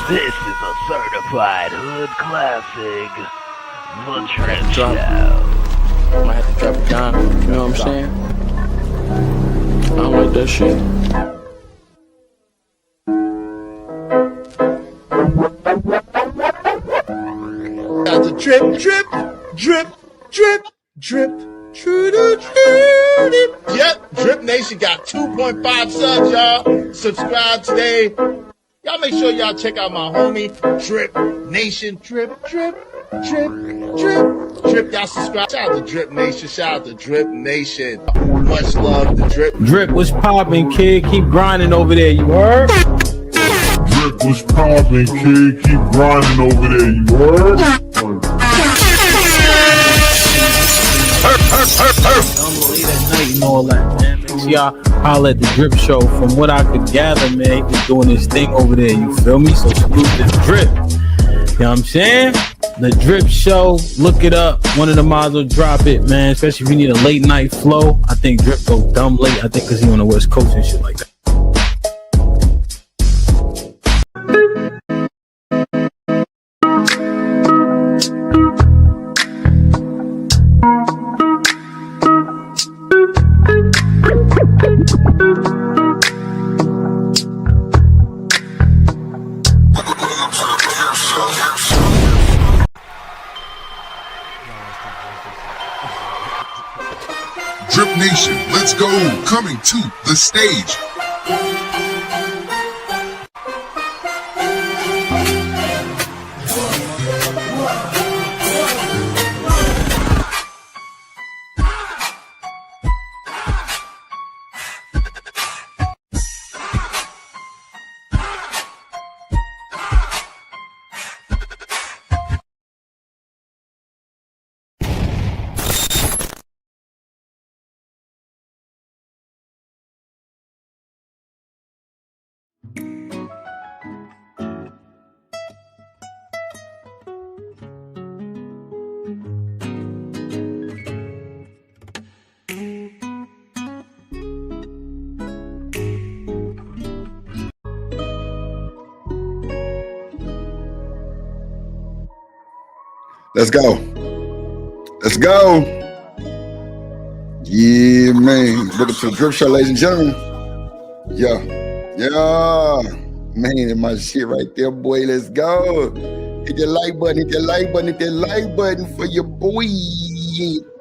This is a certified hood classic, The Trip Show. Might have to drop it down, you know what I'm saying? I don't like that shit. Got the drip, drip, drip, drip, drip, true. Yep, Drip Nation got 2.5 subs, y'all. Subscribe today. Y'all make sure y'all check out my homie, Drip Nation. Drip, drip, drip, drip, drip. Y'all subscribe. Shout out to Drip Nation. Shout out to Drip Nation. Much love to Drip. Drip, what's poppin', kid? Keep grinding over there, you heard? Drip, what's poppin', kid? Keep grinding over there, you heard? Don't believe that night and all that, man. Make sure y'all holler at the Drip Show. From what I could gather, man, he's doing his thing over there, you feel me? So salute this Drip. You know what I'm saying? The Drip Show, look it up. One of the mods will drop it, man. Especially if you need a late night flow. I think Drip go dumb late. I think because he on the West Coast and shit like that. Drip Nation, let's go. Coming to the stage. Let's go. Let's go. Yeah, man. Welcome to the Drip Show, ladies and gentlemen. Yeah. Yeah. Man, my shit right there, boy. Let's go. Hit that like button, hit that like button, hit that like button for your boy.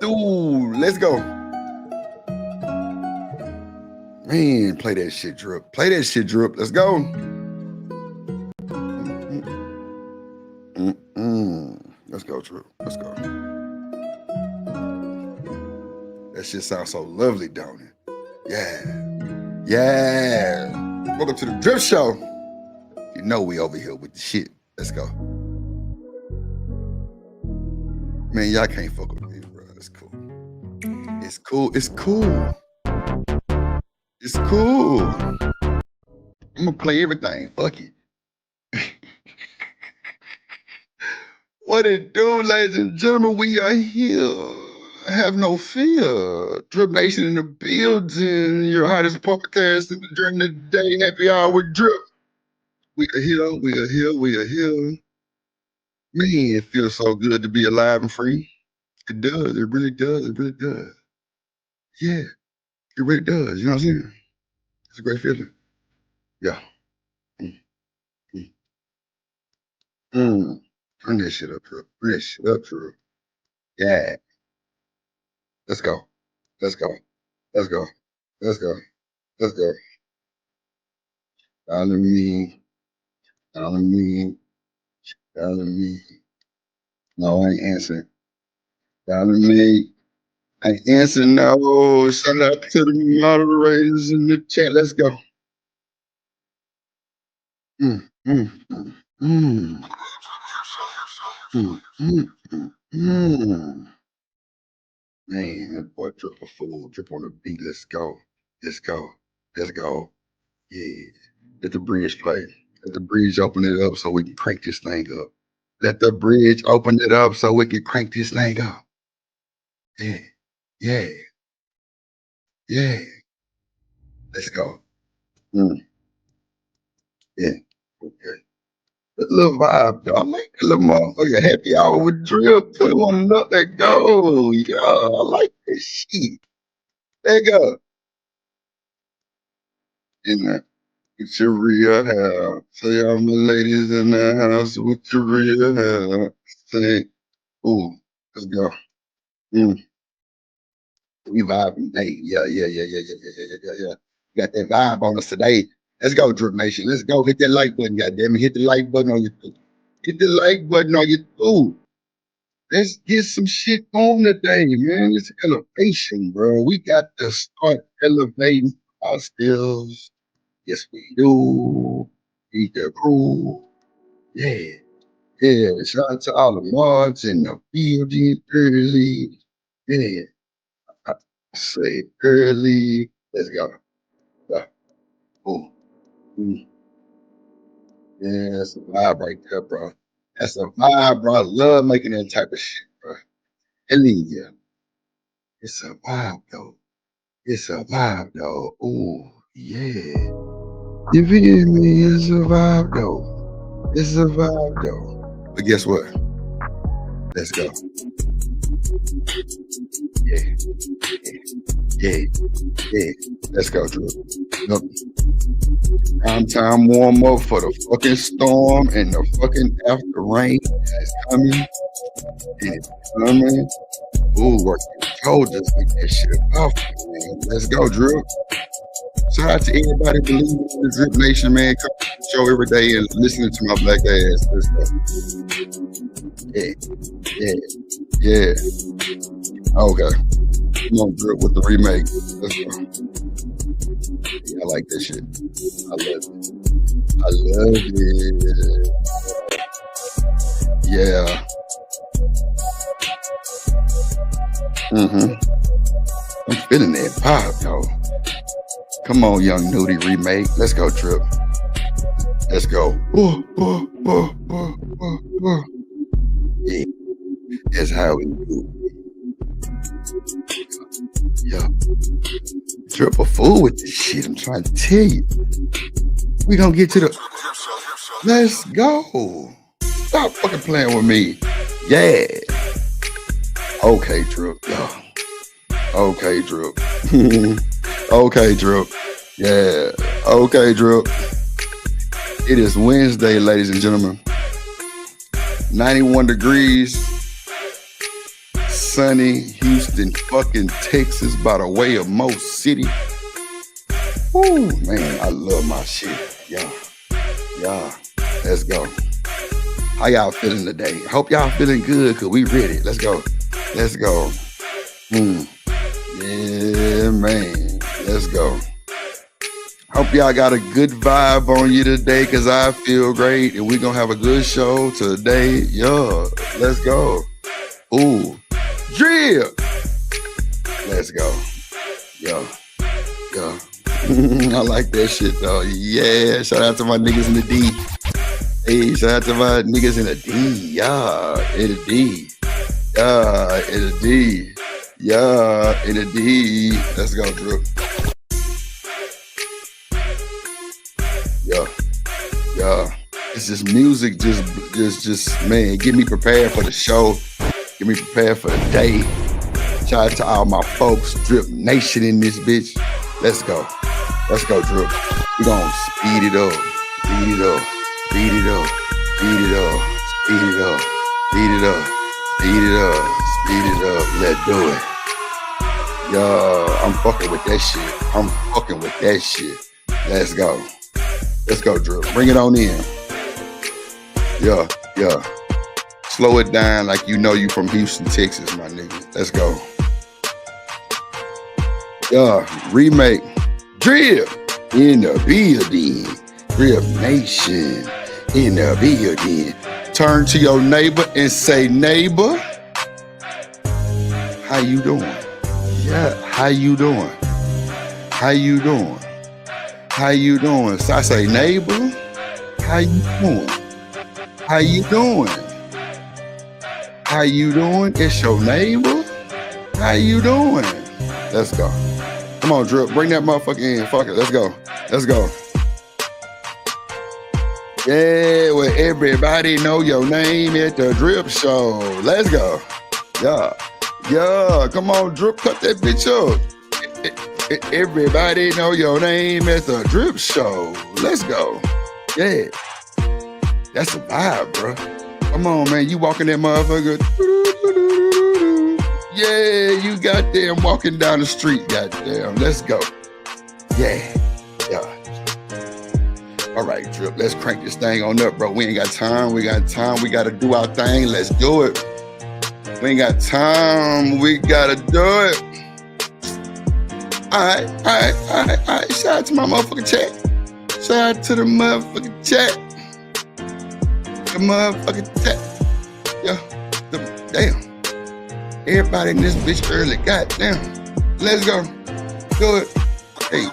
Dude, let's go. Man, play that shit, Drip. Play that shit, Drip. Let's go. Let's go, Drip. Let's go. That shit sounds so lovely, don't it? Yeah. Yeah. Welcome to the Drip Show. You know we over here with the shit. Let's go. Man, y'all can't fuck with me, bro. It's cool. It's cool. It's cool. It's cool. I'm gonna play everything. Fuck it. What it do, ladies and gentlemen? We are here. Have no fear. Drip Nation in the building. Your hottest podcast during the day. Happy hour with Drip. We are here. We are here. We are here. Man, it feels so good to be alive and free. It does. It really does. It really does. Yeah, it really does. You know what I'm saying? It's a great feeling. Yeah. Turn that shit up, Drip. Turn that shit up, Drip. Yeah. Let's go. Let's go. Let's go. Let's go. Let's go. Dollar me. Dollar me. Dollar me. No, I ain't answering. Dollar me. I ain't answering. No. Shout out to the moderators in the chat. Let's go. Mm, mm, mm, mm. Mm, mm, mm, mm. Man, that boy Drip a fool. Drip on the beat. Let's go. Let's go. Let's go. Yeah. Let the bridge play. Let the bridge open it up so we can crank this thing up. Let the bridge open it up so we can crank this thing up. Yeah. Yeah. Yeah. Let's go. Mm. Yeah. Okay. That little vibe, though. I like that little motherfucker. Happy hour with drip. Put one up. Let go. Yeah, I like that shit. Let go. In there. With your real hair. Say all my ladies in the house with your real hair. Say, ooh, let's go. Mm. We vibing today. Yeah. Got that vibe on us today. Let's go, Drip Nation. Let's go. Hit that like button, goddamn it. Hit the like button on your Hit the like button on your ooh. Let's get some shit on today, man. It's elevation, bro. We got to start elevating ourselves. Yes, we do. Eat the crew. Yeah. Yeah. Shout out to all the mods in the building early. Yeah. I say early. Let's go. Ooh. Mm. Yeah, that's a vibe right there, bro. That's a vibe, bro. I love making that type of shit, bro. Ellie, yeah. It's a vibe, though. It's a vibe, though. Ooh, yeah. You feel me? It's a vibe, though. It's a vibe, though. But guess what? Let's go. Yeah. Let's go, Drew. Look. Prime time warm up for the fucking storm and the fucking after rain that's coming. It's coming. Ooh, work your shoulders with that shit off, man. Let's go, Drew. Shout out to everybody believing in the Drip Nation, man. Come to the show every day and listening to my black ass. Let's go. Yeah. Okay. Come on, Drip with the remake. Let's go. Yeah, I like this shit. I love it. Yeah. I'm feeling that pop, though. Come on, Young Nudie remake. Let's go, Drip. Let's go. Yeah. That's how we do. Yeah. Drip a fool with this shit. I'm trying to tell you. We gonna get to the. Let's go. Stop fucking playing with me. Yeah. Okay, Drip. Yeah. Okay, Drip. Okay, Drip. Yeah. Okay, Drip. It is Wednesday, ladies and gentlemen. 91 degrees. Sunny Houston, fucking Texas, by the way of Mo City. Woo, man, I love my shit. Yeah. Let's go. How y'all feeling today? Hope y'all feeling good, cause we ready. Let's go. Yeah, man. Let's go. Hope y'all got a good vibe on you today, cause I feel great, and we gonna have a good show today. Yeah, let's go. Ooh. Drip. Let's go. Yeah. I like that shit, though. Yeah. Shout out to my niggas in the D. Hey, shout out to my niggas in the D. Yeah, in the D. Let's go, Drip. Yeah. It's just music, just man, get me prepared for the show. Get me prepared for the day. Shout out to all my folks, Drip Nation in this bitch. Let's go, Drip. We gonna speed it up. Let's do it. Yo, I'm fucking with that shit. Let's go, Drip. Bring it on in. Yeah. Slow it down like you know you from Houston, Texas, my nigga. Let's go. Yeah, remake. Drip in the building. Drip Nation in the building. Turn to your neighbor and say, neighbor, how you doing? Yeah, how you doing? So I say, neighbor, how you doing? It's your neighbor. How you doing? Let's go. Come on, Drip. Bring that motherfucker in. Fuck it. Let's go. Yeah, well, everybody know your name at the Drip Show. Let's go. Yeah, come on, Drip, cut that bitch up. Everybody know your name at the Drip Show. Let's go. Yeah, that's a vibe, bro. Come on, man, you walking that motherfucker. Yeah, you goddamn walking down the street, goddamn. Let's go. Yeah. All right, Drip, let's crank this thing on up, bro. We ain't got time. We got to do our thing. Let's do it. We ain't got time. We got to do it. All right. Shout out to my motherfucking chat. Shout out to the motherfucking chat. The motherfucking chat. Yeah. Damn. Everybody in this bitch early. Goddamn. Let's go. Do it. Hey.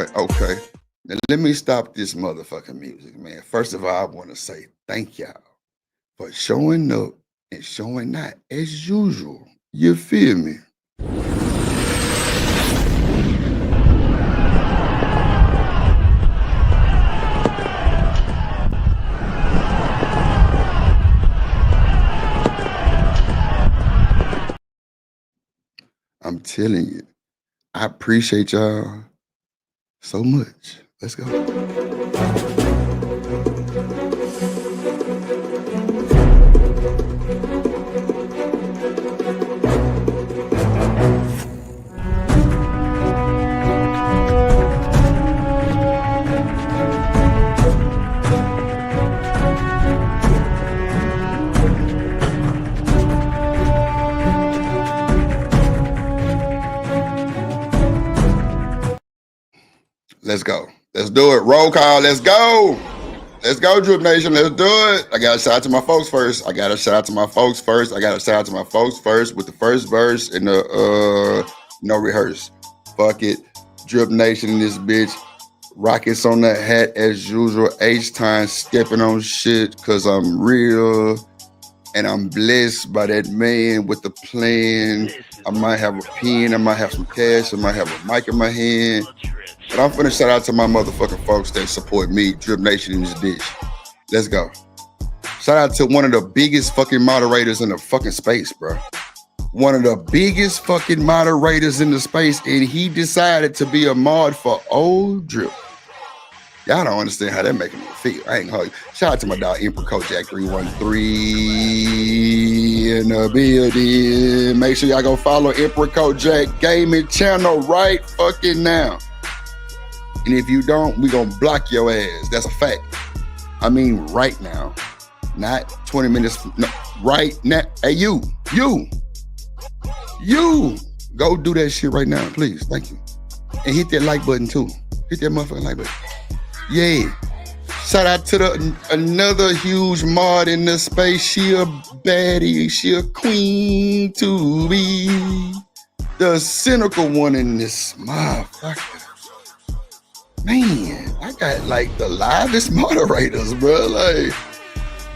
Okay. Now let me stop this motherfucking music, man. First of all, I want to say thank y'all for showing up and showing out as usual. You feel me? I'm telling you, I appreciate y'all so much. Let's go. Let's go. Let's do it. Roll call. Let's go. Let's go, Drip Nation. Let's do it. I got to shout out to my folks first. with the first verse and the no rehearse. Fuck it. Drip Nation in this bitch. Rockets on that hat as usual. H-time stepping on shit because I'm real and I'm blessed by that man with the plan. I might have a pen. I might have some cash. I might have a mic in my hand. But I'm finna shout out to my motherfucking folks that support me, Drip Nation in this bitch. Let's go. Shout out to one of the biggest fucking moderators in the fucking space, bro. One of the biggest fucking moderators in the space, and he decided to be a mod for old Drip. Y'all don't understand how that making me feel. I ain't hug. Shout out to my dog, Emperor Kojak 313 in the building. Make sure y'all go follow Emperor Kojak Gaming channel right fucking now. And if you don't, we gonna block your ass. That's a fact. I mean, right now, not 20 minutes. No, right now. Hey, you, go do that shit right now, please. Thank you. And hit that like button too. Hit that motherfucking like button. Yeah. Shout out to another huge mod in the space. She a baddie. She a queen to be. The cynical one in this motherfucker. Man, I got like the livest moderators, bro. Like,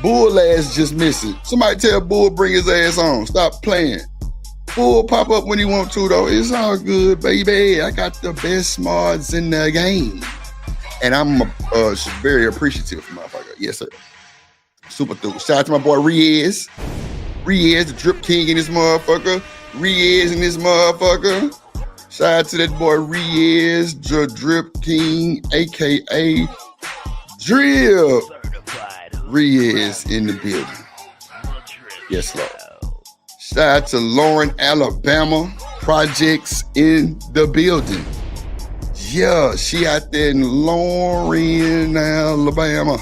Bull ass just missing. Somebody tell Bull bring his ass on. Stop playing. Bull pop up when he want to, though. It's all good, baby. I got the best mods in the game. And I'm very appreciative, motherfucker. Yes, sir. Super through. Shout out to my boy Riez. Riez, the Drip King in this motherfucker. Riez in this motherfucker. Shout out to that boy Riez, the Drip King, a.k.a. Drip. Riez in the building. Yes, Lord. Shout out to Lauren, Alabama. Projects in the building. Yeah, she out there in Lauren, Alabama.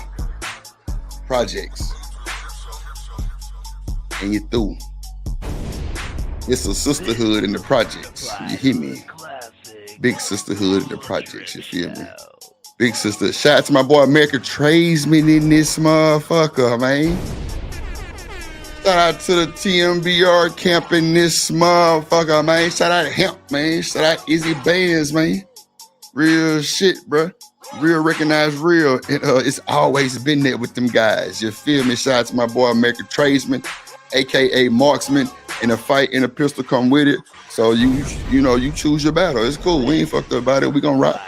Projects. And you through. It's a sisterhood in the projects. You hear me? Big sisterhood in the projects. You feel me? Big sister. Shout out to my boy America Tradesman in this motherfucker, man. Shout out to the TMBR camp in this motherfucker, man. Shout out to Hemp, man. Shout out Izzy Bands, man. Real shit, bro. Real recognized real. It's always been there with them guys. You feel me? Shout out to my boy America Tradesman. aka marksman, in a fight and a pistol come with it. So you choose your battle. It's cool. We ain't fucked up about it. We gonna rock.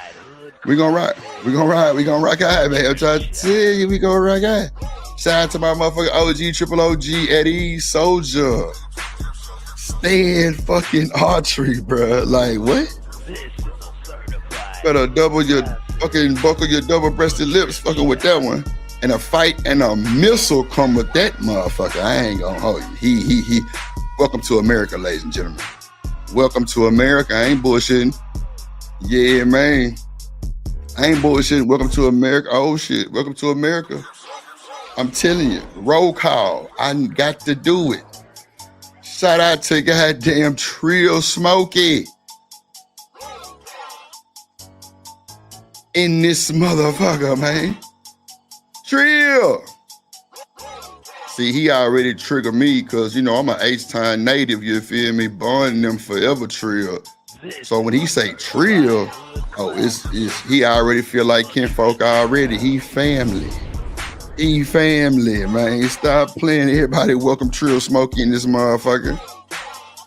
We gonna rock. We gonna ride. We gonna rock out, man. I'm trying to tell you, we gonna rock out. Shout out to my motherfucking OG, triple OG, Eddie Soldier. Stand fucking archery, bro. Like what? Better buckle your double-breasted lips fucking with that one. And a fight and a missile come with that motherfucker. I ain't gonna hold you. He. Welcome to America, ladies and gentlemen. Welcome to America. I ain't bullshitting. Yeah, man. I ain't bullshitting. Welcome to America. Oh shit. Welcome to America. I'm telling you. Roll call. I got to do it. Shout out to goddamn Trill Smokey. In this motherfucker, man. Trill. See, he already triggered me because, I'm an H-Town native, you feel me? Born in them forever Trill. So when he say Trill, he already feel like kinfolk already. He family. He family, man. Stop playing. Everybody welcome Trill Smokey in this motherfucker.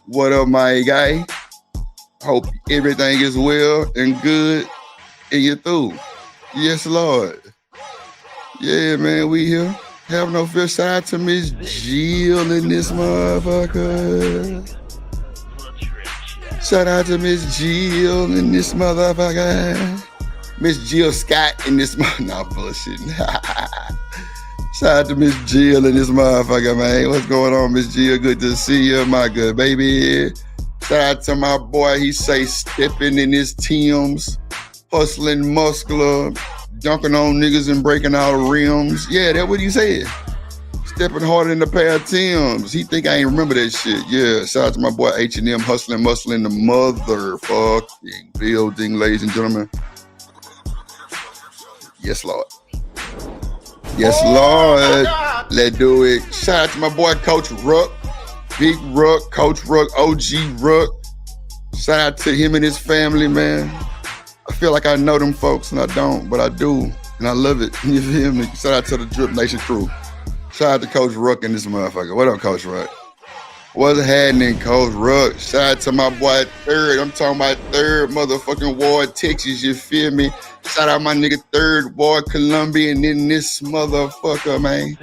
What up, my guy? Hope everything is well and good and you're through. Yes, Lord. Yeah, man, we here. Have no fear. Shout out to Miss Jill in this motherfucker. Shout out to Miss Jill in this motherfucker. Miss Jill Scott in this nah, bullshit. Shout out to Miss Jill in this motherfucker, man. What's going on, Miss Jill? Good to see you, my good baby. Shout out to my boy. He say stepping in his Timbs, hustling muscular, dunking on niggas and breaking out rims. Yeah, that's what he said. Stepping harder in the pair of Timbs. He think I ain't remember that shit. Yeah, shout out to my boy H&M, hustling, muscling the motherfucking building, ladies and gentlemen. Yes, Lord. Yes, Lord. Let's do it. Shout out to my boy Coach Ruck, Big Ruck, Coach Ruck, OG Ruck. Shout out to him and his family, man. I feel like I know them folks, and I don't, but I do, and I love it. You feel me? Shout out to the Drip Nation crew. Shout out to Coach Ruck and this motherfucker. What up, Coach Ruck? What's happening, Coach Ruck? Shout out to my boy Third. I'm talking about Third motherfucking Ward, Texas. You feel me? Shout out my nigga Third Ward, Columbia, and then this motherfucker, man.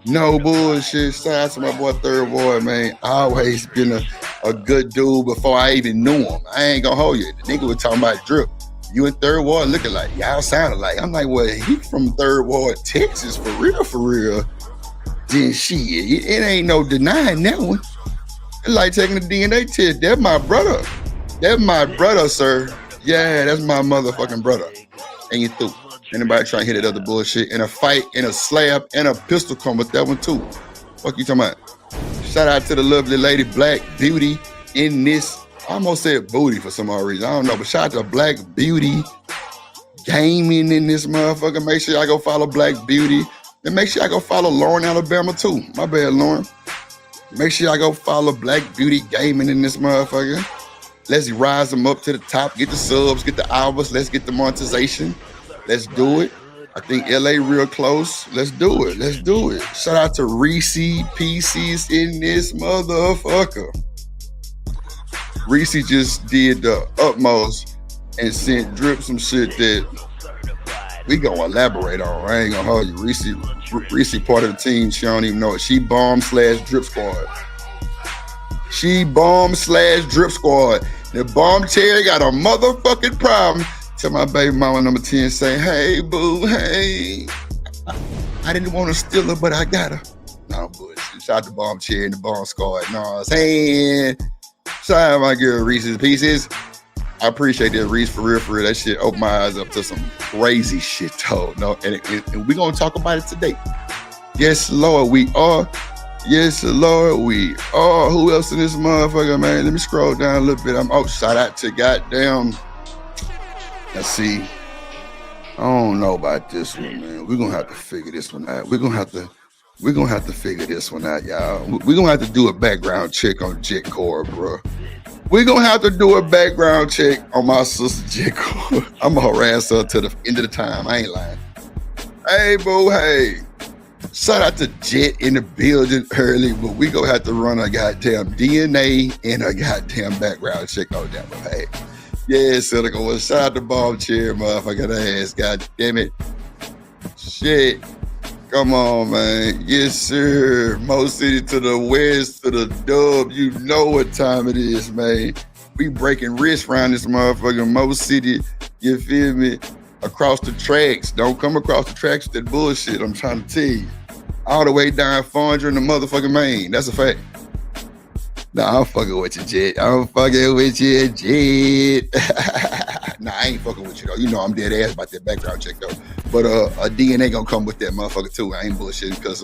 No bullshit. Shout out to my boy Third Ward, man. Always been a good dude before I even knew him. I ain't gonna hold you. The nigga was talking about Drip. You and Third Ward looking like y'all sounded like. I'm like, well, he from Third Ward, Texas, for real. Then shit, it ain't no denying that one. It's like taking a DNA test. That's my brother. That's my brother, sir. Yeah, that's my motherfucking brother. And you through. Anybody trying to hit that other bullshit in a fight, in a slab, and a pistol come with that one too. Fuck you talking about? Shout out to the lovely lady Black Beauty in this. I almost said booty for some odd reason. I don't know, but shout out to Black Beauty Gaming in this motherfucker. Make sure y'all go follow Black Beauty. And make sure y'all go follow Lauren, Alabama too. My bad, Lauren. Make sure y'all go follow Black Beauty Gaming in this motherfucker. Let's rise them up to the top. Get the subs, get the hours. Let's get the monetization. Let's do it. I think LA real close. Let's do it. Let's do it. Shout out to Reese PCs in this motherfucker. Reese just did the utmost and sent Drip some shit that we gonna elaborate on. I ain't gonna hold you. Reese part of the team. She don't even know it. She bomb/drip squad. She bomb/drip squad. The bomb Terry got a motherfucking problem. Tell my baby mama number 10 say, hey boo, hey. I didn't want to steal her, but I got her. No bullshit. Shout out to Bomb Cherry and the Bomb Squad. You know what I'm saying? Shout out my girl Reese's Pieces. I appreciate that, Reese, for real. That shit opened my eyes up to some crazy shit, though. No, and we're going to talk about it today. Yes, Lord, we are. Yes, Lord, we are. Who else in this motherfucker, man? Let me scroll down a little bit. Shout out to goddamn. Let's see. I don't know about this one, man. We're going to have to figure this one out. We're going to have to figure this one out, y'all. We're going to have to do a background check on Jet Core, bro. We're going to have to do a background check on my sister Jet Core. I'm going to harass her to the end of the time. I ain't lying. Hey, boo, hey. Shout out to Jet in the building early, but we gonna have to run a goddamn DNA and a goddamn background check on that one. Hey, yeah, Silicon. Well, shout out to Bomb Chair, motherfucker ass. God damn it. Shit. Come on, man. Yes, sir. Mo City to the west, to the dub. You know what time it is, man. We breaking wrists around this motherfucking Mo City. You feel me? Across the tracks. Don't come across the tracks with that bullshit. I'm trying to tell you. All the way down Fondra in the motherfucking Maine. That's a fact. Nah, I'm fucking with you, Jet. I'm fucking with you, Jet. Nah, I ain't fucking with you, though. You know I'm dead ass about that background check, though. But a DNA gonna come with that motherfucker, too. I ain't bullshitting, because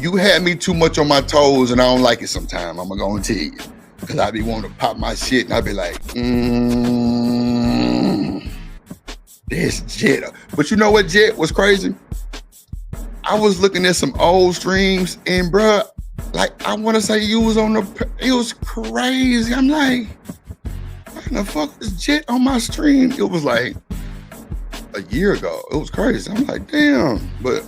you had me too much on my toes, and I don't like it sometimes. I'm gonna tell you. Because I be wanting to pop my shit, and I be like, this Jet. But you know what, Jet, was crazy? I was looking at some old streams, and bruh, like, I want to say you was on the, it was crazy. I'm like, what the fuck is Jet on my stream? It was like a year ago. It was crazy. I'm like, damn. But,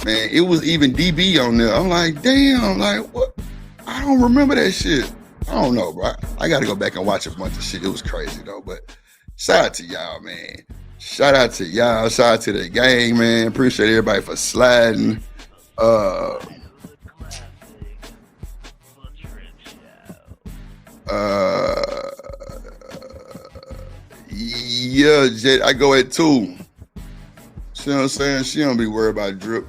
man, it was even DB on there. I'm like, damn, like, what? I don't remember that shit. I don't know, bro. I got to go back and watch a bunch of shit. It was crazy, though. But shout out to y'all, man. Shout out to y'all. Shout out to the gang, man. Appreciate everybody for sliding. Yeah, Jet, I go at 2. See what I'm saying? She don't be worried about drip.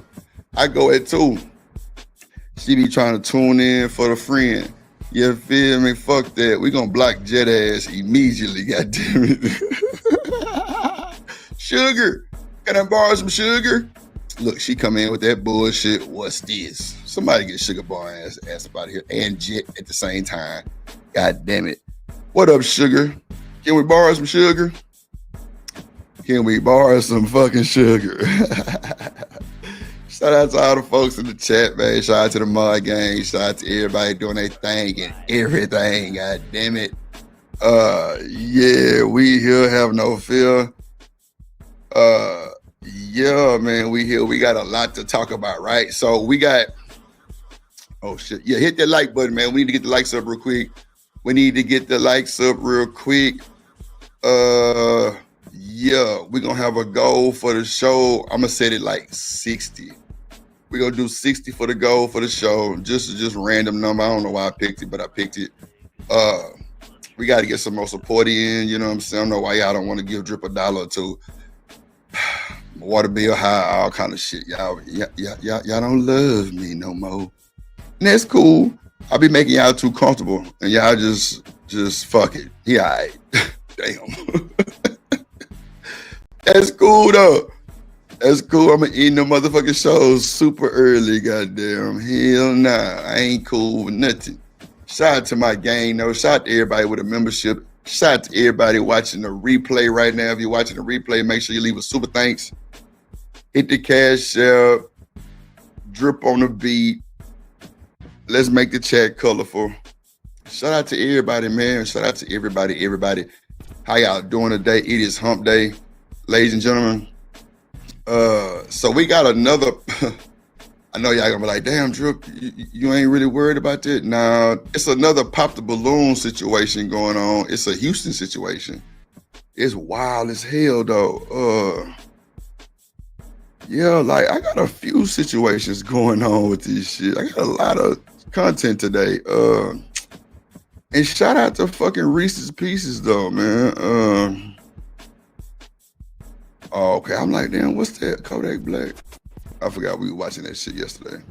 I go at 2. She be trying to tune in for the friend. You feel me? Fuck that. We gonna block Jet ass immediately, goddamn it. Sugar, can I borrow some sugar? Look, she come in with that bullshit. What's this? Somebody get Sugar Bar ass up out of here, and Jet at the same time. God damn it. What up, Sugar? Can we borrow some sugar? Can we borrow some fucking sugar? Shout out to all the folks in the chat, man. Shout out to the Mod Gang. Shout out to everybody doing their thing and everything. God damn it. Yeah, we here have no fear. Yeah, man, we here. We got a lot to talk about, right? So we got, oh shit. Yeah, hit that like button, man. We need to get the likes up real quick. Yeah, we're gonna have a goal for the show. I'm gonna set it like 60. We're gonna do 60 for the goal for the show. Just random number. I don't know why I picked it, but I picked it. We gotta get some more support in, you know what I'm saying? I don't know why y'all don't want to give Drip $1 or $2. Water bill high, all kind of shit. Y'all don't love me no more. And that's cool. I'll be making y'all too comfortable, and y'all just fuck it. Yeah, all right. Damn. That's cool though. That's cool. I'm gonna end the motherfucking shows super early. Goddamn, hell nah. I ain't cool with nothing. Shout out to my gang though. Shout out to everybody with a membership. Shout out to everybody watching the replay right now. If you're watching the replay, make sure you leave a super thanks. Hit the cash app. Drip on the beat. Let's make the chat colorful. Shout out to everybody, man. Shout out to everybody. How y'all doing today? It is hump day, ladies and gentlemen. So we got another, I know y'all gonna be like, damn, Drip, you ain't really worried about that? Nah, it's another pop the balloon situation going on. It's a Houston situation. It's wild as hell though. Yeah, like I got a few situations going on with this shit. I got a lot of content today. And shout out to fucking Reese's Pieces though, man. Oh, okay. I'm like, damn, what's that? Kodak Black. I forgot we were watching that shit yesterday.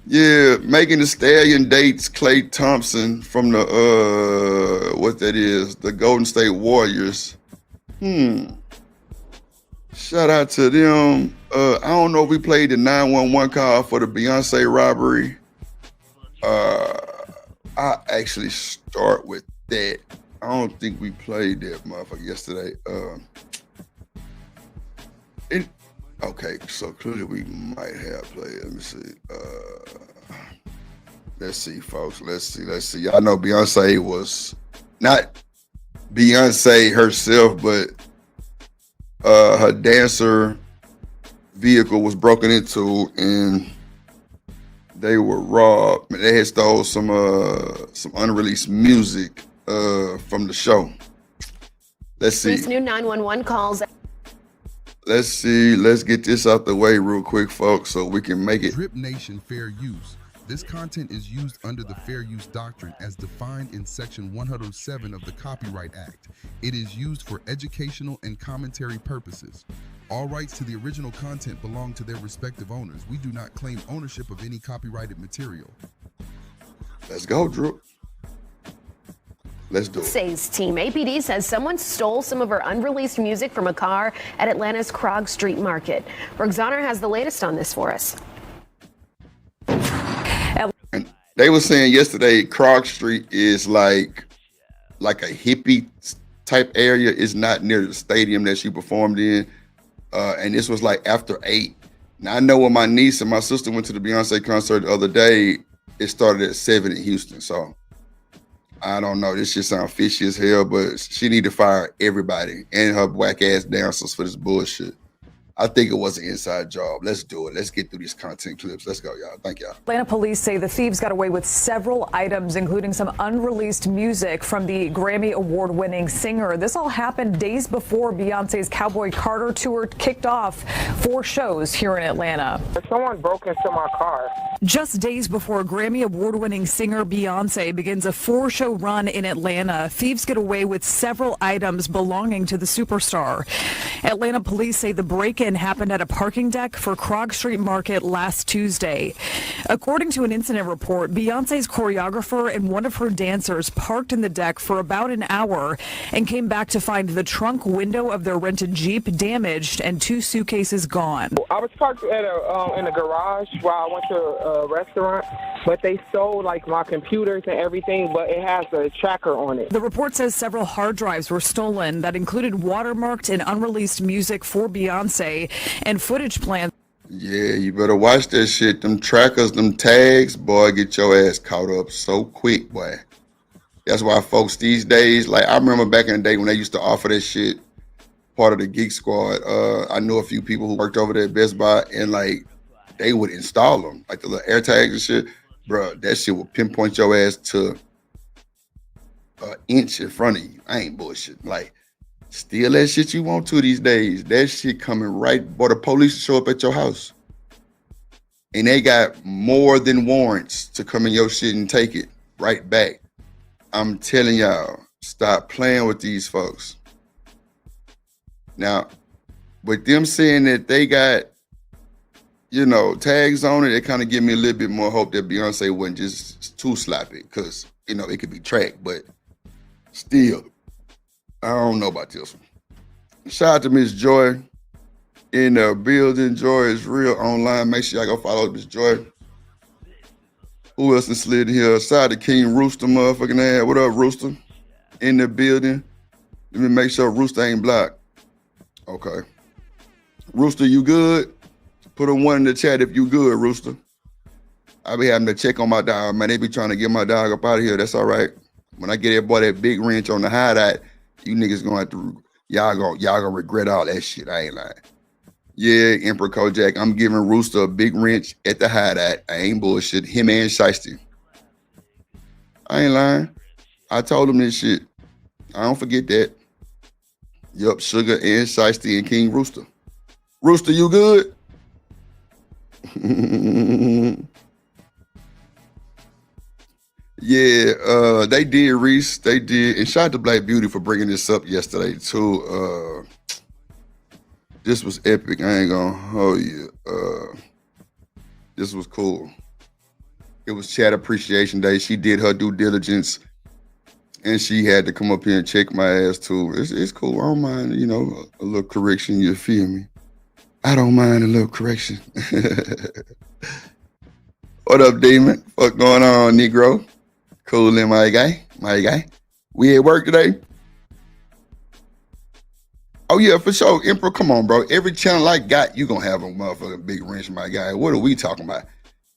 Yeah, Megan Thee Stallion dates Klay Thompson from the what that is, the Golden State Warriors. Shout out to them. I don't know if we played the 911 call for the Beyonce robbery. I actually start with that. I don't think we played that motherfucker yesterday. Okay, so clearly we might have played. Let me see. Let's see, folks. Let's see. I know Beyonce was not Beyonce herself, but her dancer vehicle was broken into and they were robbed. They had stole some unreleased music from the show. Let's see. These new 911 calls. Let's see. Let's get this out the way real quick, folks, so we can make it. Drip Nation Fair Use. This content is used under the Fair Use Doctrine as defined in Section 107 of the Copyright Act. It is used for educational and commentary purposes. All rights to the original content belong to their respective owners. We do not claim ownership of any copyrighted material. Let's go, Drew. Let's do it. Says team. APD says someone stole some of her unreleased music from a car at Atlanta's Krog Street Market. Brooks Honor has the latest on this for us. And they were saying yesterday, Krog Street is like a hippie type area. It's not near the stadium that she performed in. And this was like after 8. Now I know when my niece and my sister went to the Beyonce concert the other day, it started at 7 in Houston. So I don't know. This shit sounds fishy as hell, but she need to fire everybody and her whack ass dancers for this bullshit. I think it was an inside job. Let's do it. Let's get through these content clips. Let's go, y'all. Thank y'all. Atlanta police say the thieves got away with several items, including some unreleased music from the Grammy award-winning singer. This all happened days before Beyonce's Cowboy Carter tour kicked off 4 shows here in Atlanta. Someone broke into my car. Just days before Grammy award-winning singer Beyonce begins a 4-show run in Atlanta, thieves get away with several items belonging to the superstar. Atlanta police say the break-in happened at a parking deck for Krog Street Market last Tuesday. According to an incident report, Beyonce's choreographer and one of her dancers parked in the deck for about an hour and came back to find the trunk window of their rented Jeep damaged and 2 suitcases gone. I was parked at in a garage while I went to a restaurant, but they stole like my computers and everything, but it has a tracker on it. The report says several hard drives were stolen that included watermarked and unreleased music for Beyonce and footage plans. Yeah, you better watch that shit. Them trackers, them tags, boy, get your ass caught up so quick, boy. That's why folks these days, like I remember back in the day when they used to offer that shit, part of the Geek Squad. I know a few people who worked over there at Best Buy, and like they would install them, like the little air tags and shit. Bro, that shit would pinpoint your ass to an inch in front of you. I ain't bullshit. Like, steal that shit you want to these days. That shit coming right, boy, the police show up at your house. And they got more than warrants to come in your shit and take it right back. I'm telling y'all, stop playing with these folks. Now, with them saying that they got, you know, tags on it, it kind of give me a little bit more hope that Beyonce wasn't just too sloppy, because, you know, it could be tracked, but still, I don't know about this one. Shout out to Miss Joy in the building. Joy is real online. Make sure y'all go follow Miss Joy. Who else is slid here? Shout out to King Rooster, motherfucking ass. What up, Rooster? In the building. Let me make sure Rooster ain't blocked. Okay. Rooster, you good? Put a 1 in the chat if you good, Rooster. I be having to check on my dog, man. They be trying to get my dog up out of here. That's all right. When I get that boy that big wrench on the hideout, you niggas gonna have to, y'all gonna regret all that shit. I ain't lying. Yeah, Emperor Kojak, I'm giving Rooster a big wrench at the hideout. I ain't bullshit. Him and Shiesty. I ain't lying. I told him this shit. I don't forget that. Yup, Sugar and Shiesty and King Rooster. Rooster, you good? Yeah, they did, Reese. They did. And shout out to Black Beauty for bringing this up yesterday, too. This was epic. I ain't gonna hold you. This was cool. It was Chat Appreciation Day. She did her due diligence, and she had to come up here and check my ass, too. It's cool. I don't mind, you know, a little correction. You feel me? I don't mind a little correction. What up, Demon? What going on, Negro? Cool in my guy. We at work today? Oh yeah, for sure. Emperor, come on, bro. Every channel I got, you gonna have a motherfucking big wrench, my guy. What are we talking about?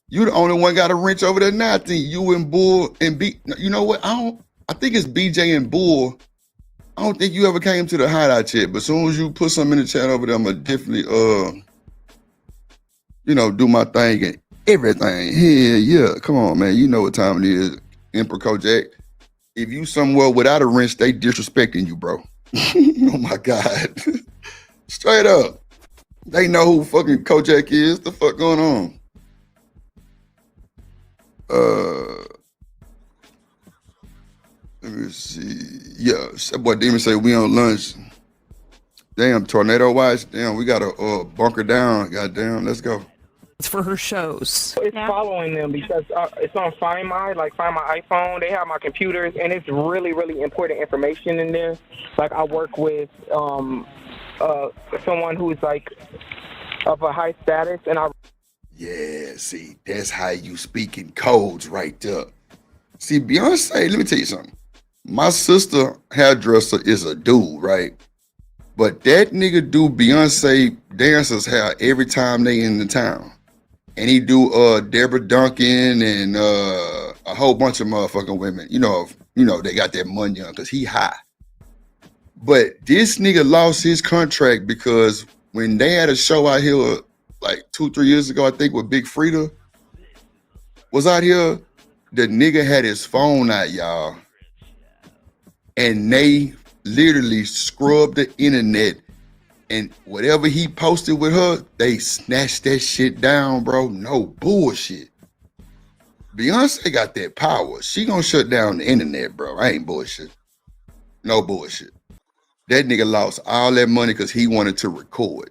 You the only one got a wrench over there now. I think you and Bull and B. You know what? I think it's BJ and Bull I don't think you ever came to the hideout yet, but as soon as you put something in the chat over there, I'm gonna definitely you know, do my thing and everything. Yeah. Come on, man. You know what time it is, Emperor Kojak. If you somewhere without a wrench, they disrespecting you, bro. Oh my God. Straight up. They know who fucking Kojak is. The fuck going on? Let me see. Yeah, that boy Demon say we on lunch. Damn, tornado watch. Damn, we gotta bunker down. Goddamn, let's go. It's for her shows. It's following them because it's on Find My, like Find My iPhone. They have my computers, and it's really, really important information in there. Like I work with someone who's like of a high status, and I. Yeah, see, that's how you speak in codes right there. See, Beyonce, let me tell you something. My sister hairdresser is a dude, right? But that nigga do Beyonce dancers hair every time they in the town. And he do Deborah Duncan and a whole bunch of motherfucking women. You know, they got that money on because he high. But this nigga lost his contract because when they had a show out here like 2-3 years ago, I think, with Big Frida was out here, the nigga had his phone out, y'all. And they literally scrubbed the internet, and whatever he posted with her, they snatched that shit down, bro. No bullshit. Beyonce got that power. She gonna shut down the internet, bro. I ain't bullshit. No bullshit. That nigga lost all that money because he wanted to record.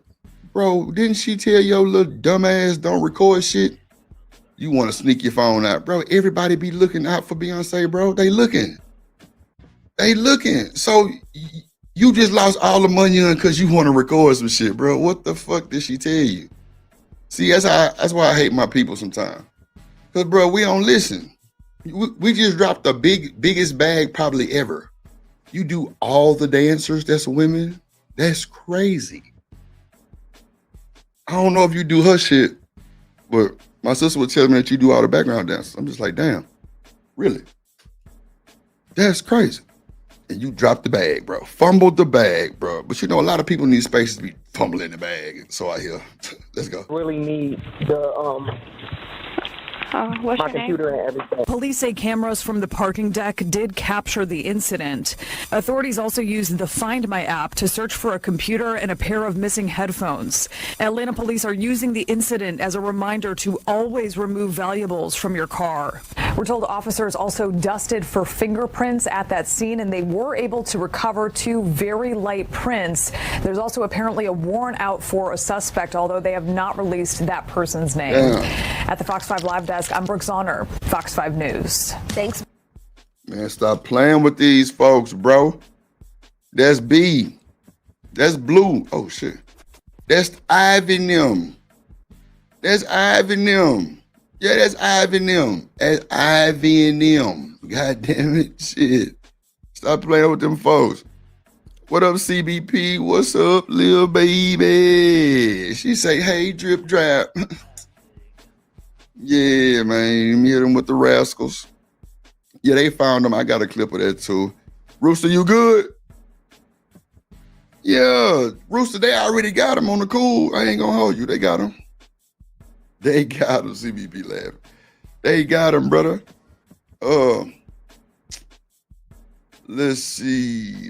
Bro, didn't she tell your little dumbass don't record shit? You want to sneak your phone out, bro. Everybody be looking out for Beyonce, bro. They looking. So you just lost all the money on because you want to record some shit, bro. What the fuck did she tell you? See, that's why I hate my people sometimes. Because, bro, we don't listen. We just dropped the biggest bag probably ever. You do all the dancers that's women? That's crazy. I don't know if you do her shit, but my sister would tell me that you do all the background dances. I'm just like, damn, really? That's crazy. And you dropped the bag, bro. Fumbled the bag, bro. But you know, a lot of people need spaces to be fumbling the bag. So I hear. Let's go. Really need the my computer and everything. Police say cameras from the parking deck did capture the incident. Authorities also used the Find My app to search for a computer and a pair of missing headphones. Atlanta police are using the incident as a reminder to always remove valuables from your car. We're told officers also dusted for fingerprints at that scene, and they were able to recover 2 very light prints. There's also apparently a warrant out for a suspect, although they have not released that person's name. At the Fox 5 Live desk, I'm Brooke Zahner, Fox 5 News. Thanks. Man, stop playing with these folks, bro. That's B. That's Blue. Oh, shit. That's Ivy and them. That's Ivy and them. Yeah, that's Ivy and them. That's Ivy and them. God damn it. Shit. Stop playing with them folks. What up, CBP? What's up, little baby? She say, hey, drip drop. Yeah, man. Hit them with the rascals. Yeah, they found them. I got a clip of that too. Rooster, you good? Yeah, Rooster, they already got him on the cool. I ain't gonna hold you. They got him. They got him. CBP laughing. They got him, brother. Let's see.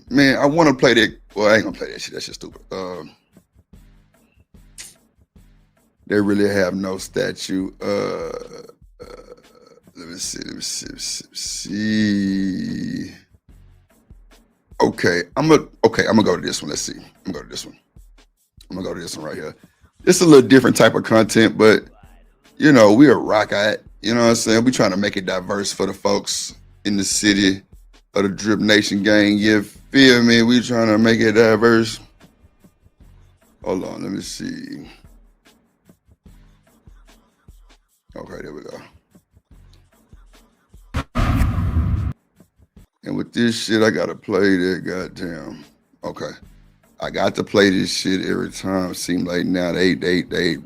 Man, I want to play that. Well, I ain't gonna play that shit. That shit stupid. They really have no statue. Let me see. Okay, I'm gonna go to this one. Let's see. I'm gonna go to this one right here. It's a little different type of content, but you know, we are rock at. You know what I'm saying? We trying to make it diverse for the folks in the city of the Drip Nation gang. You feel me? We trying to make it diverse. Hold on, let me see. Okay, there we go. And with this shit, I gotta play that goddamn. Okay, I got to play this shit every time. Seem like now they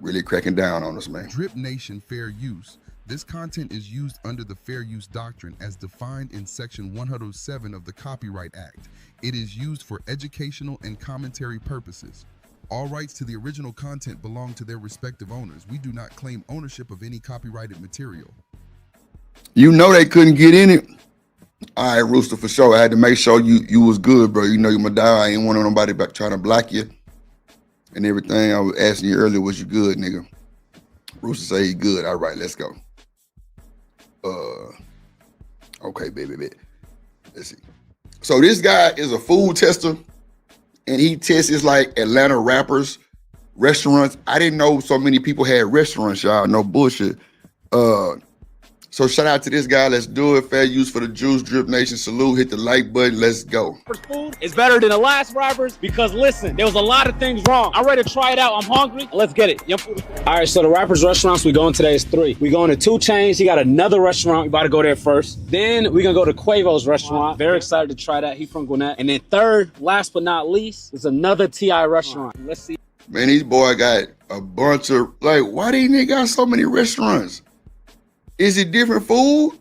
really cracking down on us, man. Drip Nation Fair Use. This content is used under the fair use doctrine as defined in Section 107 of the Copyright Act. It is used for educational and commentary purposes. All rights to the original content belong to their respective owners. We do not claim ownership of any copyrighted material. You know they couldn't get in it. All right, Rooster, for sure. I had to make sure you was good, bro. You know you my dog. I ain't want nobody back trying to block you and everything. I was asking you earlier, was you good, nigga? Rooster say he good. All right, let's go. Okay, baby. Let's see. So this guy is a food tester, and he tests like Atlanta rappers, restaurants. I didn't know so many people had restaurants, y'all. No bullshit. So shout out to this guy. Let's do it. Fair use for the Juice. Drip Nation salute. Hit the like button. Let's go. Food is better than the last rappers because listen, there was a lot of things wrong. I'm ready to try it out. I'm hungry. Let's get it. All right, so the rappers restaurants we going today is 3. We going to 2 Chainz. He got another restaurant. We about to go there first. Then we gonna go to Quavo's restaurant. Very excited to try that. He from Gwinnett. And then third, last but not least, is another T.I. restaurant. Let's see. Man, these boy got a bunch of, like, why these niggas got so many restaurants? Is it different food?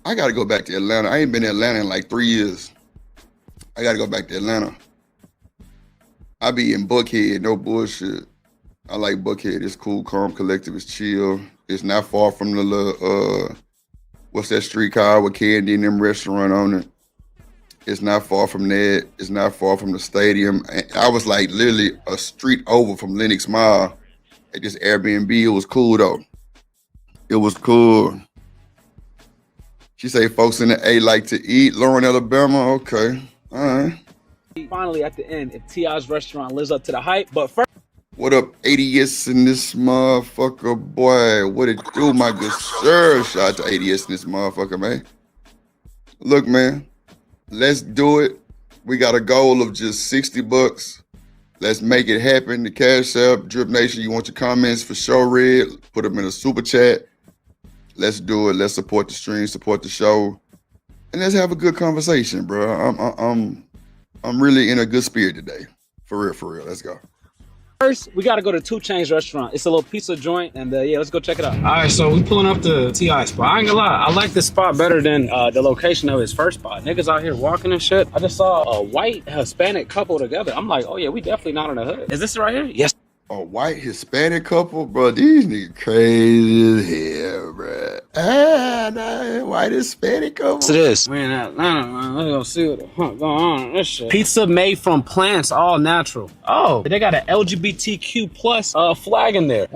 I gotta go back to Atlanta. I ain't been in Atlanta in like 3 years. I gotta go back to Atlanta. I be in Buckhead, no bullshit. I like Buckhead. It's cool, calm, collective, it's chill. It's not far from the little, what's that street called with Candy and them restaurant on it. It's not far from that. It's not far from the stadium. I was like literally a street over from Lenox Mall at this Airbnb. It was cool though. It was cool. She say folks in the A like to eat. Lauren, Alabama. Okay. All right. Finally, at the end, if T.I.'s restaurant lives up to the hype. But first, what up, 80s in this motherfucker, boy? What it do, my good sir? Shout out to 80s in this motherfucker, man. Look, man, let's do it. We got a goal of just $60. Let's make it happen. The Cash App, Drip Nation, you want your comments for sure read. Put them in a super chat. Let's do it. Let's support the stream, support the show, and let's have a good conversation, bro. I'm really in a good spirit today. For real. Let's go. First, we got to go to 2 Chainz restaurant. It's a little pizza joint, and yeah, let's go check it out. All right, so we pulling up the T.I. spot. I ain't gonna lie, I like this spot better than the location of his first spot. Niggas out here walking and shit. I just saw a white Hispanic couple together. I'm like, oh yeah, we definitely not in the hood. Is this right here? Yes. A white Hispanic couple, bro. These niggas crazy as hell, bro. Nah, white Hispanic couple. What's this? Man, Atlanta, man. Let's go see what the fuck going on in this shit. Pizza made from plants, all natural. Oh, they got an LGBTQ plus flag in there.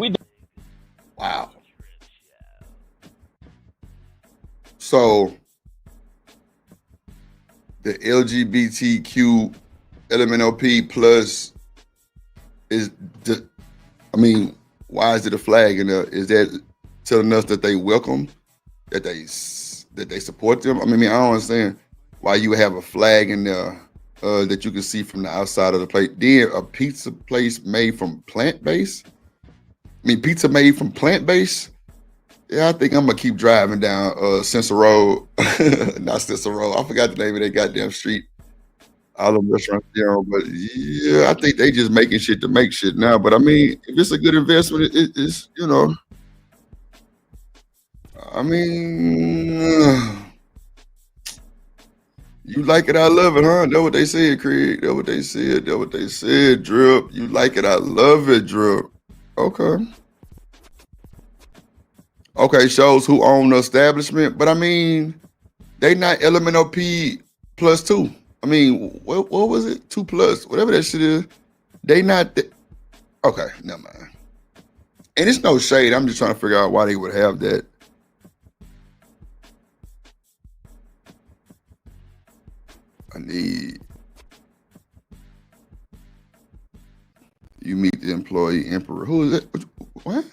Wow. So the LGBTQ LMNOP plus is the, I mean, why is it a flag in there? Is that telling us that they welcome, that they support them? I mean, I don't understand why you would have a flag in there that you can see from the outside of the plate. Then a pizza place made from plant-based? I mean, pizza made from plant-based? Yeah, I think I'm gonna keep driving down Censor Road. Not Censor Road. I forgot the name of that goddamn street. All the restaurants there, but yeah, I think they just making shit to make shit now. But I mean, if it's a good investment, it's, you know, I mean, you like it, I love it, huh? That's what they said, Craig. That's what they said, Drip. You like it, I love it, Drip. Okay. Okay, shows who own the establishment, but I mean, they not LMNOP plus 2. I mean, what was it? 2 plus, whatever that shit is. They not. Okay, never mind. And it's no shade. I'm just trying to figure out why they would have that. I need. You meet the employee emperor. Who is that? What?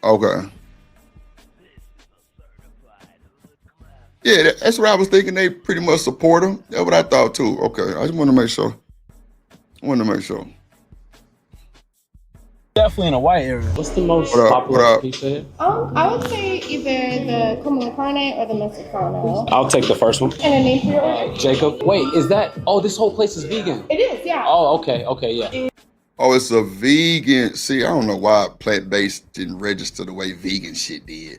Okay. Yeah, that's what I was thinking. They pretty much support him. That's what I thought too. Okay, I just want to make sure. definitely in a white area. What's the most popular pizza here? I would say either the come con carne or the Mexicano. I'll take the first one. And a name for your order? Jacob. Wait, is that? Oh, this whole place is vegan. It is, yeah. Oh, okay, yeah. Oh, it's a vegan. See, I don't know why plant-based didn't register the way vegan shit did.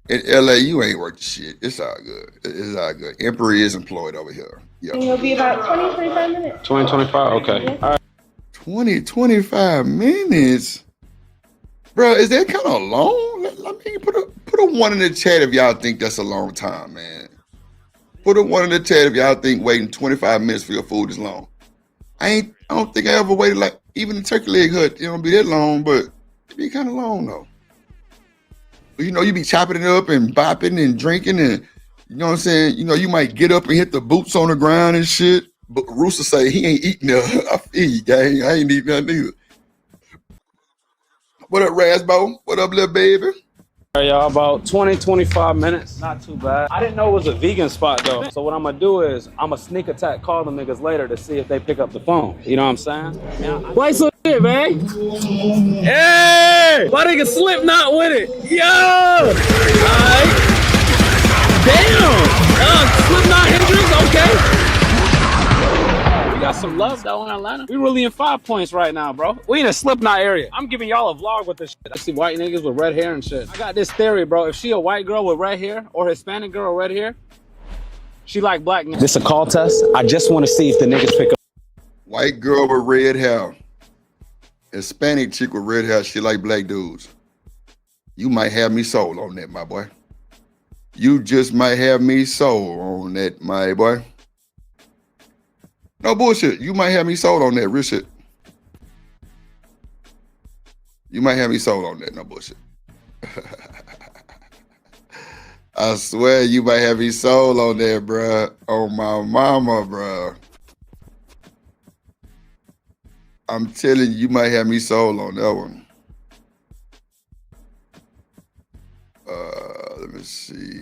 In LA, you ain't worth the shit. It's all good. It's all good. Emperor is employed over here. Yep. And it'll be about 20, 25 minutes. 20, 25? Okay. All right. 20, 25 minutes? Bro, is that kind of long? Let me put a one in the chat if y'all think that's a long time, man. Put a one in the chat if y'all think waiting 25 minutes for your food is long. I don't think I ever waited like, even the turkey leg hut, it don't be that long, but it be kind of long though. But you know, you be chopping it up and bopping and drinking and, you know what I'm saying? You know, you might get up and hit the boots on the ground and shit, but Rooster say he ain't eating nothing. I feel you, gang. I ain't eating nothing either. What up, Rasbo? What up, little baby? All right, y'all, about 20, 25 minutes. Not too bad. I didn't know it was a vegan spot, though. So what I'm going to do is I'm going to sneak attack call them niggas later to see if they pick up the phone. You know what I'm saying? Why so shit, man? Hey! Why nigga Slipknot with it? Yo! All right. Damn! Slipknot Hendrix, okay. We got some love, though, in Atlanta. We really in 5 Points right now, bro. We in a Slipknot area. I'm giving y'all a vlog with this shit. I see white niggas with red hair and shit. I got this theory, bro. If she a white girl with red hair or Hispanic girl with red hair, she like black niggas. This a call test. I just want to see if the niggas pick up. White girl with red hair. Hispanic chick with red hair, she like black dudes. You might have me sold on that, my boy. You just might have me sold on that, my boy. No bullshit. You might have me sold on that. Real shit. You might have me sold on that. No bullshit. I swear you might have me sold on that, bruh. On my mama, bruh. I'm telling you might have me sold on that one. Let me see.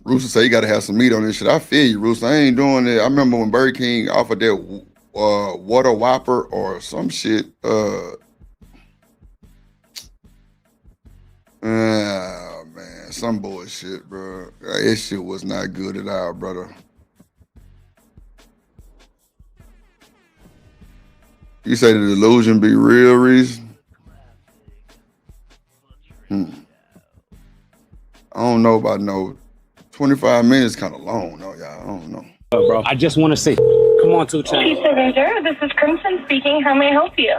Rooster say you gotta have some meat on this shit. I feel you, Rooster. I ain't doing it. I remember when Burger King offered that water whopper or some shit. Oh man, some bullshit, bro. That shit was not good at all, brother. You say the delusion be real, Reese? I don't know about no 25 minutes, kind of long, though, y'all. I don't know. Bro, I just want to see. Come on, 2 Chainz. Pizza Ranger, this is Crimson speaking. How may I help you?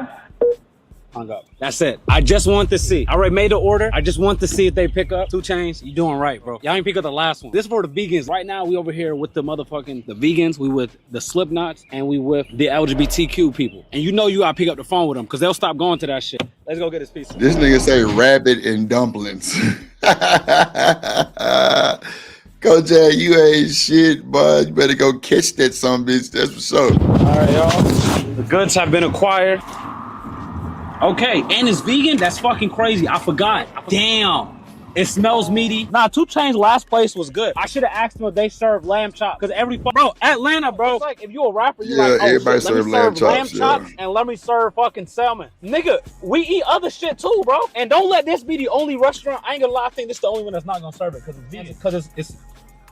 Hung up. That's it. I just want to see. I already made the order. I just want to see if they pick up. 2 Chainz, you doing right, bro. Y'all ain't pick up the last one. This is for the vegans. Right now, we over here with the vegans. We with the Slipknots, and we with the LGBTQ people. And you know you gotta pick up the phone with them, because they'll stop going to that shit. Let's go get his pizza. This nigga say rabbit and dumplings. Kojak, you ain't shit, bud. You better go catch that son bitch. That's for sure. All right, y'all. The goods have been acquired. Okay, and it's vegan? That's fucking crazy. I forgot. Damn. It smells meaty. Nah, 2 Chainz last place was good. I should have asked them if they serve lamb chops. Because bro, Atlanta, bro. It's like if you a rapper, you like, oh, everybody shit, let me serve lamb chops and let me serve fucking salmon. Nigga, we eat other shit too, bro. And don't let this be the only restaurant. I ain't gonna lie, I think this is the only one that's not gonna serve it because it's vegan.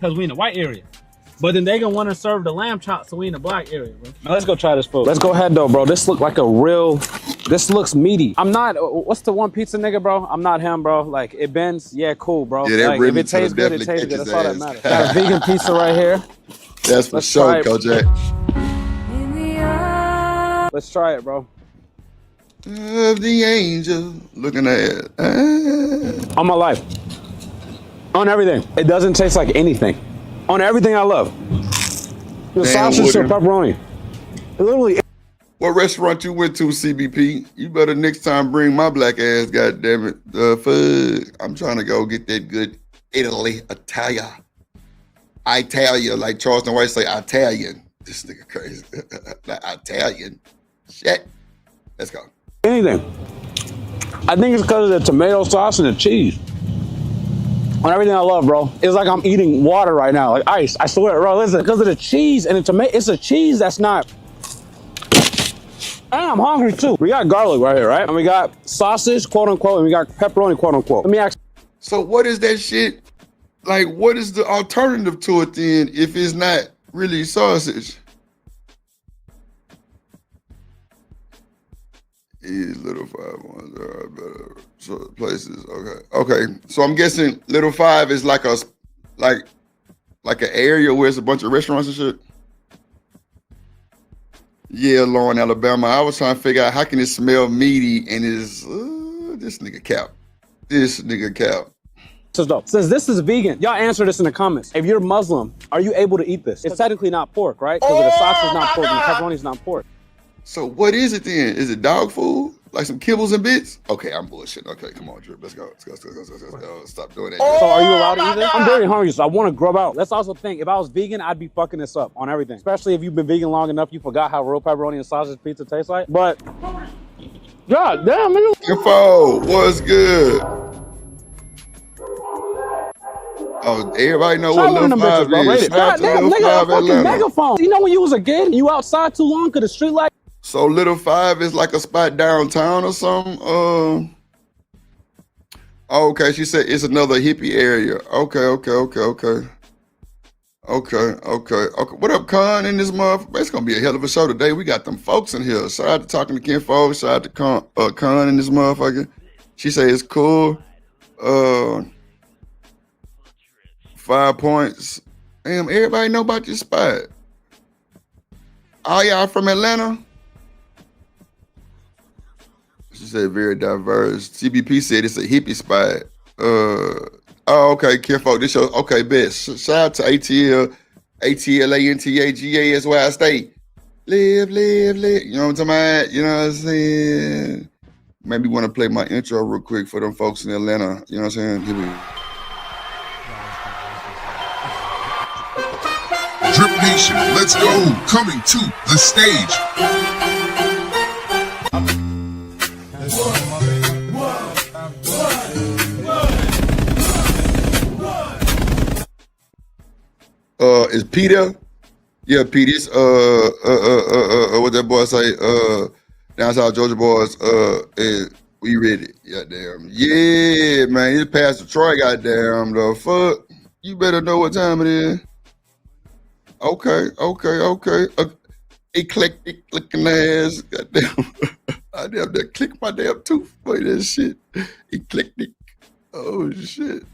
Because we in the white area. But then they gonna want to serve the lamb chops, so we in the black area, bro. Now let's go try this food. Let's go ahead though, bro. This look like a real, this looks meaty. I'm not, what's the one pizza nigga, bro? I'm not him, bro. Like, it bends, yeah, cool, bro. Yeah, that like, if it tastes good, it tastes good. That's all that matters. Got a vegan pizza right here. That's for sure, Kojak. Let's try it, bro. Of the angel looking at On my life. On everything. It doesn't taste like anything. On everything I love. The sausage or pepperoni. It literally. What restaurant you went to, CBP? You better next time bring my black ass, goddammit. Fuck. I'm trying to go get that good Italia, like Charleston White say Italian. This nigga crazy. Like Italian. Shit. Let's go. Anything. I think it's because of the tomato sauce and the cheese. on everything I love, bro. It's like I'm eating water right now, like ice. I swear, bro. Listen, because of the cheese and the tomato, it's a cheese that's not. And I'm hungry too. We got garlic right here, right? And we got sausage, quote unquote, and we got pepperoni, quote unquote. Let me ask. So what is that shit? Like, what is the alternative to it then if it's not really sausage? Little 5 ones are better places. Okay. So I'm guessing Little 5 is like an area where it's a bunch of restaurants and shit. Yeah, Lauren, Alabama. I was trying to figure out how can it smell meaty and is this nigga cap. Since this is vegan, y'all answer this in the comments. If you're Muslim, are you able to eat this? It's technically not pork, right? Because the sausage is not pork and the pepperoni is not pork. So what is it then? Is it dog food? Like some kibbles and bits? Okay, I'm bullshitting. Okay, come on, Drip. Let's go. Stop doing that. So are you allowed to eat this? I'm very hungry, so I want to grub out. Let's also think, if I was vegan, I'd be fucking this up on everything. Especially if you've been vegan long enough, you forgot how real pepperoni and sausage pizza tastes like. But, god damn, nigga. Info, what's good? Oh, everybody know what Little 5 is. God damn, nigga, fucking megaphone. You know when you was a kid and you outside too long because the street light? So Little 5 is like a spot downtown or something? Okay, she said it's another hippie area. Okay. What up, Con, in this month? It's gonna be a hell of a show today. We got them folks in here. Shout out to Talking to Ken folks. Shout out to Con in this motherfucker. She say it's cool. 5 points. Damn, everybody know about this spot. All y'all from Atlanta? She said very diverse. TBP said it's a hippie spot. Okay, Kinfolk, this show. Okay, bet. Shout out to ATL, ATLANTAGASY State. Live. You know what I'm talking about? You know what I'm saying? Maybe want to play my intro real quick for them folks in Atlanta. You know what I'm saying? Here we go. Drip Nation, let's go. Coming to the stage. Is Peter? Yeah, Peter's what that boy say? Down south Georgia boys, and we ready. Goddamn. Yeah, man. It's Pastor Troy, goddamn the fuck. You better know what time it is. Okay. Eclectic looking ass. Goddamn. I damn that click my damn tooth. Boy, that shit. Eclectic. Oh shit.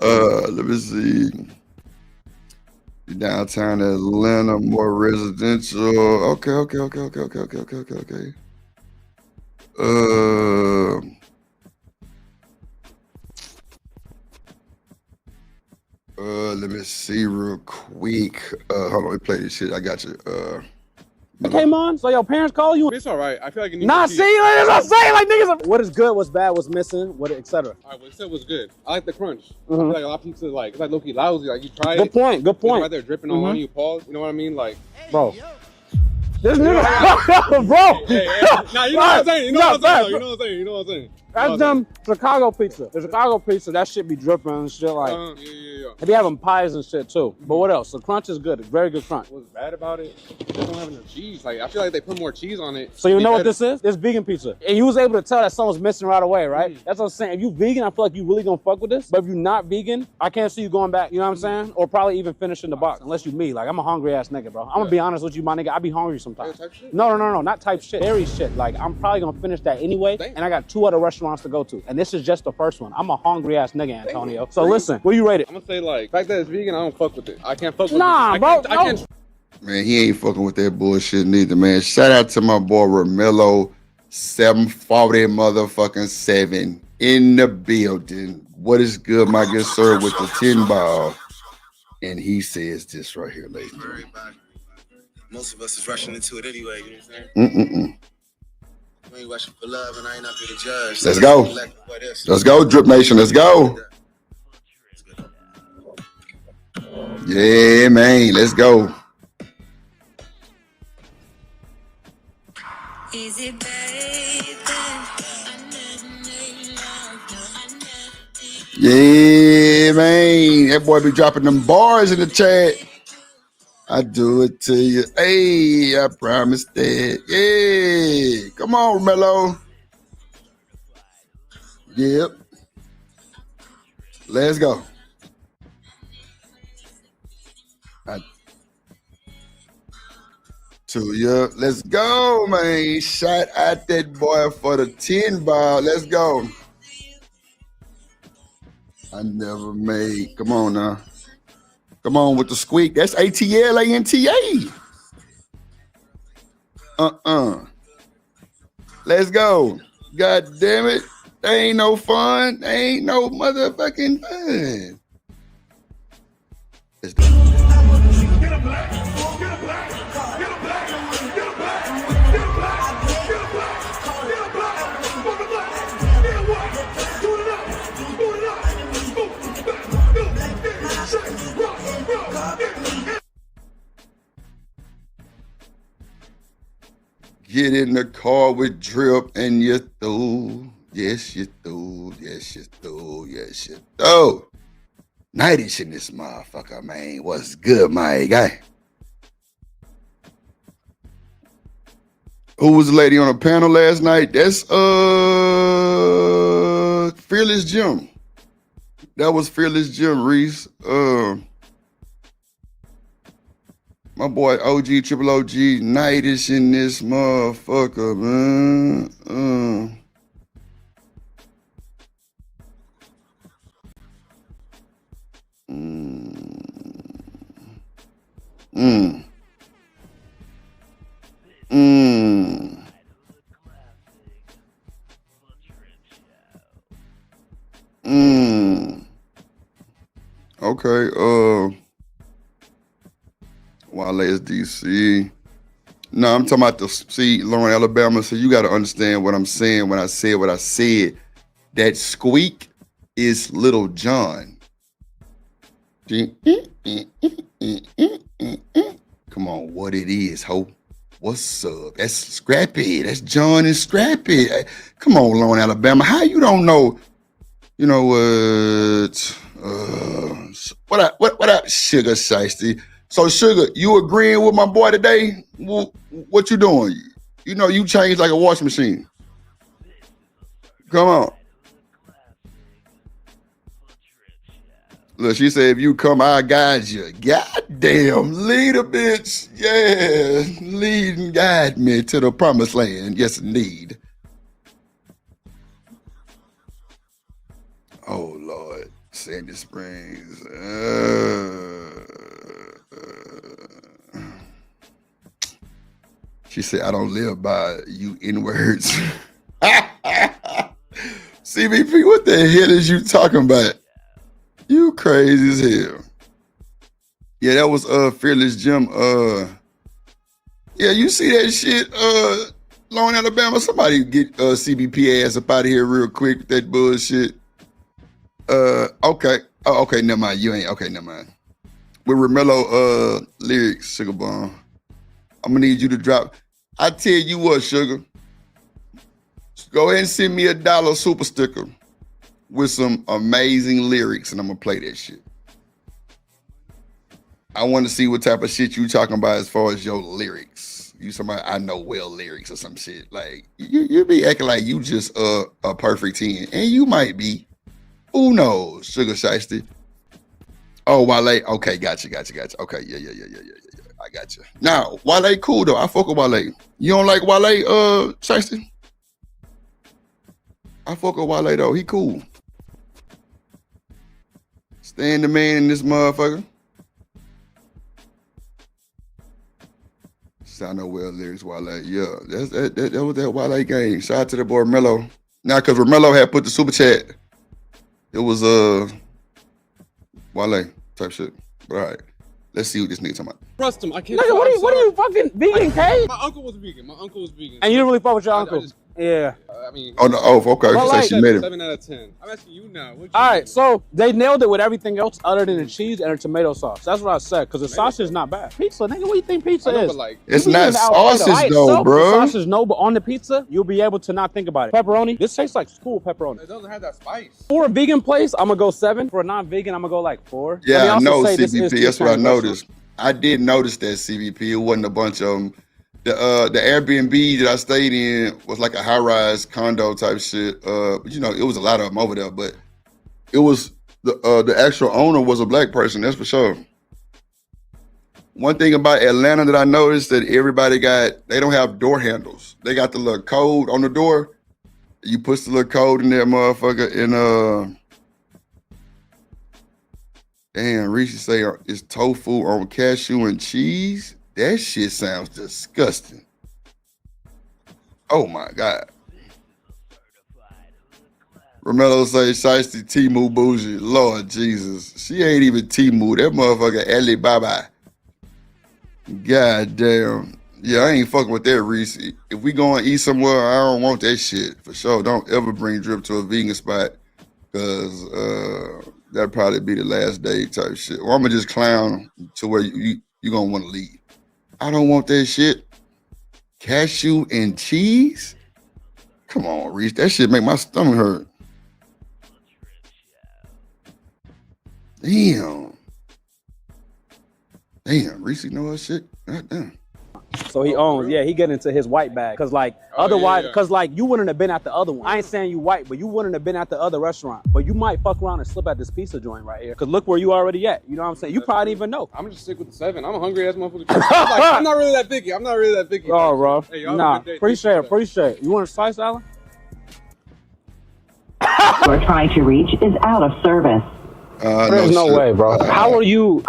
Let me see. Downtown Atlanta, more residential. Okay. Let me see real quick. Hold on, let me play this shit. I got you. Okay, man. So your parents call you? It's all right. I feel like you need Nah, to see, that's what I'm saying. Like niggas. What is good? What's bad? What's missing? What, etc. All right, what you said was good. I like the crunch. I feel like a lot of pizza, like it's like low-key lousy. Like you try it. Good point. Right there dripping all on you. Pause. You know what I mean? Like, bro. This nigga, bro. Hey. Nah, you know what I'm saying. You know what I'm saying. That's them Chicago pizza. The Chicago pizza, that shit be dripping and shit like. Yeah. They be having pies and shit too. But what else? The crunch is good. It's very good crunch. What's bad about it? They don't have enough cheese. Like I feel like they put more cheese on it. So you know what this is? This vegan pizza. And you was able to tell that something's missing right away, right? That's what I'm saying. If you vegan, I feel like you really gonna fuck with this. But if you're not vegan, I can't see you going back. You know what I'm saying? Or probably even finishing the box, unless you me. Like I'm a hungry ass nigga, bro. I'm gonna be honest with you, my nigga. I be hungry sometimes. Type shit? No, not type shit. Dairy shit. Like I'm probably gonna finish that anyway. And I got 2 other restaurants to go to, and this is just the first one. I'm a hungry ass nigga, Antonio. So listen, what you rate it? I'm gonna say like, the fact that it's vegan, I don't fuck with it. I can't fuck with Nah, it. bro. I can't. Man, he ain't fucking with that bullshit neither, man. Shout out to my boy Romello, 740 motherfucking 7 in the building. What is good, my good sir, with the 10 ball? And he says this right here, ladies and gentlemen. Most of us is rushing into it anyway, you know what I'm saying? We ain't rushing for love, and I ain't up here to judge. Let's go. Let's go, Drip Nation. Let's go. Yeah, man. Let's go. Is it Yeah, man. That boy be dropping them bars in the chat. I do it to you. Hey, I promise that. Yeah. Come on, Mello. Yep. Let's go. To you. Let's go, man. Shot at that boy for the 10 ball. Let's go. I never made. Come on now. Come on with the squeak. That's ATLANTA. Let's go. God damn it. There ain't no fun. There ain't no motherfucking fun. Let's go. Get in the car with Drip and you through. Yes, you through. Yes, you through. Yes, you through. Nightish in this motherfucker, man. What's good, my guy? Who was the lady on the panel last night? That's Fearless Jim. That was Fearless Jim, Reese. My boy OG, Triple OG, Nightish in this motherfucker, man. Okay, Wale's DC. No, I'm talking about the Lauren, Alabama. So you got to understand what I'm saying when I said what I said. That squeak is Little John. Come on, what it is, ho? What's up? That's Scrappy. That's John and Scrappy. Come on, Lauren, Alabama. How you don't know? You know what? What up, Sugar Shiesty? So, Sugar, you agreeing with my boy today? What you doing? You know you changed like a washing machine. Come on. Look, she said, if you come, I'll guide you. Goddamn, lead a bitch. Yeah, lead and guide me to the promised land. Yes, indeed. Oh, Lord. Sandy Springs. She said, I don't live by you N-words. CBP, what the hell is you talking about? You crazy as hell. Yeah, that was Fearless Jim. Yeah, you see that shit, Lauren, Alabama? Somebody get CBP ass up out of here real quick with that bullshit. Okay. Oh, okay, never mind. You ain't okay, never mind. With Romello lyrics, Sugar Bomb. I'm gonna need you to drop. I tell you what, Sugar. Go ahead and send me $1 super sticker with some amazing lyrics, and I'm gonna play that shit. I want to see what type of shit you talking about as far as your lyrics. You somebody I know well lyrics or some shit. Like you be acting like you just a perfect 10, and you might be. Who knows, Sugar Shiesty? Oh, Wale. Okay, gotcha. Okay, yeah. I got you. Now, Wale cool though. I fuck with Wale. You don't like Wale, Shiesty? I fuck with Wale though. He cool. Stand the man in this motherfucker. Sound no well lyrics, Wale. Yeah, that was that Wale game. Shout out to the boy Mello. Now, cause Romello had put the super chat. It was Wale type shit. But all right, let's see what this nigga talking about. Trust him. I can't. Nigga, what are you fucking vegan, K? My uncle was vegan. And you didn't really fuck with your uncle? Yeah. I mean. Oh, no, okay. But She like, said she made it. 7 out of 10. I'm asking you now. All right, so they nailed it with everything else other than the cheese and the tomato sauce. That's what I said, because the sausage is not bad. Pizza, nigga, what do you think pizza is? Like, it's not sausage though, bro. Sausage no, but on the pizza, you'll be able to not think about it. Pepperoni, this tastes like school pepperoni. It doesn't have that spice. For a vegan place, I'm gonna go 7. For a non-vegan, I'm gonna go like 4. Yeah, I know CBP. That's what I noticed. I did notice that CBP. It wasn't a bunch of them. The Airbnb that I stayed in was like a high-rise condo type shit. But you know, it was a lot of them over there. But it was the actual owner was a black person. That's for sure. One thing about Atlanta that I noticed that they don't have door handles. They got the little code on the door. You push the little code in there, motherfucker, and damn, Reese say it's tofu on cashew and cheese. That shit sounds disgusting. Oh my God. Romello say shiesty Timu bougie. Lord Jesus. She ain't even Timu. That motherfucker Alibaba. God damn. Yeah, I ain't fucking with that, Reese. If we go and eat somewhere, I don't want that shit. For sure. Don't ever bring Drip to a vegan spot. Cause that'd probably be the last day type shit. Or I'm gonna just clown to where you gonna want to leave. I don't want that shit. Cashew and cheese? Come on, Reese. That shit make my stomach hurt. Damn. Damn, Reese know her shit. God damn. So he owns, he get into his white bag. Cause like otherwise, cause like you wouldn't have been at the other one. I ain't saying you white, but you wouldn't have been at the other restaurant. But you might fuck around and slip at this pizza joint right here. Cause look where you already at. You know what I'm saying? You probably didn't even know. I'm just stick with the 7. I'm a hungry ass motherfucker. I'm not really that picky. Oh, bro. Hey, nah, appreciate it. You want a slice, Alan? You are trying to reach is out of service. There's no way, bro. How are you?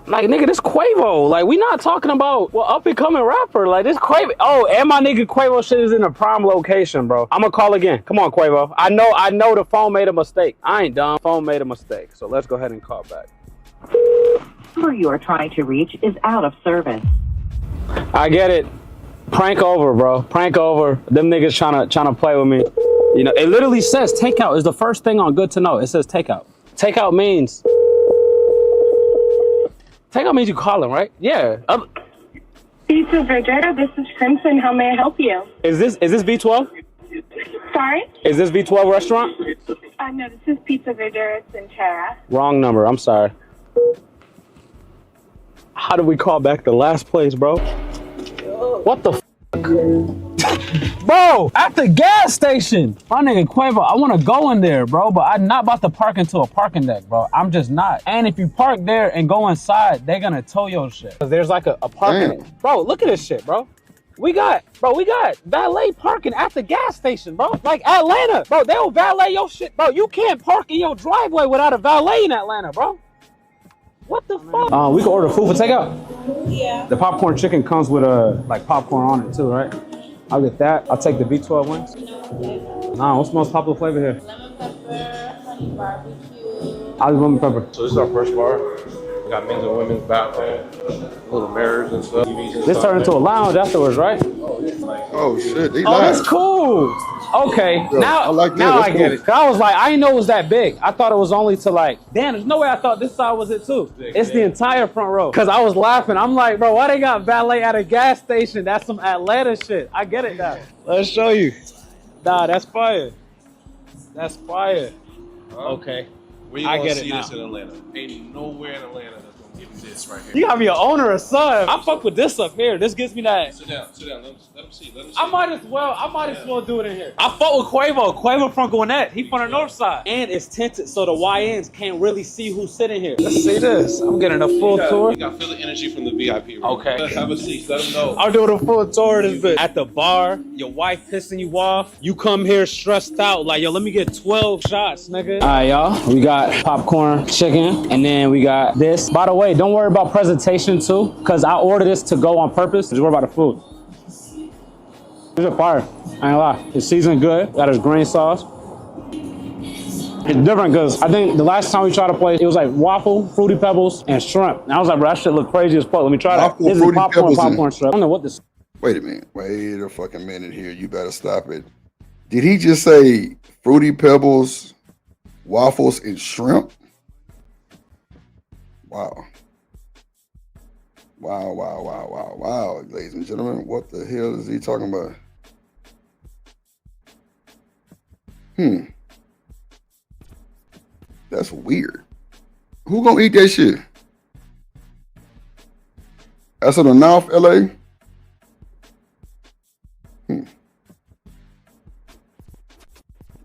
Like, nigga, this Quavo. Like, we not talking about up and coming rapper. Like, this Quavo. Oh, and my nigga Quavo shit is in a prime location, bro. I'm gonna call again. Come on, Quavo. I know the phone made a mistake. I ain't dumb. Phone made a mistake. So let's go ahead and call back. Who you are trying to reach is out of service. I get it. Prank over, bro. Prank over. Them niggas trying to play with me. You know, it literally says takeout is the first thing on Good to Know. It says takeout. Takeout means you calling, right? Yeah. Pizza Verdura, this is Crimson. How may I help you? Is this V12? Sorry? Is this V12 restaurant? No, this is Pizza Verdura Centera. Wrong number. I'm sorry. How did we call back the last place, bro? What the Bro, at the gas station. My nigga Quavo, I want to go in there, bro, but I'm not about to park into a parking deck, bro. I'm just not. And if you park there and go inside, they're gonna tow your shit. Cause there's like a parking. Bro, look at this shit, bro. We got valet parking at the gas station, bro. Like Atlanta, bro, they'll valet your shit. Bro, you can't park in your driveway without a valet in Atlanta, bro. What the fuck? We can order food for takeout? Yeah. The popcorn chicken comes with like popcorn on it too, right? I'll get that. I'll take the V12 ones. Nah, what's the most popular flavor here? Lemon pepper, honey barbecue. I'll do lemon pepper. So this is our fresh bar. We got men's and women's bathroom, little mirrors and stuff. This turned into a lounge afterwards, right? Oh shit, they Oh, live. that's cool. Okay, Bro, now I get cool. it. I was like, I didn't know it was that big. I thought it was only to like, damn, there's no way I thought this side was it too. It's the entire front row. Cause I was laughing. I'm like, bro, why they got valet at a gas station? That's some Atlanta shit. I get it now. Let's show you. Nah, that's fire. That's fire. Okay. Where you I gonna get see it now. this in Atlanta? Ain't nowhere in Atlanta that's gonna give you this right here. You gotta be an owner or son. I fuck with this up here. This gives me that. Sit down, let them see. I might as well do it in here. I fuck with Quavo. Quavo from Gwinnett. He from the north side. And it's tinted so the YNs can't really see who's sitting here. Let's see this. I'm getting a full tour. You gotta feel the energy from the VIP room. Okay. Have a seat, let them know. I'm doing a full tour of this bitch. At the bar, your wife pissing you off. You come here stressed out like, yo, let me get 12 shots, nigga. All right, y'all. We got popcorn chicken, and then we got this. By the way, don't worry about presentation too, because I ordered this to go on purpose. Just worry about the food. It's a fire. I ain't gonna lie. It's seasoned good. Got his green sauce. It's different because I think the last time we tried a place, it was like waffle, fruity pebbles, and shrimp. And I was like, bro, that shit look crazy as fuck. Let me try that. Waffle, This is Fruity popcorn Pebbles, shrimp. I don't know what this. Wait a minute. Wait a fucking minute here. You better stop it. Did he just say Fruity Pebbles, waffles, and shrimp? Wow. Wow, ladies and gentlemen. What the hell is he talking about? That's weird. Who gonna eat that shit? That's in the North LA?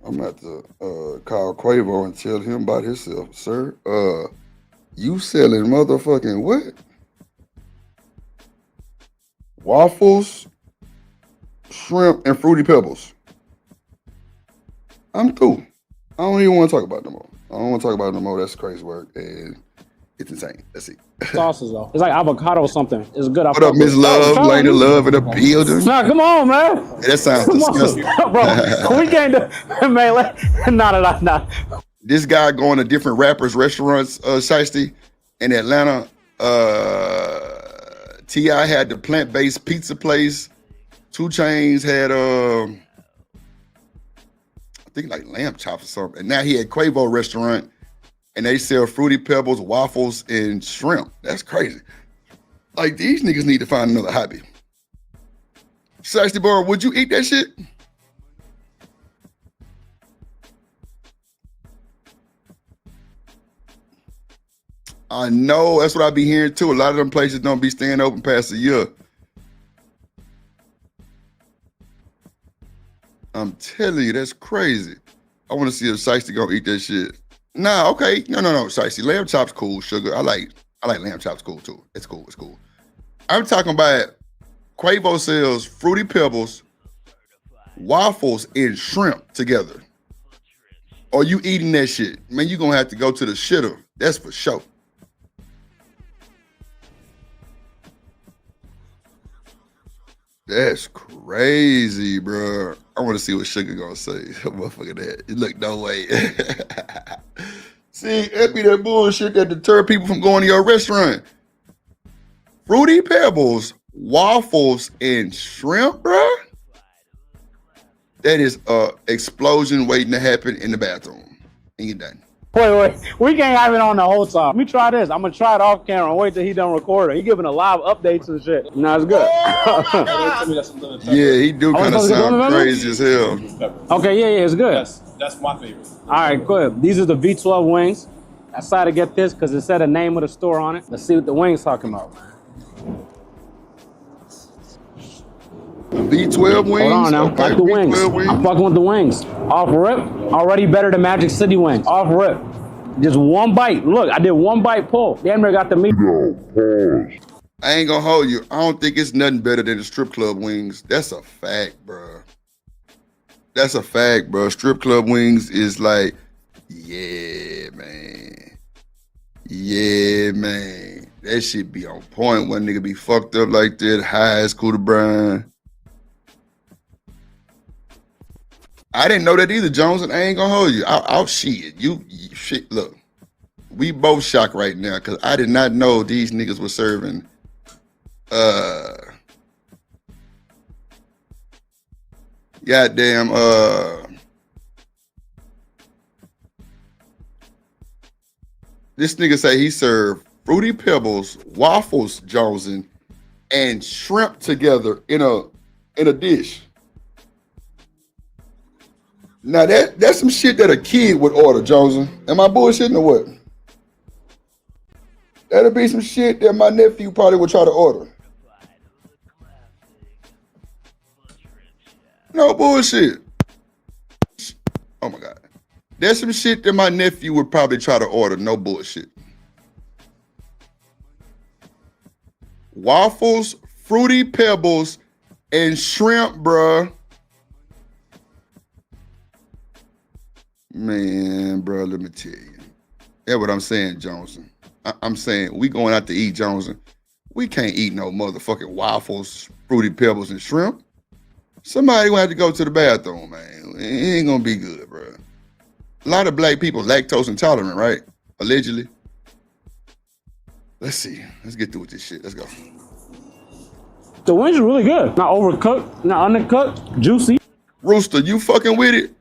I'm gonna have to call Quavo and tell him about himself, sir. You selling motherfucking what? Waffles, shrimp, and Fruity Pebbles. I'm through. I don't even want to talk about it no more. I don't want to talk about it no more. That's crazy work, and it's insane. That's it. Sauces though. It's like avocado or something. It's good. What up, Miss Love? Lady Love in the building. Nah, come on, man. That sounds disgusting. Bro, we can't do, man. Nah. This guy going to different rappers' restaurants, Shiesty, in Atlanta. T.I. had the plant-based pizza place. 2 Chainz had I think like lamb chops or something. And now he had Quavo restaurant, and they sell Fruity Pebbles, waffles, and shrimp. That's crazy. Like, these niggas need to find another hobby. Shiesty Bar, would you eat that shit? I know, that's what I be hearing too. A lot of them places don't be staying open past a year. I'm telling you, that's crazy. I want to see if Shiesty gonna eat that shit. Nah, okay. No, Shiesty. Lamb chops cool, sugar. I like lamb chops cool too. It's cool. I'm talking about Quavo sells Fruity Pebbles, waffles, and shrimp together. Are you eating that shit? Man, you gonna have to go to the shitter. That's for sure. That's crazy, bro. I want to see what Sugar gonna say. Motherfucker, that. Look, no way. See, it be that bullshit that deter people from going to your restaurant. Fruity Pebbles, waffles, and shrimp, bro. That is a explosion waiting to happen in the bathroom. And you're done. Wait. We can't have it on the whole time. Let me try this. I'm gonna try it off camera and wait till he done recording. He giving a live updates and shit. Nah, it's good. Yeah, he do kind of sound crazy as hell. Okay, yeah, it's good. That's my favorite. All right, good. These are the V12 wings. I decided to get this because it said the name of the store on it. Let's see what the wings talking about. V12 wings? Hold on now, okay, like the wings. wings. I'm fucking with the wings. Off rip, already better than Magic City wings. Off rip. Just one bite. Look, I did one bite pull. Damn near got the meat. I ain't gonna hold you. I don't think it's nothing better than the strip club wings. That's a fact, bro. That's a fact, bro. Strip club wings is like, yeah, man. Yeah, man. That shit be on point. One nigga be fucked up like that. High as Scooter Brown. I didn't know that either, Jones, and I ain't gonna hold you. I'll shit. You shit. Look, we both shocked right now because I did not know these niggas were serving. Goddamn. This nigga say he served Fruity Pebbles, waffles, Jonesin, and shrimp together in a dish. Now that's some shit that a kid would order, Jonesin. Am I bullshitting or what? That'll be some shit that my nephew probably would try to order. No bullshit. Oh my God. There's some shit that my nephew would probably try to order. No bullshit. Waffles, Fruity Pebbles, and shrimp, bruh. Man, bro, let me tell you. That's what I'm saying, Jonesin. I'm saying we going out to eat, Jonesin. We can't eat no motherfucking waffles, Fruity Pebbles, and shrimp. Somebody gonna have to go to the bathroom, man. It ain't gonna be good, bro. A lot of black people lactose intolerant, right? Allegedly. Let's see. Let's get through with this shit. Let's go. The wings are really good. Not overcooked, not undercooked, juicy. Rooster, you fucking with it?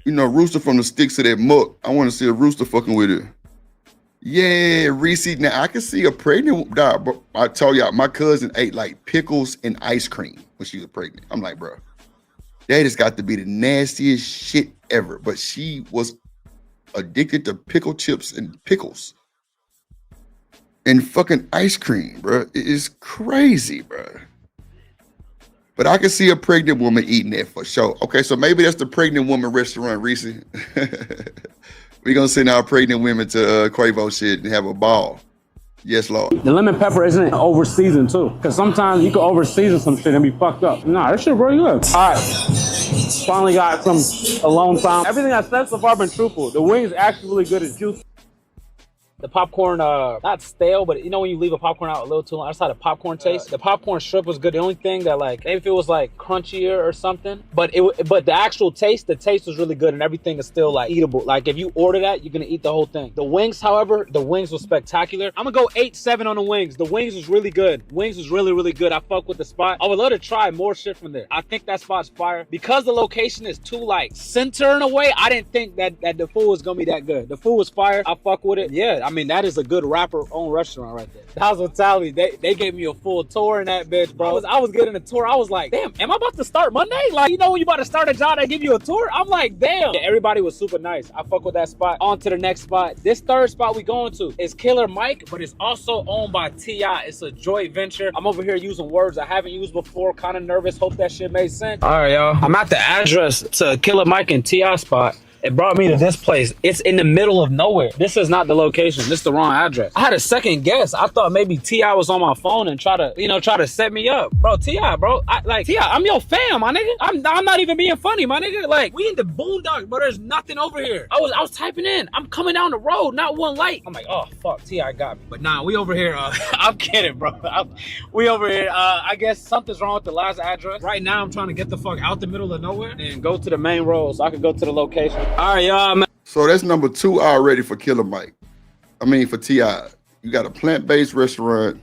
You know, Rooster from the sticks of that muck. I want to see a Rooster fucking with it. Yeah, Reese. Now, I can see a pregnant dog, but I told y'all, my cousin ate like pickles and ice cream when she was pregnant. I'm like, bro, that has got to be the nastiest shit ever. But she was addicted to pickle chips and pickles and fucking ice cream, bro. It is crazy, bro. But I can see a pregnant woman eating that for sure. Okay, so maybe that's the pregnant woman restaurant, Reese. We're going to send our pregnant women to Quavo shit and have a ball. Yes, Lord. The lemon pepper isn't over seasoned too. Because sometimes you can over season some shit and be fucked up. Nah, this shit really good. All right. Finally got some alone time. Everything I said so far been truthful. The wings actually really good. It's juicy. The popcorn, not stale, but you know when you leave a popcorn out a little too long, I just had a popcorn taste. The popcorn strip was good. The only thing that like, maybe if it was like crunchier or something, but the actual taste, the taste was really good and everything is still like eatable. Like if you order that, you're gonna eat the whole thing. The wings, however, the wings was spectacular. I'm gonna go 8-7 on the wings. The wings was really good. Wings was really, really good. I fuck with the spot. I would love to try more shit from there. I think that spot's fire. Because the location is too like center in a way, I didn't think that the food was gonna be that good. The food was fire. I fuck with it. Yeah, I mean, that is a good rapper-owned restaurant right there. The hospitality, they gave me a full tour in that bitch, bro. I was getting a tour. I was like, damn, am I about to start Monday? Like, you know when you about to start a job, they give you a tour? I'm like, damn. Yeah, everybody was super nice. I fuck with that spot. On to the next spot. This third spot we going to is Killer Mike, but it's also owned by T.I. It's a joint venture. I'm over here using words I haven't used before. Kind of nervous. Hope that shit made sense. All right, y'all. I'm at the address to Killer Mike and T.I. spot. It brought me to this place. It's in the middle of nowhere. This is not the location. This is the wrong address. I had a second guess. I thought maybe T.I. was on my phone and try to set me up. Bro, T.I., bro. T.I., I'm your fam, my nigga. I'm not even being funny, my nigga. Like, we in the boondocks, bro. There's nothing over here. I was typing in. I'm coming down the road, not one light. I'm like, oh, fuck, T.I. got me. But nah, we over here. I'm kidding, bro. We over here. I guess something's wrong with the last address. Right now, I'm trying to get the fuck out the middle of nowhere and go to the main road so I can go to the location. All right, y'all, man. So that's number 2 already for Killer Mike. I mean, for T.I. You got a plant-based restaurant.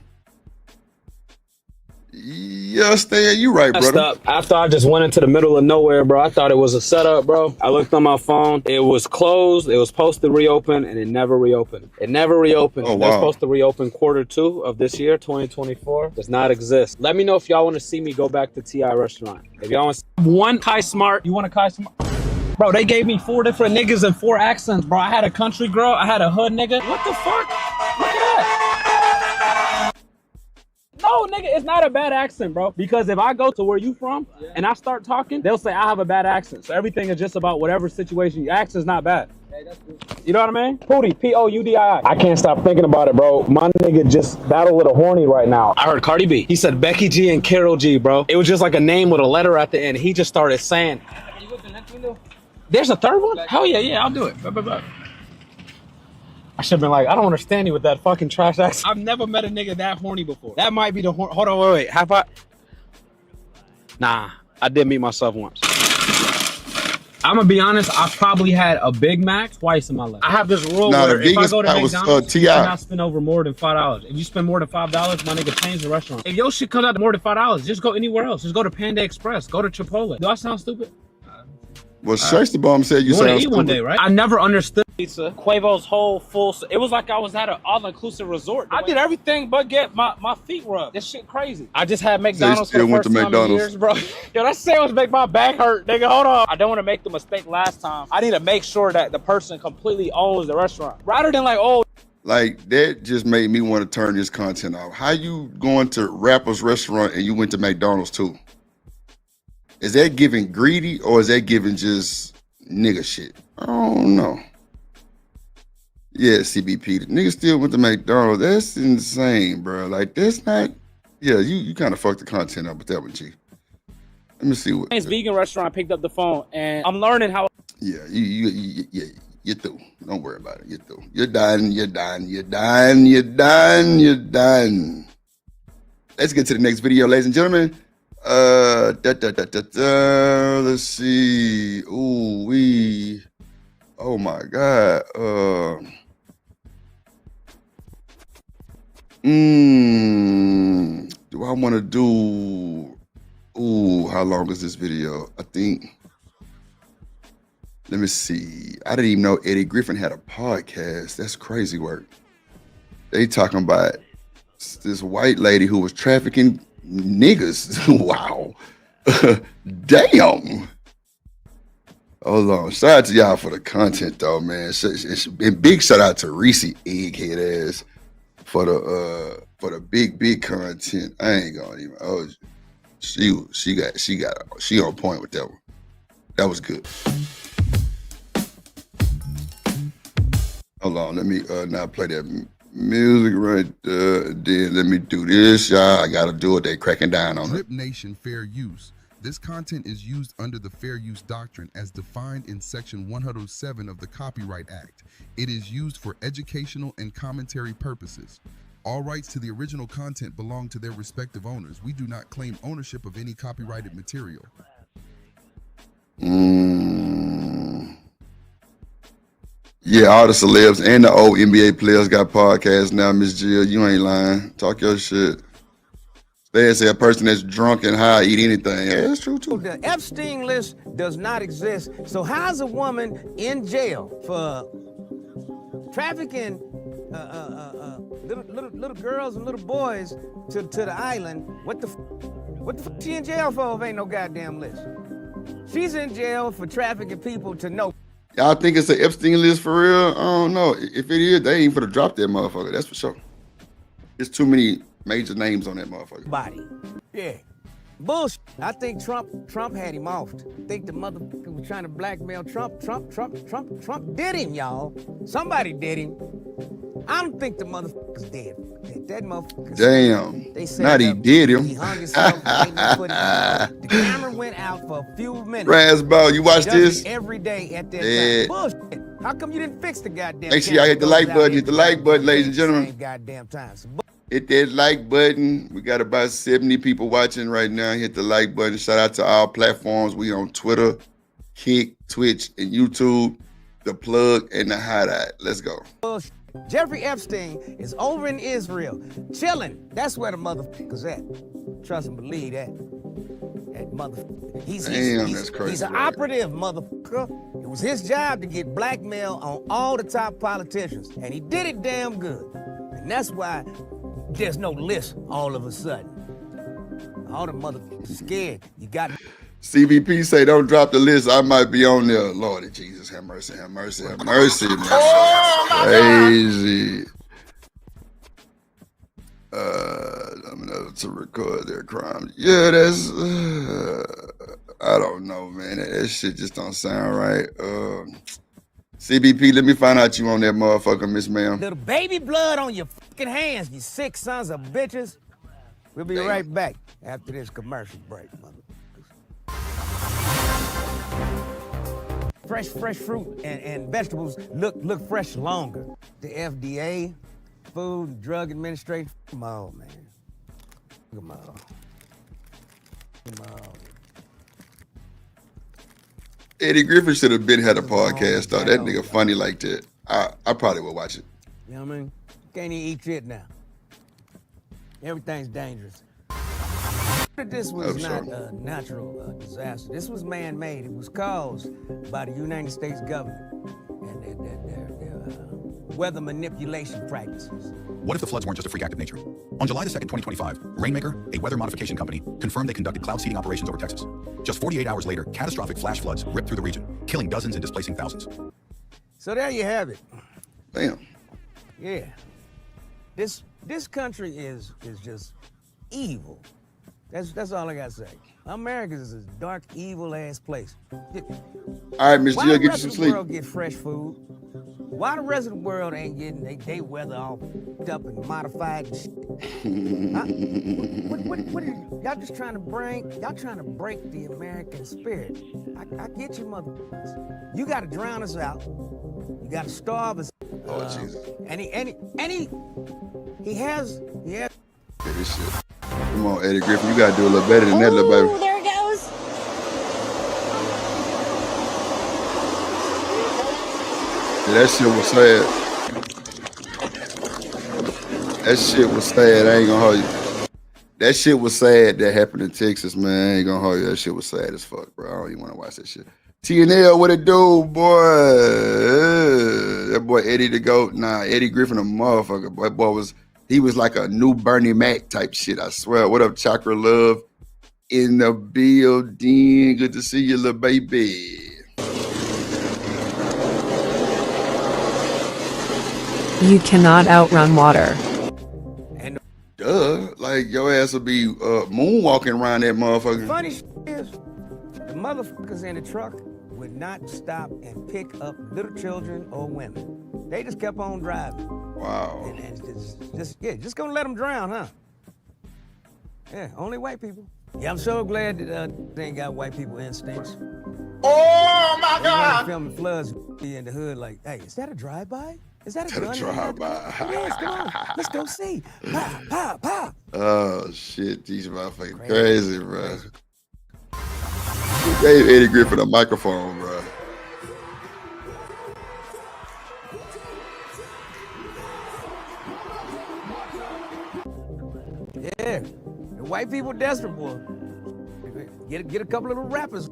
Yeah, Stan, you right, brother. After I just went into the middle of nowhere, bro, I thought it was a setup, bro. I looked on my phone. It was closed. It was supposed to reopen, and it never reopened. It never reopened. Oh, wow. It was supposed to reopen Q2 of this year, 2024. Does not exist. Let me know if y'all want to see me go back to T.I. restaurant. If y'all want one Kai Smart, you want a Kai Smart? Bro, they gave me 4 different niggas and 4 accents, bro. I had a country girl, I had a hood nigga. What the fuck? Look at that. No, nigga, it's not a bad accent, bro. Because if I go to where you from and I start talking, they'll say I have a bad accent. So everything is just about whatever situation. Your accent's not bad. Hey, that's good. You know what I mean? Poudii, Poudii. I can't stop thinking about it, bro. My nigga just battled with a horny right now. I heard Cardi B. He said Becky G and Carol G, bro. It was just like a name with a letter at the end. He just started saying. There's a third one? Hell yeah, I'll do it. I should have been like, I don't understand you with that fucking trash accent. I've never met a nigga that horny before. That might be the horn. Hold on, wait. Have I? Nah, I did meet myself once. I'm gonna be honest, I probably had a Big Mac twice in my life. I have this rule where if I go to McDonald's, you cannot spend over more than $5. If you spend more than $5, my nigga, change the restaurant. If your shit comes out to more than $5, just go anywhere else. Just go to Panda Express. Go to Chipotle. Do I sound stupid? Well, Shiesty Bomb said you sound stupid. One day, right? I never understood pizza. Quavo's whole full. It was like I was at an all-inclusive resort. I did everything but get my feet rubbed. This shit crazy. I just had McDonald's for the first time in years, bro. Yo, that sandwich make my back hurt, nigga. Hold on. I don't want to make the mistake last time. I need to make sure that the person completely owns the restaurant, rather than like, oh. Like, that just made me want to turn this content off. How you going to Rapper's restaurant and you went to McDonald's too? Is that giving greedy or is that giving just nigga shit? I don't know. Yeah, CBP. The nigga still went to McDonald's. That's insane, bro. Like, that's not. Yeah, you kind of fucked the content up with that one, G. Let me see what. It's vegan restaurant. I picked up the phone and I'm learning how. Yeah, you're through. Don't worry about it. You're through. You're done. Let's get to the next video, ladies and gentlemen. Let's see. Ooh, oh my God. Do I want to do. Ooh, how long is this video? I think. Let me see. I didn't even know Eddie Griffin had a podcast. That's crazy work. They talking about this white lady who was trafficking niggas. Wow. Damn. Hold on. Shout out to y'all for the content though, man. And big shout out to Reese Egghead ass for the big content. I ain't gonna even. Oh, she on point with that one. That was good. Hold on, let me now play that music right there. Then let me do this, y'all. I gotta do it. They cracking down on it. Drip Nation Fair Use. This content is used under the Fair Use Doctrine as defined in Section 107 of the Copyright Act. It is used for educational and commentary purposes. All rights to the original content belong to their respective owners. We do not claim ownership of any copyrighted material. Yeah, all the celebs and the old NBA players got podcasts now, Miss Jill. You ain't lying. Talk your shit. They say a person that's drunk and high eat anything. Yeah, that's true too. The Epstein list does not exist. So how's a woman in jail for trafficking little girls and little boys to the island? What the f she in jail for if ain't no goddamn list? She's in jail for trafficking people to know. Y'all think it's an Epstein list for real? I don't know. If it is, they ain't for to drop that motherfucker. That's for sure. There's too many major names on that motherfucker. Body. Yeah. Bullshit. I think Trump had him offed. I think the motherfucker was trying to blackmail Trump. Trump did him, y'all. Somebody did him. I don't think the motherfucker's dead. That motherfucker. Damn. They said not he did him. He hung himself. The camera went out for a few minutes. Razzball, you watch this? Every day at that time. Bullshit. How come you didn't fix the goddamn Make sure y'all hit the like button. Hit the like button, ladies and gentlemen. Same goddamn time. Hit that like button. We got about 70 people watching right now. Hit the like button. Shout out to our platforms. We on Twitter, Kick, Twitch, and YouTube. The Plug and the Hideout. Let's go. Bullshit. Jeffrey Epstein is over in Israel, chilling. That's where the motherfucker's at. Trust and believe that. That motherfucker. He's that's crazy. He's an operative, motherfucker. It was his job to get blackmail on all the top politicians, and he did it damn good. And that's why there's no list all of a sudden. All the motherfuckers scared. You got CBP say don't drop the list. I might be on there. Lord Jesus, have mercy, have mercy, have mercy. Crazy. I'm enough to record their crimes. Yeah, that's I don't know, man. That shit just don't sound right. CBP, let me find out you on that motherfucker, Miss Ma'am. Little baby blood on your fucking hands, you sick sons of bitches. We'll be right back after this commercial break, motherfuckers. Fresh fruit and vegetables look fresh longer. The FDA, Food and Drug Administration, come on, man. Come on. Eddie Griffin should have had a podcast, though. That nigga funny like that. I probably would watch it. You know what I mean? Can't even eat shit now. Everything's dangerous. This was not a natural disaster. This was man-made. It was caused by the United States government and their weather manipulation practices. What if the floods weren't just a freak act of nature? On July 2nd, 2025, Rainmaker, a weather modification company, confirmed they conducted cloud seeding operations over Texas. Just 48 hours later, catastrophic flash floods ripped through the region, killing dozens and displacing thousands. So there you have it. Damn. Yeah. This country is just evil. That's all I gotta say. America is a dark, evil-ass place. All right, Miss Jill, get you some sleep. Why the rest of the world get fresh food? Why the rest of the world ain't getting they weather all up and modified and shit? Huh? What are y'all just trying to break the American spirit. I get you, motherfuckers. You gotta drown us out. You gotta starve us. Oh, Jesus. And he has. Yeah, this shit. Come on, Eddie Griffin, you gotta do a little better than that, little baby. There it goes. Yeah, that shit was sad. That shit was sad. I ain't gonna hold you. That shit was sad that happened in Texas, man. I ain't gonna hold you. That shit was sad as fuck, bro. I don't even want to watch that shit. TNL, what it do, boy? That boy Eddie the GOAT. Nah, Eddie Griffin a motherfucker. He was like a new Bernie Mac type shit, I swear. What up, Chakra Love? In the building. Good to see you, little baby. You cannot outrun water. Duh. Like, your ass will be moonwalking around that motherfucker. Funny shit is, the motherfuckers in the truck would not stop and pick up little children or women. They just kept on driving. Wow. And just gonna let them drown, huh? Yeah, only white people. Yeah, I'm so glad that they ain't got white people instincts. Oh my God! Filming floods be in the hood like, hey, is that a drive-by? Is that a gun? Drive-by. Yes, come on, let's go see. Pow, pow, pow. Oh shit, these motherfuckers crazy, bro. Who gave Eddie Griffin a microphone, bro? Yeah, the white people desperate, boy. Get a couple of little rappers.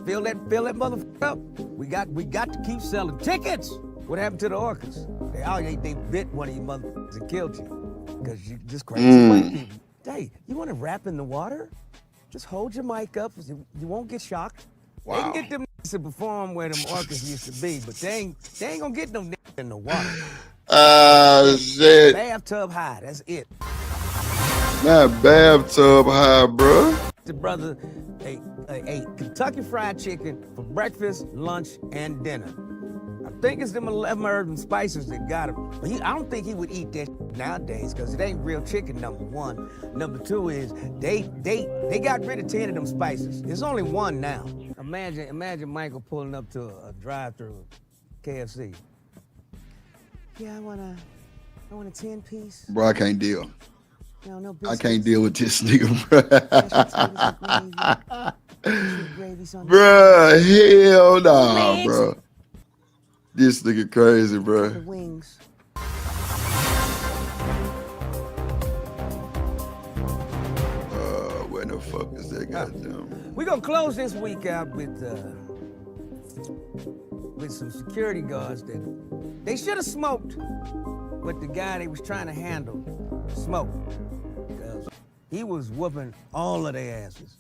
Fill that motherfucker up. We got to keep selling tickets. What happened to the orcas? They bit one of you motherfuckers and killed you because you just crazy white people. Hey, you want to rap in the water? Just hold your mic up. You won't get shocked. Wow. They can get them to perform where them orcas used to be, but they ain't gonna get them in the water. Shit. Bathtub high. That's it. Not bathtub high, bro. The brother ate Kentucky Fried Chicken for breakfast, lunch, and dinner. I think it's them 11 herbs and spices that got him. But I don't think he would eat that nowadays because it ain't real chicken, number one. Number two is they got rid of 10 of them spices. There's only one now. Imagine Michael pulling up to a drive-thru KFC. Yeah, I want a 10-piece. Bro, I can't deal. No I can't deal with this nigga, bro. Bro, hell nah, bro. This nigga crazy, bro. Wings. Where the fuck is that goddamn? We're gonna close this week out with some security guards that they should have smoked what the guy they was trying to handle smoked. Because he was whooping all of their asses.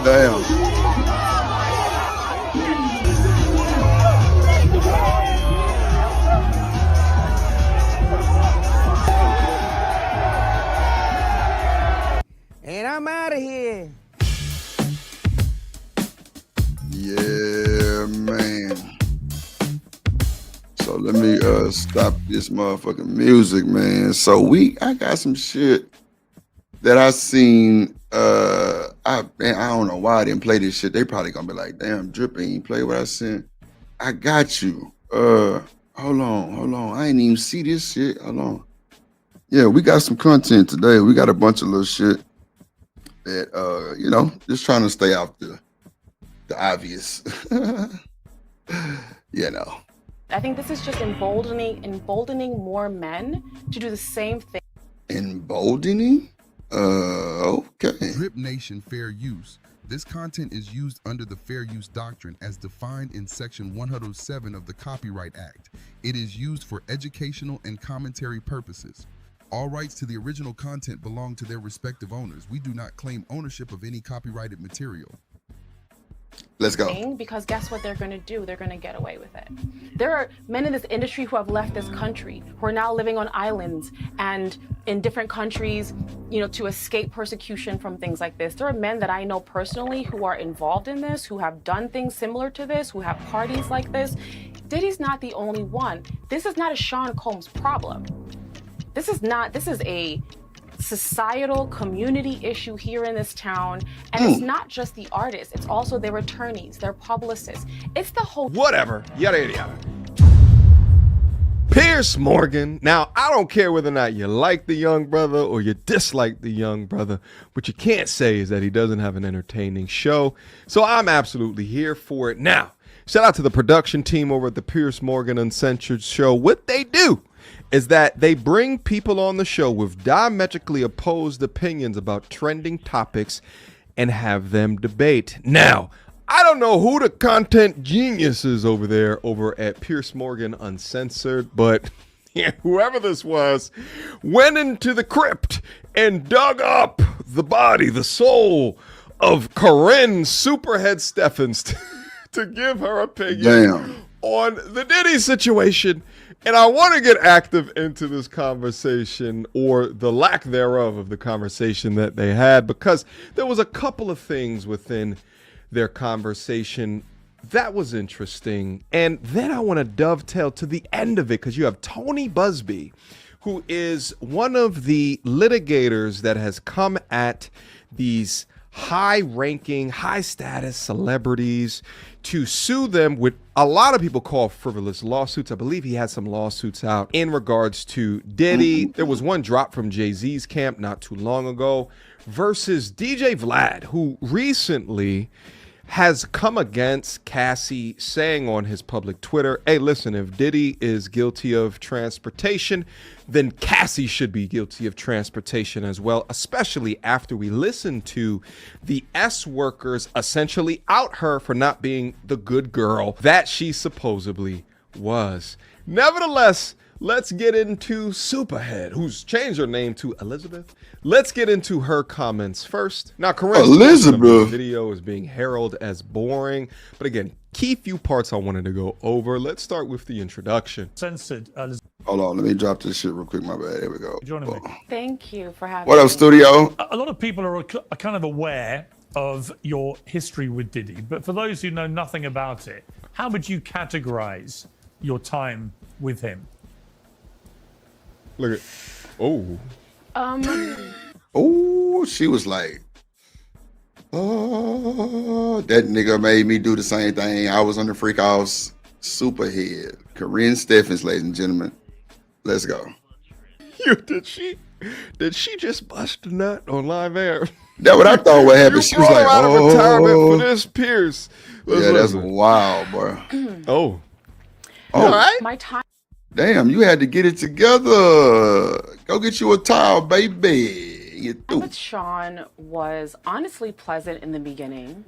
Damn. And I'm out of here. Yeah, man. So let me stop this motherfucking music, man. So I got some shit that I seen. I don't know why I didn't play this shit. They probably gonna be like, damn, Drip ain't play what I sent. I got you. Hold on. I ain't even see this shit. Hold on. Yeah, we got some content today. We got a bunch of little shit that just trying to stay off the obvious. I think this is just emboldening more men to do the same thing. Emboldening? Okay. Drip Nation Fair Use. This content is used under the Fair Use Doctrine as defined in Section 107 of the Copyright Act. It is used for educational and commentary purposes. All rights to the original content belong to their respective owners. We do not claim ownership of any copyrighted material. Let's go. Because guess what they're going to do? They're going to get away with it. There are men in this industry who have left this country, who are now living on islands and in different countries, to escape persecution from things like this. There are men that I know personally who are involved in this, who have done things similar to this, who have parties like this. Diddy's not the only one. This is not a Sean Combs problem. This is a societal community issue here in this town, and it's not just the artists, it's also their attorneys, their publicists, it's the whole whatever, yada yada. Piers Morgan. Now, I don't care whether or not you like the young brother or you dislike the young brother. What you can't say is that he doesn't have an entertaining show, so I'm absolutely here for it. Now, shout out to the production team over at the Piers Morgan Uncensored Show. What they do is that they bring people on the show with diametrically opposed opinions about trending topics and have them debate. Now, I don't know who the content genius is over there over at Pierce Morgan Uncensored, but whoever this was went into the crypt and dug up the body, the soul of Corinne Superhead Steffens to give her opinion on the Diddy situation. And I want to get active into this conversation, or the lack thereof of the conversation that they had, because there was a couple of things within their conversation that was interesting. And then I want to dovetail to the end of it, because you have Tony Busby, who is one of the litigators that has come at these high-ranking, high-status celebrities to sue them with a lot of people call frivolous lawsuits. I believe he had some lawsuits out in regards to Diddy. There was one drop from Jay-Z's camp not too long ago versus DJ Vlad, who recently has come against Cassie, saying on his public Twitter, hey, listen, if Diddy is guilty of transportation, then Cassie should be guilty of transportation as well, especially after we listened to the S workers essentially out her for not being the good girl that she supposedly was. Nevertheless, let's get into Superhead, who's changed her name to Elizabeth. Let's get into her comments first. Now, Corinne's video is being heralded as boring, but again, key few parts I wanted to go over. Let's start with the introduction. Censored. Hold on, let me drop this shit real quick. My bad. There we go. Thank you for having What me. up, studio? A lot of people are kind of aware of your history with Diddy, but for those who know nothing about it, how would you categorize your time with him? Look at, oh. Oh, she was like, oh, that nigga made me do the same thing. I was on the Freak House. Superhead. Corinne Steffens, ladies and gentlemen. Let's go. Did she just bust a nut on live air? That's what I thought would happen. She was like, out of retirement for this, Pierce. Yeah, that's wild, bro. Oh. All right. My time. Damn, you had to get it together. Go get you a towel, baby. You Time with Sean was honestly pleasant in the beginning.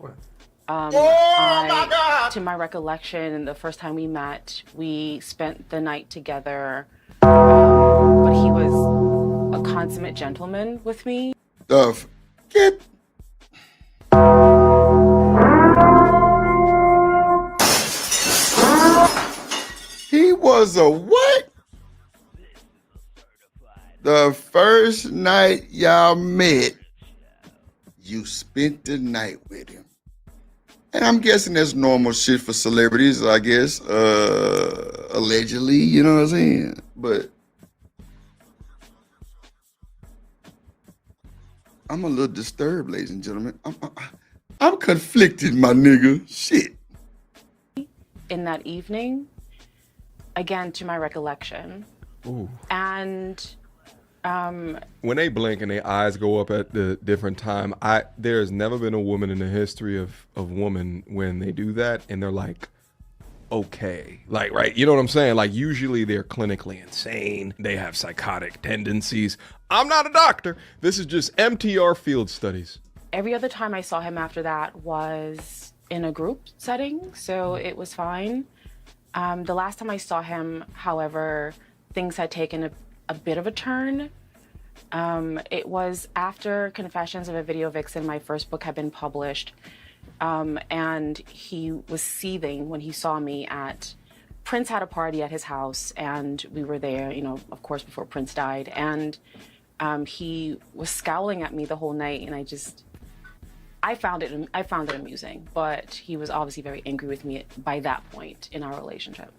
my God! To my recollection, the first time we met, we spent the night together. But he was a consummate gentleman with me. Get. He was a what? The first night y'all met, you spent the night with him. And I'm guessing that's normal shit for celebrities, I guess. Allegedly, you know what I'm saying? But I'm a little disturbed, ladies and gentlemen. I'm conflicted, my nigga. Shit. In that evening, again, to my recollection. Ooh. And when they blink and their eyes go up at the different time, there's never been a woman in the history of woman when they do that and they're like, okay, like, right, you know what I'm saying? Like, usually they're clinically insane, they have psychotic tendencies. I'm not a doctor, this is just MTR field studies. Every other time I saw him after that was in a group setting, so it was fine. The last time I saw him, however, things had taken a bit of a turn. It was after Confessions of a Video Vixen, my first book had been published, and he was seething when he saw me at, Prince had a party at his house, and we were there, you know, of course, before Prince died, and he was scowling at me the whole night, and I found it amusing, but he was obviously very angry with me by that point in our relationship.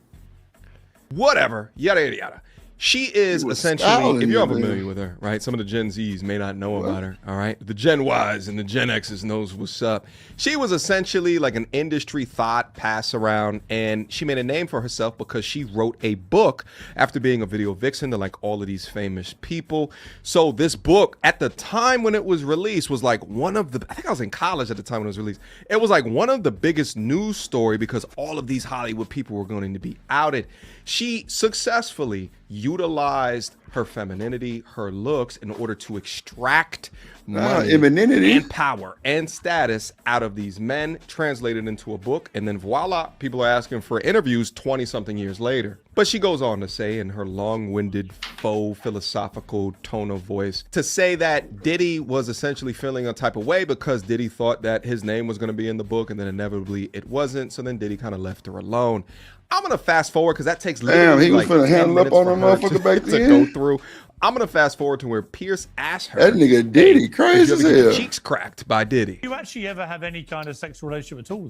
Whatever, yada, yada, yada. She is essentially, if you're familiar with her, right? Some of the Gen Zs may not know about her, all right? The Gen Ys and the Gen Xs knows what's up. She was essentially like an industry thought pass around, and she made a name for herself because she wrote a book after being a video vixen to like all of these famous people. So this book, at the time when it was released, was like one of the, I think I was in college at the time when it was released. It was like one of the biggest news story because all of these Hollywood people were going to be outed. She successfully utilized her femininity, her looks, in order to extract money femininity and power and status out of these men, translated into a book, and then voila, people are asking for interviews 20-something years later. But she goes on to say, in her long-winded, faux philosophical tone of voice, to say that Diddy was essentially feeling a type of way because Diddy thought that his name was going to be in the book, and then inevitably it wasn't. So then Diddy kind of left her alone. I'm gonna fast forward because that takes literally he was like finna 10 handle up minutes on for a her motherfucker back to then. go through. I'm gonna fast forward to where Pierce asked her. That nigga Diddy crazy as Did you ever get your hell. cheeks cracked by Diddy? Do you actually ever have any kind of sexual relationship at all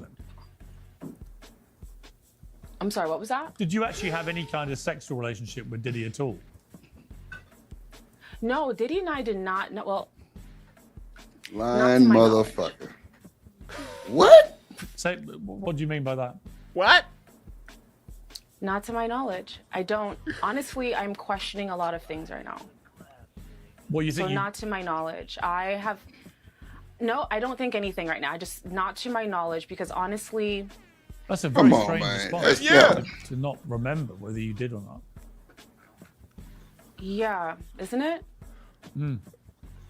then? I'm sorry, what was that? Did you actually have any kind of sexual relationship with Diddy at all? No, Diddy and I did not. No, well, Lying motherfucker. What? Say, what do you mean by that? What? not to my knowledge. I don't. Honestly, I'm questioning a lot of things right now. What you think? So not to my knowledge. No, I don't think anything right now. I just, not to my knowledge, because honestly. That's a very strange response to not remember whether you did or not. Yeah, isn't it? Mm.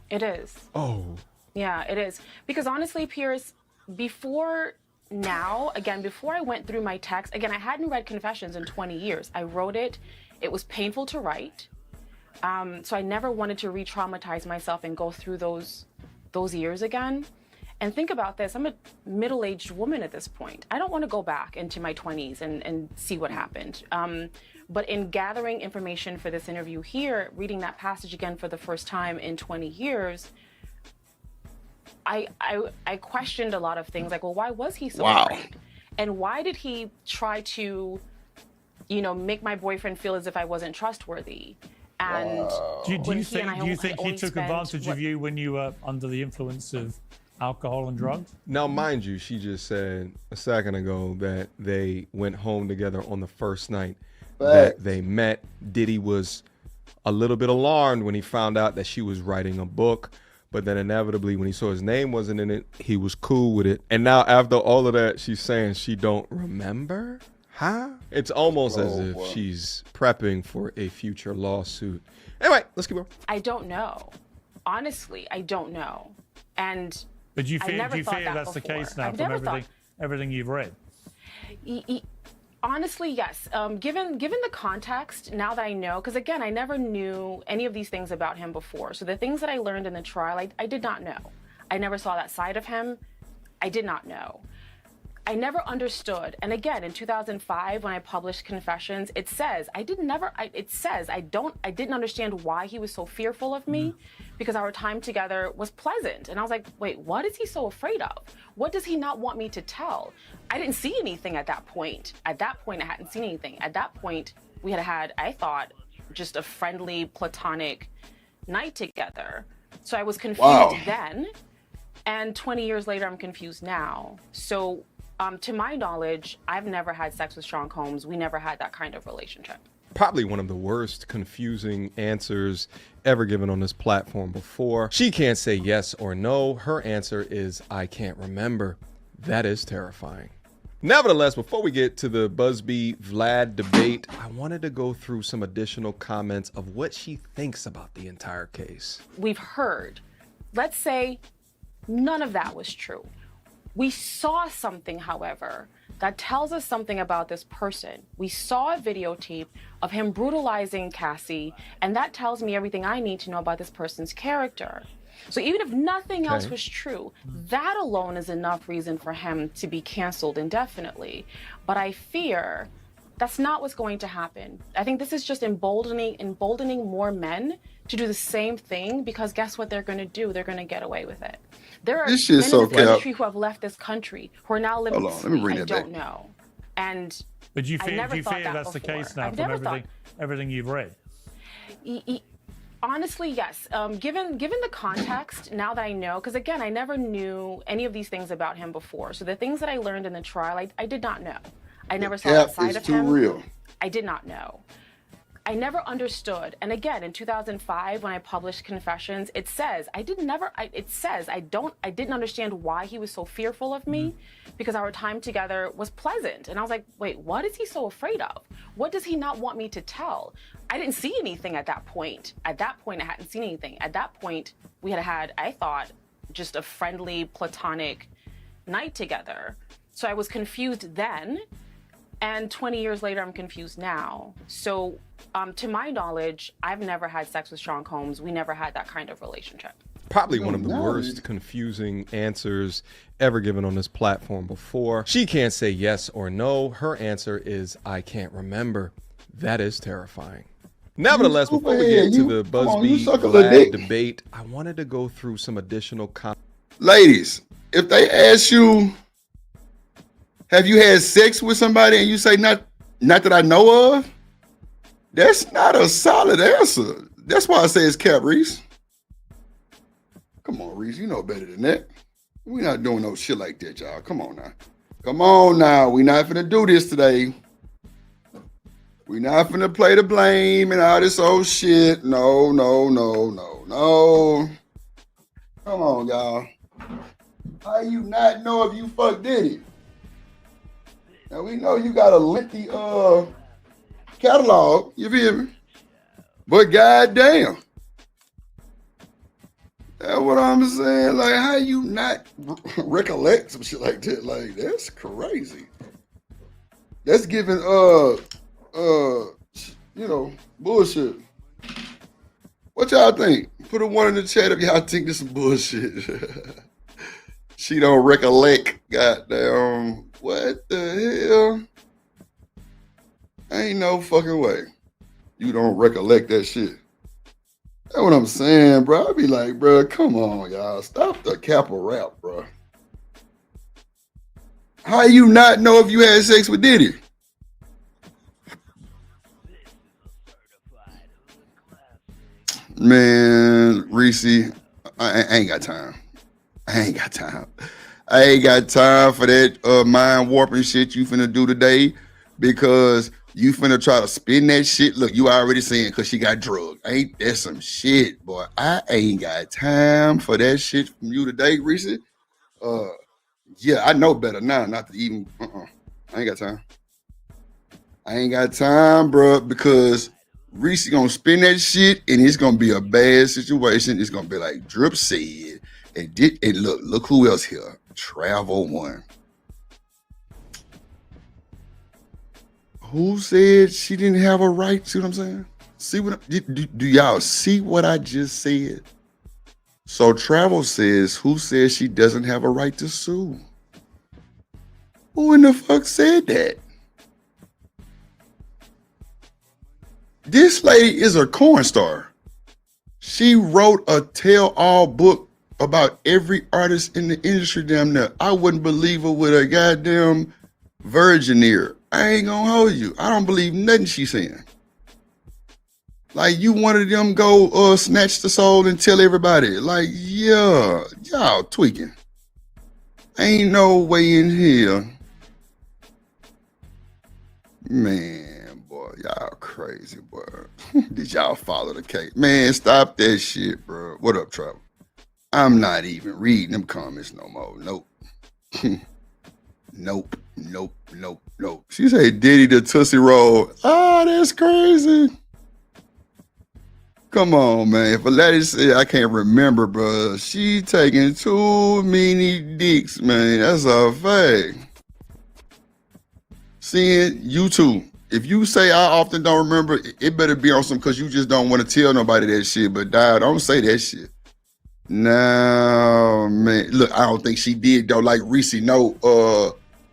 It is. Oh. Yeah, it is. Because honestly, Pierce, before now, again, before I went through my text, again, I hadn't read Confessions in 20 years. I wrote it. It was painful to write. So I never wanted to re-traumatize myself and go through those years again. And think about this. I'm a middle-aged woman at this point. I don't want to go back into my 20s and see what happened. But in gathering information for this interview here, reading that passage again for the first time in 20 years, I questioned a lot of things, like, well, why was he so afraid? And why did he try to, make my boyfriend feel as if I wasn't trustworthy? And do you think he took advantage of you when you were under the influence of alcohol and drugs? Now, mind you, she just said a second ago that they went home together on the first night that they met. Diddy was a little bit alarmed when he found out that she was writing a book, but then inevitably when he saw his name wasn't in it, he was cool with it. And now after all of that, she's saying she don't remember? Huh? It's almost as if she's prepping for a future lawsuit. Anyway, let's keep going. I don't know. Honestly, I don't know. And but do you fear that's the case now from everything you've read? Honestly, yes. Given the context, now that I know, because again, I never knew any of these things about him before. So the things that I learned in the trial, I did not know. I never saw that side of him. I did not know. I never understood. And again, in 2005, when I published Confessions, it says I didn't understand why he was so fearful of me, because our time together was pleasant. And I was like, wait, what is he so afraid of? What does he not want me to tell? I didn't see anything at that point. At that point, I hadn't seen anything. At that point, we had, I thought, just a friendly, platonic night together. So I was confused then. And 20 years later, I'm confused now. So to my knowledge, I've never had sex with Sean Combs. We never had that kind of relationship. Probably one of the worst confusing answers ever given on this platform before. She can't say yes or no. Her answer is, I can't remember. That is terrifying. Nevertheless, before we get to the Busby Vlad debate, I wanted to go through some additional comments of what she thinks about the entire case. We've heard, let's say none of that was true. We saw something, however, that tells us something about this person. We saw a videotape of him brutalizing Cassie, and that tells me everything I need to know about this person's character. So even if nothing else was true, that alone is enough reason for him to be canceled indefinitely. But I fear that's not what's going to happen. I think this is just emboldening more men to do the same thing, because guess what they're going to do? They're going to get away with it. There are men in this industry who have left this country, who are now living free. I don't know. And but do you fear that's the case now from everything you've read? Honestly, yes. Given the context, now that I know, because again, I never knew any of these things about him before. So the things that I learned in the trial, I did not know. I never saw that side of him. Real. I did not know. I never understood. And again, in 2005, when I published Confessions, it says I didn't understand why he was so fearful of me, because our time together was pleasant. And I was like, wait, what is he so afraid of? What does he not want me to tell? I didn't see anything at that point. At that point, I hadn't seen anything. At that point, we had, I thought, just a friendly, platonic night together. So I was confused then. And 20 years later, I'm confused now. So to my knowledge, I've never had sex with Sean Combs. We never had that kind of relationship. Probably one of the worst confusing answers ever given on this platform before. She can't say yes or no. Her answer is, I can't remember. That is terrifying. Nevertheless, before we get to the BuzzFeed debate, I wanted to go through some additional comments. Ladies, if they ask you, have you had sex with somebody, and you say not that I know of, that's not a solid answer. That's why I say it's cap, Reese. Come on, Reese, you know better than that. We're not doing no shit like that, y'all. Come on now. Come on now. We're not finna do this today. We're not finna play the blame and all this old shit. No. Come on, y'all. How you not know if you fuck Diddy? Now we know you got a lengthy catalog, you feel me? But goddamn. That's what I'm saying. Like, how you not recollect some shit like that? Like, that's crazy. That's giving bullshit. What y'all think? Put a 1 in the chat if y'all think this is bullshit. She don't recollect. Goddamn. What the hell? Ain't no fucking way. You don't recollect that shit. That's what I'm saying, bro. I be like, bro, come on, y'all. Stop the capital rap, bro. How you not know if you had sex with Diddy? Man, Reese, I ain't got time. I ain't got time for that mind warping shit you finna do today, because you finna try to spin that shit. Look, you already saying because she got drugged. Ain't that some shit, boy? I ain't got time for that shit from you today, Reese. Yeah, I know better now not to even, I ain't got time. I ain't got time, bro, because Reese gonna spin that shit and it's gonna be a bad situation. It's gonna be like Drip said. And look who else here. Travel One. Who said she didn't have a right? See what I'm saying? See what do y'all see what I just said? So Travel says, who says she doesn't have a right to sue? Who in the fuck said that? This lady is a corn star. She wrote a tell-all book about every artist in the industry damn near. I wouldn't believe her with a goddamn virgin ear. I ain't gonna hold you. I don't believe nothing she's saying. Like, you one of them go snatch the soul and tell everybody. Like, yeah, y'all tweaking. Ain't no way in here. Man, boy, y'all crazy, boy. Did y'all follow the case? Man, stop that shit, bro. What up, Travel? I'm not even reading them comments no more. Nope. Nope. She said Diddy the Tootsie Roll. Oh, that's crazy. Come on, man. If a lady said I can't remember, bro, she taking too many dicks, man. That's a fact. Seeing you too. If you say I often don't remember, it better be on some because you just don't want to tell nobody that shit. But don't say that shit. No, man. Look, I don't think she did though. Like Reese, no.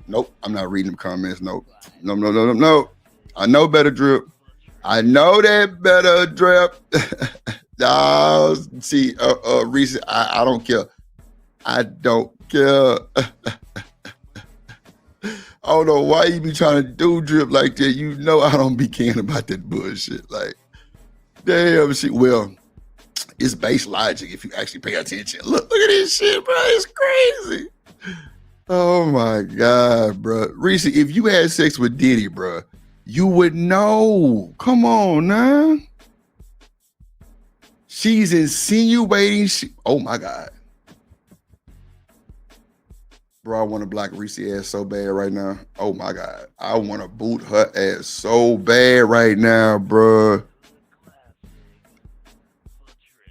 Nope. I'm not reading them comments. Nope. No. I know better, Drip. I know that better, Drip. No, see, Reese, I don't care. I don't care. I don't know why you be trying to do Drip like that. You know I don't be caring about that bullshit. Like, damn shit. Well, it's base logic if you actually pay attention. Look at this shit, bro. It's crazy. Oh my God, bro. Reese, if you had sex with Diddy, bro, You would know. Come on, now. She's insinuating. Oh my God. Bro, I want to block Reese ass so bad right now. Oh my God. I want to boot her ass so bad right now, bro.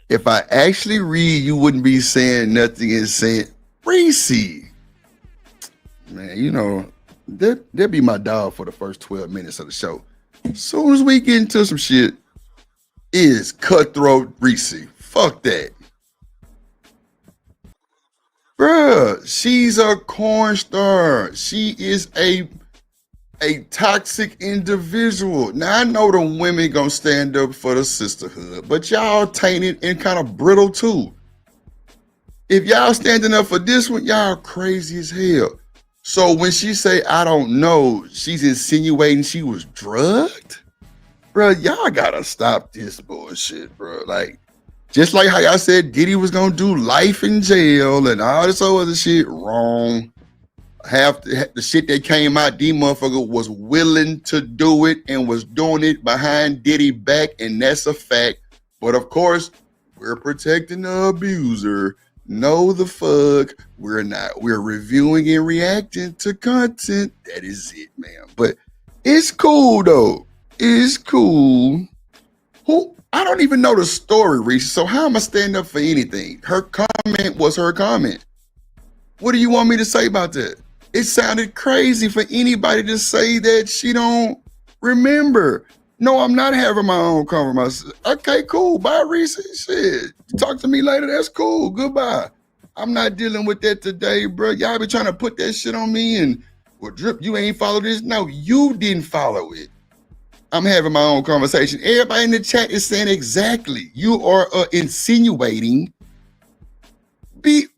If I actually read, you wouldn't be saying nothing and saying, Reese. Man, you know, that'd be my dog for the first 12 minutes of the show. As soon as we get into some shit, is cutthroat Reese. Fuck that. Bruh, she's a corn star. She is a toxic individual. Now, I know the women gonna stand up for the sisterhood, but y'all tainted and kind of brittle too. If y'all standing up for this one, y'all crazy as hell. So when she say, I don't know, she's insinuating she was drugged? Bruh, y'all gotta stop this bullshit, bro. Like, just like how y'all said Diddy was gonna do life in jail and all this other shit, wrong. Half the shit that came out, D motherfucker was willing to do it and was doing it behind Diddy back, and that's a fact. But of course, we're protecting the abuser. No, the fuck, we're not. We're reviewing and reacting to content. That is it, man. But it's cool though. It's cool. I don't even know the story, Reese. So how am I standing up for anything? Her comment was her comment. What do you want me to say about that? It sounded crazy for anybody to say that she don't remember. No, I'm not having my own compromise. Okay, cool. Bye, Reese. Shit. Talk to me later. That's cool. Goodbye. I'm not dealing with that today, bro. Y'all be trying to put that shit on me and, well, Drip, you ain't follow this. No, you didn't follow it. I'm having my own conversation. Everybody in the chat is saying exactly. You are insinuating.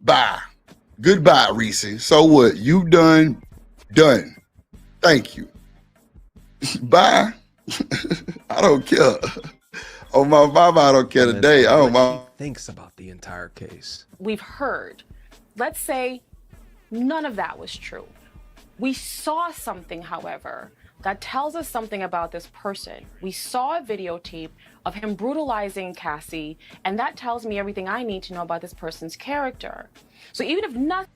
Bye. Goodbye, Reese. So what? You done. Thank you. Bye. I don't care. Oh my mama, I don't care today. Oh my. Thinks about the entire case. We've heard. Let's say none of that was true. We saw something, however, that tells us something about this person. We saw a videotape of him brutalizing Cassie, and that tells me everything I need to know about this person's character. So even if nothing.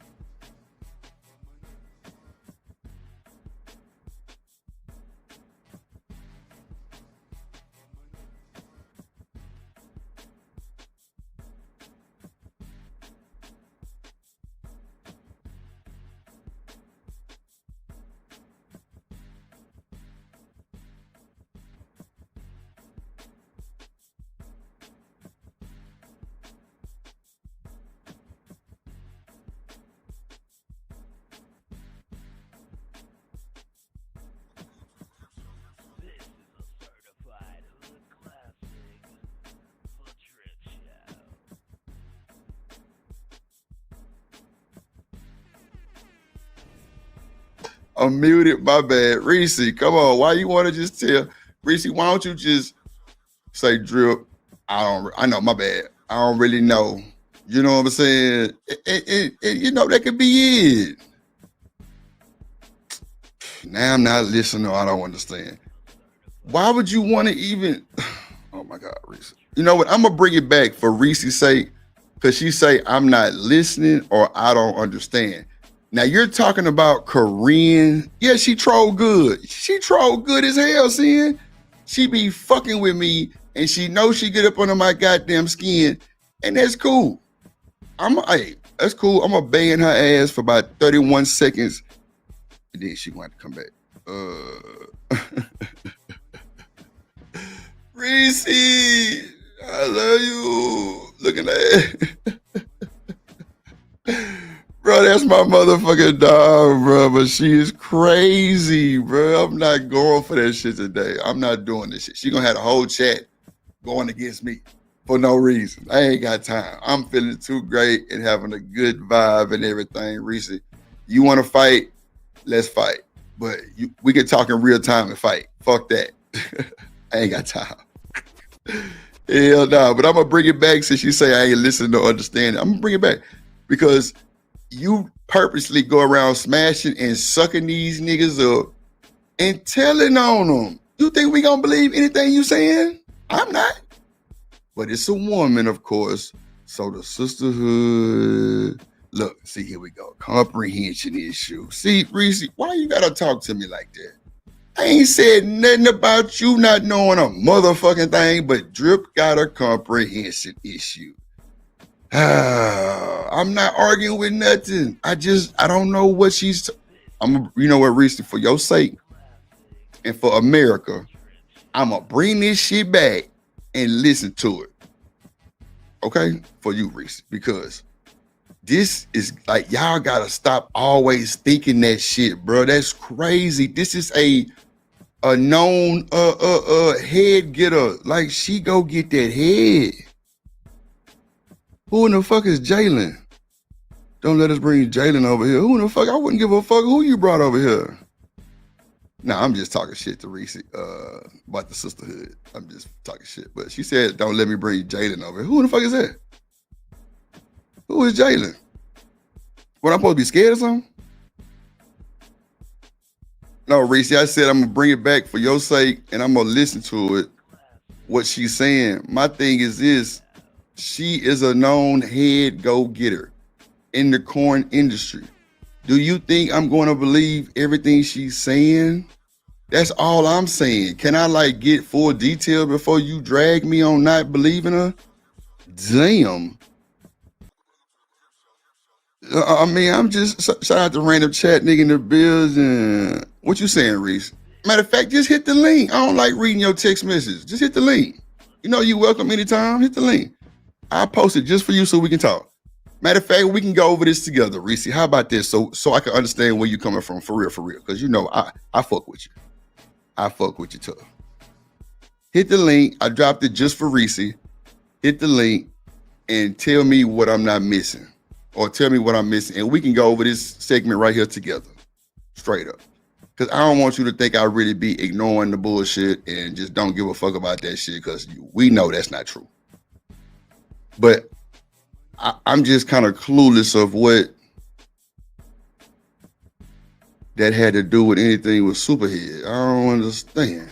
I'm muted, my bad. Reese, come on. Why you want to just tell? Reese, why don't you just say, Drip, I know, my bad. I don't really know. You know what I'm saying? You know, that could be it. Now I'm not listening. I don't understand. Why would you want to even? Oh my God, Reese. You know what? I'm gonna bring it back for Reese's sake, because she say I'm not listening or I don't understand. Now you're talking about Korean. Yeah, she troll good. She troll good as hell, seeing. She be fucking with me and she knows she get up under my goddamn skin, and that's cool. That's cool. I'm gonna bang her ass for about 31 seconds, and then she want to come back. Reese, I love you. Look at that. Bro, that's my motherfucking dog, bro. But she is crazy, bro. I'm not going for that shit today. I'm not doing this shit. She gonna have a whole chat going against me for no reason. I ain't got time. I'm feeling too great and having a good vibe and everything. Reese, you want to fight? Let's fight. But we can talk in real time and fight. Fuck that. I ain't got time. Hell no. But I'm gonna bring it back since you say I ain't listening or understanding. I'm gonna bring it back because you purposely go around smashing and sucking these niggas up and telling on them. You think we gonna believe anything you saying? I'm not. But it's a woman, of course. So the sisterhood. Look, see, here we go. Comprehension issue. See, Reese, why you gotta talk to me like that? I ain't said nothing about you not knowing a motherfucking thing, but Drip got a comprehension issue. I'm not arguing with nothing. I don't know what she's. You know what, Reese, for your sake and for America, I'm gonna bring this shit back and listen to it. Okay, for you, Reese, because this is like y'all gotta stop always thinking that shit, bro. That's crazy. This is a known head getter. Like, she go get that head. Who in the fuck is Jalen? Don't let us bring Jalen over here. Who in the fuck? I wouldn't give a fuck who you brought over here. Nah, I'm just talking shit to Reese about the sisterhood. I'm just talking shit. But she said, don't let me bring Jalen over here. Who in the fuck is that? Who is Jalen? What, I'm supposed to be scared or something? No, Reese, I said I'm going to bring it back for your sake, and I'm going to listen to it, what she's saying. My thing is this. She is a known head go-getter in the corn industry. Do you think I'm going to believe everything she's saying? That's all I'm saying. Can I like get full detail before you drag me on not believing her? Damn. I mean, I'm just shout out to random chat nigga in the bills. And what you saying, Reese? Matter of fact, just hit the link. I don't like reading your text message. Just hit the link. You know you welcome anytime. Hit the link. I post it just for you so we can talk. Matter of fact, we can go over this together, Reese. How about this? So I can understand where you're coming from, for real. Because you know I fuck with you. I fuck with you tough. Hit the link. I dropped it just for Reese. Hit the link and tell me what I'm not missing. Or tell me what I'm missing. And we can go over this segment right here together. Straight up. Because I don't want you to think I really be ignoring the bullshit and just don't give a fuck about that shit, because we know that's not true. But I'm just kind of clueless of what that had to do with anything with Superhead. I don't understand.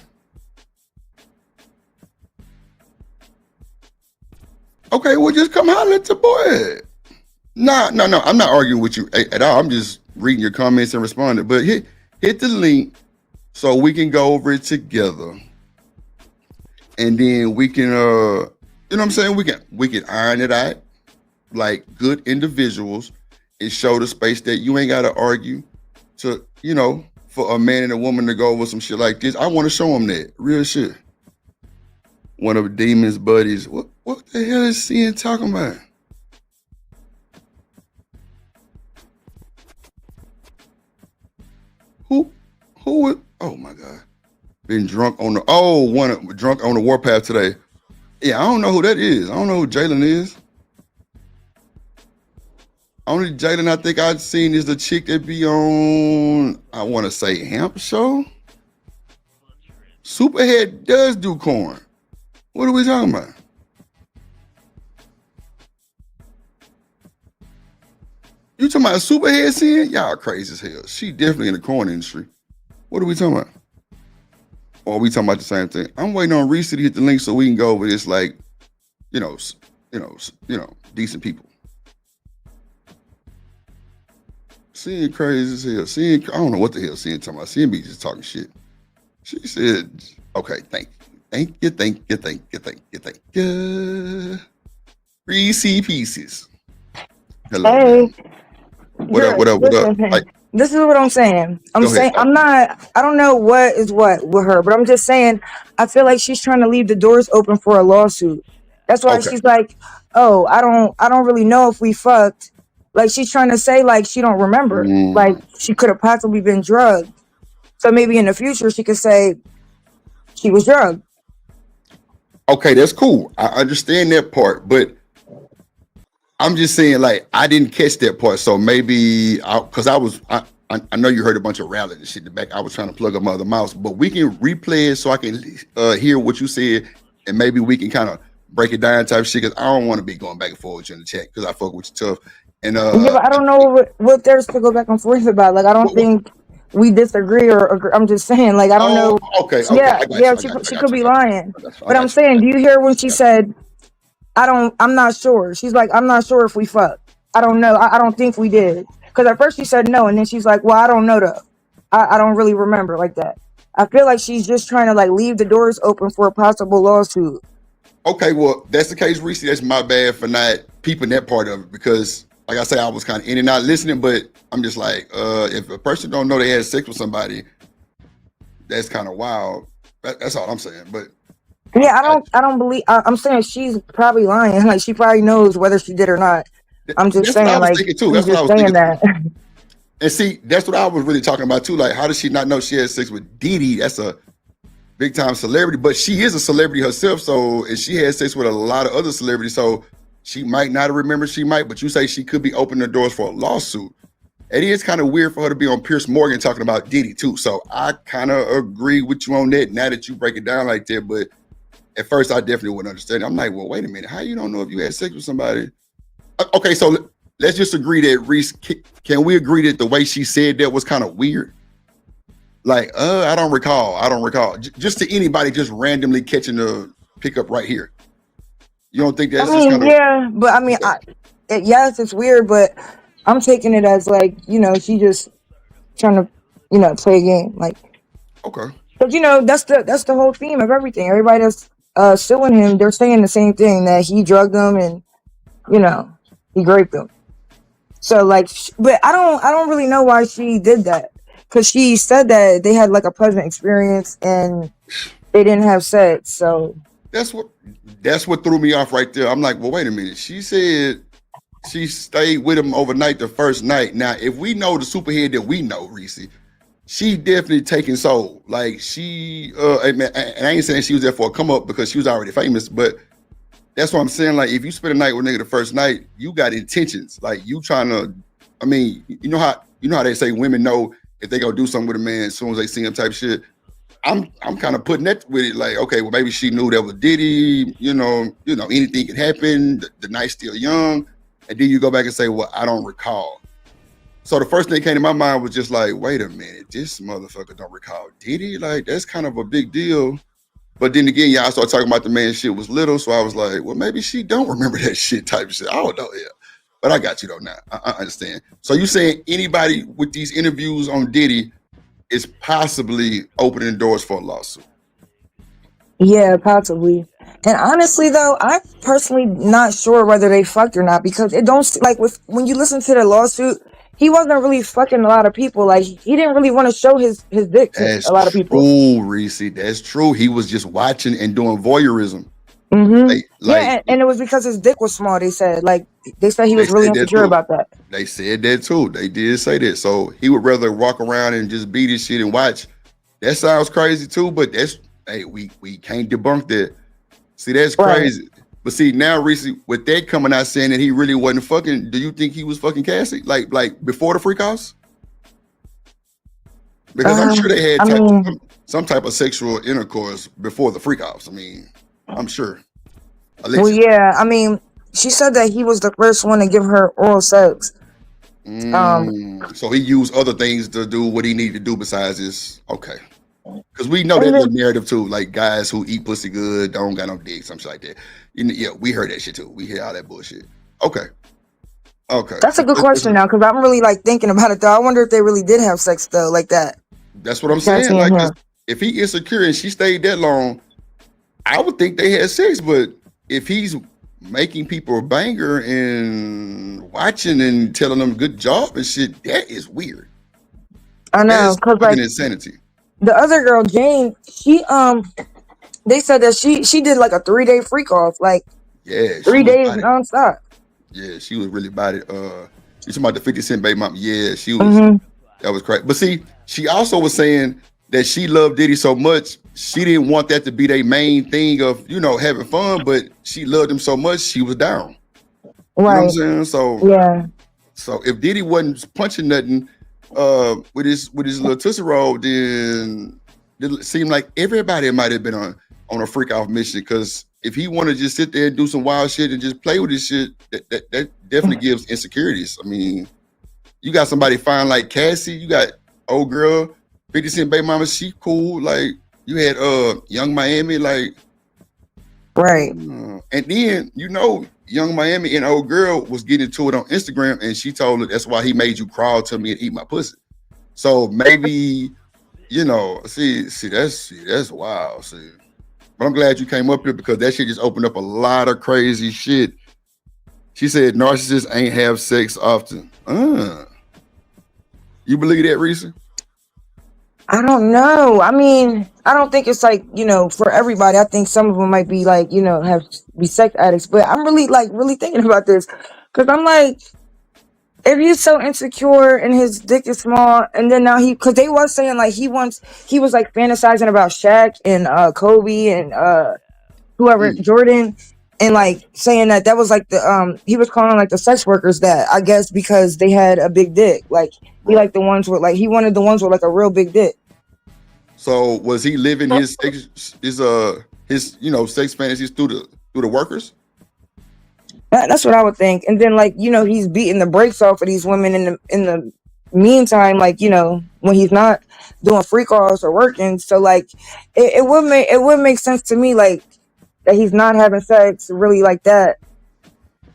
Okay, well, just come holler at the boy. No, I'm not arguing with you at all. I'm just reading your comments and responding. But hit the link so we can go over it together. And then we can, you know what I'm saying? We can iron it out like good individuals and show the space that you ain't got to argue to, you know, for a man and a woman to go over some shit like this. I want to show them that real shit. One of Demon's buddies. What the hell is Cian talking about? Who? Oh my God. Been drunk on drunk on the warpath today. Yeah, I don't know who that is. I don't know who Jalen is. Only Jalen I think I've seen is the chick that be on, I want to say, Hemp Show. Superhead does do corn. What are we talking about? You talking about Superhead seeing? Y'all crazy as hell. She definitely in the corn industry. What are we talking about? Or are we talking about the same thing? I'm waiting on Reese to hit the link so we can go over this like, you know, decent people. Seeing crazy as hell. Seeing, I don't know what the hell Seeing talking about. Seeing be just talking shit. She said, okay, thank you. Reese Pieces. Hello. Hey. What up? Like, this is what I'm saying. I don't know what is what with her, but I'm just saying, I feel like she's trying to leave the doors open for a lawsuit. That's why she's like, oh, I don't really know if we fucked. Like, she's trying to say like she don't remember. Like, she could have possibly been drugged. So maybe in the future she could say she was drugged. Okay, that's cool. I understand that part, but I'm just saying, like, I didn't catch that part. So maybe because I know you heard a bunch of rattling and shit in the back. I was trying to plug up my other mouse, but we can replay it so I can hear what you said, and maybe we can kind of break it down type shit. Because I don't want to be going back and forth with you in the chat because I fuck with you tough. And yeah, but I don't know what there's to go back and forth about. Like, I don't think we disagree or agree. I'm just saying, like, I don't know. Okay. Yeah, I got yeah, you. she could be lying. I got But I'm you. saying, do you hear when she said, I'm not sure. She's like, I'm not sure if we fucked. I don't know. I don't think we did. Because at first she said no, and then she's like, well, I don't know though. I don't really remember like that. I feel like she's just trying to like leave the doors open for a possible lawsuit. Okay, well, that's the case, Reese. That's my bad for not peeping that part of it because, like I say, I was kind of in and out listening, but I'm just like, if a person don't know they had sex with somebody, that's kind of wild. That's all I'm saying. But yeah, I don't believe. I'm saying she's probably lying. Like she probably knows whether she did or not. I'm just that's saying, what I was like, thinking too. she's That's what I just was saying thinking. that. And see, that's what I was really talking about too. Like, how does she not know she had sex with Didi? That's a big time celebrity, but she is a celebrity herself. So, and she had sex with a lot of other celebrities. So she might not remember. She might, but you say she could be opening the doors for a lawsuit. It is kind of weird for her to be on Pierce Morgan talking about Didi too. So I kind of agree with you on that. Now that you break it down like that, but at first I definitely wouldn't understand. I'm like, well, wait a minute. How you don't know if you had sex with somebody? Okay, so let's just agree that Reese. Can we agree that the way she said that was kind of weird? Like, I don't recall. Just to anybody just randomly catching the pickup right here. You don't think that's just kind of... Yeah, but I mean, yes, it's weird, but I'm taking it as like, she just trying to, play a game. Like, okay. But that's the whole theme of everything. Everybody that's suing him, they're saying the same thing, that he drugged them and, he raped them. So like, but I don't really know why she did that. Because she said that they had like a pleasant experience and they didn't have sex. So that's what threw me off right there. I'm like, well, wait a minute. She said she stayed with him overnight the first night. Now, if we know the superhead that we know, Reese, she definitely taking soul. Like she, and I ain't saying she was there for a come up because she was already famous, but that's what I'm saying. Like, if you spend a night with a nigga the first night, you got intentions. Like you trying to, I mean, you know how they say women know if they go do something with a man as soon as they see him type shit. I'm kind of putting that with it. Like, okay, well maybe she knew that was Diddy. Anything can happen. The night's still young, and then you go back and say, well, I don't recall. So the first thing that came to my mind was just like, wait a minute, this motherfucker don't recall Diddy? Like, that's kind of a big deal. But then again, y'all started talking about the man shit was little, so I was like, well, maybe she don't remember that shit type of shit. I don't know, yeah. But I got you though now. I understand. So you saying anybody with these interviews on Diddy is possibly opening doors for a lawsuit? Yeah, possibly. And honestly though, I'm personally not sure whether they fucked or not, because it don't like when you listen to the lawsuit, he wasn't really fucking a lot of people. Like he didn't really want to show his dick to a lot of people. True, Reese. That's true. He was just watching and doing voyeurism. Mm-hmm. Yeah, and it was because his dick was small. They said he was really insecure about that. They said that too. They did say that. So he would rather walk around and just beat his shit and watch. That sounds crazy too, but we can't debunk that. See, that's crazy. Right. But see, now Reese, with that coming out saying that he really wasn't fucking, do you think he was fucking Cassie? Like before the freak offs? Because I'm sure they had some type of sexual intercourse before the freak offs. I mean, I'm sure. Well, yeah. I mean, she said that he was the first one to give her oral sex. So he used other things to do what he needed to do besides this. Okay. Because we know that little narrative too, like guys who eat pussy good, don't got no dick, something like that. Yeah, we heard that shit too. We hear all that bullshit. Okay. That's a good question now, because I'm really like thinking about it though. I wonder if they really did have sex though, like that. That's what I'm saying. Like, if he insecure and she stayed that long, I would think they had sex. But if he's making people a banger and watching and telling them good job and shit, that is weird. I know, because like insanity. The other girl, Jane, she they said that she did like a 3-day freak off, like 3 days nonstop. Yeah, she was really about it. You talking about the 50 Cent baby mom? Yeah, she was. That was crazy. But see, she also was saying that she loved Diddy so much, she didn't want that to be their main thing of having fun. But she loved him so much, she was down. Right. You know what I'm saying? So yeah. So if Diddy wasn't punching nothing with his little Tootsie Roll, then it seemed like everybody might have been on a freak off mission. Because if he wanted to just sit there and do some wild shit and just play with his shit, that definitely gives insecurities. I mean, you got somebody fine like Cassie, you got old girl, 50 Cent baby mama, she cool. Like you had Young Miami, like right. And then Young Miami and old girl was getting to it on Instagram, and she told her that's why he made you crawl to me and eat my pussy. So maybe, see that's wild. See, but I'm glad you came up here because that shit just opened up a lot of crazy shit. She said narcissists ain't have sex often. You believe that, Reese? I don't know. I mean, I don't think it's like, for everybody. I think some of them might be like, be sex addicts. But I'm really thinking about this because I'm like, if he's so insecure and his dick is small, and then now because they was saying like he was like fantasizing about Shaq and Kobe and whoever, Jordan, and like saying that was like the he was calling like the sex workers that, I guess, because they had a big dick. Like he liked the ones with he wanted the ones with like a real big dick. So was he living his sex fantasies through the workers? That's what I would think. And then he's beating the brakes off of these women in the meantime, when he's not doing free calls or working. So it would make sense to me that he's not having sex really like that.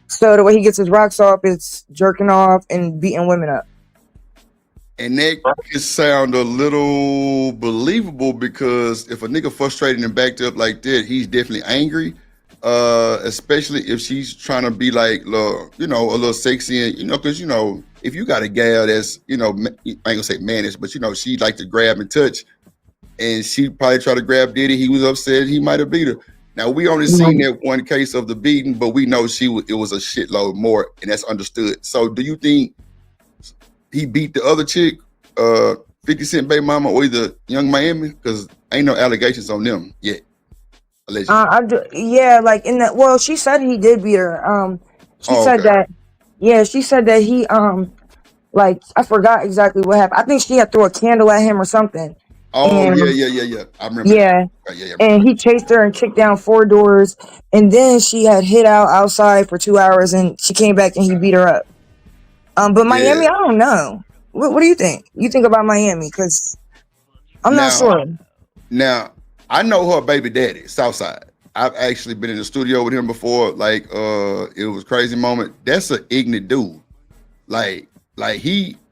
So the way he gets his rocks off is jerking off and beating women up. And that could sound a little believable because if a nigga frustrated and backed up like that, he's definitely angry. Especially if she's trying to be like, a little sexy and, because, if you got a gal that's, I ain't gonna say managed, but, she like to grab and touch and she probably tried to grab Diddy. He was upset. He might've beat her. Now we only seen that one case of the beating, but we know it was a shitload more and that's understood. So do you think he beat the other chick, 50 Cent baby mama, or either Young Miami? Because ain't no allegations on them yet. Yeah, she said he did beat her. She said that he I forgot exactly what happened. I think she had threw a candle at him or something. Oh, yeah. I remember. Yeah. And he chased her and kicked down 4 doors, and then she had hid outside for 2 hours, and she came back and he beat her up. But Miami, I don't know. What do you think? You think about Miami? Because I'm not sure. Now, I know her baby daddy, Southside. I've actually been in the studio with him before. It was a crazy moment. That's an ignorant dude.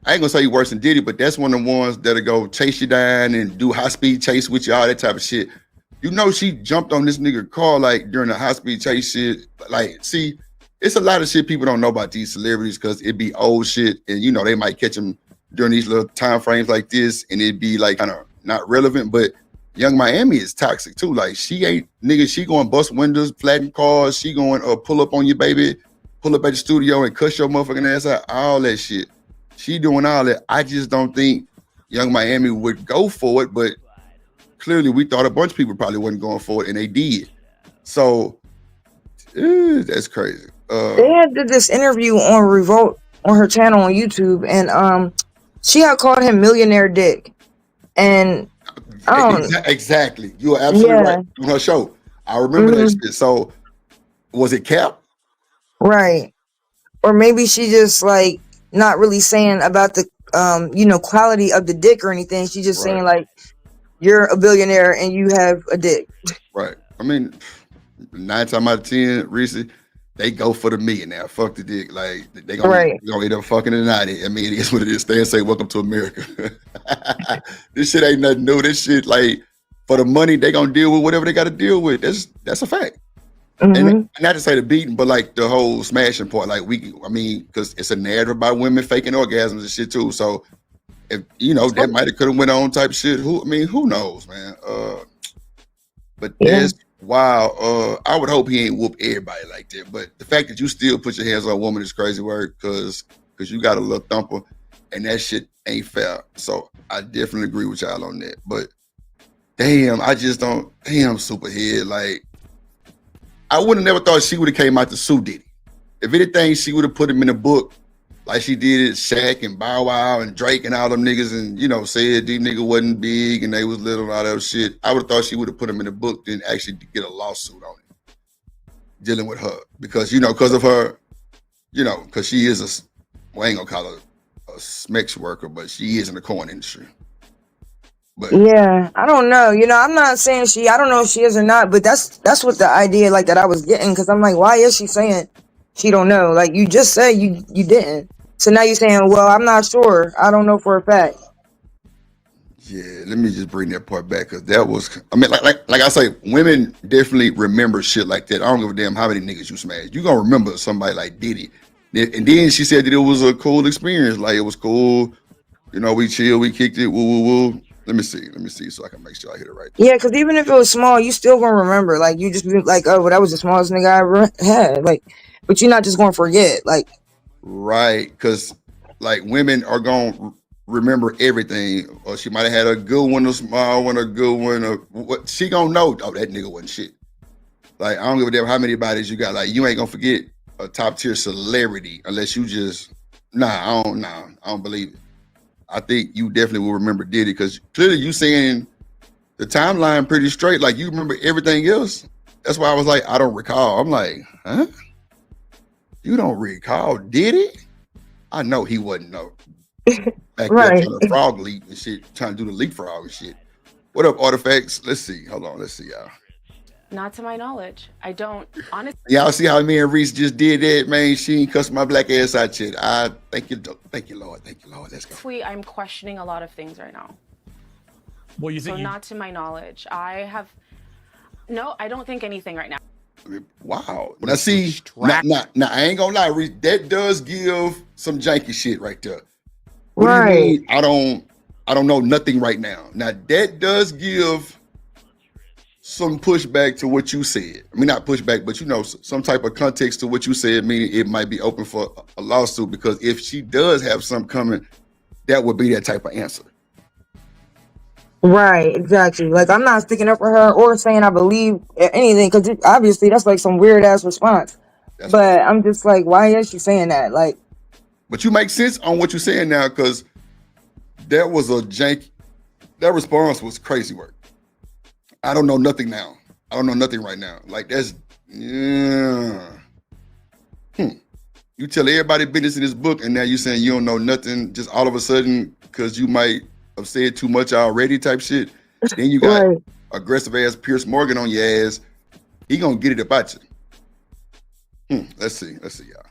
I ain't gonna say he worse than Diddy, but that's one of the ones that'll go chase you down and do high speed chase with you, all that type of shit. She jumped on this nigga car during the high speed chase shit. See, it's a lot of shit people don't know about these celebrities because it be old shit, and they might catch them during these little time frames like this, and it'd be kind of not relevant. But Young Miami is toxic too. She ain't nigga. She going bust windows, flatten cars. She going pull up on you, baby. Pull up at the studio and cuss your motherfucking ass out. All that shit. She doing all that. I just don't think Young Miami would go for it. But clearly, we thought a bunch of people probably wasn't going for it, and they did. So that's crazy. They had did this interview on Revolt on her channel on YouTube, and she had called him Millionaire Dick, and exactly, you are absolutely right on her show. I remember that shit. So was it Cap? Right, or maybe she just not really saying about the quality of the dick or anything. She just saying you're a billionaire and you have a dick. Right. I mean, 9 times out of 10, Reese, they go for the millionaire. Fuck the dick. They gonna end up fucking it out. I mean, it is what it is. Stay and say, welcome to America. This shit ain't nothing new. This shit, for the money, they gonna deal with whatever they gotta deal with. That's a fact. And not to say the beating, but the whole smashing part. Because it's a narrative about women faking orgasms and shit too. So if that might have could have went on type shit. Who knows, man? But that's wow. I would hope he ain't whoop everybody like that. But the fact that you still put your hands on a woman is crazy work because you got a little thumper and that shit ain't fair. So I definitely agree with y'all on that. But damn, I just don't. Damn, Superhead. I would have never thought she would have came out to sue Diddy. If anything, she would have put him in a book like she did Shaq and Bow Wow and Drake and all them niggas and, said these niggas wasn't big and they was little and all that shit. I would have thought she would have put him in a book than actually get a lawsuit on it. Dealing with her. Because, because of her, because she is I ain't gonna call her sex worker, but she is in the corn industry. But Yeah, I don't know. I'm not saying I don't know if she is or not, but that's what the idea like that I was getting, because I'm like, why is she saying she don't know? Like, you just said you didn't. So now you're saying, well, I'm not sure. I don't know for a fact. yeah, let me just bring that part back, because that was, I mean, like I say, women definitely remember shit like that. I don't give a damn how many niggas you smashed. You gonna remember somebody like Diddy. And then she said that it was a cool experience. Like, it was cool. We chill, we kicked it, woo, woo, woo. Let me see, so I can make sure I hit it right. Yeah, because even if it was small, you still gonna remember. Like, you just be like, oh, well, that was the smallest nigga I ever had. Like, but you're not just gonna forget. Like, right, because like women are gonna remember everything. Or she might have had a good one, a small one, a good one. Or what she gonna know? Oh, that nigga wasn't shit. Like, I don't give a damn how many bodies you got. Like, you ain't gonna forget a top tier celebrity unless you just I don't believe it. I think you definitely will remember Diddy, because clearly you saying the timeline pretty straight. Like, you remember everything else. That's why I was like, I don't recall. I'm like, huh? You don't recall Diddy? I know he wasn't back there trying to frog leap and shit, trying to do the leapfrog and shit. What up, Artifacts? Let's see. Hold on. Let's see, y'all. Not to my knowledge. I don't, honestly. Y'all see how me and Reese just did that, man? She ain't cussed my black ass out shit. Thank you, Lord. Thank you, Lord. Let's go. I'm questioning a lot of things right now. What you think? So not to my knowledge. I don't think anything right now. Wow. Now see, now I ain't gonna lie, Reese, that does give some janky shit right there. What do you mean? I don't know nothing right now. Now that does give some pushback to what you said. I mean, not pushback, but some type of context to what you said, meaning it might be open for a lawsuit, because if she does have something coming, that would be that type of answer. right, exactly. Like, I'm not sticking up for her or saying I believe anything, because obviously that's like some weird ass response. But I'm just like, why is she saying that? Like, but you make sense on what you're saying now, because that was a jank. That response was crazy work. I don't know nothing now. I don't know nothing right now. Like, that's You tell everybody business in this book, and now you're saying you don't know nothing just all of a sudden because you might have said too much already type shit. Then you got aggressive ass Pierce Morgan on your ass. He gonna get it about you. Let's see, y'all.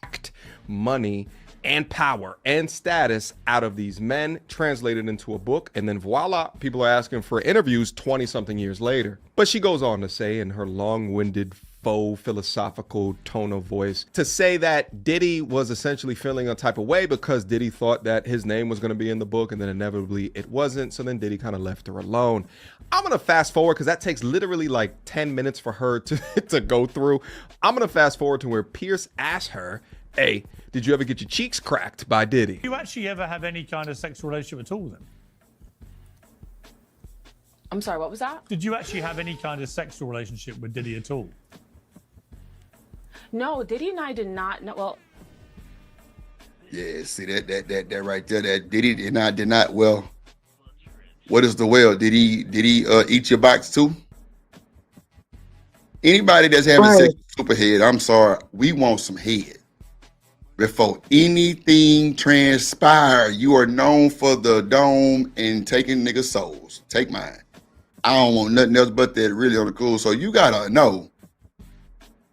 Money and power and status out of these men, translated into a book, and then voila, people are asking for interviews 20-something years later. But she goes on to say in her long-winded, faux philosophical tone of voice, to say that Diddy was essentially feeling a type of way because Diddy thought that his name was going to be in the book, and then inevitably it wasn't, so then Diddy kind of left her alone. I'm going to fast forward, because that takes literally like 10 minutes for her to go through. I'm going to fast forward to where Pierce asked her, hey, did you ever get your cheeks cracked by Diddy? Did you actually ever have any kind of sexual relationship at all then? I'm sorry, what was that? Did you actually have any kind of sexual relationship with Diddy at all? No, Diddy and I did not know. Well, yeah, see that right there, that Diddy and I did not. Well, what is the well? Did he eat your box too? Anybody that's having sex with Superhead, I'm sorry, we want some head. Before anything transpire, you are known for the dome and taking niggas' souls. Take mine. I don't want nothing else but that, really, on the cool. So you gotta know.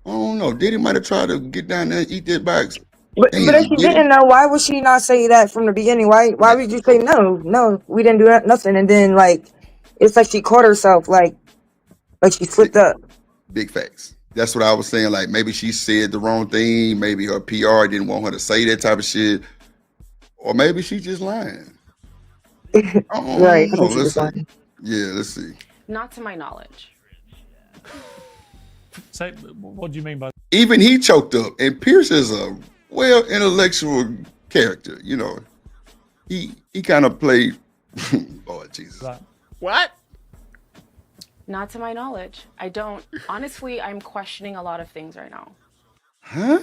I don't know. Diddy might have tried to get down there and eat that box. But if she didn't know, why would she not say that from the beginning? Why would you say no, we didn't do that, nothing, and then like it's like she caught herself, like she slipped up. Big facts. That's what I was saying. Like, maybe she said the wrong thing. Maybe her PR didn't want her to say that type of shit. Or maybe she just lying. Right. Let's see. Yeah, let's see. not to my knowledge. So, what do you mean by? Even he choked up, and Pierce is a well intellectual character. You know, he kind of played. Lord Jesus. What? Not to my knowledge. I don't. Honestly, I'm questioning a lot of things right now. Huh?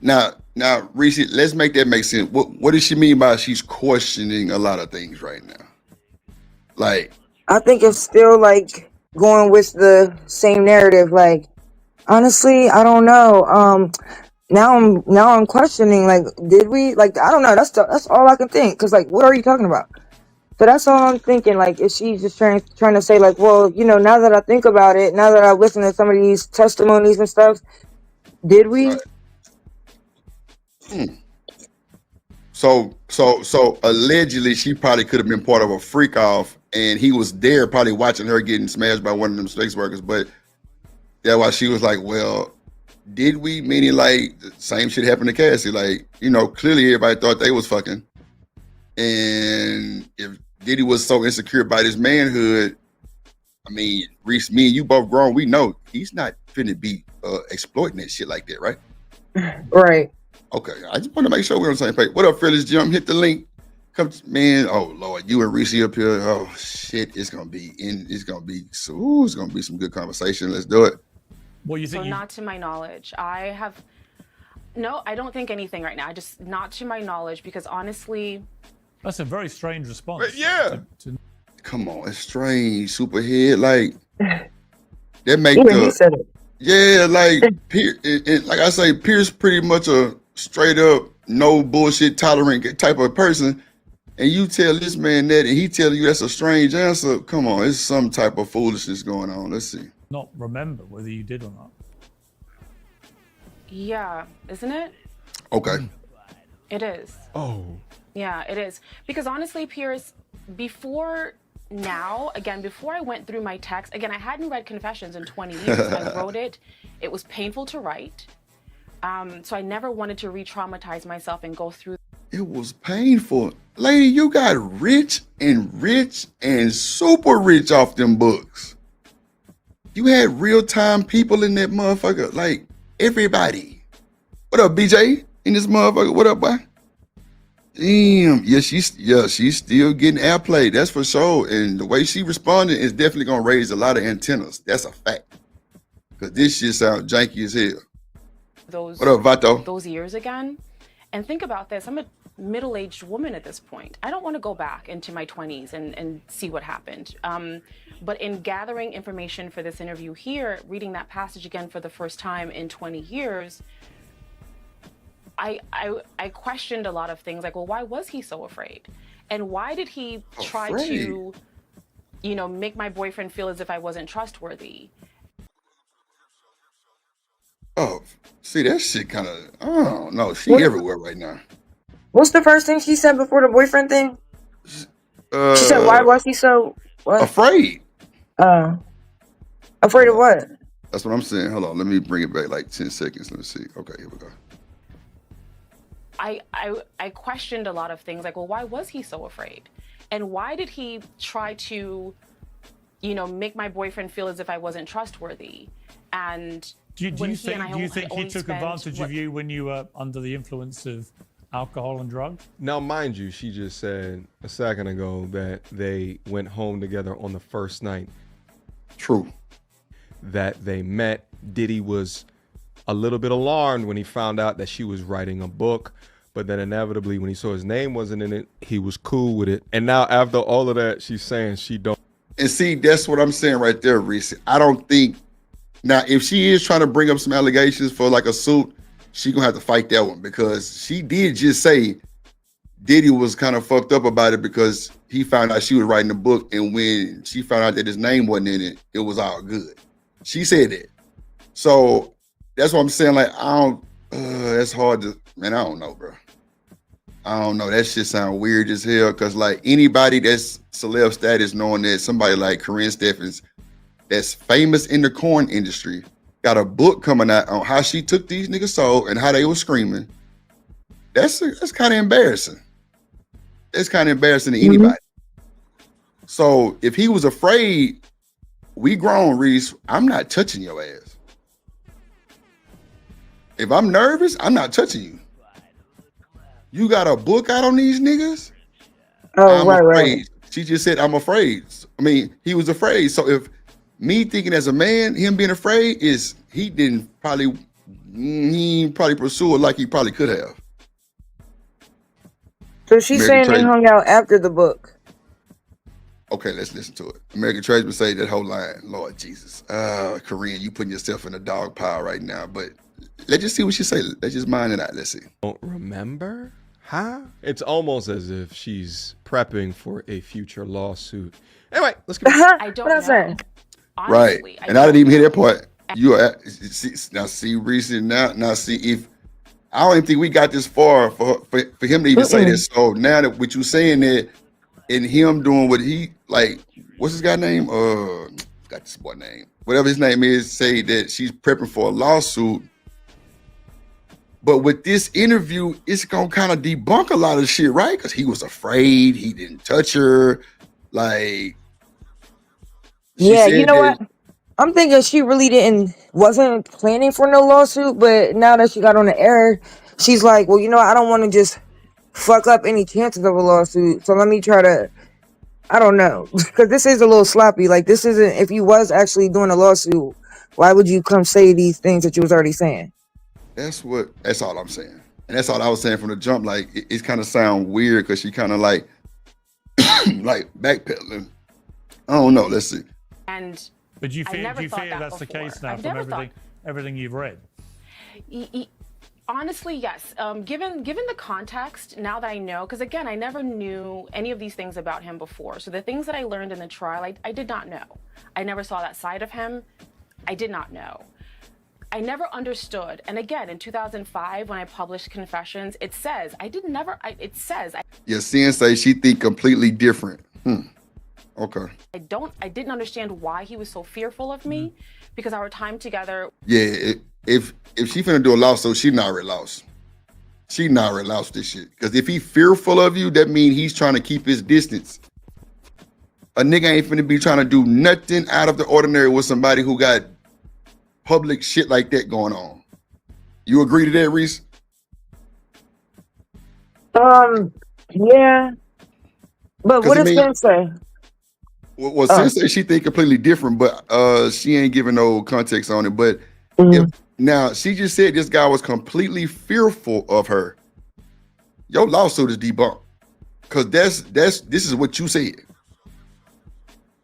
Now, Reese, let's make that make sense. What does she mean by she's questioning a lot of things right now? Like, I think it's still like going with the same narrative. Like, honestly, I don't know. now I'm questioning, like, did we, like, I don't know, that's all I can think, because, like, what are you talking about? So that's all I'm thinking, like, is she just trying to say, like, well, now that I think about it, now that I listen to some of these testimonies and stuff, did we? So allegedly she probably could have been part of a freak off, and he was there probably watching her getting smashed by one of them sex workers. But that's why she was like, well, did we? Meaning like the same shit happened to Cassie. Like, clearly everybody thought they was fucking. And if Diddy was so insecure about his manhood, I mean, Reese, me and you both grown, we know he's not finna be exploiting that shit like that, right? Right. Okay, I just want to make sure we're on the same page. What up, Fearless Jim? Hit the link. Come, man. Oh Lord, you and Reese up here. Oh shit, it's gonna be some good conversation. Let's do it. What you think? So not to my knowledge. I don't think anything right now. Just not to my knowledge, because honestly, that's a very strange response. But yeah. Come on, it's strange. Superhead, like that make Even he said it. Yeah, like like I say, Pierce pretty much a straight up no bullshit tolerant type of person, and you tell this man that, and he tell you that's a strange answer. Come on, it's some type of foolishness going on. Let's see. Not remember whether you did or not. yeah, isn't it? Okay. It is. Oh. Yeah, it is. Because honestly, Pierce, before I went through my text, again, I hadn't read Confessions in 20 years. I wrote it. It was painful to write. So I never wanted to re-traumatize myself and go through. It was painful. Lady, you got rich and super rich off them books. You had real-time people in that motherfucker, like everybody. What up, BJ? In this motherfucker, what up, boy? Damn, she's still getting airplay, that's for sure. And the way she responded is definitely gonna raise a lot of antennas. That's a fact. Cause this shit sounds janky as hell. What up, Vato? Those years again. And think about this, I'm a middle-aged woman at this point. I don't want to go back into my 20s and see what happened. But in gathering information for this interview here, reading that passage again for the first time in 20 years, I questioned a lot of things, like, well, why was he so afraid? And why did he try to, make my boyfriend feel as if I wasn't trustworthy? Oh, see, that shit kind of, I don't know. She everywhere right now. What's the first thing she said before the boyfriend thing? She said, why was he so afraid? Afraid of what? That's what I'm saying. Hold on, let me bring it back like 10 seconds. Let me see. Okay, here we go. I questioned a lot of things, like, well, why was he so afraid? And why did he try to, make my boyfriend feel as if I wasn't trustworthy? And do you think he took advantage of you when you were under the influence of alcohol and drugs? Now, mind you, she just said a second ago that they went home together on the first night. True. That they met. Diddy was a little bit alarmed when he found out that she was writing a book, but then inevitably when he saw his name wasn't in it, he was cool with it. And now after all of that, she's saying she don't. And see, that's what I'm saying right there, Reese. I don't think, now if she is trying to bring up some allegations for like a suit, she gonna have to fight that one, because she did just say Diddy was kind of fucked up about it because he found out she was writing a book, and when she found out that his name wasn't in it, it was all good. She said that. So that's what I'm saying. Like, that's hard to, man, I don't know, bro. I don't know. That shit sound weird as hell, because like anybody that's celeb status, knowing that somebody like Corinne Steffens, that's famous in the corn industry, got a book coming out on how she took these niggas soul and how they were screaming. That's kind of embarrassing. That's kind of embarrassing to anybody. So if he was afraid, we grown, Reese, I'm not touching your ass. If I'm nervous, I'm not touching you. You got a book out on these niggas? Oh, I'm afraid. Right. She just said, I'm afraid. I mean, he was afraid. So if me thinking as a man, him being afraid is he didn't probably pursue it like he probably could have. So she's saying they hung out after the book. Okay, let's listen to it. American Tradesman say that whole line, Lord Jesus. Corinne, you putting yourself in a dog pile right now, but let's just see what she say. Let's just mind it out. Let's see. Don't remember? Huh? It's almost as if she's prepping for a future lawsuit. Anyway, let's get I don't know. Right. Honestly, And I didn't even hear that part. You are now see Reese now see if I don't even think we got this far for him to even say this. So now that what you saying that and him doing what he like, what's his guy name? Got this boy name. Whatever his name is, say that she's prepping for a lawsuit. But with this interview, it's gonna kind of debunk a lot of shit, right? Because he was afraid, he didn't touch her. Like, yeah, you know what? I'm thinking she really wasn't planning for no lawsuit, but now that she got on the air, she's like, well, you know, I don't want to just fuck up any chances of a lawsuit. So let me try to, I don't know, because this is a little sloppy. Like, this isn't, if you was actually doing a lawsuit, why would you come say these things that you was already saying? That's all I'm saying. And that's all I was saying from the jump. Like, it kind of sound weird because she kind of like, like backpedaling. I don't know. Let's see. But you fear that's the case now from everything you've read? Honestly, yes. Given the context, now that I know, because again, I never knew any of these things about him before. So the things that I learned in the trial, I did not know. I never saw that side of him. I did not know. I never understood. And again, in 2005, when I published Confessions, it says, Yeah, Sin say she think completely different. Okay. I didn't understand why he was so fearful of me, because our time together. Yeah, if she finna do a lawsuit, she not already lost. She not already lost this shit. Because if he fearful of you, that means he's trying to keep his distance. A nigga ain't finna be trying to do nothing out of the ordinary with somebody who got public shit like that going on. You agree to that, Reese? Yeah. But what does Sin say? Well, Sin say she think completely different, but she ain't giving no context on it. But now she just said this guy was completely fearful of her. Your lawsuit is debunked. Cause this is what you said.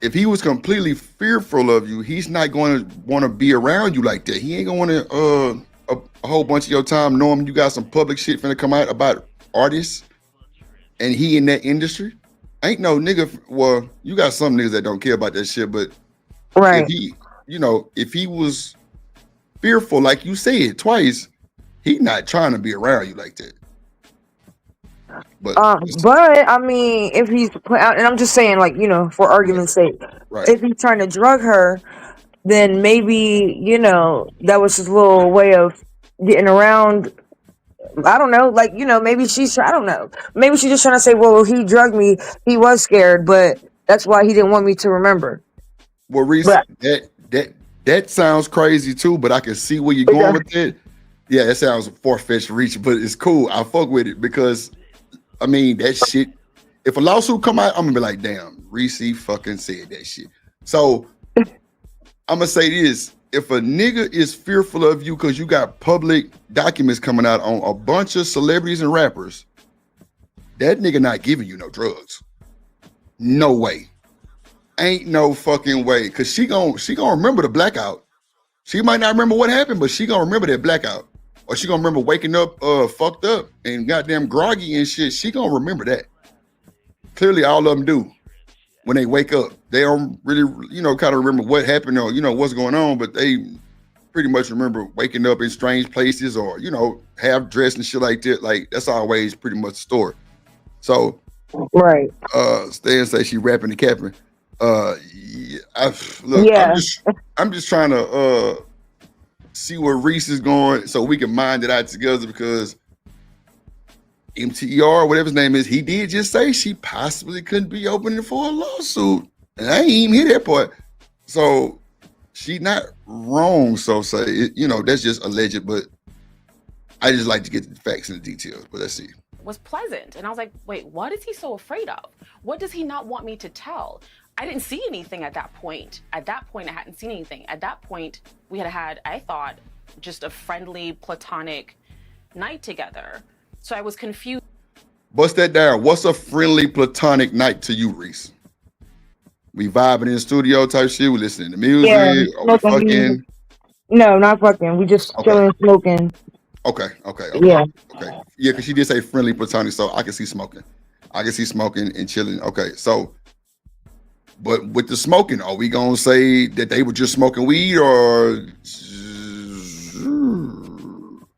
If he was completely fearful of you, he's not going to want to be around you like that. He ain't gonna want to a whole bunch of your time knowing you got some public shit finna come out about artists and he in that industry. Ain't no nigga. Well, you got some niggas that don't care about that shit, but if he was fearful, like you said twice, he not trying to be around you like that. But I mean, if he's, and I'm just saying, like, you know, for argument's sake, if he's trying to drug her, then maybe, you know, that was his little way of getting around. I don't know, like, you know, maybe I don't know. Maybe she's just trying to say, well, he drugged me, he was scared, but that's why he didn't want me to remember. Well, Reese, that sounds crazy too, but I can see where you're going with it. Yeah, that sounds far-fetched reach, but it's cool. I fuck with it because, I mean, that shit, if a lawsuit come out, I'm gonna be like, damn, Reese fucking said that shit. So I'm gonna say this. If a nigga is fearful of you because you got public documents coming out on a bunch of celebrities and rappers, that nigga not giving you no drugs. No way. Ain't no fucking way. Cause she gonna remember the blackout. She might not remember what happened, but she gonna remember that blackout. Or she gonna remember waking up fucked up and goddamn groggy and shit. She gonna remember that. Clearly all of them do. When they wake up, they don't really, you know, kind of remember what happened or, you know, what's going on, but they pretty much remember waking up in strange places or, you know, half dressed and shit like that. Like, that's always pretty much the story. So, Stan say she rapping and capping. I'm just trying to see where Reese is going so we can mind it out together because MTR, whatever his name is, he did just say she possibly couldn't be opening for a lawsuit. And I ain't even hear that part. So she not wrong, so say. You know, that's just alleged, but I just like to get the facts and the details. But let's see. Was pleasant. And I was like, wait, what is he so afraid of? What does he not want me to tell? I didn't see anything at that point. At that point, I hadn't seen anything. At that point, we had, I thought, just a friendly, platonic night together. So I was confused. Bust that down. What's a friendly, platonic night to you, Reese? We vibing in the studio type shit. We listening to music. Are we fucking? No, not fucking. We just chilling, smoking. Okay. Yeah. Okay. Yeah, because she did say friendly platonic, so I can see smoking. I can see smoking and chilling. Okay, so, but with the smoking, are we gonna say that they were just smoking weed or?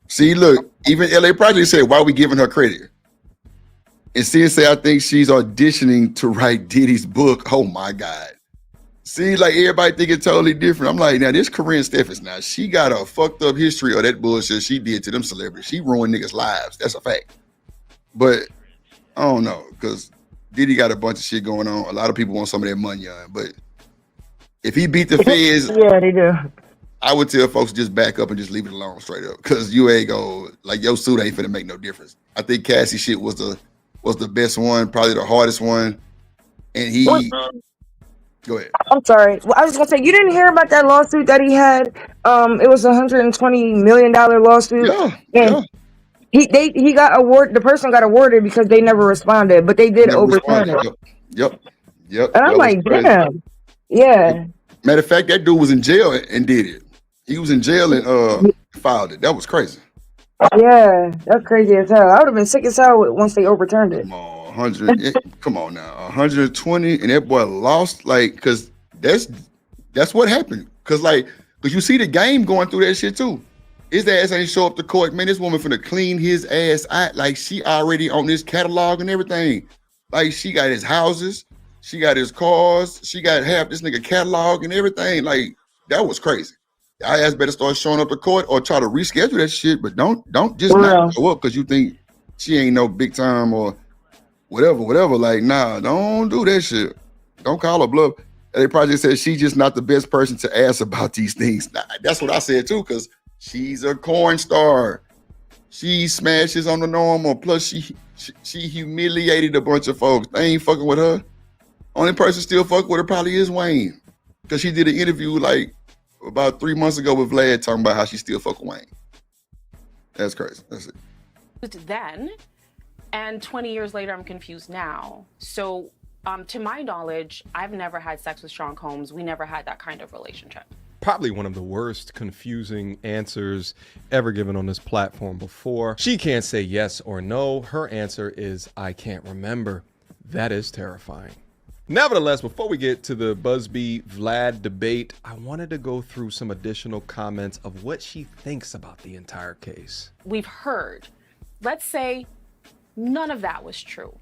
See, look, even LA Project said, why are we giving her credit? And say, I think she's auditioning to write Diddy's book. Oh my God. See, like everybody think it's totally different. I'm like, now this Corinne Stephens, now she got a fucked up history of that bullshit she did to them celebrities. She ruined niggas' lives. That's a fact. But I don't know, because Diddy got a bunch of shit going on. A lot of people want some of that money on. But if he beat the feds, yeah, they do. I would tell folks just back up and just leave it alone straight up. Because you ain't go like your suit ain't finna make no difference. I think Cassie shit was the best one, probably the hardest one. And he go ahead. I'm sorry. Well, I was gonna say you didn't hear about that lawsuit that he had. It was $120 million lawsuit. Yeah. He got awarded. The person got awarded because they never responded, but they did overturn it. Yep. And I'm like, damn. Yeah. Matter of fact, that dude was in jail and did it. He was in jail and filed it. That was crazy. Yeah, that's crazy as hell. I would have been sick as hell once they overturned it. 100. Come on now, 120, and that boy lost. Like, cause that's what happened. Cause you see the game going through that shit too. His ass ain't show up to court, man. This woman finna clean his ass out. Like, she already on this catalog and everything. Like, she got his houses, she got his cars, she got half this nigga catalog and everything. Like, that was crazy. Y'all ass better start showing up to court or try to reschedule that shit, but don't just not show up because you think she ain't no big time or whatever. Like, nah, don't do that shit. Don't call her bluff. They probably said she's just not the best person to ask about these things. Nah, that's what I said too, because she's a corn star. She smashes on the normal. Plus, she humiliated a bunch of folks. They ain't fucking with her. Only person still fucking with her probably is Wayne, because she did an interview like about 3 months ago with Vlad talking about how she still fucking Wayne. That's crazy. That's it. Then, and 20 years later, I'm confused now. So, to my knowledge, I've never had sex with Sean Combs. We never had that kind of relationship. Probably one of the worst confusing answers ever given on this platform before. She can't say yes or no. Her answer is, I can't remember. That is terrifying. Nevertheless, before we get to the Busby Vlad debate, I wanted to go through some additional comments of what she thinks about the entire case. We've heard, let's say none of that was true.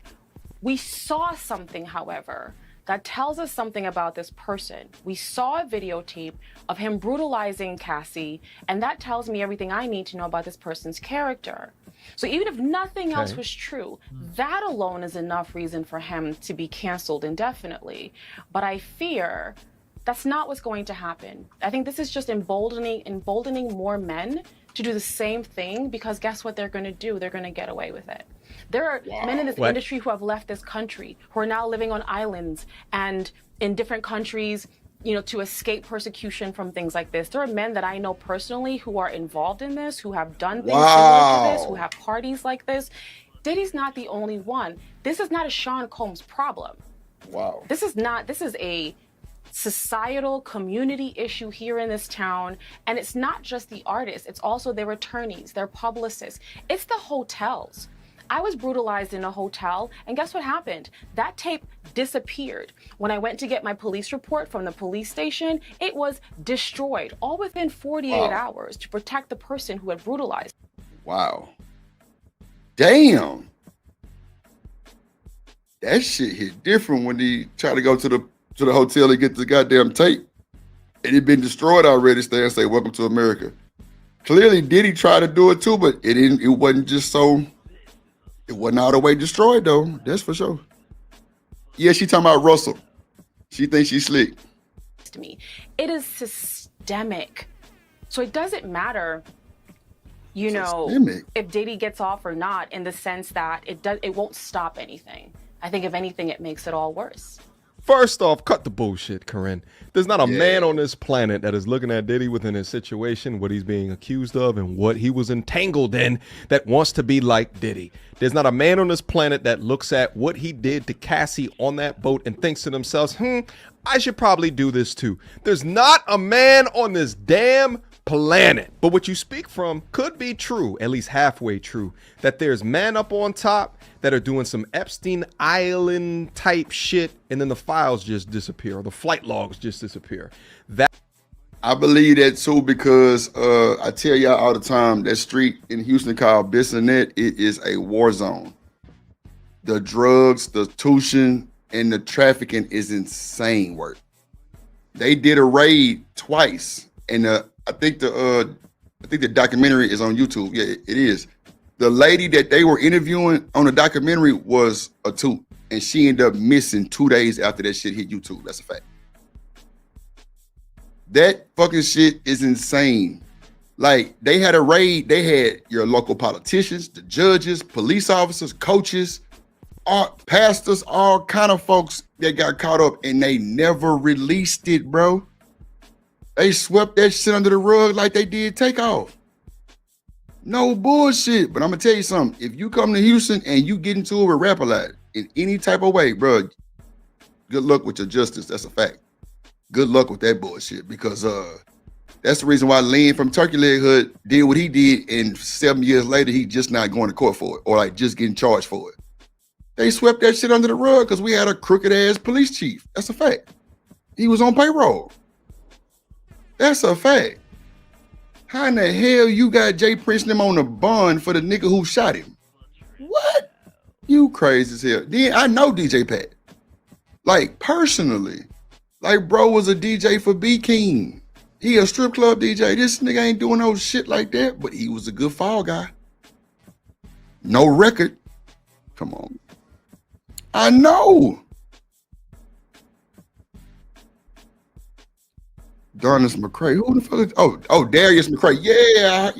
We saw something, however, that tells us something about this person. We saw a videotape of him brutalizing Cassie, and that tells me everything I need to know about this person's character. So even if nothing else was true, that alone is enough reason for him to be canceled indefinitely. But I fear that's not what's going to happen. I think this is just emboldening more men to do the same thing, because guess what they're going to do? They're going to get away with it. There are men in this industry who have left this country, who are now living on islands and in different countries, to escape persecution from things like this. There are men that I know personally who are involved in this, who have done things similar to this, who have parties like this. Diddy's not the only one. This is not a Sean Combs problem. Wow. This is a societal community issue here in this town. And it's not just the artists, it's also their attorneys, their publicists. It's the hotels. I was brutalized in a hotel, and guess what happened? That tape disappeared. When I went to get my police report from the police station, it was destroyed, all within 48 hours, to protect the person who had brutalized. Wow. Damn. That shit hit different when they try to go to the hotel and get the goddamn tape. And it been destroyed already, stay and say, welcome to America. Clearly, Diddy tried to do it too, but it wasn't just so... It wasn't all the way destroyed, though. That's for sure. Yeah, she talking about Russell. She thinks she's slick. To me, it is systemic. So it doesn't matter, if Diddy gets off or not, in the sense that it won't stop anything. I think if anything, it makes it all worse. First off, cut the bullshit, Corinne. There's not a man on this planet that is looking at Diddy within his situation, what he's being accused of, and what he was entangled in that wants to be like Diddy. There's not a man on this planet that looks at what he did to Cassie on that boat and thinks to themselves, I should probably do this too. There's not a man on this damn planet. But what you speak from could be true, at least halfway true, that there's men up on top that are doing some Epstein Island type shit, and then the files just disappear, or the flight logs just disappear. That I believe that too, because I tell y'all all the time, that street in Houston called Bissonnette, it is a war zone. The drugs, the tuition, and the trafficking is insane work. They did a raid twice, and I think the documentary is on YouTube. Yeah, it is. The lady that they were interviewing on the documentary was a toot, and she ended up missing 2 days after that shit hit YouTube. That's a fact. That fucking shit is insane. Like, they had a raid. They had your local politicians, the judges, police officers, coaches, pastors, all kind of folks that got caught up, and they never released it, bro. They swept that shit under the rug like they did Takeoff. No bullshit. But I'm gonna tell you something. If you come to Houston and you get into it with Rap-A-Lot in any type of way, bro, good luck with your justice. That's a fact. Good luck with that bullshit, because that's the reason why Lynn from Turkey Leg Hood did what he did, and 7 years later he just not going to court for it, or like just getting charged for it. They swept that shit under the rug because we had a crooked ass police chief. That's a fact. He was on payroll. That's a fact. How in the hell you got Jay Prince and them on the bond for the nigga who shot him? What? You crazy as hell. Then I know DJ Pat. Like, personally. Like, bro was a DJ for B King. He a strip club DJ. This nigga ain't doing no shit like that, but he was a good fall guy. No record. Come on. I know. Darnus McCray. Who the fuck is, oh, Darius McCray. Yeah,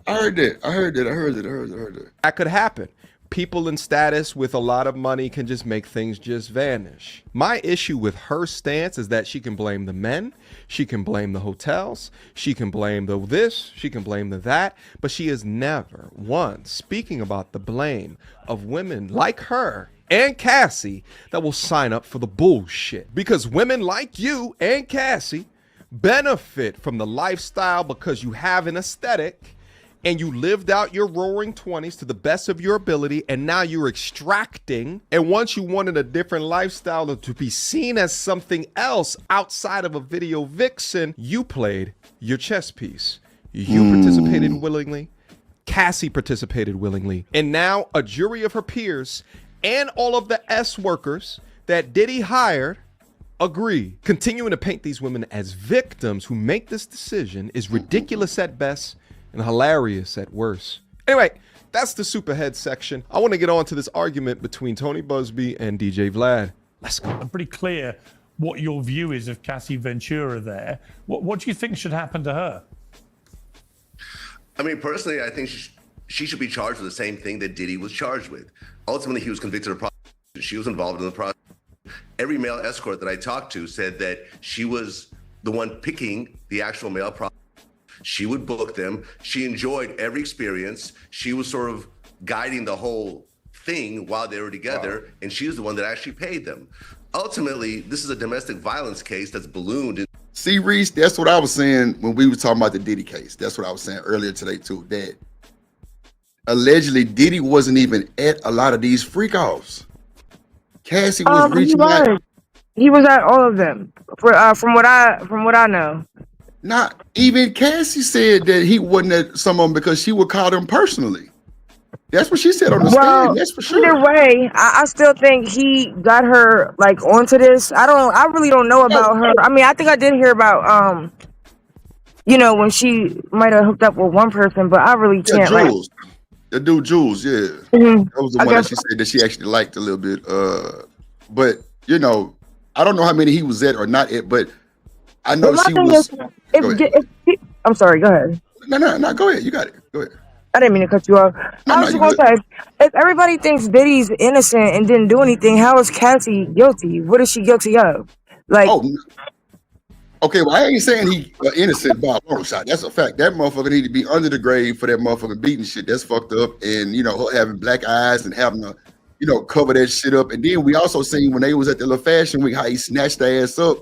I heard that. I heard that. That could happen. People in status with a lot of money can just make things just vanish. My issue with her stance is that she can blame the men, she can blame the hotels, she can blame the this, she can blame the that, but she is never once speaking about the blame of women like her and Cassie that will sign up for the bullshit. Because women like you and Cassie benefit from the lifestyle because you have an aesthetic and you lived out your roaring 20s to the best of your ability, and now you're extracting. And once you wanted a different lifestyle to be seen as something else outside of a video vixen, you played your chess piece. You participated willingly. Cassie participated willingly. And now a jury of her peers and all of the S workers that Diddy hired agree. Continuing to paint these women as victims who make this decision is ridiculous at best and hilarious at worst. Anyway, that's the Superhead section. I want to get on to this argument between Tony Busby and DJ Vlad. Let's go. I'm pretty clear what your view is of Cassie Ventura there. What do you think should happen to her? I mean, personally, I think she should be charged with the same thing that Diddy was charged with. Ultimately, he was convicted of prostitution. She was involved in the process. Every male escort that I talked to said that she was the one picking the actual male prostitute. She would book them. She enjoyed every experience. She was sort of guiding the whole thing while they were together, and she was the one that actually paid them. Ultimately, this is a domestic violence case that's ballooned. See, Reese, that's what I was saying when we were talking about the Diddy case. That's what I was saying earlier today, too, that allegedly Diddy wasn't even at a lot of these freak-offs. Cassie was reaching out. He was at all of them, from what I know. Not even Cassie said that he wasn't at some of them because she would call them personally. That's what she said on the stand. That's for sure. Either way, I still think he got her like onto this. I really don't know about her. I mean, I think I did hear about when she might have hooked up with one person, but I really can't. Jules. The dude Jules, yeah. That was the one that she said that she actually liked a little bit. But I don't know how many he was at or not at, but I know she was. I'm sorry. Go ahead. No. Go ahead. You got it. Go ahead. I didn't mean to cut you off. I was just gonna say, if everybody thinks Diddy's innocent and didn't do anything, how is Cassie guilty? What is she guilty of? Like, okay. Well, I ain't saying he innocent by a long shot. That's a fact. That motherfucker need to be under the grave for that motherfucker beating shit. That's fucked up. And her having black eyes and having to, cover that shit up. And then we also seen when they was at the little fashion week how he snatched the ass up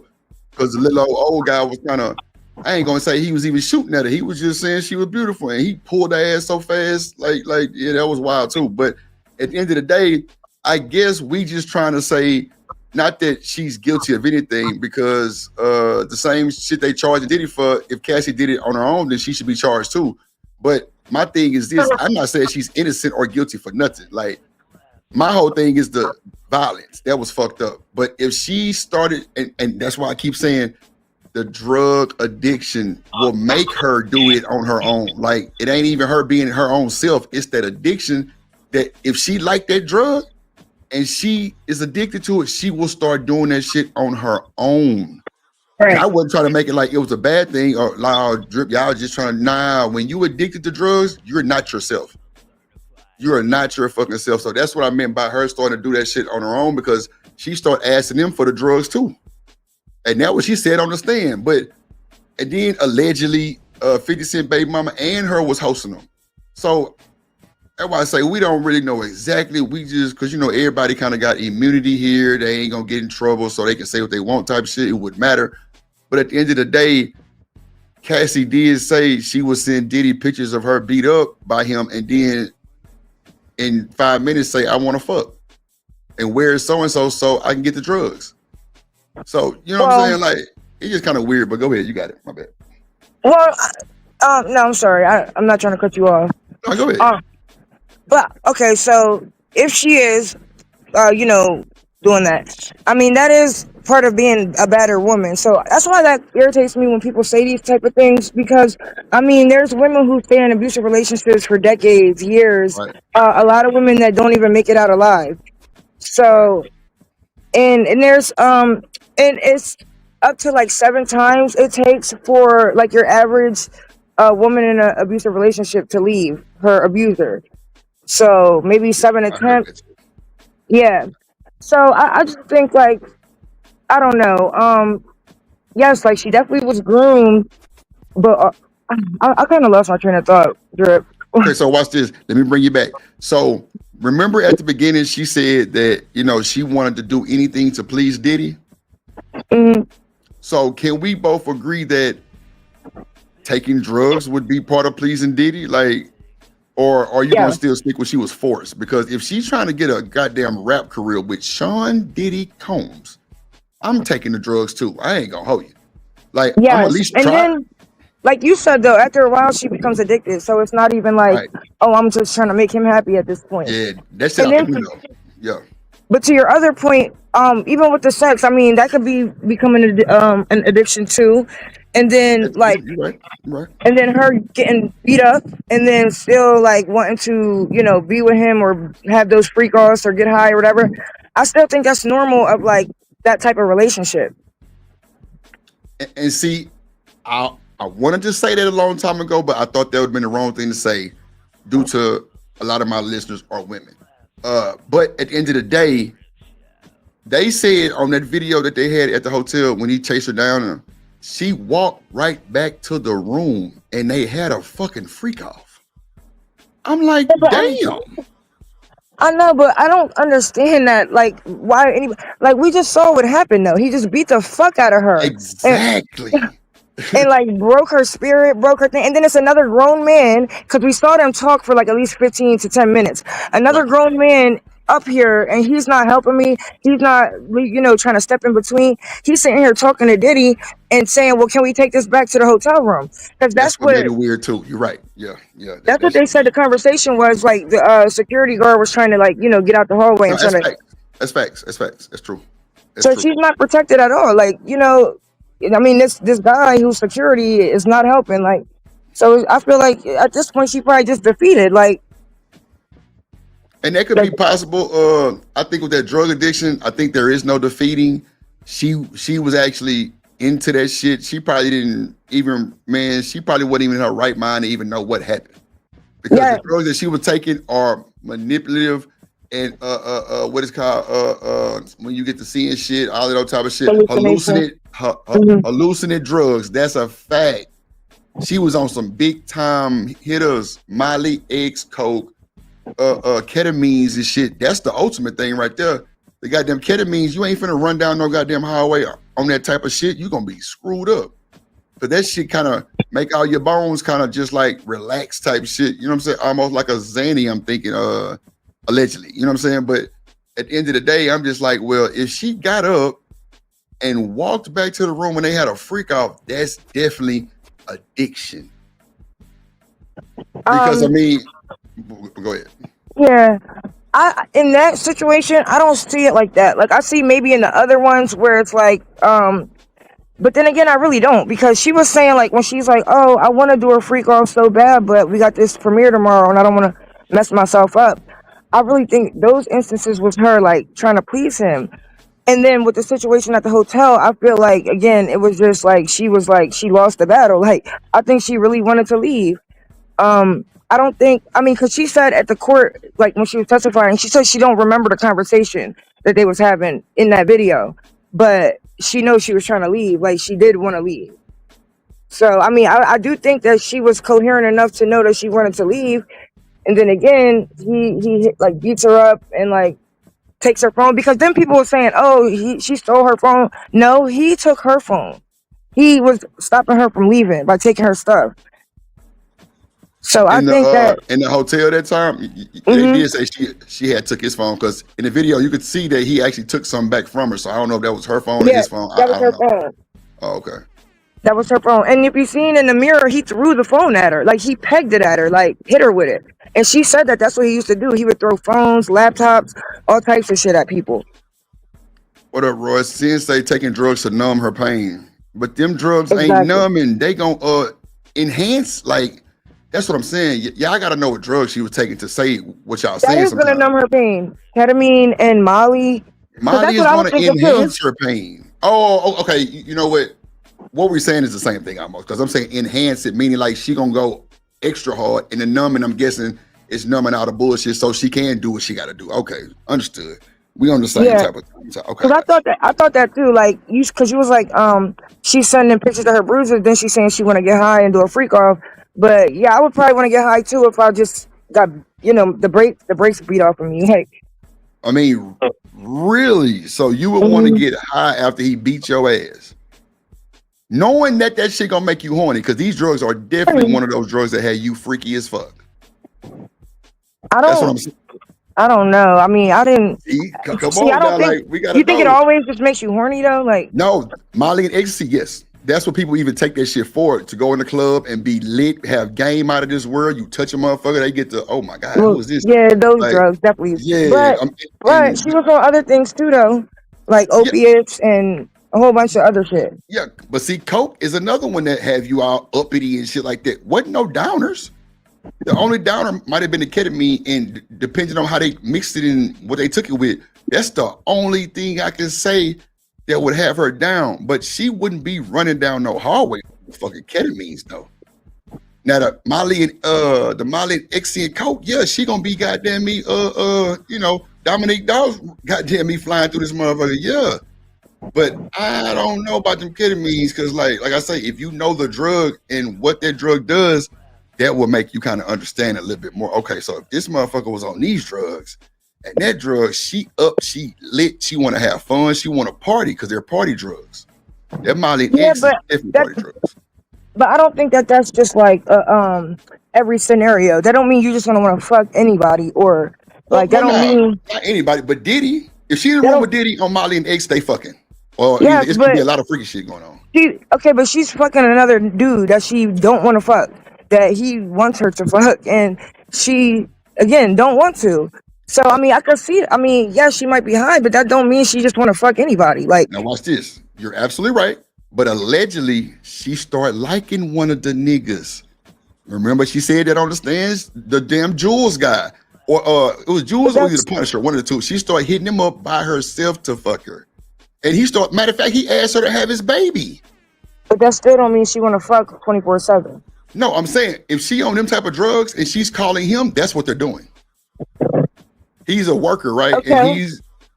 because the little old guy was kind of I ain't gonna say he was even shooting at her. He was just saying she was beautiful, and he pulled her ass so fast, like yeah, that was wild too. But at the end of the day, I guess we just trying to say not that she's guilty of anything, because the same shit they charged Diddy for, if Cassie did it on her own, then she should be charged too. But my thing is this: I'm not saying she's innocent or guilty for nothing. Like, my whole thing is the violence that was fucked up. But if she started, and that's why I keep saying the drug addiction will make her do it on her own. Like, it ain't even her being her own self. It's that addiction that if she liked that drug and she is addicted to it, she will start doing that shit on her own. Right. I wasn't trying to make it like it was a bad thing or like, Drip, y'all just trying to, nah, when you addicted to drugs, you're not yourself. You are not your fucking self. So that's what I meant by her starting to do that shit on her own, because she started asking them for the drugs too. And that's what she said on the stand. But, and then allegedly 50 Cent baby mama and her was hosting them. So that's why I say we don't really know exactly. We just, because, you know, everybody kind of got immunity here. They ain't going to get in trouble, so they can say what they want type shit. It wouldn't matter. But at the end of the day, Cassie did say she would send Diddy pictures of her beat up by him, and then in 5 minutes say, I want to fuck. And where is so-and-so so I can get the drugs? So, you know what I'm saying? Like, it's just kind of weird, but go ahead. You got it. My bad. Well, no, I'm sorry. I'm not trying to cut you off. No, go ahead. But, okay, so if she is, you know, doing that, I mean, that is part of being a better woman. So that's why that irritates me when people say these type of things, because, I mean, there's women who stay in abusive relationships for decades, years, right. A lot of women that don't even make it out alive. So, and there's, and it's up to like 7 times it takes for like your average woman in an abusive relationship to leave her abuser. So maybe 7 attempts. Yeah. So I just think, like, I don't know. Yes, like, she definitely was groomed, but I kind of lost my train of thought, Drip. Okay, so watch this. Let me bring you back. So remember at the beginning, she said that, you know, she wanted to do anything to please Diddy. Mm-hmm. So can we both agree that taking drugs would be part of pleasing Diddy? Like, or are you gonna still stick with she was forced? Because if she's trying to get a goddamn rap career with Sean Diddy Combs, I'm taking the drugs too. I ain't gonna hold you. Like, I'm at least try. Then, like you said, though, after a while she becomes addicted. So it's not even like, oh, I'm just trying to make him happy at this point. Yeah, that's it. You know. Yeah. But to your other point, even with the sex, I mean, that could be becoming an addiction too. And then like, right. And then her getting beat up and then still like wanting to, you know, be with him or have those freak offs or get high or whatever. I still think that's normal of like that type of relationship. And see, I wanted to say that a long time ago, but I thought that would have been the wrong thing to say due to a lot of my listeners are women. But at the end of the day, they said on that video that they had at the hotel when he chased her down, she walked right back to the room and they had a fucking freak off. I'm like, damn. I know, but I don't understand that. Like, why anybody? Like, we just saw what happened though. He just beat the fuck out of her. Exactly. And like broke her spirit, broke her thing. And then it's another grown man, because we saw them talk for like at least 15 to 10 minutes. Another grown man up here, and he's not helping me. He's not, you know, trying to step in between. He's sitting here talking to Diddy and saying, well, can we take this back to the hotel room? Because that's what made it weird too. You're right. Yeah. That's what they said the conversation was. Like, the security guard was trying to, like, you know, get out the hallway and trying to. That's facts. That's true. So she's not protected at all. Like, you know, I mean, this guy who's security is not helping. Like, so I feel like at this point she probably just defeated. Like, and that could be possible. I think with that drug addiction, I think there is no defeating. She was actually into that shit. She probably didn't even, she probably wasn't even in her right mind to even know what happened. Because the drugs that she was taking are manipulative and what is called when you get to seeing shit, all that type of shit, hallucinate drugs. That's a fact. She was on some big time hitters, Molly, X, Coke, ketamines and shit. That's the ultimate thing right there. The goddamn ketamines, you ain't finna run down no goddamn highway on that type of shit. You gonna be screwed up. Cause that shit kind of make all your bones kind of just like relax type shit. You know what I'm saying? Almost like a zany, I'm thinking, allegedly. You know what I'm saying? But at the end of the day, I'm just like, well, if she got up and walked back to the room when they had a freak off, that's definitely addiction. Because I mean, go ahead. Yeah. In that situation, I don't see it like that. Like I see maybe in the other ones where it's like, but then again, I really don't, because she was saying like when she's like, oh, I want to do a freak off so bad, but we got this premiere tomorrow and I don't want to mess myself up. I really think those instances was her like trying to please him. And then with the situation at the hotel, I feel like, again, it was just like she lost the battle. Like, I think she really wanted to leave. I don't think, I mean, because she said at the court, like when she was testifying, she said she don't remember the conversation that they was having in that video, but she knows she was trying to leave. Like, she did want to leave. So, I mean, I do think that she was coherent enough to know that she wanted to leave. And then again, he like beats her up and like takes her phone, because then people were saying, oh, she stole her phone. No, he took her phone. He was stopping her from leaving by taking her stuff. So I think that in the hotel that time, they did say she had took his phone, because in the video you could see that he actually took something back from her. So I don't know if that was her phone or his phone. That was her phone. Oh, okay. That was her phone. And if you seen in the mirror, he threw the phone at her. Like, he pegged it at her, like hit her with it. And she said that that's what he used to do. He would throw phones, laptops, all types of shit at people. What up, Roy? Sin say taking drugs to numb her pain, but them drugs ain't numbing. They gonna enhance. Like, that's what I'm saying. Y'all gotta know what drugs she was taking to say what y'all saying. That is gonna numb her pain. Ketamine and Molly. Molly is gonna enhance her pain. Oh, okay. You know what? What we're saying is the same thing almost, because I'm saying enhance it, meaning like she gonna go extra hard, and the numbing, I'm guessing, is numbing out of bullshit so she can do what she gotta do. Okay, understood. We on the same type of time. Okay. Because I thought that too. Like, because you was like, she's sending pictures of her bruises, then she's saying she want to get high and do a freak off. But yeah, I would probably want to get high too if I just got, the brakes beat off of me. Like, I mean, really? So you would want to get high after he beat your ass, knowing that shit gonna make you horny? Because these drugs are definitely one of those drugs that had you freaky as fuck. That's what I'm saying. I don't know. I mean, I didn't. Come on, I don't think. like, we gotta you think it always just makes you horny though? Like, no, Molly and ecstasy, yes. That's what people even take that shit for, to go in the club and be lit, have game out of this world. You touch a motherfucker, they get to, oh my God, who is this? Yeah, those drugs definitely. Yeah, but she was on other things too though, like opiates and a whole bunch of other shit. Yeah, but see, coke is another one that have you all uppity and shit like that. Wasn't no downers. The only downer might have been the ketamine, and depending on how they mixed it and what they took it with, that's the only thing I can say that would have her down. But she wouldn't be running down no hallway with fucking ketamines though. Now the Molly and ecstasy and coke, yeah, she gonna be goddamn me, Dominique Dawes, goddamn me flying through this motherfucker, yeah. But I don't know about them ketamines, because like I say, if you know the drug and what that drug does, that will make you kind of understand it a little bit more. Okay, so if this motherfucker was on these drugs, and that drug, she up, she lit, she want to have fun, she want to party, because they're party drugs. That Molly and X is definitely party drugs. But I don't think that's just like every scenario. That don't mean you just gonna want to fuck anybody, or like that don't mean not anybody. But Diddy, if she in the room with Diddy on Molly and X, they fucking. Or it's gonna be a lot of freaky shit going on. But she's fucking another dude that she don't want to fuck, that he wants her to fuck, and she again don't want to. So I mean, I could see it. I mean, yeah, she might be high, but that don't mean she just want to fuck anybody. Like, now watch this. You're absolutely right. But allegedly, she started liking one of the niggas. Remember, she said that on the stands, the damn Jules guy, or it was Jules or the Punisher, one of the two. She started hitting him up by herself to fuck her, and matter of fact, he asked her to have his baby. But that still don't mean she want to fuck 24/7. No, I'm saying if she on them type of drugs and she's calling him, that's what they're doing. He's a worker, right? Okay. And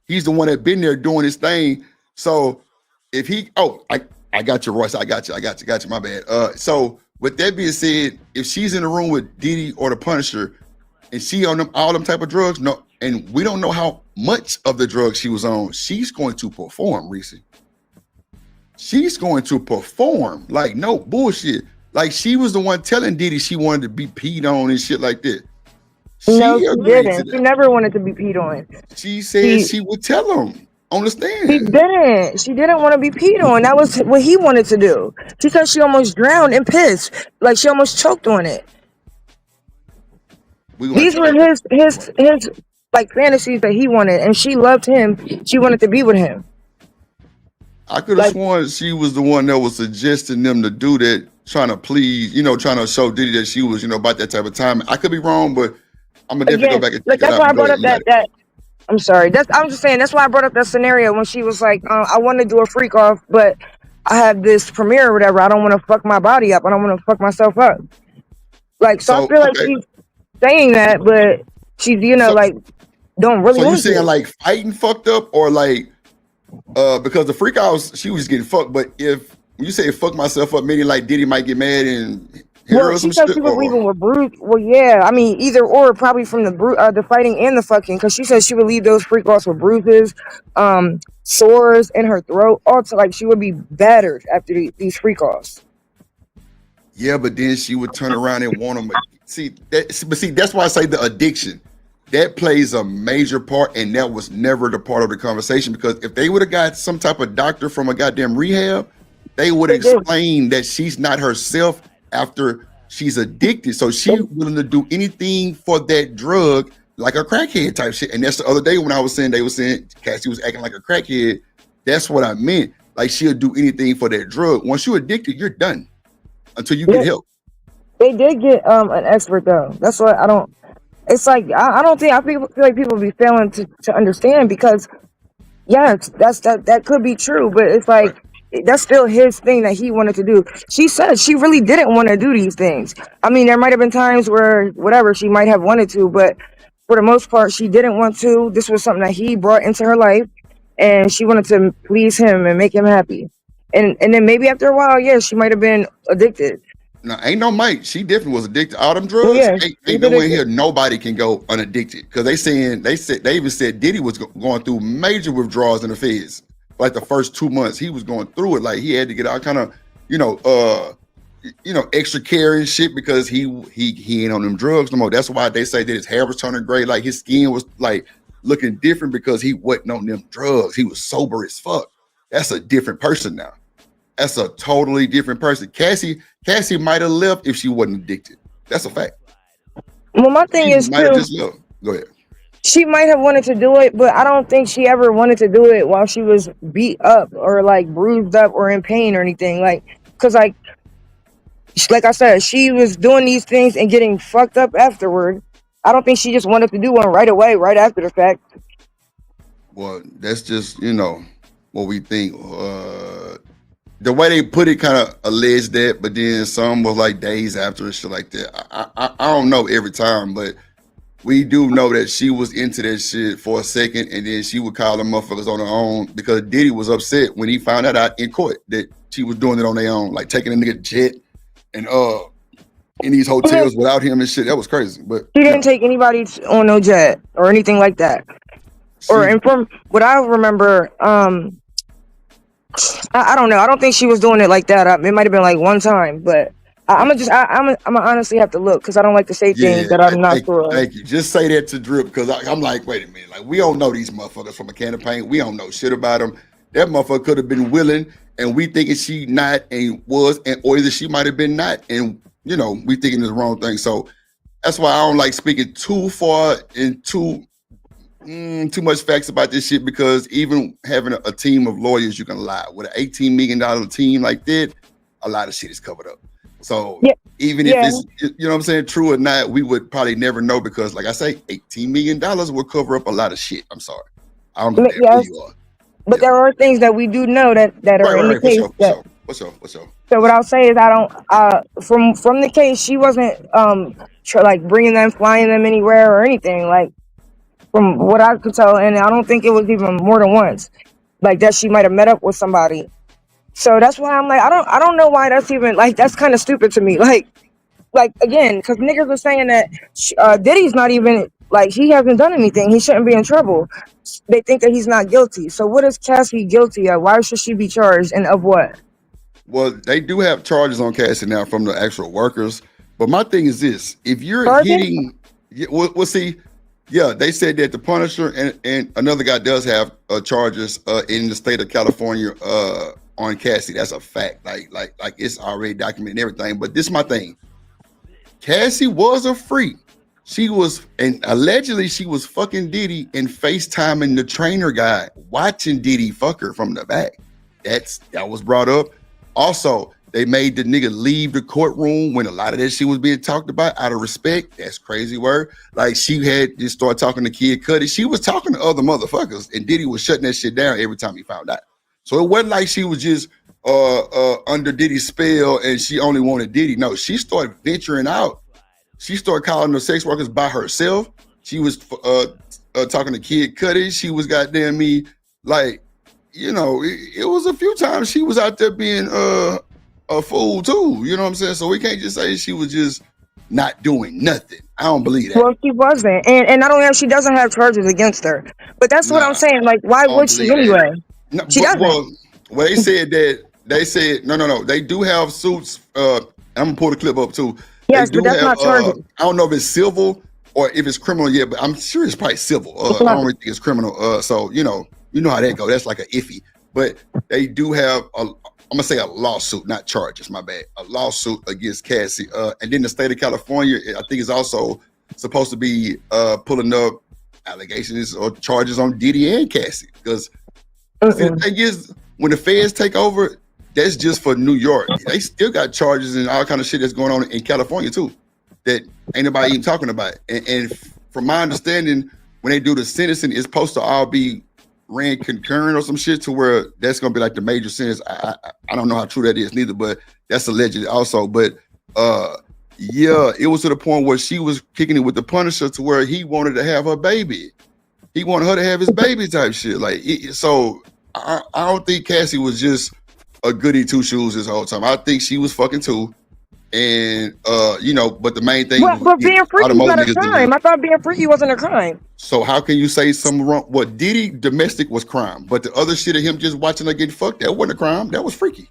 he's the one that been there doing his thing. So if he, I got you, Royce. I got you. My bad. So with that being said, if she's in the room with Diddy or the Punisher, and she on all them type of drugs, no, and we don't know how much of the drugs she was on, she's going to perform, Reese. she's going to perform. Like, no bullshit. Like, she was the one telling Diddy she wanted to be peed on and shit like that. No, She she agreed to didn't. She that. never wanted to be peed on. She said she would tell him on the She stand. didn't. She didn't want to be peed on. That was what he wanted to do. She said she almost drowned in piss. Like she almost choked on it. These were his like fantasies that he wanted, and she loved him. She wanted to be with him. I could have sworn she was the one that was suggesting them to do that, trying to please, trying to show Diddy that she was, about that type of time. I could be wrong, but I'm gonna definitely go back and check Like it that's out. why I Go brought ahead, up that. I'm sorry. I'm just saying that's why I brought up that scenario when she was like, I want to do a freak off, but I have this premiere or whatever. I don't want to fuck my body up. I don't want to fuck myself up. Like, so I feel like she's saying that, but she's, like, don't really So you want saying to. like fighting fucked up, or like because the freak out she was getting fucked, but if you say fuck myself up, meaning like Diddy might get mad and hit her or She some said shit, she was or leaving with bruise. Well, yeah, I mean, either or, probably from the fighting and the fucking, because she said she would leave those freak offs with bruises, sores in her throat. Also, like she would be battered after these freak offs. yeah, but then she would turn around and want them. See, that's why I say the addiction. That plays a major part, and that was never the part of the conversation, because if they would have got some type of doctor from a goddamn rehab, they would explain that she's not herself after she's addicted. So she's willing to do anything for that drug, like a crackhead type shit. And that's the other day when I was saying, they were saying Cassie was acting like a crackhead. That's what I meant. Like she'll do anything for that drug. Once you're addicted, you're done until you get help. They did get an expert though. That's what I don't. It's like I don't think I feel like people be failing to understand, because that could be true, but it's like that's still his thing that he wanted to do. She said she really didn't want to do these things. I mean, there might have been times where whatever she might have wanted to, but for the most part, she didn't want to. This was something that he brought into her life, and she wanted to please him and make him happy. And then maybe after a while, she might have been addicted. Now, ain't no Mike. She definitely was addicted. All them drugs, ain't no way here nobody can go unaddicted. Because they even said Diddy was going through major withdrawals in the feds. Like the first 2 months, he was going through it. Like he had to get all kind of, extra care and shit, because he ain't on them drugs no more. That's why they say that his hair was turning gray, like his skin was like looking different, because he wasn't on them drugs. He was sober as fuck. That's a different person now. That's a totally different person. Cassie might have left if she wasn't addicted. That's a fact. Well, my thing is might have too, just left. Go ahead. she might have wanted to do it, but I don't think she ever wanted to do it while she was beat up or like bruised up or in pain or anything. Like, cause like I said, she was doing these things and getting fucked up afterward. I don't think she just wanted to do one right away, right after the fact. Well, that's just what we think. The way they put it kind of alleged that, but then some was like days after and shit like that. I don't know every time, but we do know that she was into that shit for a second, and then she would call them motherfuckers on her own, because Diddy was upset when he found that out in court that she was doing it on their own, like taking a nigga jet and in these hotels without him and shit. That was crazy. But she didn't take anybody on no jet or anything like that. And from what I remember, I don't know. I don't think she was doing it like that. It might have been like one time, but I'm gonna honestly have to look, because I don't like to say things that I'm not sure of. Thank you. Just say that to Drip, because I'm like, wait a minute. Like, we don't know these motherfuckers from a can of paint. We don't know shit about them. That motherfucker could have been willing, and we thinking she not and was, or either she might have been not, and we thinking the wrong thing. So that's why I don't like speaking too far and too much facts about this shit, because even having a team of lawyers, you can lie. With an $18 million team like that, a lot of shit is covered up. So even if it's, what I'm saying, true or not, we would probably never know, because like I say, $18 million will cover up a lot of shit. I'm sorry. I don't know who you are. But there are things that we do know that are in the case. What's up? So what I'll say is, I don't, from the case, she wasn't like bringing them, flying them anywhere or anything, like, from what I could tell, and I don't think it was even more than once, like that she might have met up with somebody. So that's why I'm like, I don't know why that's even like, that's kind of stupid to me. Like again, because niggas are saying that Diddy's not even Like, he hasn't done anything. He shouldn't be in trouble. They think that he's not guilty. So what is Cassie guilty of? Why should she be charged, and of what? Well, they do have charges on Cassie now from the actual workers. But my thing is this: if you're Charges? hitting, we'll see. Yeah, they said that the Punisher and another guy does have charges in the state of California on Cassie. That's a fact. Like it's already documented and everything. But this is my thing: Cassie was a freak. She was, and allegedly she was fucking Diddy and FaceTiming the trainer guy, watching Diddy fuck her from the back. That was brought up. Also, they made the nigga leave the courtroom when a lot of that shit was being talked about out of respect. That's crazy word. Like, she had just started talking to Kid Cudi. She was talking to other motherfuckers, and Diddy was shutting that shit down every time he found out. So it wasn't like she was just under Diddy's spell and she only wanted Diddy. No, she started venturing out. She started calling the sex workers by herself. She was talking to Kid Cudi. She was goddamn me, like, you know, it was a few times she was out there being a fool too. You know what I'm saying? So we can't just say she was just not doing nothing. I don't believe that. Well, she wasn't, and not only that, she doesn't have charges against her. But that's what I'm saying. Like, why would she anyway? No, She doesn't. Well, they said that no. They do have suits. I'm gonna pull the clip up too. Yes, They do but that's have, not charges. I don't know if it's civil or if it's criminal yet, but I'm sure it's probably civil. I don't really think it's criminal. So you know how that go. That's like a iffy. But they do have I'm gonna say a lawsuit, not charges. My bad. A lawsuit against Cassie. And then the state of California, I think, is also supposed to be pulling up allegations or charges on Diddy and Cassie. Because the thing is, when the feds take over, that's just for New York. They still got charges and all kind of shit that's going on in California too, that ain't nobody even talking about. And from my understanding, when they do the sentencing, it's supposed to all be ran concurrent or some shit to where that's gonna be like the major sentence. I don't know how true that is neither, but that's alleged also. But yeah, it was to the point where she was kicking it with the Punisher to where he wanted to have her baby. He wanted her to have his baby type shit. Like, so I don't think Cassie was just a goody two shoes this whole time. I think she was fucking too. And you know, but the main thing, but being freaky is not a crime. I thought being freaky wasn't a crime. So how can you say something wrong? What Diddy domestic was crime, but the other shit of him just watching her get fucked, that wasn't a crime. That was freaky.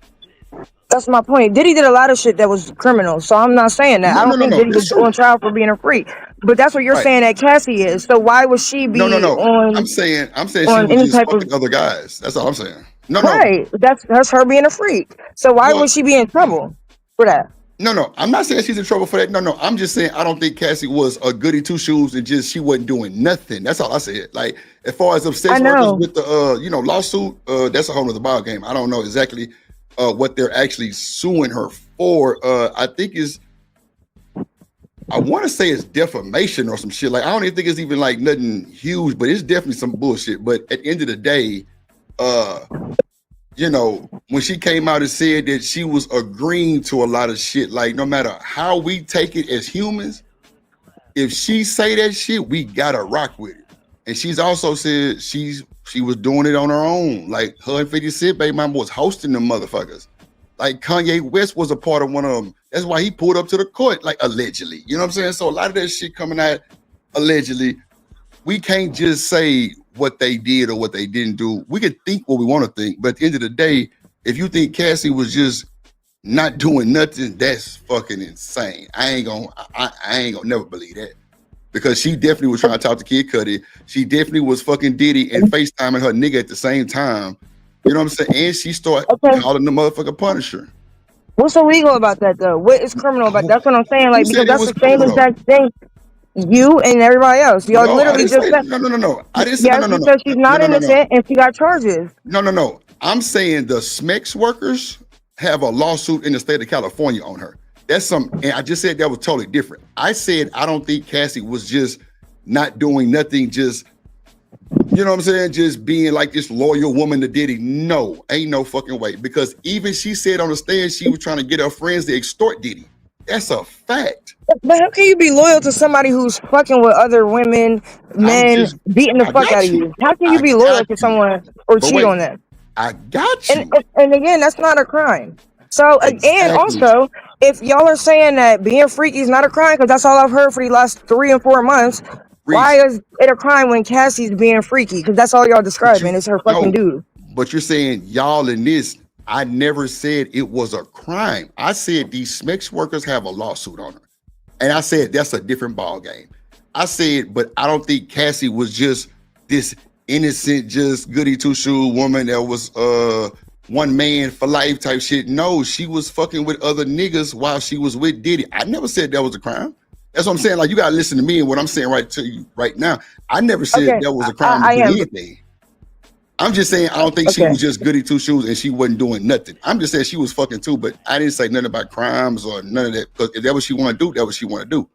That's my point. Diddy did a lot of shit that was criminal, so I'm not saying that. I don't think Diddy was on trial for being a freak. But that's what you're saying that Cassie is. So why would she be on? I'm saying she was just fucking other guys. That's all I'm saying. Right. That's her being a freak. So why would she be in trouble for that? No. I'm not saying she's in trouble for that. No. I'm just saying I don't think Cassie was a goody two shoes and just she wasn't doing nothing. That's all I said. Like, as far as the sex workers with the lawsuit, that's a whole other ball game. I don't know exactly what they're actually suing her for. I think I want to say it's defamation or some shit. Like, I don't even think it's even like nothing huge, but it's definitely some bullshit. But at the end of the day, you know, when she came out and said that she was agreeing to a lot of shit, like, no matter how we take it as humans, if she say that shit, we gotta rock with it. And she's also said she was doing it on her own. Like, her and 50 Cent, baby mama was hosting them motherfuckers. Like, Kanye West was a part of one of them. That's why he pulled up to the court, like, allegedly. You know what I'm saying? So a lot of that shit coming out allegedly. We can't just say what they did or what they didn't do. We can think what we want to think, but at the end of the day, if you think Cassie was just not doing nothing, that's fucking insane. I ain't gonna never believe that, because she definitely was trying to talk to Kid Cudi. She definitely was fucking Diddy and FaceTiming her nigga at the same time. You know what I'm saying? And she started calling the motherfucker Punisher. What's illegal about that though? What is criminal about? That's what I'm saying. Like, because that's the same exact thing. You and everybody else, y'all literally just said no. I didn't say no. Because she's not innocent and she got charges. No. I'm saying the SMEX workers have a lawsuit in the state of California on her. That's and I just said that was totally different. I said I don't think Cassie was just not doing nothing, just, you know what I'm saying, just being like this loyal woman to Diddy. No, ain't no fucking way. Because even she said on the stand she was trying to get her friends to extort Diddy. That's a fact. But how can you be loyal to somebody who's fucking with other women, men, beating the fuck out of you? How can you be loyal to someone or cheat on them? I got you. And again, that's not a crime. So, and also, if y'all are saying that being freaky is not a crime, because that's all I've heard for the last 3 and 4 months, Why is it a crime when Cassie's being freaky? Because that's all y'all describing. It's her fucking dude. But you're saying y'all in this. I never said it was a crime. I said these sex workers have a lawsuit on her. And I said that's a different ball game. I said, but I don't think Cassie was just this innocent, just goody two-shoe woman that was one man for life type shit. No, she was fucking with other niggas while she was with Diddy. I never said that was a crime. That's what I'm saying. Like, you gotta listen to me and what I'm saying right to you right now. I never said that was a crime to do anything. I'm just saying I don't think she was just goody two shoes and she wasn't doing nothing. I'm just saying she was fucking too, but I didn't say nothing about crimes or none of that. Because if that's what she want to do, that's what she want to do.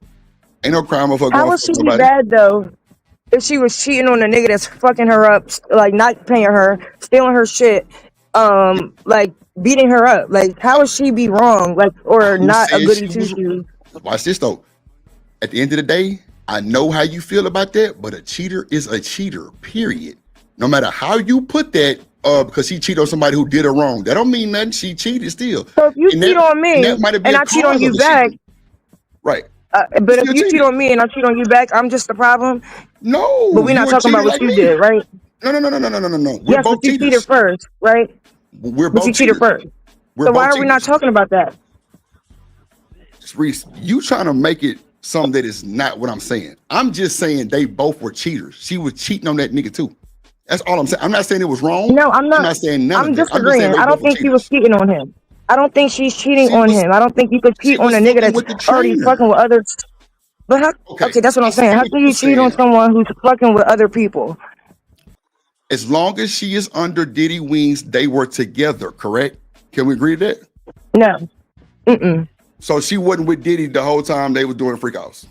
Ain't no crime of her. How would she be bad though if she was cheating on a nigga that's fucking her up, like not paying her, stealing her shit, like beating her up? Like, how would she be wrong? Like, or not a goody two shoes? Watch this though. At the end of the day, I know how you feel about that, but a cheater is a cheater, period. No matter how you put that, because she cheated on somebody who did her wrong. That don't mean nothing. She cheated still. So if you cheat on me and I cheat on you back, right? But if you cheat on me and I cheat on you back, I'm just the problem. No, but we're not talking about what you did, right? No. Yes, but you cheated first, right? We're both cheated first. So why are we not talking about that? Reese, you trying to make it something that is not what I'm saying. I'm just saying they both were cheaters. She was cheating on that nigga too. That's all I'm saying. I'm not saying it was wrong. No, I'm not. I'm not saying none I'm of that. disagreeing. I don't think she was cheating on him. I don't think she's cheating on him. I don't think you could cheat on a nigga that's already fucking with others. But how? Okay, that's what I'm saying. How can you cheat on someone who's fucking with other people? As long as she is under Diddy wings, they were together, correct? Can we agree to that? No. Mm-mm. So she wasn't with Diddy the whole time they were doing freak outs.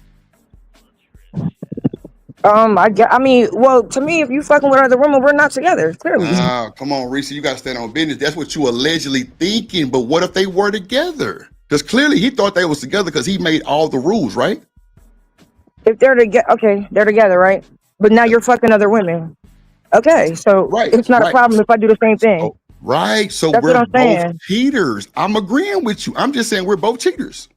I mean, well, to me, if you fucking with other women, we're not together. Clearly. Come on, Reese, you got to stand on business. That's what you allegedly thinking. But what if they were together? Because clearly he thought they was together because he made all the rules, right? If they're together, okay, they're together, right? But now you're fucking other women. Okay, so it's not a problem if I do the same thing. Right. So that's we're both cheaters. I'm agreeing with you. I'm just saying we're both cheaters.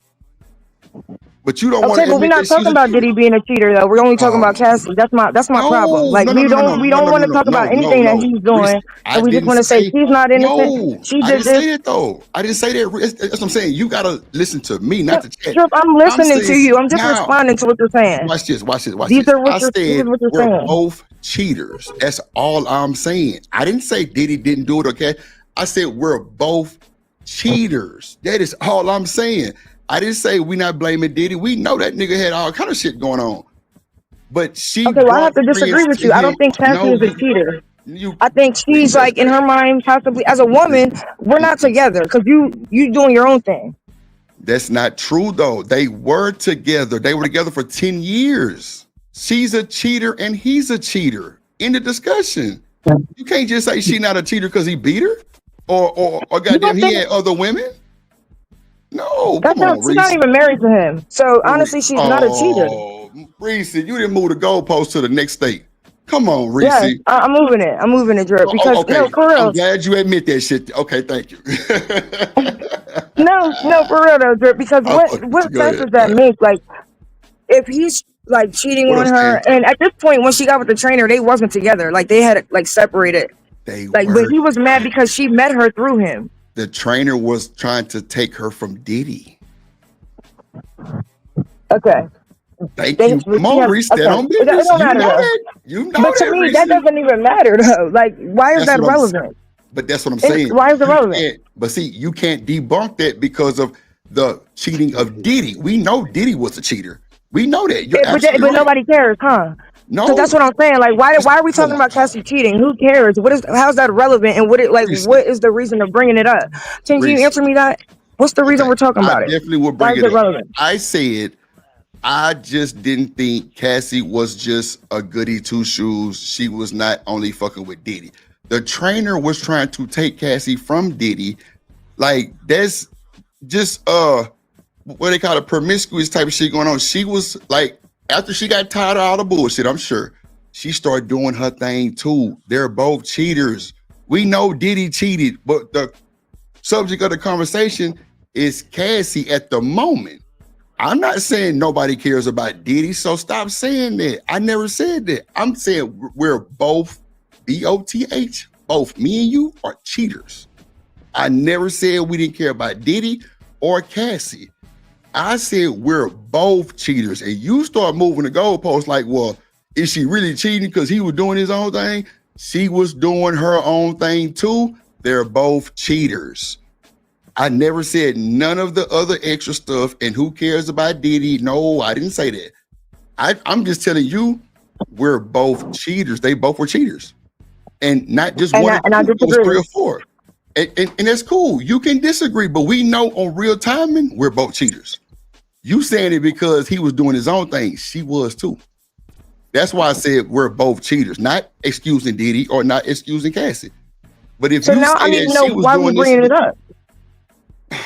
But you don't want to. Okay, but we're not talking about Diddy being a cheater, though. We're only talking about Cassie. That's my problem. Like we don't want to talk about anything that he's doing, and we just want to say she's not innocent. She I did didn't say that though. I didn't say that. That's what I'm saying. You gotta listen to me, not to chat. I'm listening to you. I'm just responding to what you're saying. Watch this. These are what you're we're saying. both cheaters. That's all I'm saying. I didn't say Diddy didn't do it. Okay, I said we're both cheaters. That is all I'm saying. I didn't say we're not blaming Diddy. We know that nigga had all kind of shit going on. But she. Okay, well, I have to disagree with you. I don't think Cassie is a cheater. I think she's like in her mind, possibly as a woman, we're not together because you doing your own thing. That's not true though. They were together. They were together for 10 years. She's a cheater and he's a cheater. In the discussion, you can't just say she's not a cheater because he beat her, or goddamn he had other women. No, she's not even married to him. So honestly, she's not a cheater. Reese, you didn't move the goalpost to the next state. Come on, Reese. Yeah, I'm moving it, Drip. Because okay. For real. I'm glad you admit that shit. Okay, thank you. no, for real though, Drip. Because what sense does that make? Like, if he's like cheating on her, and at this point, when she got with the trainer, they wasn't together. Like they had like separated. But he was mad because she met her through him. The trainer was trying to take her from Diddy. Okay. Thank you. Come on, Reese. That don't be business. You know that. But to me, that doesn't even matter though. Like, why is that relevant? But that's what I'm saying. Why is it relevant? But see, you can't debunk that because of the cheating of Diddy. We know Diddy was a cheater. We know that. But nobody cares, huh? No, so that's what I'm saying. Like, why are we talking about Cassie cheating? Who cares? How's that relevant? And what is the reason of bringing it up? Can you answer me that? What's the reason we're talking about it? Definitely will bring it up. Relevant? I said I just didn't think Cassie was just a goody two shoes. She was not only fucking with Diddy. The trainer was trying to take Cassie from Diddy. Like that's just what they call it, promiscuous type of shit going on. She was like. After she got tired of all the bullshit, I'm sure, she started doing her thing too. They're both cheaters. We know Diddy cheated, but the subject of the conversation is Cassie at the moment. I'm not saying nobody cares about Diddy, so stop saying that. I never said that. I'm saying we're both BOTH, both me and you are cheaters. I never said we didn't care about Diddy or Cassie. I said we're both cheaters, and you start moving the goalposts like, well, is she really cheating because he was doing his own thing? She was doing her own thing too. They're both cheaters. I never said none of the other extra stuff, and who cares about Diddy? No, I didn't say that. I'm just telling you, we're both cheaters. They both were cheaters. And not just one, and I it was disagree. 3 or 4. And that's cool. You can disagree, but we know on real timing, we're both cheaters. You saying it because he was doing his own thing. She was too. That's why I said we're both cheaters, not excusing Diddy or not excusing Cassie. But if So you now say I need that to know she was why we doing this, bringing it up.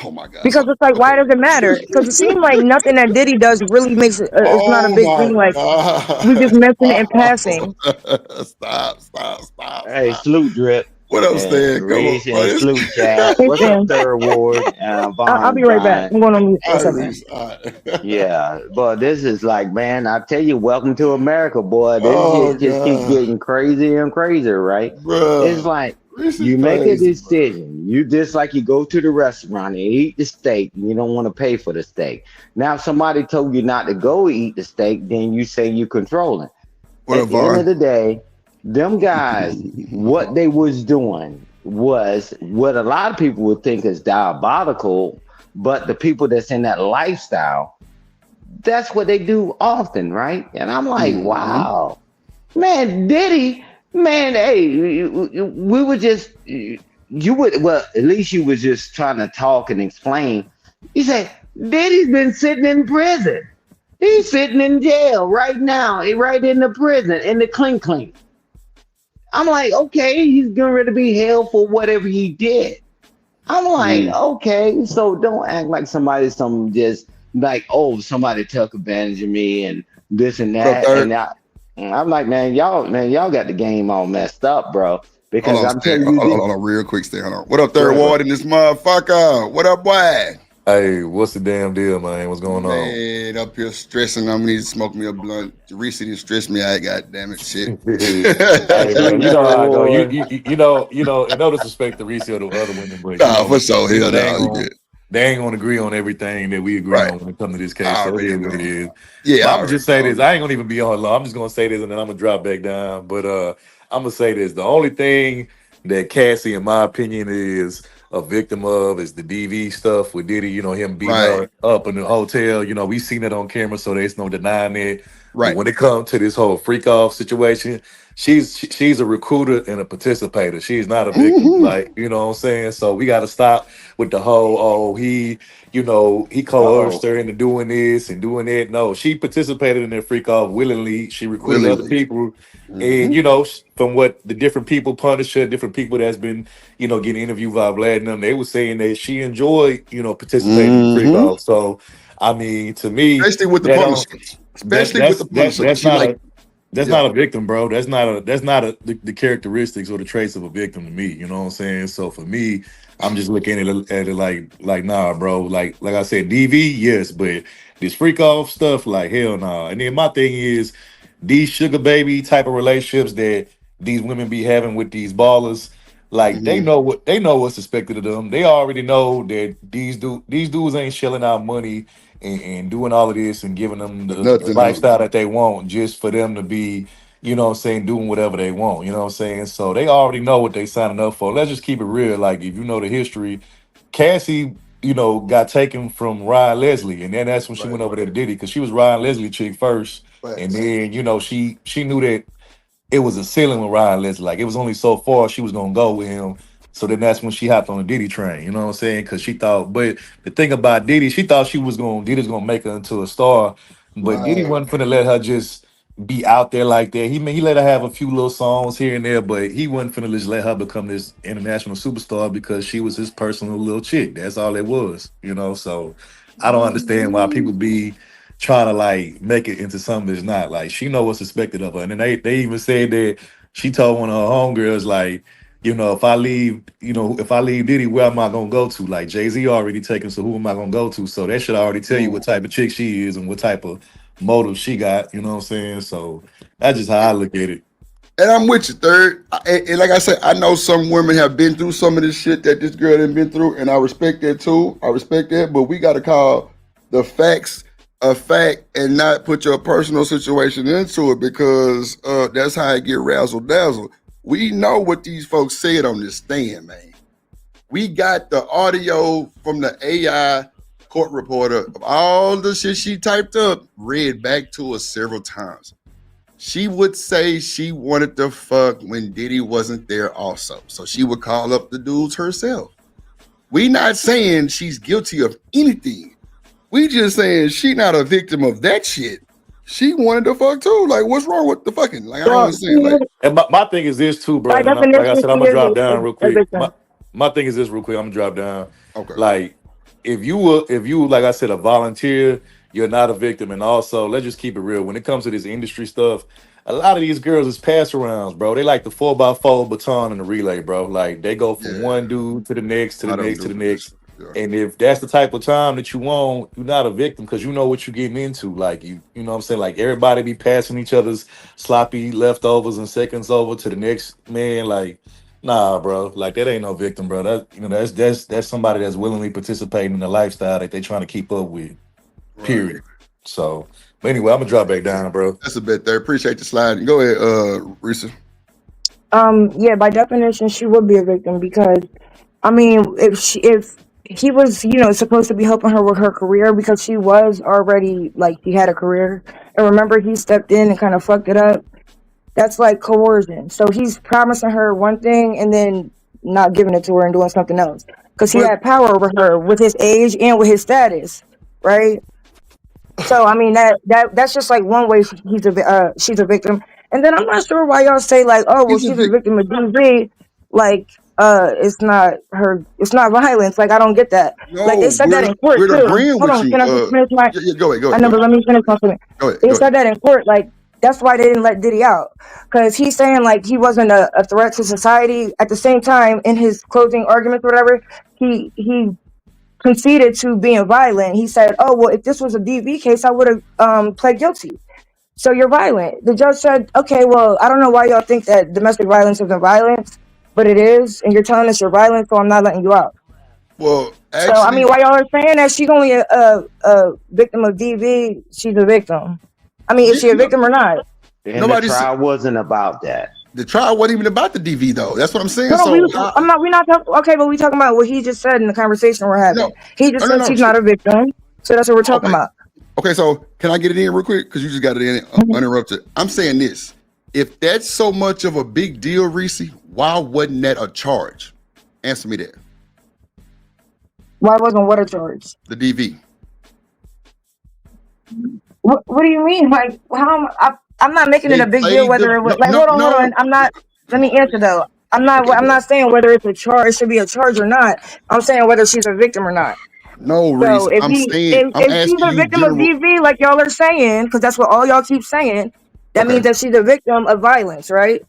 oh my God. Because it's like, why does it matter? Because it seems like nothing that Diddy does really makes it. It's not a Oh big thing. my Like God. we just mention it in passing. Stop. Hey, salute Drip. What up, And Stan? Come on, Reese and salute Chad. Hey, What's up, Stan. Third Ward? I'll be Vaughn, right back. Brian. I'm going on mute for a All right, second. Reese. All right. Yeah, but this is like, man, I tell you, welcome to America, boy. This Oh, shit just keeps God. getting crazier and crazier, right? It's Bruh. like Reese is you make a crazy, decision. You just like you go to the restaurant and eat the steak, and you don't want to pay for the steak. Now, if somebody told you not to go eat the steak, then you say you're controlling. What At up, the end Var? of the day, them guys, what they was doing was what a lot of people would think is diabolical, but the people that's in that lifestyle, that's what they do often, right? And I'm like, wow, man, Diddy, man, hey, we were just, you would, well, at least you was just trying to talk and explain. You say, Diddy's been sitting in prison. He's sitting in jail right now, right in the prison, in the clink. I'm like, okay, he's getting ready to be held for whatever he did. I'm like, okay, so don't act like somebody, some just like, oh, somebody took advantage of me and this and that. And I'm like, man, y'all got the game all messed up, bro. Because Hold on, I'm Stan. telling you, Hold on, real quick, Stan. Hold on. What up, Third Ward in this motherfucker? What up, boy? Hey, what's the damn deal, man? What's going on? Man, up here stressing. I'm need to smoke me a blunt. Reese didn't stress me. I got damn it, shit. Hey, man, you know how I go. You know. And no disrespect to Reese or the other women, but Nah, for sure. Hell they ain't gonna agree on everything that we agree on when it comes to this case. So it is what it is. Yeah, but I'm gonna just say this. I ain't gonna even be on low. I'm just gonna say this, and then I'm gonna drop back down. But I'm gonna say this. The only thing that Cassie, in my opinion, is a victim of is the DV stuff with Diddy, you know, him beating her up in the hotel. You know, we seen it on camera, so there's no denying it. Right. But when it comes to this whole freak off situation, she's a recruiter and a participator. She's not a victim, like, you know what I'm saying? So we gotta stop with the whole, he coerced her into doing this and doing that. No, she participated in that freak off willingly. She recruited other people. And you know, from what the different people punished her, different people that's been, you know, getting interviewed by Platinum, they were saying that she enjoyed, you know, participating in freak off. So I mean, to me, especially with the punishment. That's not a victim, bro. That's not the characteristics or the traits of a victim to me. You know what I'm saying? So for me, I'm just looking at it like nah, bro. Like I said, DV, yes, but this freak off stuff, like hell nah. And then my thing is these sugar baby type of relationships that these women be having with these ballers. Like they know what's expected of them. They already know that these dudes ain't shelling out money and doing all of this and giving them the lifestyle that they want just for them to be, you know what I'm saying, doing whatever they want. You know what I'm saying? So they already know what they signing up for. Let's just keep it real. Like if you know the history, Cassie, you know, got taken from Ryan Leslie, and then that's when she went over there to Diddy because she was Ryan Leslie chick first, and then you know she knew that it was a ceiling with Ryan Leslie. Like it was only so far she was gonna go with him. So then that's when she hopped on the Diddy train. You know what I'm saying? Because she thought, but the thing about Diddy's gonna Diddy's gonna make her into a star. But Diddy wasn't finna let her just be out there like that. He let her have a few little songs here and there, but he wasn't finna just let her become this international superstar because she was his personal little chick. That's all it was, you know. So I don't understand why people be trying to like make it into something that's not. Like she know what's expected of her. And then they even said that she told one of her homegirls like, if I leave, if I leave Diddy, where am I gonna go to? Like Jay-Z already taken, so who am I gonna go to? So that should already tell you what type of chick she is and what type of motive she got. You know what I'm saying? So that's just how I look at it. And I'm with you, third. And like I said, I know some women have been through some of this shit that this girl has been through, and I respect that too. I respect that, but we got to call the facts a fact and not put your personal situation into it, because that's how it get razzle dazzle. We know what these folks said on this stand, man. We got the audio from the AI court reporter of all the shit she typed up, read back to us several times. She would say she wanted to fuck when Diddy wasn't there also. So she would call up the dudes herself. We not saying she's guilty of anything. We just saying she not a victim of that shit. She wanted to fuck too. Like, what's wrong with the fucking? Like, I don't understand. Like, And my thing is this too, bro. And like I said, I'm gonna drop down real quick. My thing is this real quick. I'm gonna drop down. Okay. Like, if you like I said, a volunteer, you're not a victim. And also, let's just keep it real. When it comes to this industry stuff, a lot of these girls is pass arounds, bro. They like the 4x4 baton in the relay, bro. Like they go from one dude to the next, to the next, to the next. And if that's the type of time that you want, you're not a victim because you know what you're getting into. Like you know what I'm saying? Like everybody be passing each other's sloppy leftovers and seconds over to the next man. Like, nah, bro. Like that ain't no victim, bro. That's somebody that's willingly participating in the lifestyle that they trying to keep up with. Period. So, but anyway, I'm gonna drop back down, bro. That's a bit there. Appreciate the slide. Go ahead, Risa. Yeah, by definition, she would be a victim because, I mean, if he was, supposed to be helping her with her career because she was already, like, he had a career. And remember, he stepped in and kind of fucked it up. That's like coercion. So he's promising her one thing and then not giving it to her and doing something else. Because he had power over her with his age and with his status, right? So, I mean, that's just like one way she's a victim. And then I'm not sure why y'all say, like, oh, well, she's a victim of DV. Like, it's not violence. Like, I don't get that. No, like, they said that in court, we're too. agreeing Hold with on, you. can I just finish my... Go ahead. I know, but let me finish my statement. They said that in court, like, that's why they didn't let Diddy out. Because he's saying, like, he wasn't a threat to society. At the same time, in his closing arguments or whatever, he conceded to being violent. He said, oh, well, if this was a DV case, I would have pled guilty. So you're violent. The judge said, okay, well, I don't know why y'all think that domestic violence isn't violence, but it is, and you're telling us you're violent, so I'm not letting you out. Well, actually, so, I mean, why y'all are saying that she's only a victim of DV, she's a victim. I mean, is she a victim or not? And the trial wasn't about that. The trial wasn't even about the DV, though. That's what I'm saying. No, So we're not talking. Okay, but we talking about what he just said in the conversation we're having. He just said she's not a victim, so that's what we're talking about. Okay, so can I get it in real quick? Because you just got it in uninterrupted. I'm saying this. If that's so much of a big deal, Reese, why wasn't that a charge? Answer me that. Why wasn't what a charge? The DV. What do you mean? Like, I'm not making it a big deal whether it was... Like, hold on. I'm not... Let me answer, though. I'm not saying whether it's a charge, it should be a charge or not. I'm saying whether she's a victim or not. No, Reese, so if she's a victim of DV, like y'all are saying, because that's what all y'all keep saying, that means that she's a victim of violence, right?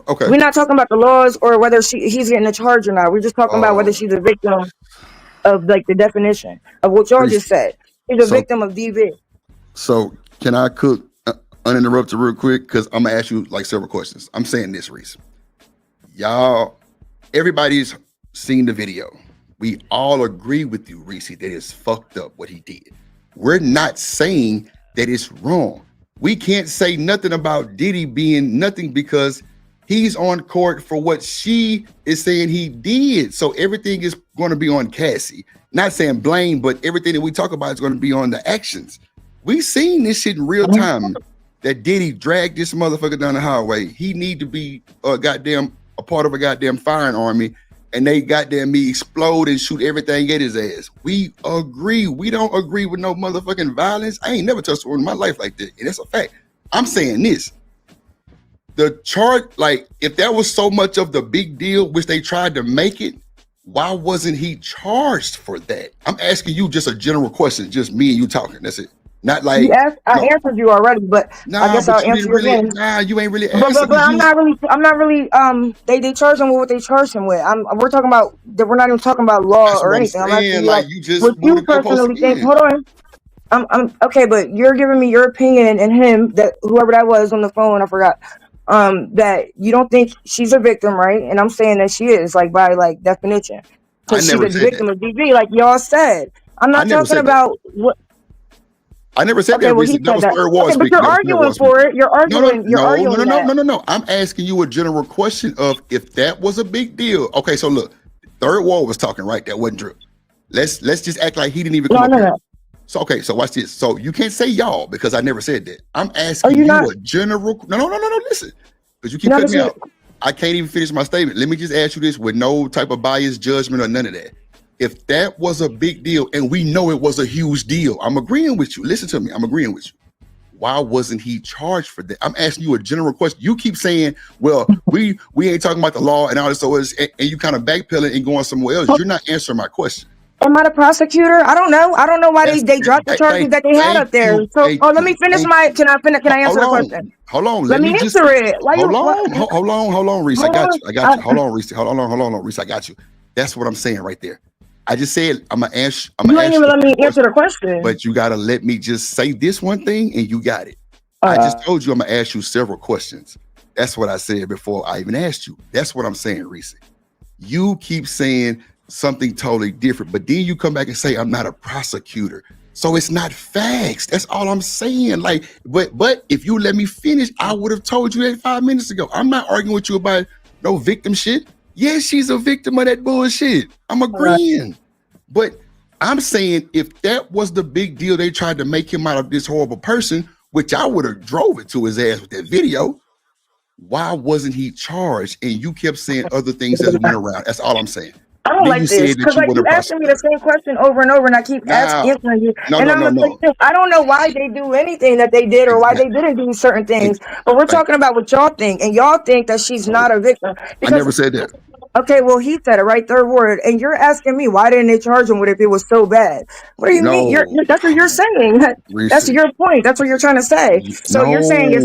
Okay. We're not talking about the laws or whether he's getting a charge or not. We're just talking about whether she's a victim of, like, the definition of what y'all just said. She's a victim of DV. So can I cook uninterrupted real quick? Because I'm going to ask you, like, several questions. I'm saying this, Reese. Y'all, everybody's seen the video. We all agree with you, Reese, that it's fucked up what he did. We're not saying that it's wrong. We can't say nothing about Diddy being nothing because he's on court for what she is saying he did. So everything is going to be on Cassie. Not saying blame, but everything that we talk about is going to be on the actions. We seen this shit in real time that Diddy dragged this motherfucker down the highway. He need to be a part of a goddamn firing army. And they goddamn me explode and shoot everything at his ass. We agree. We don't agree with no motherfucking violence. I ain't never touched one in my life like that. And that's a fact. I'm saying this. The charge, like, if that was so much of the big deal, which they tried to make it, why wasn't he charged for that? I'm asking you just a general question, just me and you talking. That's it. Not like I answered you already, but I guess but I'll you answer didn't you really. again. Nah, you ain't really But answered. I'm not really. They charge him with what they charge him with. We're talking about that. We're not even talking about law That's or what I'm anything. I'm asking saying. you Like like you just what moved you the goalpost personally think. again. Hold on. I'm okay, but you're giving me your opinion and him, that whoever that was on the phone, I forgot. That you don't think she's a victim, right? And I'm saying that she is, like, by like definition, I because she's never a said that. victim of DV, like y'all said. I'm I not never talking said that. about what. I never said Okay, that, well, Reese. he That said was that. third wall Okay, but speaking. you're That was third wall arguing speaking. for it. You're arguing that. I'm asking you a general question of if that was a big deal. Okay, so look, third wall was talking, right? That wasn't Drip. Let's just act like he didn't even come up here. So okay, so watch this. So you can't say y'all because I never said that. I'm asking you a general. No. Listen, because you keep cutting me out. I can't even finish my statement. Let me just ask you this with no type of bias, judgment, or none of that. If that was a big deal, and we know it was a huge deal, I'm agreeing with you. Listen to me. I'm agreeing with you. Why wasn't he charged for that? I'm asking you a general question. You keep saying, well, we ain't talking about the law and all this, and you kind of backpedaling and going somewhere else. You're not answering my question. Am I the prosecutor? I don't know. I don't know why they dropped the charges that they had up there. So, let me finish my. Can I answer the question? Hold on. Let me answer it. Why hold you? on, Reese. I got you. Hold on, Reese. Hold on, Reese. I got you. That's what I'm saying right there. I just said I'm gonna ask. You ain't even let me answer the question. But you gotta let me just say this one thing, and you got it. I just told you I'm gonna ask you several questions. That's what I said before I even asked you. That's what I'm saying, Reese. You keep saying something totally different, but then you come back and say I'm not a prosecutor. So it's not facts. That's all I'm saying. Like, but if you let me finish, I would have told you that 5 minutes ago. I'm not arguing with you about no victim shit. Yes, she's a victim of that bullshit. I'm agreeing. But I'm saying if that was the big deal, they tried to make him out of this horrible person, which I would have drove it to his ass with that video. Why wasn't he charged? And you kept saying other things that went around. That's all I'm saying. I don't like this because like you asking me the same question over and over, and I keep answering you. I'm gonna say this. I don't know why they do anything that they did or why they didn't do certain things, but we're talking about what y'all think, and y'all think that she's not a victim. I never said that. Okay, well, he said it right, third word, and you're asking me why didn't they charge him with it if it was so bad? What do you mean? That's what you're saying. That's your point. That's what you're trying to say. So you're saying it's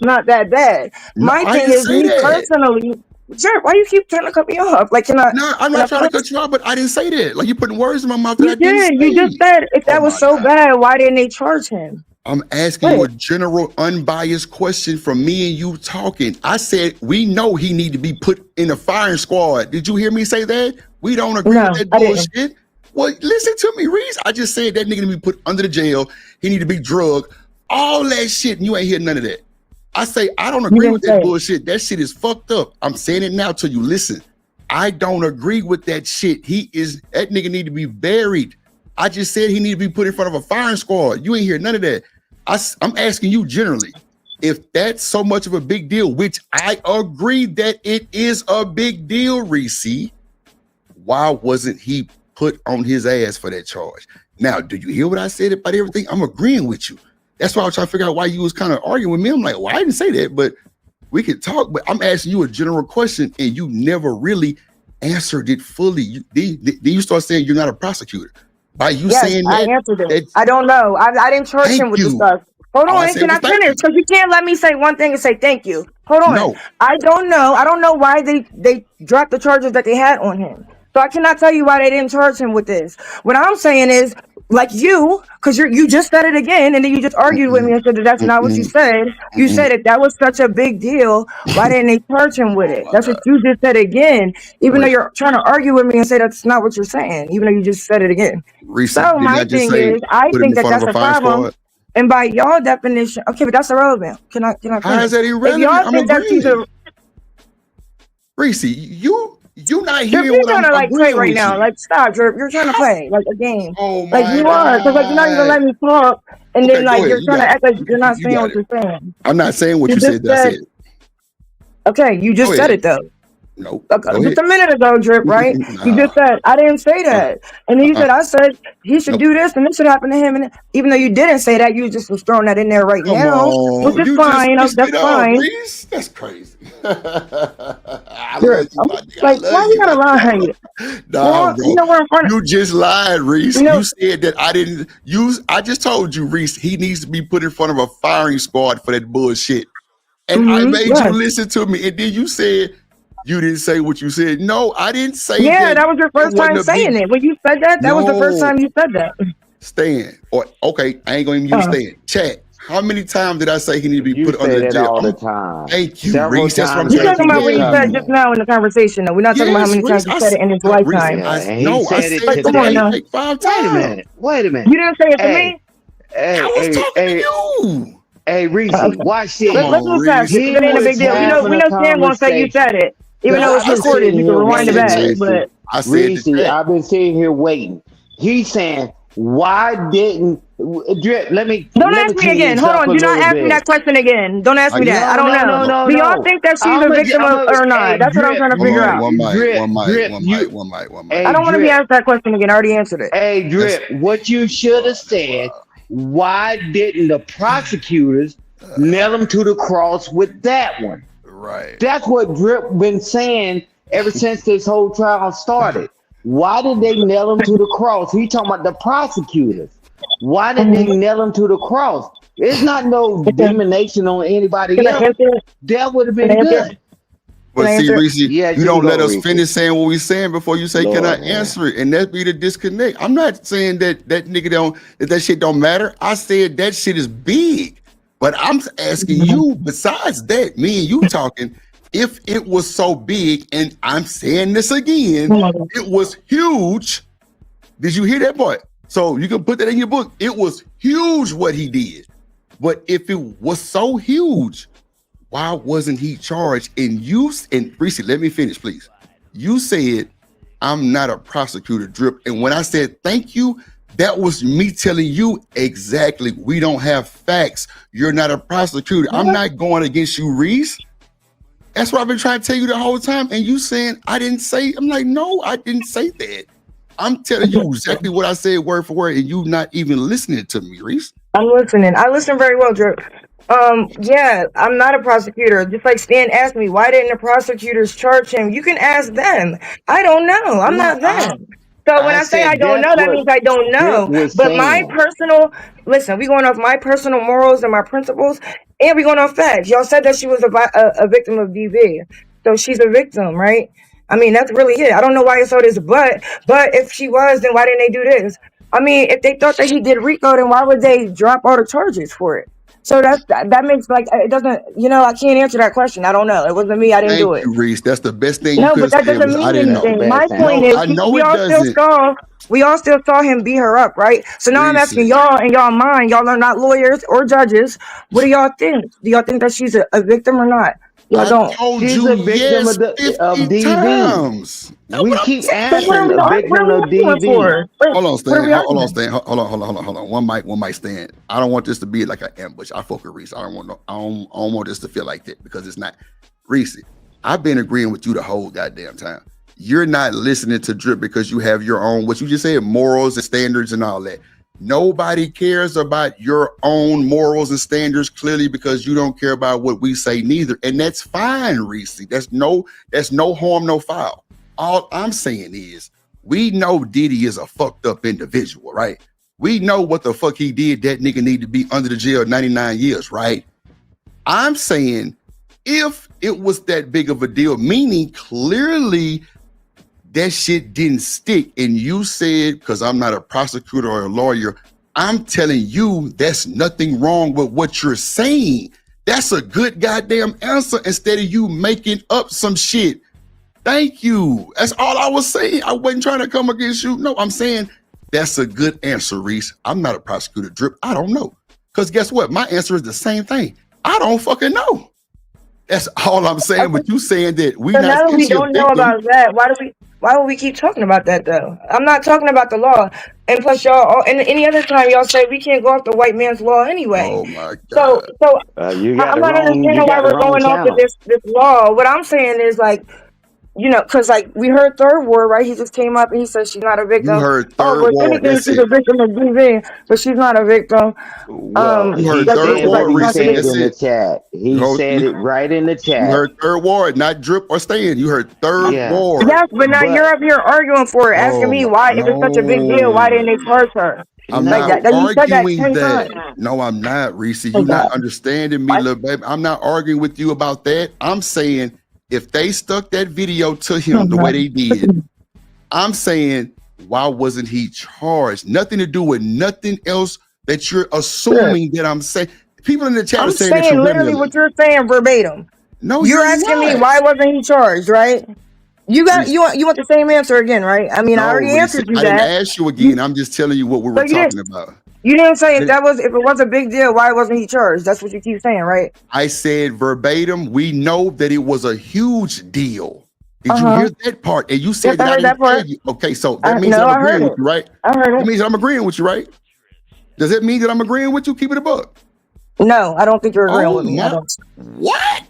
not that bad. My thing is, me personally. Jerk, why you keep trying to cut me off? Like, can I? No, I'm not trying to cut you off, but I didn't say that. Like, you're putting words in my mouth that you I didn't say. You just said if that was so bad, why didn't they charge him? I'm asking you a general, unbiased question from me and you talking. I said we know he need to be put in a firing squad. Did you hear me say that? We don't agree with that bullshit. Well, listen to me, Reese. I just said that nigga need to be put under the jail. He need to be drugged. All that shit, and you ain't hear none of that. I say, I don't agree with that bullshit. That shit is fucked up. I'm saying it now to you. Listen, I don't agree with that shit. That nigga need to be buried. I just said he need to be put in front of a firing squad. You ain't hear none of that. I'm asking you generally, if that's so much of a big deal, which I agree that it is a big deal, Reese, why wasn't he put on his ass for that charge? Now, do you hear what I said about everything? I'm agreeing with you. That's why I was trying to figure out why you was kind of arguing with me. I'm like, well, I didn't say that, but we could talk. But I'm asking you a general question, and you never really answered it fully. Then you start saying you're not a prosecutor. By you saying that, I answered it. I don't know. I didn't charge him with the stuff. Hold on, can I finish? Because you can't let me say one thing and say thank you. Hold on. No. I don't know. I don't know why they dropped the charges that they had on him. So I cannot tell you why they didn't charge him with this. What I'm saying is, like you, because you just said it again, and then you just argued with me and said that that's not what you said. You said it. That was such a big deal. Why didn't they charge him with it? That's what you just said again, even though you're trying to argue with me and say that's not what you're saying, even though you just said it again. So my thing is, I think that that's a problem. And by y'all definition, okay, but that's irrelevant. Can I finish? How is that irrelevant? If y'all think that she's a Reese, you not hearing you're what trying I'm to like play right with now. you. Like stop. You're trying to play like a game. Oh my like you are, because like you're not even letting me talk, and then like you're trying to act like you're not saying what you're saying. I'm not saying what you said. That I said. Okay, you just said it though. No, just a minute ago, Drip, right? You just said I didn't say that, and then you said I said he should do this and this should happen to him, and even though you didn't say that, you just was throwing that in there right now, which is fine. That's fine. That's crazy. I love you, my nigga. I Like, why love you you. gotta lie? Nah, You bro. know we're in front of You just lied, Reese. you know. You said that I didn't use. I just told you, Reese, he needs to be put in front of a firing squad for that bullshit. And I made you Yes. listen to me. And then you said you didn't say what you said. No, I didn't say Yeah, that. that was your It first wasn't time a big. saying it. When you said that, that was the first No, time you said that. Stan. Or okay, I ain't gonna even use Stan. Chat. How many times did I say he need to be You put under say the that jail? all the time. Thank you, Several Reese. That's what I'm times We're trying that to talking you about was what he said covering just it. now in the conversation, though. We're not talking about how Yes, many times Reese. you said it in his No, Reese. lifetime. Yeah, and he No, I said it said Like, that come on today. now. like 5 Wait a times. minute. Wait a minute. You didn't say it to Hey, me? I was talking to you. Hey, Reese, Okay. watch Come this. Let's on, move past it Reese. because He it ain't a big was deal. having We a know Stan gonna say you conversation. said it. Even No, though it's I've I been said recorded, sitting you can here I rewind it said waiting, back. chat. Reese. But I said the Reese, chat. I've been sitting here waiting. He's saying, why didn't Drip, don't let ask me me clean again. this Hold up on. a Do not little ask me that bit. question again. Don't ask I me get that. I No, don't no, know. no, no. no, Do y'all no. think that she's a victim or not? That's what I'm trying to figure out. One mic, Drip, one mic, Drip, one mic, Drip, one you, mic, one mic, one mic. I hey, don't want to be Drip, asked that question again. I already answered it. hey, That's Drip, what you should have said, why didn't the prosecutors nail him to the cross with that one? right. That's what Drip been saying ever since this whole trial started. Why did they nail him to the cross? He talking about the prosecutors. Why did they nail him to the cross? It's not no Okay. demonition on anybody Can I else. answer it? That would have Can I been answer it? good. Can But I see, answer it? Reese, Yeah, you you can don't let go, us Reese. finish saying what we saying before you say, "Can I Lord, man. answer it?" And that be the disconnect. I'm not saying that nigga don't that shit don't matter. I said that shit is big, but I'm asking you. Besides that, me and you talking. If it was so big, and I'm saying this again, it was huge. Did you hear that part? So you can put that in your book. It was huge what he did. But if it was so huge, why wasn't he charged? And Reese, let me finish, please. You said, I'm not a prosecutor, Drip. And when I said thank you, that was me telling you exactly. We don't have facts. You're not a prosecutor. I'm not going against you, Reese. That's what I've been trying to tell you the whole time. And you saying I didn't say, I'm like, no, I didn't say that. I'm telling you exactly what I said word for word, and you not even listening to me, Reese. I'm listening. I listen very well, Drew. Yeah, I'm not a prosecutor. Just like Stan asked me, why didn't the prosecutors charge him? You can ask them. I don't know. I'm not them. So when I I say I said don't that's know, that means what I don't Drip know. was But my saying. personal, listen, we going off my personal morals and my principles, and we going off facts. Y'all said that she was a victim of DV. So she's a victim, right? I mean, that's really it. I don't know why it's all this but if she was, then why didn't they do this? I mean, if they thought that he did RICO, then why would they drop all the charges for it? So that makes like it doesn't. I can't answer that question. I don't know. It wasn't me. I didn't Thank do it. you, Reese. That's the best thing you No, could but have that said doesn't was I mean didn't That's the know. anything. best My point No, answer. is, I know we it all still doesn't. saw him beat her up, right? So now I'm Reese, asking y'all, in y'all mind, y'all are not lawyers or judges. What do y'all think? Do y'all think that she's a victim or not? Y'all I don't. told She's you a victim yes of 50 DV. times. That's We what I'm keep So what are answering we a saying. what are victim we of arguing DV. for? Wait, Hold on, what are Stan. we Hold on, arguing? Stan. Hold on. One mic stand. I don't want this to be like an ambush. I fuck with Reese. I don't want this to feel like that because it's not. Reese, I've been agreeing with you the whole goddamn time. You're not listening to Drip because you have your own, what you just said, morals and standards and all that. Nobody cares about your own morals and standards clearly because you don't care about what we say neither. And that's fine, Reese. That's no harm, no foul. All I'm saying is we know Diddy is a fucked up individual, right? We know what the fuck he did. That nigga need to be under the jail 99 years, right? I'm saying if it was that big of a deal, meaning clearly that shit didn't stick, and you said, because I'm not a prosecutor or a lawyer, I'm telling you that's nothing wrong with what you're saying. That's a good goddamn answer instead of you making up some shit. Thank you. That's all I was saying. I wasn't trying to come against you. No, I'm saying that's a good answer, Reese. I'm not a prosecutor, Drip. I don't know. Because guess what? My answer is the same thing. I don't fucking know. That's all I'm saying. But you saying that we So not now that saying we she a don't know victim. about that, why would we keep talking about that though? I'm not talking about the law. And plus y'all and any other time y'all say we can't go off the white man's law anyway. Oh my So God. I'm not You understanding why got the we're wrong going off of channel. this law. What I'm saying is like you know, because like we heard Third Ward, right? He just came up and he said she's not a victim. You heard Oh, Third but Ward. anything, That's she's it. a victim of DV, but she's not a victim. Well, You heard he Third said Ward, what he Reese. said That's in the it. chat. He said it right in the You chat. heard Third Ward, not Drip or Stan. You heard Third Ward. Yes, but now you're up here arguing for it, asking me why, if it's such a big deal, why didn't they charge her? I'm Like not that. You said that arguing 10 that. times. No, I'm not, Reese. Oh, You're not God. understanding me, little baby. I'm not arguing with you about that. I'm saying if they stuck that video to him the way they did, I'm saying why wasn't he charged? Nothing to do with nothing else that you're assuming that I'm saying. People in the chat I'm are saying that saying you're literally windmilling. what you're saying verbatim. No, you're you're asking me not. why wasn't he charged, right? You want the same answer again, right? I mean, I No, already Reese, answered you I didn't that. ask you again. I'm just telling you what we were you talking didn't- about. You didn't say if it was a big deal, why wasn't he charged? That's what you keep saying, right? I said verbatim, we know that it was a huge deal. Did you hear that part? And you said Yes, I heard that part. Okay, so that means no, I'm I heard agreeing with it. you, right? I heard it. That means I'm agreeing with you, right? Does that mean that I'm agreeing with you? Keep it a buck. No, I don't think you're agreeing Oh with me. I my- don't. What?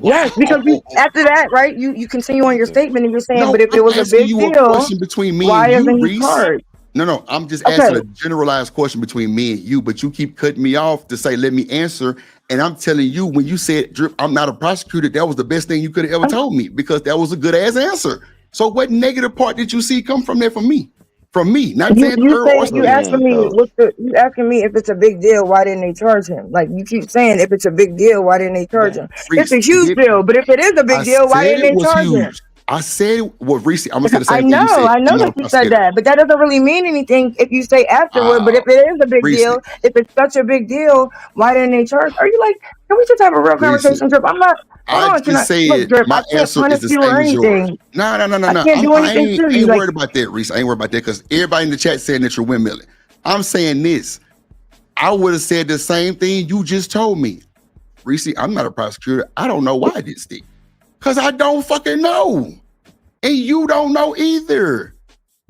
Yes, because after that, right? You continue on your statement and you're saying, No, but if it I'm was a asking big you a deal, question between me why and you, isn't he Reese. charged? No, I'm just Okay. asking a generalized question between me and you, but you keep cutting me off to say, let me answer. And I'm telling you, when you said, Drip, I'm not a prosecutor, that was the best thing you could have ever told me because that was a good ass answer. So what negative part did you see come from there from me? From me, not saying You asking me you asking me if it's a big deal, why didn't they charge him? Like you keep saying if it's a big deal, why didn't they charge him? Reese, It's a huge deal, but if it is a big deal, why didn't they charge him? I said, well, Reese, I'm gonna say the I same thing you said. know I'm not that a you said prosecutor. that, but that doesn't really mean anything if you say afterward. But if it is a big Reese. deal, if it's such a big deal, why didn't they charge? Are you like, can we just have a real Reese, conversation, Drip? I'm not. I just said Drip, my I can't answer punish is the you or same as yours. anything. No. I can't do anything to I you. ain't Like, worried about that, Reese. I ain't worried about that because everybody in the chat saying that you're windmilling. I'm saying this. I would have said the same thing you just told me. Reese, I'm not a prosecutor. I don't know why I didn't stick. Because I don't fucking know. And you don't know either.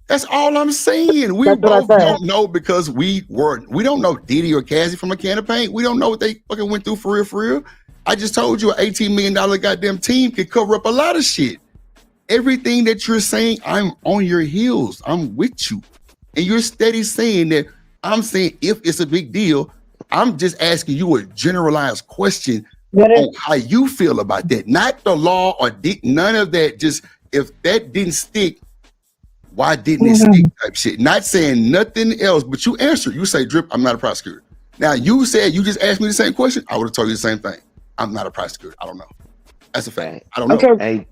That's all I'm saying. We both don't know because we don't know Diddy or Cassie from a can of paint. We don't know what they fucking went through for real. I just told you an $18 million goddamn team could cover up a lot of shit. Everything that you're saying, I'm on your heels. I'm with you. And you're steady saying that I'm saying if it's a big deal, I'm just asking you a generalized question on how you feel about that. Not the law or none of that. Just if that didn't stick, why didn't it stick type shit? Not saying nothing else, but you answered. You say, Drip, I'm not a prosecutor. Now you said you just asked me the same question. I would have told you the same thing. I'm not a prosecutor. I don't know. That's a fact. I don't know. Okay.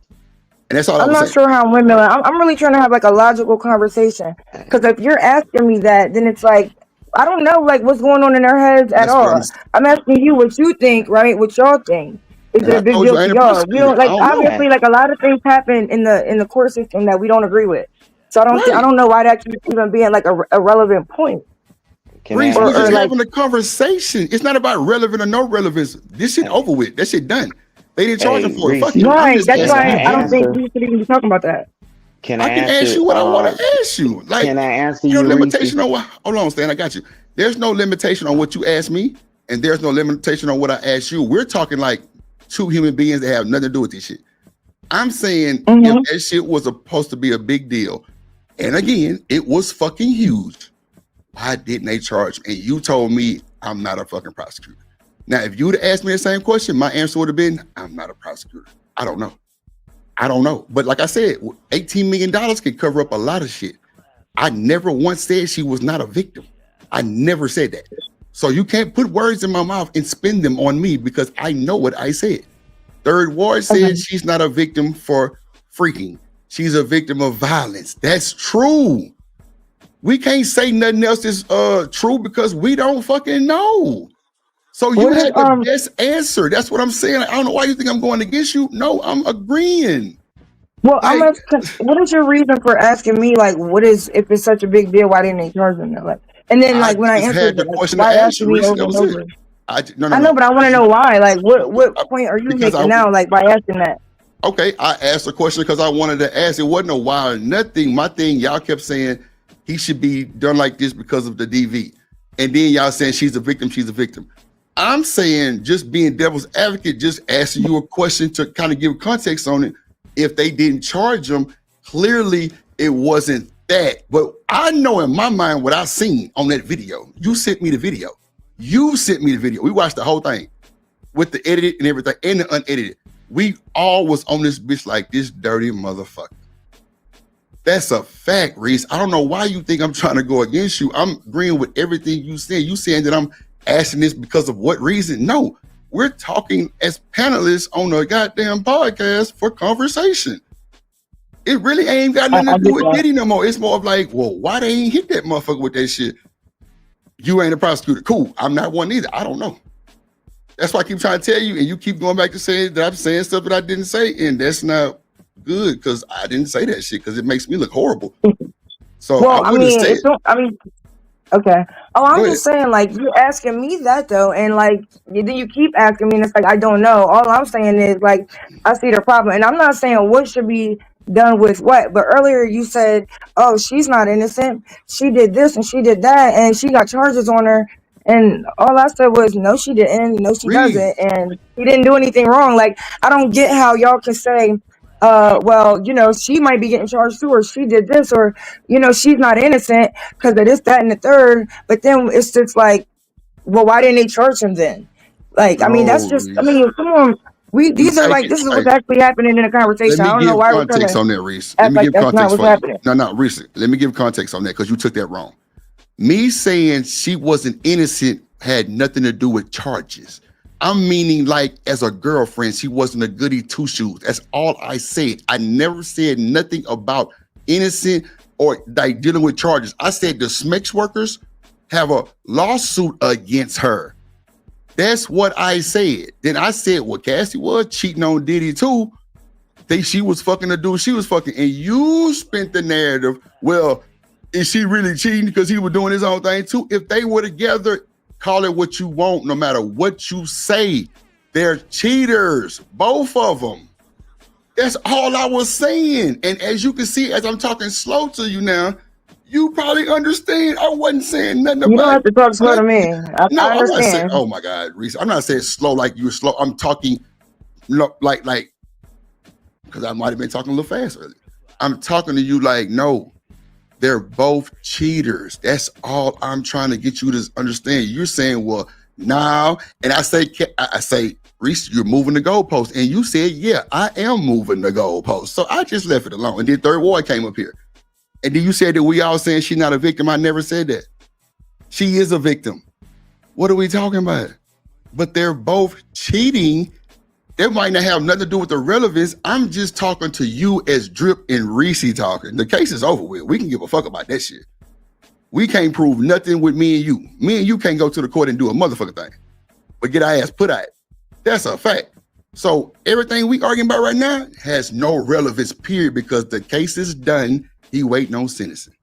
And that's all I'm not sure how I'm windmilling. I'm really trying to have like a logical conversation. Because if you're asking me that, then it's like, I don't know like what's going on in their heads at all. I'm asking you what you think, right? What y'all think. Is it a big deal to y'all? You don't like obviously like a lot of things happen in the court system that we don't agree with. So I don't know why that keeps even being like a relevant point. Reese, we're just having a conversation. It's not about relevant or no relevance. This shit over with. That shit done. They didn't charge him for it. Fuck you. Right. That's why I don't think we should even be talking about that. I can ask you what I want to ask you. Like, can I answer no you? Limitation on what? Hold on, Stan. I got you. There's no limitation on what you asked me, and there's no limitation on what I asked you. We're talking like two human beings that have nothing to do with this shit. I'm saying if that shit was supposed to be a big deal, and again, it was fucking huge. Why didn't they charge me? And you told me I'm not a fucking prosecutor. Now, if you'd asked me the same question, my answer would have been, I'm not a prosecutor. I don't know. But like I said, $18 million could cover up a lot of shit. I never once said she was not a victim. I never said that. So you can't put words in my mouth and spin them on me because I know what I said. Third Ward said she's not a victim for freaking. She's a victim of violence. That's true. We can't say nothing else is true because we don't fucking know. So you had the best answer. That's what I'm saying. I don't know why you think I'm going against you. No, I'm agreeing. Well, what is your reason for asking me like if it's such a big deal, why didn't they charge them? Like, and then like when I answered, why asking me over and over? I know, but I want to know why. Like, what point are you making now? Like by asking that? Okay, I asked the question because I wanted to ask. It wasn't a why or nothing. My thing, y'all kept saying he should be done like this because of the DV, and then y'all saying she's a victim. She's a victim. I'm saying just being devil's advocate, just asking you a question to kind of give context on it. if they didn't charge him, clearly it wasn't that. But I know in my mind what I seen on that video. You sent me the video. We watched the whole thing with the edited and everything and the unedited. We all was on this bitch like this dirty motherfucker. That's a fact, Reese. I don't know why you think I'm trying to go against you. I'm agreeing with everything you said. You saying that I'm asking this because of what reason? No, we're talking as panelists on a goddamn podcast for conversation. It really ain't got nothing to do with Diddy no more. It's more of like, well, why they ain't hit that motherfucker with that shit? You ain't a prosecutor. Cool. I'm not one either. I don't know. That's why I keep trying to tell you, and you keep going back to saying that I'm saying stuff that I didn't say, and that's not good because I didn't say that shit because it makes me look horrible. So well, I wouldn't say it. Okay. Oh, I'm just saying, like, you're asking me that though, and like then you keep asking me, and it's like I don't know. All I'm saying is like I see the problem, and I'm not saying what should be done with what. But earlier you said, "Oh, she's not innocent. She did this and she did that, and she got charges on her." And all I said was, "No, she didn't. No, she doesn't, and she didn't do anything wrong." Like I don't get how y'all can say, well, you know, she might be getting charged too, or she did this, or you know, she's not innocent because of this, that, and the third. But then it's just like, well, why didn't they charge him then? Like, I mean, that's just, I mean, come on. These are like, this is what's actually happening in a conversation. I don't know why we're trying context to on that, Reese. act like that's not what's happening. No, Reese. Let me give context on that because you took that wrong. Me saying she wasn't innocent had nothing to do with charges. I'm meaning like as a girlfriend, she wasn't a goody two shoes. That's all I said. I never said nothing about innocent or like dealing with charges. I said the SMEX workers have a lawsuit against her. That's what I said. Then I said, well, Cassie was cheating on Diddy too. Think she was fucking the dude she was fucking. And you spent the narrative, well, is she really cheating because he was doing his own thing too? If they were together, call it what you want, no matter what you say. They're cheaters, both of them. That's all I was saying. And as you can see, as I'm talking slow to you now, you probably understand. I wasn't saying nothing about it. You don't have to talk slow to me. I I'm not saying, understand. oh my God, Reese. I'm not saying slow like you were slow. I'm talking like, because I might have been talking a little fast earlier. I'm talking to you like, no, they're both cheaters. That's all I'm trying to get you to understand. You're saying, well, now, and I say, Reese, you're moving the goalpost. And you said, yeah, I am moving the goalpost. So I just left it alone. And then Third Ward came up here. And then you said that we all saying she's not a victim. I never said that. She is a victim. What are we talking about? But they're both cheating. That might not have nothing to do with the relevance. I'm just talking to you as Drip and Reese talking. The case is over with. We can give a fuck about that shit. We can't prove nothing with me and you. Me and you can't go to the court and do a motherfucking thing. But get our ass put out. That's a fact. So everything we arguing about right now has no relevance, period, because the case is done. He waiting on sentencing.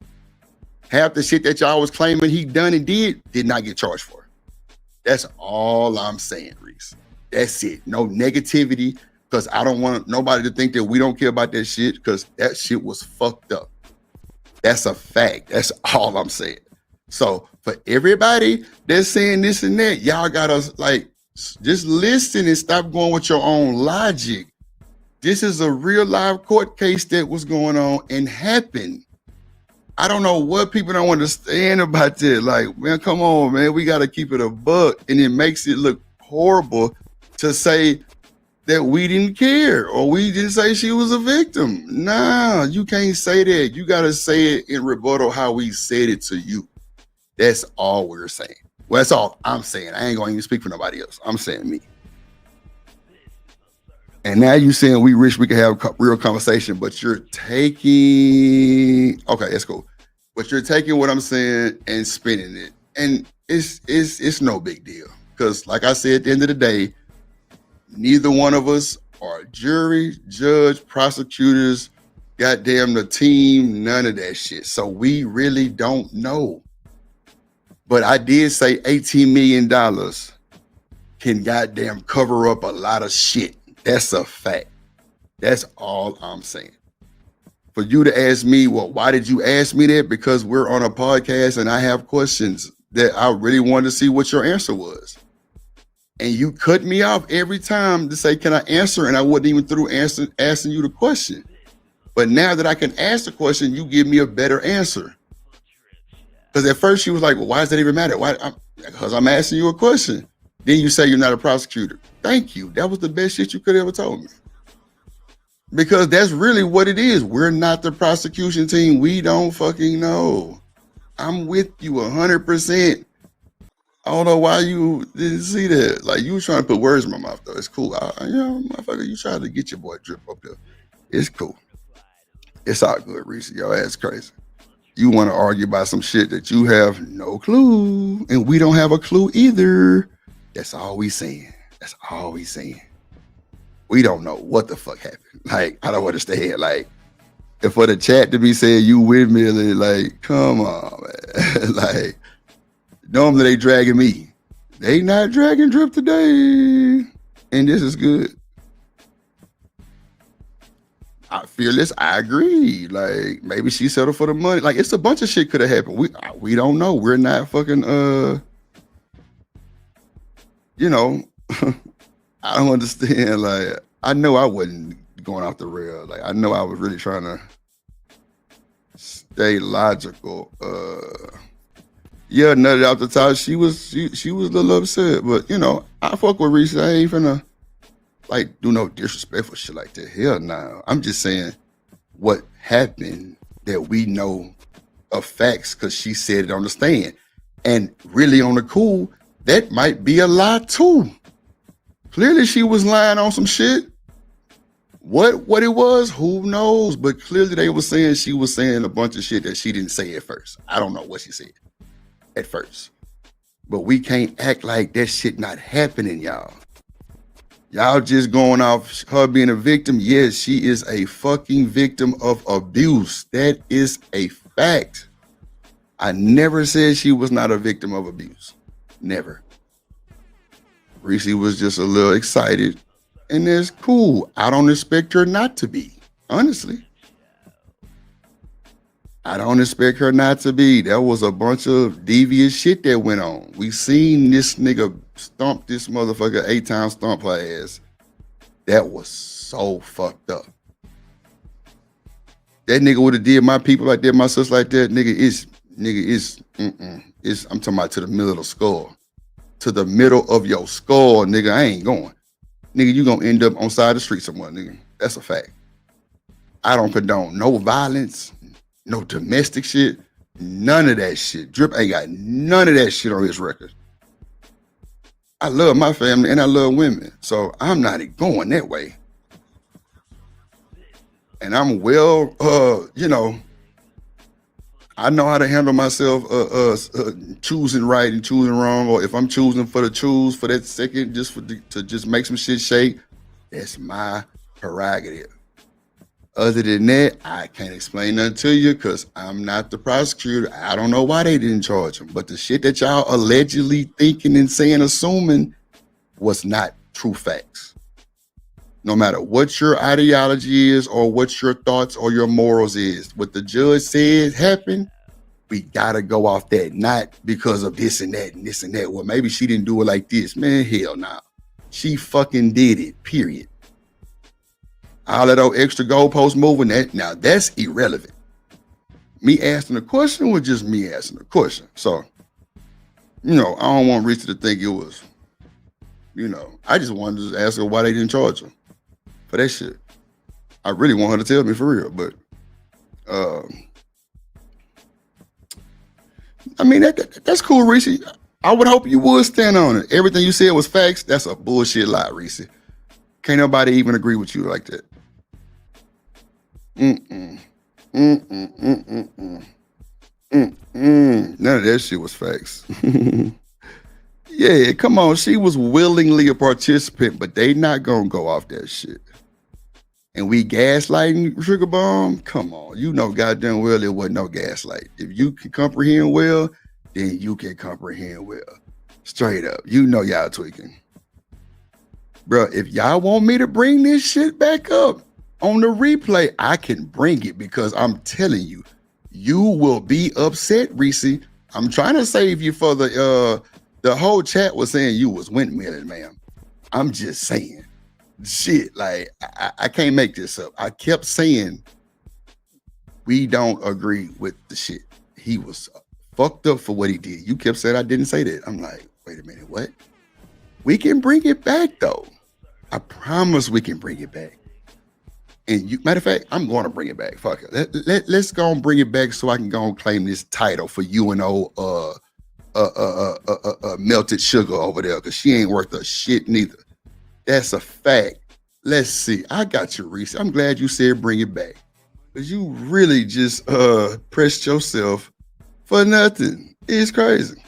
Half the shit that y'all was claiming he done and did not get charged for. That's all I'm saying, Reese. That's it. No negativity, because I don't want nobody to think that we don't care about that shit, because that shit was fucked up. That's a fact. That's all I'm saying. So for everybody that's saying this and that, y'all gotta like just listen and stop going with your own logic. This is a real live court case that was going on and happened. I don't know what people don't understand about that. Like, man, come on, man. We got to keep it a buck. And it makes it look horrible to say that we didn't care or we didn't say she was a victim. Nah, you can't say that. You got to say it in rebuttal how we said it to you. That's all we're saying. Well, that's all I'm saying. I ain't going to even speak for nobody else. I'm saying me. And now you saying we wish we could have a real conversation, but you're taking, okay, that's cool. But you're taking what I'm saying and spinning it. And it's no big deal. Because like I said, at the end of the day, neither one of us are jury, judge, prosecutors, goddamn the team, none of that shit. So we really don't know. But I did say $18 million can goddamn cover up a lot of shit. That's a fact. That's all I'm saying. For you to ask me, well, why did you ask me that? Because we're on a podcast and I have questions that I really wanted to see what your answer was. And you cut me off every time to say, can I answer? And I wasn't even through asking you the question. But now that I can ask the question, you give me a better answer. Because at first she was like, well, why does that even matter? Why? Because I'm asking you a question. Then you say you're not a prosecutor. Thank you. That was the best shit you could ever told me. Because that's really what it is. We're not the prosecution team. We don't fucking know. I'm with you 100%. I don't know why you didn't see that. Like, you were trying to put words in my mouth, though. It's cool. Motherfucker, you tried to get your boy Drip up there. It's cool. It's all good, Reese. Your ass crazy. You want to argue about some shit that you have no clue, and we don't have a clue either. That's all we saying. That's all we saying. We don't know what the fuck happened. Like, I don't understand. Like, if for the chat to be saying you windmilling, like, come on, man. Like, normally they dragging me. They not dragging Drip today. And this is good. Fearless, I agree. Like, maybe she settled for the money. Like, it's a bunch of shit could have happened. We don't know. We're not fucking, you know, I don't understand. Like, I know I wasn't going off the rail. Like, I know I was really trying to stay logical. Yeah, nutted out the top. She was a little upset, but you know, I fuck with Reese. I ain't finna like do no disrespectful shit like that. Hell no. I'm just saying what happened that we know of facts because she said it on the stand. And really on the cool, that might be a lie too. Clearly she was lying on some shit. What it was, who knows? But clearly they were saying she was saying a bunch of shit that she didn't say at first. I don't know what she said at first. But we can't act like that shit not happening, y'all. Y'all just going off her being a victim. Yes, she is a fucking victim of abuse. That is a fact. I never said she was not a victim of abuse. Never. Reese was just a little excited. And that's cool. I don't expect her not to be, honestly. I don't expect her not to be. There was a bunch of devious shit that went on. We seen this nigga stomp this motherfucker 8 times, stomp her ass. That was so fucked up. That nigga would have did my people like that, my sister like that. I'm talking about to the middle of the skull. To the middle of your skull, nigga, I ain't going. Nigga, you gonna end up on side of the street somewhere, nigga. That's a fact. I don't condone no violence, no domestic shit, none of that shit. Drip ain't got none of that shit on his record. I love my family and I love women, so I'm not going that way. And I'm well, you know, I know how to handle myself choosing right and choosing wrong, or if I'm choosing for that second to just make some shit shake, that's my prerogative. Other than that, I can't explain nothing to you because I'm not the prosecutor. I don't know why they didn't charge him, but the shit that y'all allegedly thinking and saying, assuming was not true facts. No matter what your ideology is or what your thoughts or your morals is, what the judge said happened, we gotta go off that, not because of this and that and this and that. Well, maybe she didn't do it like this. Man, hell no. She fucking did it, period. All that old extra goalpost moving, now that's irrelevant. Me asking a question was just me asking a question. So, you know, I don't want Rita to think it was, you know, I just wanted to ask her why they didn't charge her for that shit. I really want her to tell me for real, but I mean, that's cool, Reese. I would hope you would stand on it. Everything you said was facts. That's a bullshit lie, Reese. Can't nobody even agree with you like that. None of that shit was facts. Yeah, come on. She was willingly a participant, but they not gonna go off that shit. And we gaslighting Sugar Bomb? Come on. You know goddamn well there wasn't no gaslight. If you can comprehend well, then you can comprehend well. Straight up. You know y'all tweaking. Bro, if y'all want me to bring this shit back up on the replay, I can bring it because I'm telling you, you will be upset, Reese. I'm trying to save you for the The whole chat was saying you was windmilling, ma'am. I'm just saying. Shit, like, I can't make this up. I kept saying, we don't agree with the shit. He was fucked up for what he did. You kept saying I didn't say that. I'm like, wait a minute, what? We can bring it back, though. I promise we can bring it back. And you, matter of fact, I'm going to bring it back. Fuck it. Let's go and bring it back so I can go and claim this title for you and old melted sugar over there, because she ain't worth a shit neither. That's a fact. Let's see. I got you, Reese. I'm glad you said bring it back, because you really just pressed yourself for nothing. It's crazy.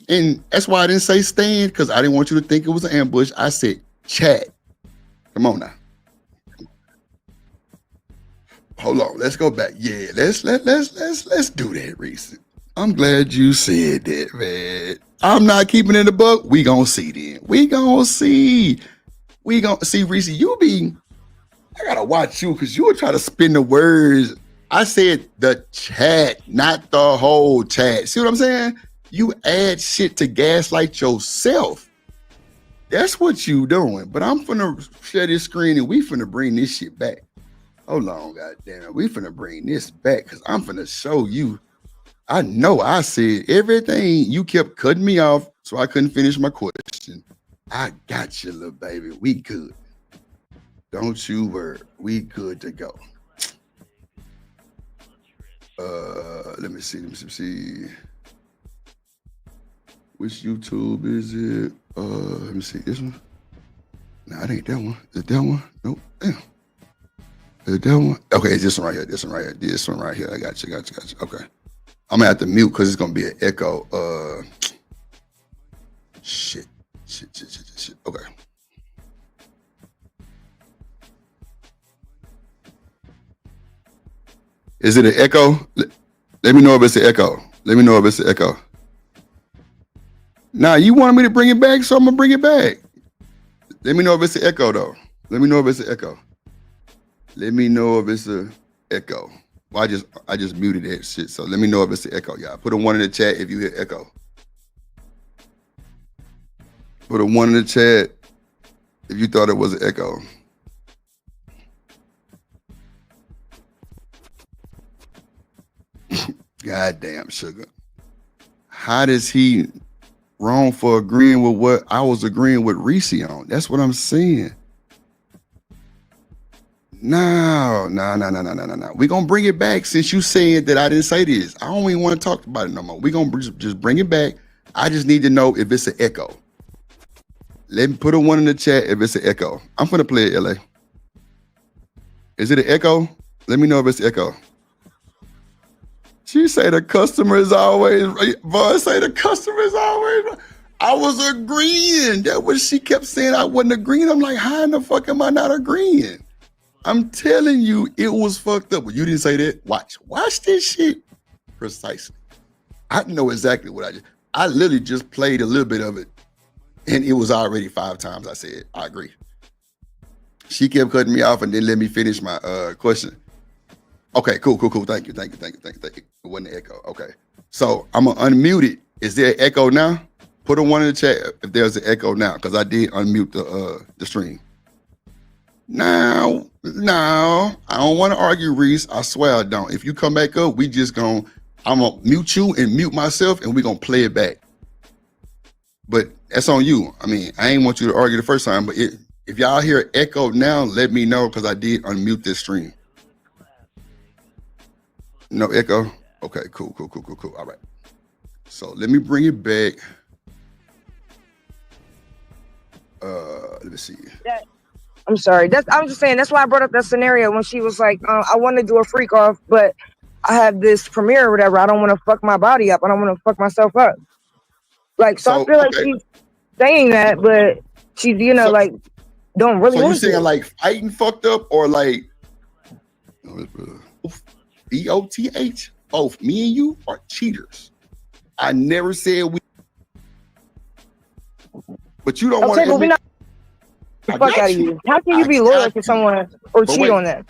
And that's why I didn't say stand, because I didn't want you to think it was an ambush. I said chat. Come on now. Hold on. Let's go back. Yeah, let's do that, Reese. I'm glad you said that, man. I'm not keeping it a buck. We gonna see then. We gonna see, Reese. I gotta watch you, because you were trying to spin the words. I said the chat, not the whole chat. See what I'm saying? You add shit to gaslight yourself. That's what you doing. But I'm finna share this screen and we finna bring this shit back. Hold on, goddamn. We finna bring this back, because I'm finna show you. I know I said everything. You kept cutting me off, so I couldn't finish my question. I got you, little baby. We good. Don't you worry. We good to go. Let me see. Which YouTube is it? Let me see. This one? No, it ain't that one. Is it that one? Nope. Damn. Is it that one? Okay, it's this one right here. This one right here. I got you. Okay. I'm gonna have to mute because it's gonna be an echo. Shit. Okay. Is it an echo? Let me know if it's an echo. Nah, you wanted me to bring it back, so I'm gonna bring it back. Let me know if it's an echo, though. Let me know if it's an echo. Well, I just muted that shit, so let me know if it's an echo, y'all. Put a 1 in the chat if you hear echo. Put a 1 in the chat if you thought it was an echo. Goddamn, sugar. How does he wrong for agreeing with what I was agreeing with Reese on? That's what I'm saying. No. We're going to bring it back, since you said that I didn't say this. I don't even want to talk about it no more. We're going to just bring it back. I just need to know if it's an echo. Let me put a 1 in the chat if it's an echo. I'm going to play it, LA. Is it an echo? Let me know if it's an echo. She say the customer is always right. Boy, say the customer is always right. I was agreeing. That was, she kept saying I wasn't agreeing. I'm like, how in the fuck am I not agreeing? I'm telling you, it was fucked up. But you didn't say that. Watch this shit. Precisely. I know exactly what I literally just played a little bit of it, and it was already 5 times I said, I agree. She kept cutting me off and didn't let me finish my question. Okay, cool. Thank you. It wasn't an echo. Okay. So I'm gonna unmute it. Is there an echo now? Put a 1 in the chat if there's an echo now, because I did unmute the stream. No, I don't want to argue, Reese. I swear I don't. If you come back up, I'm gonna mute you and mute myself, and we're gonna play it back. But that's on you. I mean, I ain't want you to argue the first time, but if y'all hear echo now, let me know, because I did unmute this stream. No echo? Okay, cool. All right. So let me bring it back. Let me see. I'm sorry. I'm just saying, that's why I brought up that scenario when she was like, I want to do a freak off, but I have this premiere or whatever. I don't want to fuck my body up. I don't want to fuck myself up. Like, so I feel like she's saying that, but she's, like, don't really want to. So you saying like fighting fucked up, or like BOTH? Both me and you are cheaters. I never said we, but you don't want to admit. The fuck out of you. How can you be loyal to someone or cheat on them?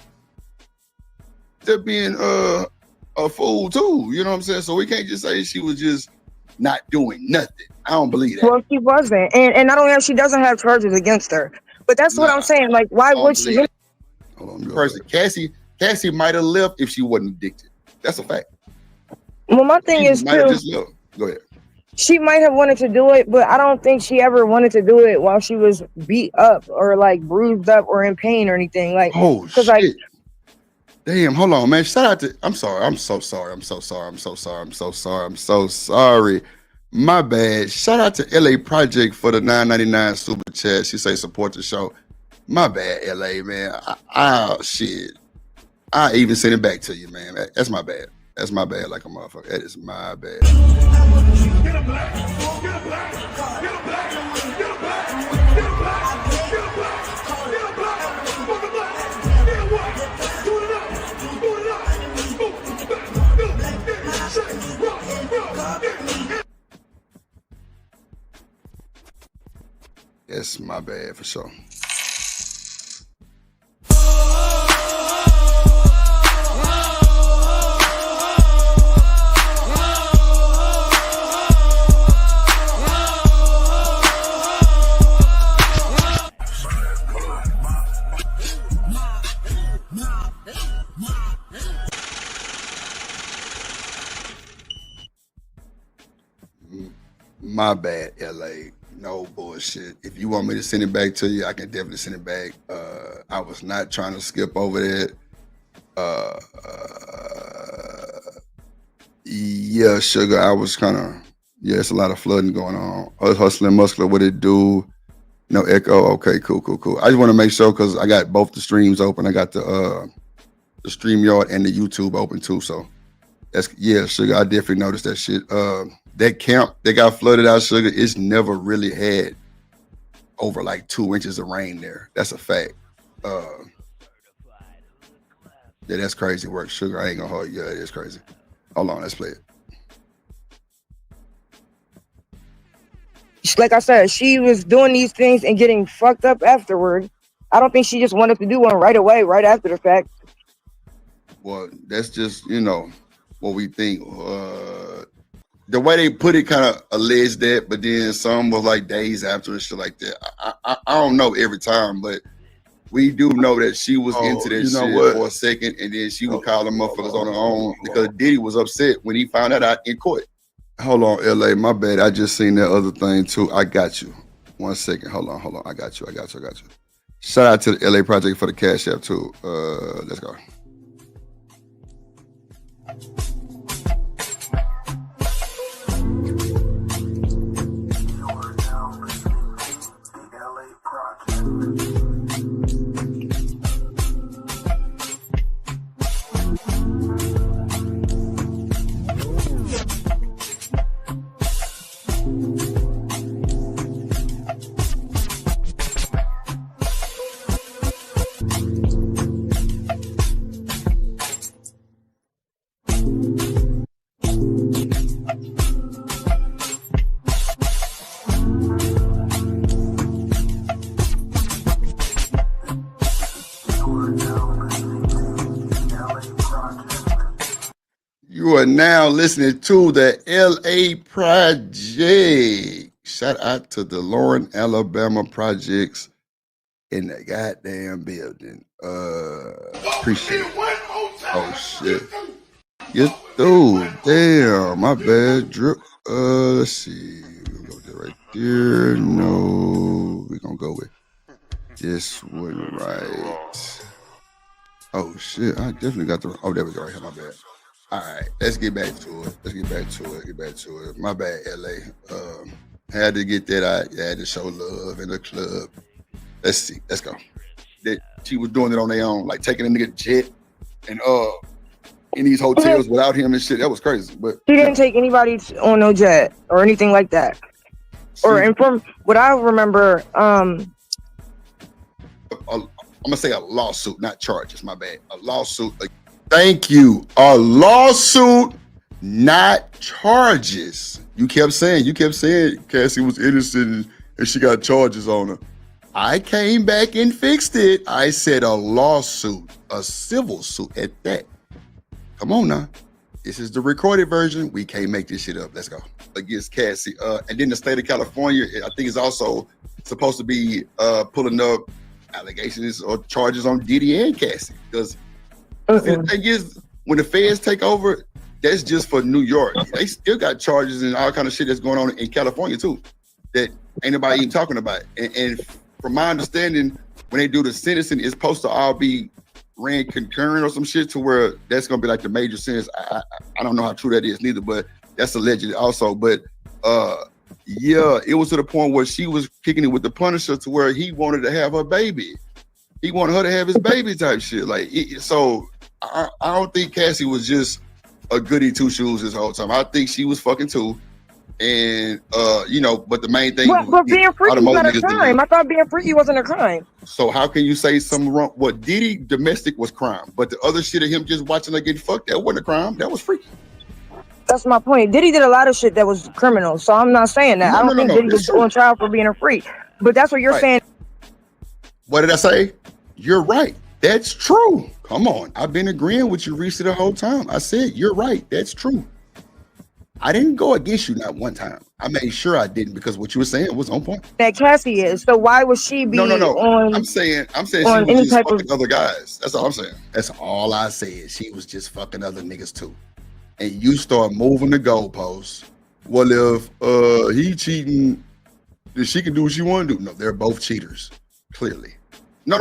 They're being a fool too, you know what I'm saying? So we can't just say she was just not doing nothing. I don't believe that. Well, she wasn't, and not only that, she doesn't have charges against her. But that's what I'm saying. Like, why would she? Hold on, person, Cassie might have left if she wasn't addicted. That's a fact. Well, my thing is too. Go ahead. She might have wanted to do it, but I don't think she ever wanted to do it while she was beat up or like bruised up or in pain or anything. Like, oh shit. Like, damn, hold on, man. Shout out to. I'm sorry. I'm so sorry. I'm so sorry. I'm so sorry. I'm so sorry. I'm so sorry. My bad. Shout out to LA Project for the $9.99 super chat. She say support the show. My bad, LA, man. Shit. I even sent it back to you, man. That's my bad. That's my bad like a motherfucker. That is my bad. That's my bad for sure. My bad, LA. No bullshit. If you want me to send it back to you, I can definitely send it back. I was not trying to skip over that. Yeah, sugar. I was kind of, it's a lot of flooding going on. I was hustling muscular. What it do? No echo. Okay, cool. I just want to make sure because I got both the streams open. I got the StreamYard and the YouTube open too. So that's sugar. I definitely noticed that shit. That camp that got flooded out, sugar, it's never really had over like 2 inches of rain there. That's a fact. Yeah, that's crazy work, sugar. I ain't gonna hold you. Yeah, it is crazy. Hold on, let's play it. Like I said, she was doing these things and getting fucked up afterward. I don't think she just wanted to do one right away, right after the fact. Well, that's just, what we think. The way they put it kind of alleged that, but then some was like days after and shit like that. I don't know every time, but we do know that she was into that shit for a second, and then she would call them motherfuckers on her own because Diddy was upset when he found that out in court. Hold on, LA, my bad. I just seen that other thing too. I got you. 1 second. Hold on. I got you. Shout out to the LA Project for the Cash App too. Let's go. You are now listening to the LA Project. Shout out to the Lauren, Alabama projects in the goddamn building. Appreciate it. Oh shit. Get through. Damn, my bad. Drip. Let's see. We're gonna go there right there. No, we're gonna go with this one right. Oh shit. I definitely got the. Oh, there we go. Right here. My bad. All right, let's get back to it. My bad, LA. Had to get that out. Had to show love in the club. Let's see. Let's go. That she was doing it on their own, like taking a nigga jet and in these hotels without him and shit. That was crazy. But she didn't take anybody on no jet or anything like that. And from what I remember, I'm gonna say a lawsuit, not charges. My bad. A lawsuit. Thank you. A lawsuit, not charges. You kept saying Cassie was innocent and she got charges on her. I came back and fixed it. I said a lawsuit, a civil suit at that. Come on now. This is the recorded version. We can't make this shit up. Let's go. Against Cassie. And then the state of California, I think, is also supposed to be pulling up allegations or charges on Diddy and Cassie. Because the thing is, when the feds take over, that's just for New York. They still got charges and all kind of shit that's going on in California too, that ain't nobody even talking about. And from my understanding, when they do the sentencing, it's supposed to all be ran concurrent or some shit to where that's gonna be like the major sentence. I don't know how true that is neither, but that's allegedly also. But yeah, it was to the point where she was kicking it with the Punisher to where he wanted to have her baby. He wanted her to have his baby type shit. Like, so I don't think Cassie was just a goody two shoes this whole time. I think she was fucking too. And but the main thing, but being freaky is not a crime. I thought being freaky wasn't a crime. So how can you say something wrong? What Diddy domestic was crime, but the other shit of him just watching her get fucked, that wasn't a crime. That was freaky. That's my point. Diddy did a lot of shit that was criminal. So I'm not saying that. I don't think Diddy was on trial for being a freak. But that's what you're saying. What did I say? You're right. That's true. Come on. I've been agreeing with you, Reese, the whole time. I said, you're right. That's true. I didn't go against you not one time. I made sure I didn't, because what you were saying was on point. That Cassie is. So why would she be No. on? I'm saying she was just fucking other guys. That's all I'm saying. That's all I said. She was just fucking other niggas too. And you start moving the goalposts. Well, if he cheating, then she can do what she want to do. No, they're both cheaters, clearly. No.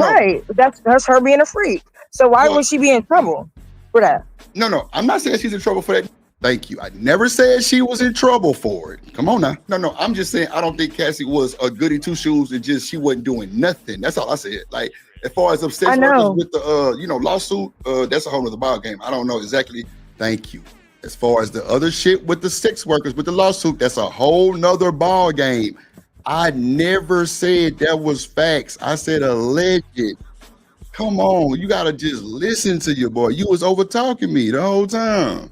That's her being a freak. So why would she be in trouble for that? No. I'm not saying she's in trouble for that. Thank you. I never said she was in trouble for it. Come on now. No. I'm just saying I don't think Cassie was a goody two shoes and just she wasn't doing nothing. That's all I said. Like, as far as obsessed workers with the lawsuit, that's a whole other ball game. I don't know exactly. Thank you. As far as the other shit with the sex workers with the lawsuit, that's a whole nother ball game. I never said that was facts. I said alleged. Come on, you gotta just listen to your boy. You was over talking me the whole time.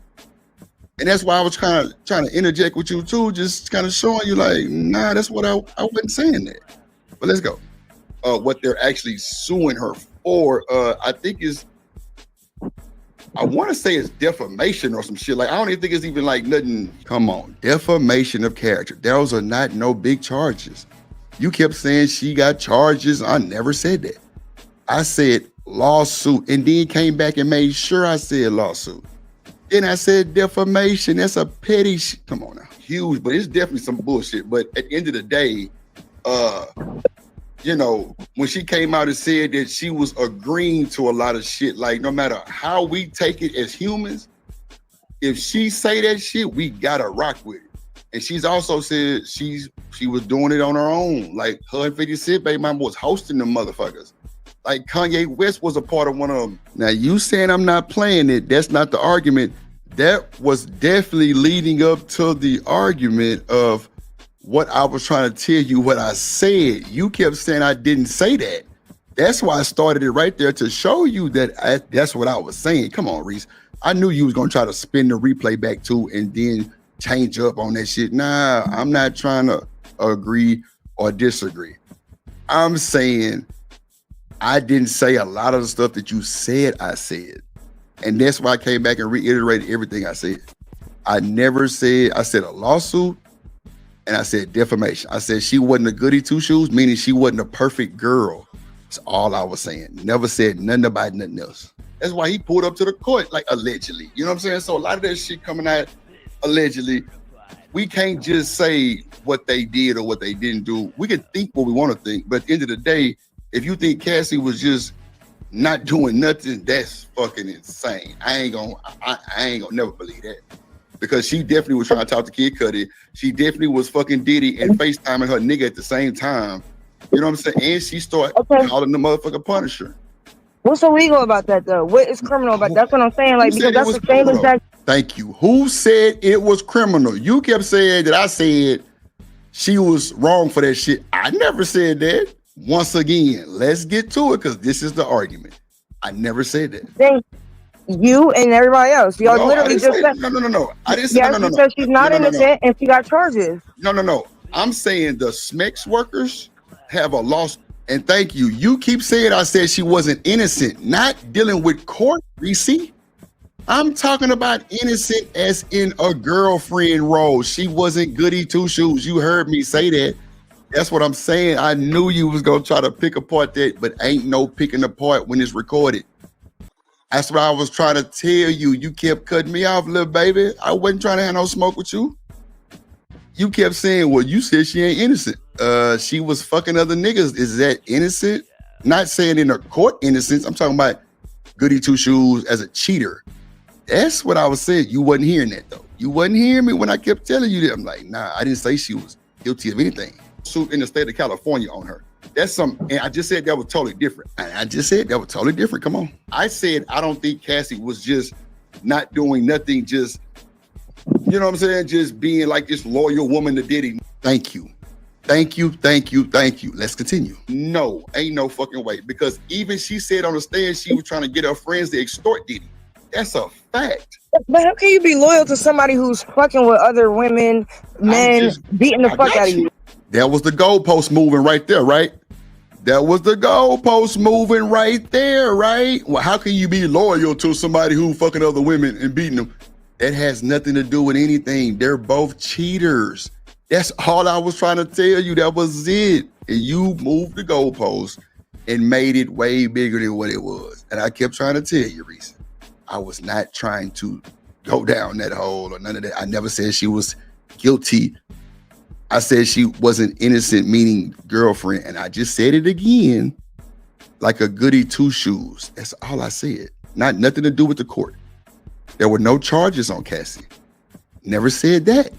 And that's why I was trying to interject with you too, just kind of showing you like, nah, that's what I wasn't saying that. But let's go. What they're actually suing her for, I think is, I want to say it's defamation or some shit. Like, I don't even think it's even like nothing. Come on, defamation of character. Those are not no big charges. You kept saying she got charges. I never said that. I said lawsuit, and then came back and made sure I said lawsuit. Then I said defamation. That's a petty shit. Come on now, huge, but it's definitely some bullshit. But at the end of the day, when she came out and said that she was agreeing to a lot of shit, like no matter how we take it as humans, if she say that shit, we gotta rock with it. And she's also said she was doing it on her own. Like her and 50 Cent, baby mama was hosting them motherfuckers. Like Kanye West was a part of one of them. Now you saying I'm not playing it, that's not the argument. That was definitely leading up to the argument of what I was trying to tell you, what I said. You kept saying I didn't say that. That's why I started it right there, to show you that that's what I was saying. Come on, Reese. I knew you was gonna try to spin the replay back too and then change up on that shit. Nah, I'm not trying to agree or disagree. I'm saying I didn't say a lot of the stuff that you said I said. And that's why I came back and reiterated everything I said. I said a lawsuit, and I said defamation. I said she wasn't a goody two shoes, meaning she wasn't a perfect girl. That's all I was saying. Never said nothing about nothing else. That's why he pulled up to the court, like allegedly. You know what I'm saying? So a lot of that shit coming out allegedly, we can't just say what they did or what they didn't do. We can think what we want to think, but at the end of the day, if you think Cassie was just not doing nothing, that's fucking insane. I ain't gonna never believe that. Because she definitely was trying to talk to Kid Cudi. She definitely was fucking Diddy and FaceTiming her nigga at the same time. You know what I'm saying? And she started calling the motherfucker Punisher. What's illegal about that though? What is criminal about that? That's what I'm saying. Like, because that's the same exact. Thank you. Who said it was criminal? You kept saying that I said she was wrong for that shit. I never said that. Once again, let's get to it, because this is the argument. I never said that. Thank you and everybody else. Y'all literally just said no. I didn't say yes, no. Because she's not innocent and she got charges. No. I'm saying the SMEX workers have a loss. And thank you. You keep saying I said she wasn't innocent, not dealing with court, Reese. I'm talking about innocent as in a girlfriend role. She wasn't goody two shoes. You heard me say that. That's what I'm saying. I knew you was gonna try to pick apart that, but ain't no picking apart when it's recorded. That's what I was trying to tell you. You kept cutting me off, little baby. I wasn't trying to have no smoke with you. You kept saying, well, you said she ain't innocent. She was fucking other niggas. Is that innocent? Not saying in a court innocence. I'm talking about goody two shoes as a cheater. That's what I was saying. You wasn't hearing that though. You wasn't hearing me when I kept telling you that. I'm like, nah, I didn't say she was guilty of anything. Suit in the state of California on her. That's something, and I just said that was totally different. Come on. I said I don't think Cassie was just not doing nothing, just, you know what I'm saying, just being like this loyal woman to Diddy. Thank you. Let's continue. No, ain't no fucking way. Because even she said on the stand she was trying to get her friends to extort Diddy. That's a fact. But how can you be loyal to somebody who's fucking with other women, men, beating the fuck out of you? That was the goalpost moving right there, right? That was the goalpost moving right there, right? Well, how can you be loyal to somebody who fucking other women and beating them? That has nothing to do with anything. They're both cheaters. That's all I was trying to tell you. That was it. And you moved the goalpost and made it way bigger than what it was. And I kept trying to tell you, Reese, I was not trying to go down that hole or none of that. I never said she was guilty. I said she wasn't innocent, meaning girlfriend. And I just said it again, like a goody two shoes. That's all I said. Nothing to do with the court. There were no charges on Cassie. Never said that.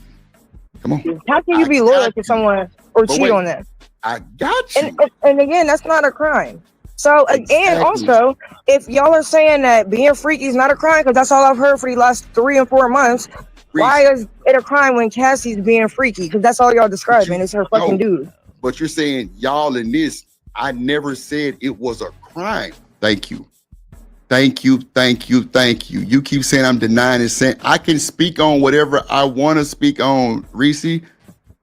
Come on. How can you be loyal to someone or cheat on them? I got you. And again, that's not a crime. So, and also, if y'all are saying that being freaky is not a crime, because that's all I've heard for the last 3 and 4 months, why is it a crime when Cassie's being freaky? Because that's all y'all describing. It's her fucking dude. But you're saying y'all in this. I never said it was a crime. Thank you. You keep saying I'm denying and saying I can speak on whatever I want to speak on, Reese.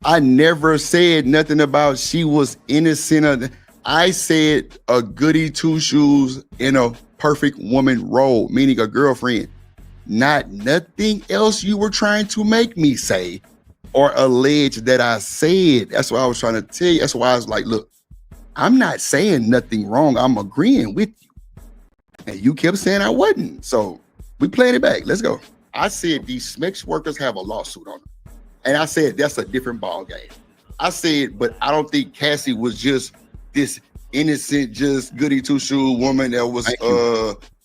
I never said nothing about she was innocent. I said a goody two shoes in a perfect woman role, meaning a girlfriend. Not nothing else you were trying to make me say or allege that I said. That's what I was trying to tell you. That's why I was like, look, I'm not saying nothing wrong. I'm agreeing with you. And you kept saying I wasn't. So we playing it back. Let's go. I said these SMEX workers have a lawsuit on them. And I said that's a different ball game. I said, but I don't think Cassie was just this innocent, just goody two-shoe woman that was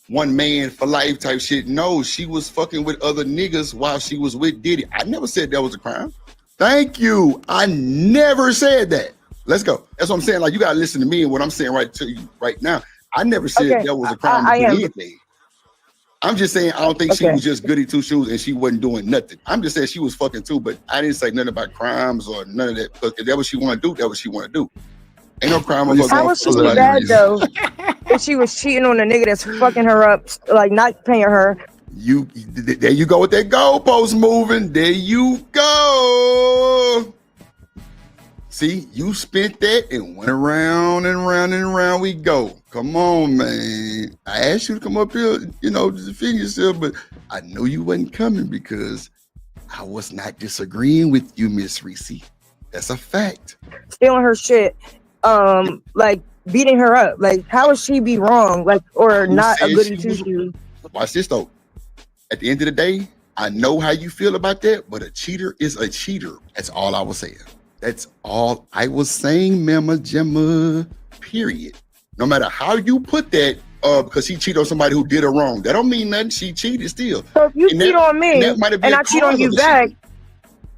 one man for life type shit. No, she was fucking with other niggas while she was with Diddy. I never said that was a crime. Thank you. I never said that. Let's go. That's what I'm saying. Like, you gotta listen to me and what I'm saying right to you right now. I never said that was a crime to do anything. I'm just saying I don't think she was just goody two shoes and she wasn't doing nothing. I'm just saying she was fucking too, but I didn't say nothing about crimes or none of that. Because if that's what she want to do, that's what she want to do. Ain't no crime. How was she bad though? If she was cheating on a nigga that's fucking her up, like not paying her. There you go with that goalpost moving. There you go. See, you spent that and went around and round and round we go. Come on, man. I asked you to come up here, you know, to defend yourself, but I knew you wasn't coming because I was not disagreeing with you, Miss Reese. That's a fact. Stealing her shit, like beating her up. Like, how would she be wrong? Like, or not a goody two-shoes? Watch this though. At the end of the day, I know how you feel about that, but a cheater is a cheater. That's all I was saying. That's all I was saying, Mama Gemma, period. No matter how you put that, because she cheated on somebody who did her wrong. That don't mean nothing. She cheated still. So if you cheat on me and I cheat on you back,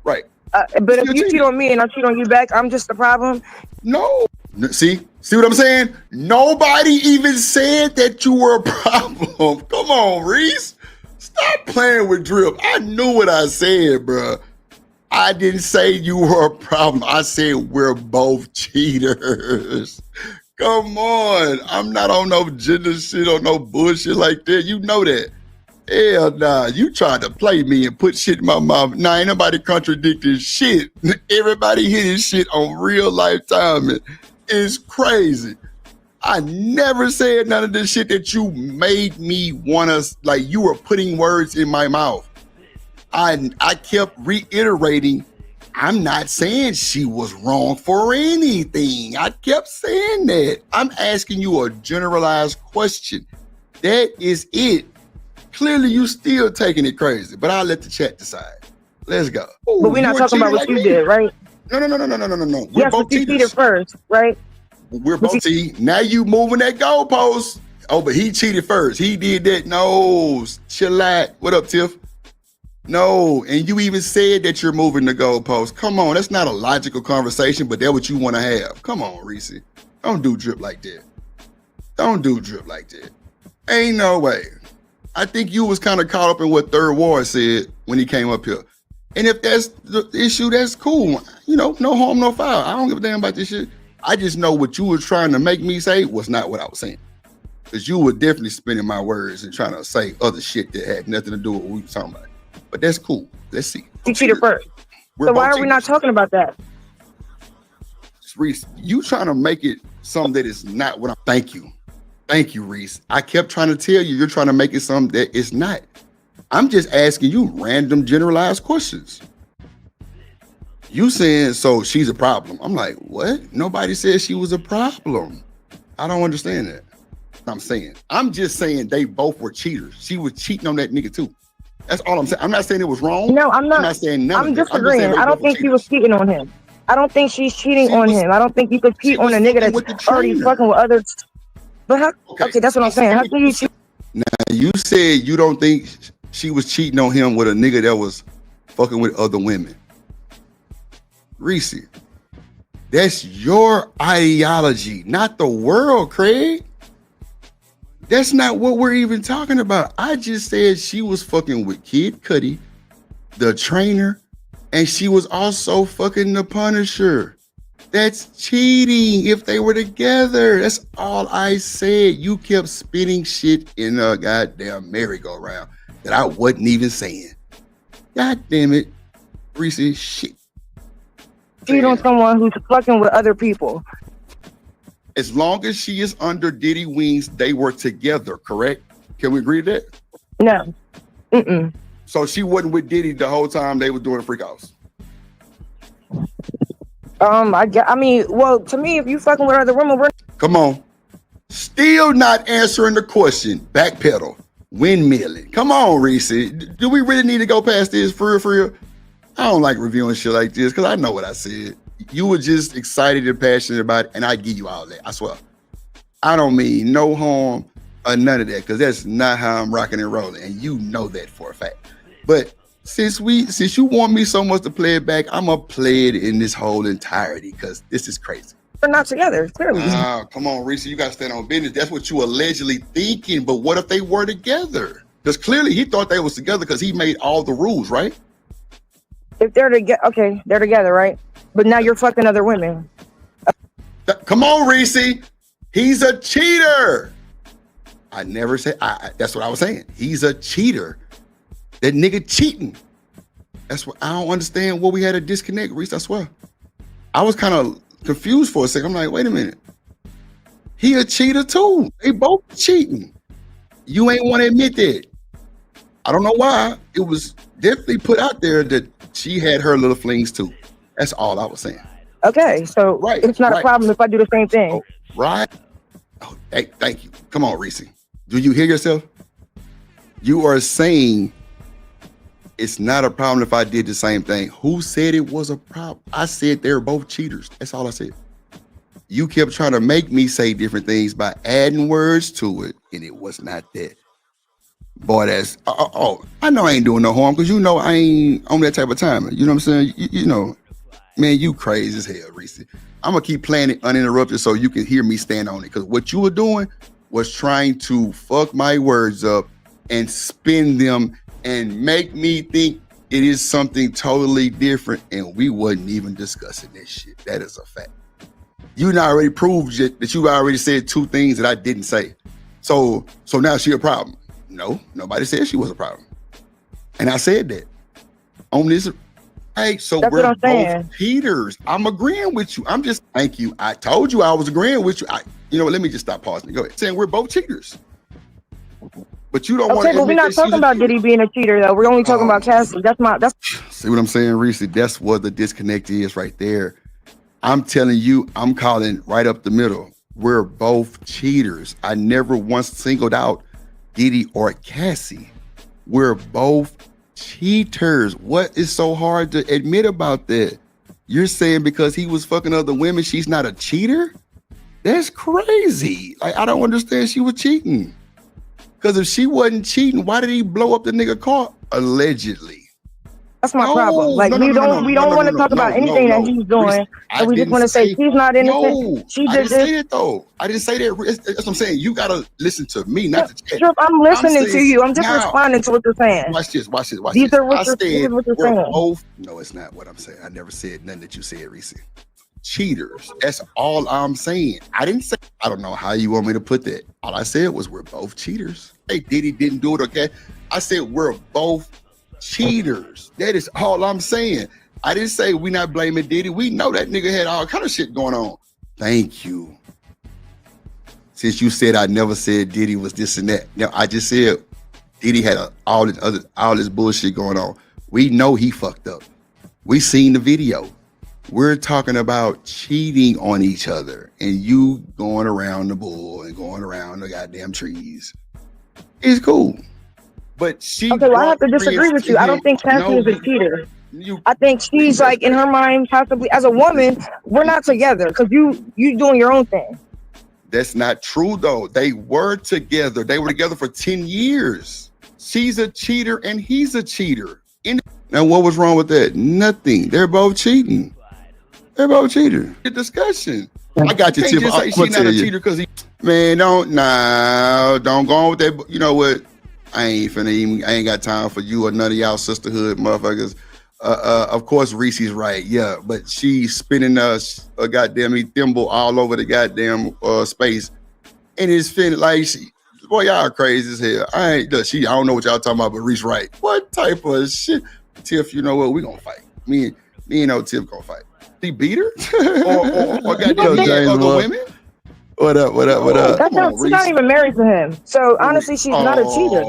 right? But if you cheat on me and I cheat on you back, I'm just the problem? No. See what I'm saying? Nobody even said that you were a problem. Come on, Reese. Stop playing with Drip. I knew what I said, bro. I didn't say you were a problem. I said we're both cheaters. Come on. I'm not on no gender shit or no bullshit like that. You know that. Hell nah. You tried to play me and put shit in my mouth. Nah, ain't nobody contradicting shit. Everybody hitting shit on real life timing. It's crazy. I never said none of this shit that you made me want to, like you were putting words in my mouth. I kept reiterating, I'm not saying she was wrong for anything. I kept saying that. I'm asking you a generalized question. That is it. Clearly, you still taking it crazy, but I'll let the chat decide. Let's go. Ooh, but we're not talking about what you did, right? No. We're Yes, both but you cheaters. cheated first, right? We're both now you moving that goalpost. Oh, but he cheated first. He did that. No, chillax. What up, Tiff? No, and you even said that you're moving the goalpost. Come on, that's not a logical conversation, but that's what you want to have. Come on, Reese. Don't do drip like that. Don't do drip like that. Ain't no way. I think you was kind of caught up in what Third Ward said when he came up here. And if that's the issue, that's cool. You know, no harm, no foul. I don't give a damn about this shit. I just know what you were trying to make me say was not what I was saying. Because you were definitely spinning my words and trying to say other shit that had nothing to do with what we were talking about. But that's cool. Let's see. You cheated first. So why are we not talking about that? Reese, you trying to make it something that is not what I'm. Thank you. Thank you, Reese. I kept trying to tell you, you're trying to make it something that it's not. I'm just asking you random generalized questions. You saying, so she's a problem. I'm like, what? Nobody said she was a problem. I don't understand that. I'm just saying they both were cheaters. She was cheating on that nigga too. That's all I'm saying. I'm not saying it was wrong. No, I'm not. I'm not saying none I'm of it. disagreeing. I don't think she was cheating on him. I don't think she's cheating on him. I don't think you could cheat on a nigga that's already fucking with others. But how? Okay, that's what I'm saying. How can you cheat? Now, you said you don't think she was cheating on him with a nigga that was fucking with other women. Reese, that's your ideology, not the world, Craig. That's not what we're even talking about. I just said she was fucking with Kid Cudi, the trainer, and she was also fucking the Punisher. That's cheating if they were together. That's all I said. You kept spinning shit in a goddamn merry-go-round that I wasn't even saying. God damn it, Reese, shit. Cheat on someone who's fucking with other people. As long as she is under Diddy wings, they were together, correct? Can we agree to that? No. Mm-mm. So she wasn't with Diddy the whole time they were doing freak offs? I mean, well, to me, if you fucking with other women, we're... Come on. Still not answering the question. Backpedal. Windmilling. Come on, Reese. Do we really need to go past this for real? I don't like reviewing shit like this because I know what I said. You were just excited and passionate about it, and I give you all that. I swear. I don't mean no harm or none of that because that's not how I'm rocking and rolling, and you know that for a fact. But since you want me so much to play it back, I'm gonna play it in this whole entirety because this is crazy. We're not together, clearly. Come on, Reese, you gotta stand on business. That's what you allegedly thinking, but what if they were together? Because clearly he thought they was together because he made all the rules, right? If they're together, okay, they're together, right? But now you're fucking other women. Come on, Reese. He's a cheater. I never said, that's what I was saying. He's a cheater. That nigga cheating. That's what I don't understand what we had a disconnect, Reese, I swear. I was kind of confused for a second. I'm like, wait a minute. He a cheater too. They both cheating. You ain't want to admit that. I don't know why. It was definitely put out there that she had her little flings too. That's all I was saying. Okay, so it's not a problem if I do the same thing. Oh, right. Oh, hey, thank you. Come on, Reese. Do you hear yourself? You are saying it's not a problem if I did the same thing. Who said it was a problem? I said they're both cheaters. That's all I said. You kept trying to make me say different things by adding words to it, and it was not that. Boy, that's I know I ain't doing no harm because you know I ain't on that type of time. You know what I'm saying? You know, man, you crazy as hell, Reese. I'm gonna keep playing it uninterrupted so you can hear me stand on it. Because what you were doing was trying to fuck my words up and spin them and make me think it is something totally different, and we wasn't even discussing this shit. That is a fact. You now already proved that you already said two things that I didn't say. So now she a problem. No, nobody said she was a problem. And I said that. On this, Hey, so That's what we're I'm saying. both cheaters. I'm agreeing with you. Thank you. I told you I was agreeing with you. You know what? Let me just stop pausing. Go ahead. Saying we're both cheaters. But you don't want to Okay, but we're admit not that she's talking a about cheater. Diddy being a cheater though. We're only talking about Cassie. That's See what I'm saying, Reese? That's what the disconnect is right there. I'm telling you, I'm calling right up the middle. We're both cheaters. I never once singled out Diddy or Cassie. We're both cheaters. What is so hard to admit about that? You're saying because he was fucking other women, she's not a cheater? That's crazy. Like, I don't understand. She was cheating. Because if she wasn't cheating, why did he blow up the nigga car? Allegedly. That's my problem. Like we don't want to talk about anything that he's doing, and we just want to say she's not innocent. She I did didn't say this. it though. I didn't say that. That's what I'm saying. You gotta listen to me, not the chat. Trip, I'm listening to saying you. I'm just now. responding to what you're saying. Watch this. Watch this. Watch These this. are what I you're, this said is what you're we're saying. both. No, it's not what I'm saying. I never said nothing that you said, Reese. Cheaters. That's all I'm saying. I didn't say. I don't know how you want me to put that. All I said was we're both cheaters. Hey, Diddy didn't do it. Okay. I said we're both cheaters. That is all I'm saying. I didn't say we not blaming Diddy. We know that nigga had all kind of shit going on. Thank you. Since you said I never said Diddy was this and that. Now I just said Diddy had all this bullshit going on. We know he fucked up. We seen the video. We're talking about cheating on each other and you going around the bull and going around the goddamn trees. It's cool. But she Okay, well, I have to disagree with you. I don't think Cassie is a cheater. I think she's like in her mind, possibly as a woman, we're not together because you doing your own thing. That's not true though. They were together. They were together for 10 years. She's a cheater and he's a cheater. Now what was wrong with that? Nothing. They're both cheating. They're both cheaters. The discussion. I got you, Tip. Just say she's not a cheater because he. Man, don't go on with that. You know what? I ain't got time for you or none of y'all sisterhood motherfuckers. Of course, Reese's right. Yeah, but she's spinning a goddamn thimble all over the goddamn space, and it's feeling like boy, y'all crazy as hell. I don't know what y'all talking about, but Reese right. What type of shit? Tiff, you know what? We gonna fight. Me and old Tiff gonna fight. He beat her? or goddamn other women? What up? She's not even married to him. So honestly, she's not a cheater.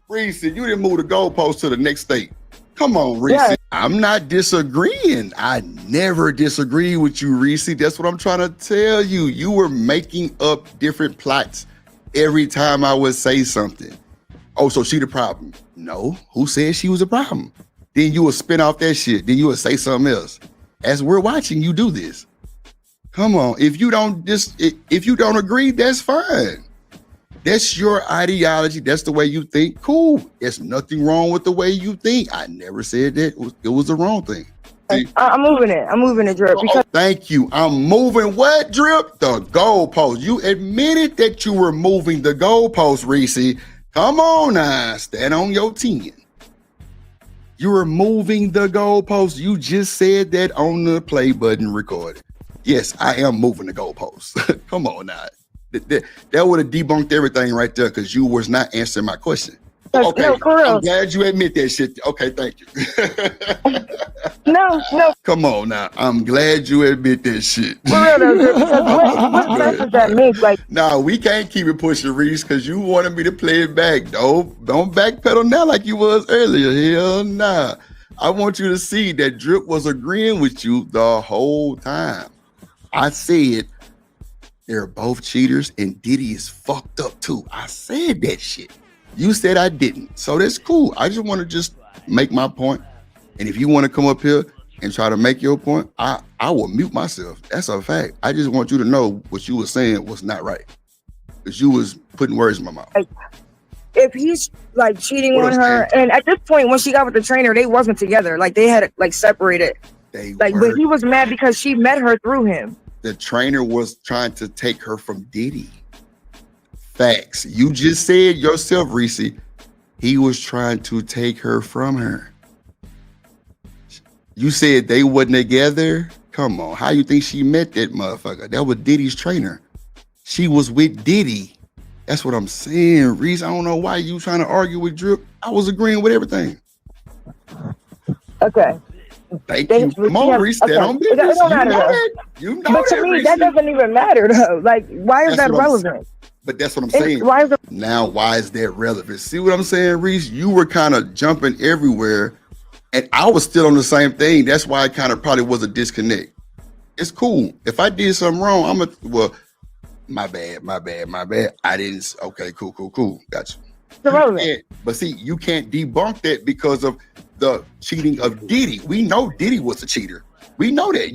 Reese, you didn't move the goalpost to the next state. Come on, Reese. Yeah. I'm not disagreeing. I never disagree with you, Reese. That's what I'm trying to tell you. You were making up different plots every time I would say something. Oh, so she the problem? No. Who said she was a problem? Then you would spin off that shit. Then you would say something else. As we're watching you do this. Come on. If you don't agree, that's fine. That's your ideology. That's the way you think. Cool. There's nothing wrong with the way you think. I never said that it was the wrong thing. I'm moving it, Drip. Because thank you. I'm moving what, Drip? The goalpost. You admitted that you were moving the goalpost, Reese. Come on now. Stand on your 10. You were moving the goalpost. You just said that on the play button recorded. Yes, I am moving the goalpost. Come on now. That would have debunked everything right there because you was not answering my question. Okay, no, I'm glad you admit that shit. Okay, thank you. No. Come on now. I'm glad you admit that shit. For real though, what sense does that make? Like, nah, we can't keep it pushing, Reese, because you wanted me to play it back. Don't backpedal now like you was earlier. Hell nah. I want you to see that Drip was agreeing with you the whole time. I said they're both cheaters and Diddy is fucked up too. I said that shit. You said I didn't. So that's cool. I just want to make my point. And if you want to come up here and try to make your point, I will mute myself. That's a fact. I just want you to know what you were saying was not right. Because you was putting words in my mouth. If he's like cheating on her, and at this point when she got with the trainer, they wasn't together. Like they had like separated. But he was mad because she met her through him. The trainer was trying to take her from Diddy. Facts. You just said yourself, Reese, he was trying to take her from her. You said they wasn't together? Come on. How you think she met that motherfucker? That was Diddy's trainer. She was with Diddy. That's what I'm saying, Reese. I don't know why you trying to argue with Drip. I was agreeing with everything. Okay. Thank you. Come on, Reese. That on business. It don't matter though. You know But to that, me, Reese. that doesn't even matter though. Like, why is That's that what I'm relevant? But that's what I'm saying. Why is it? Now, why is that relevant? See what I'm saying, Reese? You were kind of jumping everywhere, and I was still on the same thing. That's why it kind of probably was a disconnect. It's cool. If I did something wrong, my bad. I didn't. Okay, cool. Got you. It's irrelevant. But see, you can't debunk that because of the cheating of Diddy. We know Diddy was a cheater. We know that.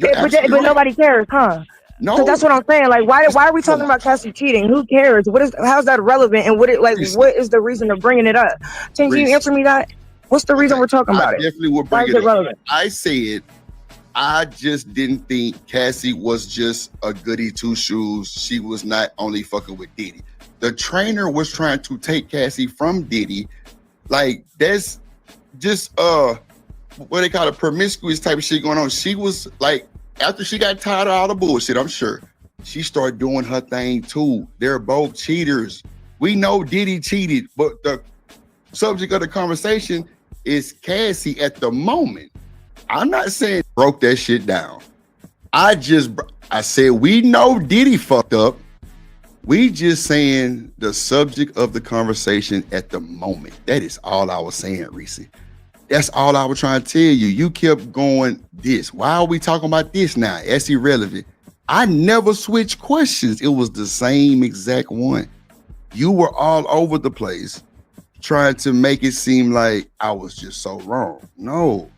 But nobody cares, huh? No, so that's what I'm saying. Like, why are we talking about Cassie cheating? Who cares? How's that relevant? And what is the reason of bringing it up? Can you answer me that? What's the reason we're talking about it? Definitely will bring it up. I said, I just didn't think Cassie was just a goody two shoes. She was not only fucking with Diddy. The trainer was trying to take Cassie from Diddy. Like, that's just what they call it, promiscuous type of shit going on. She was like, after she got tired of all the bullshit, I'm sure, she started doing her thing too. They're both cheaters. We know Diddy cheated, but the subject of the conversation is Cassie at the moment. I'm not saying broke that shit down. I said we know Diddy fucked up. We just saying the subject of the conversation at the moment. That is all I was saying, Reese. That's all I was trying to tell you. You kept going this. Why are we talking about this now? That's irrelevant. I never switched questions. It was the same exact one. You were all over the place trying to make it seem like I was just so wrong. No,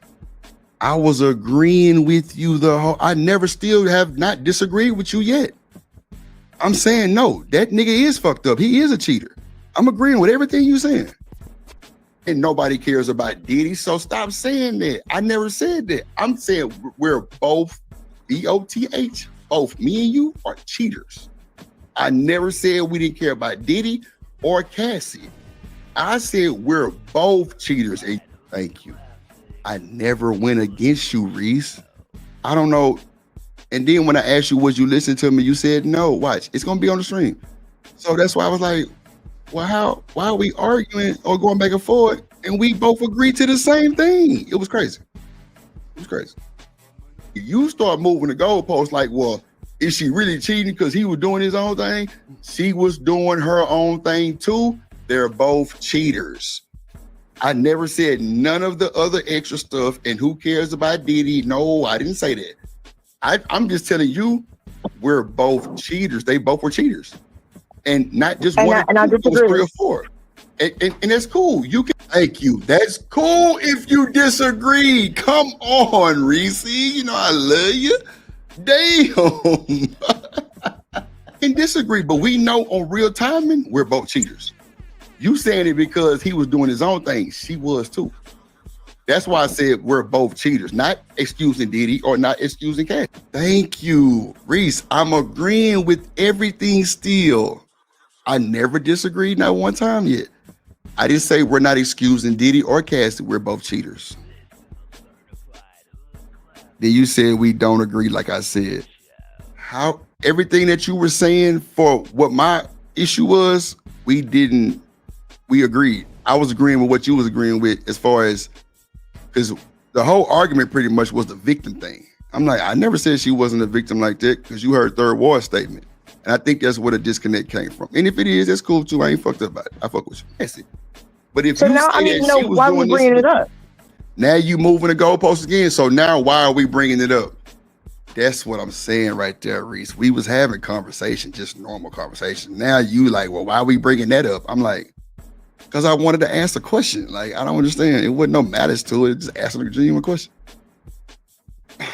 I was agreeing with you I never still have not disagreed with you yet. I'm saying, no, that nigga is fucked up. He is a cheater. I'm agreeing with everything you're saying. And nobody cares about Diddy, so stop saying that. I never said that. I'm saying we're both, B-O-T-H, both me and you are cheaters. I never said we didn't care about Diddy or Cassie. I said we're both cheaters. And thank you. I never went against you, Reese. I don't know. And then when I asked you, would you listen to me? You said no. Watch, it's gonna be on the stream. So that's why I was like, well, why are we arguing or going back and forth? And we both agreed to the same thing. It was crazy. It was crazy. You start moving the goalposts like, well, is she really cheating because he was doing his own thing? She was doing her own thing too. They're both cheaters. I never said none of the other extra stuff. And who cares about Diddy? No, I didn't say that. I'm just telling you, we're both cheaters. They both were cheaters. And not just one, and I disagree. 3 or 4. And that's cool. You can thank you. That's cool if you disagree. Come on, Reese. You know I love you. Damn. Can disagree, but we know on real timing, we're both cheaters. You saying it because he was doing his own thing. She was too. That's why I said we're both cheaters, not excusing Diddy or not excusing Cash. Thank you, Reese. I'm agreeing with everything still. I never disagreed, not one time yet. I didn't say we're not excusing Diddy or Cassie. We're both cheaters. Then you said we don't agree, like I said. How everything that you were saying for what my issue was, we agreed. I was agreeing with what you was agreeing with as far as, because the whole argument pretty much was the victim thing. I'm like, I never said she wasn't a victim like that because you heard third ward statement. And I think that's where the disconnect came from. And if it is, that's cool too. I ain't fucked up about it. I fuck with you. That's it. But if so you now I need to know why we bringing it up. Now you moving the goalposts again. So now why are we bringing it up? That's what I'm saying right there, Reese. We was having conversation, just normal conversation. Now you like, well, why are we bringing that up? I'm like, because I wanted to ask a question. Like, I don't understand. It wasn't no matters to it. Just asking a genuine question.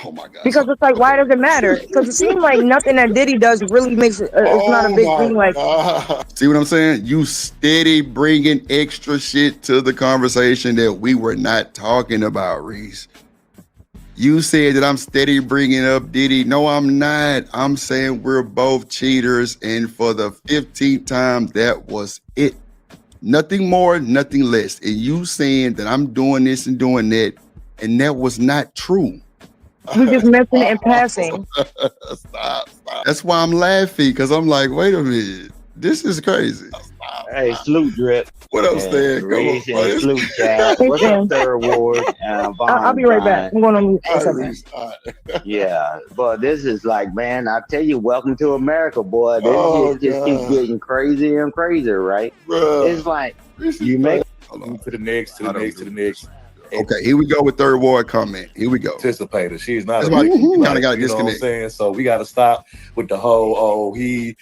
Oh my God. Because it's like, why does it matter? Because it seems like nothing that Diddy does really makes it, it's not a big thing. Like, see what I'm saying? You steady bringing extra shit to the conversation that we were not talking about, Reese. You said that I'm steady bringing up Diddy. No, I'm not. I'm saying we're both cheaters. And for the 15th time, that was it. Nothing more, nothing less. And you saying that I'm doing this and doing that, and that was not true. You just mentioned it in passing. Stop. That's why I'm laughing, because I'm like, wait a minute. This is crazy. Hey, salute Drip. What up, Stan? Reese and salute Chad. What's up, Third Ward? I'll be right back. I'm going on mute for a second. Yeah, but this is like, man, I tell you, welcome to America, boy. This shit just keeps getting crazy and crazier, right? Bruh. It's like you make to the next, to the next, to the next. Okay, here we go with Third Ward comment. Here we go. Participator. She's not. That's why you kind of got to You know what I'm disconnect. saying? So we got to stop with the whole, he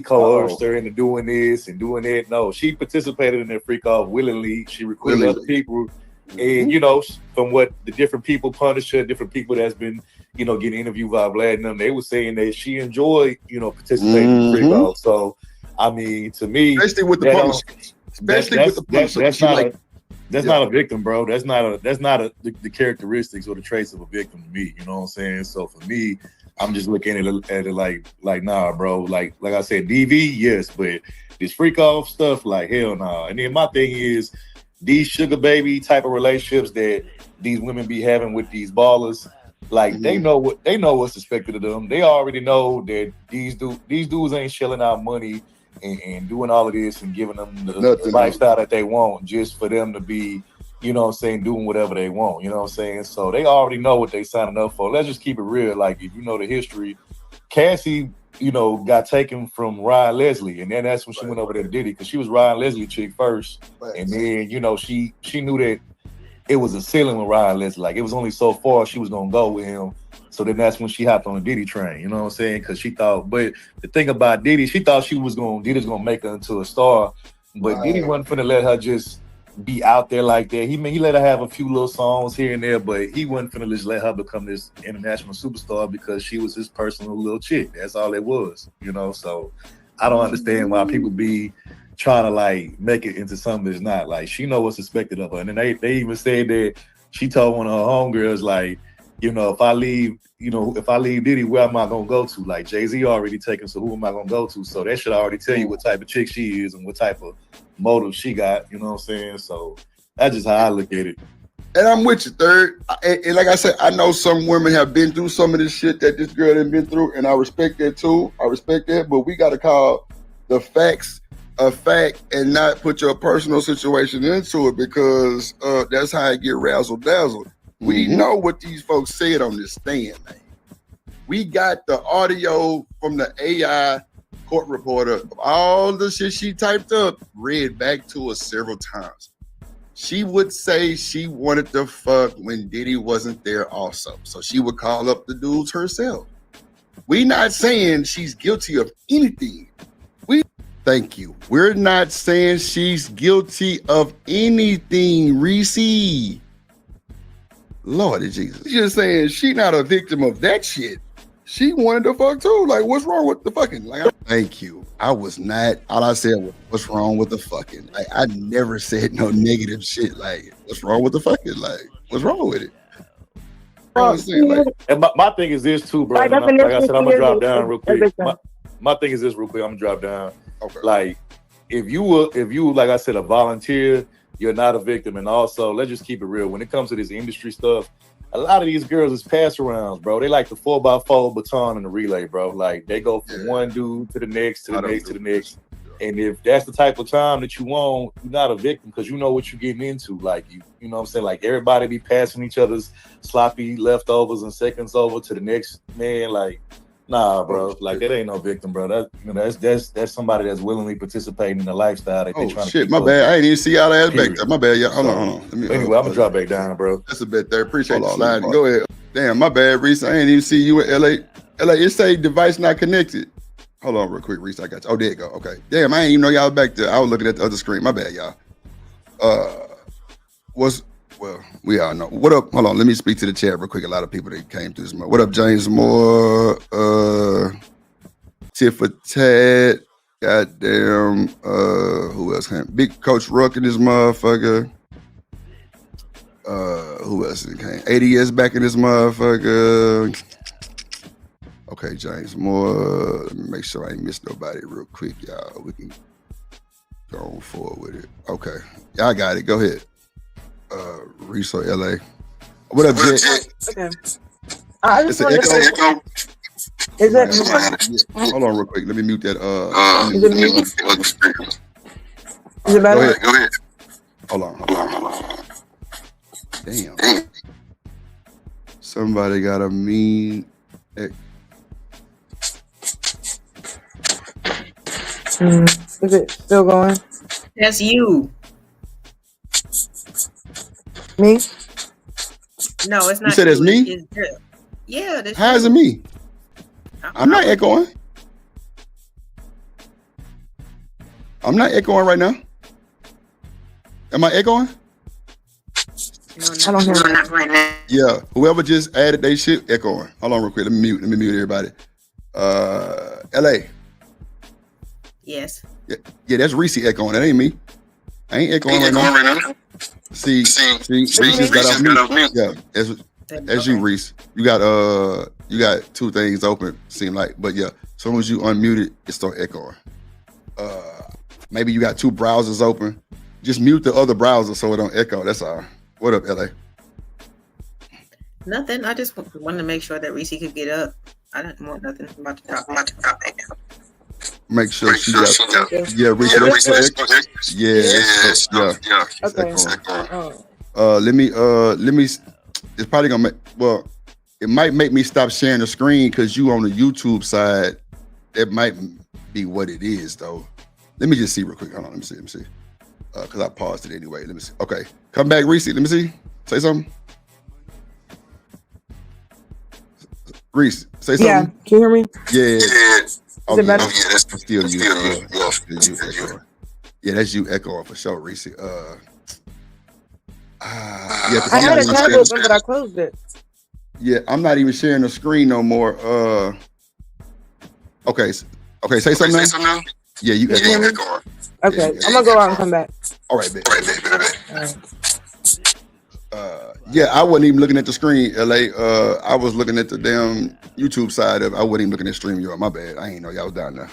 coerced her into doing this and doing that. No, she participated in that freak off willingly. She recruited other people. And, from what the different people punished her, different people that's been, getting interviewed by Platinum, they were saying that she enjoyed, participating in the freak off. So, I mean, to me, especially with the publishers. That's not a victim, bro. That's not the characteristics or the traits of a victim to me. You know what I'm saying? So for me, I'm just looking at it like nah, bro. Like I said, DV, yes, but this freak off stuff, like hell nah. And then my thing is these sugar baby type of relationships that these women be having with these ballers. Like they know what's expected of them. They already know that these dudes ain't shelling out money and doing all of this and giving them the lifestyle that they want just for them to be, doing whatever they want. You know what I'm saying? So they already know what they signing up for. Let's just keep it real. Like if you know the history, Cassie, got taken from Ryan Leslie, and then that's when she went over there to Diddy because she was Ryan Leslie chick first, and then she knew that it was a ceiling with Ryan Leslie. Like it was only so far she was gonna go with him. So then that's when she hopped on the Diddy train, you know what I'm saying? Because she thought, but the thing about Diddy, she thought Diddy's gonna make her into a star, but Diddy wasn't finna let her just be out there like that. He let her have a few little songs here and there, but he wasn't finna just let her become this international superstar because she was his personal little chick. That's all it was, So I don't understand why people be trying to like make it into something that's not. Like she know what's expected of her, and then they even said that she told one of her homegirls like, if I leave Diddy, where am I gonna go to? Like Jay-Z already taken, so who am I gonna go to? So that should already tell you what type of chick she is and what type of motive she got. You know what I'm saying? So that's just how I look at it. And I'm with you, Third. And like I said, I know some women have been through some of this shit that this girl has been through, and I respect that too. I respect that, but we gotta call the facts a fact and not put your personal situation into it because that's how it get razzle-dazzled. We know what these folks said on this stand, man. We got the audio from the AI court reporter of all the shit she typed up, read back to us several times. She would say she wanted to fuck when Diddy wasn't there also. So she would call up the dudes herself. We not saying she's guilty of anything. Thank you. We're not saying she's guilty of anything, Reese. Lord Jesus. You're saying she not a victim of that shit. She wanted to fuck too. Like, what's wrong with the fucking? Thank you. I was not. All I said was, what's wrong with the fucking? Like, I never said no negative shit. Like, what's wrong with the fucking? Like, what's wrong with it? And my thing is this too, bro. Like I said, I'm gonna drop down real quick. My thing is this real quick. I'm gonna drop down. Okay. Like, if you like I said, a volunteer, you're not a victim. And also, let's just keep it real. When it comes to this industry stuff, a lot of these girls is pass arounds, bro. They like the 4x4 baton in the relay, bro. Like they go from one dude to the next, to the next, to the next. And if that's the type of time that you want, you're not a victim because you know what you're getting into. Like you know what I'm saying? Like everybody be passing each other's sloppy leftovers and seconds over to the next man. Like, nah, bro. Like that ain't no victim, bro. That's somebody that's willingly participating in the lifestyle that they trying to keep my bad. I ain't even see y'all ass back there. My bad, y'all. Hold on. Anyway, I'm gonna drop back down, bro. That's a bit there. Appreciate you sliding. Go ahead. Damn, my bad, Reese. I ain't even see you in LA. It say device not connected. Hold on real quick, Reese. I got you. Oh, there you go. Okay. Damn, I ain't even know y'all back there. I was looking at the other screen. My bad, y'all. Well, we all know. What up? Hold on. Let me speak to the chat real quick. A lot of people that came through this. What up, James Moore? Tiffa goddamn. Who else came? Big Coach Ruck in this motherfucker. Who else came? ADS back in this motherfucker. Okay, James Moore. Let me make sure I ain't missed nobody real quick, y'all. We can go on forward with it. Okay. Y'all got it. Go ahead. Reese or LA. What up, Jet? Okay. I just want to say, is that hold on real quick. Let me mute that. Is it better? Go ahead. Hold on. Damn. Somebody got a mean. Is it still going? That's you. Me? No, it's not. You said it's me? It's Drip. Yeah, that's How is you. it me? I'm not echoing. I'm not echoing right now. Am I echoing? I don't hear Not right now. Yeah. Whoever just added they shit echoing. Hold on real quick. Let me mute everybody. LA. Yes. Yeah, that's Reese echoing. That ain't me. I ain't echoing right now. See, Reese just got off mute. Yeah, that's you, Reese. You got two things open, seem like. But yeah, as soon as you unmute it, it start echoing. Maybe you got two browsers open. Just mute the other browser so it don't echo. That's all. What up, LA? Nothing. I just wanted to make sure that Reese could get up. I didn't want nothing about the topic. Make sure she got. Yeah, Reese. Yeah. Okay. Let me. It's probably gonna make. Well, it might make me stop sharing the screen because you on the YouTube side. That might be what it is, though. Let me just see real quick. Hold on. Let me see. Because I paused it anyway. Let me see. Okay, come back, Reese. Let me see. Say something. Reese, say something. Yeah. Can you hear me? Yeah. Is it better? Yeah, that's still you. Yeah, that's you echoing for sure, Reese. I had a tab open, but I closed it. Yeah, I'm not even sharing the screen no more. Okay, say something now. Yeah, you echoing. Okay, I'm gonna go out and come back. All right, baby. Yeah, I wasn't even looking at the screen, LA. I was looking at the damn YouTube side of it. I wasn't even looking at StreamYard. My bad. I ain't know y'all was down there.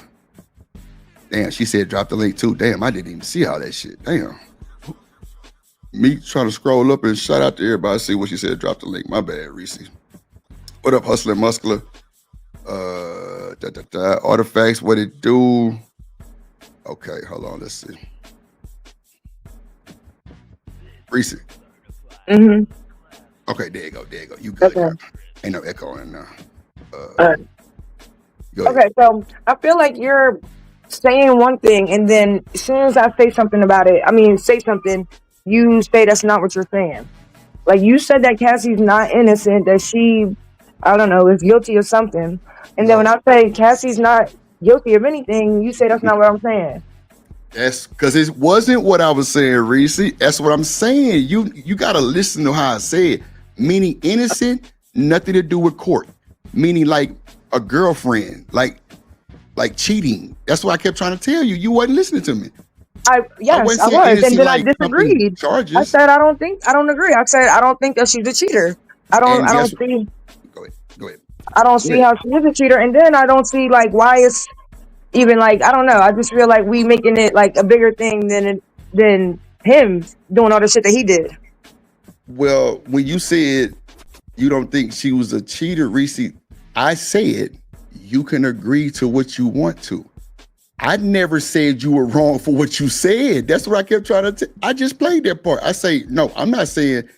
Damn, she said drop the link too. Damn, I didn't even see all that shit. Damn. Me trying to scroll up and shout out to everybody, see what she said, drop the link. My bad, Reese. What up, Hustler Muscular? Artifacts, what it do? Okay, hold on, let's see. Reese. Mm-hmm. Okay, there you go. You good. Okay. Ain't no echo in there. Okay, so I feel like you're saying one thing, and then as soon as I say something about it, you say that's not what you're saying. Like, you said that Cassie's not innocent, that she, I don't know, is guilty of something. And then when I say Cassie's not guilty of anything, you say that's not what I'm saying. That's because it wasn't what I was saying, Reese. That's what I'm saying. You gotta listen to how I say it. Meaning innocent, nothing to do with court. Meaning like a girlfriend, like cheating. That's what I kept trying to tell you. You wasn't listening to me. Yes, I was, and then I disagreed. Charges. I said I don't agree. I said I don't think that she's a cheater. I don't see. Go ahead. I don't see how she is a cheater, and then I don't see like why it's even like, I don't know. I just feel like we making it like a bigger thing than him doing all the shit that he did. Well, when you said you don't think she was a cheater, Reese, I said you can agree to what you want to. I never said you were wrong for what you said. That's what I kept trying to I just played that part. I say, no, I'm not saying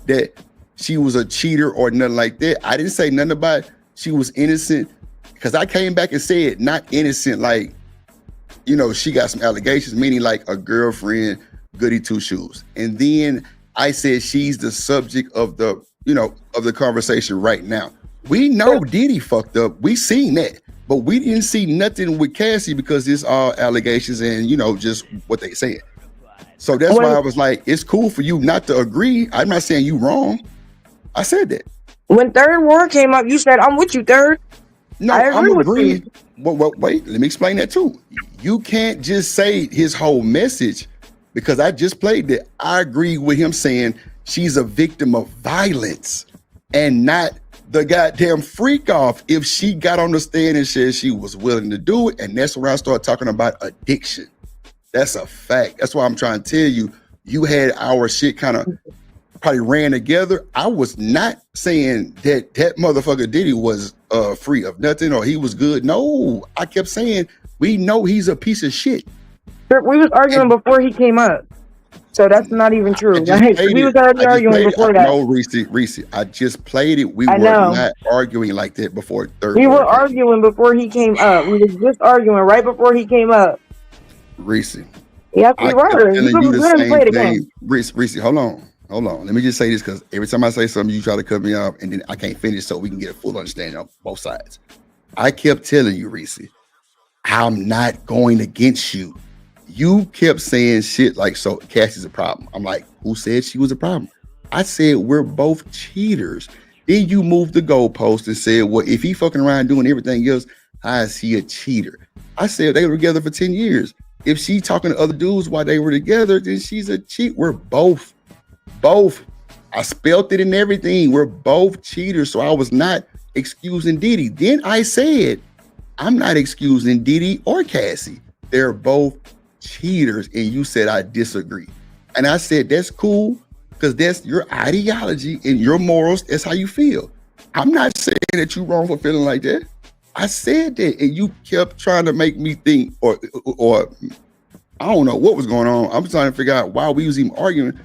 that she was a cheater or nothing like that. I didn't say nothing about she was innocent, because I came back and said not innocent, like, she got some allegations, meaning like a girlfriend, goody two shoes. And then I said she's the subject of the, of the conversation right now. We know Diddy fucked up. We seen that. But we didn't see nothing with Cassie because it's all allegations and, just what they said. So that's why I was like, it's cool for you not to agree. I'm not saying you wrong. I said that. When Third War came up, you said, I'm with you, Third. No, I'm agreeing. Well, wait, let me explain that too. You can't just say his whole message because I just played that. I agree with him saying she's a victim of violence and not the goddamn freak off if she got on the stand and said she was willing to do it. And that's when I start talking about addiction. That's a fact. That's why I'm trying to tell you, you had our shit kind of probably ran together. I was not saying that motherfucker Diddy was free of nothing or he was good. No, I kept saying, we know he's a piece of shit. We was arguing before he came up. So that's not even true. Like, we was already arguing before that. No, Reese, I just played it. We were not arguing like that before third. We were arguing before he came up. We was just arguing right before he came up. Reese. Yes, we were. You the same thing. Reese, hold on. Let me just say this, because every time I say something, you try to cut me off, and then I can't finish, so we can get a full understanding of both sides. I kept telling you, Reese, I'm not going against you. You kept saying shit like, so Cassie's a problem. I'm like, who said she was a problem? I said, we're both cheaters. Then you moved the goalpost and said, well, if he fucking around doing everything else, how is he a cheater? I said, they were together for 10 years. If she talking to other dudes while they were together, then she's a cheat. We're both. I spelt it and everything. We're both cheaters. So I was not excusing Diddy. Then I said, I'm not excusing Diddy or Cassie. They're both cheaters. And you said, I disagree. And I said, that's cool, because that's your ideology and your morals. That's how you feel. I'm not saying that you're wrong for feeling like that. I said that, and you kept trying to make me think, or I don't know what was going on. I'm trying to figure out why we was even arguing,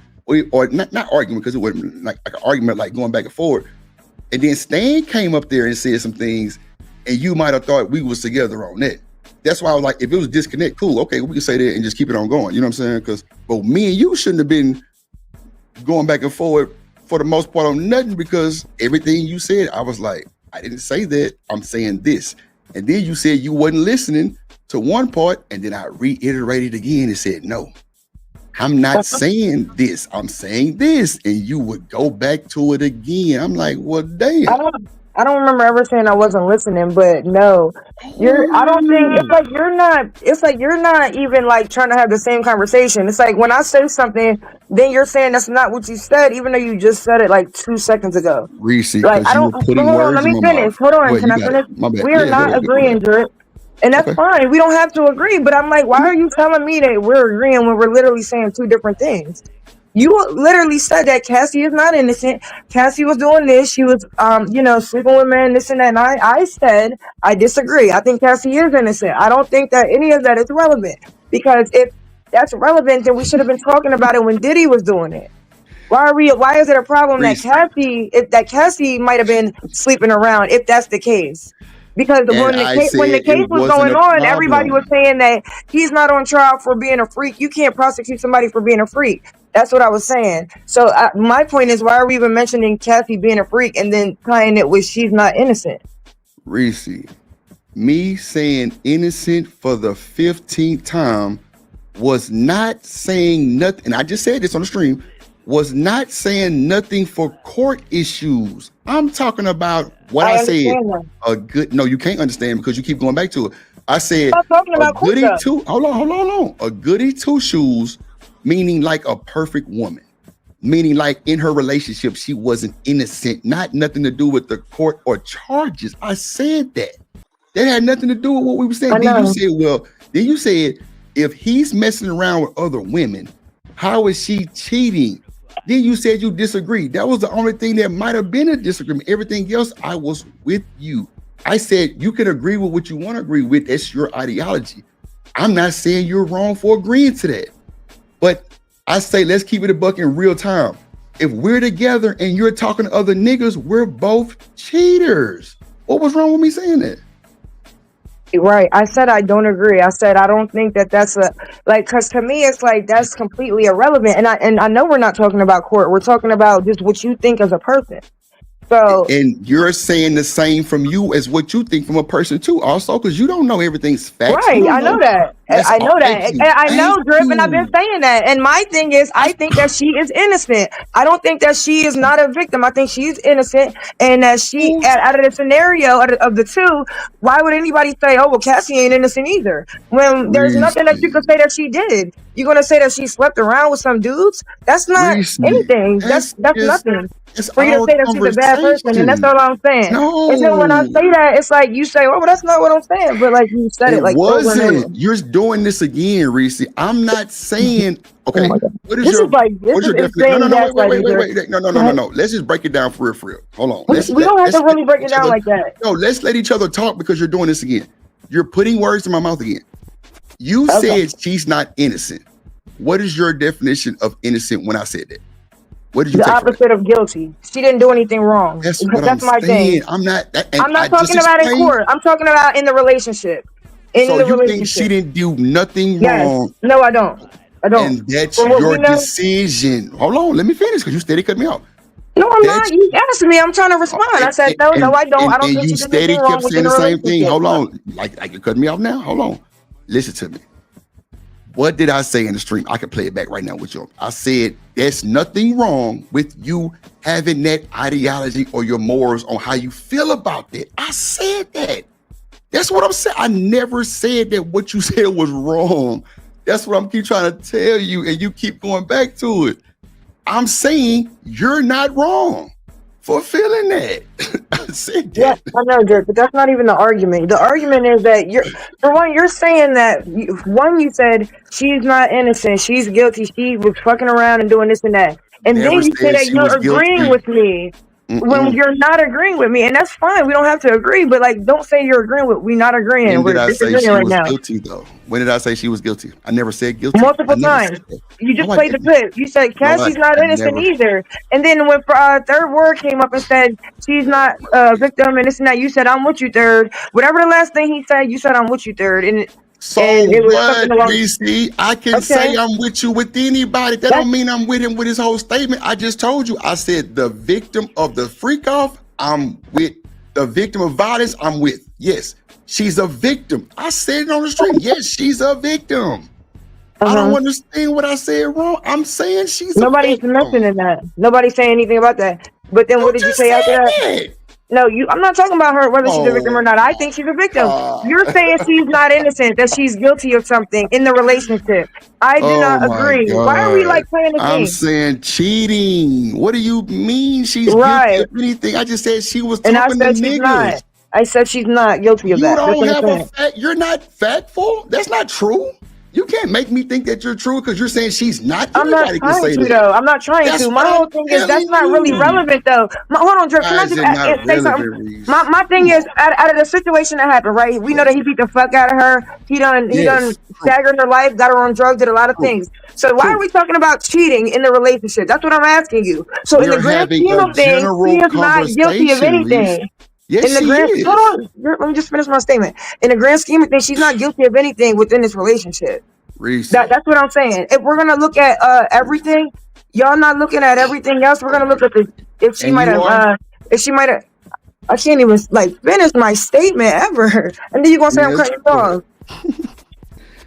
or not arguing, because it wasn't like an argument, like going back and forth. And then Stan came up there and said some things, and you might have thought we was together on that. That's why I was like, if it was disconnect, cool, okay, we can say that and just keep it on going. You know what I'm saying? But me and you shouldn't have been going back and forward for the most part on nothing, because everything you said, I was like, I didn't say that, I'm saying this. And then you said you wasn't listening to one part, and then I reiterated again and said, no, I'm not saying this, I'm saying this. And you would go back to it again. I'm like, well, damn. I don't remember ever saying I wasn't listening, but no, I don't think it's like you're not even like trying to have the same conversation. It's like when I say something, then you're saying that's not what you said, even though you just said it like 2 seconds ago. Reese, like I don't. Hold on, let me finish. Hold on, can I finish? We are not agreeing, Drip, and that's fine. We don't have to agree. But I'm like, why are you telling me that we're agreeing when we're literally saying two different things? You literally said that Cassie is not innocent. Cassie was doing this. She was, sleeping with men, this and that. And I said, I disagree. I think Cassie is innocent. I don't think that any of that is relevant. Because if that's relevant, then we should have been talking about it when Diddy was doing it. Why is it a problem that Cassie might have been sleeping around if that's the case? Because when the case was going on, everybody was saying that he's not on trial for being a freak. You can't prosecute somebody for being a freak. That's what I was saying. So my point is, why are we even mentioning Cassie being a freak and then tying it with she's not innocent? Reese, me saying innocent for the 15th time was not saying nothing. I just said this on the stream. Was not saying nothing for court issues. I'm talking about what I said. No, you can't understand because you keep going back to it. I said a goody two. Hold on. A goody two shoes, meaning like a perfect woman, meaning like in her relationship she wasn't innocent, not nothing to do with the court or charges. I said that. That had nothing to do with what we were saying. Then you said if he's messing around with other women, how is she cheating? Then you said you disagree. That was the only thing that might have been a disagreement. Everything else, I was with you. I said you can agree with what you want to agree with. That's your ideology. I'm not saying you're wrong for agreeing to that. But I say let's keep it a buck in real time. If we're together and you're talking to other niggas, we're both cheaters. What was wrong with me saying that? Right. I said I don't agree. I said I don't think that that's because to me it's like that's completely irrelevant. And I know we're not talking about court. We're talking about just what you think as a person. So and you're saying the same from you as what you think from a person too, also, because you don't know everything's facts. Right. I know that. I know that. I know, Drip, and I've been saying that. And my thing is, I think that she is innocent. I don't think that she is not a victim. I think she's innocent, and that she, out of the scenario of the two, why would anybody say, "Oh, well, Cassie ain't innocent either"? When there's nothing that you could say that she did. You're gonna say that she slept around with some dudes? That's not anything. That's nothing. For you to say that she's a bad person, and that's all I'm saying. No. And then when I say that, it's like you say, "Oh, well, that's not what I'm saying," but like you said it like wasn't. You're doing this again, Reese. I'm not saying. Okay, what is your definition? No. Let's just break it down for real. Hold on. We don't have to really break it down like that. No, let's let each other talk because you're doing this again. You're putting words in my mouth again. You said she's not innocent. What is your definition of innocent when I said that? What did you The take opposite of guilty. She didn't do anything wrong. That's what I'm my saying. thing. I'm not talking about in court. I'm talking about in the relationship. So you think she didn't do nothing wrong? No, I don't. And that's your decision. Hold on, let me finish because you steady cut me off. No, I'm not. You asked me. I'm trying to respond. I said no, I don't. I don't think you she did anything steady wrong kept within saying the the same thing. relationship. Hold on, like you cut me off now. Hold on, listen to me. What did I say in the stream? I can play it back right now with you. I said there's nothing wrong with you having that ideology or your morals on how you feel about that. I said that. That's what I'm saying. I never said that what you said was wrong. That's what I'm keep trying to tell you, and you keep going back to it. I'm saying you're not wrong for feeling that. I said that. Yeah, I know, Dirk, but that's not even the argument. The argument is that you're saying that you said she's not innocent, she's guilty, she was fucking around and doing this and that, and Never then you say said that she you're was agreeing guilty. with me. When you're not agreeing with me, and that's fine. We don't have to agree, but like, don't say you're agreeing with. We're not agreeing. When We're did I say disagreeing she right was now. guilty, though? When did I say she was guilty? I never said guilty. Multiple I never times. said that. You just No, I played the didn't. clip. You said Cassie's not I innocent never. either. And then when Third Word came up and said she's not a victim and this and that, you said I'm with you, Third. Whatever the last thing he said, you said I'm with you, Third. And So it was what, something along. Reese? I can say I'm with you with anybody. That don't mean I'm with him with his whole statement. I just told you. I said the victim of the freak off, I'm with. The victim of violence, I'm with. Yes, she's a victim. I said it on the stream. Yes, she's a victim. I don't understand what I said wrong. I'm saying she's Nobody's a victim. mentioning that. Nobody's saying anything about that. But then what did you say after that? No, I'm not talking about her, whether she's a victim or not. I think she's a victim. You're saying she's not innocent, that she's guilty of something in the relationship. I do not agree. Why are we like playing this I'm game? saying cheating. What do you mean she's guilty of anything? I just said she was And I talking to said she's not. niggas. I said she's not guilty of You that. That's don't what I'm have a saying. fact. You're not factful. That's not true. You can't make me think that you're true because you're saying she's not. I'm not Anybody can trying say to that. though. I'm not trying That's to. My what whole I'm thing is that's telling not really you. relevant though. Hold on, Drip. Can I Why is just it not say something? relevant, Reese? My thing is out of the situation that happened, right? We know that he beat the fuck out of her. He done staggered her life, got her on drugs, did a lot of things. So why are we talking about cheating in the relationship? That's what I'm asking you. So in the We're grand having scheme a of things, general she is not guilty of conversation, Reese. anything. Yes, In the she grand, is. hold on, let me just finish my statement. In the grand scheme of things, she's not guilty of anything within this relationship. Reese. That's what I'm saying. If we're gonna look at everything, y'all not looking at everything else. We're gonna look at if she might have I can't even like finish my statement ever. And then you're gonna say I'm cutting you off.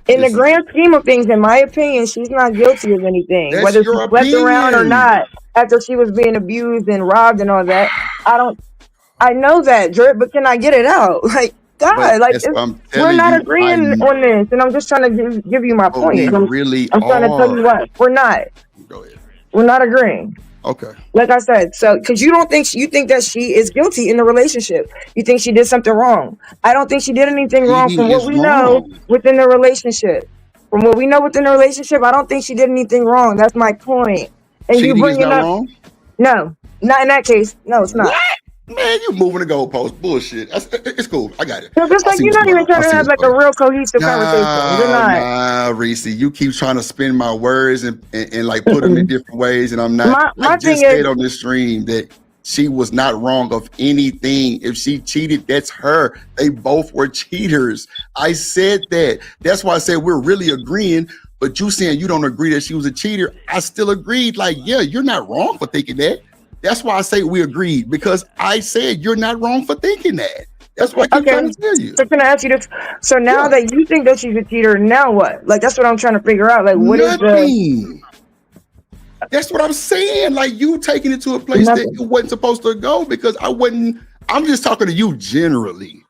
In the grand scheme of things, in my opinion, she's not guilty of anything. That's Whether she your slept around or opinion. not after she was being abused and robbed and all that. I know that, Drip, but can I get it out? Like, God, But like that's what I'm we're telling not you. agreeing on this, and I'm just trying to give you my But point. we I'm really trying to tell you are. what we're not. Go ahead. We're not agreeing. Okay. Like I said, so because you think that she is guilty in the relationship, you think she did something wrong. I don't think she did anything wrong Cheating from what is we know wrong. within the relationship. From what we know within the relationship, I don't think she did anything wrong. That's my point. And you Cheating is bringing not up wrong? no, not in that case. No, it's not. What? Man, you moving the goalpost. Bullshit. It's cool. I got it. So just I like see you're what's not going even on. trying I to see have what's like a going on. real cohesive conversation. You're not. Nah, Reese. You keep trying to spin my words and like put them in different ways, and I'm not. My I thing just is, said on this stream that she was not wrong of anything. If she cheated, that's her. They both were cheaters. I said that. That's why I said we're really agreeing. But you saying you don't agree that she was a cheater, I still agreed. Like, yeah, you're not wrong for thinking that. That's why I say we agreed, because I said you're not wrong for thinking that. That's what I keep trying to tell you. So can I ask you this? So now that you think that she's a cheater, now what? Like that's what I'm trying to figure out. Like what is the? Nothing. That's what I'm saying. Like you taking it to a place that it wasn't supposed to go, because I wasn't. I'm just talking to you generally.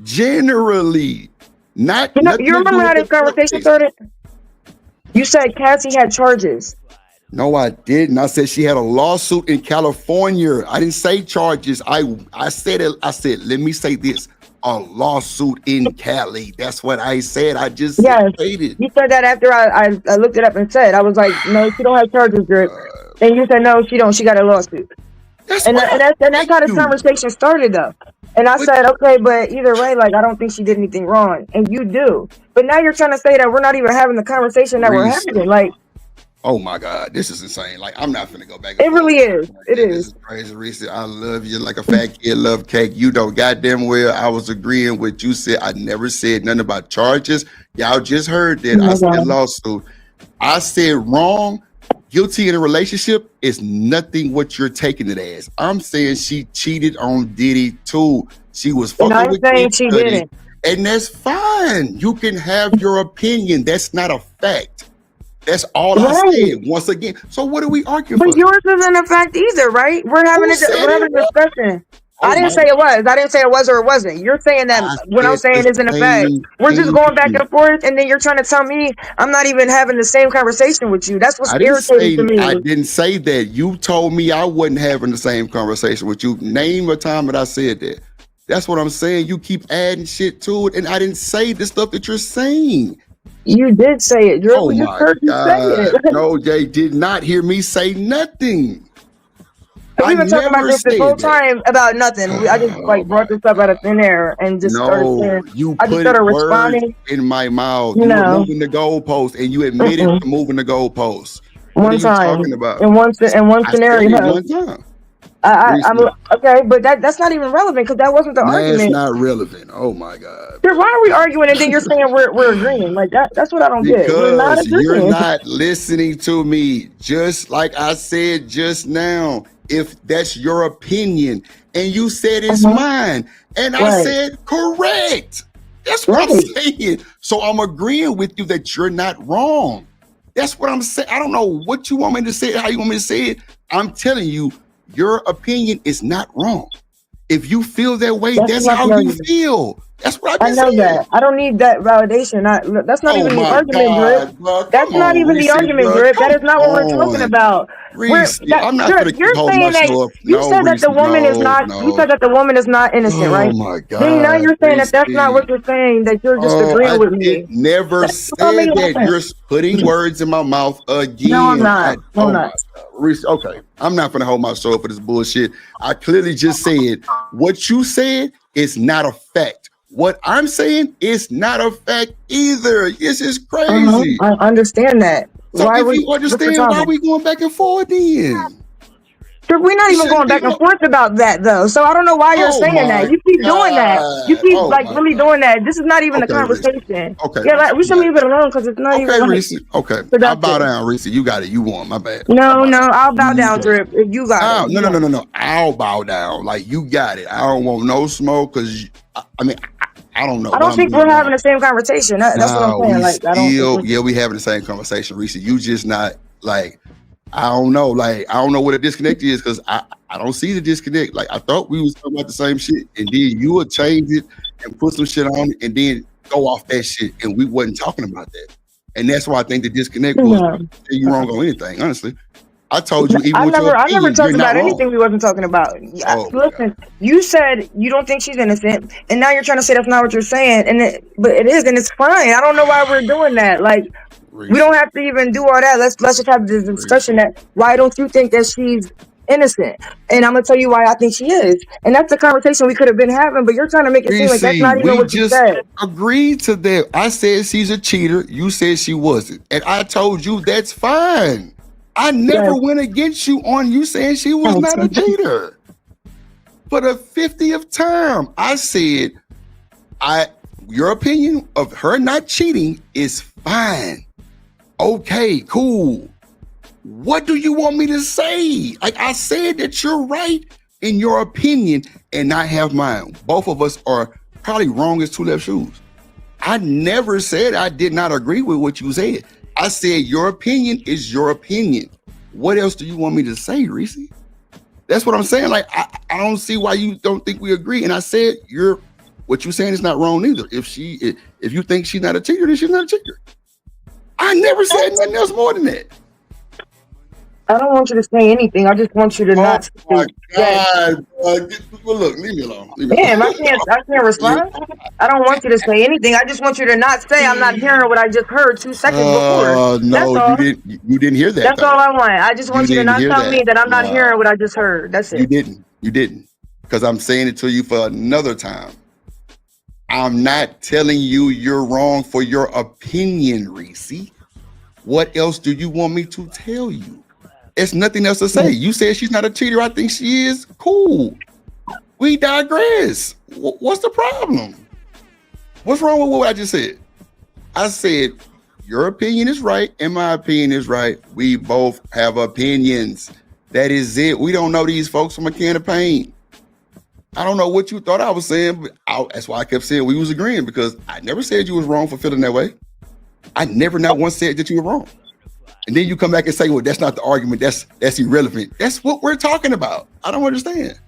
Generally, not. You remember how this conversation started? You said Cassie had charges. No, I didn't. I said she had a lawsuit in California. I didn't say charges. I said it. I said, let me say this. A lawsuit in Cali. That's what I said. I just stated. You said that after I looked it up and said, I was like, no, she don't have charges, Drip. And you said, no, she don't. She got a lawsuit. And that's how this conversation started, though. And I said, okay, but either way, like, I don't think she did anything wrong. And you do. But now you're trying to say that we're not even having the conversation that we're having. Like, oh my God, this is insane. Like, I'm not finna go back. It really is. It is. This is crazy, Reese. I love you like a fat kid love cake. You know goddamn well I was agreeing with you said. I never said nothing about charges. Y'all just heard that. I said lawsuit. I said wrong. Guilty in a relationship is nothing what you're taking it as. I'm saying she cheated on Diddy too. She was fucking with saying she didn't. And that's fine. You can have your opinion. That's not a fact. That's all I said. Once again. So what are we arguing But for? yours isn't a fact either, right? We're having a discussion. I didn't say it was. I didn't say it was or it wasn't. You're saying that what I'm saying isn't a fact. We're just going back and forth, and then you're trying to tell me I'm not even having the same conversation with you. That's what's irritating to me. I didn't say that. You told me I wasn't having the same conversation with you. Name a time that I said that. That's what I'm saying. You keep adding shit to it, and I didn't say the stuff that you're saying. You did say it, Drew. Oh We just my heard you say it. God. No, they did not hear me say nothing. We've been talking about this whole time about nothing. I just like brought this up out of thin air and just started saying, you I just put started words responding. in my mouth. You You were know. moving the goalpost, and you admitted to moving the goalpost. What One are you time, talking about? in one I scenario. said it one time. I'm okay, but that's not even relevant because that wasn't the That's argument. not relevant. Oh my God. Why are we arguing and then you're saying we're agreeing? Like that's what I don't get. We're not Because you're agreeing. not listening to me. Just like I said just now, if that's your opinion, and you said it's mine, and I said correct. That's what I'm saying. So I'm agreeing with you that you're not wrong. That's what I'm saying. I don't know what you want me to say, how you want me to say it. I'm telling you, your opinion is not wrong. If you feel that way, that's how you feel. That's what I know that. I don't need that validation. That's not even the argument, Grip. That's not even the argument, Grip. That is not what we're talking about. Reese, I'm not gonna You're hold saying that myself. you said that the woman is not. You said that the woman is not innocent, right? Oh my God. Then now you're saying that that's not what you're saying. That you're just agreeing with me. Never said that. You're putting words in my mouth again. No, I'm not. I'm not. Reese, okay, I'm not gonna hold myself for this bullshit. I clearly just said what you said is not a fact. What I'm saying is not a fact either. This is crazy. I understand that. So if you understand why we going back and forth then? We're not even going back and forth about that though. So I don't know why you're saying that. You keep doing that. You keep really doing that. This is not even a conversation. Okay. Yeah, like, we should leave it alone because it's not even. Reese. Okay. I'll bow down, Reese. You got it. You won. My bad. No, I'll bow down, Drip. If you got it. No. I'll bow down. Like you got it. I don't want no smoke because I don't know. I don't think we're having the same conversation. That's what I'm saying. Like I don't. We having the same conversation, Reese. You just not like. I don't know. Like, I don't know what a disconnect is because I don't see the disconnect. Like, I thought we was talking about the same shit. And then you would change it and put some shit on it and then go off that shit. And we wasn't talking about that. And that's why I think the disconnect was you wrong on anything, honestly. I told you even I with your never opinion, talked you're about not anything wrong. we wasn't talking about. Listen, you said you don't think she's innocent, and now you're trying to say that's not what you're saying. But it is, and it's fine. I don't know why we're doing that. Like, we don't have to even do all that. Let's just have this discussion that why don't you think that she's innocent? And I'm gonna tell you why I think she is. And that's the conversation we could have been having, but you're trying to make it seem like that's not even what you said. Agreed to that. I said she's a cheater. You said she wasn't. And I told you that's fine. I never went against you on you saying she was not a cheater. For the 50th time, I said, your opinion of her not cheating is fine. Okay, cool. What do you want me to say? Like I said that you're right in your opinion and I have mine. Both of us are probably wrong as two left shoes. I never said I did not agree with what you said. I said your opinion is your opinion. What else do you want me to say, Reese? That's what I'm saying. Like I don't see why you don't think we agree. And I said what you're saying is not wrong either. If you think she's not a cheater, then she's not a cheater. I never said nothing else more than that. I don't want you to say anything. I just want you to not speak. Oh my God. Well, look, leave me alone. Damn, I can't respond. I don't want you to say anything. I just want you to not say I'm not hearing what I just heard 2 seconds before. No, you didn't hear that. That's all I want. I just want you to not tell me that I'm not No. hearing what I just heard. That's it. You didn't. because I'm saying it to you for another time. I'm not telling you you're wrong for your opinion, Reese. What else do you want me to tell you? It's nothing else to say. You said she's not a cheater. I think she is. Cool. We digress. What's the problem? What's wrong with what I just said? I said, your opinion is right and my opinion is right. We both have opinions. That is it. We don't know these folks from a can of paint. I don't know what you thought I was saying, but that's why I kept saying we was agreeing, because I never said you was wrong for feeling that way. I never not once said that you were wrong. And then you come back and say, well, that's not the argument. That's irrelevant. That's what we're talking about. I don't understand.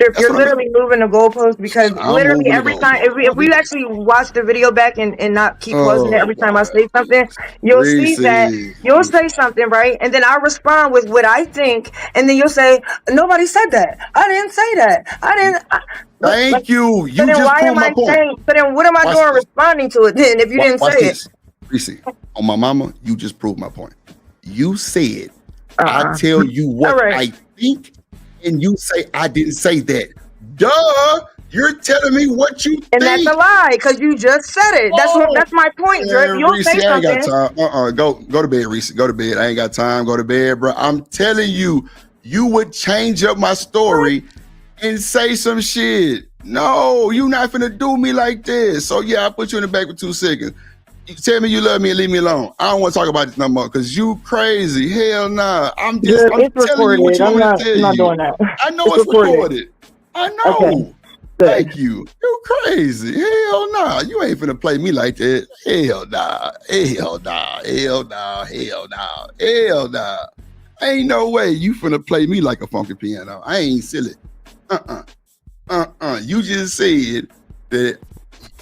You're literally moving the goalpost, because literally every time, if we actually watch the video back and not keep pausing it every time I say something, you'll see that you'll say something, right? And then I respond with what I think, and then you'll say, nobody said that. I didn't say that. I didn't. Thank you. You so then just why proved am my I point. saying? So then what am I doing responding to it then if you didn't say it? Reese, on my mama, you just proved my point. You said, I tell you what I think, and you say I didn't say that. Duh, you're telling me what you think. And that's a lie, because you just said it. That's my point, Drip. You'll Reese, say I ain't something. got time. Go to bed, Reese. Go to bed. I ain't got time. Go to bed, bro. I'm telling you, you would change up my story and say some shit. No, you not finna do me like this. So yeah, I put you in the back for 2 seconds. You tell me you love me and leave me alone. I don't want to talk about this no more, because you crazy. Hell nah. I'm telling you what you want me to tell you. I'm not doing that. I know it's recorded. I know. Okay. Thank you. You crazy. Hell nah. You ain't finna play me like that. Hell nah. Hell nah. Hell nah. Hell nah. Hell nah. Ain't no way you finna play me like a funky piano. I ain't silly. You just said that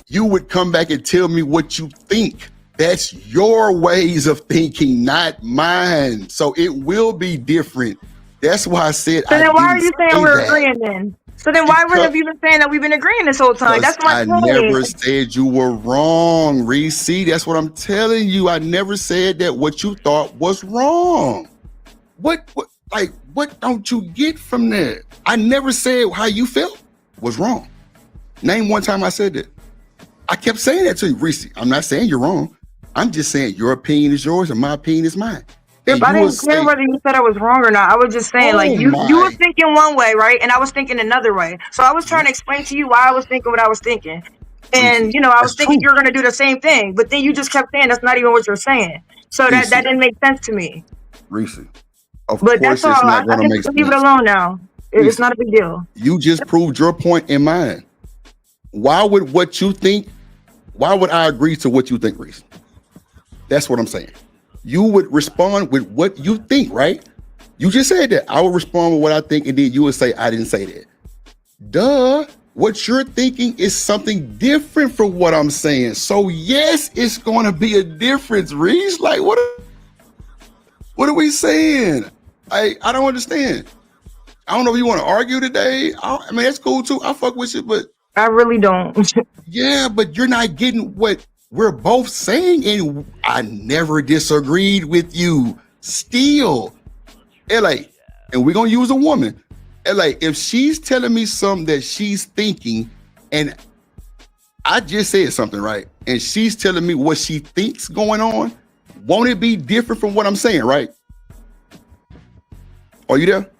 you would come back and tell me what you think. That's your ways of thinking, not mine. So it will be different. That's why I said So then why are you saying we're agreeing then? So then why have you been saying that we've been agreeing this whole time? That's my point. I never said you were wrong, Reese. That's what I'm telling you. I never said that what you thought was wrong. What don't you get from that? I never said how you felt was wrong. Name one time I said that. I kept saying that to you, Reese. I'm not saying you're wrong. I'm just saying your opinion is yours and my opinion is mine. If I didn't care whether you said I was wrong or not, I was just saying, like, you were thinking one way, right? And I was thinking another way. So I was trying to explain to you why I was thinking what I was thinking. And, I was thinking you're going to do the same thing. But then you just kept saying that's not even what you're saying. So that didn't make sense to me. Reese, of course it's not going to make sense. Leave it alone now. It's not a big deal. You just proved your point and mine. Why would I agree to what you think, Reese? That's what I'm saying. You would respond with what you think, right? You just said that. I would respond with what I think, and then you would say, I didn't say that. Duh. What you're thinking is something different from what I'm saying. So yes, it's going to be a difference, Reese. Like, what are we saying? I don't understand. I don't know if you want to argue today. I mean, that's cool too. I fuck with you, but I really don't. Yeah, but you're not getting what we're both saying, and I never disagreed with you. Still, LA, and we're gonna use a woman. LA, if she's telling me something that she's thinking, and I just said something, right? And she's telling me what she thinks going on, won't it be different from what I'm saying, right? Are you there?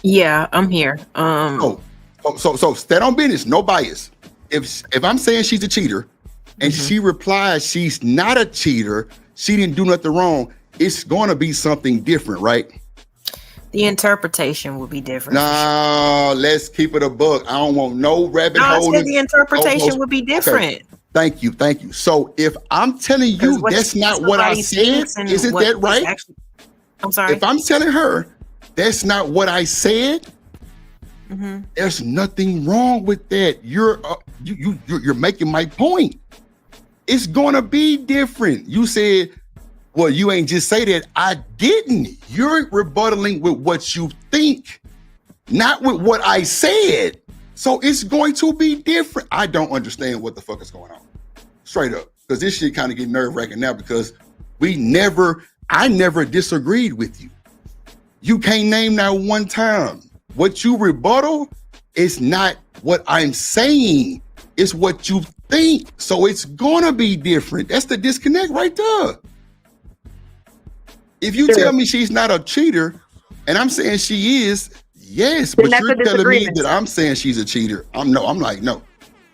Yeah, I'm here. So stand on business, no bias. If I'm saying she's a cheater and she replies she's not a cheater, she didn't do nothing wrong, it's going to be something different, right? The interpretation will be different. No, let's keep it a book. I don't want no rabbit hole. I said the interpretation would be different. Okay. Thank you. So if I'm telling you that's not what I said, isn't that right? I'm sorry. If I'm telling her that's not what I said, there's nothing wrong with that. You're making my point. It's gonna be different. You said, well, you ain't just say that. I didn't. You're rebuttaling with what you think, not with what I said. So it's going to be different. I don't understand what the fuck is going on. Straight up. Because this shit kind of get nerve-wracking now, because I never disagreed with you. You can't name that one time. What you rebuttal It's not what I'm saying. It's what you think. So it's gonna be different. That's the disconnect right there. If you tell me she's not a cheater, and I'm saying she is, yes, Then but that's you're a telling me disagreement. that I'm saying she's a cheater. I'm like, no.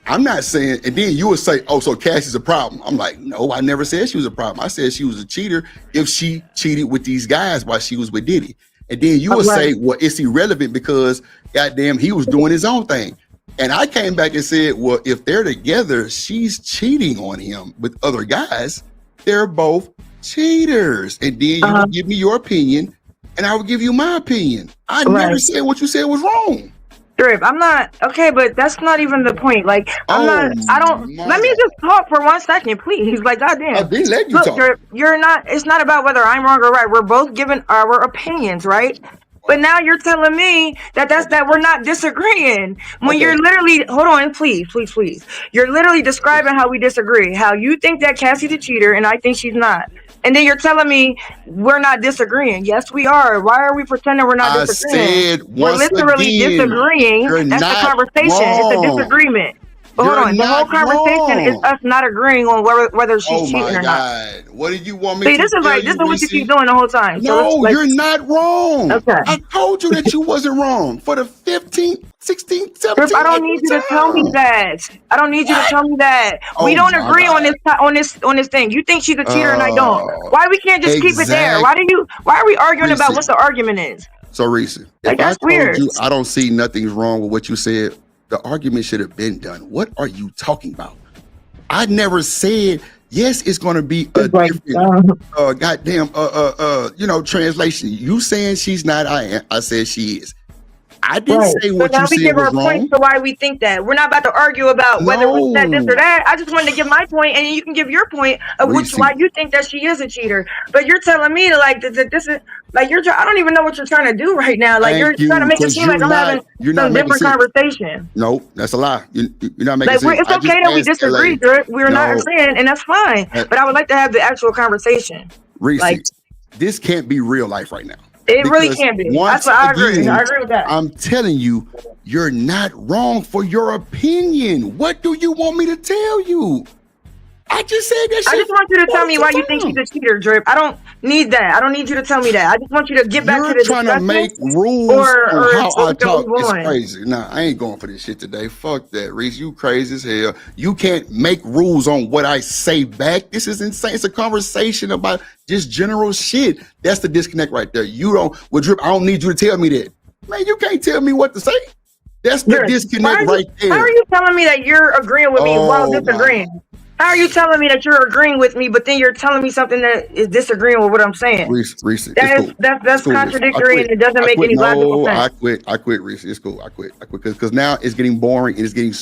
I'm not saying, and then you would say, oh, so Cassie's a problem. I'm like, no, I never said she was a problem. I said she was a cheater if she cheated with these guys while she was with Diddy. And then you would say, well, it's irrelevant because goddamn, he was doing his own thing. And I came back and said, well, if they're together, she's cheating on him with other guys. They're both cheaters. And then you would give me your opinion and I would give you my opinion. I never said what you said was wrong. Drip, I'm not okay, but that's not even the point. Like, let me just talk for 1 second, please. Like, goddamn. I've been letting you Look, talk. Drip, it's not about whether I'm wrong or right. We're both giving our opinions, right? But now you're telling me that we're not disagreeing when you're literally, hold on, please. You're literally describing how we disagree, how you think that Cassie's a cheater and I think she's not. And then you're telling me we're not disagreeing. Yes, we are. Why are we pretending we're not disagreeing? We're literally disagreeing. That's the conversation. It's a disagreement. But hold on. The whole conversation is us not agreeing on whether she's cheating or not. What do you want me See, to this is tell like you, this is what you Reese? keep doing the whole time. No, you're not wrong. Okay. I told you that you wasn't wrong for the 15th, 16th, 17th. I don't need you to tell me that. I don't need you to tell me that. We don't agree on this thing. You think she's a cheater and I don't. Why we can't just keep it there? Why are we arguing about what the argument is? So Reese, Like, if that's I told weird. you I don't see nothing's wrong with what you said, the argument should have been done. What are you talking about? I never said yes, it's going to be a different translation. You saying she's not, I said she is. I didn't say what now you we said give our was wrong. points to why we think that. We're not about to argue about whether we said this or that. I just wanted to give my point, and you can give your point of why you think that she is a cheater. But you're telling me that this is like I don't even know what you're trying to do right now. Like you're trying to make it seem like I'm having some different conversation. No, that's a lie. You're not making sense. It's okay that we disagree, Drip. We're not agreeing, and that's fine. But I would like to have the actual conversation. Reese, this can't be real life right now. It really can't be. That's what I agree. I agree with that. I'm telling you, you're not wrong for your opinion. What do you want me to tell you? I just said that shit. I just want you to tell me why you think she's a cheater, Drip. I don't need that. I don't need you to tell me that. I just want you to get back to the discussion. You're trying to make rules on how I talk. It's crazy. Nah, I ain't going for this shit today. Fuck that, Reese. You crazy as hell. You can't make rules on what I say back. This is insane. It's a conversation about just general shit. That's the disconnect right there. Drip, I don't need you to tell me that. Man, you can't tell me what to say. That's the disconnect right there. How are you telling me that you're agreeing with me while disagreeing? How are you telling me that you're agreeing with me, but then you're telling me something that is disagreeing with what I'm saying? Reese, that's contradictory and it doesn't make any logical sense. I quit, Reese. It's cool. I quit because now it's getting boring and it's getting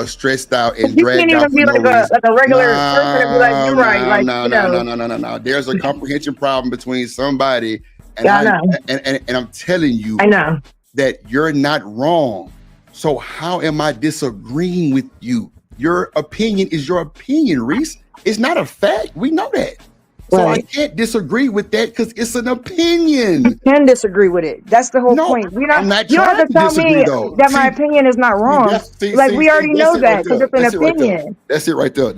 stressed out and dragged out. You can't even be like a regular person and be like, you're right. No. There's a comprehension problem between somebody and I'm telling you, I know that you're not wrong. So how am I disagreeing with you? Your opinion is your opinion, Reese. It's not a fact. We know that. So I can't disagree with that because it's an opinion. You can disagree with it. That's the whole point. I'm not you don't trying have to tell disagree, me though. that my opinion is not wrong. We already know that because it's an opinion. That's it right there.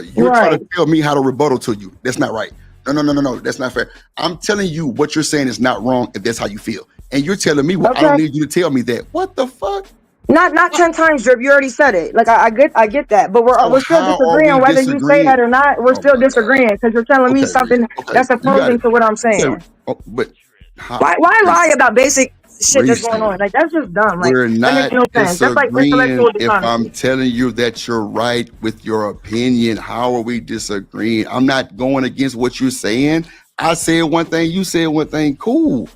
You're trying to tell me how to rebuttal to you. That's not right. No. That's not fair. I'm telling you what you're saying is not wrong if that's how you feel. And you're telling me, I don't need you to tell me that. What the fuck? Not 10 times, Drip. You already said it. Like I get that, but we're still disagreeing whether you say that or not. We're still disagreeing because you're telling me something that's opposing to what I'm saying. Why lie about basic shit that's going on? Like that's just dumb. Like we're not that makes no sense. That's like intellectual if I'm telling you that you're right with your opinion. How are we disagreeing? I'm not going against what you're saying. I said one thing, you said one thing. Cool.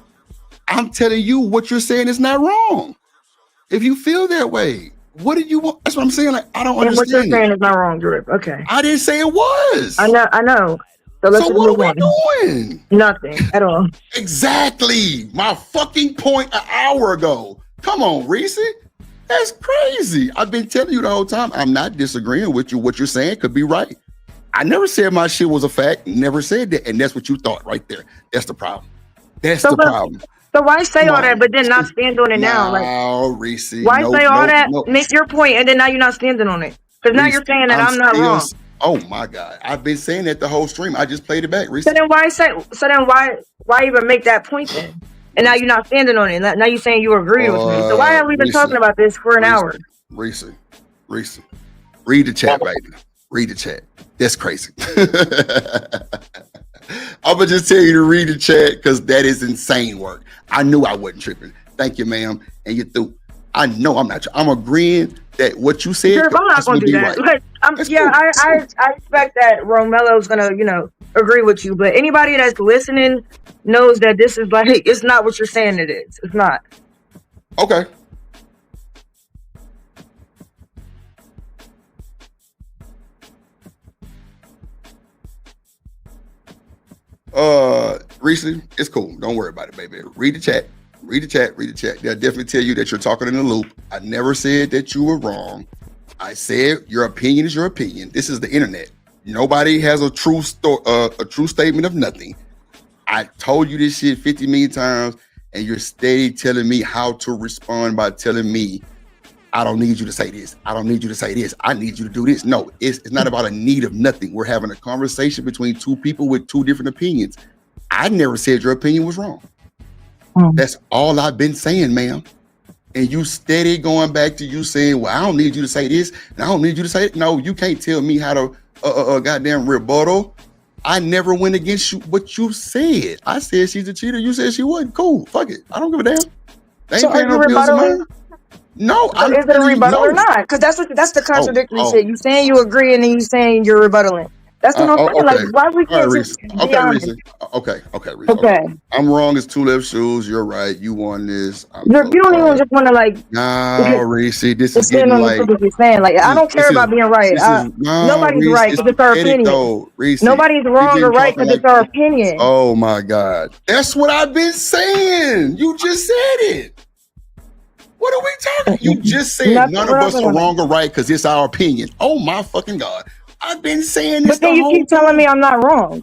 I'm telling you what you're saying is not wrong. If you feel that way, what do you want? That's what I'm saying. Like, I don't understand. What you're saying is not wrong, Drip. Okay. I didn't say it was. I know. So what are we doing? Nothing at all. Exactly. My fucking point an hour ago. Come on, Reese. That's crazy. I've been telling you the whole time. I'm not disagreeing with you. What you're saying could be right. I never said my shit was a fact. Never said that. And that's what you thought right there. That's the problem. That's the problem. So why say Come all that, on. but then not stand on it now? Like, No, Reese. why No, say all no, that, no. make your point, and then now you're not standing on it? Because now Reese, you're saying that I'm I'm not still. wrong. Oh my God, I've been saying that the whole stream. I just played it back, Reese. So then why say? So then why even make that point then? And now you're not standing on it. Now you're saying you agree with me. So why are we even Reese, talking about this for an hour? Reese. Read the chat, baby. Read the chat. That's crazy. I'm gonna just tell you to read the chat because that is insane work. I knew I wasn't tripping. Thank you, ma'am. And you through. I know I'm not. I'm agreeing that what you said. Sure, I'm not gonna do that. Like, I expect that Romelo's gonna, agree with you. But anybody that's listening knows that this is like, it's not what you're saying it is. It's not. Okay. Reese, it's cool. Don't worry about it, baby. Read the chat. Read the chat. They'll definitely tell you that you're talking in the loop. I never said that you were wrong. I said your opinion is your opinion. This is the internet. Nobody has a true statement of nothing. I told you this shit 50 million times, and you're steady telling me how to respond by telling me, I don't need you to say this. I don't need you to say this. I need you to do this. No, it's not about a need of nothing. We're having a conversation between two people with two different opinions. I never said your opinion was wrong. That's all I've been saying, ma'am. And you steady going back to you saying, well, I don't need you to say this, and I don't need you to say it. No, you can't tell me how to goddamn rebuttal. I never went against you what you said. I said she's a cheater. You said she wasn't. Cool. Fuck it. I don't give a damn. They ain't paying no bills of mine. No, So is it a rebuttal or not? Because that's the contradictory shit. You saying you agree and then you saying you're rebuttaling. That's what I'm saying. Okay. Like, why we can't just be honest? Reese. Okay, Reese. Okay. I'm wrong. It's two left shoes. You're right. You won this. You don't even just want to like. No, Reese. This is getting getting like. like. You're saying. Like, I don't care about being right. Nobody's Reese, right because it's our opinion. Reese, Nobody's wrong or right because it's our opinion. Oh my God. That's what I've been saying. You just said it. What are we talking? You just said none of us are wrong or right because it's our opinion. Oh my fucking God. I've been saying this. But then you keep telling me I'm not wrong.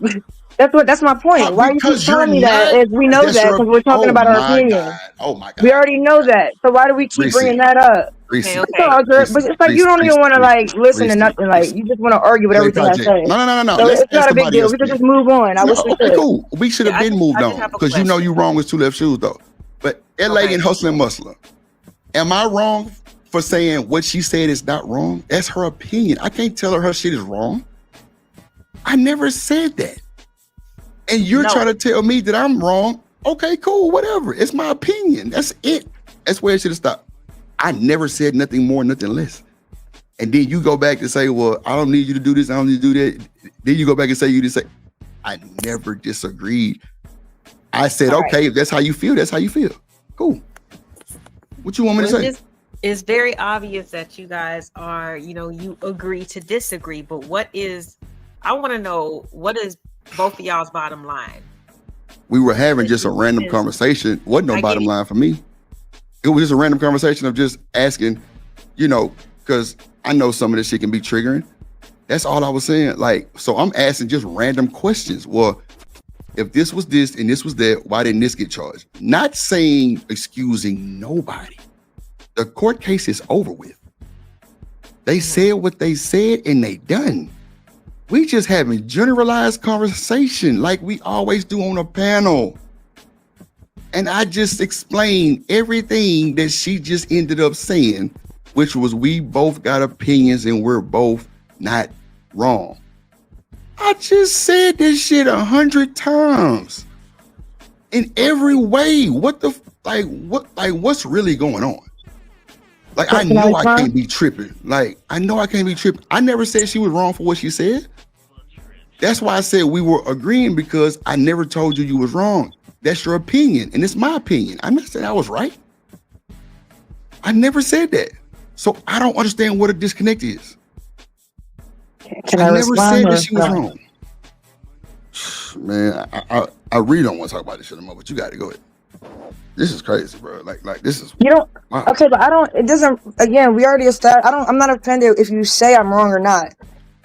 That's my point. Why you keep telling me that? If we know that because we're talking about our opinion. Oh my God. We already know that. So why do we keep bringing that up? Reese, but it's like you don't even want to like listen to nothing. Like you just want to argue with everything I say. No. So it's not a big deal. We can just move on. I wish we could. Cool. We should have been moved on because you know you wrong with two left shoes though. But LA and Hustling Muscle. Am I wrong for saying what she said is not wrong? That's her opinion. I can't tell her shit is wrong. I never said that. And you're trying to tell me that I'm wrong. Okay, cool, whatever. It's my opinion. That's it. That's where it should have stopped. I never said nothing more, nothing less. And then you go back and say, well, I don't need you to do this. I don't need to do that. Then you go back and say, you just say, I never disagreed. I said, okay, if that's how you feel, that's how you feel. Cool. What you want me to say? It's very obvious that you guys are, you agree to disagree. But I want to know, what is both of y'all's bottom line? We were having just a random conversation. Wasn't no bottom line for me. It was just a random conversation of just asking, because I know some of this shit can be triggering. That's all I was saying. Like, so I'm asking just random questions. Well, if this was this and this was that, why didn't this get charged? Not saying excusing nobody. The court case is over with. They said what they said and they done. We just having generalized conversation like we always do on a panel. And I just explained everything that she just ended up saying, which was we both got opinions and we're both not wrong. I just said this shit 100 times in every way. What's really going on? Like, I know I can't be tripping. I never said she was wrong for what she said. That's why I said we were agreeing, because I never told you was wrong. That's your opinion, and it's my opinion. I'm not saying I was right. I never said that. So I don't understand what a disconnect is. I never said that she was wrong. Man, I really don't want to talk about this shit anymore, but you got to go ahead. This is crazy, bro. Like this is. You don't. Wow. Okay, but I don't. It doesn't. Again, we already established. I'm not offended if you say I'm wrong or not.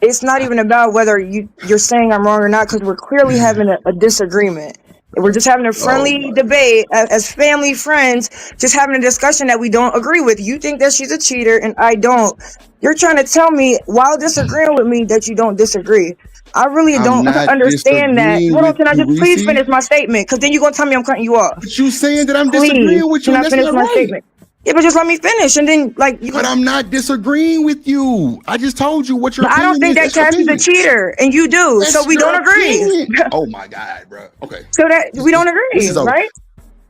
It's not even about whether you're saying I'm wrong or not, because we're clearly having a disagreement. We're just having a friendly debate as family friends, just having a discussion that we don't agree with. You think that she's a cheater and I don't. You're trying to tell me while disagreeing with me that you don't disagree. I really I'm don't not understand that. disagreeing Hold on, with can I you, just please Reese. finish my statement? Because then you're going to tell me I'm cutting you off. But you saying that I'm Please, disagreeing with you, can and I that's finish not my right. statement? Yeah, but just let me finish, and then you. But I'm not disagreeing with you. I just told you what your But I opinion don't think is. that Cassie's a cheater, and you do. So That's we your don't agree. opinion. Oh my God, bro. Okay. So that we don't This agree, is over. right?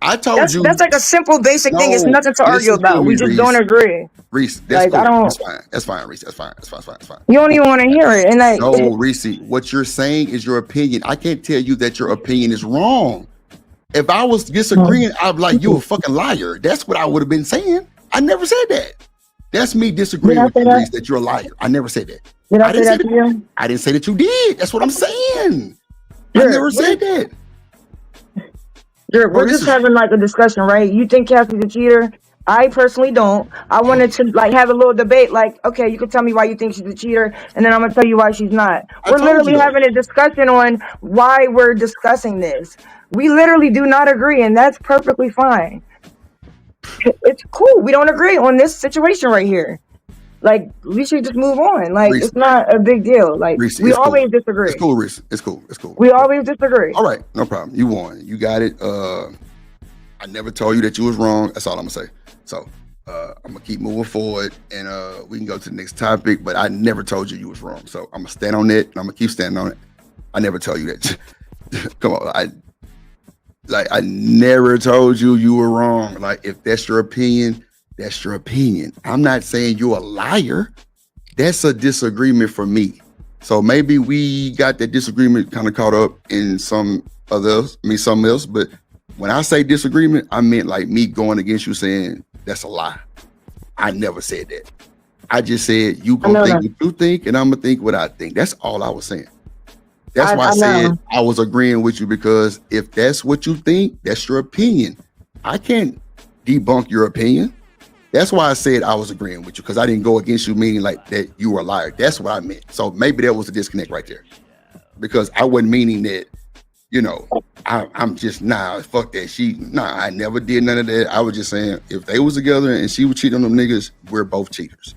I told you. That's like a simple, basic thing. It's No, nothing to argue listen to about. me, We just Reese. don't agree. Reese, that's Like cool. I don't. That's fine. That's fine, Reese. That's fine. That's fine. That's fine. You don't even want to hear it, and like. No, Reese. What you're saying is your opinion. I can't tell you that your opinion is wrong. If I was disagreeing, I'd be like, you a fucking liar. That's what I would have been saying. I never said that. That's me disagreeing with you, Reese, that you're a liar. I never said that. Did I say that to you? I didn't say that you did. That's what I'm saying. I never said that. We're just having like a discussion, right? You think Cassie's a cheater? I personally don't. I wanted to like have a little debate, like, okay, you can tell me why you think she's a cheater, and then I'm gonna tell you why she's not. We're literally having a discussion on why we're discussing this. We literally do not agree, and that's perfectly fine. It's cool. We don't agree on this situation right here. Like, we should just move on. Like, Reese, it's not a big deal. Like, Reese, we it's always cool. disagree. It's cool, Reese. It's cool. It's cool. We always disagree. All right, no problem. You won. You got it. I never told you that you was wrong. That's all I'm gonna say. So I'm gonna keep moving forward, and we can go to the next topic. But I never told you was wrong. So I'm gonna stand on it, and I'm gonna keep standing on it. I never tell you that. Come on, I never told you were wrong. Like, if that's your opinion, that's your opinion. I'm not saying you're a liar. That's a disagreement for me. So maybe we got that disagreement kind of caught up in something else. But when I say disagreement, I meant like me going against you saying that's a lie. I never said that. I just said you gonna think what you think, and I'm gonna think what I think. That's all I was saying. That's why I said I was agreeing with you, because if that's what you think, that's your opinion. I can't debunk your opinion. That's why I said I was agreeing with you, because I didn't go against you, meaning like that you were a liar. That's what I meant. So maybe there was a disconnect right there, because I wasn't meaning that, I'm just, fuck that. I never did none of that. I was just saying, if they was together and she was cheating on them niggas, we're both cheaters.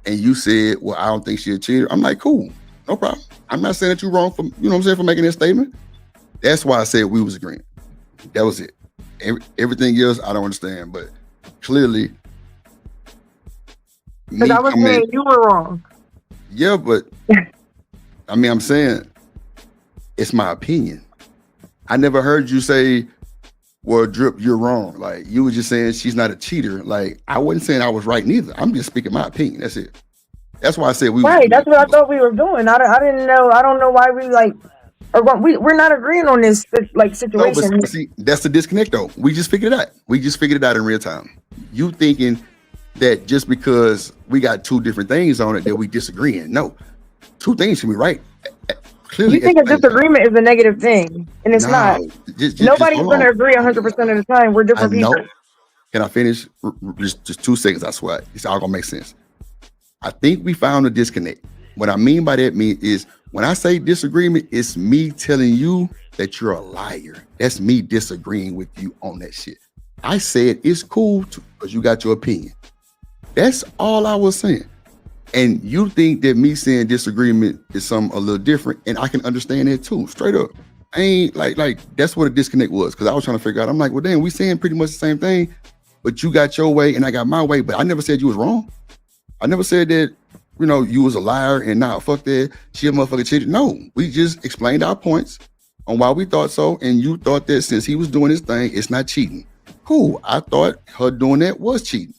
And you said, well, I don't think she's a cheater. I'm like, cool, no problem. I'm not saying that you're wrong for, for making that statement. That's why I said we was agreeing. That was it. Everything else, I don't understand, but clearly, because I was saying you were wrong. Yeah, but I'm saying it's my opinion. I never heard you say, well, Drip, you're wrong. Like, you were just saying she's not a cheater. Like, I wasn't saying I was right neither. I'm just speaking my opinion. That's it. That's why I said we were right. That's what I thought we were doing. I didn't know. I don't know why we're not agreeing on this situation. No, but see, that's the disconnect though. We just figured it out. We just figured it out in real time. You thinking that just because we got two different things on it that we disagreeing. No, two things can be right. Clearly, you think a disagreement is a negative thing, and it's not. Nobody's going to agree 100% of the time. We're different people. Can I finish? Just 2 seconds, I swear. It's all going to make sense. I think we found a disconnect. What I mean by that is when I say disagreement, it's me telling you that you're a liar. That's me disagreeing with you on that shit. I said it's cool because you got your opinion. That's all I was saying. And you think that me saying disagreement is something a little different, and I can understand that too, straight up. I ain't like that's what a disconnect was, because I was trying to figure out, I'm like, well, damn, we saying pretty much the same thing, but you got your way and I got my way, but I never said you was wrong. I never said that, you was a liar and fuck that, she a motherfucker cheated. No, we just explained our points on why we thought so, and you thought that since he was doing his thing, it's not cheating. Cool, I thought her doing that was cheating,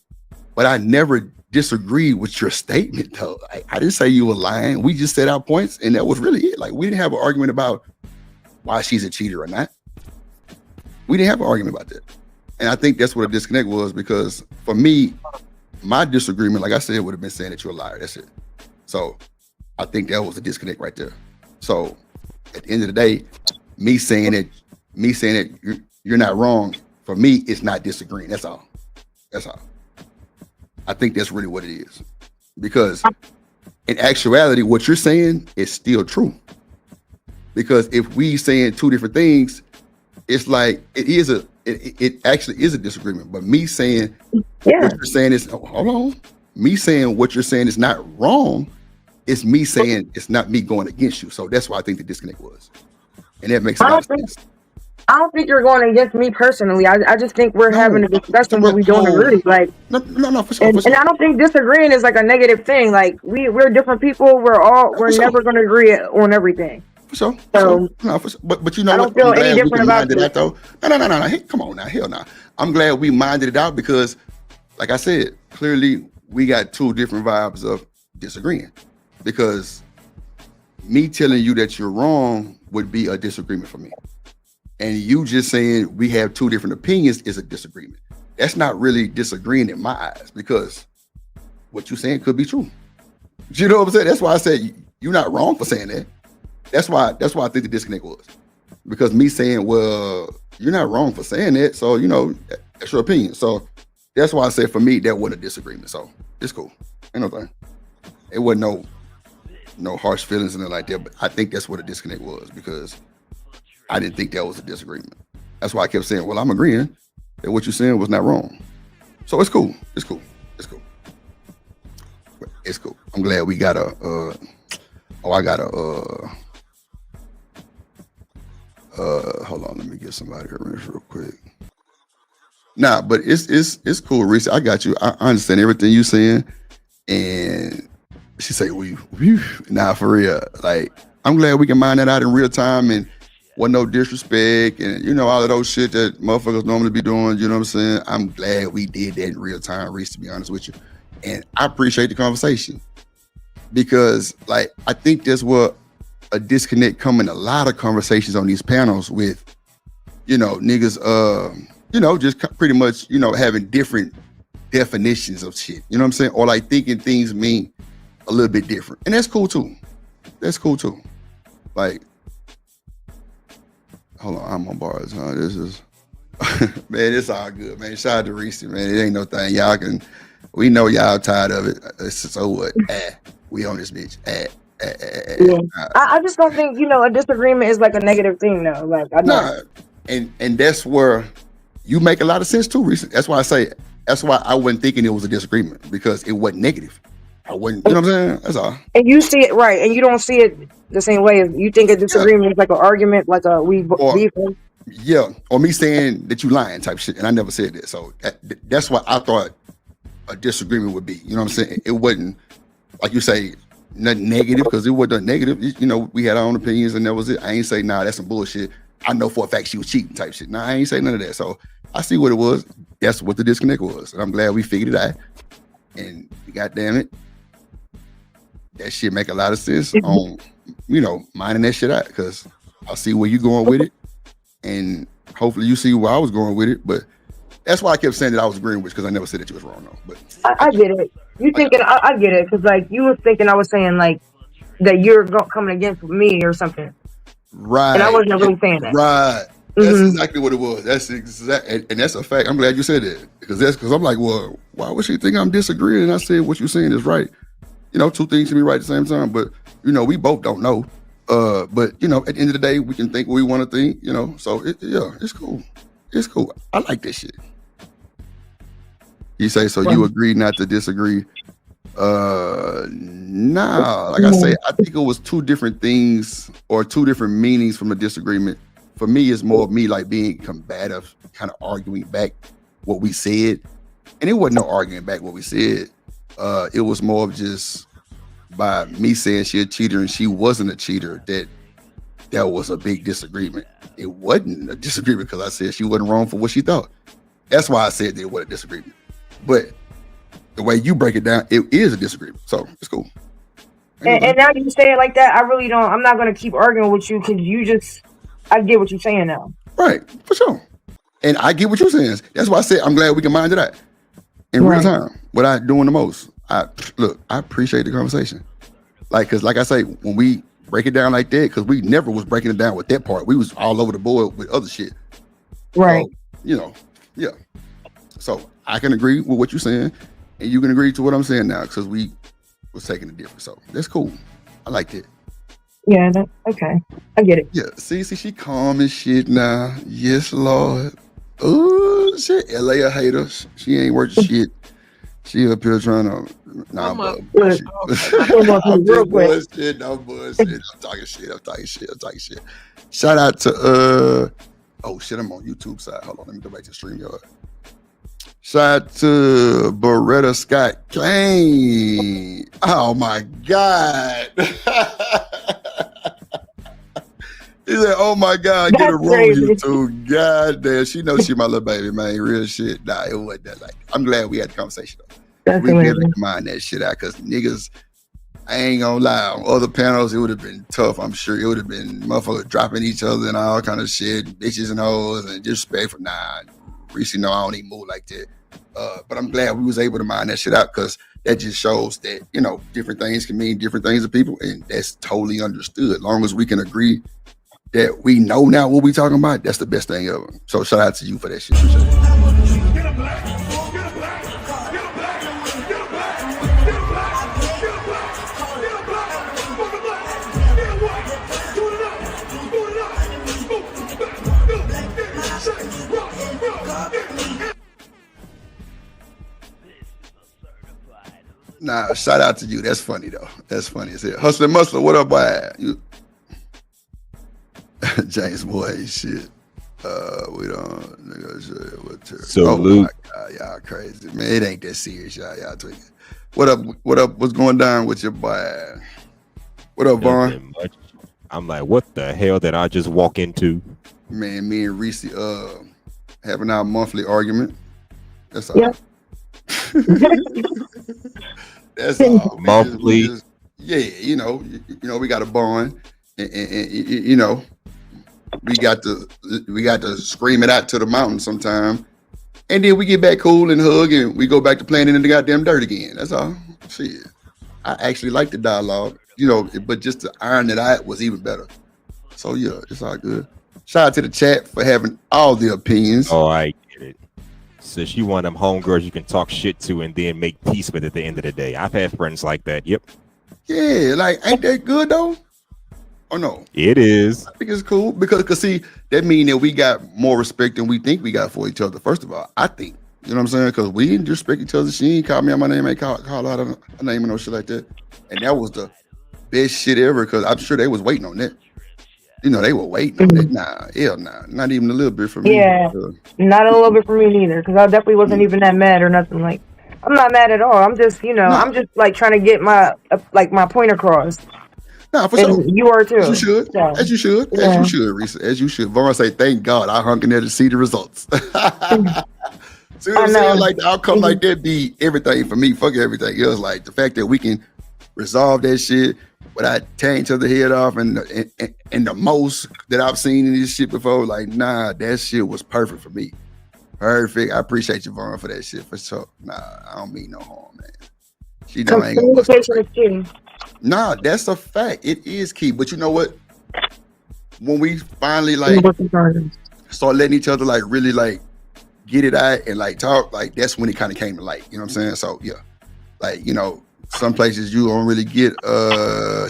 but I never disagreed with your statement though. I didn't say you were lying. We just said our points, and that was really it. Like, we didn't have an argument about why she's a cheater or not. We didn't have an argument about that. And I think that's what a disconnect was, because for me, my disagreement, like I said, would have been saying that you're a liar. That's it. So I think that was a disconnect right there. So at the end of the day, me saying that you're not wrong, for me, it's not disagreeing. That's all. That's all. I think that's really what it is. Because in actuality, what you're saying is still true. Because if we saying two different things, it's like it actually is a disagreement. But me saying what you're saying is hold on. Me saying what you're saying is not wrong. It's me saying it's not me going against you. So that's why I think the disconnect was. And that makes a lot of sense. I don't think you're going against me personally. I just think we're having a discussion where we don't agree. Like no, for sure. And I don't think disagreeing is like a negative thing. Like we're different people. We're never going to agree on everything. For sure. So no, for sure. But you know I what? don't feel any different about that though. No. Hey, come on now, hell no. I'm glad we minded it out because, like I said, clearly we got two different vibes of disagreeing. Because me telling you that you're wrong would be a disagreement for me. And you just saying we have two different opinions is a disagreement. That's not really disagreeing in my eyes because what you're saying could be true. You know what I'm saying? That's why I said you're not wrong for saying that. That's why I think the disconnect was. Because me saying, well, you're not wrong for saying that. So, you know, that's your opinion. So that's why I said for me, that wasn't a disagreement. So it's cool. Ain't no thing. It wasn't no harsh feelings and like that. But I think that's what a disconnect was because I didn't think that was a disagreement. That's why I kept saying, well, I'm agreeing that what you're saying was not wrong. So it's cool. It's cool. It's cool. It's cool. I'm glad we got hold on, let me get somebody here real quick. Nah, but it's cool, Reese. I got you. I understand everything you're saying. And she say, nah, for real. Like, I'm glad we can mine that out in real time and wasn't no disrespect and, you know, all of those shit that motherfuckers normally be doing, you know what I'm saying? I'm glad we did that in real time, Reese, to be honest with you. And I appreciate the conversation because, like, I think that's what a disconnect come in a lot of conversations on these panels with, you know, niggas, you know, just pretty much, you know, having different definitions of shit, you know what I'm saying? Or like thinking things mean a little bit different. And that's cool too. That's cool too. Like, hold on, I'm on bars, huh? This is, man, it's all good, man. Shout out to Reese, man. It ain't no thing. We know y'all tired of it. So what? We on this bitch. Yeah. I just don't think, you know, a disagreement is like a negative thing though. Like I know. Nah, and that's where you make a lot of sense too, Reese. That's why I wasn't thinking it was a disagreement because it wasn't negative. I wasn't, you know what I'm saying? That's all. And you see it right, and you don't see it the same way. As you think a disagreement is like an argument, like a beefing. Yeah, or me saying that you lying type shit, and I never said that. So that's what I thought a disagreement would be. You know what I'm saying? It wasn't like you say nothing negative because it wasn't negative. You know, we had our own opinions, and that was it. I ain't say nah, that's some bullshit. I know for a fact she was cheating type shit. Nah, I ain't say none of that. So I see what it was. That's what the disconnect was, and I'm glad we figured it out. And goddamn it, that shit make a lot of sense on, you know, minding that shit out because I see where you going with it, and hopefully you see where I was going with it. But that's why I kept saying that I was agreeing with because I never said that you was wrong though. But I get it. You thinking I get it because like you were thinking I was saying like that you're coming against me or something. Right. And I wasn't really saying that. Right. That's exactly what it was. That's exactly, and that's a fact. I'm glad you said that because I'm like, well, why would she think I'm disagreeing? And I said, what you're saying is right. You know, two things can be right at the same time, but you know, we both don't know. But you know, at the end of the day, we can think what we want to think. You know, so it's cool. It's cool. I like this shit. You say so? You agree not to disagree? Nah. Like I say, I think it was two different things or two different meanings from a disagreement. For me, it's more of me like being combative, kind of arguing back what we said. And it wasn't no arguing back what we said. It was more of just by me saying she a cheater and she wasn't a cheater, that was a big disagreement. It wasn't a disagreement because I said she wasn't wrong for what she thought. That's why I said there was a disagreement. But the way you break it down, it is a disagreement. So it's cool. And now you say it like that, I really don't. I'm not going to keep arguing with you because I get what you're saying now. Right, for sure. And I get what you're saying. That's why I said I'm glad we can mind it out in real time without doing the most. I appreciate the conversation. Like, because like I say, when we break it down like that, because we never was breaking it down with that part. We was all over the board with other shit. Right. So, you know, yeah. So I can agree with what you're saying, and you can agree to what I'm saying now, because we was taking it different. So that's cool. I liked it. Yeah, okay. I get it. Yeah, see, she calm as shit now. Yes, Lord. Oh shit, LA a hater. She ain't worth shit. She up here trying to Look, bullshit. came off I'm me real just quick. bullshit. I'm bullshit. I'm talking shit. Shout out to oh shit, I'm on YouTube side. Hold on, let me go back to StreamYard. Shout out to Beretta Scott Kane. Oh my God. He said, "Oh my God, get a room, YouTube." God damn, she knows she my little baby, man. Real shit. Nah, it wasn't that. Like, I'm glad we had the conversation though. That's We amazing. really mind that shit out because niggas, I ain't gonna lie. On other panels, it would have been tough. I'm sure it would have been motherfuckers dropping each other and all kind of shit, bitches and hoes and disrespectful. Nah, Reese, no, I don't even move like that. But I'm glad we was able to mind that shit out because that just shows that, you know, different things can mean different things to people, and that's totally understood. As long as we can agree that we know now what we talking about, that's the best thing ever. So shout out to you for that shit. Appreciate it. Nah, shout out to you. That's funny though. That's funny as hell. Hustler Muscle, what up, boy? You James boy, shit. We don't negotiate with her. So oh Luke, my God, y'all crazy, man. It ain't that serious, y'all tweaking. What up? What up? What's going down with your boy? What up, Vaughn? nothing much. I'm like, what the hell did I just walk into? Man, me and Reese having our monthly argument. That's all. Yeah. That's all. Monthly. Yeah, you know, we got a bond, and you know, we got to scream it out to the mountain sometime, and then we get back cool and hug, and we go back to playing in the goddamn dirt again. That's all. Shit, I actually like the dialogue, you know, but just to iron it out was even better. So yeah, it's all good. Shout out to the chat for having all the opinions. Oh, I get it. So she one of them homegirls you can talk shit to and then make peace with at the end of the day. I've had friends like that. Yep. Yeah, like, ain't that good though? Or no? It is. I think it's cool because see, that mean that we got more respect than we think we got for each other. First of all, I think, you know what I'm saying? Because we didn't respect each other. She ain't called me out my name, ain't call out her name and no shit like that. And that was the best shit ever because I'm sure they was waiting on that. You know, they were waiting on that. Nah, hell nah. Not even a little bit for me. Yeah, not a little bit for me neither, because I definitely wasn't even that mad or nothing. Like, I'm not mad at all. I'm just, you know, I'm just like trying to get my my point across. Nah, for sure. You are too. As you should. So, As you should. yeah. As you should, Risa. As you should. Vaughn say, thank God I hung in there to see the results. See what I'm saying? Like, the outcome like that be everything for me. Fuck everything else. Like, the fact that we can resolve that shit without tearing each other head off and the most that I've seen in this shit before, like, nah, that shit was perfect for me. Perfect. I appreciate you, Vaughn, for that shit, for sure. Nah, I don't mean no harm, man. She know I ain't gonna bust Communication is key. Nah, that's a fact. It is key. But you know what? When we finally like start letting each other like really like get it out and like talk, like that's when it kind of came to light. You know what I'm saying? So yeah, like, you know, some places you don't really get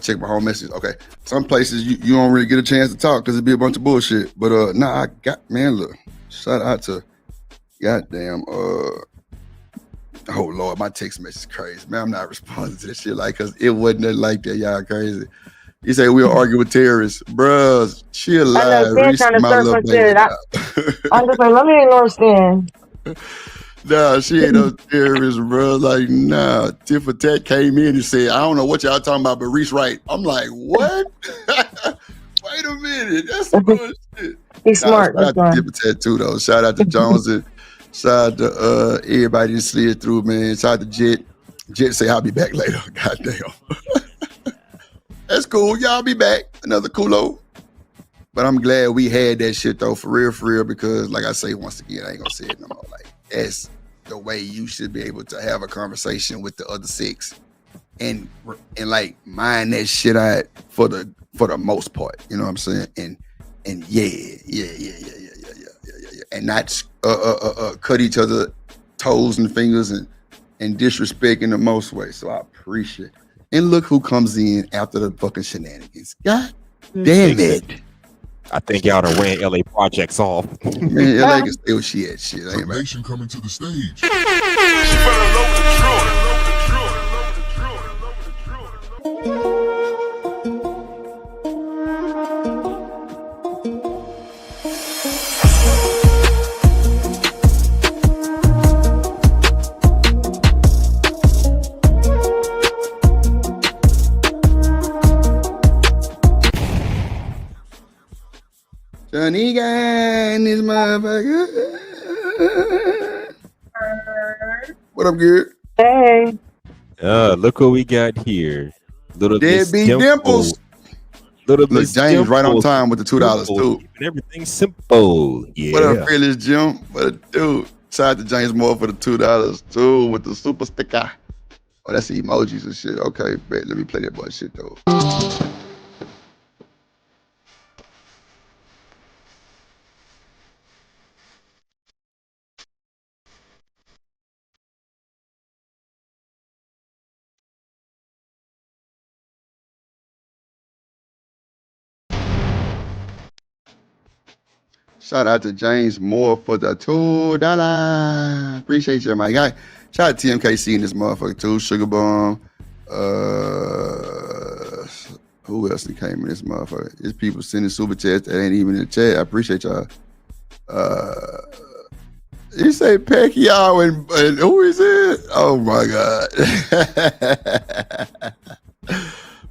check my home message. Okay. Some places you don't really get a chance to talk because it'd be a bunch of bullshit. But nah, I got, man, look, shout out to goddamn oh Lord, my text message is crazy. Man, I'm not responding to this shit like cause it wasn't nothing like that. Y'all crazy. You say we'll argue with terrorists. Bruh, chill out. I know, Stan trying to start some shit. I'm just like, let me ignore Stan. Nah, she ain't no terrorist, bro. Like, nah. Tit for Tat came in and said, I don't know what y'all talking about, but Reese right. I'm like, what? Wait a minute. That's some bullshit. He's smart. Shout out to Tit for Tat too, though. Shout out to Jones and shout out to everybody that slid through, man. Shout out to Jet. Jet say I'll be back later. Goddamn. That's cool. Y'all be back. Another coolo. But I'm glad we had that shit though, for real, because like I say, once again, I ain't gonna say it no more. Like, that's the way you should be able to have a conversation with the other six and like mind that shit out for the most part. You know what I'm saying? And yeah. And not cut each other toes and fingers and disrespect in the most way. So I appreciate And look who comes in after the fucking shenanigans. God damn it. I think y'all done ran LA projects off. Man, LA can stay where she at. Shit, ain't right. Nation coming to the stage. Johnny guy in this motherfucker. What up, good? Hey. Look what we got here. Little Miss Deadbeat Dimples. Little Look, Miss James right on Dimples. time with the $2 too. And everything simple. Yeah. What up, Fearless Jim? What a dude. Shout out to James Moore for the $2 too with the super sticker. Oh, that's the emojis and shit. Okay, bet. Let me play that boy shit though. Shout out to James Moore for the $2. Appreciate you, my guy. Shout out to TMKC in this motherfucker too. Sugar Bomb. Who else came in this motherfucker? There's people sending super chats that ain't even in the chat. I appreciate y'all. You say Pacquiao and who is it? Oh my god.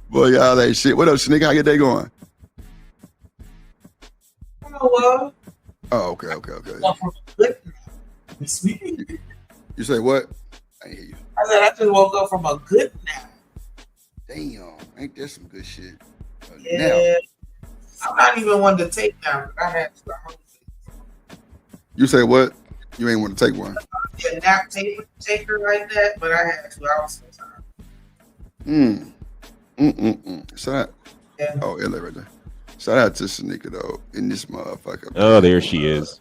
Boy, y'all ain't shit. What up, Sneak? How your day going? Well, Oh, okay. You say what? I hear you. I said I just woke up from a good nap. Damn, ain't that some good shit? Yeah. I'm not even one to take now, but I had to. You say what? You ain't want to take one. A nap taker like that, but I had to. I was so tired. Shout out. Yeah. Oh, LA right there. Shout out to Shanika though in this motherfucker. Oh, there she is.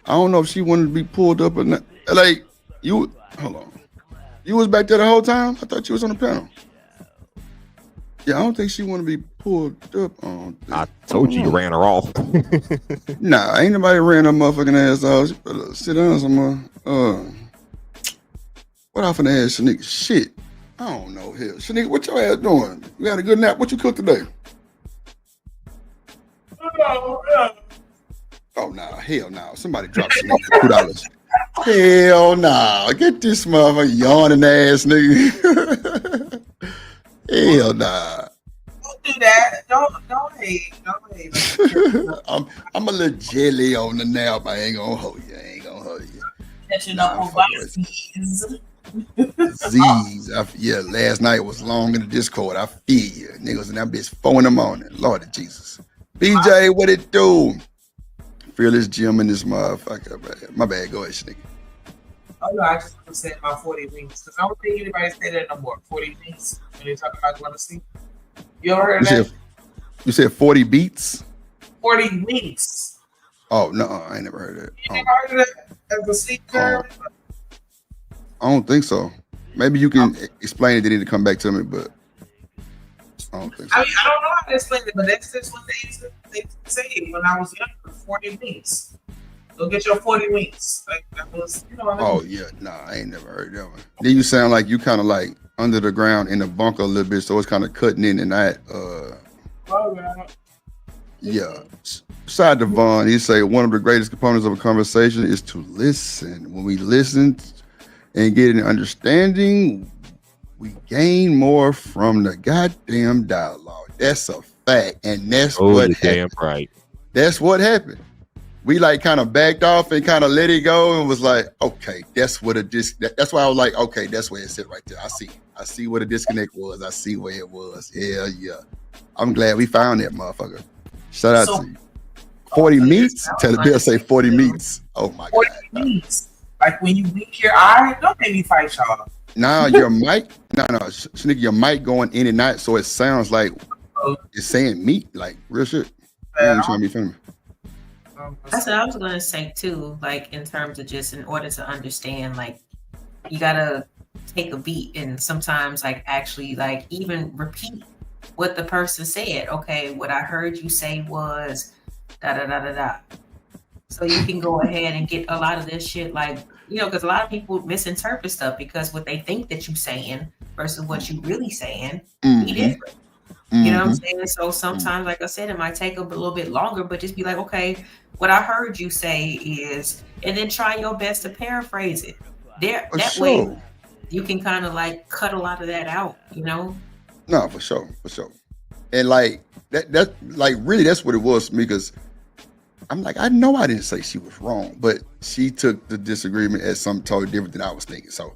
I don't know if she wanted to be pulled up or not. Like you, hold on. You was back there the whole time? I thought you was on the panel. Yeah, I don't think she want to be pulled up on. I told you ran her off. Nah, ain't nobody ran her motherfucking ass off. She better sit down somewhere. What I finna ask Shanika? Shit. I don't know. Hell, Shanika, what your ass doing? You had a good nap. What you cooked today? Oh, nah. Hell no. Somebody dropped Shanika $2. Hell nah. Get this motherfucker yawning ass nigga. Hell nah. Don't do that. Don't hate. Don't hate. I'm a little jelly on the nap. I ain't gonna hold you. Catching up on vitamins. Z's. Yeah, last night was long in the Discord. I feel you. Niggas in that bitch 4 in the morning. Lord Jesus. BJ, what it do? Fearless Jim in this motherfucker. Man. My bad. Go ahead, Sneaky. Oh no, I just want to say my 40 wings because I don't think anybody say that no more. 40 wings when they talking about going to sleep. You ever heard of that? You said 40 beats? 40 wings. Oh no, I ain't never heard of that. You never heard of that as a sleep term? I don't think so. Maybe you can explain it. They need to come back to me, but I don't think so. I mean, I don't know how to explain it, but that's just what they say when I was younger. 40 wings. Go get your 40 wings. Like that was, you know what I mean? Oh yeah, nah, I ain't never heard that one. Then you sound like you kind of like under the ground in the bunker a little bit, so it's kind of cutting in and out. Yeah. Side to Vaughn, he say one of the greatest components of a conversation is to listen. When we listen and get an understanding, we gain more from the goddamn dialogue. That's a fact, and that's what happened. Damn right. That's what happened. We like kind of backed off and kind of let it go and was like, okay, that's what that's why I was like, okay, that's where it's at right there. I see what a disconnect was. I see where it was. Hell yeah. I'm glad we found that motherfucker. Shout out to you. 40 meats? Tell the bill say 40 meats. Oh my 40 God. meats. Like when you wink your eye, don't make me fight y'all. Now your mic, Sneaky, your mic going in and out, so it sounds like it's saying meat, like real shit. I'm trying to be funny. That's what I was gonna say too. Like in terms of just in order to understand, like you gotta take a beat and sometimes like actually like even repeat what the person said. Okay, what I heard you say was da da da da da. So you can go ahead and get a lot of this shit, like, you know, because a lot of people misinterpret stuff because what they think that you're saying versus what you really saying be different. You know what I'm saying? So sometimes, like I said, it might take a little bit longer, but just be like, okay, what I heard you say is, and then try your best to paraphrase it. That way you can kind of like cut a lot of that out, you know? No, for sure. And like that like really that's what it was for me, because I'm like, I know I didn't say she was wrong, but she took the disagreement as something totally different than I was thinking. So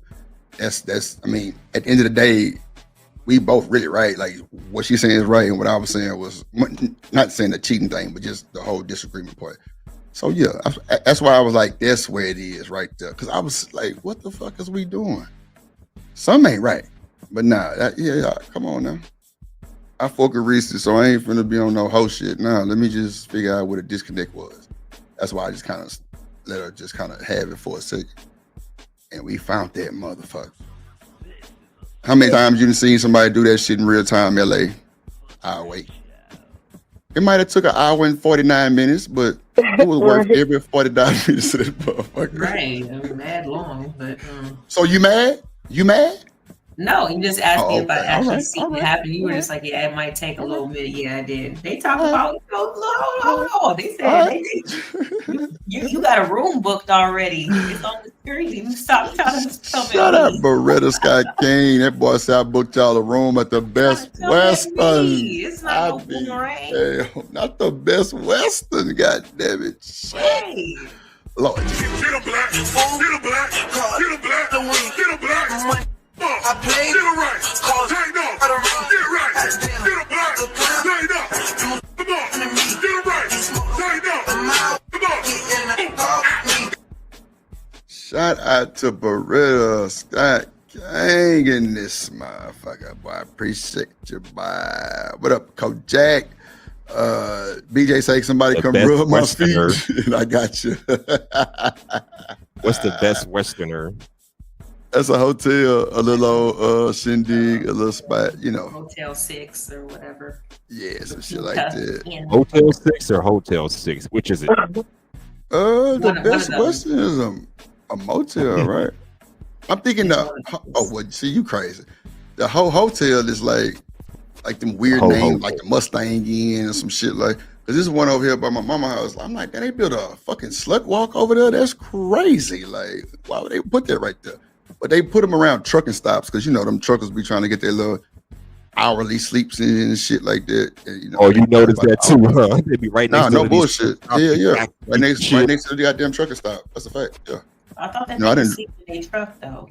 that's I mean, at the end of the day, we both really right. Like what she's saying is right, and what I was saying was not saying the cheating thing, but just the whole disagreement part. So yeah, that's why I was like, that's where it is right there. Because I was like, what the fuck is we doing? Some ain't right, but nah, yeah, come on now. I fuck with Reese, so I ain't finna be on no hoe shit. Nah, let me just figure out what a disconnect was. That's why I just kind of let her just kind of have it for a second. And we found that motherfucker. How many times you done seen somebody do that shit in real time, LA? I'll wait. It might have took an hour and 49 minutes, but it was worth every 49 minutes of that motherfucker. Right. I mean, mad long, but So you mad? You mad? no, you just asked me if I Okay. actually seen it happen. You were just like, yeah, it might take a little bit. Yeah, I did. They talk about, hold on. They said you got a room booked already. It's on the screen. You stop trying to tell me. Shut up, Beretta Scott King. That boy said I booked y'all a room at the Best Western. It's not no boomerang. Hell, not the Best Western, god damn it. Hey. Lord. Get a black, get a black, get a black, get a black. I played get it right, tighten up, get it right, get a black, tighten up, come on, get it right, tighten up, come on. Shout out to Beretta Scott King in this motherfucker, boy. I appreciate you, boy. What up, Coach Jack? BJ say somebody The come best rub my Westerner. feet. And I got you. What's the best Westerner? That's a hotel, a little old shindig, a little spot, you know. Hotel 6 or whatever. Yeah, some shit like that. Hotel 6 or Hotel 6? Which is it? The One of Best those. Western is a motel, right? I'm thinking well, see, you crazy. The whole hotel is like them weird names, like the Mustang Inn or some shit like. Cause this is one over here by my mama house. I'm like, they built a fucking slut walk over there. That's crazy. Like, why would they put that right there? But they put them around trucking stops because you know them truckers be trying to get their little hourly sleeps in and shit like that. And, you know, Oh, you noticed that too, huh? They be right next to no one of these bullshit. truck Yeah. stops. Right next to the goddamn trucking stop. That's a fact. Yeah. I thought that No, they I could didn't. sleep in their truck though.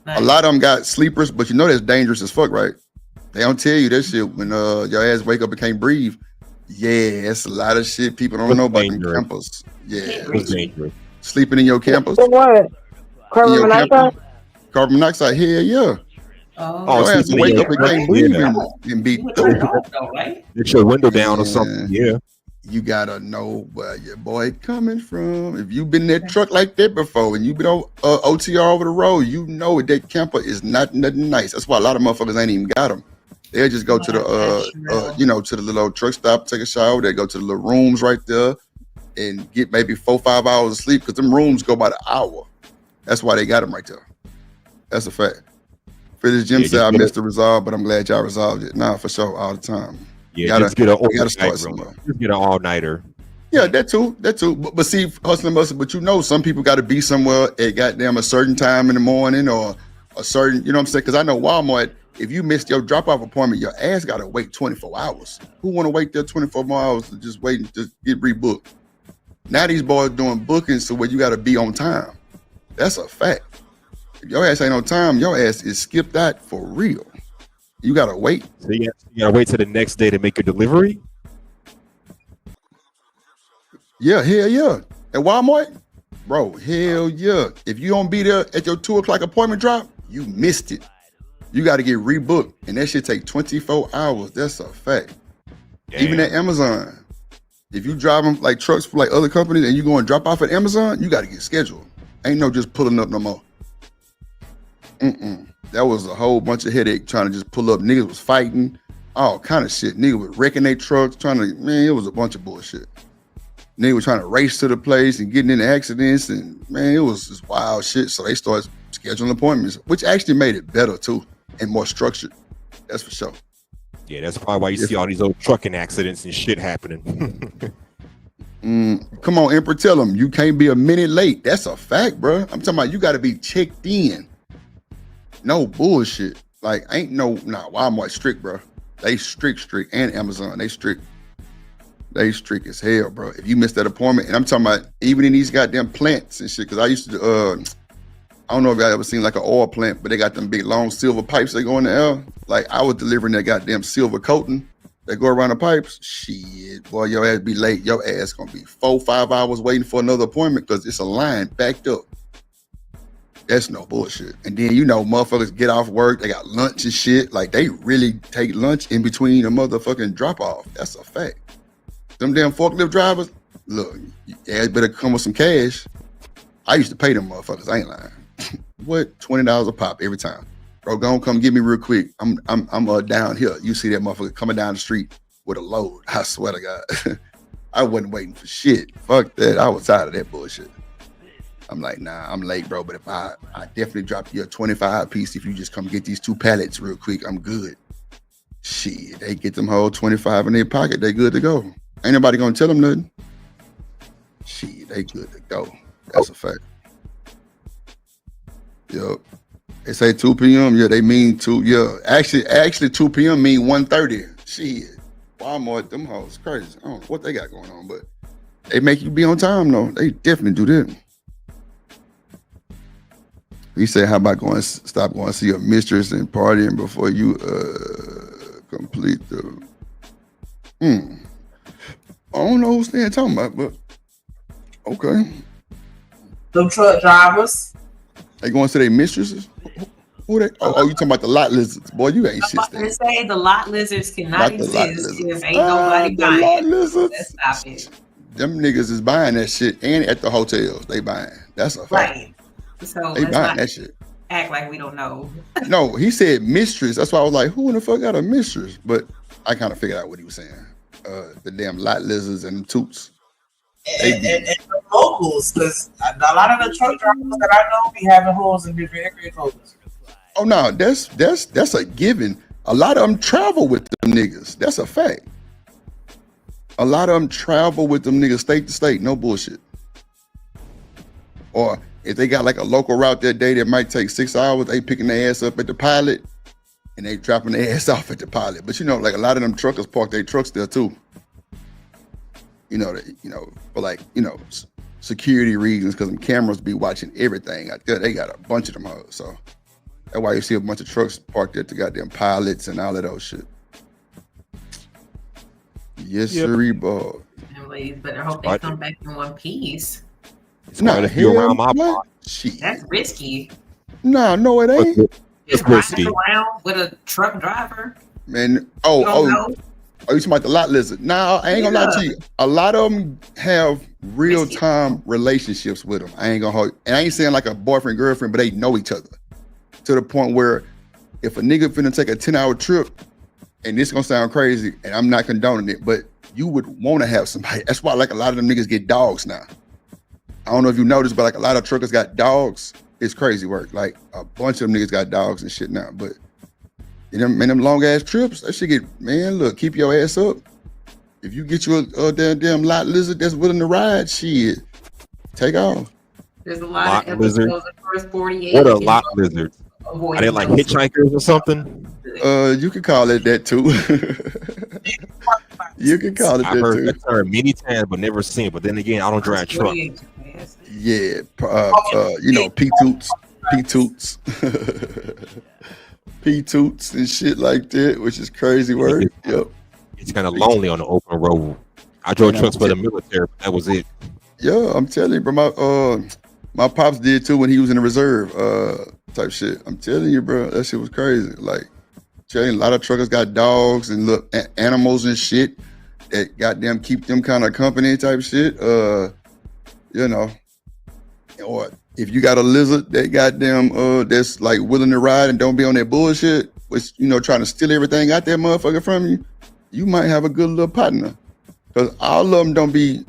A lot of them got sleepers, but you know that's dangerous as fuck, right? They don't tell you that shit when your ass wake up and can't breathe. Yeah, it's a lot of shit people don't know about them campers. Yeah, It's dangerous. sleeping in your campers. For what? In Carbon your monoxide? camper? Carbon monoxide. Hell yeah. Oh, Your ass sleeping in wake your up and can't breathe yeah. and be. Get your window down or something. Yeah. You gotta know where your boy coming from. If you've been in that truck like that before and you've been on OTR over the road, you know that camper is not nothing nice. That's why a lot of motherfuckers ain't even got them. They'll just go to the to the little truck stop, take a shower. They go to the little rooms right there and get maybe 4-5 hours of sleep because them rooms go by the hour. That's why they got them right there. That's a fact. For this Jim said I missed the resolve, but I'm glad y'all resolved it. Nah, for sure, all the time. Yeah, just get an you gotta start all-nighter. somewhere. Just get an all-nighter. Yeah, that too. But see, hustling muscle. But you know, some people got to be somewhere at goddamn a certain time in the morning or a certain, you know what I'm saying? Because I know Walmart, if you missed your drop-off appointment, your ass got to wait 24 hours. Who want to wait there 24 more hours to just wait and just get rebooked? Now these boys doing bookings so where you got to be on time. That's a fact. If your ass ain't on time, your ass is skipped out for real. You got to wait. So you got to wait till the next day to make your delivery? Yeah, hell yeah. At Walmart, bro, hell yeah. If you don't be there at your 2 o'clock appointment drop, you missed it. You got to get rebooked, and that shit take 24 hours. That's a fact. Damn. Even at Amazon, if you driving like trucks for like other companies and you go and drop off at Amazon, you got to get scheduled. Ain't no just pulling up no more. That was a whole bunch of headache trying to just pull up. Niggas was fighting, all kind of shit. Niggas was wrecking their trucks, man, it was a bunch of bullshit. Niggas was trying to race to the place and getting into accidents, and man, it was just wild shit. So they started scheduling appointments, which actually made it better too and more structured. That's for sure. Yeah, that's probably why you see all these old trucking accidents and shit happening. Come on, Emperor, tell them you can't be a minute late. That's a fact, bro. I'm talking about you got to be checked in. No bullshit. Like, Walmart strict, bro. They strict, and Amazon, they strict. They strict as hell, bro. If you miss that appointment, and I'm talking about even in these goddamn plants and shit, because I used to, I don't know if y'all ever seen like an oil plant, but they got them big long silver pipes that go in the air. Like I was delivering that goddamn silver coating that go around the pipes. Shit, boy, your ass be late. Your ass gonna be 4-5 hours waiting for another appointment because it's a line backed up. That's no bullshit. And then motherfuckers get off work, they got lunch and shit. Like they really take lunch in between a motherfucking drop off. That's a fact. Them damn forklift drivers, look, you ass better come with some cash. I used to pay them motherfuckers. I ain't lying. What? $20 a pop every time. Bro, go on, come get me real quick. I'm down here. You see that motherfucker coming down the street with a load. I swear to God. I wasn't waiting for shit. Fuck that. I was tired of that bullshit. I'm like, nah, I'm late, bro. But if I definitely drop you a 25 piece if you just come get these 2 pallets real quick, I'm good. Shit, they get them whole 25 in their pocket. They good to go. Ain't nobody gonna tell them nothing. Shit, they good to go. That's a fact. Yup. They say 2 p.m. Yeah, they mean 2. Yeah, actually 2 p.m. mean 1:30. Shit, Walmart, them hoes crazy. I don't know what they got going on, but they make you be on time though. They definitely do that. He said, "How about stop going to see your mistress and partying before you complete the?" I don't know who's they talking about, but okay. Them truck drivers. They going to their mistresses? Who they? Oh, you talking about the lot lizards? Boy, you ain't shit. I'm say the lot lizards cannot exist because ain't nobody buying lot it. lizards. Let's stop it. Them niggas is buying that shit, and at the hotels they buying. That's a fact. Right. So They let's buying not that shit. act like we don't know. No, he said mistress. That's why I was like, who in the fuck got a mistress? But I kind of figured out what he was saying. The damn lot lizards and toots. And the locals, because a lot of the truck drivers that I know be having holes in different area codes. Oh no, that's a given. A lot of them travel with them niggas. That's a fact. A lot of them travel with them niggas state to state. No bullshit. Or if they got like a local route that day that might take 6 hours, they picking their ass up at the pilot and they dropping their ass off at the pilot. But like a lot of them truckers park their trucks there too. For like, security reasons, because them cameras be watching everything out there. They got a bunch of them hoes. So that's why you see a bunch of trucks parked at the goddamn pilots and all of those shit. Yes, sir, Bob. Ladies better hope they come back in one piece. It's not if you're around my block. That's risky. Nah, no, it ain't. Just riding around with a truck driver. Man, You don't you talking about the lot lizard? Nah, I ain't gonna lie to you. A lot of them have real-time relationships with them. I ain't gonna hold. And I ain't saying like a boyfriend, girlfriend, but they know each other. To the point where if a nigga finna take a 10-hour trip, and this gonna sound crazy, and I'm not condoning it, but you would want to have somebody. That's why like a lot of them niggas get dogs now. I don't know if you noticed, but like a lot of truckers got dogs. It's crazy work. Like a bunch of them niggas got dogs and shit now. But in them long ass trips, that shit get, man, look, keep your ass up. If you get you a damn lot lizard that's willing to ride, shit, take off. There's a lot of episodes of the first 48. What are lot lizards? Are they like hitchhikers or something? You could call it that too. You can call it that too. I've heard that term many times, but never seen it. But then again, I don't drive truck. Yeah, P-toots, P-toots and shit like that, which is crazy work. Yep. It's kind of lonely on the open road. I drove trucks for the military, but that was it. Yeah, I'm telling you, bro. My pops did too when he was in the reserve, type shit. I'm telling you, bro, that shit was crazy. Like, a lot of truckers got dogs and look animals and shit that goddamn keep them kind of company type shit. Or if you got a lizard that goddamn that's like willing to ride and don't be on that bullshit, which trying to steal everything out that motherfucker from you, you might have a good little partner. Cause all of them don't be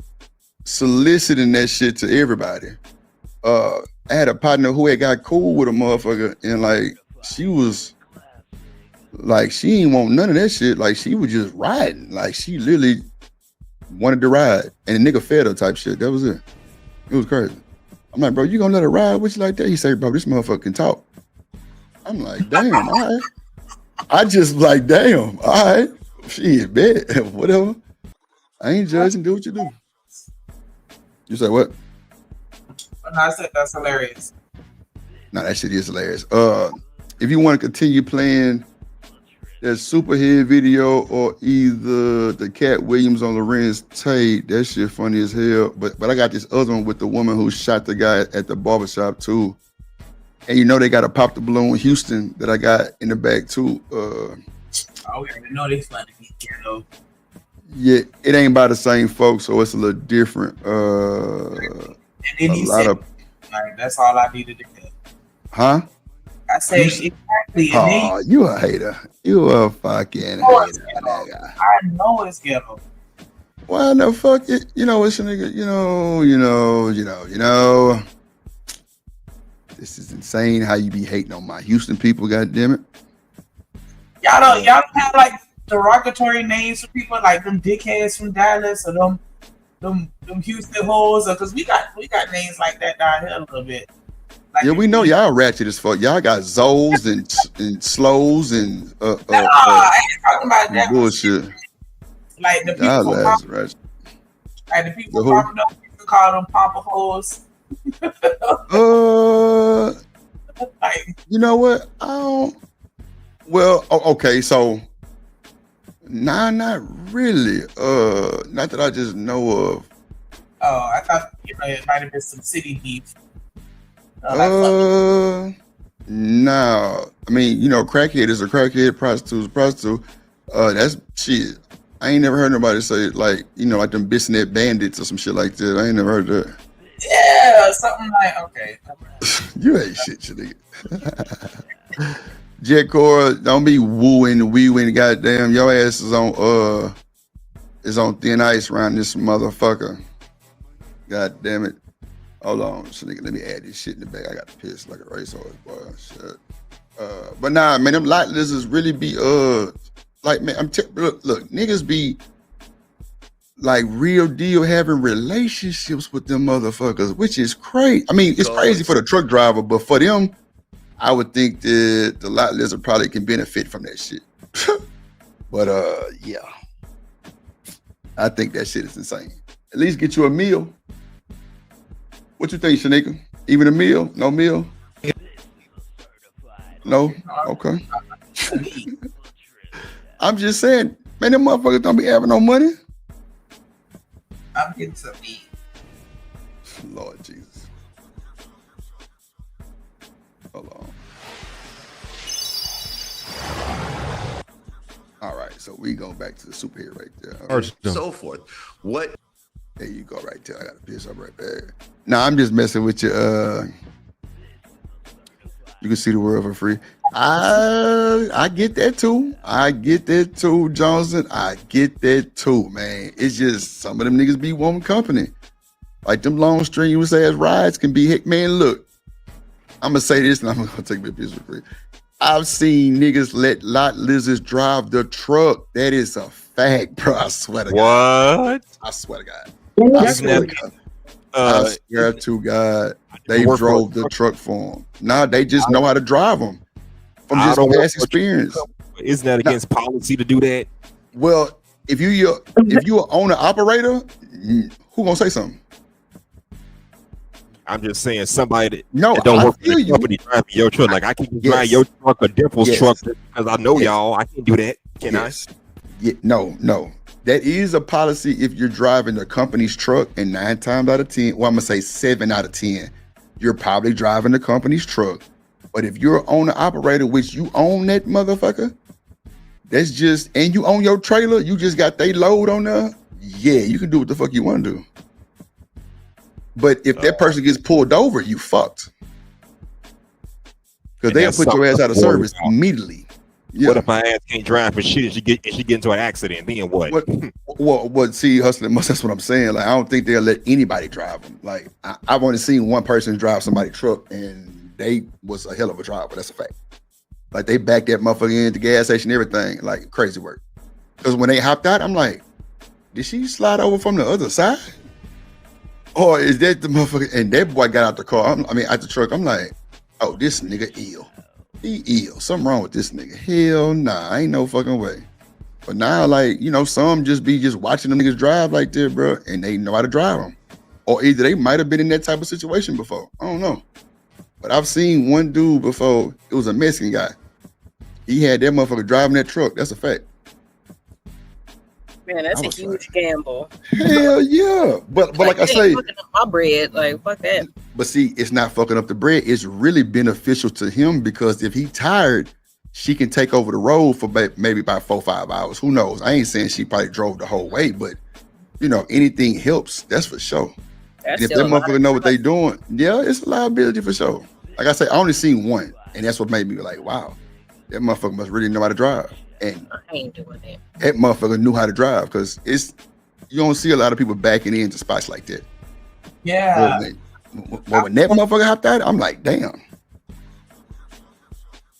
soliciting that shit to everybody. I had a partner who had got cool with a motherfucker, and like she was like, she ain't want none of that shit. Like she was just riding. Like she literally wanted to ride, and the nigga fed her type shit. That was it. It was crazy. I'm like, bro, you gonna let her ride with you like that? He said, bro, this motherfucker can talk. I'm like, damn, all right. I just like, damn, all right. Shit, bet, whatever. I ain't judging. Do what you do. You say what? No, I said that's hilarious. No, that shit is hilarious. If you want to continue playing that Superhead video or either the Cat Williams on Lorenz Tate, that shit funny as hell. But I got this other one with the woman who shot the guy at the barbershop too. And they got a Pop the Balloon Houston that I got in the back too. We already know they funny. Yeah, it ain't by the same folks, so it's a little different. And then he said, like, that's all I needed to do. Huh? I say exactly. Oh, you a hater. You a fucking hater. Nigga. I know it's ghetto. Why the fuck it? It's a nigga. This is insane how you be hating on my Houston people. God damn it. Y'all don't have like derogatory names for people like them dickheads from Dallas or them Houston hoes, or because we got names like that down here a little bit. Like, yeah, we know y'all ratchet as fuck. Y'all got Zoes and Slows and I ain't talking about that bullshit. Like the people popping up, people call them Papa hoes. Like, you know what? I don't. Well, okay, so not really. Not that I just know of. Oh, I thought it might have been some city beef. No. I mean, crackhead is a crackhead, prostitute is a prostitute. That's shit. I ain't never heard nobody say like, like them Bissonnette bandits or some shit like that. I ain't never heard that. Yeah, something like, okay. You ain't shit, nigga. Jet Cora, don't be wooing, goddamn. Your ass is on thin ice around this motherfucker. God damn it. Hold on, so nigga, let me add this shit in the back. I got to piss like a racehorse, boy. Shit. But nah, man, them lot lizards really be like, man, look, niggas be like real deal having relationships with them motherfuckers, which is crazy. I mean, it's crazy for the truck driver, but for them, I would think that the lot lizard probably can benefit from that shit. But yeah, I think that shit is insane. At least get you a meal. What you think, Shanika? Even a meal? No meal? No? Okay. I'm just saying, man, them motherfuckers don't be having no money. I'm getting some meat. Lord Jesus. Hold on. All right, so we go back to the superhero right there. So forth. What? There you go, right there. I got to piss up right there. Nah, I'm just messing with you. You can see the world for free. I get that too. I get that too, Johnson. I get that too, man. It's just some of them niggas be wanting company. Like them long strenuous ass rides can be hit. Man, look, I'm gonna say this and I'm gonna take my piss for free. I've seen niggas let lot lizards drive the truck. That is a fact, bro. I swear to God. What? I swear to God. I swear to God, they drove the truck for them. Nah, they just know how to drive them from just past experience. Isn't that against policy to do that? Well, if you an owner operator, who gonna say something? I'm just saying somebody that don't work for the company driving your truck. Like I can drive your truck or Dimple's truck because I know y'all. I can do that. Can I? Yeah, no. That is a policy if you're driving the company's truck, and 9 times out of 10, well, I'm gonna say 7 out of 10, you're probably driving the company's truck. But if you're an owner operator, which you own that motherfucker, that's just, and you own your trailer, you just got they load on there. Yeah, you can do what the fuck you want to do. But if that person gets pulled over, you fucked. Because they'll put your ass out of service immediately. Yeah. What if my ass can't drive for shit and she get into an accident? Then what? Well, see, hustling. That's what I'm saying. Like, I don't think they'll let anybody drive them. Like, I've only seen one person drive somebody's truck, and they was a hell of a driver. That's a fact. Like, they backed that motherfucker into the gas station, everything. Like, crazy work. Because when they hopped out, I'm like, did she slide over from the other side? Or is that the motherfucker? And that boy got out the car. Out the truck. I'm like, oh, this nigga ill. He ill. Something wrong with this nigga. Hell nah, ain't no fucking way. But now, like, some just be watching them niggas drive like that, bro, and they know how to drive them. Or either they might have been in that type of situation before. I don't know. But I've seen one dude before. It was a Mexican guy. He had that motherfucker driving that truck. That's a fact. Man, that's a huge gamble. Hell yeah. But like I say, fucking up my bread, like fuck that. But see, it's not fucking up the bread. It's really beneficial to him because if he tired, she can take over the road for maybe about 4 or 5 hours. Who knows? I ain't saying she probably drove the whole way, but anything helps. That's for sure. And if that motherfucker know what they doing, yeah, it's a liability for sure. Like I say, I only seen one, and that's what made me like, wow, that motherfucker must really know how to drive. And I ain't doing that. That motherfucker knew how to drive because you don't see a lot of people backing into spots like that. Yeah. Well, when that motherfucker hopped out, I'm like, damn.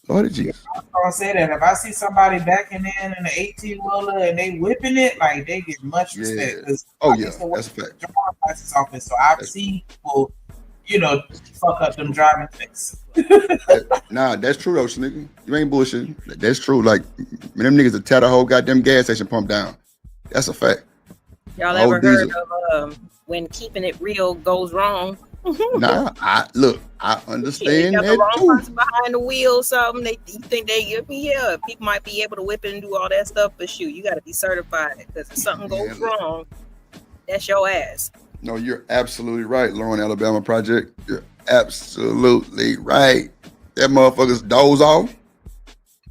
Lord Jesus. I'm gonna say that if I see somebody backing in an 18-wheeler and they whipping it, like they get much respect. Oh yeah, that's a fact. License office, so I've seen people, fuck up them driving things. Nah, that's true though, nigga. You ain't bullshitting. That's true. Like, them niggas will tear the whole goddamn gas station pump down. That's a fact. Y'all ever heard of when keeping it real goes wrong? Nah, I understand you got that the wrong too. person behind the wheel or something. You think people might be able to whip it and do all that stuff, but shoot, you got to be certified because if something goes wrong, that's your ass. No, you're absolutely right, Lauren, Alabama Project. You're absolutely right. That motherfucker's doze off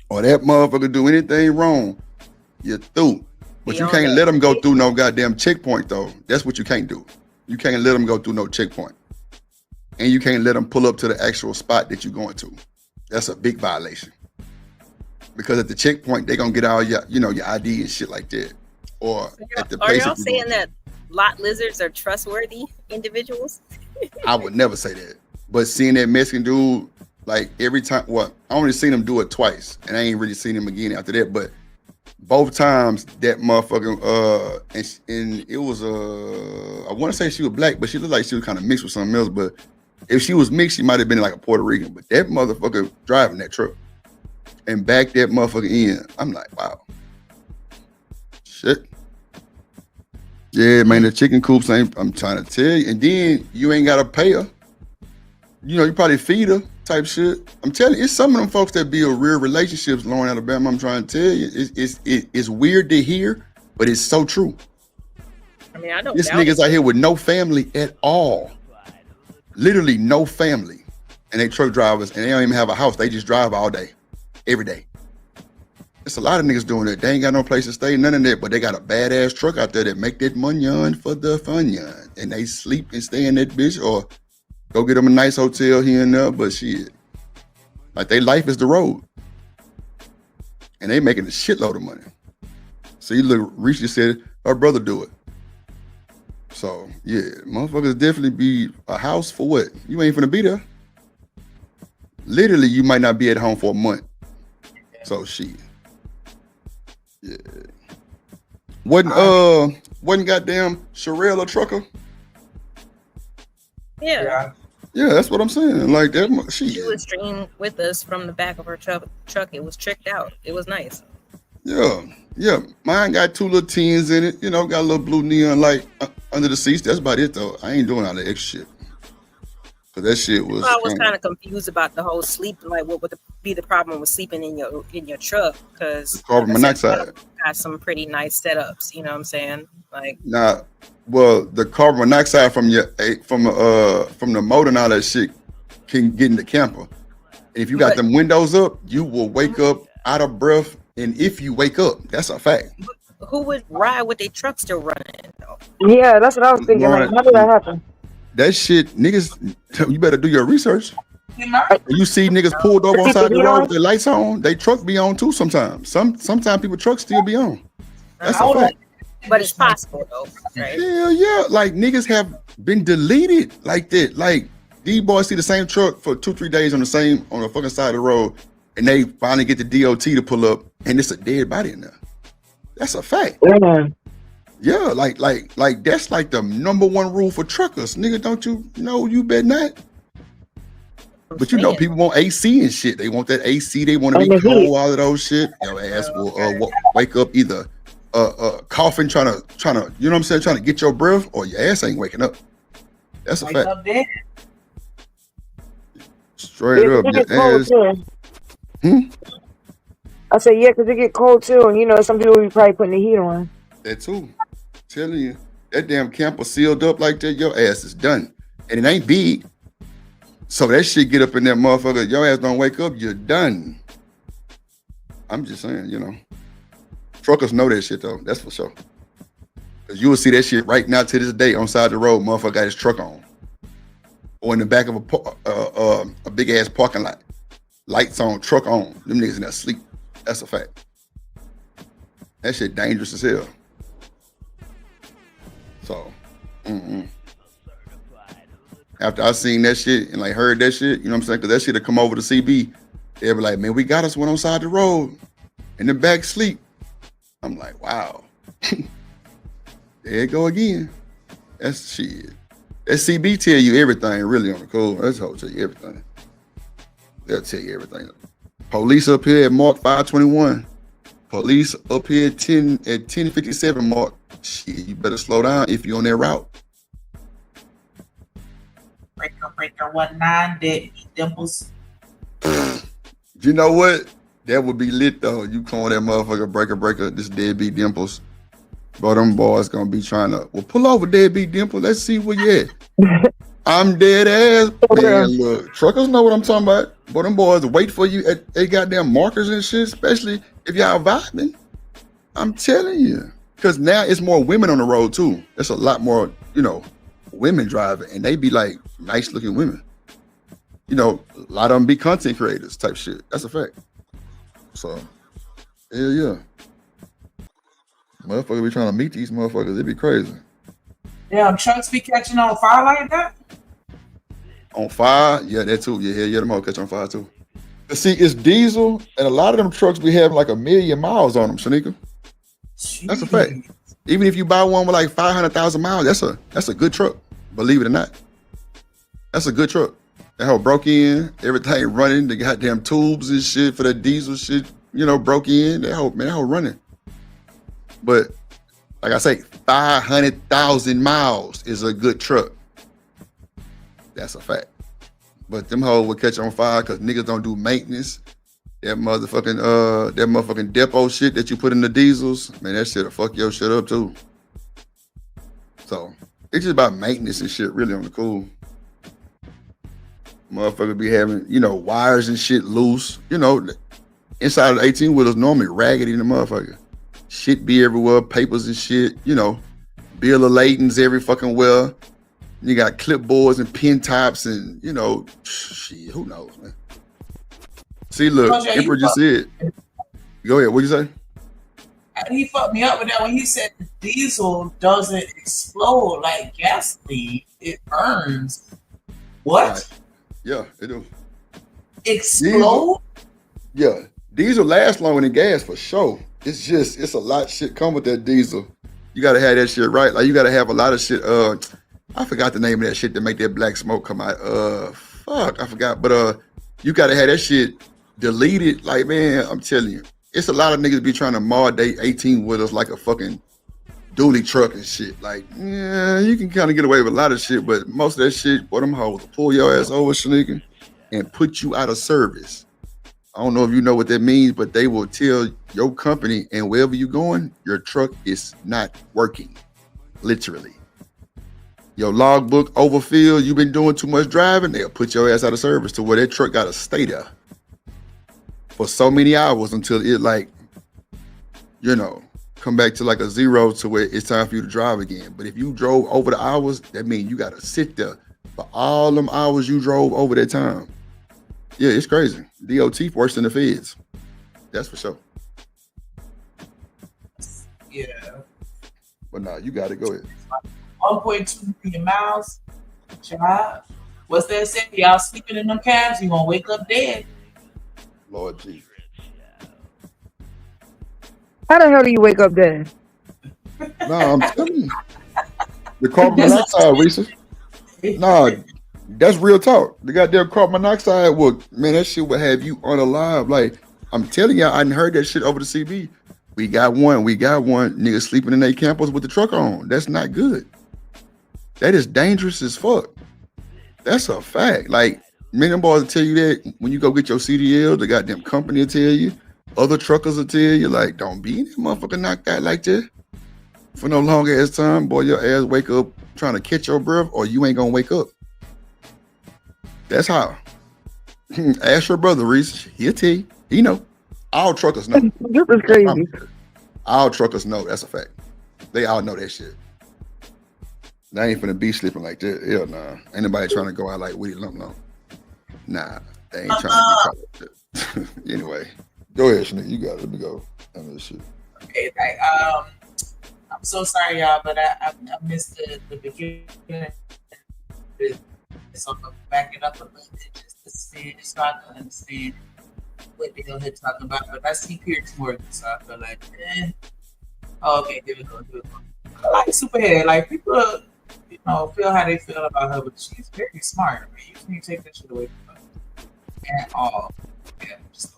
or that motherfucker do anything wrong, you're through. But you can't let them go through no goddamn checkpoint, though. That's what you can't do. You can't let them go through no checkpoint. And you can't let them pull up to the actual spot that you're going to. That's a big violation. Because at the checkpoint, they're going to get all your, your ID and shit like that. Or at the place. Are y'all saying that lot lizards are trustworthy individuals? I would never say that. But seeing that Mexican dude, like every time, I only seen him do it twice. And I ain't really seen him again after that. But both times that motherfucker, and it was, I want to say she was black, but she looked like she was kind of mixed with something else. But if she was mixed, she might have been like a Puerto Rican. But that motherfucker driving that truck and back that motherfucker in, I'm like, wow. Shit. Yeah, man, the chicken coops ain't, I'm trying to tell you. And then you ain't got to pay her. You probably feed her type shit. I'm telling you, it's some of them folks that build real relationships, Lauren, Alabama. I'm trying to tell you. It's weird to hear, but it's so true. I mean, I don't This doubt nigga's it. out here with no family at all. Literally no family. And they truck drivers, and they don't even have a house. They just drive all day, every day. It's a lot of niggas doing that. They ain't got no place to stay, none of that, but they got a badass truck out there that make that money for the fun. And they sleep and stay in that bitch or go get them a nice hotel here and there, but shit. Like, their life is the road. And they making a shitload of money. So you look, Risha said, her brother do it. So, yeah, motherfuckers definitely be a house for what? You ain't finna be there. Literally, you might not be at home for a month. So, shit. Yeah. Wasn't goddamn Sherelle a trucker? Yeah. Yeah, that's what I'm saying. Like that, She was streamed with us from the back of her truck. It was tricked out. It was nice. Yeah. Mine got 2 little tins in it. Got a little blue neon light under the seats. That's about it, though. I ain't doing all that extra shit. Cause that shit was. I was kind of confused about the whole sleeping. Like, what would be the problem with sleeping in your truck? Because carbon monoxide got some pretty nice setups. You know what I'm saying? Like, nah. Well, the carbon monoxide from the motor and all that shit can get in the camper. And if you got them windows up, you will wake up out of breath. And if you wake up, that's a fact. who would ride with their truck still running? Though? Yeah, that's what I was thinking. Like, how did that happen? that shit, niggas, you better do your research. When you see niggas pulled over on side of the road with their lights on, they truck be on too sometimes. Sometimes people trucks still be on. That's a fact. But it's possible though, right? Hell yeah. Like niggas have been deleted like that. Like these boys see the same truck for 2-3 days on the fucking side of the road, and they finally get the DOT to pull up, and it's a dead body in there. That's a fact. Yeah, like that's like the number one rule for truckers. Nigga, don't you know you better not? But you know, people want AC and shit. They want that AC. They want to be cold, all of those shit. Your ass will wake up either coughing, trying to, you know what I'm saying, trying to get your breath, or your ass ain't waking up. That's a fact. Straight up, your ass. I said, yeah, because it get cold too, and you know, some people be probably putting the heat on. That too. Telling you, that damn camper sealed up like that, your ass is done. And it ain't big. So that shit get up in that motherfucker, your ass don't wake up, you're done. I'm just saying, you know. Truckers know that shit though, that's for sure. Cause you will see that shit right now to this day on side the road, motherfucker got his truck on. Or in the back of a big ass parking lot. Lights on, truck on. Them niggas in there sleep. That's a fact. That shit dangerous as hell. So, after I seen that shit and like heard that shit, you know what I'm saying? Cause that shit have come over to CB. They be like, man, we got us one on side the road in the back sleep. I'm like, wow. There it go again. That's shit. That CB tell you everything really on the cool. That's how tell you everything. They'll tell you everything. Police up here at Mark 521. Police up here at 1057 Mark. Shit, you better slow down if you're on that route. Breaker 19 dead dimples. You know what? That would be lit though. You calling that motherfucker breaker, this deadbeat dimples. Bro, them boys gonna be trying to, well, pull over deadbeat dimple. Let's see where you at. I'm dead ass. Man, look, truckers know what I'm talking about. But them boys wait for you at they goddamn markers and shit, especially if y'all vibing. I'm telling you. Because now it's more women on the road too. There's a lot more, you know, women driving, and they be like nice looking women. You know, a lot of them be content creators type shit. That's a fact. So, hell yeah. Motherfuckers be trying to meet these motherfuckers. It'd be crazy. Damn, trucks be catching on fire like that? On fire? Yeah, that too. Yeah, them all catch on fire too. But see, it's diesel, and a lot of them trucks be having like 1 million miles on them, Shanika. That's a fact. Even if you buy one with like 500,000 miles, that's a good truck. Believe it or not. That's a good truck. That hoe broke in, everything running, the goddamn tubes and shit for that diesel shit, you know, broke in. That hoe running. But like I say, 500,000 miles is a good truck. That's a fact. But them hoes will catch on fire because niggas don't do maintenance. That motherfucking depot shit that you put in the diesels, man, that shit'll fuck your shit up too. So it's just about maintenance and shit really on the cool. Motherfuckers be having, you know, wires and shit loose. You know, inside of the 18-wheelers normally raggedy in the motherfucker. Shit be everywhere, papers and shit, you know, bill of ladings every fucking where. You got clipboards and pen tops and, you know, shit, who knows, man. See, look, Emperor just said. Go ahead, what'd you say? He fucked me up with that when he said the diesel doesn't explode like gasoline. It burns. What? Right. Yeah, it do. Explode? Yeah, diesel lasts longer than gas for sure. It's a lot of shit come with that diesel. You gotta have that shit right. Like you gotta have a lot of shit. I forgot the name of that shit to make that black smoke come out. I forgot. But you gotta have that shit deleted. Like, man, I'm telling you, it's a lot of niggas be trying to mod they 18-wheelers like a fucking dually truck and shit. Like, yeah, you can kind of get away with a lot of shit, but most of that shit, boy, them hoes will pull your ass over, Shanika, and put you out of service. I don't know if you know what that means, but they will tell your company and wherever you're going, your truck is not working, literally. Your logbook overfilled, you've been doing too much driving, they'll put your ass out of service to where that truck got to stay there for so many hours until it, like, you know, come back to like a zero to where it's time for you to drive again. But if you drove over the hours, that means you got to sit there for all them hours you drove over that time. Yeah, it's crazy. DOT worse than the feds. That's for sure. Yeah. But nah, you got it. Go ahead. 1.2 million miles. Child. What's that saying? Y'all sleeping in them cabs, you gonna wake up dead. Lord Jesus. How the hell do you wake up dead? Nah, I'm telling you. The carbon monoxide, Risa. Nah, that's real talk. The goddamn carbon monoxide will, man, that shit will have you unalive. Like, I'm telling y'all, I done heard that shit over the CB. We got one nigga sleeping in their campus with the truck on. That's not good. That is dangerous as fuck. That's a fact. Like, many boys will tell you that when you go get your CDL, the goddamn company will tell you. Other truckers will tell you, like, don't be in that motherfucker knocked out like that for no long ass time. Boy, your ass wake up trying to catch your breath or you ain't gonna wake up. That's how. Ask your brother, Reese. He'll tell you. He know. All truckers know. This is crazy. All truckers know. That's a fact. They all know that shit. They ain't finna be sleeping like that. Hell nah. Ain't nobody trying to go out like Willie Lump Lump. Nah, they ain't trying to be caught like that. Anyway, go ahead, Shannon. You got it. Let me go. I know this shit. Okay, like, I'm so sorry, y'all, but I missed the beginning. So I'm back it up a little bit just to see, so I can understand what the hell they're talking about. But I see Pierce Morgan, so I feel like, oh, okay, here we go. I like Superhead. Like, people, you know, feel how they feel about her, but she's very smart. I mean, you can't take that shit away from her at all. Yeah, just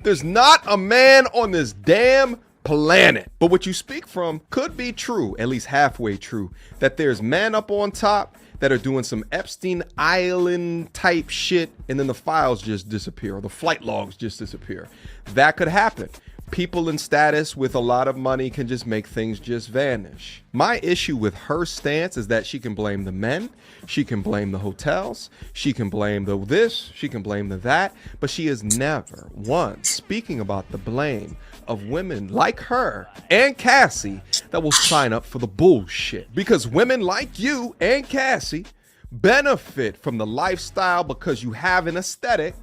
There's not a man on this damn planet. But what you speak from could be true, at least halfway true, that there's men up on top that are doing some Epstein Island type shit and then the files just disappear or the flight logs just disappear. That could happen. People in status with a lot of money can just make things just vanish. My issue with her stance is that she can blame the men, she can blame the hotels, she can blame the this, she can blame the that, but she is never once speaking about the blame of women like her and Cassie that will sign up for the bullshit. Because women like you and Cassie benefit from the lifestyle because you have an aesthetic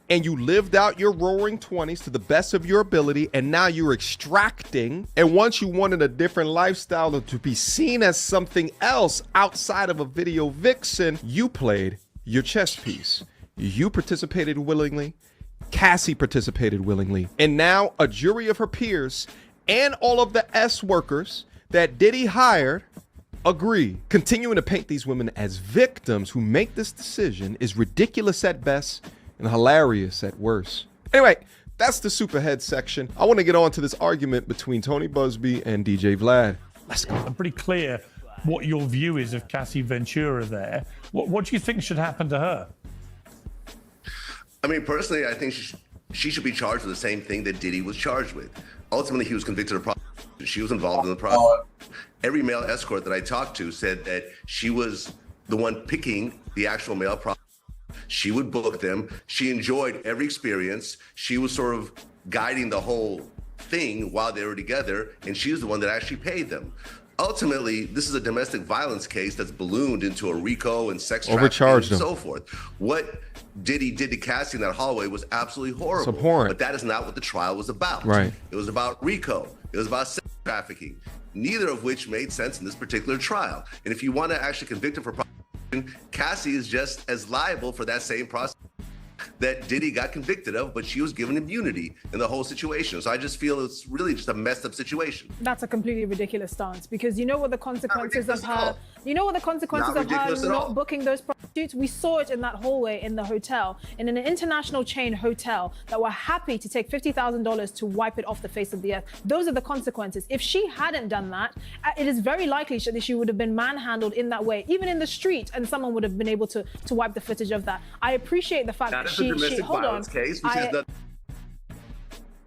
and you lived out your roaring 20s to the best of your ability, and now you're extracting. And once you wanted a different lifestyle to be seen as something else outside of a video vixen, you played your chess piece. You participated willingly. Cassie participated willingly. And now a jury of her peers and all of the S workers that Diddy hired agree. Continuing to paint these women as victims who make this decision is ridiculous at best and hilarious at worst. Anyway, that's the Superhead section. I want to get on to this argument between Tony Busby and DJ Vlad. Let's go. I'm pretty clear what your view is of Cassie Ventura there. What do you think should happen to her? I mean, personally, I think she should be charged with the same thing that Diddy was charged with. Ultimately, he was convicted of prostitution. She was involved in the process. Every male escort that I talked to said that she was the one picking the actual male prostitute. She would book them. She enjoyed every experience. She was sort of guiding the whole thing while they were together, and she was the one that actually paid them. Ultimately, this is a domestic violence case that's ballooned into a RICO and sex trafficking and so forth. What Diddy did to Cassie in that hallway was absolutely horrible. It's abhorrent. But that is not what the trial was about. Right. It was about RICO. It was about sex trafficking, neither of which made sense in this particular trial. And if you want to actually convict her for prostitution, Cassie is just as liable for that same process that Diddy got convicted of, but she was given immunity in the whole situation. So I just feel it's really just a messed up situation. That's a completely ridiculous stance, because you know what the consequences of her, not booking those prostitutes? We saw it in that hallway in the hotel, in an international chain hotel that were happy to take $50,000 to wipe it off the face of the earth. Those are the consequences. If she hadn't done that, it is very likely that she would have been manhandled in that way, even in the street, and someone would have been able to wipe the footage of that. I appreciate the fact that she hold on. Case, which is the...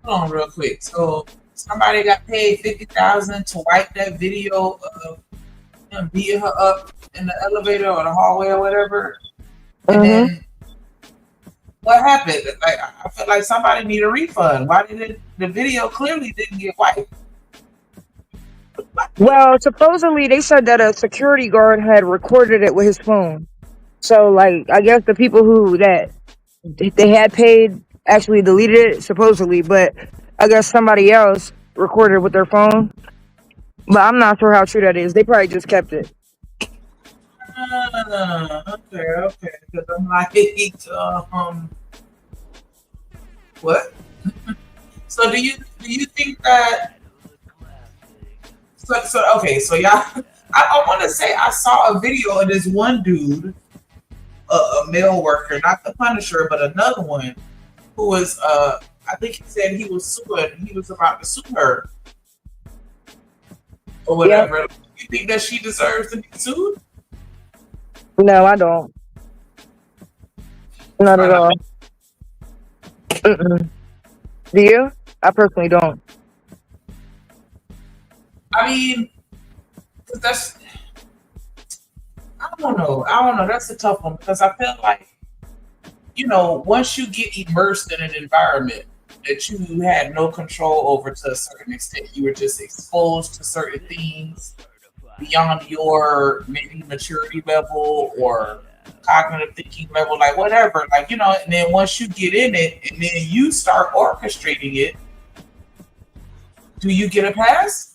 Hold on real quick. So somebody got paid $50,000 to wipe that video of him beating her up in the elevator or the hallway or whatever. And then What happened? Like, I feel like somebody need a refund. Why did the video clearly didn't get wiped? Well, supposedly they said that a security guard had recorded it with his phone. So, like, I guess the people who that they had paid actually deleted it, supposedly, but I guess somebody else recorded it with their phone. But I'm not sure how true that is. They probably just kept it. Okay. Because I'm like, what? So do you think that? So okay. So y'all, I want to say I saw a video of this one dude, a male worker, not the Punisher, but another one, who was I think he said he was suing. He was about to sue her or whatever. Yep. You think that she deserves to be sued? No, I don't. Not at all. Do you? I personally don't. I mean, that's, I don't know. That's a tough one because I feel like, once you get immersed in an environment that you had no control over to a certain extent, you were just exposed to certain things beyond your maybe maturity level or cognitive thinking level, like whatever, like, and then once you get in it and then you start orchestrating it, do you get a pass?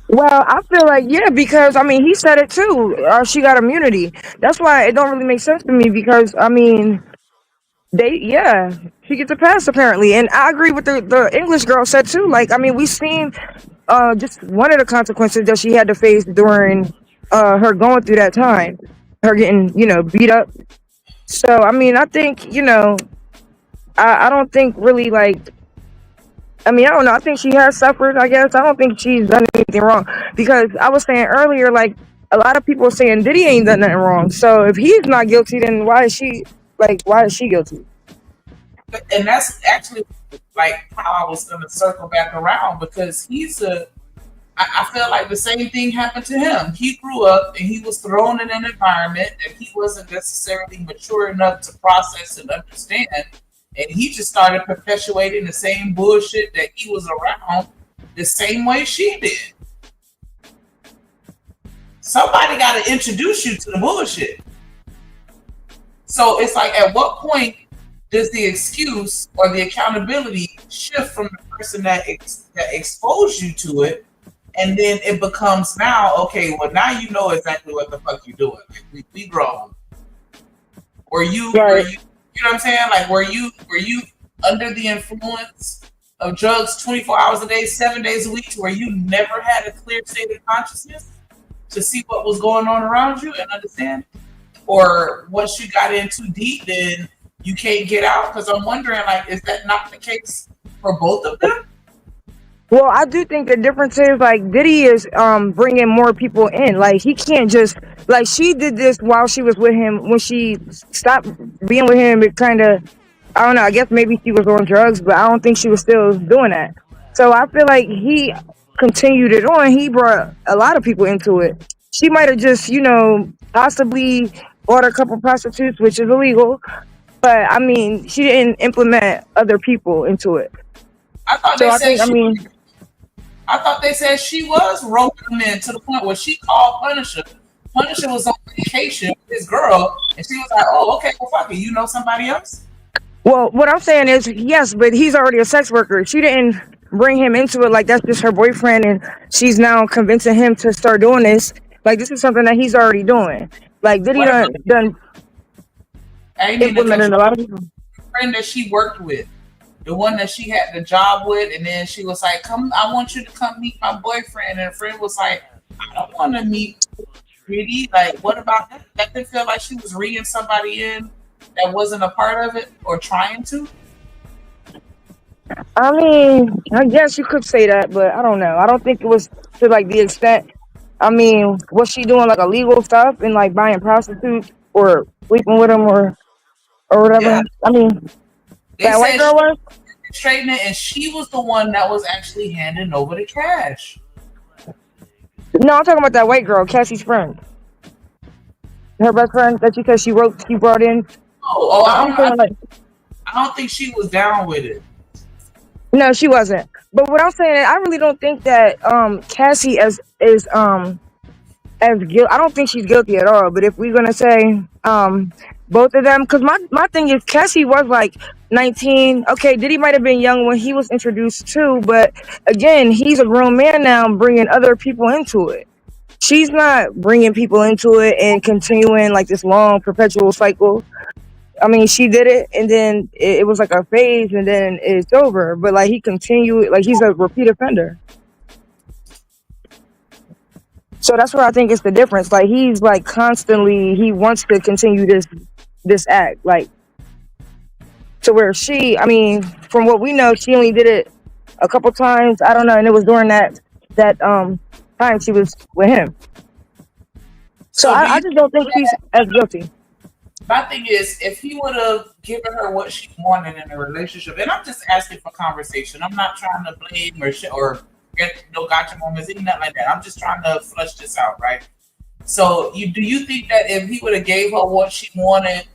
Well, I feel like, yeah, because, I mean, he said it too. She got immunity. That's why it don't really make sense to me because, I mean, she gets a pass apparently. And I agree with the English girl said too. Like, I mean, we've seen just one of the consequences that she had to face during her going through that time. Her getting, beat up. So, I mean, I think, I don't think really like, I mean, I don't know. I think she has suffered, I guess. I don't think she's done anything wrong. Because I was saying earlier, like, a lot of people are saying Diddy ain't done nothing wrong. So if he's not guilty, then why is she guilty? And that's actually, like, how I was going to circle back around. Because I feel like the same thing happened to him. He grew up and he was thrown in an environment that he wasn't necessarily mature enough to process and understand. And he just started perpetuating the same bullshit that he was around the same way she did. Somebody got to introduce you to the bullshit. So it's like, at what point does the excuse or the accountability shift from the person that exposed you to it, and then it becomes now, okay, well, now you know exactly what the fuck you're doing. Like, we grown. Were you you know what I'm saying? Like, were you under the influence of drugs 24 hours a day, 7 days a week, to where you never had a clear state of consciousness to see what was going on around you and understand? Or once you got in too deep, then you can't get out? Because I'm wondering, like, is that not the case for both of them? Well, I do think the difference is, like, Diddy is bringing more people in. Like, he can't just, like, she did this while she was with him. When she stopped being with him, it kind of, I don't know, I guess maybe she was on drugs, but I don't think she was still doing that. So I feel like he continued it on. He brought a lot of people into it. She might have just, possibly bought a couple prostitutes, which is illegal. But, I mean, she didn't implement other people into it. I thought they said she was roping him in to the point where she called Punisher. Punisher was on vacation with his girl, and she was like, "Oh, okay, well, fuck it. You know somebody else?" Well, what I'm saying is, yes, but he's already a sex worker. She didn't bring him into it like that's just her boyfriend, and she's now convincing him to start doing this. Like, this is something that he's already doing. Like, Diddy done implemented a lot of people. Friend that she worked with. The one that she had the job with, and then she was like, "Come, I want you to come meet my boyfriend." And her friend was like, "I don't want to meet Diddy. Like, what about that?" That didn't feel like she was reading somebody in that wasn't a part of it or trying to. I mean, I guess you could say that, but I don't know. I don't think it was to like the extent. I mean, was she doing like illegal stuff and like buying prostitutes or sleeping with them or whatever? Yeah. I mean. That white girl was straightening, and she was the one that was actually handing over the cash. No, I'm talking about that white girl, Cassie's friend. Her best friend that she said she brought in I don't think she was down with it. No, she wasn't. But what I'm saying, I really don't think that Cassie is as guilty. I don't think she's guilty at all. But if we're gonna say both of them, because my thing is Cassie was like 19. Okay, Diddy might have been young when he was introduced too, but again, he's a grown man now, bringing other people into it. She's not bringing people into it and continuing like this long perpetual cycle. I mean, she did it, and then it was like a phase, and then it's over. But like he continued, like he's a repeat offender. So that's where I think it's the difference. Like he's like constantly, he wants to continue this act, like to where she, I mean, from what we know, she only did it a couple times. I don't know, and it was during that time she was with him. So I just don't think she's as guilty. My thing is, if he would have given her what she wanted in a relationship, and I'm just asking for conversation. I'm not trying to blame or get no gotcha moments, anything like that. I'm just trying to flush this out, right? So, do you think that if he would have gave her what she wanted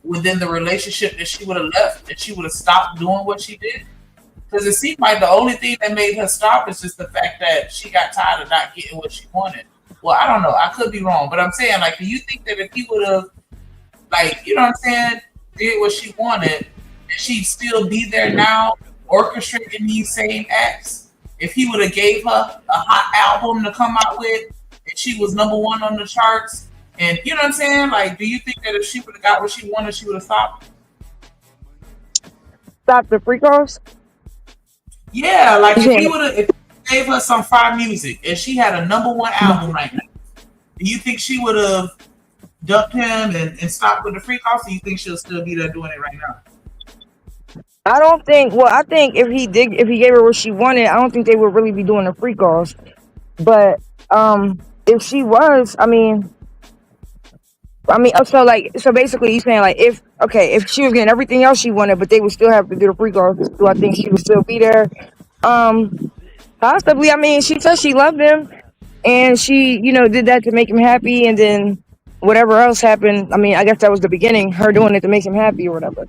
within the relationship, that she would have left, that she would have stopped doing what she did? Because it seemed like the only thing that made her stop is just the fact that she got tired of not getting what she wanted. Well, I don't know. I could be wrong, but I'm saying, like, do you think that if he would have, like, you know what I'm saying, did what she wanted, that she'd still be there now, orchestrating these same acts? If he would have gave her a hot album to come out with, and she was number one on the charts, and you know what I'm saying? Like, do you think that if she would have got what she wanted, she would have stopped? Stop the free calls? Yeah, like if he would have gave her some fire music and she had a number one album right now, do you think she would have dumped him and stopped with the free calls, or you think she'll still be there doing it right now? I don't think. Well, I think if he gave her what she wanted, I don't think they would really be doing the free calls. But if she was, I mean, so basically, you're saying like if she was getting everything else she wanted, but they would still have to do the free calls, do I think she would still be there? Possibly. I mean, she said she loved him, and she, did that to make him happy, and then whatever else happened. I mean, I guess that was the beginning, her doing it to make him happy or whatever.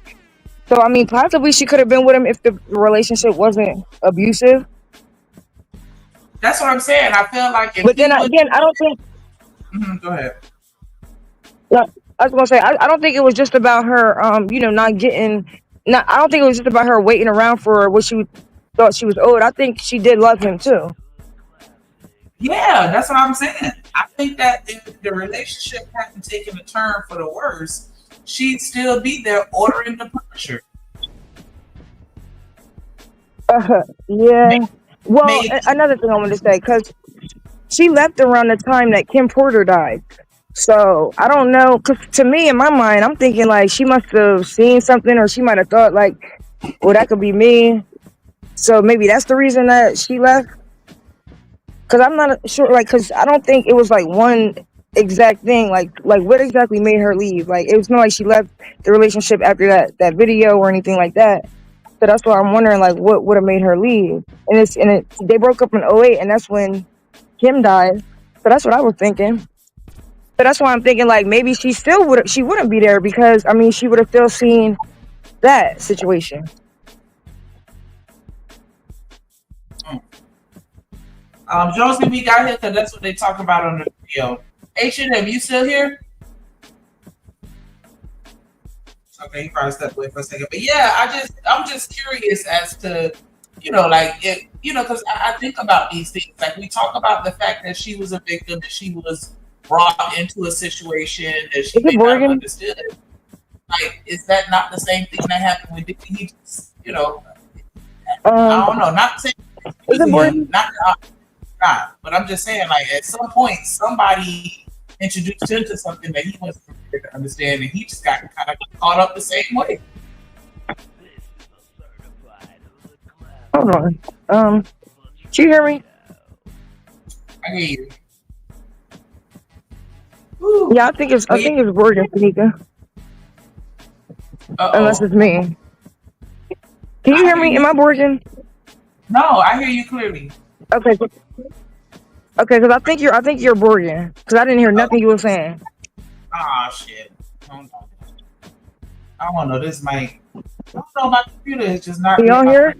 So, I mean, possibly she could have been with him if the relationship wasn't abusive. That's what I'm saying. I feel like if But then again, I don't think... Go ahead. Yeah, I was going to say, I don't think it was just about her, not getting... I don't think it was just about her waiting around for what she thought she was owed. I think she did love him, too. Yeah, that's what I'm saying. I think that if the relationship hadn't taken a turn for the worse, she'd still be there ordering the Punisher. Yeah. Well, another thing I wanted to say, because she left around the time that Kim Porter died. So, I don't know, because to me, in my mind, I'm thinking, like, she must have seen something, or she might have thought, like, well, that could be me. So, maybe that's the reason that she left. Because I'm not sure, like, because I don't think it was, like, one exact thing, like what exactly made her leave. Like, it was not like she left the relationship after that video or anything like that. So that's why I'm wondering, like, what would have made her leave. And they broke up in 2008, and that's when Kim died. So that's what I was thinking. But that's why I'm thinking, like, maybe she wouldn't be there, because I mean, she would have still seen that situation. Josie, we got here because that's what they talk about on the video. H&M, you still here? Okay, he probably stepped away for a second. But yeah, I'm just curious as to, because I think about these things. Like, we talk about the fact that she was a victim, that she was brought into a situation that she may not have understood. Like, is that not the same thing that happened with Diddy? He just, I don't know. Not saying not, but I'm just saying, like, at some point, somebody introduced him to something that he wasn't prepared to understand, and he just got kind of caught up the same way. Hold on. Can you hear me? I hear you. Ooh. Yeah, I think it's Morgan, Tanika. Unless it's me. Can you hear me? Am I Morgan? No, I hear you clearly. Okay. Okay, because I think you're Morgan. Because I didn't hear nothing you were saying. Ah, shit. Hold I don't know. This might. I don't know. My computer is just not. You on here?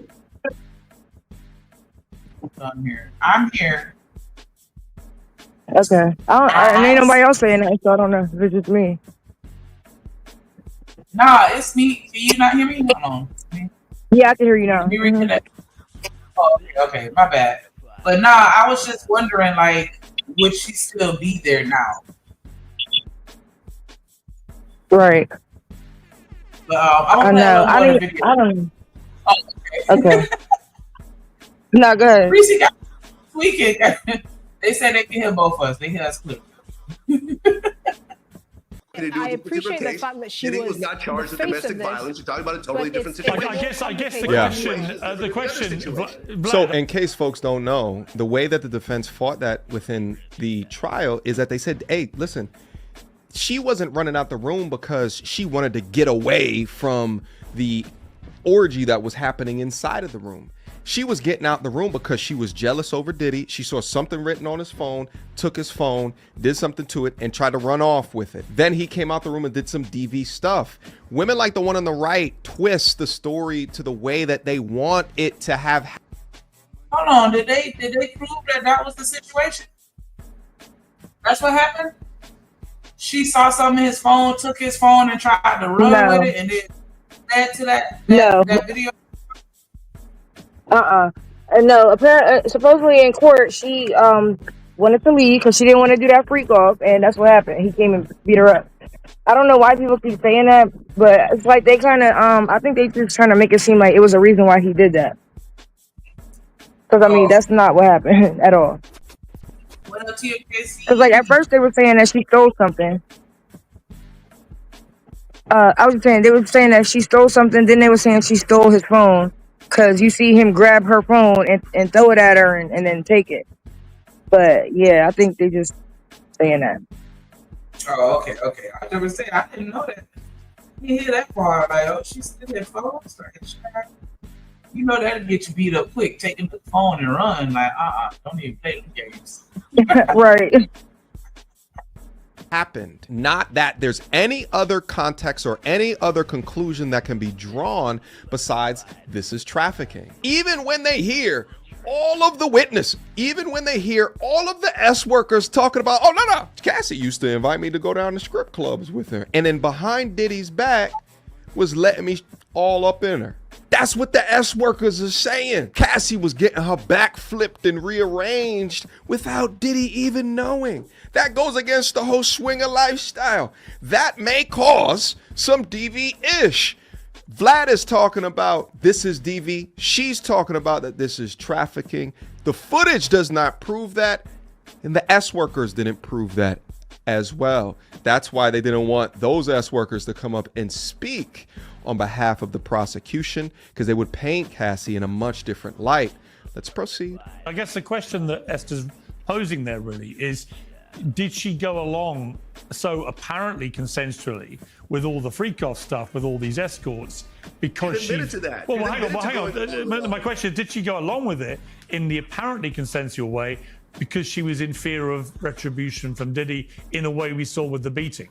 I'm here. I'm here. Okay. And ain't nobody else saying that, so I don't know if it's just me. Nah, it's me. Can you not hear me? Hold on. Yeah, I can hear you now. Let me reconnect. Oh, okay, my bad. But nah, I was just wondering, like, would she still be there now? Right. But I'm I know. I don't. Okay. No, go ahead. Reese got tweaking. They said they can hear both of us. They hear us clear. I appreciate the fact that she was not charged with domestic violence. You're talking about a totally different situation. I guess the question. So, in case folks don't know, the way that the defense fought that within the trial is that they said, "Hey, listen, she wasn't running out the room because she wanted to get away from the orgy that was happening inside of the room. She was getting out the room because she was jealous over Diddy. She saw something written on his phone, took his phone, did something to it, and tried to run off with it. Then he came out the room and did some DV stuff. Women like the one on the right twist the story to the way that they want it to have. Hold on, did they prove that was the situation? That's what happened? She saw something in his phone, took his phone, and tried to run with it, and then add to that video. No. Apparently, supposedly in court, she wanted to leave because she didn't want to do that freak off, and that's what happened. He came and beat her up. I don't know why people keep saying that, but it's like they kind of I think they just trying to make it seem like it was a reason why he did that. Because I mean, that's not what happened at all. Because like at first they were saying that she stole something. I was saying they were saying that she stole something. Then they were saying she stole his phone. Because you see him grab her phone and throw it at her and then take it. But yeah, I think they just saying that. Oh, okay. I never said I didn't know that. You hear that part? Like, oh, she still had phones. You know that'll get you beat up quick. Taking the phone and run. Like, don't even play the games. Right. Happened. Not that there's any other context or any other conclusion that can be drawn besides this is trafficking. Even when they hear all of the witness, even when they hear all of the S workers talking about, oh, no, Cassie used to invite me to go down to strip clubs with her. And then behind Diddy's back was letting me all up in her. That's what the S workers are saying. Cassie was getting her back flipped and rearranged without Diddy even knowing. That goes against the whole swinger lifestyle. That may cause some DV-ish. Vlad is talking about this is DV. She's talking about that this is trafficking. The footage does not prove that, and the S workers didn't prove that as well. That's why they didn't want those S workers to come up and speak on behalf of the prosecution, because they would paint Cassie in a much different light. Let's proceed. I guess the question that Esther's posing there really is, did she go along so apparently consensually with all the freak-off stuff with all these escorts because she admitted to that. Well, hang on. My question is, did she go along with it in the apparently consensual way because she was in fear of retribution from Diddy in a way we saw with the beating?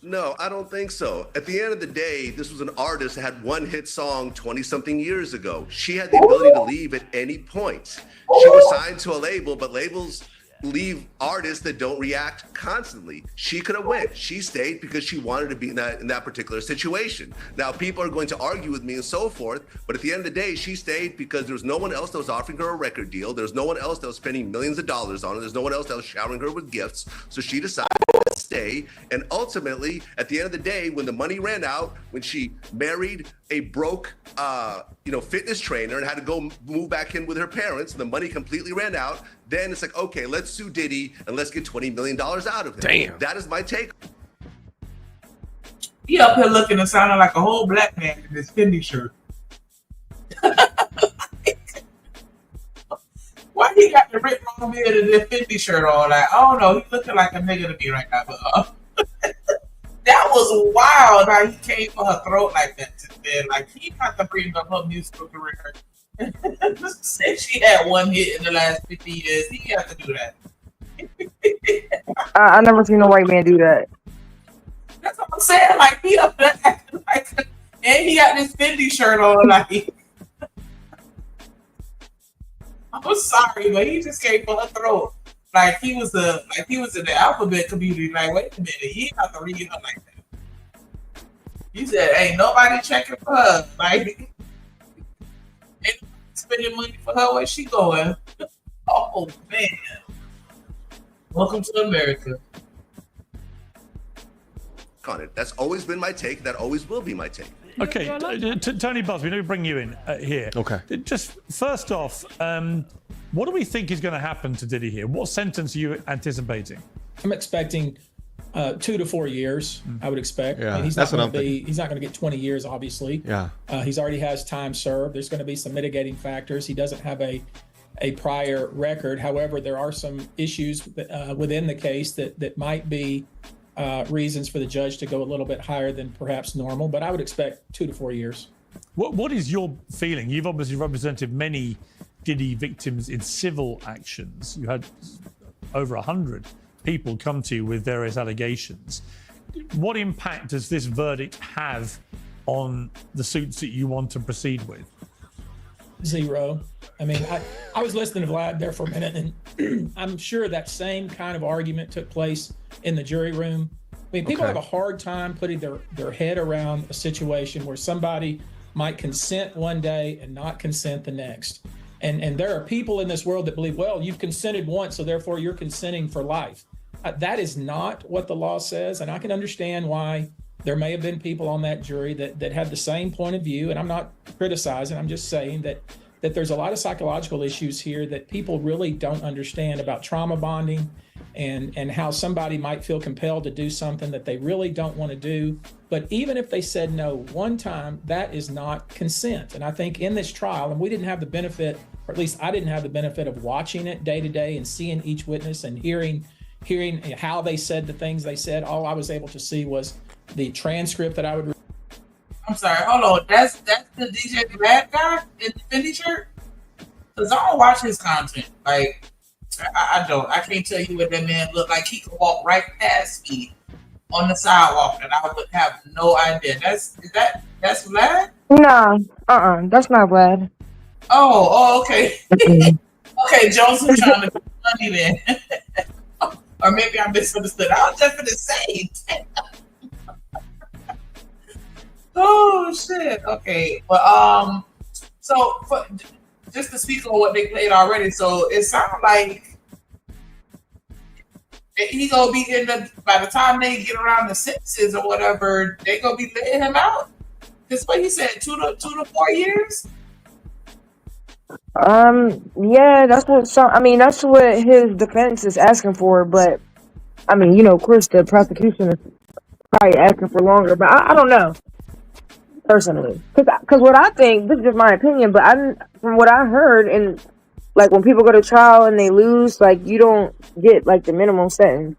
No, I don't think so. At the end of the day, this was an artist that had one hit song 20-something years ago. She had the ability to leave at any point. She was signed to a label, but labels leave artists that don't react constantly. She could have went. She stayed because she wanted to be in that particular situation. Now, people are going to argue with me and so forth, but at the end of the day, she stayed because there was no one else that was offering her a record deal. There's no one else that was spending millions of dollars on it. There's no one else that was showering her with gifts. So she decided to stay. And ultimately, at the end of the day, when the money ran out, when she married a broke fitness trainer and had to go move back in with her parents, and the money completely ran out, then it's like, okay, let's sue Diddy and let's get $20 million out of him. Damn. That is my take. He up here looking and sounding like a whole black man in his Fendi shirt. Why he got the Rick Ross beard and the Fendi shirt on? Like, I don't know. He looking like a nigga to me right now. But that was wild how he came for her throat like that. Like, he got to bring up her musical career. Say she had one hit in the last 50 years. He got to do that. I never seen a white man do that. That's what I'm I'm saying, like, he up there acting like, and he got this Fendi shirt on, like. I'm sorry, but he just came for her throat. Like he was in the alphabet community. Like, wait a minute, you have to read her like that. He said, "Ain't nobody checking for her. Like, ain't spending money for her. Where she going?" Oh man! Welcome to America. On it. That's always been my take. That always will be my take. Okay, Tony Buzz, we need to bring you in here. Okay. Just first off, what do we think is going to happen to Diddy here? What sentence are you anticipating? I'm expecting 2 to 4 years. I would expect. Yeah, I mean, he's that's not what I'm going to be. He's not going to get 20 years, obviously. Yeah. He's already has time served. There's going to be some mitigating factors. He doesn't have a prior record. However, there are some issues within the case that might be reasons for the judge to go a little bit higher than perhaps normal, but I would expect 2 to 4 years. What is your feeling? You've obviously represented many Diddy victims in civil actions. You had over 100 people come to you with various allegations. What impact does this verdict have on the suits that you want to proceed with? Zero. I mean, I was listening to Vlad there for a minute, and I'm sure that same kind of argument took place in the jury room. I mean, people have a hard time putting their head around a situation where somebody might consent one day and not consent the next. And there are people in this world that believe, well, you've consented once, so therefore you're consenting for life. That is not what the law says, and I can understand why there may have been people on that jury that had the same point of view, and I'm not criticizing, I'm just saying that there's a lot of psychological issues here that people really don't understand about trauma bonding and how somebody might feel compelled to do something that they really don't want to do. But even if they said no one time, that is not consent. And I think in this trial, and we didn't have the benefit, or at least I didn't have the benefit of watching it day to day and seeing each witness and hearing how they said the things they said. All I was able to see was the transcript that I would. I'm sorry, hold on. That's the DJ Vlad guy in the Fendi shirt? Because I don't watch his content. Like, I don't. I can't tell you what that man looked like. He could walk right past me on the sidewalk and I would have no idea. That's Vlad? No, that's not Vlad. Oh, okay. Okay, Joseph trying to be funny then. Or maybe I misunderstood. I was just gonna say. Oh shit. Okay. But so just to speak on what they played already, so it sounds like he gonna be by the time they get around the sentences or whatever, they gonna be letting him out. That's what he said, 2 to 4 years. Yeah, that's what his defense is asking for. But I mean, of course, the prosecution is probably asking for longer. But I don't know. Personally, because what I think, this is just my opinion, but from what I heard, and like when people go to trial and they lose, like you don't get like the minimum sentence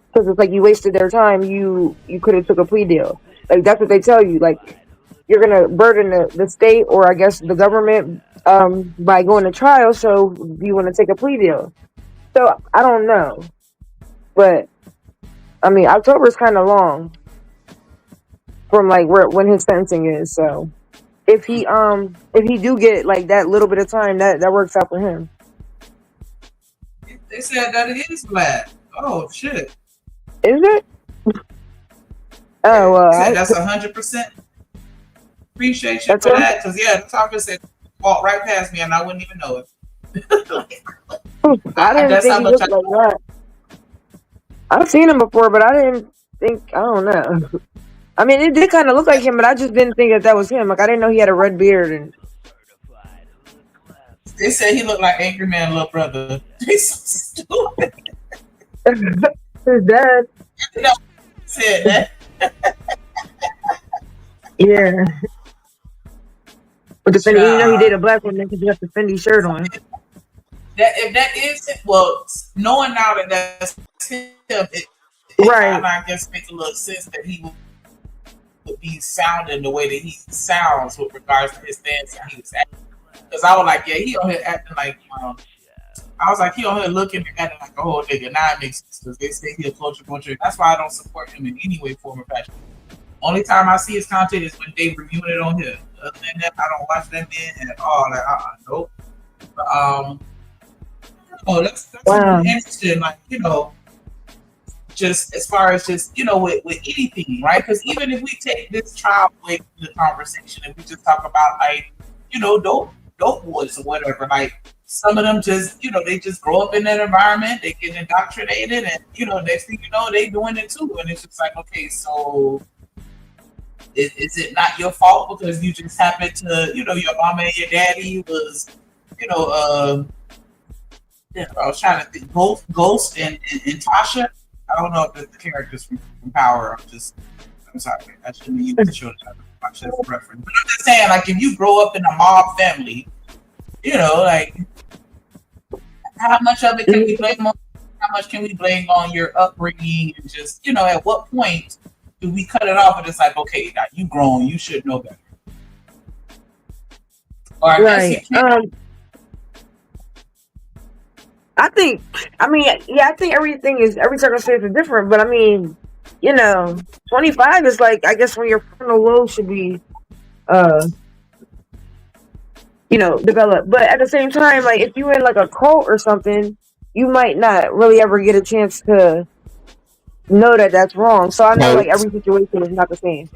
because it's like you wasted their time. You could have took a plea deal. Like that's what they tell you. Like you're gonna burden the state or I guess the government by going to trial. So you want to take a plea deal. So I don't know, but I mean October is kind of long. From like when his sentencing is, so if he do get like that little bit of time, that works out for him. They said that it is Vlad. Oh shit! Is it? Oh well, that's 100%. Appreciate you for that, because the talker said walk right past me and I wouldn't even know it. I didn't think he looked like that. I've seen him before, but I didn't think. I don't know. I mean, it did kind of look like him, but I just didn't think that was him. Like, I didn't know he had a red beard. And they said he looked like Angry Man little brother. He's so stupid. His dad. No, said that. Yeah. But the Fendi, he did a black one because he got the Fendi shirt on. If that is it, well, knowing now that that's him, it right. I guess make a little sense that he would be sounding the way that he sounds with regards to his stance and he was acting. Because I was like, yeah, he on here acting like I was like, he on here looking at it like a whole nigga. Now it makes sense because they say he a culture vulture. That's why I don't support him in any way, form, or fashion. Only time I see his content is when they reviewing it on here. Other than that, I don't watch that man at all. Like, nope. But, that's interesting. Like, you know, just as far as just, you know, with anything, right? Because even if we take this child away from the conversation and we just talk about, like, you know, dope boys or whatever, like, some of them just, you know, they just grow up in that environment, they get indoctrinated, and, you know, next thing you know, they doing it too. And it's just like, okay, so is it not your fault because you just happened to, you know, your mama and your daddy was, you know, I was trying to think, Ghost and Tasha. I don't know if the characters from Power. I'm sorry, I shouldn't use the children. Watch that for reference. But I'm just saying, like, if you grow up in a mob family, you know, like, how much of it can we blame on? How much can we blame on your upbringing? And just, you know, at what point do we cut it off and it's like, okay, now you grown, you should know better. Or right. I think every circumstance is different, but I mean, you know, 25 is like, I guess when your frontal lobe should be, you know, developed. But at the same time, like, if you're in like a cult or something, you might not really ever get a chance to know that that's wrong. So I know like every situation is not the same.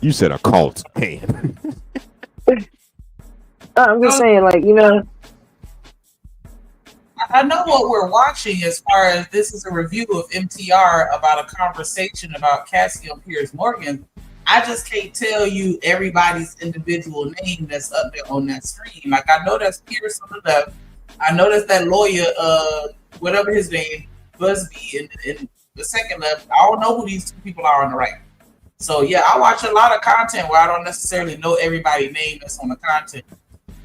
You said a cult, man. I'm just saying, like, you know. I know what we're watching as far as this is a review of MTR about a conversation about Cassie on Piers Morgan. I just can't tell you everybody's individual name that's up there on that screen. Like, I know that's Piers on the left. I know that's that lawyer, whatever his name, Busby in the second left. I don't know who these two people are on the right. So yeah, I watch a lot of content where I don't necessarily know everybody's name that's on the content.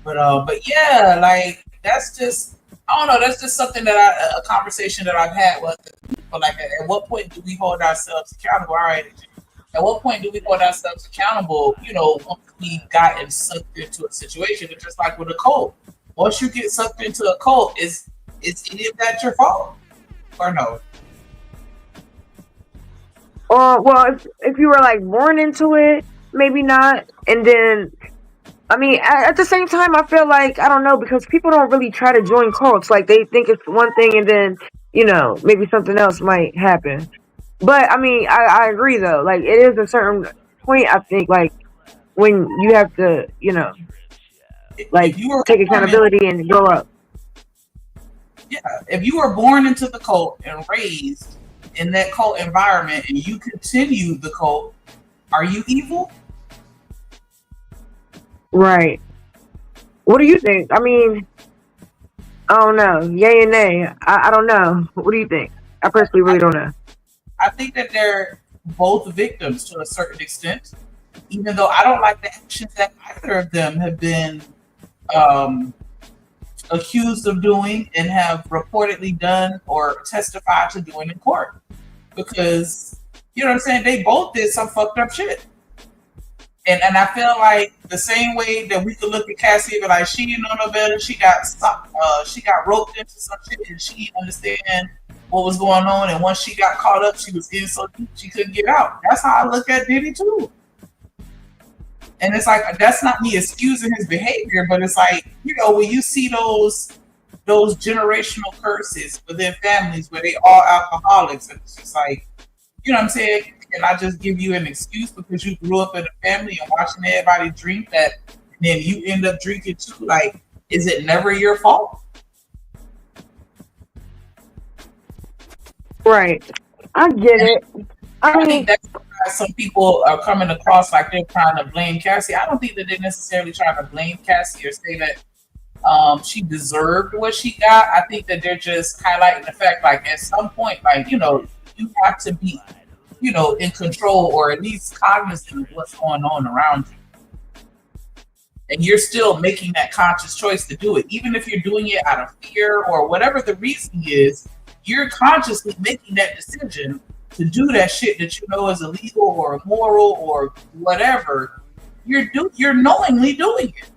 But yeah, like, that's just, I don't know, that's just something that a conversation that I've had with people. Like, at what point do we hold ourselves accountable? All right, at what point do we hold ourselves accountable, you know, once we've gotten sucked into a situation? It's just like with a cult. Once you get sucked into a cult, is any of that your fault? Or no? Well, if you were like born into it, maybe not. And then, I mean, at the same time, I feel like, I don't know, because people don't really try to join cults. Like, they think it's one thing and then, you know, maybe something else might happen. But I mean, I agree though. Like, it is a certain point, I think, like, when you have to, you know, like, take accountability and grow up. Yeah, if you were born into the cult and raised in that cult environment and you continue the cult, are you evil? Right. What do you think? I mean, I don't know. Yay and nay. I don't know. What do you think? I personally really don't know. I think that they're both victims to a certain extent, even though I don't like the actions that either of them have been accused of doing and have reportedly done or testified to doing in court. Because, you know what I'm saying, they both did some fucked up shit. And I feel like the same way that we could look at Cassie and be like, she didn't know no better, she got roped into some shit and she didn't understand what was going on, and once she got caught up, she was in so deep she couldn't get out. That's how I look at Diddy too. And it's like, that's not me excusing his behavior, but it's like, you know, when you see those generational curses within families where they all alcoholics, and it's just like, you know what I'm saying? Can I just give you an excuse because you grew up in a family and watching everybody drink that, and then you end up drinking too? Like, is it never your fault? Right. I get it. I think that's why some people are coming across like they're trying to blame Cassie. I don't think that they're necessarily trying to blame Cassie or say that she deserved what she got. I think that they're just highlighting the fact, like, at some point, like, you know, you have to be, you know, in control or at least cognizant of what's going on around you. And you're still making that conscious choice to do it. Even if you're doing it out of fear or whatever the reason is, you're consciously making that decision to do that shit that you know is illegal or immoral or whatever. You're knowingly doing it.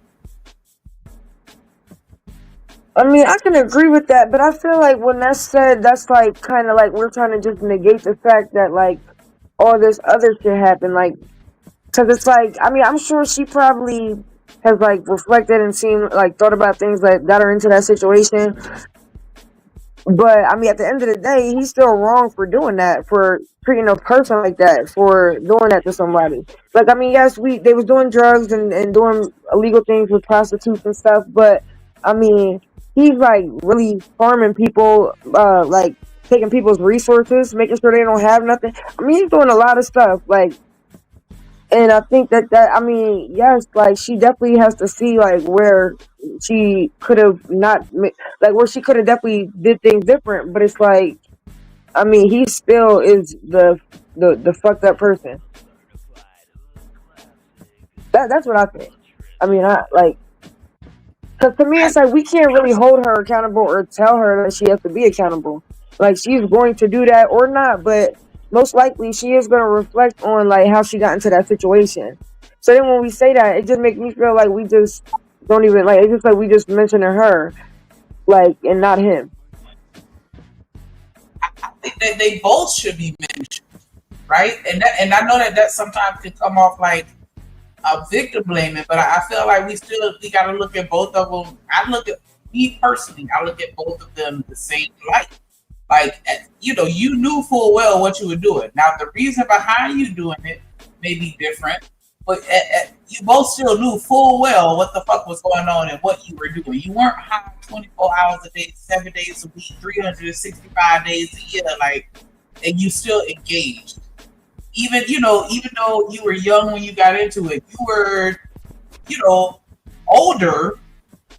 I mean, I can agree with that, but I feel like when that's said, that's like kind of like we're trying to just negate the fact that like all this other shit happened. Like, because it's like, I mean, I'm sure she probably has like reflected and seen, like, thought about things that got her into that situation. But I mean, at the end of the day, he's still wrong for doing that, for treating a person like that, for doing that to somebody. Like, I mean, yes, they was doing drugs and doing illegal things with prostitutes and stuff, but I mean, he's like really farming people, like taking people's resources, making sure they don't have nothing. I mean, he's doing a lot of stuff, like. And I think that I mean, yes, like she definitely has to see like where she could have not, like where she could have definitely did things different. But it's like, I mean, he still is the fucked up person. That's what I think. I mean, because to me, it's like we can't really hold her accountable or tell her that she has to be accountable. Like she's going to do that or not, but most likely she is going to reflect on like how she got into that situation. So then when we say that, it just makes me feel like we just don't even like. It's just like we just mentioning her, like, and not him. I think that they both should be mentioned, right? And I know that sometimes can come off like a victim blaming, but I feel like we got to look at both of them. I look at both of them the same light. Like, you know, you knew full well what you were doing. Now, the reason behind you doing it may be different, but you both still knew full well what the fuck was going on and what you were doing. You weren't high 24 hours a day, 7 days a week, 365 days a year, like, and you still engaged. Even though you were young when you got into it, you were, older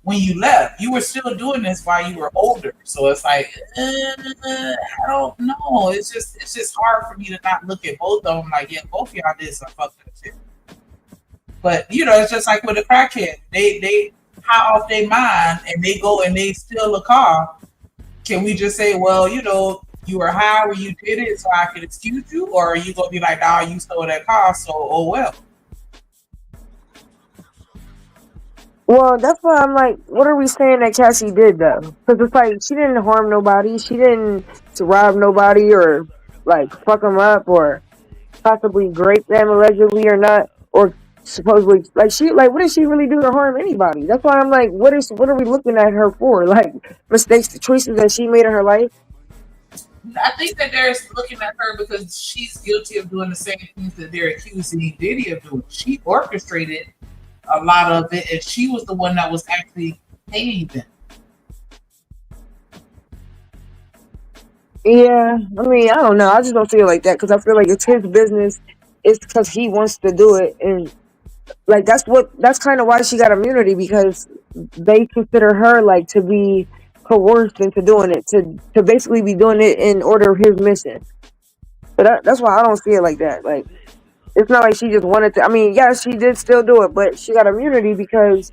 when you left. You were still doing this while you were older. So it's like, I don't know. It's just hard for me to not look at both of them like, yeah, both of y'all did some fucked up shit. But it's just like with a crackhead. They high off their mind and they go and they steal a car. Can we just say, well, you were high when you did it, so I can excuse you? Or are you gonna be like, nah, you stole that car, so oh well? Well, that's why I'm like, what are we saying that Cassie did though? Because it's like she didn't harm nobody, she didn't rob nobody or like fuck them up or possibly rape them allegedly or not, or supposedly what did she really do to harm anybody? That's why I'm like, what are we looking at her for? Like mistakes, the choices that she made in her life. I think that they're looking at her because she's guilty of doing the same things that they're accusing Diddy of doing. She orchestrated a lot of it, and she was the one that was actually paying them. Yeah, I mean, I don't know. I just don't feel like that because I feel like it's his business. It's because he wants to do it, and like that's kind of why she got immunity, because they consider her like to be coerced into doing it, to basically be doing it in order of his mission. But that's why I don't see it like that. Like, it's not like she just wanted to. I mean, yeah, she did still do it, but she got immunity because,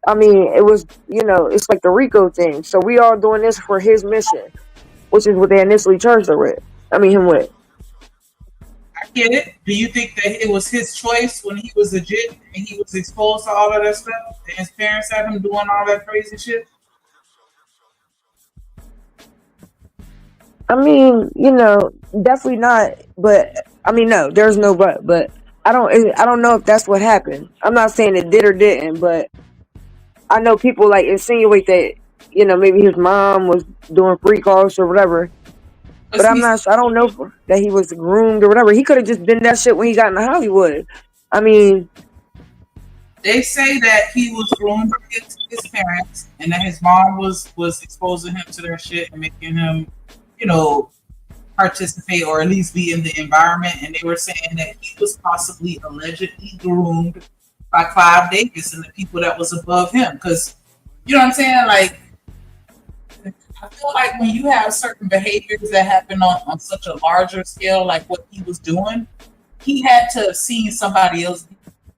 I mean, it was, it's like the RICO thing. So we all doing this for his mission, which is what they initially charged her with. I mean, him with. I get it. Do you think that it was his choice when he was legit and he was exposed to all of that stuff? And his parents had him doing all that crazy shit? I mean, definitely not. But I mean, no, there's no but. But I don't know if that's what happened. I'm not saying it did or didn't, but I know people like insinuate that maybe his mom was doing free calls or whatever. But I'm not. I don't know that he was groomed or whatever. He could have just been that shit when he got into Hollywood. I mean, they say that he was groomed by his parents, and that his mom was exposing him to their shit and making him, participate or at least be in the environment. And they were saying that he was possibly allegedly groomed by Clive Davis and the people that was above him. Because, you know what I'm saying? Like, I feel like when you have certain behaviors that happen on such a larger scale, like what he was doing, he had to have seen somebody else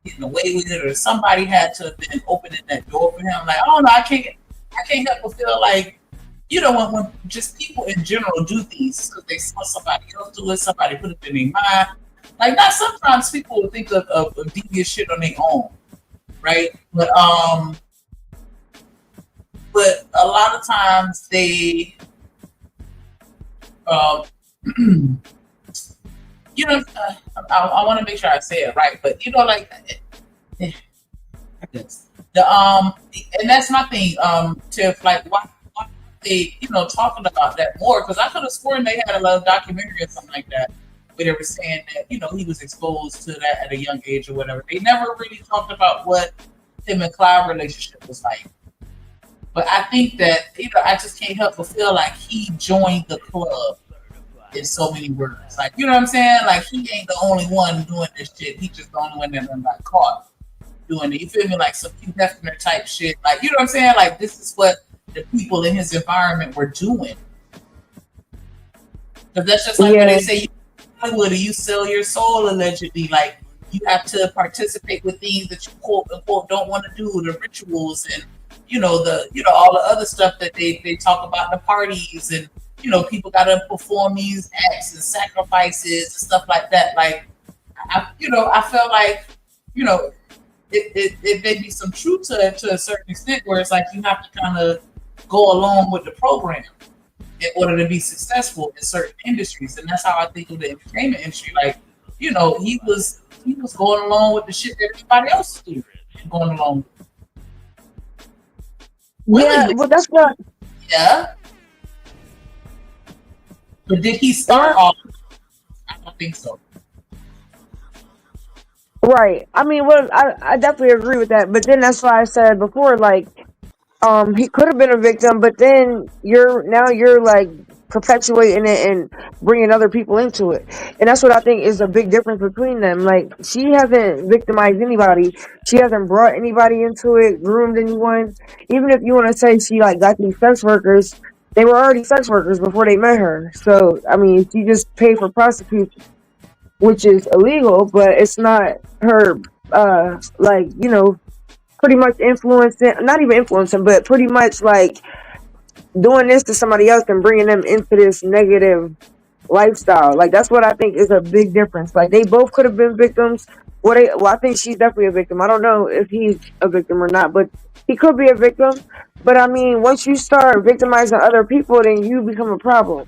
getting away with it, or somebody had to have been opening that door for him. Like, oh no, I can't help but feel like, when just people in general do things because they saw somebody else do it, somebody put it in their mind. Like, not sometimes people will think of devious shit on their own, right? But a lot of times they, you know, I want to make sure I say it right, but you know, like, I guess and that's my thing. Tiff, like, why they, you know, talking about that more? Because I could have sworn they had a little documentary or something like that, where they were saying that, you know, he was exposed to that at a young age or whatever. They never really talked about what him and Cloud relationship was like. But I think that, you know, I just can't help but feel like he joined the club in so many words. Like, you know what I'm saying? Like, he ain't the only one doing this shit. He just the only one that got caught doing it. You feel me? Like some Hugh Hefner type shit. Like, you know what I'm saying? Like, this is what the people in his environment were doing. Because that's just like when they say, you sell your soul allegedly. Like, you have to participate with things that you quote unquote don't want to do, the rituals and all the other stuff that they talk about in the parties, and people gotta perform these acts and sacrifices and stuff like that. Like, I felt like it may be some truth to it to a certain extent, where it's like you have to kind of go along with the program in order to be successful in certain industries. And that's how I think of the entertainment industry. Like, he was going along with the shit that everybody else is doing and going along with. Yeah, well, that's not. Yeah. But did he start off? I don't think so. Right. I mean, well, I definitely agree with that. But then that's why I said before, like, he could have been a victim, but then you're like perpetuating it and bringing other people into it. And that's what I think is a big difference between them. Like, she hasn't victimized anybody. She hasn't brought anybody into it, groomed anyone. Even if you want to say she like got these sex workers, they were already sex workers before they met her. So, I mean, she just paid for prostitution, which is illegal, but it's not her, like, pretty much influencing, not even influencing, but pretty much like doing this to somebody else and bringing them into this negative lifestyle. Like, that's what I think is a big difference. Like, they both could have been victims. Well, I think she's definitely a victim. I don't know if he's a victim or not, but he could be a victim. But I mean, once you start victimizing other people, then you become a problem.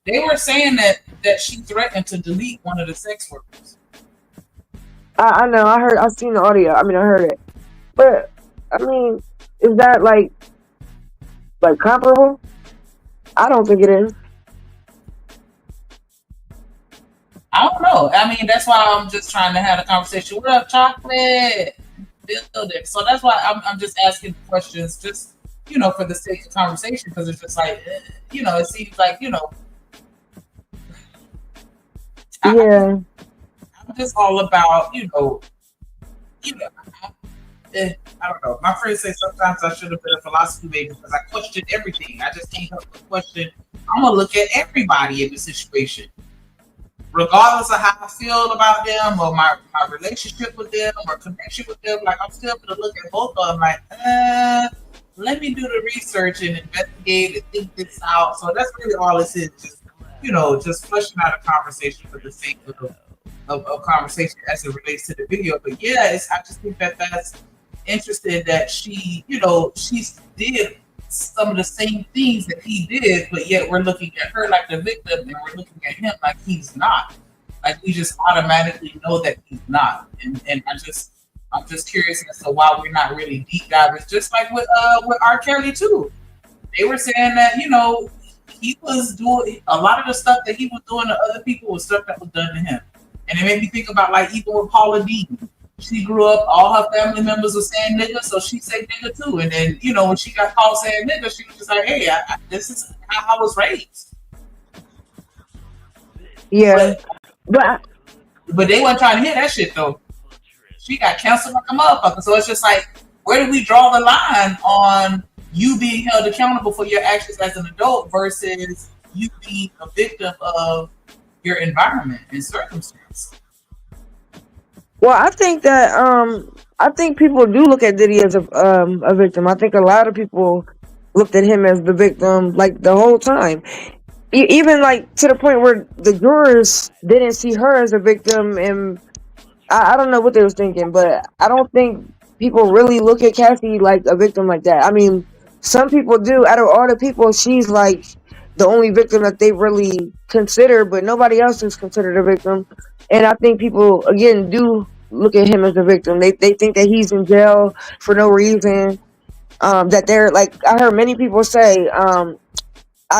They were saying that she threatened to delete one of the sex workers. I know. I've seen the audio. I mean, I heard it. But I mean, is that like comparable? I don't think it is. I don't know. I mean, that's why I'm just trying to have a conversation. What up, chocolate? So that's why I'm just asking questions, just for the sake of conversation, because it's just like it seems like yeah. I'm just all about I don't know. My friends say sometimes I should have been a philosophy major because I question everything. I just can't help but question. I'm gonna look at everybody in the situation, regardless of how I feel about them or my relationship with them or connection with them. Like, I'm still gonna look at both of them like, let me do the research and investigate and think this out. So that's really all this is. Just fleshing out a conversation for the sake of conversation as it relates to the video. But yeah, I just think that's interesting that she did some of the same things that he did, but yet we're looking at her like the victim and we're looking at him like he's not. Like, we just automatically know that he's not. And I'm just curious as to why we're not really deep divers, just like with R. Kelly too. They were saying that, he was doing a lot of the stuff that he was doing to other people was stuff that was done to him. And it made me think about, like, even with Paula Dean. She grew up, all her family members were saying nigga, so she said nigga too. And then, when she got called saying nigga, she was just like, hey, this is how I was raised. Yeah. But they weren't trying to hear that shit, though. She got canceled like a motherfucker. So it's just like, where do we draw the line on you being held accountable for your actions as an adult versus you being a victim of your environment and circumstance? Well, I think that I think people do look at Diddy as a victim. I think a lot of people looked at him as the victim like the whole time. Even like to the point where the jurors didn't see her as a victim, and I don't know what they was thinking, but I don't think people really look at Cassie like a victim like that. I mean, some people do. Out of all the people, she's like the only victim that they really consider, but nobody else is considered a victim. And I think people, again, do look at him as a victim. They think that he's in jail for no reason. That they're like, I heard many people say,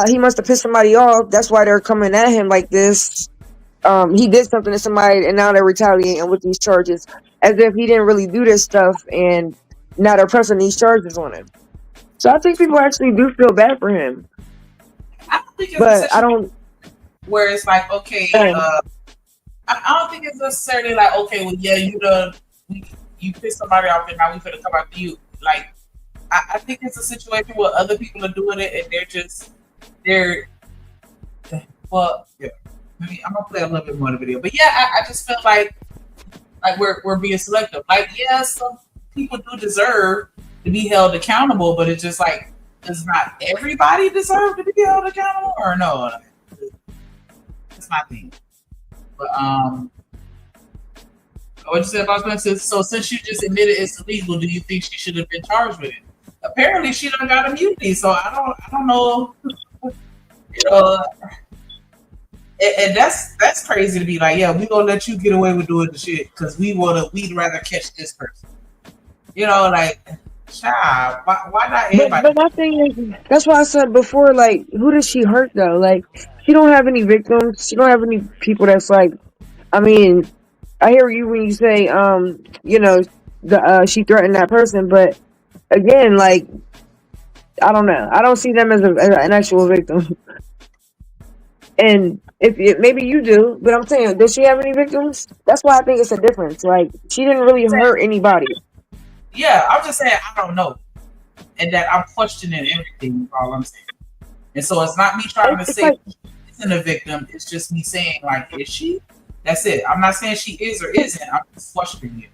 he must have pissed somebody off. That's why they're coming at him like this. He did something to somebody, and now they're retaliating with these charges, as if he didn't really do this stuff, and now they're pressing these charges on him. So I think people actually do feel bad for him. I don't think it's But I don't. where it's like, okay, I don't think it's necessarily like, okay, well, yeah, you pissed somebody off, and now we finna come after you. Like, I think it's a situation where other people are doing it, and well, yeah. I'm gonna play a little bit more of the video, but yeah, I just feel like we're being selective. Like, yeah, some people do deserve to be held accountable, but it's just like, does not everybody deserve to be held accountable, or no? That's my thing. But what you said about Spencer? So since you just admitted it's illegal, do you think she should have been charged with it? Apparently, she don't got immunity, so I don't know. You know. And that's crazy to be like, yeah, we gonna let you get away with doing the shit because we'd rather catch this person. You know, like, child, why not anybody? But my thing is, that's why I said before, like, who does she hurt though? Like, she don't have any victims. She don't have any people that's like, I mean, I hear you when you say, you know, she threatened that person, but again, like, I don't know. I don't see them as an actual victim. And maybe you do, but I'm saying, does she have any victims? That's why I think it's a difference. Like, she didn't really hurt anybody. Yeah, I'm just saying I don't know, and that I'm questioning everything. All I'm saying, and so it's not me trying to say she isn't a victim. It's just me saying, like, is she? That's it. I'm not saying she is or isn't. I'm just questioning it.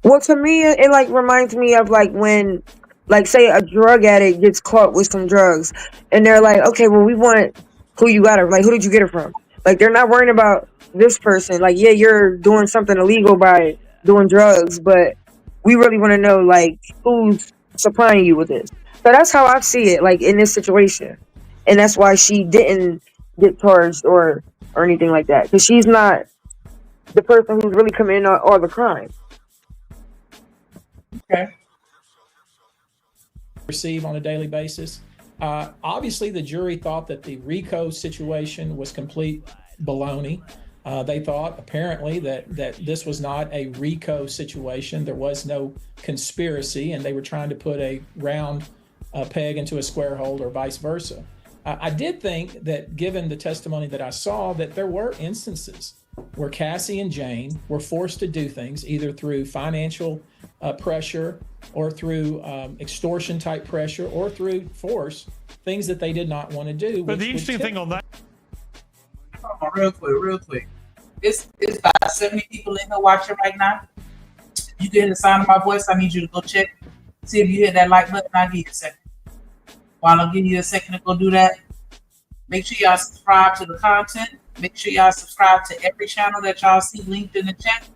Well, to me, it like reminds me of like when, like, say a drug addict gets caught with some drugs, and they're like, okay, well, we want who you got her, like, who did you get her from? Like, they're not worrying about this person. Like, yeah, you're doing something illegal by doing drugs, but we really want to know, like, who's supplying you with this. So that's how I see it, like, in this situation. And that's why she didn't get charged or anything like that, because she's not the person who's really committing all the crime. Okay. Receive on a daily basis. Obviously, the jury thought that the RICO situation was complete baloney. They thought, apparently, that this was not a RICO situation. There was no conspiracy, and they were trying to put a round peg into a square hole or vice versa. I did think that, given the testimony that I saw, that there were instances where Cassie and Jane were forced to do things either through financial pressure or through extortion type pressure or through force, things that they did not want to do. But the interesting thing on that, real quick, it's about 70 people in here watching right now. You can hear the sound of my voice. I need you to go check, see if you hit that like button. I'll give you a second. While I'm giving you a second to go do that, make sure y'all subscribe to the content. Make sure y'all subscribe to every channel that y'all see linked in the chat.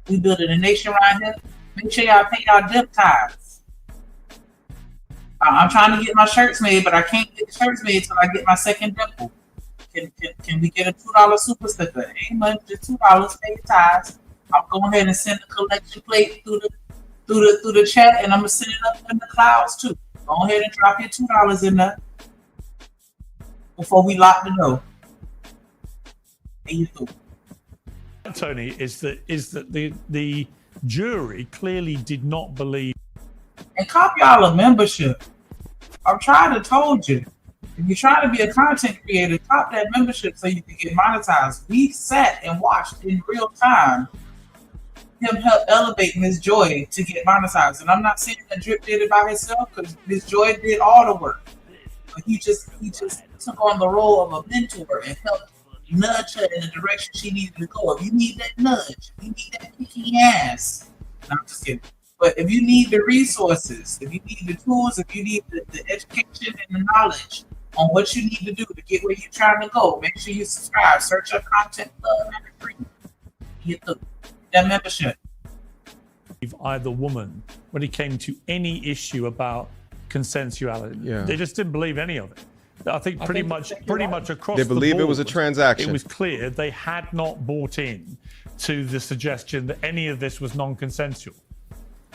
We building a nation right here. Make sure y'all pay y'all dip ties. I'm trying to get my shirts made, but I can't get the shirts made until I get my second dimple. Can we get a $2 super sticker? Ain't much, just $2. Pay your ties. I'll go ahead and send the collection plate through the chat, and I'm gonna send it up in the clouds too. Go ahead and drop your $2 in there before we lock the door. Tony, is that the jury clearly did not believe. And cop y'all a membership. I'm trying to told you. If you're trying to be a content creator, cop that membership so you can get monetized. We sat and watched in real time him help elevate Miss Joy to get monetized. And I'm not saying that Drip did it by himself, because Miss Joy did all the work. But he just took on the role of a mentor and helped nudge her in the direction she needed to go. If you need that nudge, if you need that kicking ass. No, I'm just kidding. But if you need the resources, if you need the tools, if you need the education and the knowledge on what you need to do to get where you're trying to go, make sure you subscribe. Search up Content Club and free. Get that membership. Either woman when it came to any issue about consensuality. Yeah. They just didn't believe any of it. I think pretty much across They the believe it was a board, transaction. It was clear they had not bought in to the suggestion that any of this was non-consensual.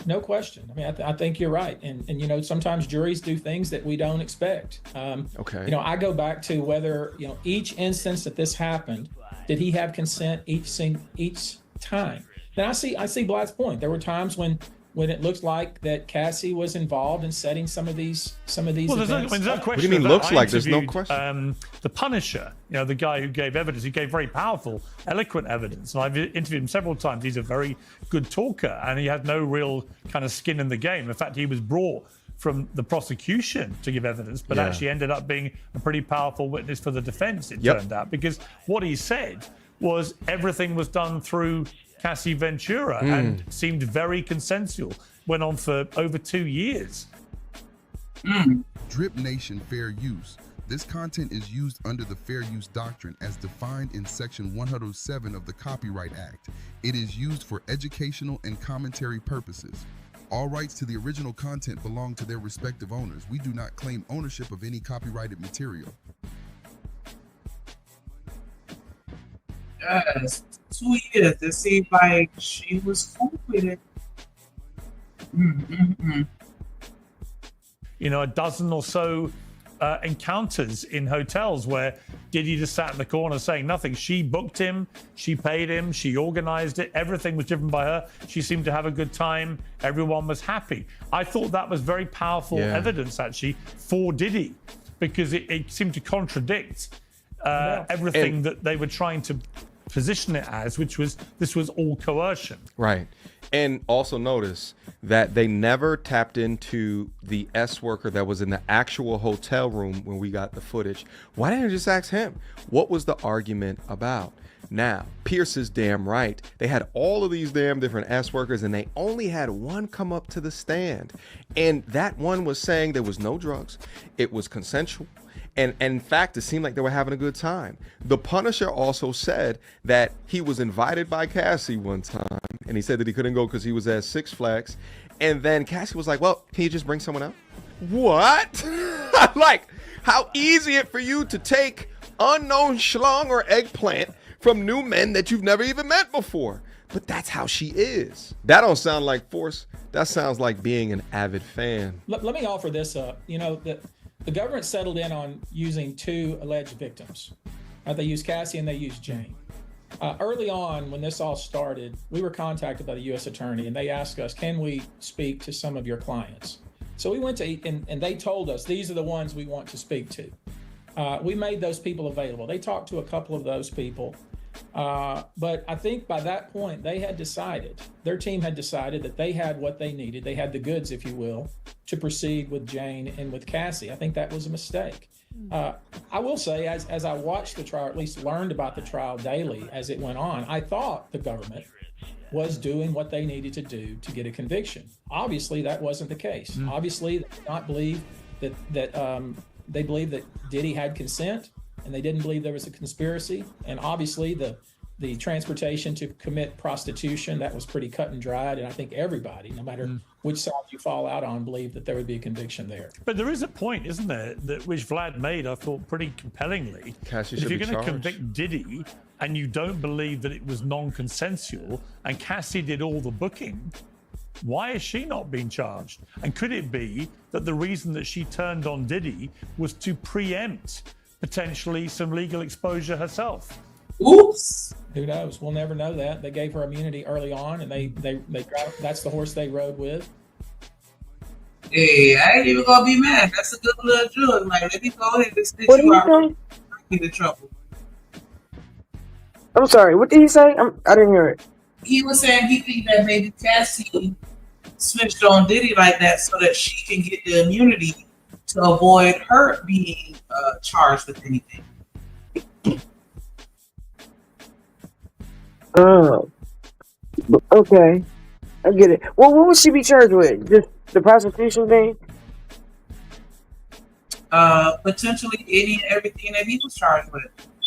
No question. I mean, I think you're right. And you know, sometimes juries do things that we don't expect. Okay. You know, I go back to whether, you know, each instance that this happened, did he have consent each time? Then I see Blatt's point. There were times when it looked like that Cassie was involved in setting some of these Well, there's no question. What do you mean looks like? There's no question. The Punisher, you know, the guy who gave evidence, he gave very powerful, eloquent evidence. And I've interviewed him several times. He's a very good talker, and he had no real kind of skin in the game. In fact, he was brought from the prosecution to give evidence, but actually ended up being a pretty powerful witness for the defense, it turned out, because what he said was everything was done through Cassie Ventura and seemed very consensual. Went on for over 2 years. Drip Nation Fair Use. This content is used under the Fair Use Doctrine as defined in Section 107 of the Copyright Act. It is used for educational and commentary purposes. All rights to the original content belong to their respective owners. We do not claim ownership of any copyrighted material. Yes, 2 years. It seemed like she was cool with it. You know, a dozen or so encounters in hotels where Diddy just sat in the corner saying nothing. She booked him, she paid him, she organized it. Everything was driven by her. She seemed to have a good time. Everyone was happy. I thought that was very powerful evidence, actually, for Diddy, because it seemed to contradict everything that they were trying to position it as, which was this was all coercion. Right. And also notice that they never tapped into the S worker that was in the actual hotel room when we got the footage. Why didn't you just ask him? What was the argument about? Now, Pierce is damn right. They had all of these damn different S workers and they only had one come up to the stand. And that one was saying there was no drugs. It was consensual. And in fact, it seemed like they were having a good time. The Punisher also said that he was invited by Cassie one time, and he said that he couldn't go because he was at Six Flags. And then Cassie was like, well, can you just bring someone out? What? Like, how easy it for you to take unknown schlong or eggplant from new men that you've never even met before. But that's how she is. That don't sound like force. That sounds like being an avid fan. Let me offer this up. You know, the government settled in on using two alleged victims. They used Cassie and they used Jane. Early on, when this all started, we were contacted by the U.S. Attorney and they asked us, can we speak to some of your clients? So we went to, and they told us, these are the ones we want to speak to. We made those people available. They talked to a couple of those people. But I think by that point, they had decided, their team had decided that they had what they needed. They had the goods, if you will, to proceed with Jane and with Cassie. I think that was a mistake. I will say, as I watched the trial, or at least learned about the trial daily as it went on, I thought the government was doing what they needed to do to get a conviction. Obviously, that wasn't the case. Obviously, they did not believe that they believed that Diddy had consent, and they didn't believe there was a conspiracy. And obviously, the transportation to commit prostitution, that was pretty cut and dried. And I think everybody, no matter which side you fall out on, believed that there would be a conviction there. But there is a point, isn't there, that which Vlad made, I thought, pretty compellingly. Cassie if should you're be going to charged. convict Diddy and you don't believe that it was non-consensual and Cassie did all the booking, why is she not being charged? And could it be that the reason that she turned on Diddy was to preempt potentially some legal exposure herself? Oops. Who knows? We'll never know that. They gave her immunity early on, and they that's the horse they rode with. Hey, I ain't even gonna be mad. That's a good little drug. Like, let me go ahead and stitch What did you he out. say? Get in trouble. I'm sorry. What did he say? I didn't hear it. He was saying he think that maybe Cassie switched on Diddy like that so that she can get the immunity to avoid her being charged with anything. Oh, okay. I get it. Well, what would she be charged with? Just the prostitution thing? Potentially any and everything that he was charged with,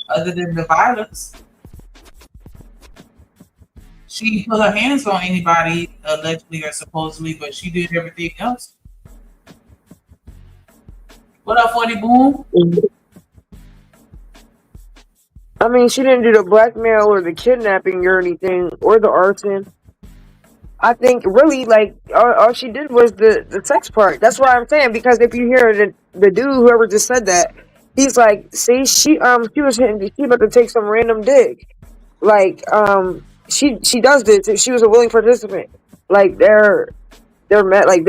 other than the violence. She put her hands on anybody allegedly or supposedly, but she did everything else. What up, 40 Boom? I mean, she didn't do the blackmail or the kidnapping or anything or the arson. I think really like all she did was the sex part. That's what I'm saying, because if you hear the dude, whoever just said that, he's like, see, she was hitting, she about to take some random dick. Like she does this. She was a willing participant. Like they're met, like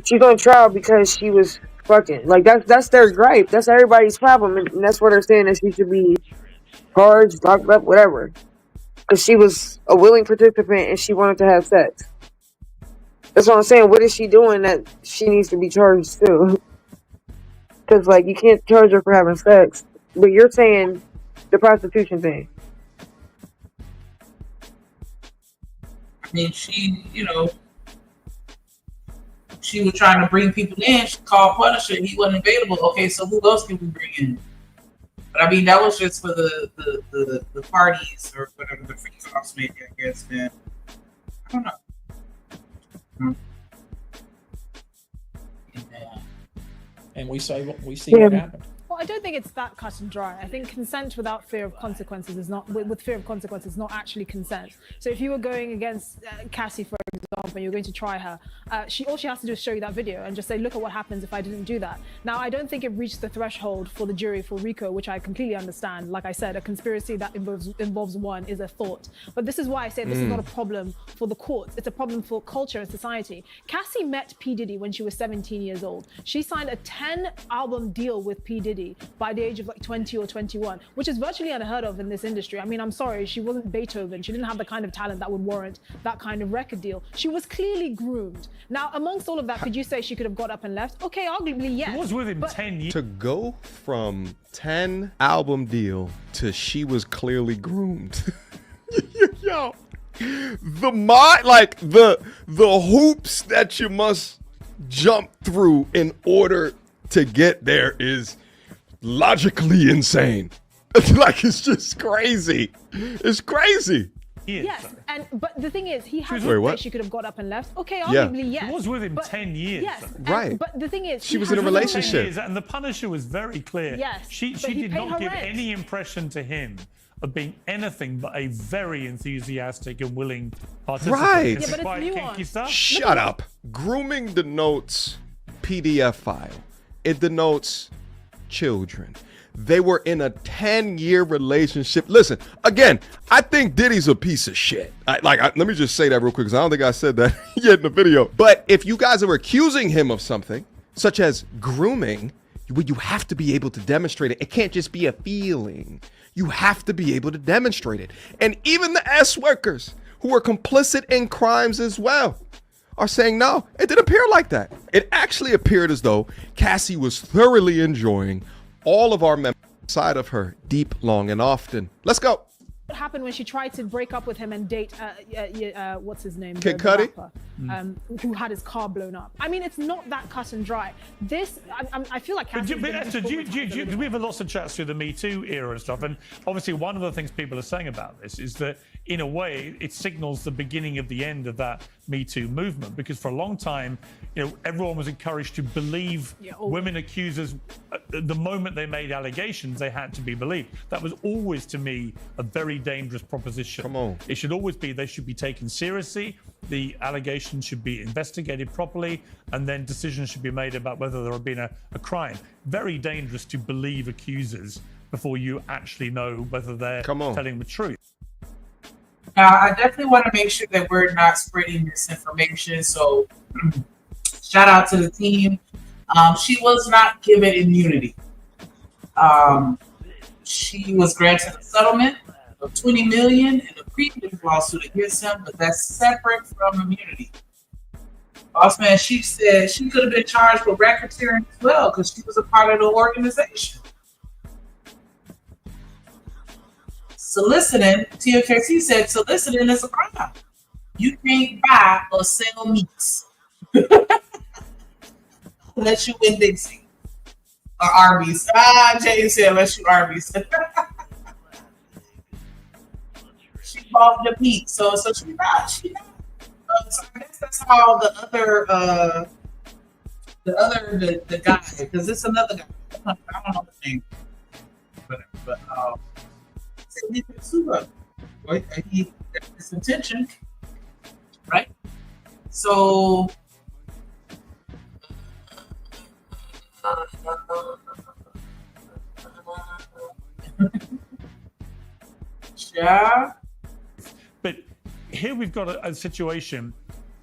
she's on trial because she was fucking. Like that's their gripe. That's everybody's problem, and that's what they're saying, that she should be charged, locked up, whatever. Because she was a willing participant and she wanted to have sex. That's what I'm saying. What is she doing that she needs to be charged too? Because like you can't charge her for having sex, but you're saying the prostitution thing. I mean, she was trying to bring people in. She called Punisher. He wasn't available. Okay, so who else can we bring in? But I mean, that was just for the parties or whatever, the free offs, maybe, I guess, man. I don't know. And we see what happened. Well, I don't think it's that cut and dry. I think consent without fear of consequences is not, with fear of consequences, is not actually consent. So if you were going against Cassie, for example, and you're going to try her, all she has to do is show you that video and just say, look at what happens if I didn't do that. Now, I don't think it reached the threshold for the jury for RICO, which I completely understand. Like I said, a conspiracy that involves one is a thought. But this is why I say this is not a problem for the courts. It's a problem for culture and society. Cassie met P. Diddy when she was 17 years old. She signed a 10-album deal with P. Diddy by the age of like 20 or 21, which is virtually unheard of in this industry. I mean, I'm sorry, she wasn't Beethoven. She didn't have the kind of talent that would warrant that kind of record deal. She was clearly groomed. Now, amongst all of that, could you say she could have got up and left? Okay, arguably, yes. She was with him 10 years. To go from 10-album deal to she was clearly groomed. Yo, the hoops that you must jump through in order to get there is logically insane. Like, it's just crazy. It's crazy. Yes, but the thing is, he has Wait, to say what? she could have got up and left. Okay, arguably, yes. She was with him 10 years. Yes, right. But the thing is, she was in a relationship. And the Punisher was very clear. Yes, She did not give any impression to him of being anything but a very enthusiastic and willing participant. Right. It's Yeah, but quite it's kinky nuanced. stuff. Shut up. Grooming denotes PDF file. It denotes children. They were in a 10-year relationship. Listen, again, I think Diddy's a piece of shit. Let me just say that real quick, because I don't think I said that yet in the video. But if you guys are accusing him of something, such as grooming, you have to be able to demonstrate it. It can't just be a feeling. You have to be able to demonstrate it. And even the S-workers, who are complicit in crimes as well, are saying, no, it didn't appear like that. It actually appeared as though Cassie was thoroughly enjoying all of our members side of her, deep, long, and often. Let's go. What happened when she tried to break up with him and date what's his name, Kid the Cudi? rapper, who had his car blown up. I mean, it's not that cut and dry. This, I feel like. But Esther, we have lots of chats through the Me Too era and stuff, and obviously one of the things people are saying about this is that in a way it signals the beginning of the end of that Me Too movement, because for a long time, everyone was encouraged to believe women accusers. The moment they made allegations, they had to be believed. That was always, to me, a very dangerous proposition. Come on. It should always be they should be taken seriously. The allegations should be investigated properly, and then decisions should be made about whether there had been a crime. Very dangerous to believe accusers before you actually know whether they're telling the truth. Now, I definitely want to make sure that we're not spreading misinformation. So, shout out to the team. She was not given immunity. She was granted a settlement of $20 million in a previous lawsuit against him, but that's separate from immunity. Boss man, she said she could have been charged with racketeering as well because she was a part of the organization. Soliciting, TOKC said soliciting is a crime. You can't buy or sell meats unless you win Dixie or Arby's. Jay said unless you Arby's. She bought the meat, so she not. So I guess that's how the guy, because it's another guy. country. I don't know the name, but he put suit up. Right? He got his intention, right? So. Yeah. But here we've got a situation,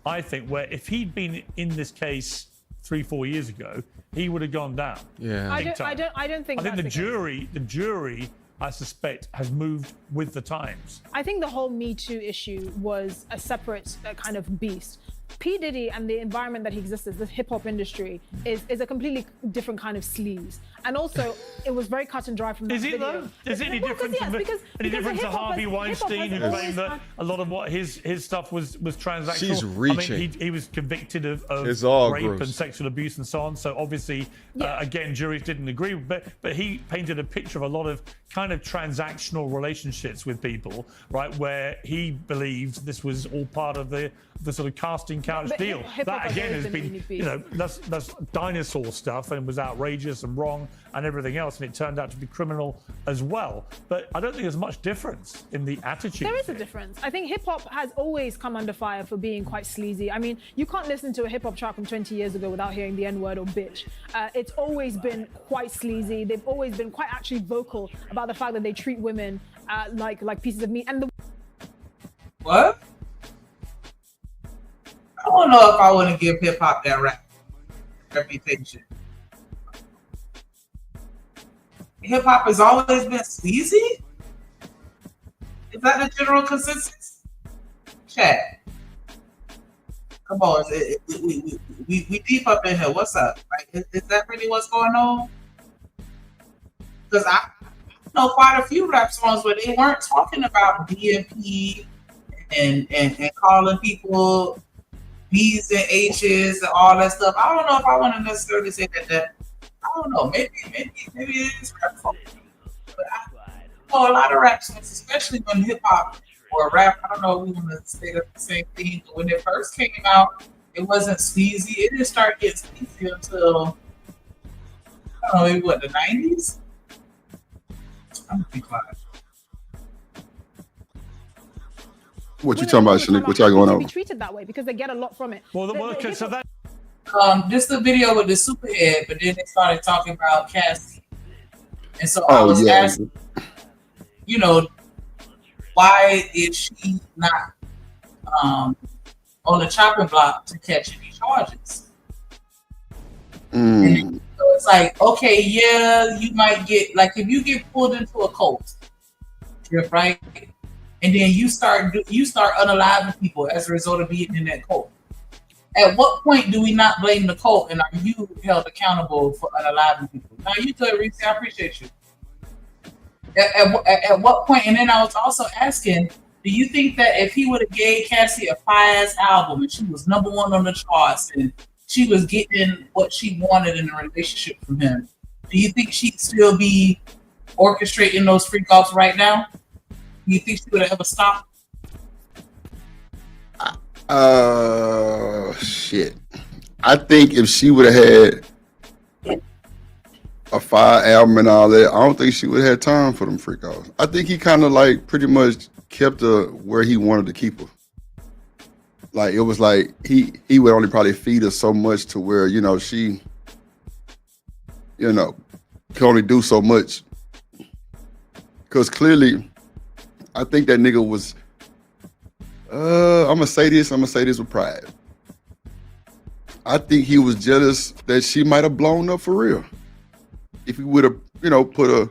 I think, where if he'd been in this case 3-4 years ago, he would have gone down. Yeah. I don't think. I think the jury, I suspect, has moved with the times. I think the whole Me Too issue was a separate kind of beast. P. Diddy and the environment that he exists in, the hip hop industry, is a completely different kind of sleaze. And also, it was very cut and dry from that video. Is it though? Is it any different to Harvey Weinstein, who claimed that a lot of what his stuff was transactional? She's reaching. I mean, he was convicted of It's all rape gross. and sexual abuse and so on. So obviously, again, juries didn't agree. But he painted a picture of a lot of kind of transactional relationships with people, right, where he believed this was all part of the sort of casting couch deal. That again has been, that's dinosaur stuff and was outrageous and wrong and everything else, and it turned out to be criminal as well. But I don't think there's much difference in the attitude. There is a difference. I think hip hop has always come under fire for being quite sleazy. I mean, you can't listen to a hip hop track from 20 years ago without hearing the N-word or bitch. It's always been quite sleazy. They've always been quite actually vocal about the fact that they treat women like pieces of meat. And What? I don't know if I want to give hip hop that reputation. Hip hop has always been sleazy? Is that the general consensus? Chat. Come on, we deep up in here. What's up? Like, is that really what's going on? Because I know quite a few rap songs where they weren't talking about DMP and calling people B's and H's and all that stuff. I don't know if I want to necessarily say that. I don't know. Maybe it is rap folk. But I know a lot of rap songs, especially when hip hop or rap. I don't know if we want to say the same thing. But when it first came out, it wasn't sleazy. It didn't start getting sleazy until I don't know, maybe what, the 90s. I'm gonna be quiet. What you talking about, Shanique? What y'all going to on? be treated that way because they get a lot from it. So that. Just the video with the superhead, but then they started talking about Cassie, and so I Oh was yeah. asking, why is she not on the chopping block to catch any charges? And so it's like, okay, yeah, you might get, like, if you get pulled into a cult, right, and then you start unaliving people as a result of being in that cult. At what point do we not blame the cult, and are you held accountable for unaliving people? Now you good, Reese. I appreciate you. At what point? And then I was also asking, do you think that if he would have gave Cassie a fire-ass album and she was #1 on the charts and she was getting what she wanted in a relationship from him, do you think she'd still be orchestrating those freak-offs right now? Do you think she would have ever stopped? Shit. I think if she would have had a fire album and all that, I don't think she would have had time for them freak offs. I think he kind of like pretty much kept her where he wanted to keep her. Like, it was like he would only probably feed her so much to where, she, could only do so much. Because clearly, I think that nigga was, I'm gonna say this with pride. I think he was jealous that she might have blown up for real. If he would have, put her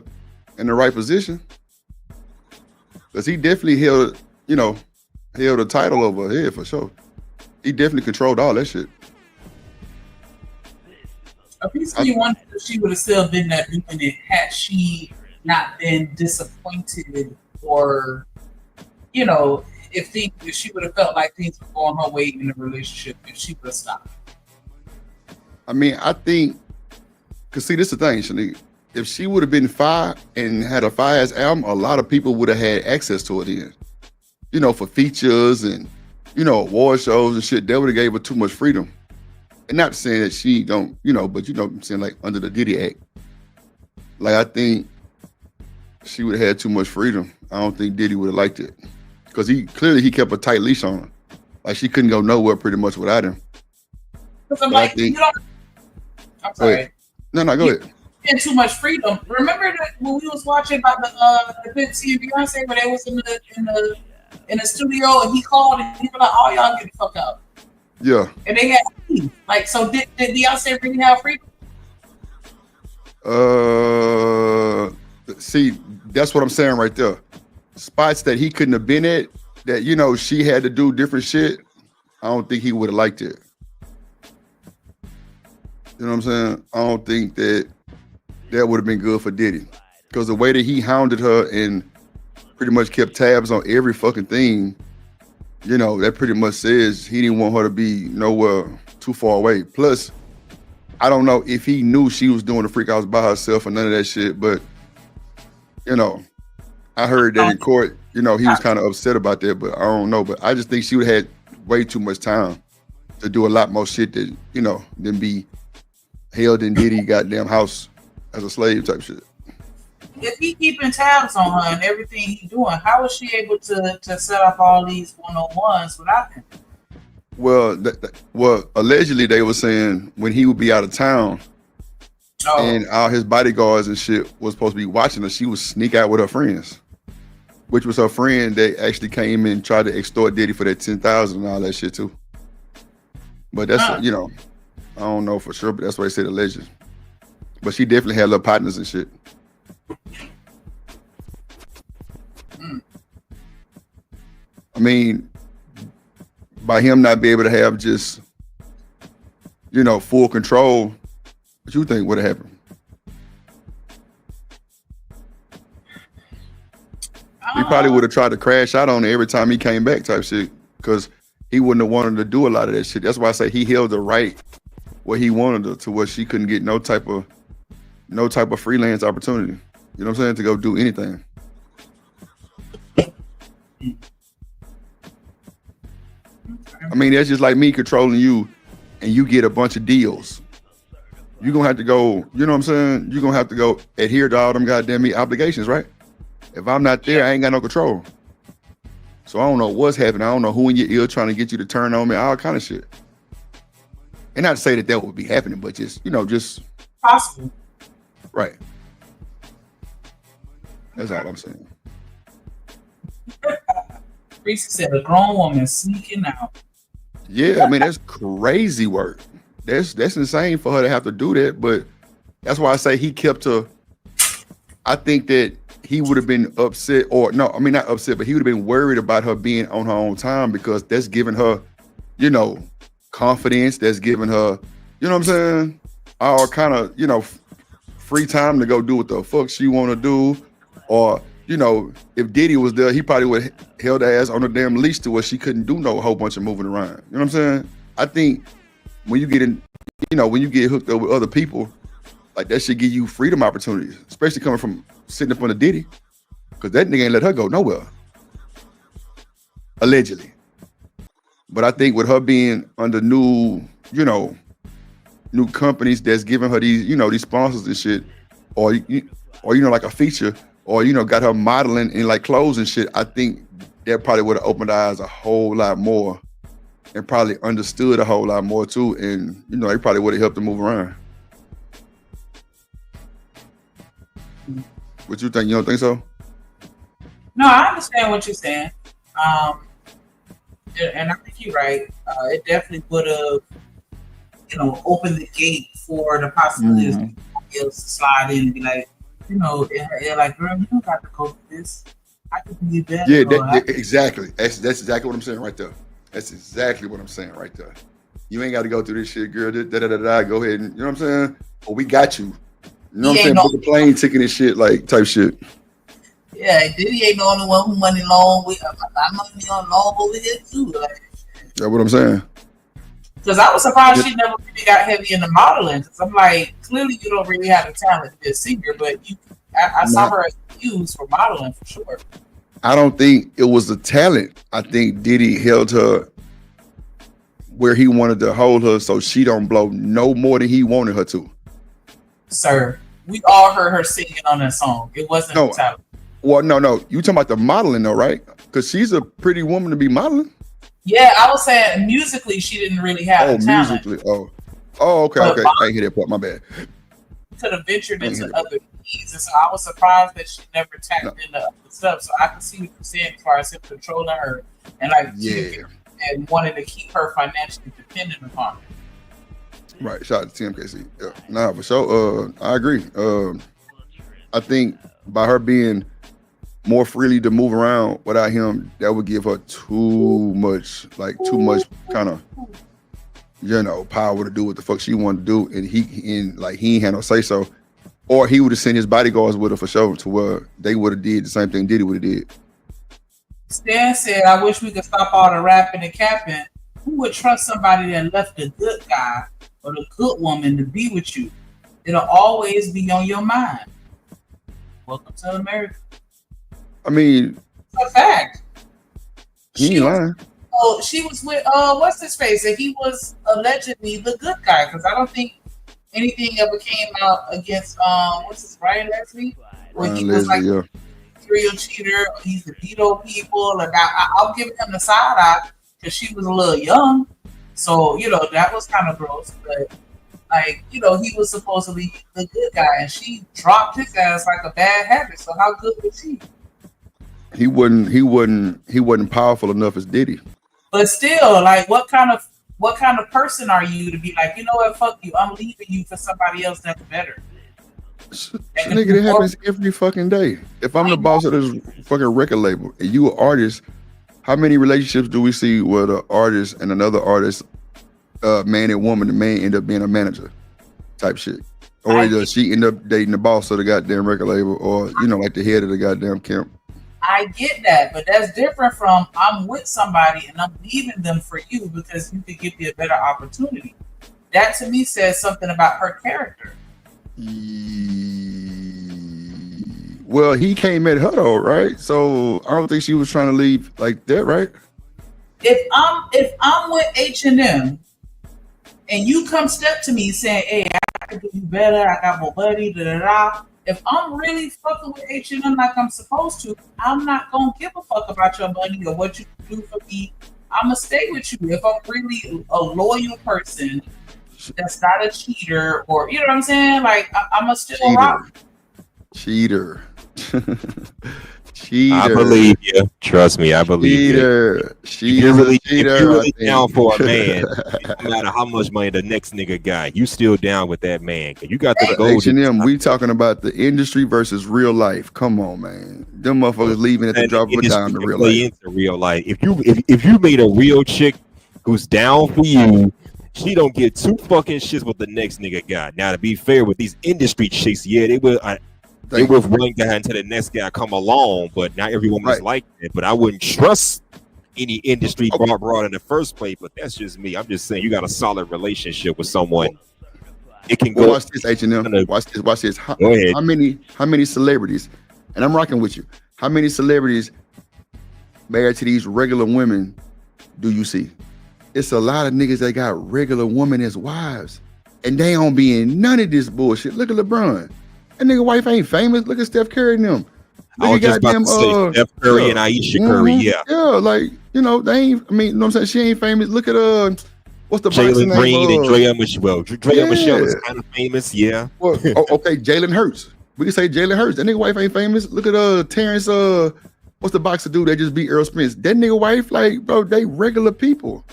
in the right position. Because he definitely held a title over her head for sure. He definitely controlled all that shit. A piece of me wonders if she would have still been that doing it had she not been disappointed, or, if she would have felt like things were going her way in the relationship, if she would have stopped. I mean, I think, because see, this is the thing, Shanique. If she would have been fire and had a fire-ass album, a lot of people would have had access to it then. For features and, award shows and shit. That would have gave her too much freedom. And not saying that she don't, but I'm saying, like, under the Diddy Act. Like, I think she would have had too much freedom. I don't think Diddy would have liked it. Because he kept a tight leash on her. Like, she couldn't go nowhere pretty much without him. I'm like, I'm sorry. No, go ahead. And too much freedom. Remember that when we was watching about the Pepsi and Beyonce, when they was in the studio and he called and he was like, "Oh, y'all get the fuck out." Yeah. And they had like, so did Beyonce really have freedom? See, that's what I'm saying right there. Spots that he couldn't have been at, that, you know, she had to do different shit. I don't think he would have liked it. You know what I'm saying? I don't think that would have been good for Diddy. Because the way that he hounded her and pretty much kept tabs on every fucking thing, you know, that pretty much says he didn't want her to be nowhere too far away. Plus, I don't know if he knew she was doing the freak house by herself or none of that shit, but, you know, I heard that in court, you know, he was kind of upset about that, but I don't know. But I just think she would have had way too much time to do a lot more shit that, you know, than be held in Diddy goddamn house as a slave type shit. If he keeping tabs on her and everything he doing, how was she able to set up all these 101s without him? Well, allegedly they were saying when he would be out of town and all his bodyguards and shit was supposed to be watching her, she would sneak out with her friends, which was her friend that actually came and tried to extort Diddy for that 10,000 and all that shit too. But that's, you know, I don't know for sure, but that's what they said allegedly. But she definitely had little partners and shit. I mean, by him not being able to have just, you know, full control, what you think would have happened? He probably would have tried to crash out on her every time he came back type shit, because he wouldn't have wanted to do a lot of that shit. That's why I say he held the right where he wanted her to where she couldn't get no type of freelance opportunity. You know what I'm saying? To go do anything. I mean, that's just like me controlling you and you get a bunch of deals. You're going to have to go, you know what I'm saying? You're going to have to go adhere to all them goddamn obligations, right? If I'm not there, I ain't got no control. So I don't know what's happening. I don't know who in your ear trying to get you to turn on me, all kind of shit. And not to say that would be happening, but just, you know, just possible. Right. That's all I'm saying. Reese said a grown woman sneaking out. Yeah, I mean, that's crazy work. That's insane for her to have to do that, but that's why I say he kept her. I think that he would have been upset, or no, I mean not upset, but he would have been worried about her being on her own time, because that's giving her, you know, confidence. That's giving her, you know what I'm saying, all kind of, you know, free time to go do what the fuck she want to do. Or, you know, if Diddy was there, he probably would have held her ass on a damn leash to where she couldn't do no whole bunch of moving around. You know what I'm saying? I think when you get in, you know, when you get hooked up with other people, like that should give you freedom opportunities, especially coming from sitting in front of Diddy, because that nigga ain't let her go nowhere. Allegedly. But I think with her being under new, you know, new companies that's giving her these, you know, these sponsors and shit, or you know, like a feature, or, you know, got her modeling in like clothes and shit, I think that probably would have opened her eyes a whole lot more and probably understood a whole lot more too. And, you know, they probably would have helped her move around. What you think? You don't think so? No, I understand what you're saying. And I think you're right. It definitely would have, you know, opened the gate for the possibility of somebody else to slide in and be like, you know, they're like, girl, you don't got to go through this. I could be better. Yeah, exactly. That's exactly what I'm saying right there. That's exactly what I'm saying right there. You ain't got to go through this shit, girl. Go ahead and, you know what I'm saying? Or we got you. You know what I'm saying? Book a plane ticket and shit, like type shit. Yeah, Diddy ain't the only one who money long with. I money on long over here too. Like, that's what I'm saying. Because I was surprised she never really got heavy into modeling. Because I'm like, clearly you don't really have the talent to be a singer, but I saw her as used for modeling for sure. I don't think it was the talent. I think Diddy held her where he wanted to hold her so she don't blow no more than he wanted her to. Sir. we all heard her singing on that song. It wasn't No. Tyler. Well, no. You talking about the modeling though, right? Because she's a pretty woman to be modeling. Yeah, I was saying musically she didn't really have the talent. Musically. Okay. But I ain't hear that part. My bad. Could have ventured into other keys, and so I was surprised that she never tapped into other stuff. So I can see what you're saying as far as him controlling her and and wanting to keep her financially dependent upon her. Right. Shout out to TMKC. Yeah. Nah, for sure. I agree. I think by her being more freely to move around without him, that would give her too much kind of, power to do what the fuck she wanted to do, and he ain't had no say so, or he would have sent his bodyguards with her for sure, to where they would have did the same thing Diddy would have did. Stan said, "I wish we could stop all the rapping and capping. Who would trust somebody that left a good guy or the good woman to be with you? It'll always be on your mind." Welcome to America. I mean, it's a fact. He ain't lying. Oh, she was with what's his face, and he was allegedly the good guy, because I don't think anything ever came out against what's his Ryan Leslie, where he was like a serial cheater. He's the veto people. Like I'll give him the side eye because she was a little young, so that was kind of gross. But he was supposedly the good guy, and she dropped his ass like a bad habit. So how good was he? He wasn't powerful enough as Diddy. But still, like, what kind of person are you to be like, you know what, fuck you, I'm leaving you for somebody else that's better? Nigga, that happens every fucking day. If I'm the boss of this fucking record label and you an artist, how many relationships do we see where the artist and another artist, man and woman, the man end up being a manager type shit? Or does she end up dating the boss of the goddamn record label, or like the head of the goddamn camp? I get that, but that's different from I'm with somebody and I'm leaving them for you because you could give me a better opportunity. That to me says something about her character. Well, he came at her though, right? So I don't think she was trying to leave like that, right? If I'm with H&M and you come step to me saying, "Hey, I can do you better, I got more money, da da da." If I'm really fucking with H&M like I'm supposed to, I'm not gonna give a fuck about your money or what you do for me. I'm gonna stay with you. If I'm really a loyal person that's not a cheater, or you know what I'm saying, like I'm a still rock. Cheater. I believe you. Trust me, I believe you. If you're really down for a man, no matter how much money the next nigga got, you still down with that man. You got the gold. H&M, we talking about the industry versus real life. Come on, man. Them motherfuckers leaving at the drop of a dime to real life. Into real life. If you made a real chick who's down for you, she don't get two fucking shits what the next nigga got. Now, to be fair with these industry chicks, yeah, they will. They with one guy until the next guy come along, but not every woman's like that. But I wouldn't trust any industry broad in the first place. But that's just me. I'm just saying you got a solid relationship with someone. It can go. Watch this, H&M. Watch this. Go ahead. How many celebrities? And I'm rocking with you. How many celebrities married to these regular women do you see? It's a lot of niggas that got regular women as wives, and they don't be in none of this bullshit. Look at LeBron. That nigga wife ain't famous. Look at Steph Curry and them. I was just about to say Steph Curry and Aisha Curry, yeah. Yeah, like, they ain't, I mean, you know what I'm saying? She ain't famous. Look at, what's the Jalen Green and Drea Michelle. Well, Drea Michelle is kind of famous, yeah. Well, okay, Jalen Hurts. We can say Jalen Hurts. That nigga wife ain't famous. Look at Terrence, what's the boxer dude that just beat Earl Spence? That nigga wife, like, bro, they regular people.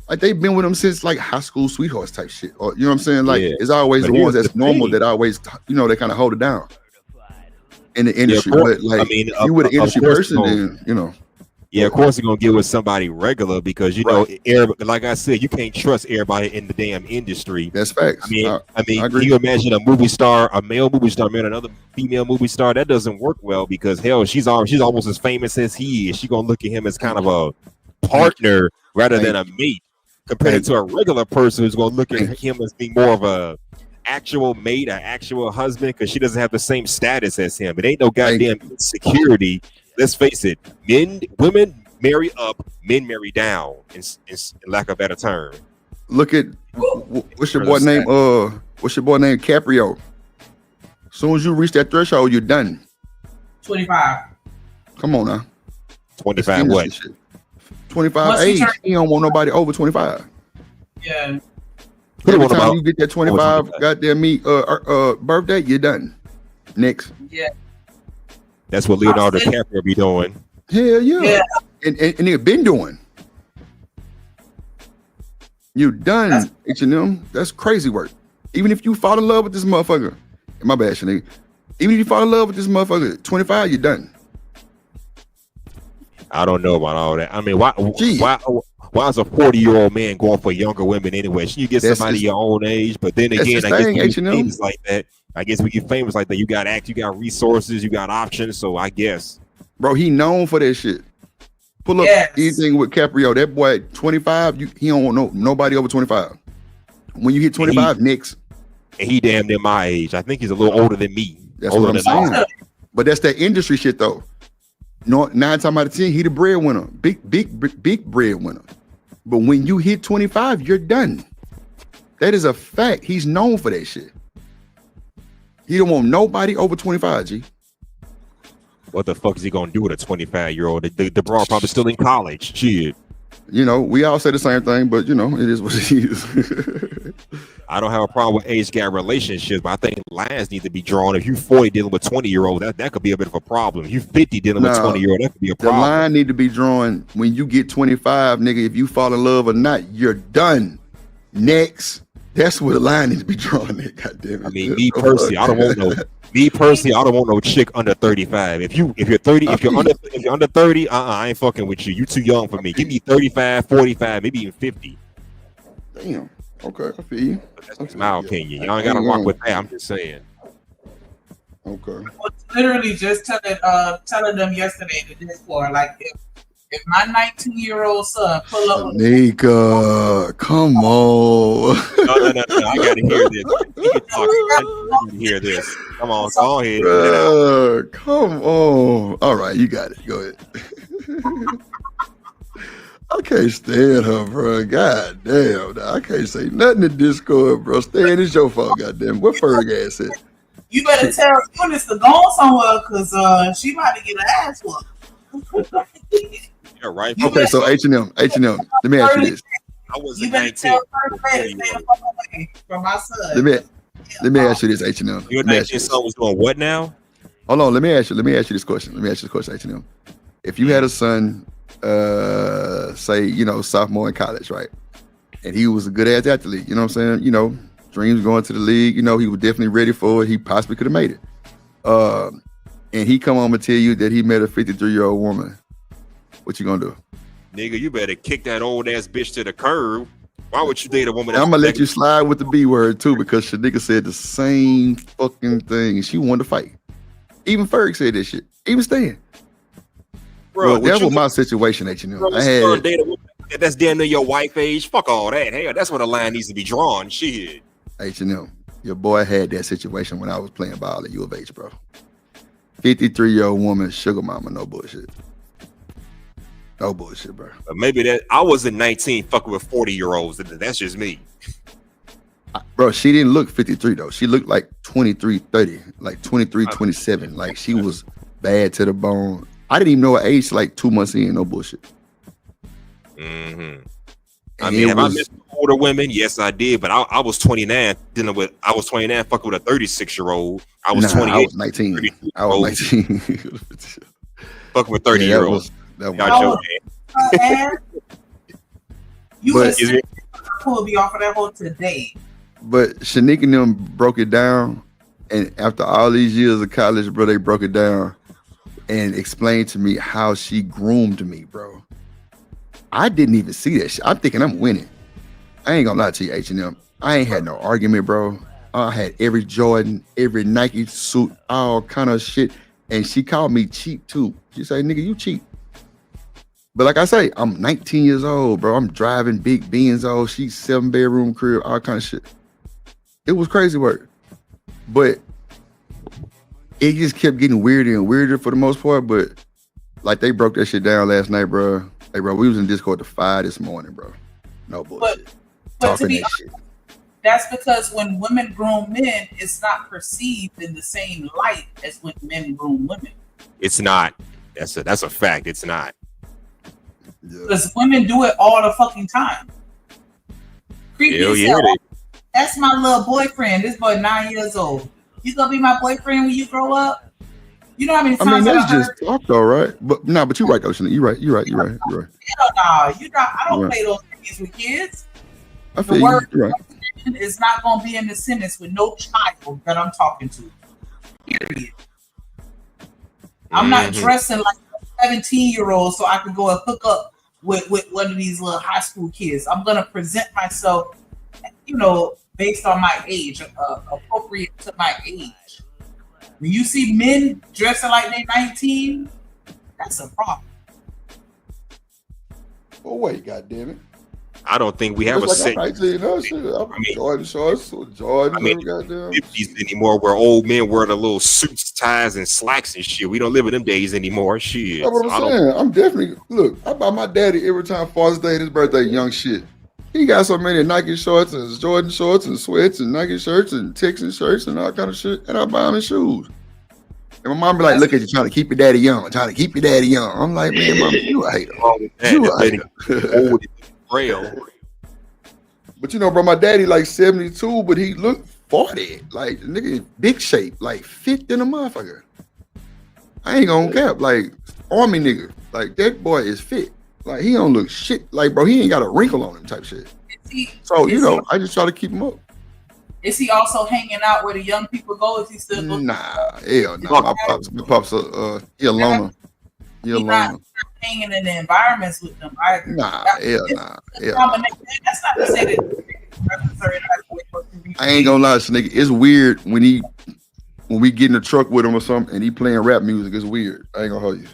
Like, they've been with them since, like, high school sweethearts type shit. Or, you know what I'm saying? Like, it's always the ones that's normal that always, they kind of hold it down in the industry. Yeah, but, like, I mean, if you were an industry person, then, Yeah, of course, you're going to get with somebody regular because, like I said, you can't trust everybody in the damn industry. That's facts. I mean, can you imagine a movie star, a male movie star, marrying another female movie star? That doesn't work well because, hell, she's almost as famous as he is. She's going to look at him as kind of a partner rather than a mate. Compared to a regular person who's going to look at him as being more of a actual mate, an actual husband, because she doesn't have the same status as him. It ain't no goddamn security. Let's face it. Women marry up, men marry down, in lack of a better term. Look at what's your boy name? What's your boy name? Caprio. As soon as you reach that threshold, you're done. 25. Come on now. 25 what? 25 age. He don't want nobody over 25. Yeah. Every time you get that 25 goddamn birthday, you're done. Next. Yeah. That's what Leonardo DiCaprio be doing. Hell yeah. And they've been doing. You done, H&M. That's crazy work. Even if you fall in love with this motherfucker, my bad, Shannon. Even if you fall in love with this motherfucker, 25, you're done. I don't know about all that. I mean, why is a 40-year-old man going for younger women anyway? Should you get somebody your own age? But then again, I guess when you're famous like that, you got acts, you got resources, you got options. So I guess, bro, he known for that shit. Pull up anything with Caprio. That boy, 25, he don't want nobody over 25. When you hit 25, next. And he damn near my age. I think he's a little older than me. That's what I'm saying. But that's that industry shit though. No, 9 times out of 10, he the breadwinner. Big breadwinner. But when you hit 25, you're done. That is a fact. He's known for that shit. He don't want nobody over 25, G. What the fuck is he gonna do with a 25-year-old? The broad probably still in college. Shit. You know, we all say the same thing, but you know, it is what it is. I don't have a problem with age gap relationships, but I think lines need to be drawn. If you're 40 dealing with 20-year-old, that could be a bit of a problem. If you're 50 dealing with 20-year-old, that could be a problem. The line need to be drawn when you get 25, nigga. If you fall in love or not, you're done. Next. That's where the line needs to be drawn. God damn it. I mean, me personally, I don't want no chick under 35. If you're under 30, I ain't fucking with you. You too young for me. Give me 35, 45, maybe even 50. Damn. Okay, I feel you. That's my opinion. Y'all ain't gotta rock with that. I'm just saying. Okay. I was literally just telling them yesterday in the Discord, like if my 19-year-old son pull up with Nika, come on. No. I gotta hear this. I gotta hear this. Come on, go ahead. Come on. All right, you got it. Go ahead. I can't stand her, bro. God damn. I can't say nothing in Discord, bro. Stan, it's your fault, goddamn. What Ferg ass said? You better tell Eunice to go somewhere because she about to get her ass whooped. Yeah, right. Okay, so H&M. Let me ask you this. I was you better 19. tell her to stay the fuck away from my son. Let me ask you this, H&M. Your 19 son was doing what now? Hold on, let me ask you this question. H&M. If you had a son, say, sophomore in college, right? And he was a good ass athlete, you know what I'm saying? Dreams going to the league, he was definitely ready for it. He possibly could have made it. And he come home and tell you that he met a 53-year-old woman. What you gonna do? Nigga, you better kick that old ass bitch to the curb. Why would you date a woman? I'm gonna let you slide with the B word too, because Shanika said the same fucking thing. She wanted to fight. Even Ferg said this shit. Even Stan. Bro, that was my situation, H&M. Bro, I had date a woman that's damn near your wife age. Fuck all that. Hell, that's where the line needs to be drawn. Shit. H&M. Your boy had that situation when I was playing ball at U of H, bro. 53-year-old woman, sugar mama, no bullshit. No bullshit, bro. But maybe that I wasn't 19 fucking with 40-year-olds. That's just me. Bro, she didn't look 53 though. She looked like 23, 30, like 23, 27. Like she was bad to the bone. I didn't even know her age like 2 months in, no bullshit. Mm-hmm. I mean, have I missed older women? Yes, I did. But I was 29 fucking with a 36-year-old. I was 28. I was 19. I was 19. Fucking with 30-year-olds. You would pull me off of that hole today. But Shanique and them broke it down, and after all these years of college, bro, they broke it down and explained to me how she groomed me, bro. I didn't even see that shit. I'm thinking I'm winning. I ain't gonna lie to you, H&M. I ain't had no argument, bro. I had every Jordan, every Nike suit, all kind of shit, and she called me cheap too. She said, "Nigga, you cheap." But like I say, I'm 19 years old, bro. I'm driving big Benz. She's 7-bedroom crib, all kind of shit. It was crazy work. But it just kept getting weirder and weirder for the most part. But like they broke that shit down last night, bro. Hey, bro, we was in Discord to 5 this morning, bro. No bullshit. But Talking that shit. That's because when women groom men, it's not perceived in the same light as when men groom women. It's not. That's a fact. It's not. Because women do it all the fucking time. Creepy as hell. That's my little boyfriend. This boy 9 years old. You gonna be my boyfriend when you grow up? You know how many times I mean, that's heard? just talk, though, right? But no, but you're right, though, Shannon. You're right. Hell no, I don't play those games with kids. I feel The word you. Right. is not gonna be in the sentence with no child that I'm talking to. Period. I'm not dressing like a 17-year-old so I can go and hook up with one of these little high school kids. I'm gonna present myself, based on my age, appropriate to my age. When you see men dressing like they're 19, that's a problem. Oh wait, goddammit. I don't think we have a set. Jordan shorts, Jordan. I mean, 50s anymore, where old men wear the little suits, ties, and slacks and shit. We don't live in them days anymore. Shit. That's what I'm saying. I'm definitely I buy my daddy every time Father's Day and his birthday, young shit. He got so many Nike shorts and Jordan shorts and sweats and Nike shirts and Texan shirts and all kind of shit, and I buy him his shoes. And my mom be like, "Look at you trying to keep your daddy young, trying to keep your daddy young." I'm like, "Man, mom, you a hater. You a hater." But bro, my daddy like 72, but he looked 40. Like nigga, big shape, like fit in a motherfucker. I ain't gonna cap, like army nigga. Like that boy is fit. Like he don't look shit. Like bro, he ain't got a wrinkle on him type shit. So I just try to keep him up. Is he also hanging out where the young people go? Is he still looking? Nah, hell no. My pops, he a loner. He's not hanging in the environments with them. Hell nah. That's not to say that. I ain't gonna lie, nigga. It's weird when we get in the truck with him or something and he playing rap music. It's weird. I ain't gonna hold you.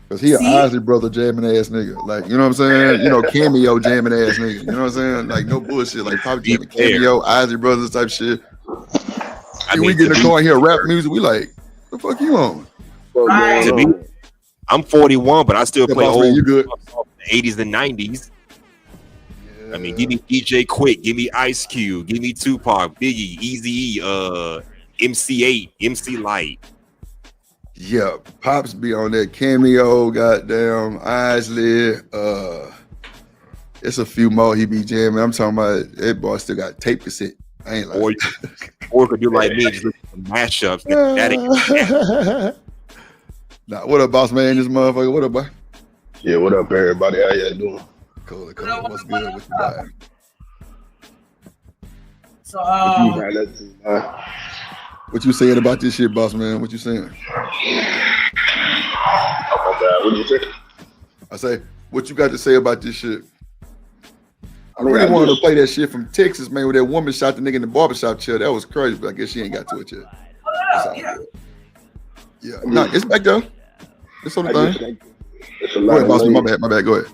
Cause he an Ozzy brother jamming ass nigga. Like, you know what I'm saying? Cameo jamming ass nigga. You know what I'm saying? Like no bullshit. Like probably jamming Cameo, Ozzy brothers type shit. We get in the car and hear rap music. We like, what the fuck you on? To me, I'm 41, but I still play old you good. 80s and 90s. I mean, give me DJ Quick, give me Ice Cube, give me Tupac, Biggie, Eazy-E, MC8, MC Light. Yeah, Pops be on that Cameo, goddamn, Isley. It's a few more he be jamming. I'm talking about that boy still got tape cassette. I ain't like or could do like me, just listen to mashups. That Nah, what up, boss man? This motherfucker. What up, boy? Yeah, what up, everybody? How y'all doing? Cool. What's good? What's your So, what you saying about this shit, boss man? What you saying? Oh my God, what you say? I say, what you got to say about this shit? I really wanted to play that shit from Texas, man, where that woman shot the nigga in the barbershop chair. That was crazy, but I guess she ain't got to it yet. Yeah. No, it's back there. It's on the thing. Go ahead, boss. My bad. Go ahead.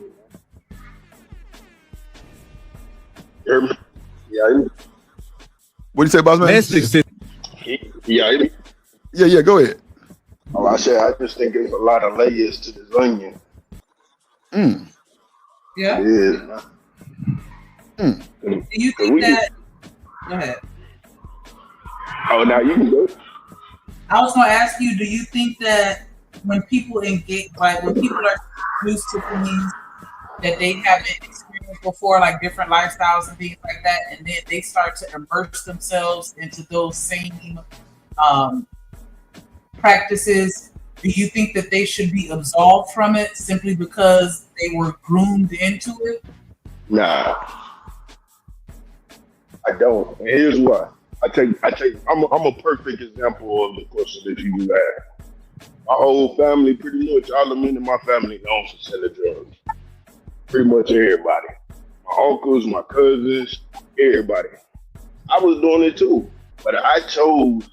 Yeah. What do you say, boss man? Yeah. Yeah. Go ahead. Oh, I just think there's a lot of layers to this onion. Yeah. Yeah. Do you think that? Go ahead. Oh, now you can go. I was going to ask you, do you think that when people engage, like when people are used to things that they haven't experienced before, like different lifestyles and things like that, and then they start to immerse themselves into those same practices, do you think that they should be absolved from it simply because they were groomed into it? Nah, I don't. And here's why. I'm a perfect example of the question that you had. My whole family, pretty much all the men in my family owns a set of drugs. Pretty much everybody. My uncles, my cousins, everybody. I was doing it too, but I chose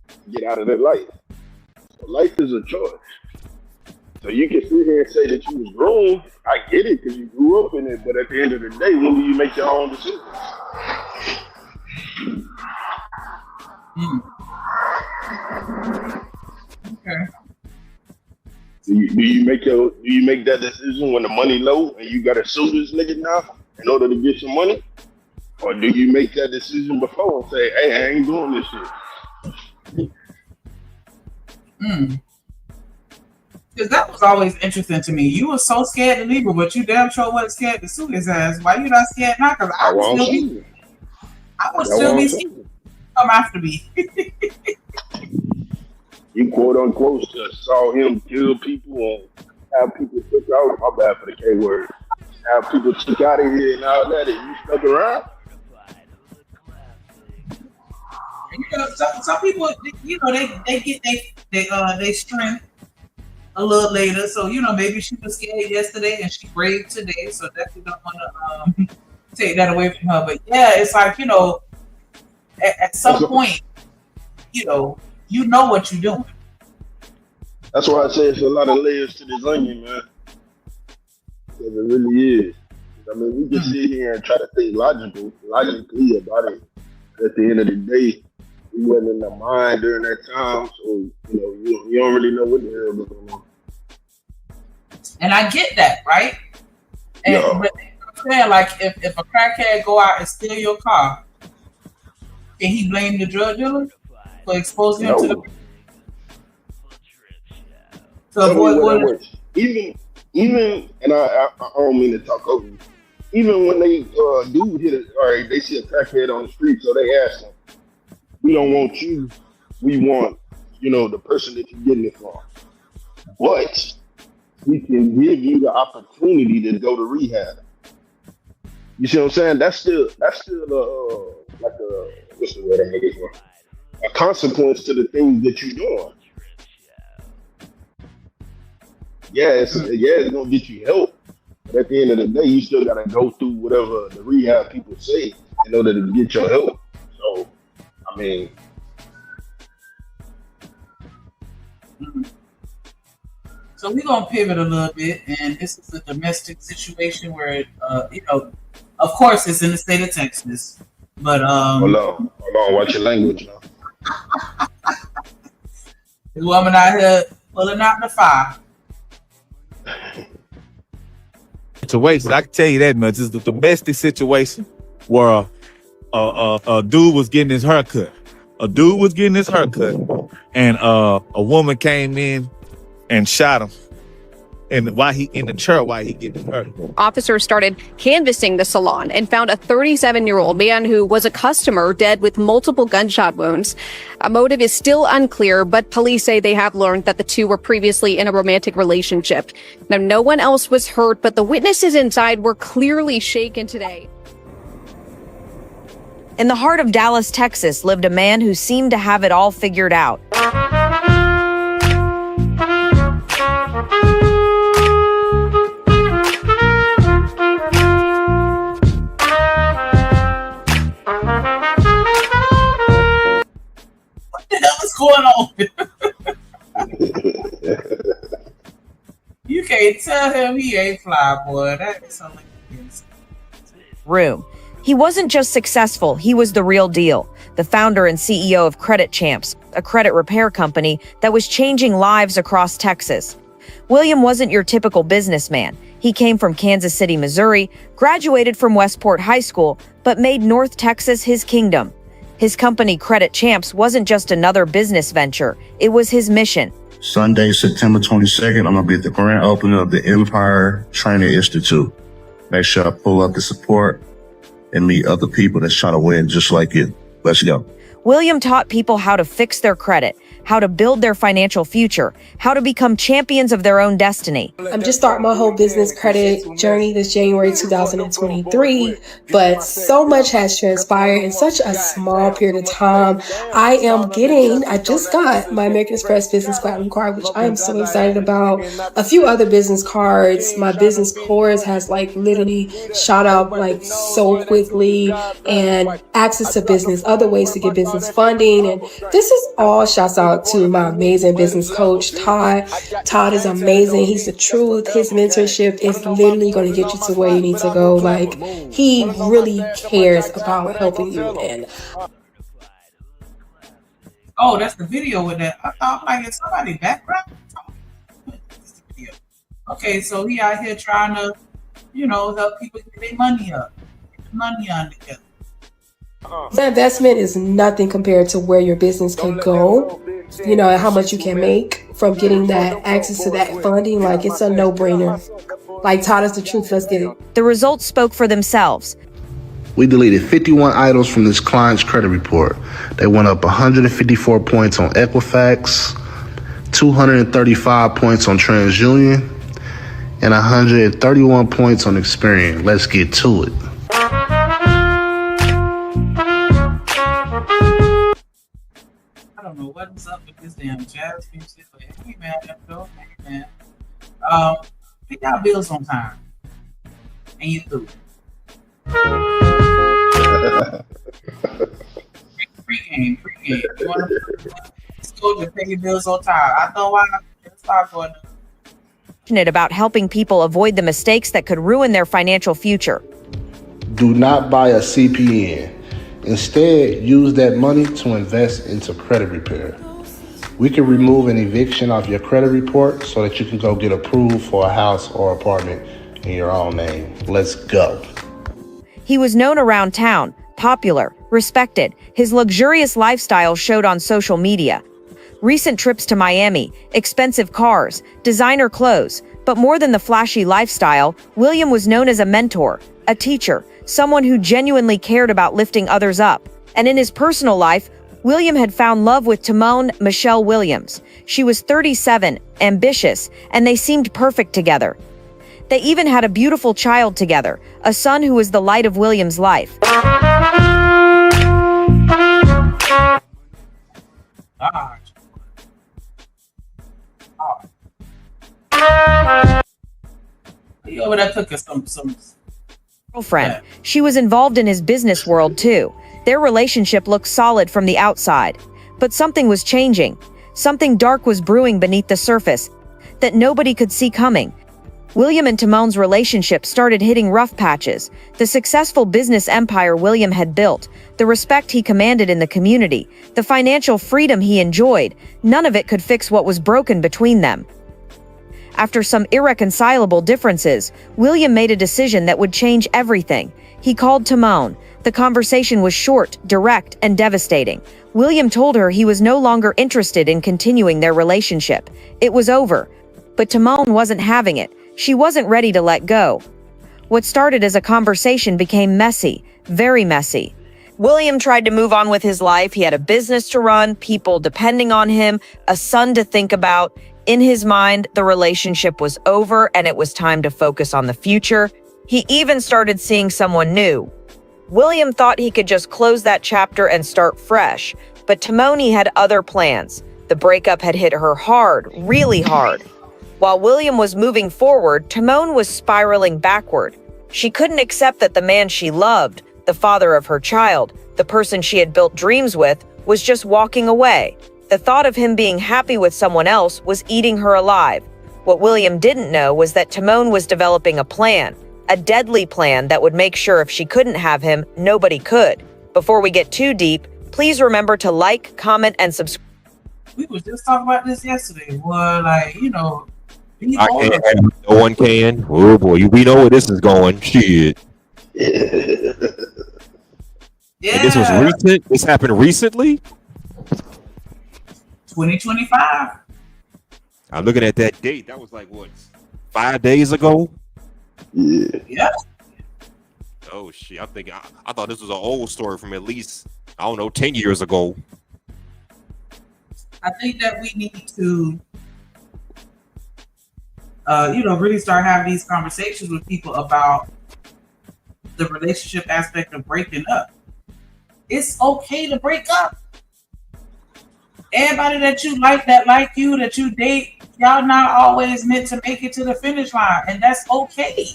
to get out of that life. So life is a choice. So you can sit here and say that you was groomed. I get it because you grew up in it, but at the end of the day, when do you make your own decisions? Okay. Do you make that decision when the money low and you gotta sue this nigga now in order to get some money? Or do you make that decision before and say, hey, I ain't doing this shit? Because that was always interesting to me. You were so scared to leave him, but you damn sure wasn't scared to sue his ass. Why you not scared now? Because I would still be scared. Come after me. You quote unquote just saw him kill people and have people took out. My bad for the K word. Have people took out of here and all that, and you stuck around. You know, some people, you know, they get they strength a little later. So you know, maybe she was scared yesterday and she brave today. So definitely don't want to take that away from her. But yeah, it's like, you know, at some point, you know what you're doing. That's why I say it's a lot of layers to this onion, man. Because it really is. I mean, we can sit here and try to think logically about it. At the end of the day, we wasn't in the mind during that time, so you know, you don't really know what the hell was going on. And I get that, right? And Yeah. but I'm saying, like, if a crackhead go out and steal your car, can he blame the drug dealer for exposing him to the? Tell me what it was. Even, and I don't mean to talk over you. Even when they do hit it, or they see a crackhead on the street, so they ask him, "We don't want you. We want, you know, the person that you're getting it from. But we can give you the opportunity to go to rehab." You see what I'm saying? That's still like a, what's the word I'm looking for? A consequence to the things that you're doing. Yeah, it's gonna get you help, but at the end of the day, you still gotta go through whatever the rehab people say in order to get your help. So, I mean, So we're gonna pivot a little bit, and this is a domestic situation where, you know, of course, it's in the state of Texas, but hold on, watch your language now. this woman out here pulling out the fire. Situation, I can tell you that much. It's the domestic situation where a dude was getting his haircut. And a woman came in and shot him. And while he in the chair, while he getting hurt. Officers started canvassing the salon and found a 37-year-old man who was a customer dead with multiple gunshot wounds. A motive is still unclear, but police say they have learned that the two were previously in a romantic relationship. Now, no one else was hurt, but the witnesses inside were clearly shaken today. In the heart of Dallas, Texas, lived a man who seemed to have it all figured out. What the hell is going on? You can't tell him he ain't fly, boy. That is something. Room. He wasn't just successful, he was the real deal. The founder and CEO of Credit Champs, a credit repair company that was changing lives across Texas. William wasn't your typical businessman. He came from Kansas City, Missouri, graduated from Westport High School, but made North Texas his kingdom. His company, Credit Champs, wasn't just another business venture. It was his mission. Sunday, September 22nd, I'm going to be at the grand opening of the Empire Training Institute. Make sure I pull up the support and meet other people that's trying to win just like you. Let's go. William taught people how to fix their credit, how to build their financial future, how to become champions of their own destiny. I'm just starting my whole business credit journey this January 2023, but so much has transpired in such a small period of time. I just got my American Express Business Platinum card, which I am so excited about. A few other business cards. My business course has literally shot up so quickly, and access to business, other ways to get business funding. And this is all shouts out to my amazing business coach, Todd. Todd is amazing. He's the truth. His mentorship is literally going to get you to where you need to go. He really cares about helping you. And oh, that's the video with that. I thought it's somebody background. Okay, so he out here trying to, help people get their money up, get the money on together. The investment is nothing compared to where your business can go, you know, and how much you can make from getting that access to that funding. Like, it's a no-brainer. Like, taught us the truth. Let's get it. The results spoke for themselves. We deleted 51 items from this client's credit report. They went up 154 points on Equifax, 235 points on TransUnion, and 131 points on Experian. Let's get to it. I don't know what's up with this damn jazz music. Hey man, hey man. Pay y'all bills on time. And you through. Pre-game. You wanna go to pay your bills on time. I know why. It's not going to. About helping people avoid the mistakes that could ruin their financial future. Do not buy a CPN. Instead, use that money to invest into credit repair. We can remove an eviction off your credit report so that you can go get approved for a house or apartment in your own name. Let's go. He was known around town, popular, respected. His luxurious lifestyle showed on social media. Recent trips to Miami, expensive cars, designer clothes. But more than the flashy lifestyle, William was known as a mentor, a teacher, someone who genuinely cared about lifting others up. And in his personal life, William had found love with Tateand Michelle Williams. She was 37, ambitious, and they seemed perfect together. They even had a beautiful child together, a son who was the light of William's life. You over there cooking some Girlfriend. She was involved in his business world too. Their relationship looked solid from the outside. But something was changing. Something dark was brewing beneath the surface that nobody could see coming. William and Tateand's relationship started hitting rough patches. The successful business empire William had built, the respect he commanded in the community, the financial freedom he enjoyed, none of it could fix what was broken between them. After some irreconcilable differences, William made a decision that would change everything. He called Tateand. The conversation was short, direct, and devastating. William told her he was no longer interested in continuing their relationship. It was over. But Tateand wasn't having it. She wasn't ready to let go. What started as a conversation became messy, very messy. William tried to move on with his life. He had a business to run, people depending on him, a son to think about. In his mind, the relationship was over and it was time to focus on the future. He even started seeing someone new. William thought he could just close that chapter and start fresh, but Tateand had other plans. The breakup had hit her hard, really hard. While William was moving forward, Tateand was spiraling backward. She couldn't accept that the man she loved, the father of her child, the person she had built dreams with, was just walking away. The thought of him being happy with someone else was eating her alive. What William didn't know was that Tateand was developing a plan, a deadly plan that would make sure if she couldn't have him, nobody could. Before we get too deep, please remember to like, comment, and subscribe. We was just talking about this yesterday. Well, like, you know, I can't. No one can. Oh boy, we know where this is going. Shit. Yeah. And this was recent. This happened recently. 2025. I'm looking at that date. That was like what, 5 days ago? Yeah. Oh shit! I'm thinking. I thought this was an old story from at least 10 years ago. I think that we need to, really start having these conversations with people about the relationship aspect of breaking up. It's okay to break up. Everybody that you like, that like you, that you date, y'all not always meant to make it to the finish line, and that's okay.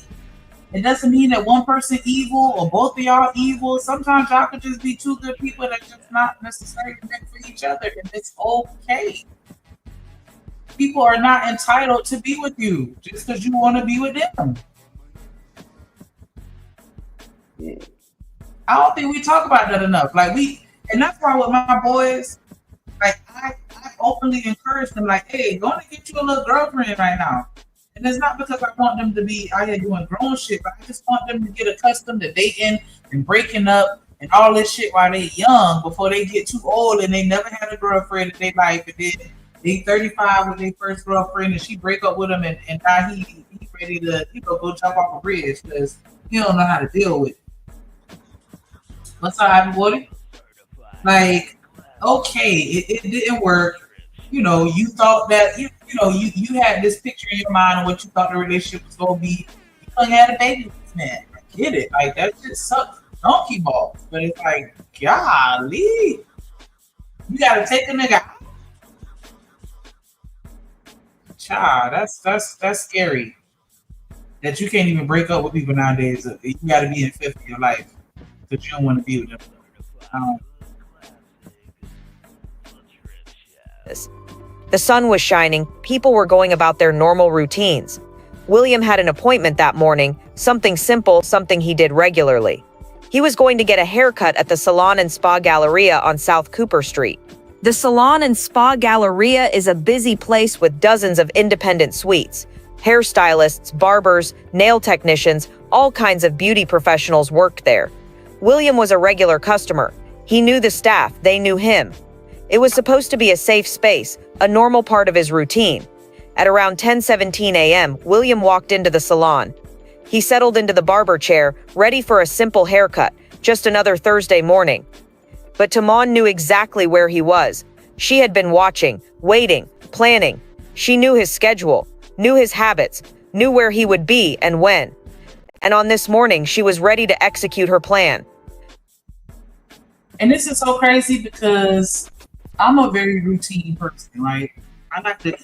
It doesn't mean that one person evil or both of y'all evil. Sometimes y'all could just be two good people that just not necessarily meant for each other, and it's okay. People are not entitled to be with you just because you want to be with them. I don't think we talk about that enough. And that's why with my boys, like I openly encourage them, like, hey, go and get you a little girlfriend right now. And it's not because I want them to be out here doing grown shit, but I just want them to get accustomed to dating and breaking up and all this shit while they young before they get too old and they never had a girlfriend in their life, and then they 35 with their first girlfriend and she break up with him, and now he ready to go jump off a bridge because he don't know how to deal with it. What's up, everybody? Like, okay, it didn't work. You thought that you had this picture in your mind of what you thought the relationship was gonna be. You had a baby with this man. I get it. Like, that just sucks donkey balls. But it's like, golly, you gotta take a nigga out. Child, that's scary. That you can't even break up with people nowadays. You gotta be in fifth of your life because you don't want to be with them. The sun was shining, people were going about their normal routines. William had an appointment that morning, something simple, something he did regularly. He was going to get a haircut at the Salon and Spa Galleria on South Cooper Street. The Salon and Spa Galleria is a busy place with dozens of independent suites. Hairstylists, barbers, nail technicians, all kinds of beauty professionals worked there. William was a regular customer. He knew the staff, they knew him. It was supposed to be a safe space, a normal part of his routine. At around 10:17 a.m., William walked into the salon. He settled into the barber chair, ready for a simple haircut, just another Thursday morning. But Tateand knew exactly where he was. She had been watching, waiting, planning. She knew his schedule, knew his habits, knew where he would be and when. And on this morning, she was ready to execute her plan. And this is so crazy because I'm a very routine person. Like, I could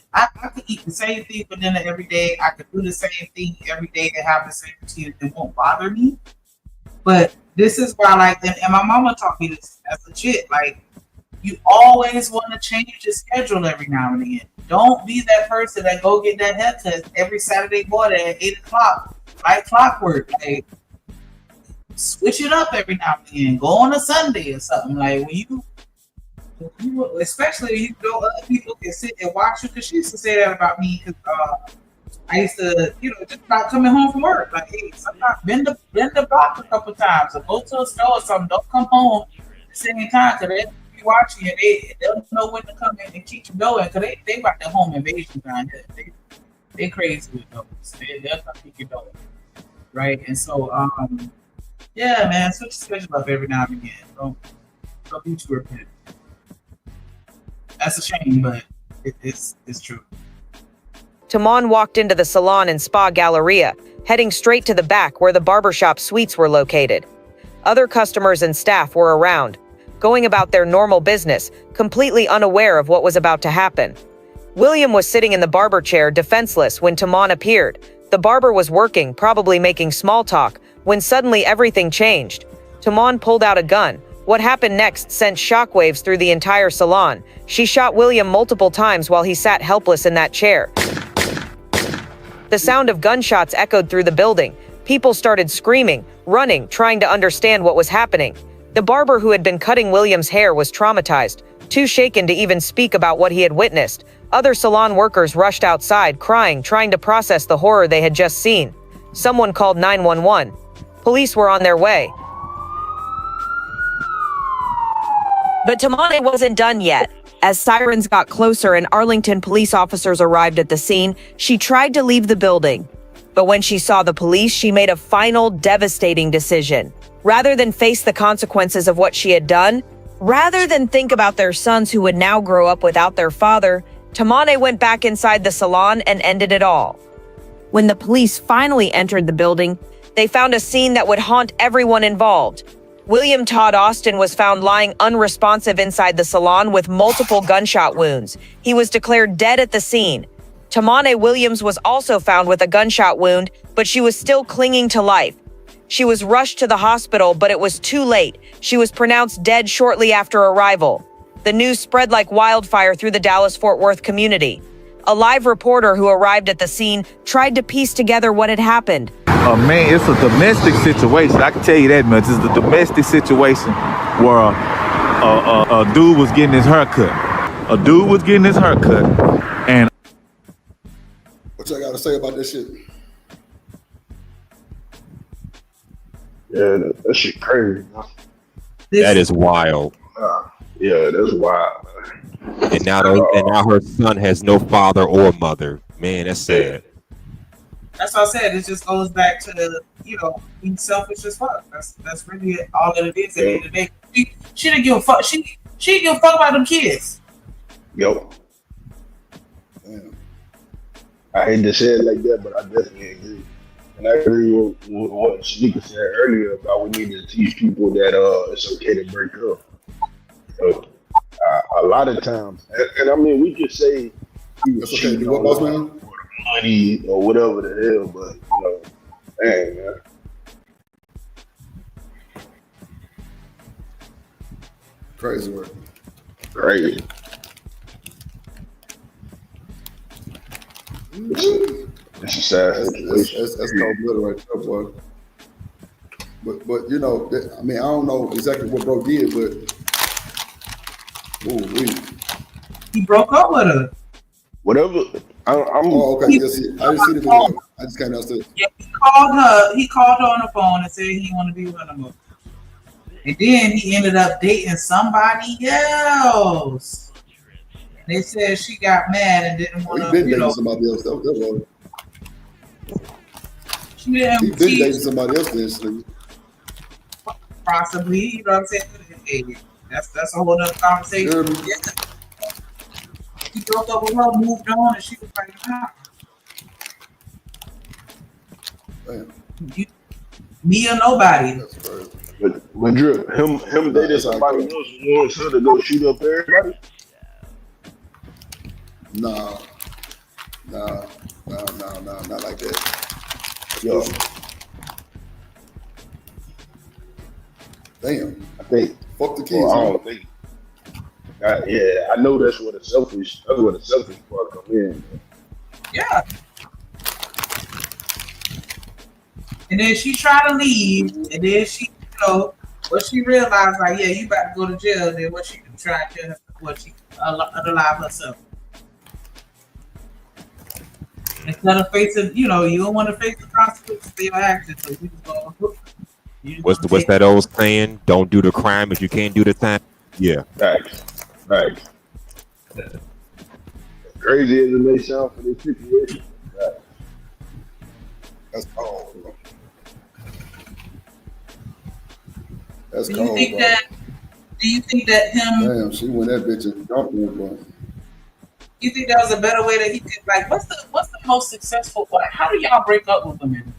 eat the same thing for dinner every day. I could do the same thing every day and have the same routine. It won't bother me. But this is why, like, and my mama taught me this as a kid. Like, you always want to change your schedule every now and again. Don't be that person that go get that haircut every Saturday morning at 8 o'clock, like clockwork. Like, switch it up every now and again. Go on a Sunday or something. Like, when you especially you know other people can sit and watch you, because she used to say that about me, because I used to, just not coming home from work. Like, hey, sometimes bend the block a couple times or go to a store or something. Don't come home at the same time, because they be watching you. They don't know when to come in and keep you going, because they about their home invasion down here. They crazy with those. They'll come keep you going. Right? And so, yeah, man, switch your schedule up every now and again. Don't be too repetitive. That's a shame, but it's true. Tateand walked into the Salon and Spa Galleria, heading straight to the back where the barbershop suites were located. Other customers and staff were around, going about their normal business, completely unaware of what was about to happen. William was sitting in the barber chair, defenseless, when Tateand appeared. The barber was working, probably making small talk, when suddenly everything changed. Tateand pulled out a gun. What happened next sent shockwaves through the entire salon. She shot William multiple times while he sat helpless in that chair. The sound of gunshots echoed through the building. People started screaming, running, trying to understand what was happening. The barber who had been cutting William's hair was traumatized, too shaken to even speak about what he had witnessed. Other salon workers rushed outside, crying, trying to process the horror they had just seen. Someone called 911. Police were on their way. But Tateand wasn't done yet. As sirens got closer and Arlington police officers arrived at the scene, she tried to leave the building. But when she saw the police, she made a final, devastating decision. Rather than face the consequences of what she had done, rather than think about their sons who would now grow up without their father, Tateand went back inside the salon and ended it all. When the police finally entered the building, they found a scene that would haunt everyone involved. William Todd Austin was found lying unresponsive inside the salon with multiple gunshot wounds. He was declared dead at the scene. Tateand Williams was also found with a gunshot wound, but she was still clinging to life. She was rushed to the hospital, but it was too late. She was pronounced dead shortly after arrival. The news spread like wildfire through the Dallas-Fort Worth community. A live reporter who arrived at the scene tried to piece together what had happened. Man, it's a domestic situation. I can tell you that much. It's a domestic situation where a dude was getting his haircut. And what y'all got to say about this shit? Yeah, that shit crazy. That is wild. Yeah, that's wild. And now her son has no father or mother. Man, that's sad. That's what I said. It just goes back to, being selfish as fuck. That's really all that it is at the end of the day. She didn't give a fuck. She didn't give a fuck about them kids. Yo. I hate to say it like that, but I definitely agree. And I agree with what Shanika said earlier about we need to teach people that it's okay to break up. So, a lot of times, and I mean, we just say it's okay to do what, boss man? Money or whatever the hell, but dang, man. Crazy work. Crazy. It's a sad situation. That's cold-blooded right there, boy. But I mean, I don't know exactly what bro did, but he broke up with her. Whatever. Oh, okay. Yes, I didn't see the video. I just came downstairs. Yeah, he called her on the phone and said he didn't want to be with her no more. And then he ended up dating somebody else. They said she got mad and didn't want to. He been dating somebody else. That was. He been dating somebody else then. Possibly, you know what I'm saying? That's a whole other conversation. He broke up with her, moved on, and she was like, me or nobody. But Drip, him dating somebody else wants her to go shoot up everybody? No, not like that. Yo. Damn. I think. Fuck the kids. Well, I don't think. I know that's where the selfish part come in. Yeah. And then she tried to leave, and then she, when she realized, like, yeah, you about to go to jail, then what she can try to, she unalive herself. Instead of facing, you don't want to face the consequences of your actions, so you just go. What's that old saying? Don't do the crime if you can't do the time. Yeah. Right. Crazy as it may sound for this situation. Right. That's cold, bro. That's Do cold, you think bro. Do you think that him? Damn, she went that bitch and dumped me, bro. You think that was a better way that he could, like, what's the most successful? How do y'all break up with women?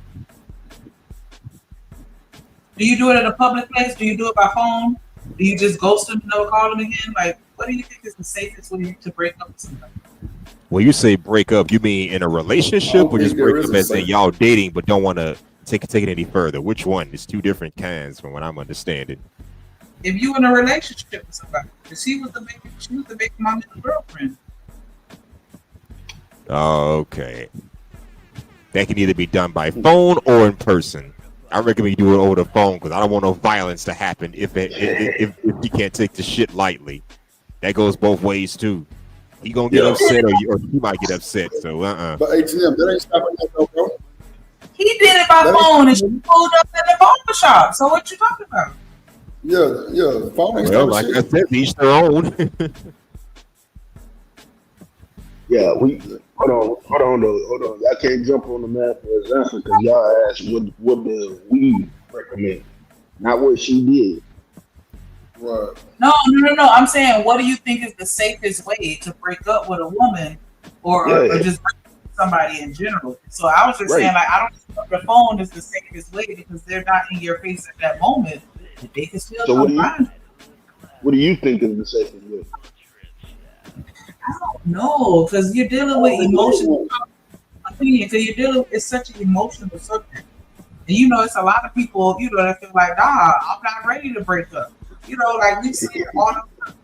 Do you do it at a public place? Do you do it by phone? Do you just ghost them and never call them again? Like, what do you think is the safest way to break up with somebody? When you say break up, you mean in a relationship, or just break up as in y'all dating but don't want to take it any further? Which one? It's two different kinds from what I'm understanding. If you in a relationship with somebody, because she was the baby mama and the girlfriend. Okay. That can either be done by phone or in person. I recommend you do it over the phone because I don't want no violence to happen if you can't take the shit lightly. That goes both ways too. He gonna get upset or you might get upset. So But ATM, that ain't stopping that though, bro. He did it by phone and she pulled up at the barber shop. So what you talking about? Yeah, phone ain't well, like I said, each their own. Yeah, hold on. Y'all can't jump on the map for example because y'all asked what do we recommend, not what she did. Right. No. I'm saying, what do you think is the safest way to break up with a woman, or just break up with somebody in general? So I was just saying, like, I don't think the phone is the safest way because they're not in your face at that moment. They can still come by. What do you think is the safest way? I don't know, because you're dealing with emotional opinion. Because you're dealing, it's such an emotional subject, and it's a lot of people, that feel like, nah, I'm not ready to break up. Like we see it all the time.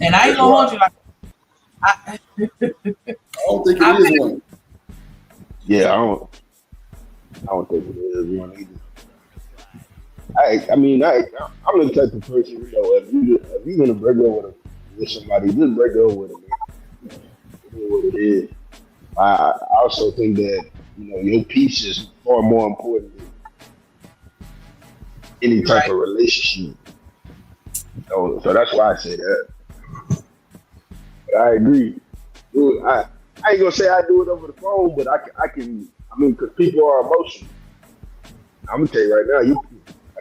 And I ain't gonna hold you, like, I don't think it is one. Yeah, I don't think it is one either. I'm the type of person, if you're gonna break up with somebody, just break up with them. It is what it is. I also think that your peace is far more important any type of relationship. So that's why I say that. But I agree. Dude, I ain't gonna say I do it over the phone, but I can. I mean, because people are emotional. I'm gonna tell you right now,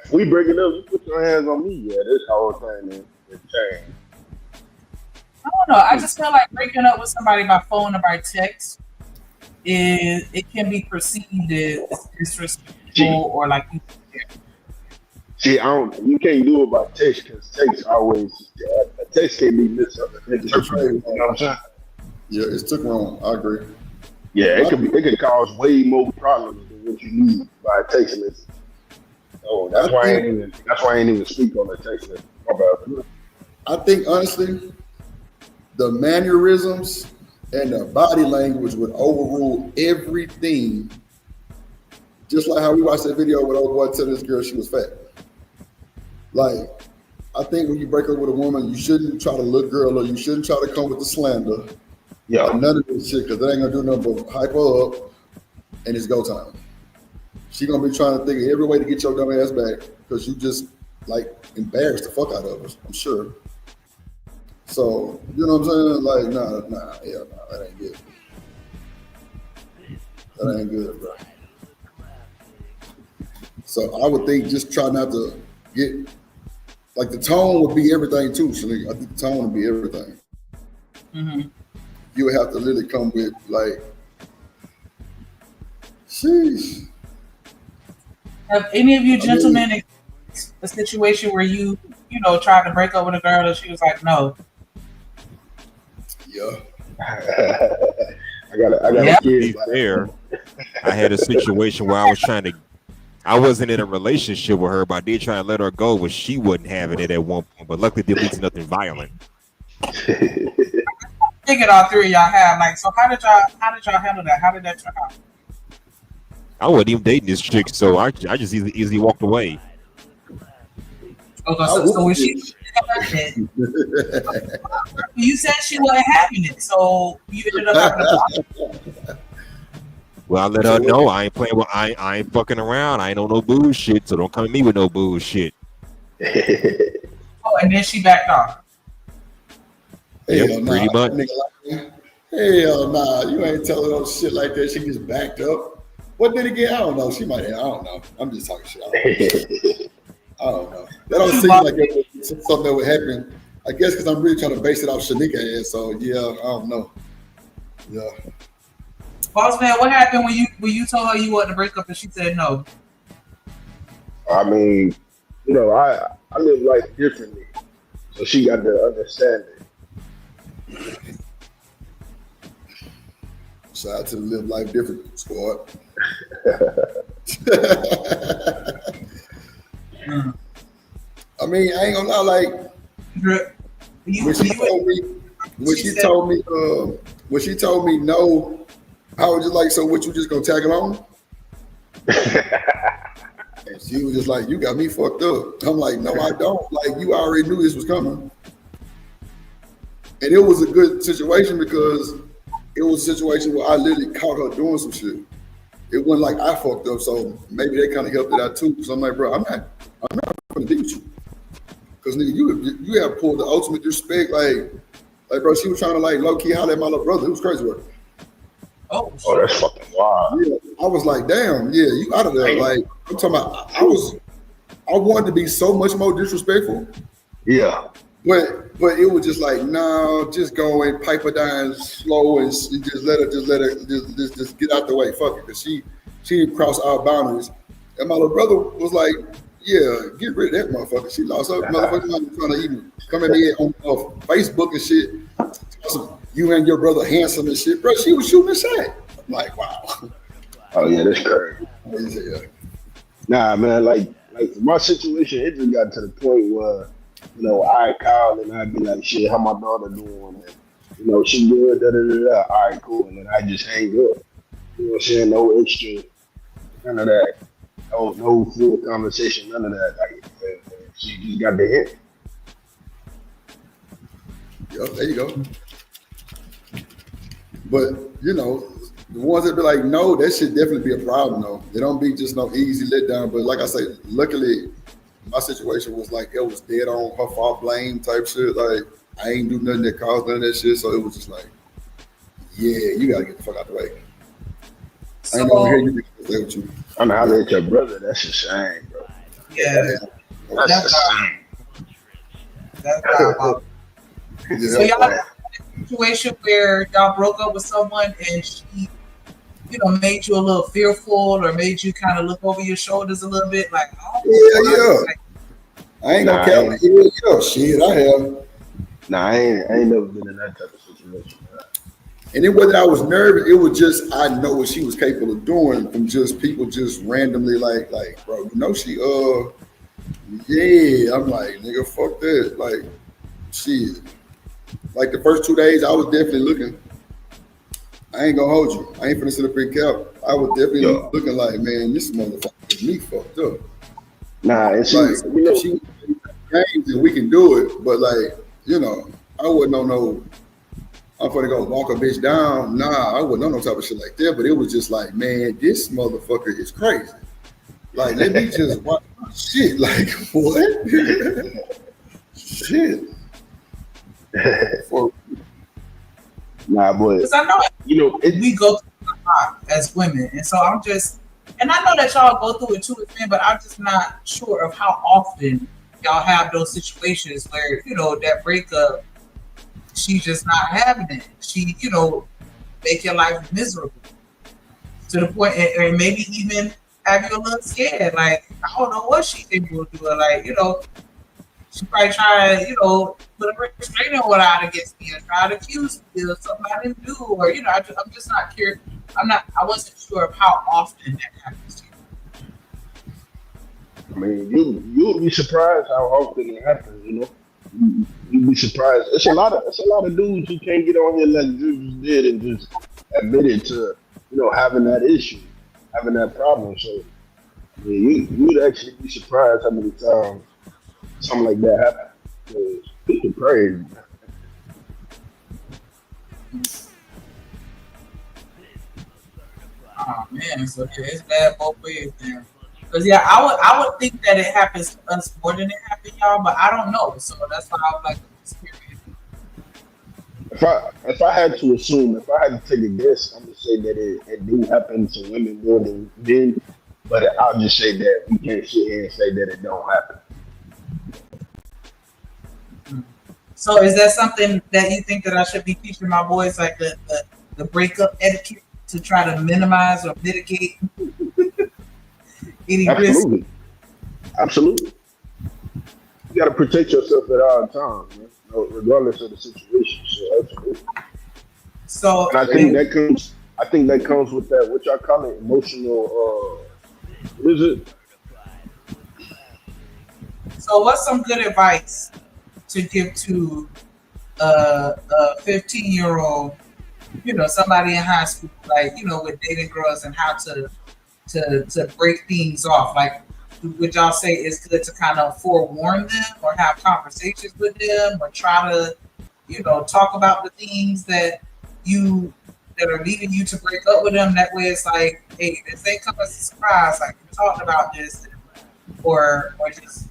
if we break it up, you put your hands on me. Yeah, this whole thing is changed. I don't know. I just feel like breaking up with somebody by phone or by text it can be perceived as disrespectful or like. See, you can't do it by text because text always a text can be misinterpreted. You know what I'm saying? Yeah, it's took wrong. I agree. Yeah, it can cause way more problems than what you need by a text message. So that's why I ain't even speak on the text message. I think honestly, the mannerisms and the body language would overrule everything. Just like how we watched that video with old boy telling this girl she was fat. Like, I think when you break up with a woman, you shouldn't try to look girl or you shouldn't try to come with the slander. Yeah. None of this shit, because that ain't gonna do nothing but hype her up and it's go time. She gonna be trying to think of every way to get your dumb ass back because you just like embarrassed the fuck out of us, I'm sure. So, you know what I'm saying? Like, nah, that ain't good. That ain't good, bro. So I would think just try not to get, like the tone would be everything too, Shalik. I think the tone would be everything. Mm-hmm. You would have to literally come with like, sheesh. Have any of you gentlemen experienced a situation where you tried to break up with a girl and she was like, no? Yeah. I got to be fair. I had a situation where I wasn't in a relationship with her, but I did try to let her go, but she wasn't having it at one point. But luckily, it leads to nothing violent. I figured all three of y'all have. Like, so how did y'all handle that? How did that turn out? I wasn't even dating this chick, so I just easily walked away. Okay, so when she you said she wasn't having it, so you ended up having a Well, I let her know I ain't playing with, I ain't fucking around. I ain't on no bullshit, so don't come at me with no bullshit. Oh, and then she backed off. Yeah, pretty much. Hell nah, you ain't telling no shit like that. She just backed up. What did it get? I don't know. She might have. I don't know. I'm just talking shit. I don't know. That don't seem like it was something that would happen. I guess because I'm really trying to base it off Shanika ass. So yeah, I don't know. Yeah. Boss man, what happened when you told her you wanted to break up and she said no? I mean, I live life differently, so she got to understand it. Shout out to the Live Life Different squad. I mean, I ain't gonna lie, like when she told me no, I was just like, so what, you just gonna tag along? And she was just like, you got me fucked up. I'm like, no, I don't. Like, you already knew this was coming. And it was a good situation because it was a situation where I literally caught her doing some shit. It wasn't like I fucked up, so maybe they kind of helped it out too. So I'm like, bro, I'm not gonna be with you. Cause nigga, you have pulled the ultimate disrespect. Like bro, she was trying to like low key holler at my little brother. It was crazy work. Oh, that's fucking wild. Yeah, I was like, damn, yeah, you out of there. Like, I'm talking about, I wanted to be so much more disrespectful. Yeah. But it was just like, no, just go and pipe her down slow and just let her get out the way. Fuck it, because she didn't cross our boundaries. And my little brother was like, yeah, get rid of that motherfucker. She lost her motherfucking mind trying to even come at me on Facebook and shit. You and your brother handsome and shit, bro. She was shooting a shot. I'm like, wow. Oh yeah, that's crazy. Yeah. Nah, man, like my situation, it just got to the point where, I call and I'd be like, shit, how my daughter doing? And, she good, da-da-da-da. All right, cool. And then I just hang up. You know what I'm saying? No extra, none of that. No full conversation, none of that. Like, she just got the hit. Yep, there you go. But, the ones that be like, no, that should definitely be a problem, though. It don't be just no easy letdown. But like I say, luckily, my situation was like it was dead on her fault, blame type shit. Like I ain't do nothing that caused none of that shit, so it was just like, yeah, you gotta get the fuck out the way. I ain't over here. You stay with you. I'm hollering at your brother. That's a shame, bro. Yeah, That's a shame. That's diabolical. So y'all had a situation where y'all broke up with someone and she, made you a little fearful or made you kind of look over your shoulders a little bit, like, yeah. I ain't gonna count. Yeah, shit, I have. Nah, I ain't never been in that type of situation. And then whether I was nervous, it was just I know what she was capable of doing from just people just randomly like, bro, she yeah. I'm like, nigga, fuck that. Like, shit. Like the first 2 days, I was definitely looking. I ain't gonna hold you. I ain't finna sit up here and cap. I was definitely looking like, man, this motherfucker is me fucked up. Nah, and she games and we can do it, but like, I wouldn't on no. I'm gonna go walk a bitch down. Nah, I wouldn't on no type of shit like that. But it was just like, man, this motherfucker is crazy. Like, let me just watch shit. Like, what? Shit. Nah, boy. Because I know, we go through a lot as women, and so I'm just, and I know that y'all go through it too as men, but I'm just not sure of how often y'all have those situations where that breakup, she's just not having it. She, make your life miserable to the point, and maybe even have you a little scared. Like, I don't know what she think will do. Like, she probably try, put a restraining order out against me and try to accuse me of something I didn't do, or I'm just not curious. I wasn't sure of how often that happens to you. I mean, you'll be surprised how often it happens. You'd be surprised. It's a lot of dudes who can't get on here like you just did and just admit it to having that issue, having that problem. So you'd actually be surprised how many times something like that happens. Because people crazy. Oh man, so it's bad both ways there. Because I would think that it happens to us more than it happens y'all, but I don't know. So that's why I would like to experience. If I had to assume, if I had to take a guess, I'm gonna say that it do happen to women more than men. But I'll just say that we can't sit here and say that it don't happen. So is that something that you think that I should be teaching my boys, like the breakup etiquette, to try to minimize or mitigate any risk? Absolutely. You got to protect yourself at all times, man. Regardless of the situation. So absolutely. So and I think that comes with that. What y'all call it? Emotional. What is it? So what's some good advice to give to a 15-year-old, somebody in high school, like, with dating girls and how to break things off? Like, would y'all say it's good to kind of forewarn them or have conversations with them or try to, talk about the things that are leading you to break up with them? That way it's like, hey, this ain't come as a surprise. Like, we talked about this, or just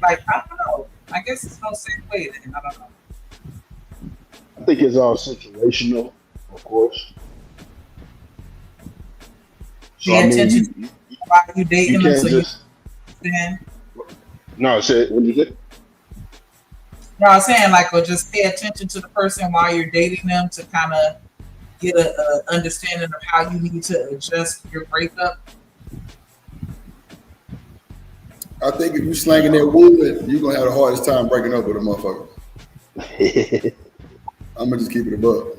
like, I don't know. I guess it's no same way then. I don't know. I think it's all situational, of course. So, pay attention to why you dating them, so you understand. No, what did you say? No, I was saying, like, or just pay attention to the person while you're dating them to kind of get a understanding of how you need to adjust your breakup. I think if you slanging that wood, you're gonna have the hardest time breaking up with a motherfucker. I'm gonna just keep it above.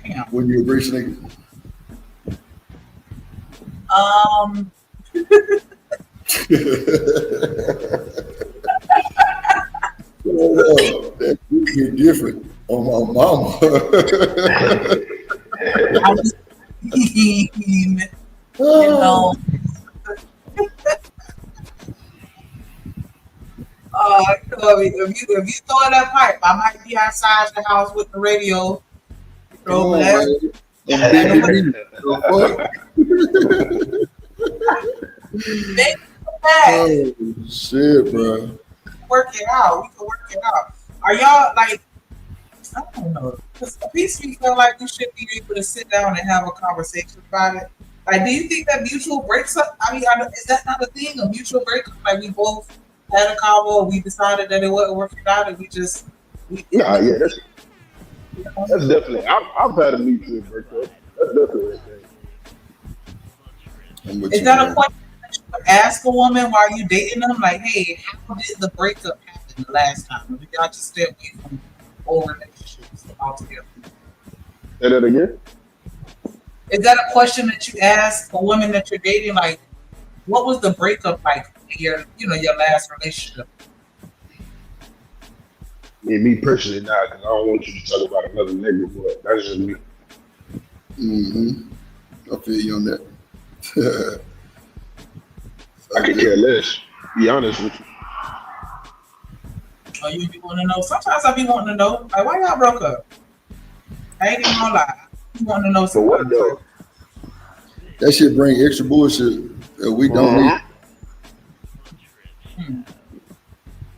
Damn. Wouldn't you agree, Sneaky? That would get different on my mama. If you throw that pipe, I might be outside the house with the radio. Oh shit, bro. Work it out. We can work it out. Are y'all like? I don't know. Because a piece of me feel like we should be able to sit down and have a conversation about it. Like, do you think that mutual breaks up? I mean, is that not a thing? A mutual breakup? Like, we both had a combo, we decided that it wasn't working out, and that's definitely. I've had a mutual breakup. That's definitely a thing. Is that a question that you would ask a woman while you dating them? Like, hey, how did the breakup happen the last time? Or did y'all just stay away from all relationships altogether? Say that again? Is that a question that you ask a woman that you're dating? Like, what was the breakup like in your last relationship? Me personally, not, because I don't want you to talk about another nigga, but that's just me. I feel you on that. I could care less. Be honest with you. Oh, you be wanting to know? Sometimes I be wanting to know. Like, why y'all broke up? I ain't even gonna lie. You want to know For what though? That shit bring extra bullshit that we don't need.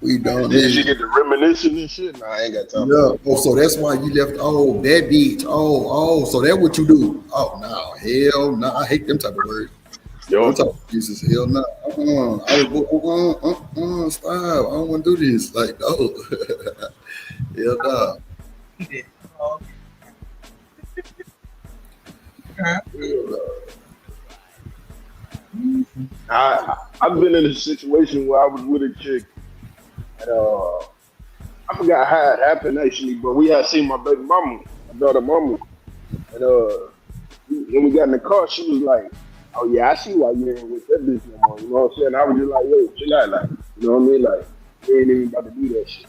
We don't need. Did you get the reminiscing and shit? Nah, I ain't got time. Yeah. Oh, so that's why you left. Oh, that bitch. Oh, so that what you do? Oh, no, hell no. I hate them type of words. Them type of Jesus, hell no. Stop. I don't want to do this. Like, no. Hell no. I've been in a situation where I was with a chick, and I forgot how it happened actually, but we had seen my baby mama, my daughter mama, and when we got in the car, she was like, "Oh yeah, I see why you ain't with that bitch no more." You know what I'm saying? I was just like, "Yo, chill out, like, you know what I mean? Like, you ain't even about to do that shit."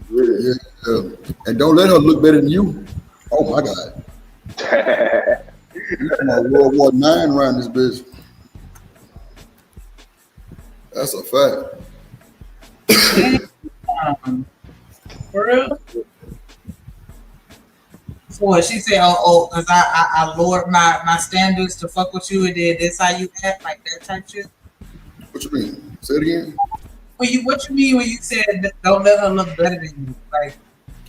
Really? Yeah. And don't let her look better than you. Oh my God. World War IX around this bitch. That's a fact. For real? So what she said? Because I lowered my standards to fuck with you, and then this how you act, like that type shit. What you mean? Say it again. What you mean when you said don't let her look better than you? Like,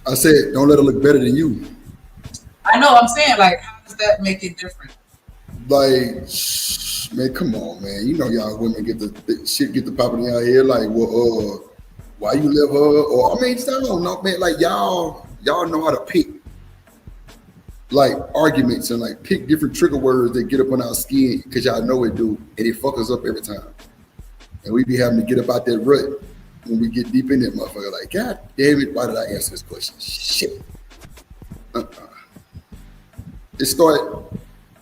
I said don't let her look better than you. I know. I'm saying, like, how does that make it different? Like, man, come on, man. You know y'all women get the shit get the popping in y'all head. Like, well, why you left her? Or I mean, I don't know, man. Like y'all know how to pick like arguments and like pick different trigger words that get up on our skin because y'all know it do, and it fuck us up every time. And we be having to get up out that rut when we get deep in that motherfucker. Like, God damn it, why did I answer this question? Shit.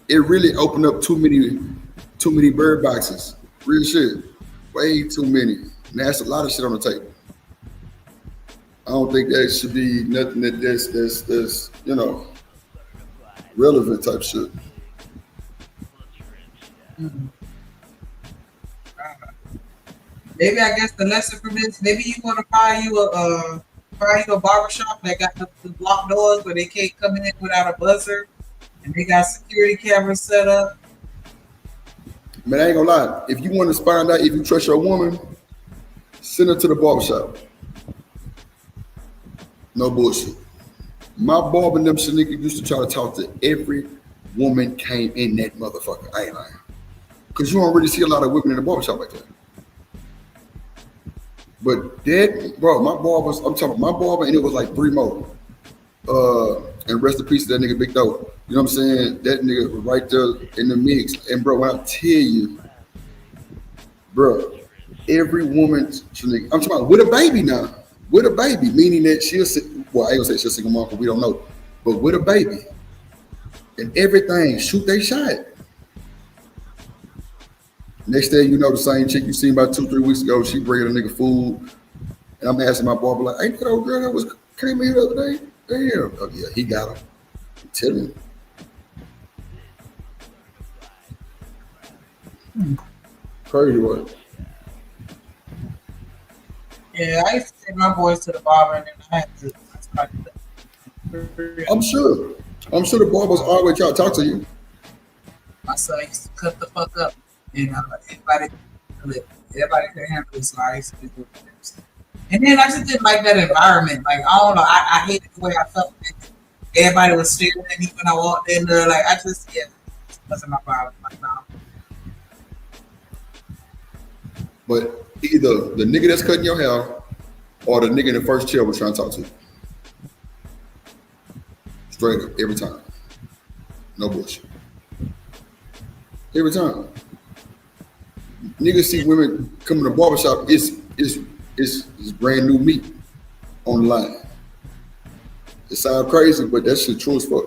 It really opened up too many bird boxes. Real shit. Way too many. And that's a lot of shit on the table. I don't think that should be nothing that's relevant type shit. Maybe I guess the lesson from this, maybe you want to find you a barbershop that got the block doors where they can't come in without a buzzer, and they got security cameras set up. Man, I ain't gonna lie. If you want to find out if you trust your woman, send her to the barbershop. No bullshit. My barber and them Shanika used to try to talk to every woman came in that motherfucker. I ain't lying. Because you don't really see a lot of women in the barbershop like that. But that, bro, I'm talking about my barber, and it was like 3 more. And rest in peace to that nigga Big Dope. You know what I'm saying? That nigga was right there in the mix. And bro, when I tell you, bro, every woman, I'm talking about with a baby now. With a baby, meaning that I ain't gonna say she'll single mom because we don't know. But with a baby. And everything, shoot they shot. Next day, you know, the same chick you seen about 2-3 weeks ago, she bringing a nigga food. And I'm asking my barber, like, ain't that old girl that came in the other day? Damn. Oh, yeah, he got him. I'm telling you. Crazy work. Yeah, I used to take my boys to the barber, and then I had to start. I'm sure the barbers always try to talk to you. My son used to cut the fuck up, and everybody it. Everybody could handle it, so I used to do it. And then I just didn't like that environment. Like, I don't know, I hated the way I felt. Everybody was staring at me when I walked in there. Like, I just, wasn't my problem. Like, no. But either the nigga that's cutting your hair or the nigga in the first chair was trying to talk to you. Straight up, every time. No bullshit. Every time. Niggas see women come in the barbershop, it's brand new meat on the line. It sounds crazy, but that shit true as fuck.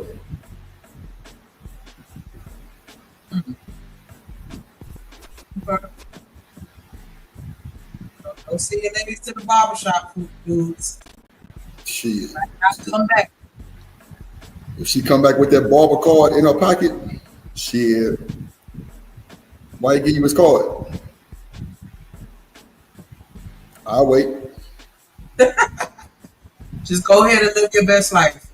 Go see your ladies to the barbershop, dudes. Shit. Come back. If she come back with that barber card in her pocket, shit. Why he give you his card? I'll wait. Just go ahead and live your best life.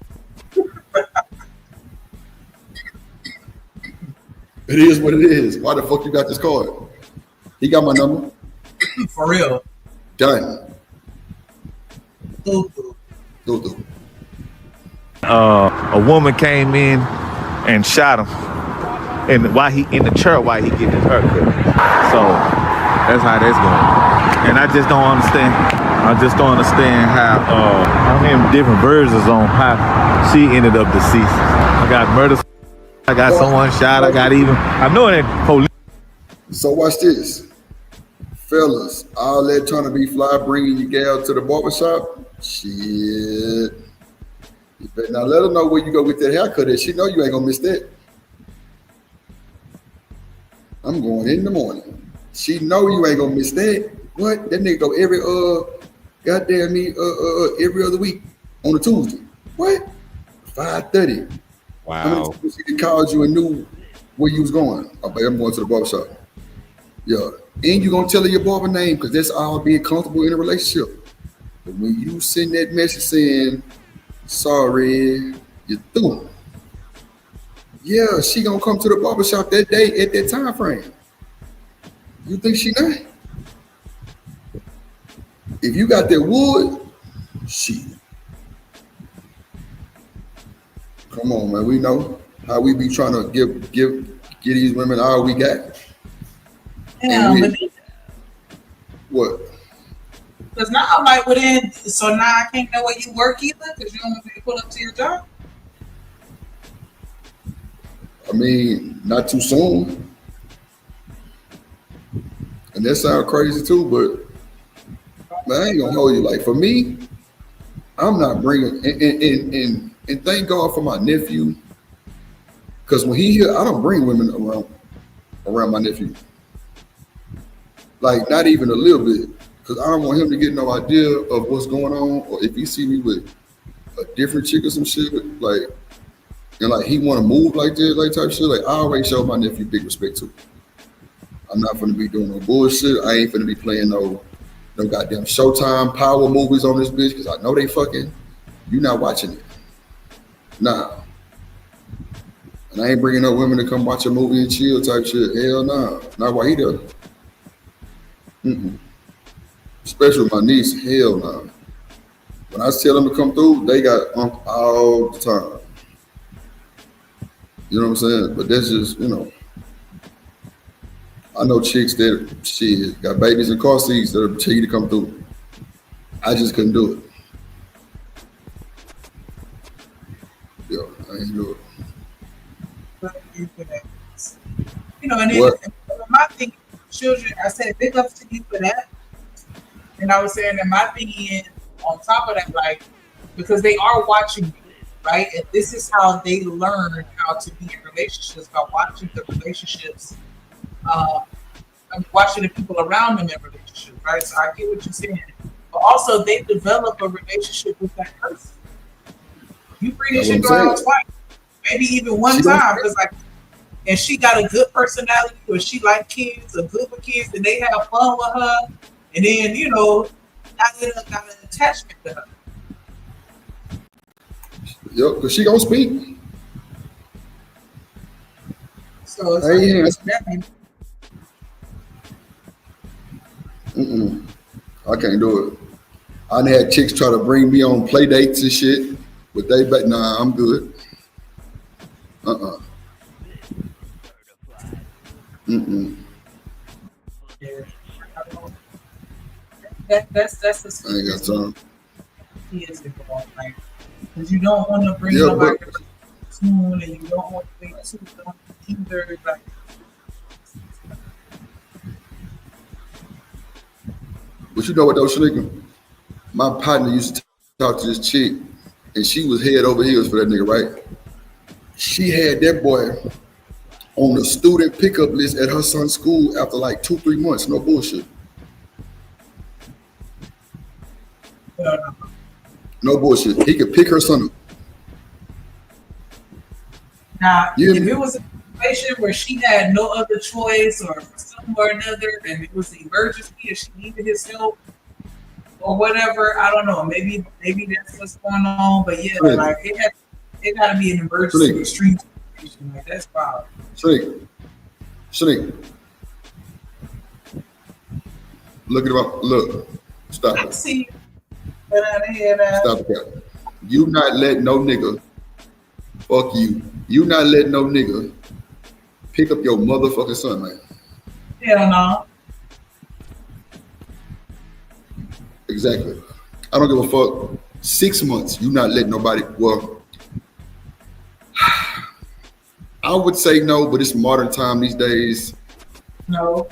It is what it is. Why the fuck you got this card? He got my number. For real. Done. Do. A woman came in and shot him, and while he in the chair while he getting his haircut. So that's how that's going. And I just don't understand. How many different versions on how she ended up deceased. I got murder. I got someone shot. I know it ain't police. So watch this. Fellas, all that trying to be fly bringing your gal to the barbershop, shit. You better not let her know where you go with that haircut at. She know you ain't gonna miss that. I'm going in the morning. She know you ain't gonna miss that. What? That nigga go every every other week on a Tuesday. What? 5:30. Wow. How many times she called you and knew where you was going? Oh, babe, I'm going to the barbershop. Yeah. And you gonna tell her your barber name because that's all being comfortable in a relationship. But when you send that message saying, sorry, you're through. Yeah, she gonna come to the barbershop that day at that time frame. You think she not? If you got that wood, shit. Come on, man. We know how we be trying to give these women all we got. Yeah, What? Because now I'm like, so now I can't know where you work either because you don't want me to pull up to your job? I mean, not too soon. And that sounds crazy too, but man, I ain't gonna hold you. Like for me, I'm not bringing, and thank God for my nephew, because when he here, I don't bring women around my nephew. Like not even a little bit, because I don't want him to get no idea of what's going on, or if he see me with a different chick or some shit, like, and like he want to move like this, like type shit. Like I always show my nephew big respect too. I'm not gonna be doing no bullshit. I ain't gonna be playing no goddamn Showtime power movies on this bitch because I know they fucking. You not watching it, nah. And I ain't bringing no women to come watch a movie and chill type shit. Hell nah, not while he there. Especially with my niece, hell nah. When I tell them to come through, they got all the time. You know what I'm saying? But that's just, I know chicks that shit got babies in car seats that'll tell you to come through. I just couldn't do it. Yo, I ain't do it. And then my thing, children, I said big ups to you for that. And I was saying that my thing is on top of that, like, because they are watching you, right? And this is how they learn how to be in relationships, by watching the relationships, watching the people around them in relationships, right? So I get what you're saying. But also they develop a relationship with that person. You bring this shit girl twice, maybe even one time, because like, and she got a good personality, or she like kids, or good with kids, and they have fun with her, and then I got an attachment to her. Yep, because she gonna speak. So it's I can't do it. I done had chicks try to bring me on play dates and shit, but nah, I'm good. That's the I ain't got time. Kids involved, like, because you don't want to bring nobody too soon, and you don't want to wait too long either. Like, But you know what though, Shanika? My partner used to talk to this chick, and she was head over heels for that nigga, right? She had that boy on the student pickup list at her son's school after like 2-3 months. No bullshit. No bullshit. He could pick her son up. now, if it was a situation where she had no other choice, or for some or another, and it was an emergency, and she needed his help, or whatever, I don't know. Maybe that's what's going on. But yeah, like it had to be an emergency, extreme situation. Like that's wild. Shanika. Look at him. Look. Stop it. See. Stop it. You not let no nigga fuck you. You not let no nigga pick up your motherfucking son, man. Hell no. Exactly. I don't give a fuck. 6 months, you not letting nobody. Well, I would say no, but it's modern time these days. No.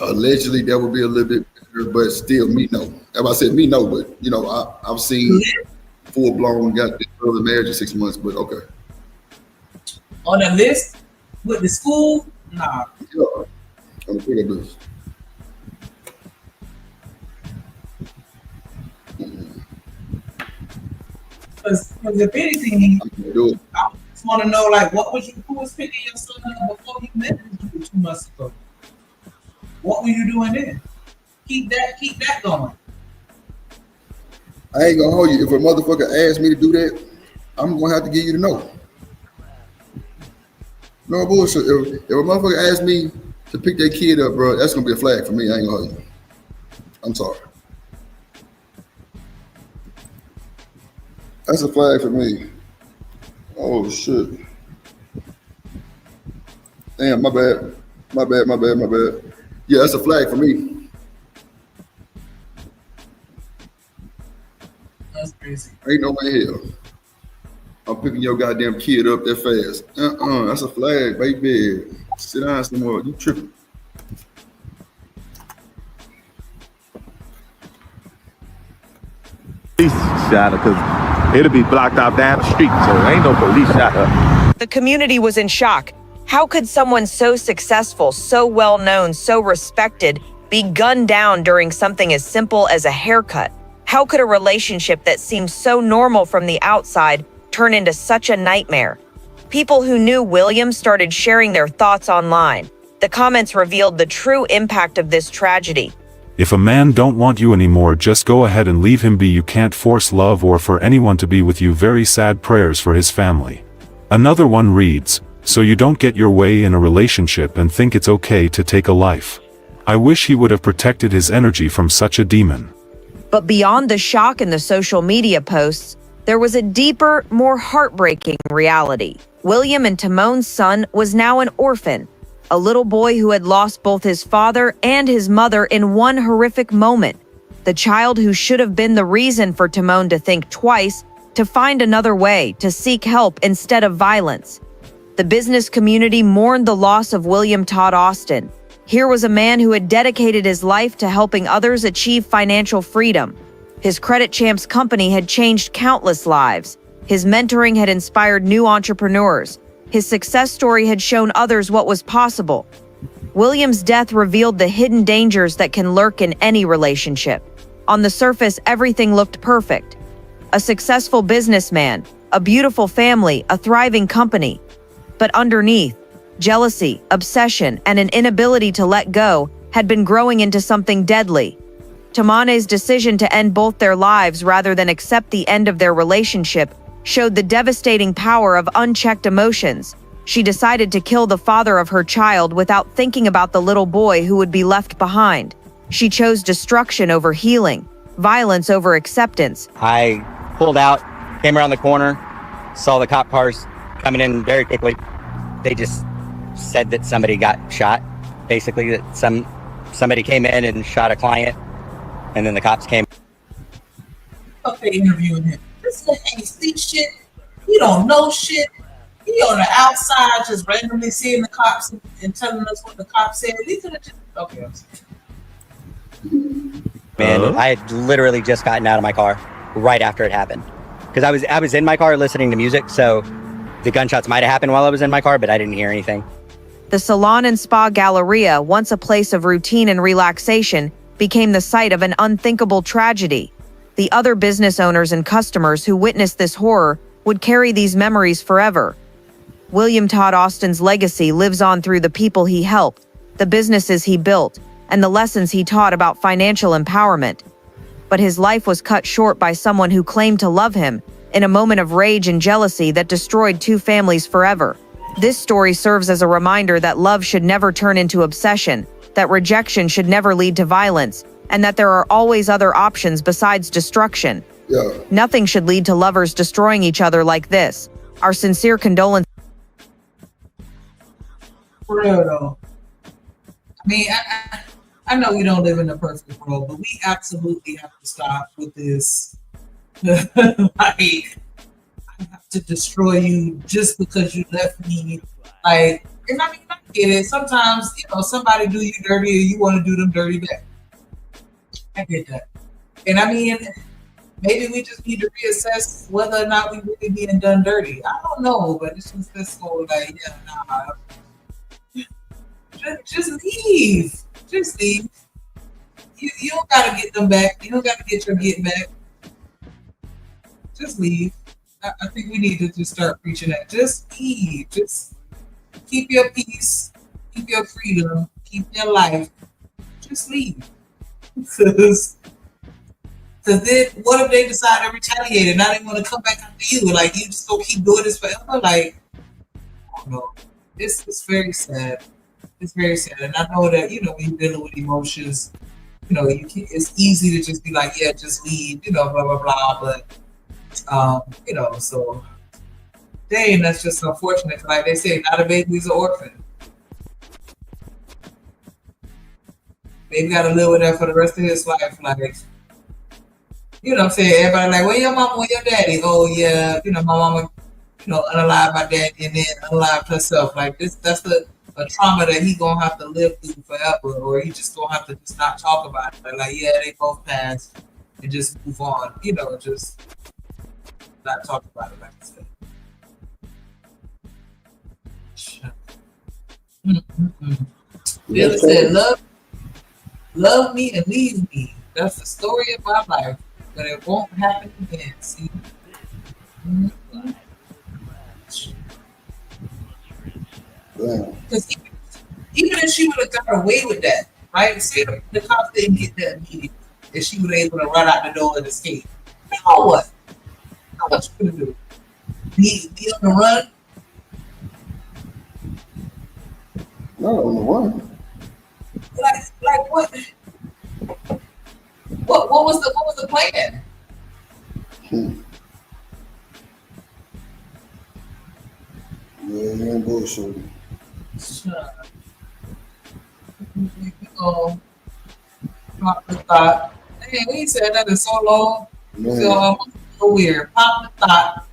Allegedly, that would be a little bit better, but still, me no. As I said, me no, but you know, I've seen full blown got early marriage in 6 months, but okay. On the list with the school, nah. Yeah. On the pickup list. Because if anything, I just want to know, like, who was picking your son up before you met him 2 months ago? What were you doing then? Keep that going. I ain't gonna hold you. If a motherfucker asks me to do that, I'm gonna have to give you the no. No bullshit. If a motherfucker asks me to pick that kid up, bro, that's gonna be a flag for me. I ain't gonna hold you. I'm sorry. That's a flag for me. Oh shit. Damn, my bad. Yeah, that's a flag for me. That's crazy. Ain't no way in hell I'm picking your goddamn kid up that fast. That's a flag, baby. Sit down somewhere. You tripping. Police shot her because it'll be blocked off down the street, so ain't no police shot her. The community was in shock. How could someone so successful, so well known, so respected, be gunned down during something as simple as a haircut? How could a relationship that seemed so normal from the outside turn into such a nightmare? People who knew William started sharing their thoughts online. The comments revealed the true impact of this tragedy. If a man don't want you anymore, just go ahead and leave him be. You can't force love or for anyone to be with you. Very sad prayers for his family. Another one reads, so you don't get your way in a relationship and think it's okay to take a life. I wish he would have protected his energy from such a demon. But beyond the shock in the social media posts, there was a deeper, more heartbreaking reality. William and Timon's son was now an orphan, a little boy who had lost both his father and his mother in one horrific moment. The child who should have been the reason for Timon to think twice, to find another way, to seek help instead of violence. The business community mourned the loss of William Todd Austin. Here was a man who had dedicated his life to helping others achieve financial freedom. His Credit Champs company had changed countless lives. His mentoring had inspired new entrepreneurs. His success story had shown others what was possible. William's death revealed the hidden dangers that can lurk in any relationship. On the surface, everything looked perfect. A successful businessman, a beautiful family, a thriving company. But underneath, jealousy, obsession, and an inability to let go had been growing into something deadly. Tamane's decision to end both their lives rather than accept the end of their relationship showed the devastating power of unchecked emotions. She decided to kill the father of her child without thinking about the little boy who would be left behind. She chose destruction over healing, violence over acceptance. I pulled out, came around the corner, saw the cop cars coming in very quickly. They just said that somebody got shot. Basically, that somebody came in and shot a client, and then the cops came. Okay, interviewing him. This nigga ain't see shit. He don't know shit. He on the outside just randomly seeing the cops and telling us what the cops said. We could have just okay. Man, I had literally just gotten out of my car right after it happened, because I was in my car listening to music, so the gunshots might have happened while I was in my car, but I didn't hear anything. The Salon and Spa Galleria, once a place of routine and relaxation, became the site of an unthinkable tragedy. The other business owners and customers who witnessed this horror would carry these memories forever. William Todd Austin's legacy lives on through the people he helped, the businesses he built, and the lessons he taught about financial empowerment. But his life was cut short by someone who claimed to love him in a moment of rage and jealousy that destroyed two families forever. This story serves as a reminder that love should never turn into obsession, that rejection should never lead to violence, and that there are always other options besides destruction. Yeah. Nothing should lead to lovers destroying each other like this. Our sincere condolences. For real though. I mean, I know we don't live in a perfect world, but we absolutely have to stop with this. Like, I have to destroy you just because you left me. Like, and I mean, I get it. Sometimes, somebody do you dirty and you want to do them dirty back. I get that. And I mean, maybe we just need to reassess whether or not we really being done dirty. I don't know, but it's just this whole like, just leave. Just leave. You don't gotta get them back. You don't gotta get your get back. Just leave. I think we need to just start preaching that. Just leave. Just keep your peace. Keep your freedom. Keep your life. Just leave. Because then what if they decide to retaliate and now they want to come back after you? Like, you just gonna keep doing this forever? Like, I don't know. It's very sad. It's very sad. And I know that, when you're dealing with emotions, it's easy to just be like, yeah, just leave, blah, blah, blah. But, so, dang, that's just unfortunate. Like they say, not a baby's an orphan. Baby got to live with that for the rest of his life. Like, you know what I'm saying? Everybody like, where your mama, where your daddy? Oh, yeah, my mama, unalived my daddy and then unalived herself. Like, that's a trauma that he gonna have to live through forever, or he just gonna have to just not talk about it. Like, yeah, they both passed and just move on. Just not talk about it, like I said. Billy said, love me and leave me. That's the story of my life, but it won't happen again. See? Because even if she would have got away with that, right? Say the cops didn't get that meeting, and she was able to run out the door and escape. Now what? Now what you gonna do? Be on the run? Not on the run. Like what? What was the plan? Yeah, bullshit. Pop the thought. Hey, we said that in so long. So weird. Pop the thought.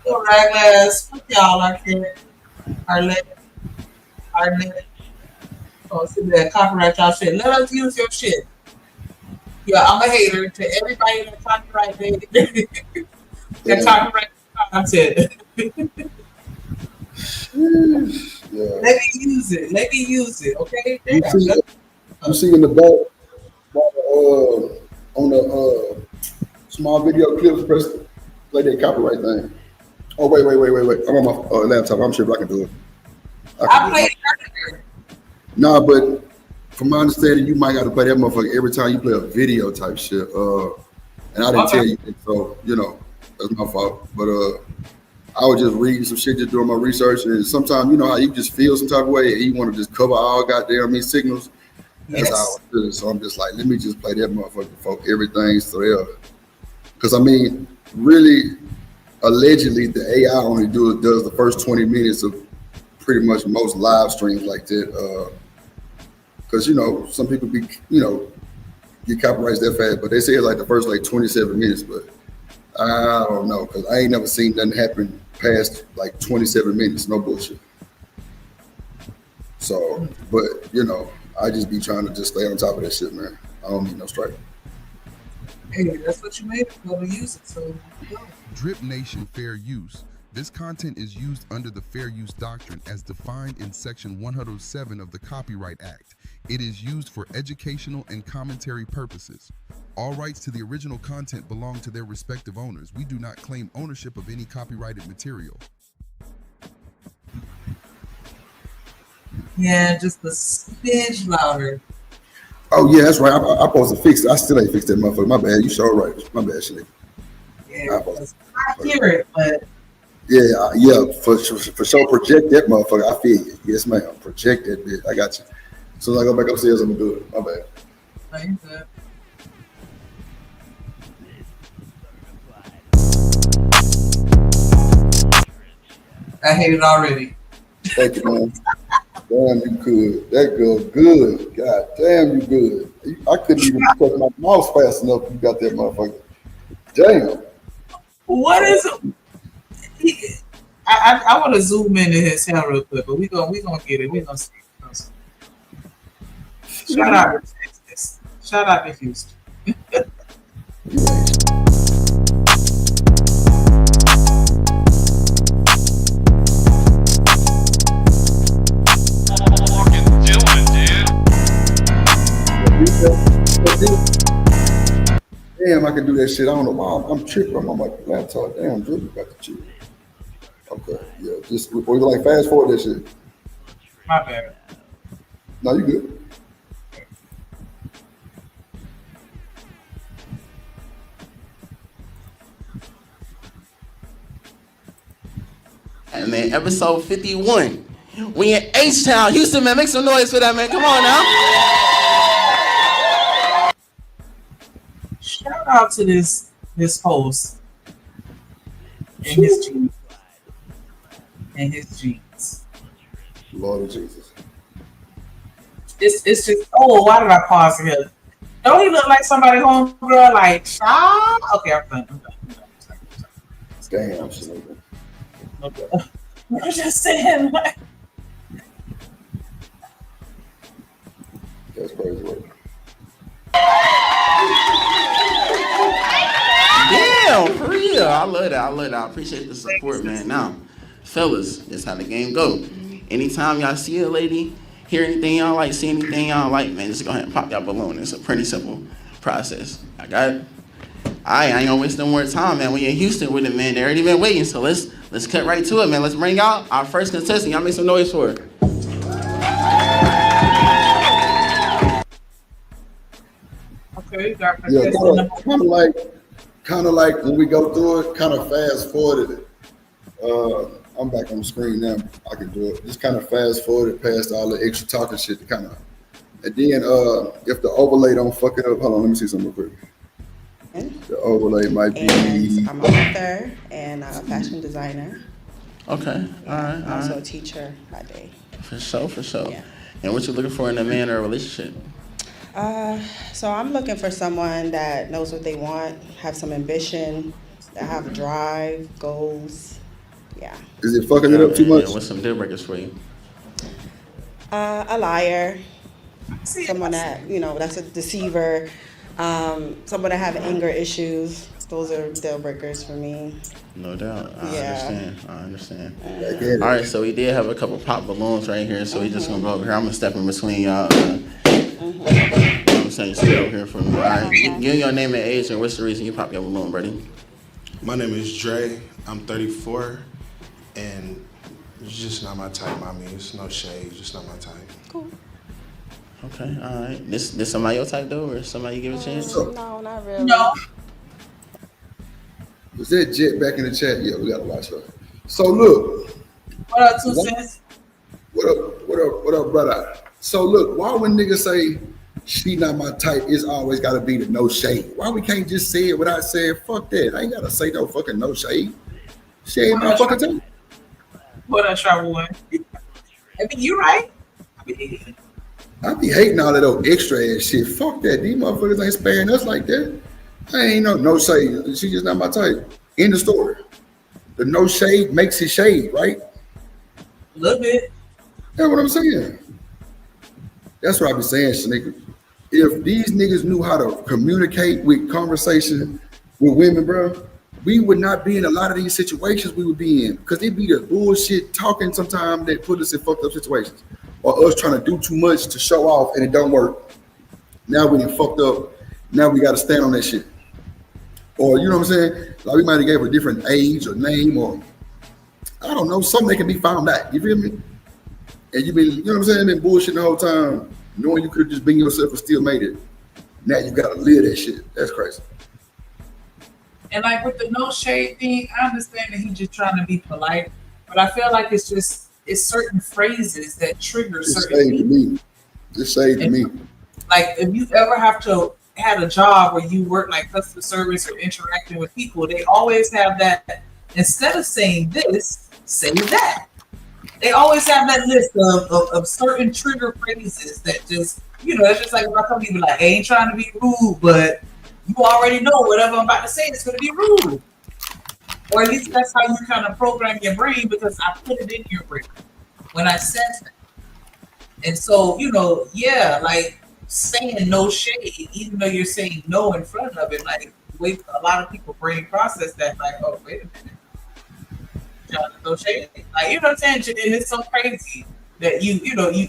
Little rag ass. Fuck y'all out here. Our leg. Oh, see that copyright y'all shit. Let us use your shit. Yeah, I'm a hater to everybody that copyright that copyright content. Yeah. Let me use it. Okay. You see in the back on the small video clips, press play that copyright thing. Oh wait. I'm on my laptop. I'm sure I can do it. I played it earlier. Nah, but from my understanding, you might got to play that motherfucker every time you play a video type shit. And I didn't tell you that, so that's my fault. But I was just reading some shit, just doing my research, and sometimes how you just feel some type of way, and you want to just cover all goddamn signals. That's how I feel. So I'm just like, let me just play that motherfucker before everything's there. Because I mean, really, allegedly, the AI only does the first 20 minutes of pretty much most live streams like that. Because some people get copyrights that fast, but they say it's like the first 27 minutes. But I don't know, because I ain't never seen nothing happen past 27 minutes. No bullshit. So, but I just be trying to just stay on top of that shit, man. I don't need no strike. Hey, that's what you made it for, to use it. So, Drip Nation Fair Use. This content is used under the Fair Use Doctrine as defined in Section 107 of the Copyright Act. It is used for educational and commentary purposes. All rights to the original content belong to their respective owners. We do not claim ownership of any copyrighted material. yeah, just a smidge louder. Oh yeah, that's right. I supposed to fix it. I still ain't fixed that motherfucker. My bad. You sure right. My bad, Shannon. Yeah, I hear it, but yeah, for sure. Project that motherfucker. I feel you. Yes, ma'am. Project that bitch. I got you. As soon as I go back upstairs, I'm gonna do it. My bad. Thank you. I hate it already. Thank you, man. Damn, you good. That girl good. God damn, you good. I couldn't even touch my mouse fast enough. You got that motherfucker. Damn. What is it? I want to zoom into his hair real quick, but we gonna get it. We gonna see. Shout out to Texas. Shout out to Houston. Damn, I can do that shit. I don't know why I'm tripping. I'm on my laptop. Damn, Drew, you got the chip. Okay, yeah. Just before you fast forward that shit. My bad. No, you good. And man, episode 51. We in H-Town, Houston, man. Make some noise for that, man. Come on now. Shout out to this host and his jeans. And his jeans. Lord of Jesus. It's just, why did I pause here? Don't he look like somebody homegirl? Like, okay, I'm done. Damn, absolutely. Okay. I'm just saying, like, that's crazy work. Damn, for real. I love that. I appreciate the support, man. Now, fellas, that's how the game go. Anytime y'all see a lady, hear anything y'all like, see anything y'all like, man, just go ahead and pop y'all balloon. It's a pretty simple process. I got it. I ain't gonna waste no more time, man. We in Houston with it, man. They already been waiting, so let's cut right to it, man. Let's bring out our first contestant. Y'all make some noise for it. okay, got Yeah, kind of like when we go through it, kind of fast forwarded it. I'm back on the screen now. I can do it. Just kind of fast forward it past all the extra talking shit to kind of. And then if the overlay don't fuck it up, hold on, let me see something real quick. The overlay might be. And I'm an author and a fashion designer. Okay, all right. Also a teacher by day. For sure. Yeah. And what you looking for in a man or a relationship? So I'm looking for someone that knows what they want, have some ambition, that have drive, goals. Yeah. Is it fucking it up too much? Yeah, what's some deal breakers for you? A liar, someone that, that's a deceiver, someone that have anger issues. Those are deal breakers for me. No doubt. I understand. Mm-hmm. All right, so we did have a couple pop balloons right here, so we just gonna go over here. I'm gonna step in between y'all. I'm saying, sit over here for me. All right, give your name and age, and what's the reason you pop your balloon, buddy? My name is Dre. I'm 34, and it's just not my type, mommy. It's no shade, just not my type. Cool. Okay, all right. This somebody your type though, or somebody you give a chance? No, not really. No. Was that Jet back in the chat? Yeah, we gotta watch her. So look. What up, 2 cents? What up, brother? So look, why when niggas say she not my type. It's always got to be the no shade. Why we can't just say it without saying fuck that? I ain't got to say no fucking no shade. She ain't my fucking type. What a trouble one. I mean, you're right. I be hating all of those extra ass shit. Fuck that. These motherfuckers ain't sparing us like that. I ain't no shade. She just not my type. End of story. The no shade makes it shade, right? A little bit. That's what I'm saying. That's what I be saying, Shanika. If these niggas knew how to communicate with conversation with women, bro, we would not be in a lot of these situations we would be in. Because they be the bullshit talking sometimes that put us in fucked up situations. Or us trying to do too much to show off and it don't work. Now we done fucked up. Now we got to stand on that shit. Or, you know what I'm saying? Like we might have gave a different age or name or, I don't know, something that can be found out. You feel me? And you been, you know what I'm saying, been bullshitting the whole time, knowing you could have just been yourself and still made it. Now you got to live that shit. That's crazy. And like with the no shade thing, I understand that he's just trying to be polite, but I feel like it's certain phrases that trigger certain people. Just say to me. Like if you ever had a job where you work like customer service or interacting with people, they always have that, instead of saying this, say that. They always have that list of certain trigger phrases that just, you know, it's just like if I come to you like, I ain't trying to be rude, but you already know whatever I'm about to say is going to be rude. Or at least that's how you kind of program your brain, because I put it in your brain when I said that. And so, you know, yeah, like saying no shade, even though you're saying no in front of it, like wait, a lot of people brain process that like, oh, wait a minute. No shade. Like, you know what I'm saying? And it's so crazy that you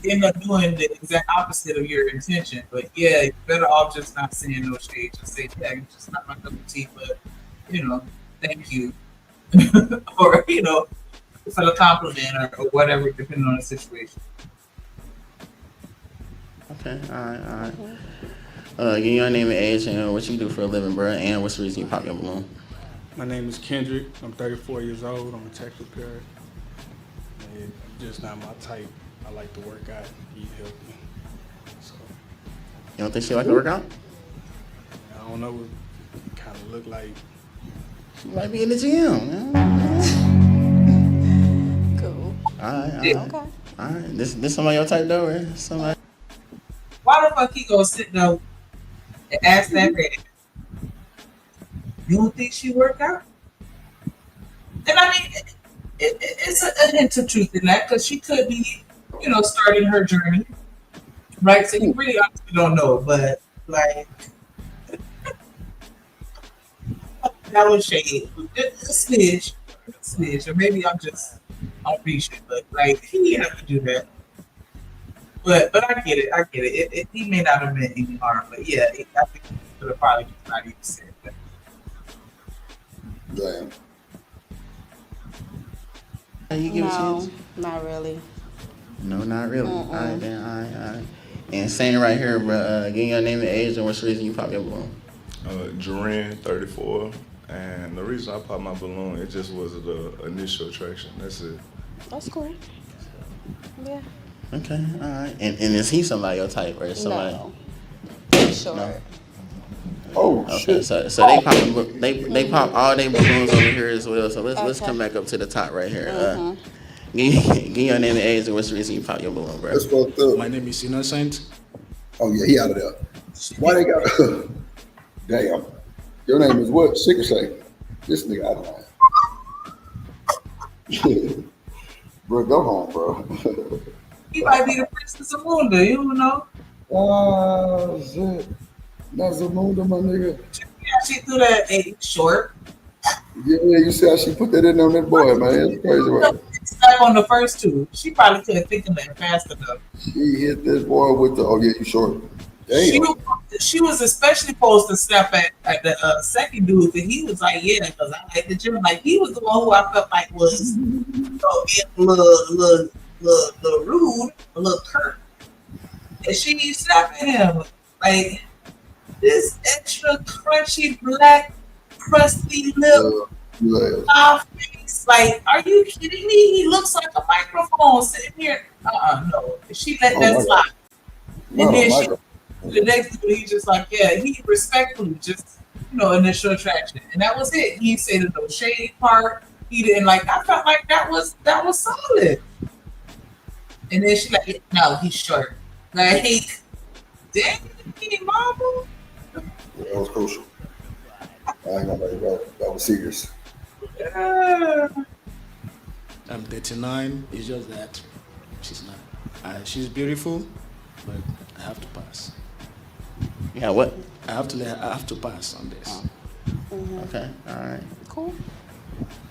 end up doing the exact opposite of your intention. But yeah, you're better off just not saying no shade. Just say that it's just not my cup of tea, but you know, thank you. Or, you know, for the compliment or whatever, depending on the situation. Okay, all right. Give me your name and age and what you do for a living, bro, and what's the reason you pop your balloon. My name is Kendrick. I'm 34 years old. I'm a tech repairer. It's just not my type. I like to work out, eat healthy. So. You don't think she like to work out? I don't know. It kind of look like. She might be in the gym. Cool. All right. Okay. All right. This somebody your type though, right? Somebody. Why the fuck he gonna sit down and ask that man? You don't think she work out? And I mean, it's a hint of truth in that, because she could be, you know, starting her journey, right? So you really honestly don't know, but like, that was shady. It's a smidge, or maybe I'm just on shit, but like, he didn't have to do that. But I get it. He may not have meant any harm, but yeah, I think he could have probably just not even said that. Damn. You give a chance? Not really. No, not really. All right, then. All right. And saying right here, bro, give me your name and age and what's the reason you pop your balloon. Duran, 34, and the reason I popped my balloon, it just was the initial attraction. That's it. That's cool. Yeah. Okay, all right. And is he somebody your type or is somebody? No. Sure. No? Oh okay, shit! So they pop all their balloons over here as well. So let's come back up to the top right here. Give your name and age and what's the reason you pop your balloon, bro? That's fucked up. My name is Innocent. Oh yeah, he out of there. Why they got? Damn. Your name is what? Say. This nigga out of line. Bro, go home, bro. He might be the Princess of Munda, you don't know. Oh shit. That's Zamunda, my nigga. Yeah, she threw that short. Yeah, you see how she put that in on that boy, man. It's crazy, right? Step on the first two. She probably couldn't think of that fast enough. She hit this boy with the, oh yeah, you short. Damn. She was especially supposed to snap at the second dude, and he was like, yeah, because I like the gym. Like, he was the one who I felt like was, you know, being a little rude, a little curt. And she snapped at him. Like, this extra crunchy, black, crusty lip, face. Like, are you kidding me? He looks like a microphone sitting here. No. She let that slide. And then The next dude, he just like, yeah, he respectfully just, initial attraction, and that was it. He said the no shade part. He didn't like. I felt like that was solid. And then she like, no, he's short. Like, dang, mama. Yeah, that was crucial. I ain't gonna lie, that was serious. I'm 39. It's just that she's not. She's beautiful, but I have to pass. Yeah, what? I have to pass on this. Okay, all right. Cool.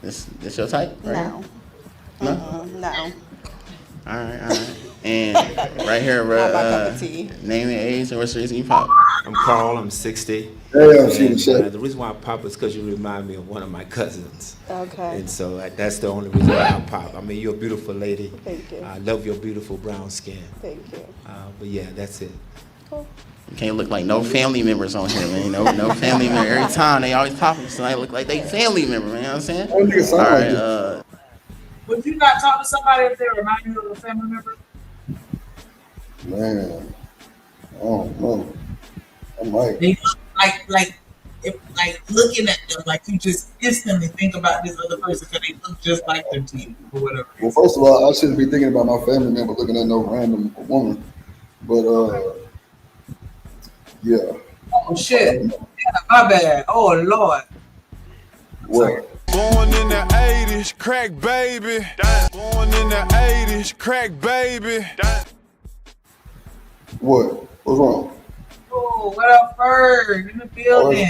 This your type? Right? No. No. No. All right. And right here, bro. Not my cup of tea. Name and age and what's the reason you pop? I'm Carl. I'm 60. The reason why I pop is because you remind me of one of my cousins. Okay. And so that's the only reason why I pop. I mean, you're a beautiful lady. Thank you. I love your beautiful brown skin. Thank you. But yeah, that's it. Cool. You can't look like no family members on here, man. No family member. Every time they always popping, somebody look like they family member, man. You know what I'm saying? All right. Would you not talk to somebody if they remind you of a family member? Man, I don't know. I might. They look like looking at them, like you just instantly think about this other person because they look just like them to you or whatever. Well, first of all, I shouldn't be thinking about my family member looking at no random woman. But yeah. Oh shit! Yeah, my bad. Oh Lord. What? Born in the 80s, crack baby. Born in the 80s, crack baby. What? What's wrong? Oh, what up, Bird? In the building.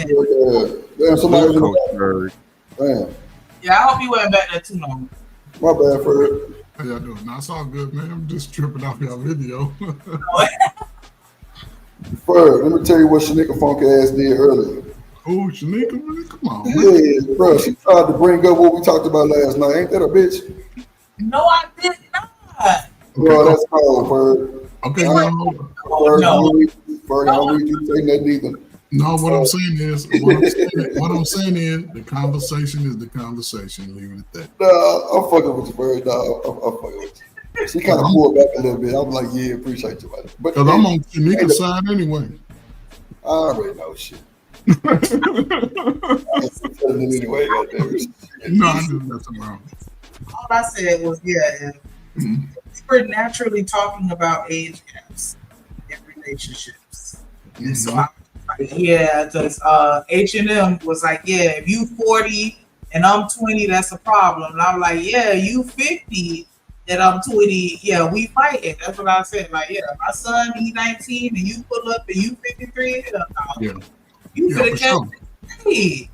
Damn, somebody's in the Bird. Damn. Yeah, I hope you weren't back there too long. My bad, Fred. How y'all doing? No, it's all good, man. I'm just tripping off y'all video. Fred, let me tell you what Shanika Funk ass did earlier. Oh, Shanika, man, come on. Yeah, bro, she tried to bring up what we talked about last night. Ain't that a bitch? No, I did not. Bro, that's cold, Fred. Okay, Fred, I don't need you to say nothing either. No, what I'm saying is, the conversation is the conversation. Leave it at that. Nah, I'm fucking with you, Fred. Nah, I'm fucking with you. She kind of pulled back a little bit. I'm like, yeah, appreciate you, buddy. But because I'm on Shanika's side anyway. I already know shit. Anyway, no, I didn't mess around. All I said was, we're naturally talking about age gaps in relationships. And so I was like, because H&M was like, if you 40 and I'm 20, that's a problem. And I was like, you 50 and I'm 20, we fighting. That's what I said. Like, my son, he's 19 and you pull up and you 53. You could have kept me.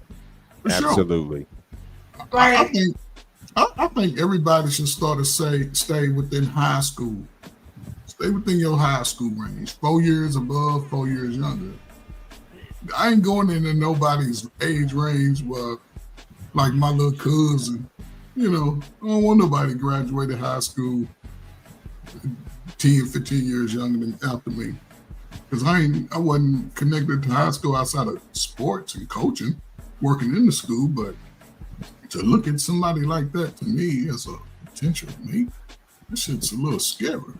Absolutely. I think everybody should stay within high school. Stay within your high school range. 4 years above, 4 years younger. I ain't going into nobody's age range where, like my little cousin, I don't want nobody graduated high school 10, 15 years younger than after me. Because I wasn't connected to high school outside of sports and coaching, working in the school, but to look at somebody like that to me as a potential mate, that shit's a little scary.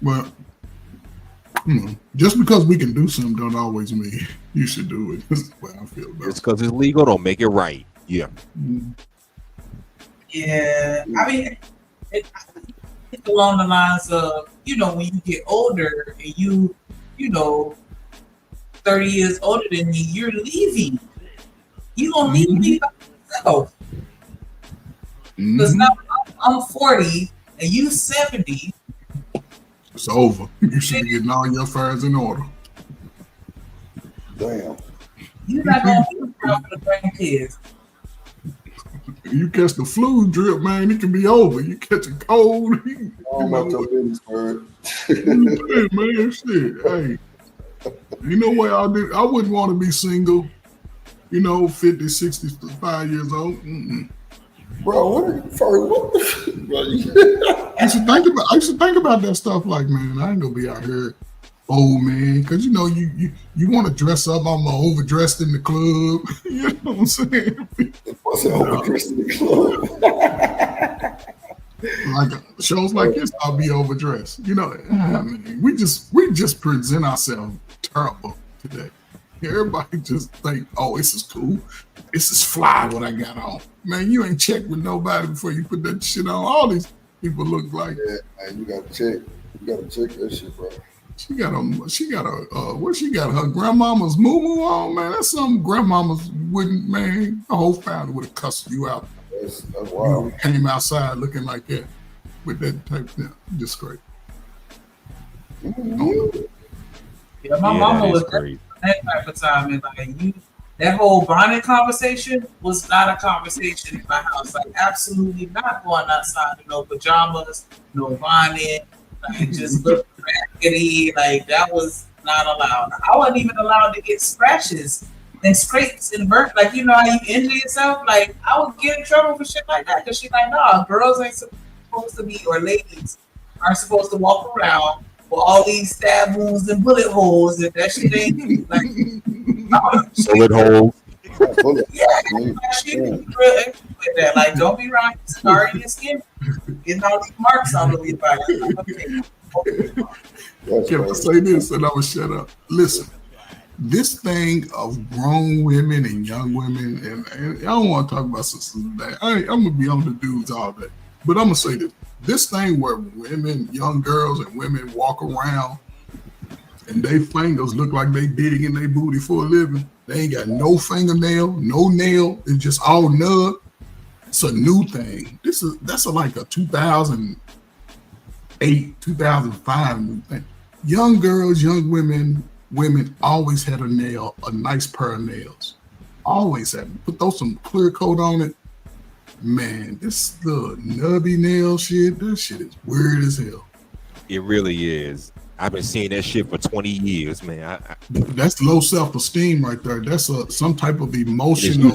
But just because we can do something don't always mean you should do it. That's the way I feel about it. Just because it's legal don't make it right. Yeah. Yeah, I mean, it's along the lines of, when you get older and you 30 years older than me, you're leaving. You gonna leave me by yourself. Because now I'm 40 and you 70. It's over. You should be getting all your affairs in order. Damn. You're not gonna be around for the grandkids. You catch the flu drip, man, it can be over. You catch a cold. About your business, Bird. Man, shit. Hey, you know what I wouldn't want to be single, 50, 65 years old. Bro, what? I used to think about that stuff like, man, I ain't gonna be out here old, man, because you want to dress up. I'm overdressed in the club. You know what I'm saying? Overdressed in the club. Like shows like this, I'll be overdressed. You know, I mean, we just present ourselves terrible today. Everybody just think, oh, this is cool. This is fly what I got on. Man, you ain't checked with nobody before you put that shit on. All these people look like. Yeah, man, you gotta check. You gotta check that shit, bro. She got what she got? Her grandmama's moo on, man. That's something grandmamas wouldn't, man. The whole family would have cussed you out. That's wild. You came outside looking like that with that type of just great. Yeah, my mama was that type of time, and like that whole bonnet conversation was not a conversation in my house. Like, absolutely not going outside in no pajamas, no bonnet, like just look raggedy. Like, that was not allowed. I wasn't even allowed to get scratches and scrapes and burnt. Like, you know how you injure yourself? Like, I would get in trouble for shit like that because she's like, no, girls ain't supposed to be, or ladies aren't supposed to walk around with all these stab wounds and bullet holes, and that shit ain't like bullet holes. Yeah, she real extra with that. Like, don't be around scarring your skin, getting all these marks all over your body. Can I say this and I will shut up? Listen, this thing of grown women and young women, and I don't want to talk about sisters today. I'm gonna be on the dudes all day, but I'm gonna say this. This thing where women, young girls and women walk around and they fingers look like they digging their booty for a living. They ain't got no fingernail, no nail. It's just all nub. It's a new thing. That's like a 2008, 2005 new thing. Young girls, young women always had a nice pair of nails. Always had them. Put some clear coat on it. Man, this little nubby nail shit, that shit is weird as hell. It really is. I've been seeing that shit for 20 years, man. That's low self-esteem right there. That's some type of emotional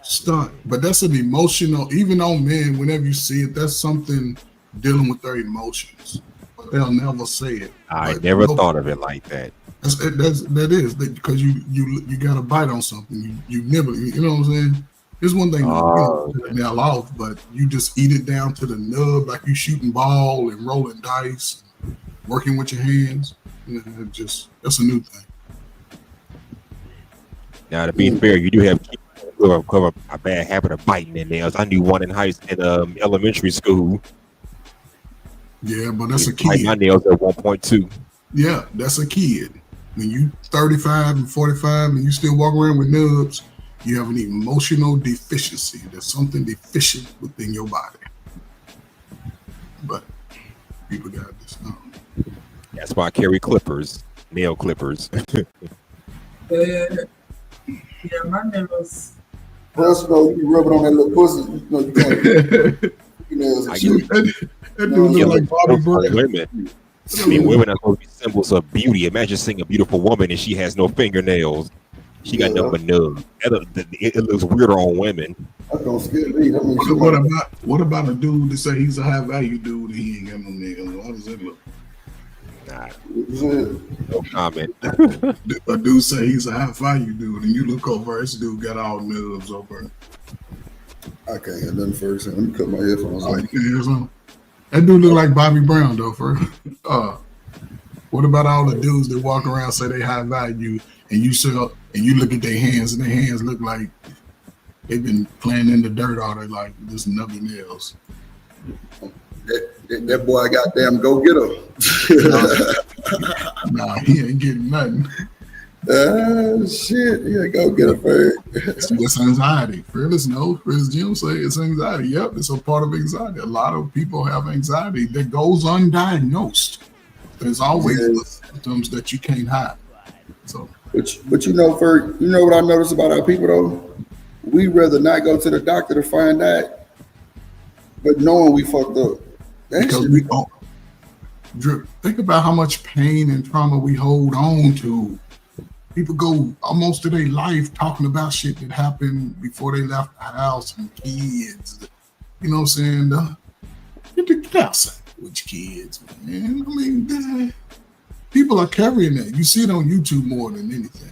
stunt. But that's an emotional, even on men, whenever you see it, that's something dealing with their emotions. But they'll never say it. I never thought of it like that. That is because you got to bite on something. You nibble. You know what I'm saying? It's one thing to nail off, but you just eat it down to the nub like you shooting ball and rolling dice, working with your hands. That's a new thing. Now, to be fair, you do have kids who have a bad habit of biting their nails. I knew one in elementary school. Yeah, but that's a kid. My nails at 1.2. Yeah, that's a kid. When you 35 and 45 and you still walk around with nubs, you have an emotional deficiency. There's something deficient within your body. But people got this now. That's why I carry clippers, nail clippers. Yeah, my nails. Plus, you rub it on that little pussy. You can't. That dude look like Bobby Brown. Women. I mean, women are supposed to be symbols of beauty. Imagine seeing a beautiful woman and she has no fingernails. She got nothing but nubs. It looks weirder on women. That's gonna scare me. What about a dude that say he's a high value dude and he ain't got no nails? How does that look? Nah, no comment. A dude say he's a high value dude, and you look over, this dude got all nubs over. I can't have nothing first. Let me cut my headphones on. That dude look like Bobby Brown though. What about all the dudes that walk around say they high value, and you look at their hands, and their hands look like they've been playing in the dirt all their life, just nubby nails. That boy, goddamn, go get him. Nah, he ain't getting nothing. Shit, yeah, go get him first. It's anxiety. Fearless knows. Fearless Jim say it's anxiety. Yep, it's a part of anxiety. A lot of people have anxiety that goes undiagnosed. There's always symptoms that you can't hide. So, but you know, Ferg, you know what I notice about our people though? We rather not go to the doctor to find out, but knowing we fucked up. Because we don't. Think about how much pain and trauma we hold on to. People go almost to their life talking about shit that happened before they left the house and kids. You know what I'm saying? Get outside with your kids, man. I mean, people are carrying that. You see it on YouTube more than anything.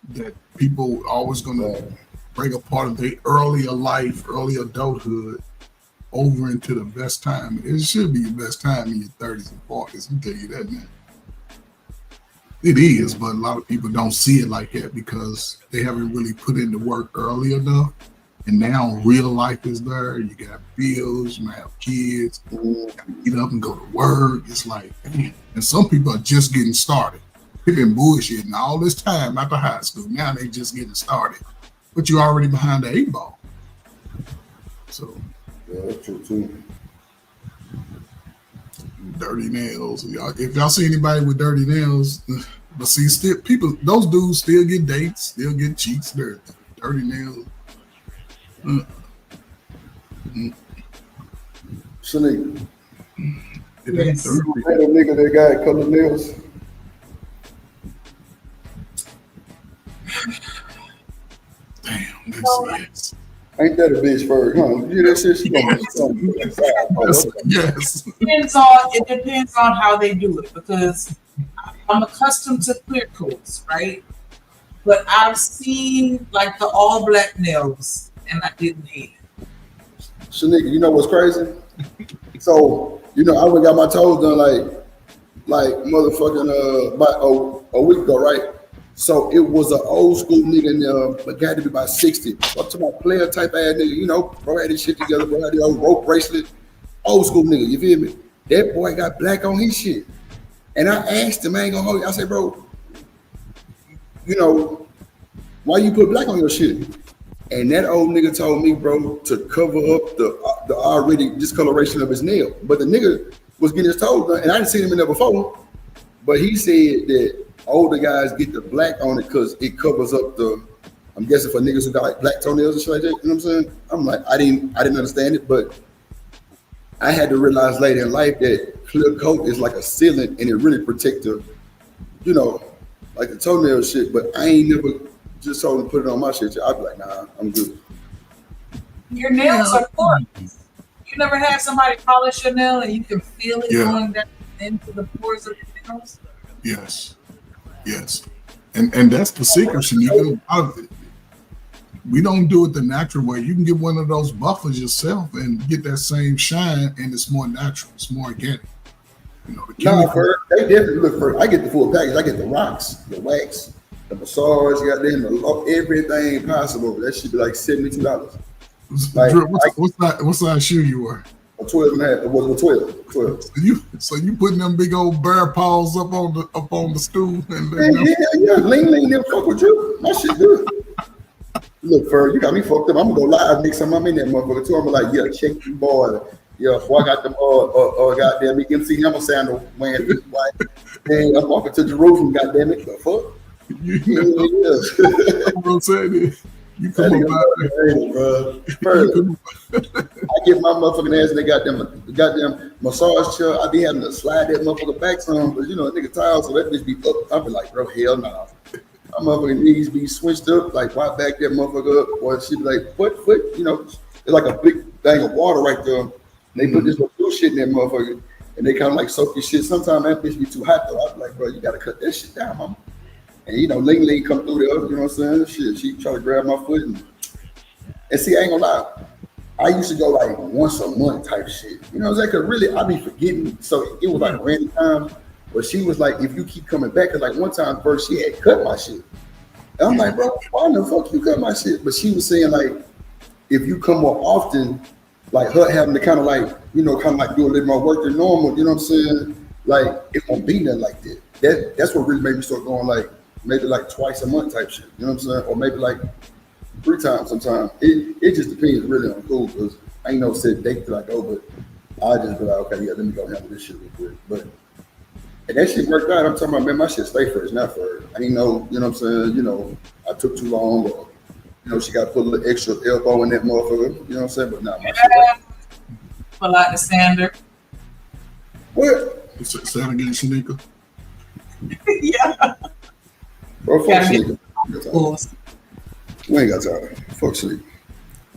That people always going to bring a part of their earlier life, early adulthood, over into the best time. It should be your best time in your 30s and 40s. I'll tell you that, man. It is, but a lot of people don't see it like that because they haven't really put in the work early enough. And now real life is there. You got bills, you might have kids, you gotta get up and go to work. It's like, damn. And some people are just getting started. They've been bullshitting all this time after high school. Now they just getting started. But you're already behind the 8 ball. So yeah, that's true too. Dirty nails. If y'all see anybody with dirty nails, but see, still people, those dudes still get dates, still get cheeks. They're dirty nails. Shanique, yes. You had a nigga that got colored nails. Damn, this yes. Ain't that a bitch for her? Huh? You that shit, she gonna yes. It depends on how they do it because I'm accustomed to clear coats, right? But I've seen like the all black nails and I didn't hate it. Shanique, you know what's crazy? So, you know, I went got my toes done like motherfucking about a week ago, right? So it was an old school nigga in there, but got to be about 60. Up to my player type ass nigga, you know, bro had his shit together, bro had the old rope bracelet, old school nigga, you feel me? That boy got black on his shit. And I asked him, I ain't gonna hold you, I said, bro, you know, why you put black on your shit? And that old nigga told me, bro, to cover up the already discoloration of his nail. But the nigga was getting his toes done, and I didn't see him in there before, but he said that older guys get the black on it because it covers up the, I'm guessing for niggas who got like black toenails and shit like that, you know what I'm saying? I'm like, I didn't understand it, but I had to realize later in life that clear coat is like a sealant and it really protects the, you know, like the toenail shit, but I ain't never just told him to put it on my shit. I'd be like, nah, I'm good. Your nails are porous. You never had somebody polish your nail and you can feel it going down into the pores of your nails? Yes. Yes. And that's the secret, Shanika. We don't do it the natural way. You can get one of those buffers yourself and get that same shine, and it's more natural. It's more organic. You know, they definitely look for. I get the full package. I get the rocks, the wax, the massage, everything possible. That should be like $72. Like, what size shoe you wear? A 12 and a half. It was a 12. So you putting them big old bear paws up on the stool and lean them fuck with you. My shit good. Look, Fur, you got me fucked up. I'm gonna go live next time I'm in that motherfucker too. I'm like, yeah, check you boy. Yeah, boy, I got them goddamn MC Hammer sandal wearing white. And I'm walking to Jerusalem, goddamn it. The fuck? I'm saying you come bro. I get my motherfucking ass and they goddamn massage chair. I be having to slide that motherfucker back some, but you know, nigga tired, so that bitch be up. I be like, bro, hell nah. My motherfucking knees be switched up, like why back that motherfucker up? Or she be like, foot, you know, it's like a big thing of water right there. And they put this little shit in that motherfucker, and they kind of like soak your shit. Sometimes that bitch be too hot though. I be like, bro, you gotta cut that shit down, mama. And you know, Ling come through there, you know what I'm saying? Shit, she try to grab my foot and see, I ain't gonna lie. I used to go like once a month type shit. You know what I'm saying? Cause really I be forgetting. So it was like random times. But she was like, if you keep coming back, cause like one time first she had cut my shit. And I'm like, bro, why the fuck you cut my shit? But she was saying like, if you come more often, like her having to kind of like, you know, kind of like do a little more work than normal, you know what I'm saying? Like it won't be nothing like that. That's what really made me start going like, maybe like twice a month type shit, you know what I'm saying? Or maybe like 3 times sometimes. It just depends really on cool, because I ain't no set date that I go, but I just be like, okay, yeah, let me go handle this shit real quick. But and that shit worked out. I'm talking about, man, my shit stay fresh, not for I ain't know, you know what I'm saying? You know, I took too long, or you know, she got to put a little extra elbow in that motherfucker, you know what I'm saying? But nah, my shit. Pull out the sander. What? Say it again, Shanika. Yeah. Bro, fuck sleep. We ain't got time. Fuck sleep.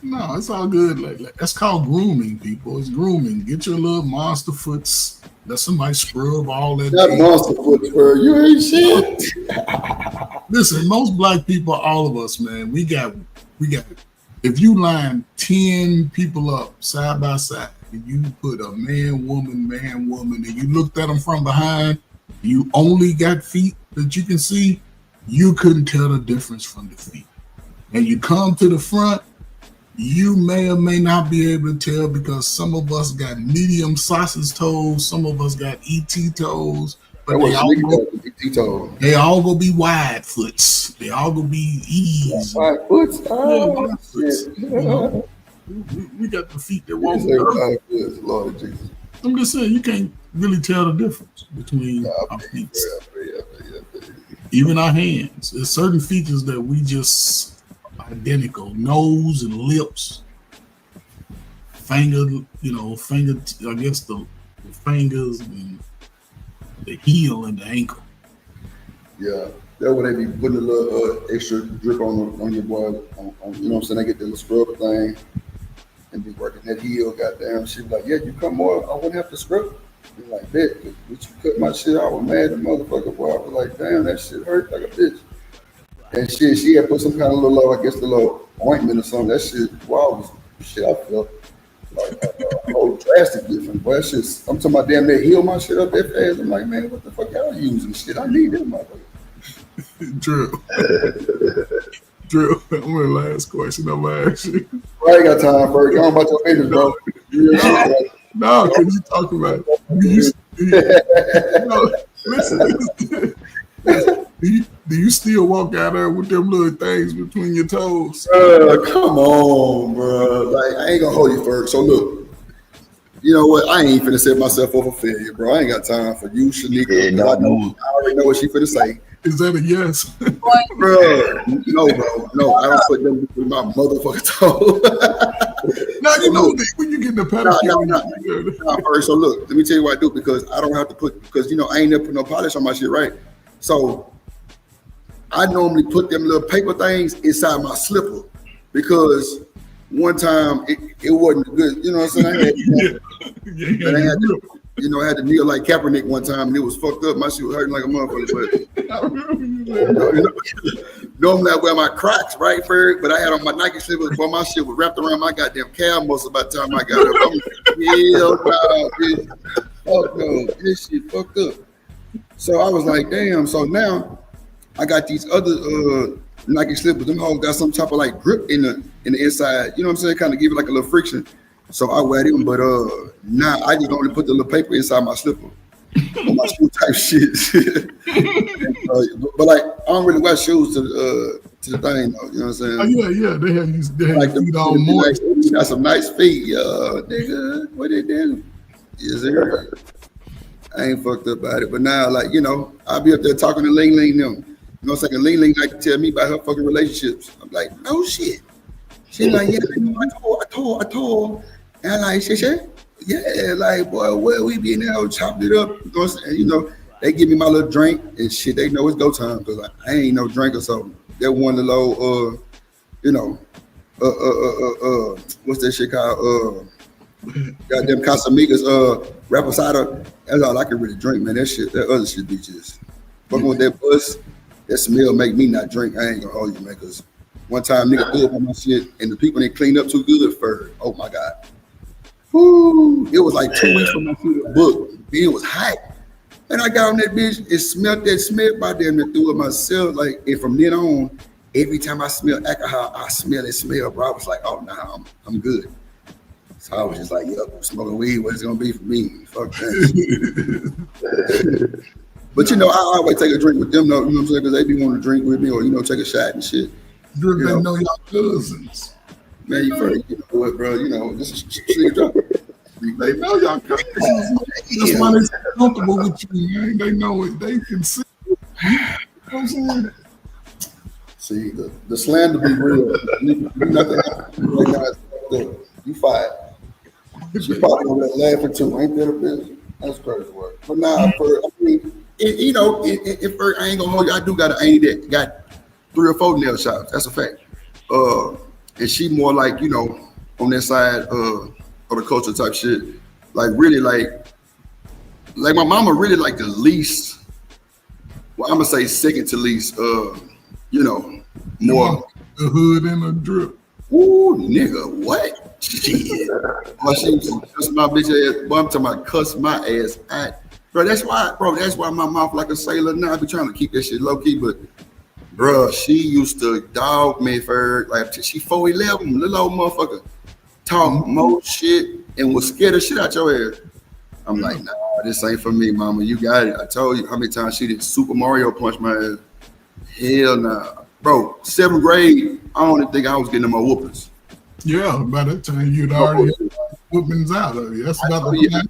No, it's all good. Like that's called grooming, people. It's grooming. Get your little monster foots. Let somebody scrub all that. That monster foot, bro. You ain't shit. Listen, most black people, all of us, man, we got if you line 10 people up side by side, and you put a man, woman, and you looked at them from behind, you only got feet that you can see, you couldn't tell the difference from the feet. And you come to the front, you may or may not be able to tell because some of us got medium sausage toes, some of us got ET toes, but they all gonna be wide foots. They all gonna be easy. Wide foots? Wide foots. You know, we got the feet that won't go. Lord Jesus. I'm just saying, you can't really tell the difference between our feet. Even our hands. There's certain features that we just identical. Nose and lips, finger, I guess the fingers and the heel and the ankle. Yeah, that's where they be putting a little extra drip on your boy. You know what I'm saying? They get the little scrub thing and be working that heel. Goddamn, she be like, yeah, you come more, I wouldn't have to scrub. Be like, bet, but you cut my shit out. I was mad, the motherfucker. Boy, I was like, damn, that shit hurt like a bitch. And shit, she had put some kind of little, I guess, the little ointment or something. That shit, wow, shit, I felt like a whole drastic difference. Boy, that shit, I'm talking about damn, they heal my shit up that fast. I'm like, man, what the fuck y'all using? Shit, I need this motherfucker. Drew. I'm the last question I'm gonna ask you. I ain't got time for it. Go on about your business, bro. No, because you talk about listen. Do you still walk out there with them little things between your toes? Come on, bro. Like, I ain't gonna hold you first. So look, you know what? I ain't finna set myself up for failure, bro. I ain't got time for you, Shanika. I already know what she finna say. Is that a yes? Bro, no, bro. No, I don't put them between my motherfucking toes. Now you know when you get the pedicure. No, first, so look, let me tell you what I do because I don't have to put, because I ain't never put no polish on my shit, right? So I normally put them little paper things inside my slipper because one time it wasn't good. You know what I'm saying? I had to kneel like Kaepernick one time and it was fucked up. My shit was hurting like a motherfucker. But normally I wear my Crocs, right, Ferg? But I had on my Nike slippers, but my shit was wrapped around my goddamn calf muscle by the time I got up. I'm like, hell no, bitch. Fuck no, this shit fucked up. So I was like, damn. So now I got these other Nike slippers. Them hoes got some type of like grip in the inside. You know what I'm saying? Kind of give it like a little friction. So I wear them, but now I just only put the little paper inside my slipper on my shoe type shit. But like I don't really wear shoes to the thing though. You know what I'm saying? Oh, yeah. They have like feet all moist. Like, got some nice feet, nigga. What they do? Yes, sir. I ain't fucked up about it, but now, like, I'll be up there talking to Ling Ling them. You know what I'm saying? Ling Ling like to tell me about her fucking relationships. I'm like, no shit. She's like, yeah, I told. And I'm like, shit, yeah, like, boy, where we be now, chopped it up. You know what I'm saying? They give me my little drink and shit. They know it's go time because I ain't no drinker. So that one little, what's that shit called? Goddamn Casamigos, Reposado. That's all I can really drink, man. That other shit be just fucking with that buzz. That smell make me not drink. I ain't gonna hold you, man, because one time nigga threw up on my shit and the people didn't clean up too good for it. Oh my God. Woo. It was like 2 weeks from my shit book. It was hot. And I got on that bitch and smelled that smell by them and threw it myself. Like, and from then on, every time I smell alcohol, I smell that smell, bro. I was like, oh nah, I'm good. So I was just like, yo, smoking weed, what is it gonna be for me? Fuck that. But I always take a drink with them though, you know what I'm saying? Because they be wanting to drink with me or, take a shot and shit. Drew, they know y'all cousins. Man, you first, what, bro? This is shit drop. They know y'all cousins. That's why they're so comfortable with you, man. They know it. They can see. You know what I'm saying? See, the slander be real. You fired. She probably over there laughing too. Ain't that a bitch? That's crazy work. But now, if I ain't gonna hold you, I do got an auntie that got 3 or 4 nail shops. That's a fact. And she more like, on that side of the culture type shit. Like really like my mama really like the least, well, I'm gonna say second to least, more. The hood and the drip. Ooh, nigga, what? Shit. Boy, she was cuss my bitch ass. Boy, I'm talking about cuss my ass out. Bro, that's why my mouth like a sailor now. I be trying to keep that shit low key, but bro, she used to dog me for like she 4'11", little old motherfucker. Talk more shit and was scared of shit out your ass. I'm like, nah, this ain't for me, mama. You got it. I told you how many times she did Super Mario punch my ass. Hell nah. Bro, 7th grade, I don't even think I was getting my whoopings. Yeah, by that time you'd already had whoopings out of you. That's about the time.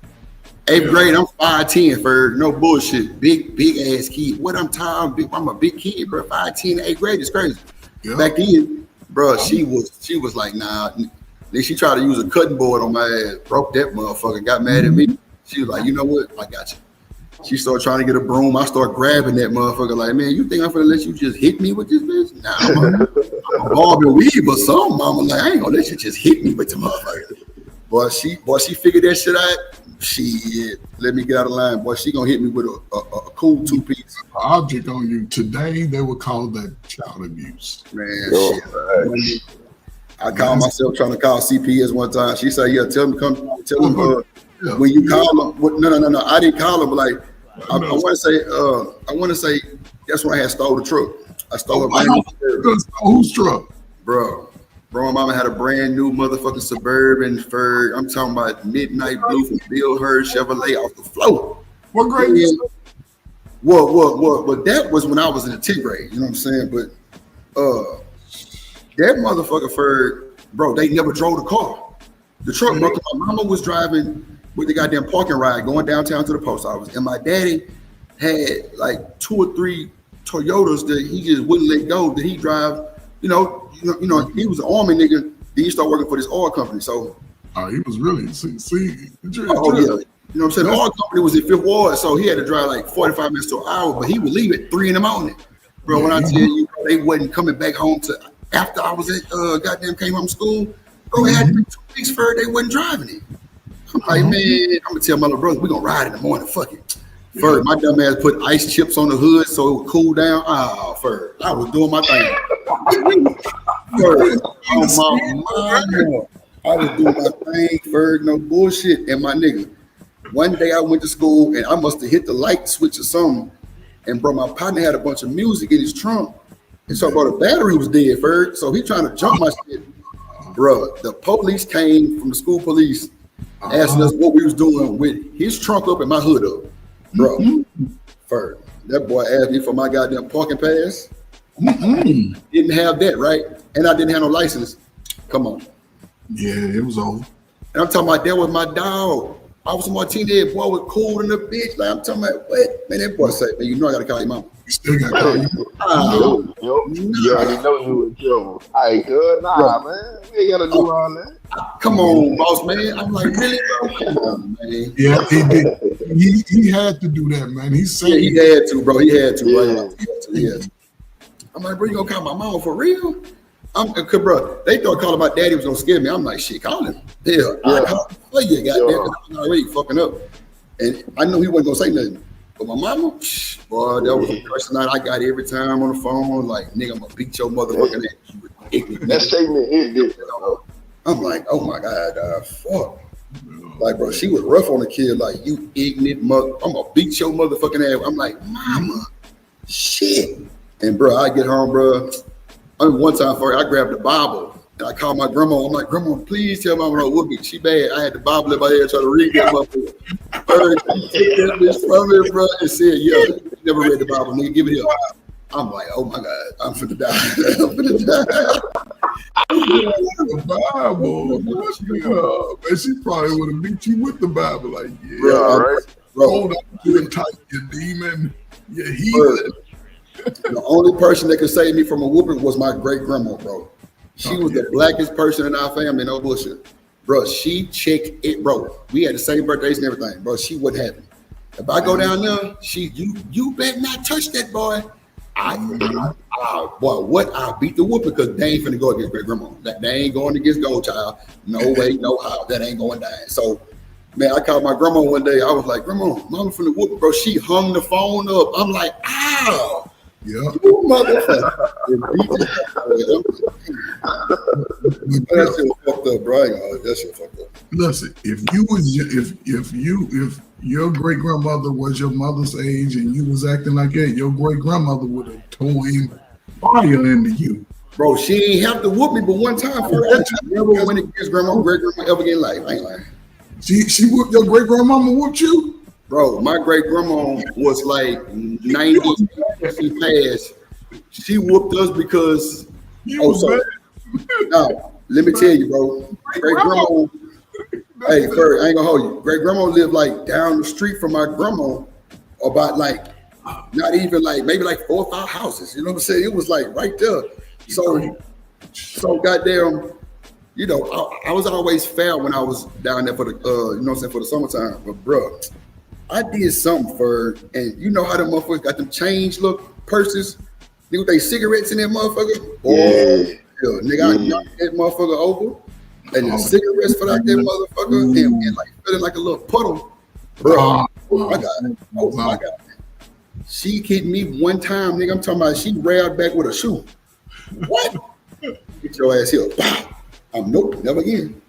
8th grade, I'm 5'10", for no bullshit. Big ass kid. What I'm talking, I'm a big kid, bro. 5'10", 8th grade is crazy. Yeah. Back then, bro, she was like, nah. Then she tried to use a cutting board on my ass, broke that motherfucker, got mad at me. She was like, you know what? I got you. She started trying to get a broom. I started grabbing that motherfucker like, man, you think I'm gonna let you just hit me with this bitch? Nah, I'm a Barbie weave or something, mama. Like, I ain't gonna let you just hit me with the motherfucker. Boy, she figured that shit out. Shit, let me get out of line. Boy, she gonna hit me with a cool 2-piece. Object on you. Today, they would call that child abuse. Man, shit. I called myself trying to call CPS one time. She said, yeah, tell them when you call them. No. I didn't call them, but like, I want to say that's when I had stole the truck. I stole a brand new whose truck? Bro, my mama had a brand new motherfucking Suburban for, I'm talking about midnight blue from Bill Hurd Chevrolet off the floor. What grade? Well, that was when I was in the 10th grade, you know what I'm saying? But that motherfucker for, bro, they never drove the car. The truck, bro, my mama was driving with the goddamn parking ride going downtown to the post office, and my daddy had like 2 or 3 Toyotas that he just wouldn't let go. That he drive, you know, he was an army nigga. Then he started working for this oil company. So, he was really see. Yeah, you know what I'm saying? The oil company was in 5th Ward, so he had to drive like 45 minutes to an hour, but he would leave at 3 in the morning, bro. When I tell you, they wasn't coming back home to after I was at goddamn came home from school, bro. It had to be 2 weeks for they wasn't driving it. I'm like, man, I'm gonna tell my little brother, we're gonna ride in the morning. Fuck it. First, my dumb ass put ice chips on the hood so it would cool down. First, I was doing my thing. First, I was doing my thing, Ferg, no bullshit. And my nigga, one day I went to school and I must have hit the light switch or something. And bro, my partner had a bunch of music in his trunk. And so, bro, the battery was dead, Ferg. So he trying to jump my shit. Bro, the police came from the school police asking us what we was doing with his trunk up and my hood up. Bro, Ferg, that boy asked me for my goddamn parking pass. Didn't have that, right? And I didn't have no license. Come on. Yeah, it was over. And I'm talking about that was my dog. Officer Martinez, boy, was cool in the bitch. Like, I'm talking about, what? Man, that boy said, man, you know I gotta call your mama. You still gotta call your mama. You already know you in trouble. Hey, good. Nah, man. We ain't gotta do all that. Come on, boss man. I'm like, really, bro? Come on, man. Yeah, he did. He had to do that, man. He said he had to, bro. He had to, right? Yeah. I'm like, bro, you gonna call my mama for real? Cause bro, they thought calling my daddy was gonna scare me. I'm like, shit, call him. I called him for you, goddamn, because I'm already fucking up. And I knew he wasn't gonna say nothing. But my mama, boy, that was the first night I got every time on the phone, like, nigga, I'm gonna beat your motherfucking ass. That statement is good. I'm like, oh my God, fuck. Like, bro, she was rough on the kid, like, you ignorant mother, I'm gonna beat your motherfucking ass. I'm like, mama, shit. And bro, I get home, bro. One time I grabbed the Bible and I called my grandma. I'm like, grandma, please tell mama no whooping. She bad. I had the Bible in my head trying to read that motherfucker. She took that bitch from me, bro, and said, yeah, you never read the Bible, nigga, give it here. I'm like, oh my God, I'm finna die. I'm finna die. The Bible. Man, she probably would have beat you with the Bible. Like, yeah, right. Bro. Hold on to it tight, you demon. You heathen. The only person that could save me from a whooping was my great grandma, bro. She was the blackest person in our family, no bullshit. Bro, she checked it, bro. We had the same birthdays and everything, bro. She wouldn't have me. If I go down there, you better not touch that boy. Boy, what? I beat the whooping because they ain't finna go against great grandma. They ain't going against Goldchild. No way, no how. That ain't going down. So, man, I called my grandma one day. I was like, grandma, mama finna whoop, bro. She hung the phone up. I'm like, ow. Yeah. You motherfucker. That shit fucked up, bro. That shit fucked up. Listen, if your great grandmother was your mother's age and you was acting like that, your great grandmother would have torn fire into you. Bro, she ain't have to whoop me, but one time for that, I never went against great grandma ever again in life. I ain't lying. She whooped your great grandmama whooped you? Bro, my great grandma was like 90. She passed. She whooped us because now let me tell you, bro. Great grandma. Hey, Ferg, I ain't gonna hold you. Great grandma lived like down the street from my grandma, about like not even like maybe like 4 or 5 houses. You know what I'm saying? It was like right there. So goddamn, you know, I was always fair when I was down there for the you know what I'm saying, for the summertime. But bro, I did something for, and you know how them motherfuckers got them change look purses, nigga, with they cigarettes in that motherfucker. Yeah, nigga, I knocked that motherfucker over, and the cigarettes fell out that motherfucker, and like feeling like a little puddle. Bro, oh my god. She hit me one time, nigga. I'm talking about she railed back with a shoe. What? Get your ass here. Nope, never again.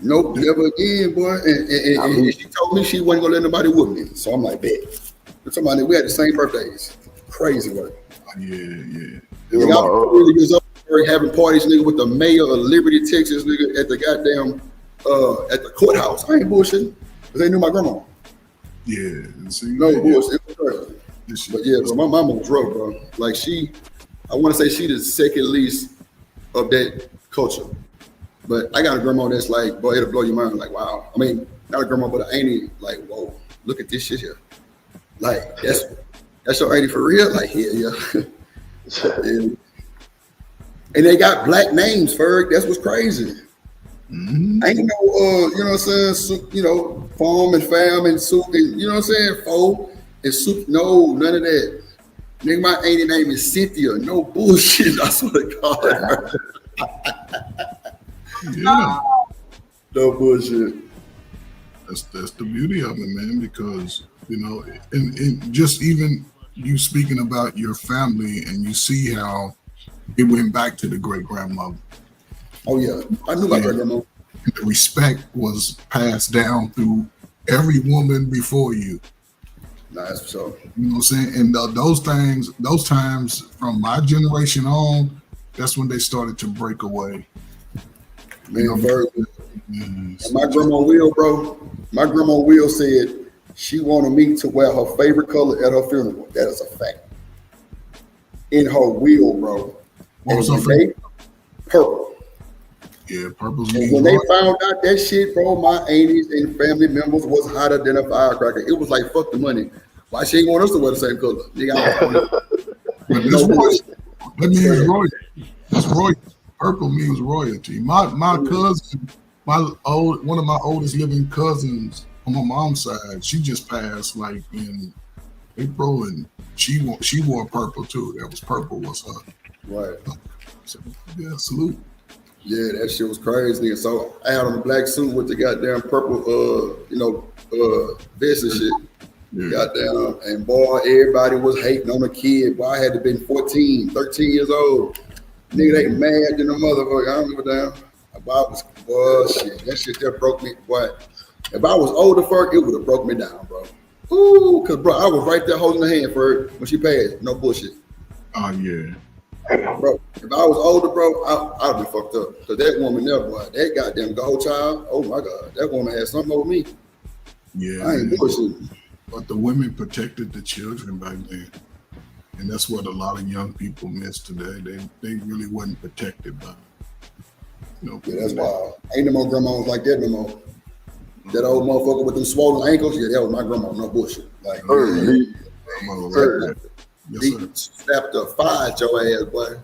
Nope, never again, boy. And she told me she wasn't gonna let nobody whoop me. So I'm like, bet. Somebody, we had the same birthdays. Crazy work. Yeah. Nigga, I was 40 years old, having parties, nigga, with the mayor of Liberty, Texas, nigga, at the goddamn at the courthouse. I ain't bullshitting, because they knew my grandma. Yeah. No bullshit. It was crazy. But yeah, bro, my mama was rough, bro. Like I want to say she the second least of that culture. But I got a grandma that's like, boy, it'll blow your mind. Like, wow. I mean, not a grandma, but an auntie. Like, whoa, look at this shit here. Like, that's your auntie for real? Like, yeah. And they got black names, Ferg. That's what's crazy. Mm-hmm. Ain't no, you know what I'm saying? You know, farm and fam and soup, and you know what I'm saying? Fo and soup. No, none of that. Nigga, my auntie name is Cynthia. No bullshit. I swear to God. Yeah. No bullshit. That's the beauty of it, man, because, you know, and just even you speaking about your family and you see how it went back to the great grandmother. Oh yeah. I knew my great grandmother. The respect was passed down through every woman before you. Nice, for sure. You know what I'm saying? And those times from my generation on, that's when they started to break away. Man, and my grandma Will, bro. My grandma Will said she wanted me to wear her favorite color at her funeral. That is a fact. In her will, bro. What was her favorite? Purple. Yeah, purple's and when they found out that shit, bro, my aunties and family members was hotter than a firecracker. It was like, fuck the money. Why she ain't want us to wear the same color? That means royalty. That's royalty. Purple means royalty. My cousin, one of my oldest living cousins on my mom's side, she just passed like in April, and she wore purple too. That was purple was her. Right. So, yeah, salute. Yeah, that shit was crazy. And so I had on a black suit with the goddamn purple, vest and shit. Yeah. Goddamn, and boy, everybody was hating on the kid. Boy, I had to been 14, 13 years old. Nigga, they mad than a motherfucker. I don't give a damn. Shit. That shit just broke me. Boy, if I was older for it, it would have broke me down, bro. Ooh, cause bro, I was right there holding the hand for her when she passed. No bullshit. Oh yeah. Bro, if I was older, bro, I'd be fucked up. Cause that woman there, boy, that goddamn godchild, oh my God, that woman had something over me. Yeah. I ain't bullshitting. But the women protected the children back then. And that's what a lot of young people miss today. They really wasn't protected by, yeah, that's wild. Ain't no more grandmas like that no more. That old motherfucker with them swollen ankles, yeah, that was my grandma, no bullshit. Like, slapped the fire at your ass, boy.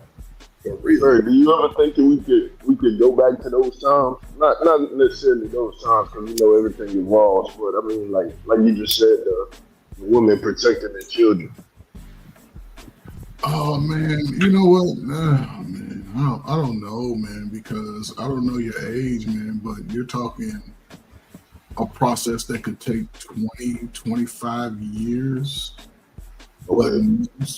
For real. Sir, do you ever think that we could go back to those times? Not necessarily those times, because we know everything evolves, but I mean, like you just said, the women protecting their children. Oh man, you know what? Man, I don't know, man, because I don't know your age, man, but you're talking a process that could take 20, 25 years. But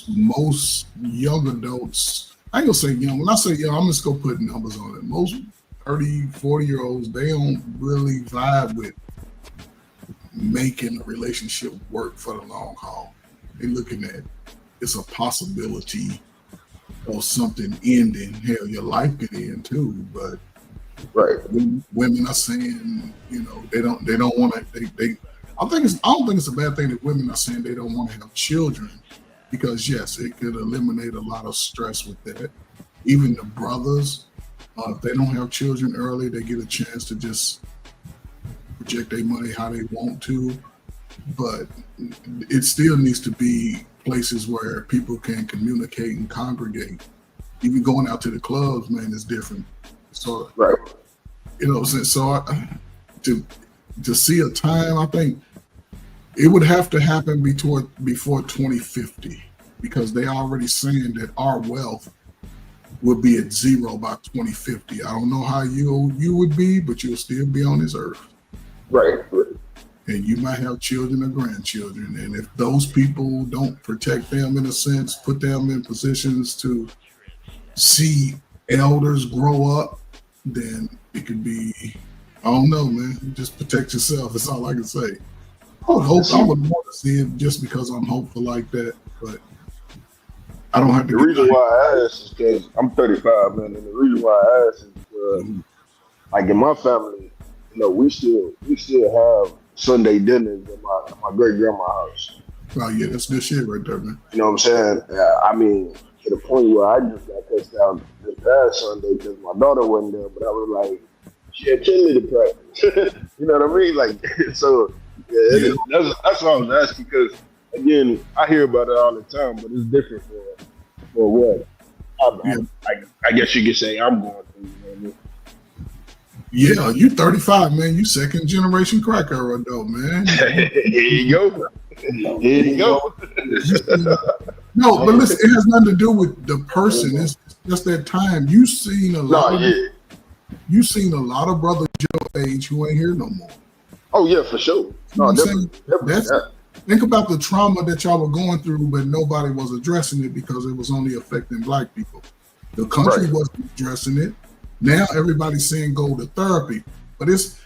most young adults I ain't gonna say young. When I say young, I'm just gonna put numbers on it. Most 30, 40-year-olds, they don't really vibe with making a relationship work for the long haul. They're looking at it's a possibility of something ending. Hell, your life could end too, but women are saying, you know, they don't want to. I don't think it's a bad thing that women are saying they don't want to have children, because yes, it could eliminate a lot of stress with that. Even the brothers, if they don't have children early, they get a chance to just project their money how they want to. But it still needs to be places where people can communicate and congregate. Even going out to the clubs, man, is different. So, you know, so to see a time, I think it would have to happen before 2050, because they already saying that our wealth will be at zero by 2050. I don't know how you would be, but you'll still be on this earth. Right. And you might have children or grandchildren. And if those people don't protect them, in a sense, put them in positions to see elders grow up, then it could be, I don't know, man. Just protect yourself. That's all I can say. I would want to see it just because I'm hopeful like that, but I don't have to. The reason why I ask is because I'm 35, man, and the reason why I ask is because, like in my family, you know, we still have Sunday dinners at my great grandma's house. Oh yeah, that's good shit right there, man. You know what I'm saying? I mean, to the point where I just got cussed out this past Sunday because my daughter wasn't there, but I was like, she had me to practice. You know what I mean? Like, so yeah. That's what I was asking, because again, I hear about it all the time, but it's different for what I guess you could say I'm going through. You know what I mean? Yeah, you 35, man. You second generation cracker though, man. Here you go. Here you go. No, but listen, it has nothing to do with the person. It's just that time. You've seen a lot. You've seen a lot of brothers your age who ain't here no more. Oh yeah, for sure. No, definitely. Think about the trauma that y'all were going through, but nobody was addressing it because it was only affecting Black people. The country wasn't addressing it. Now everybody's saying go to therapy, but it's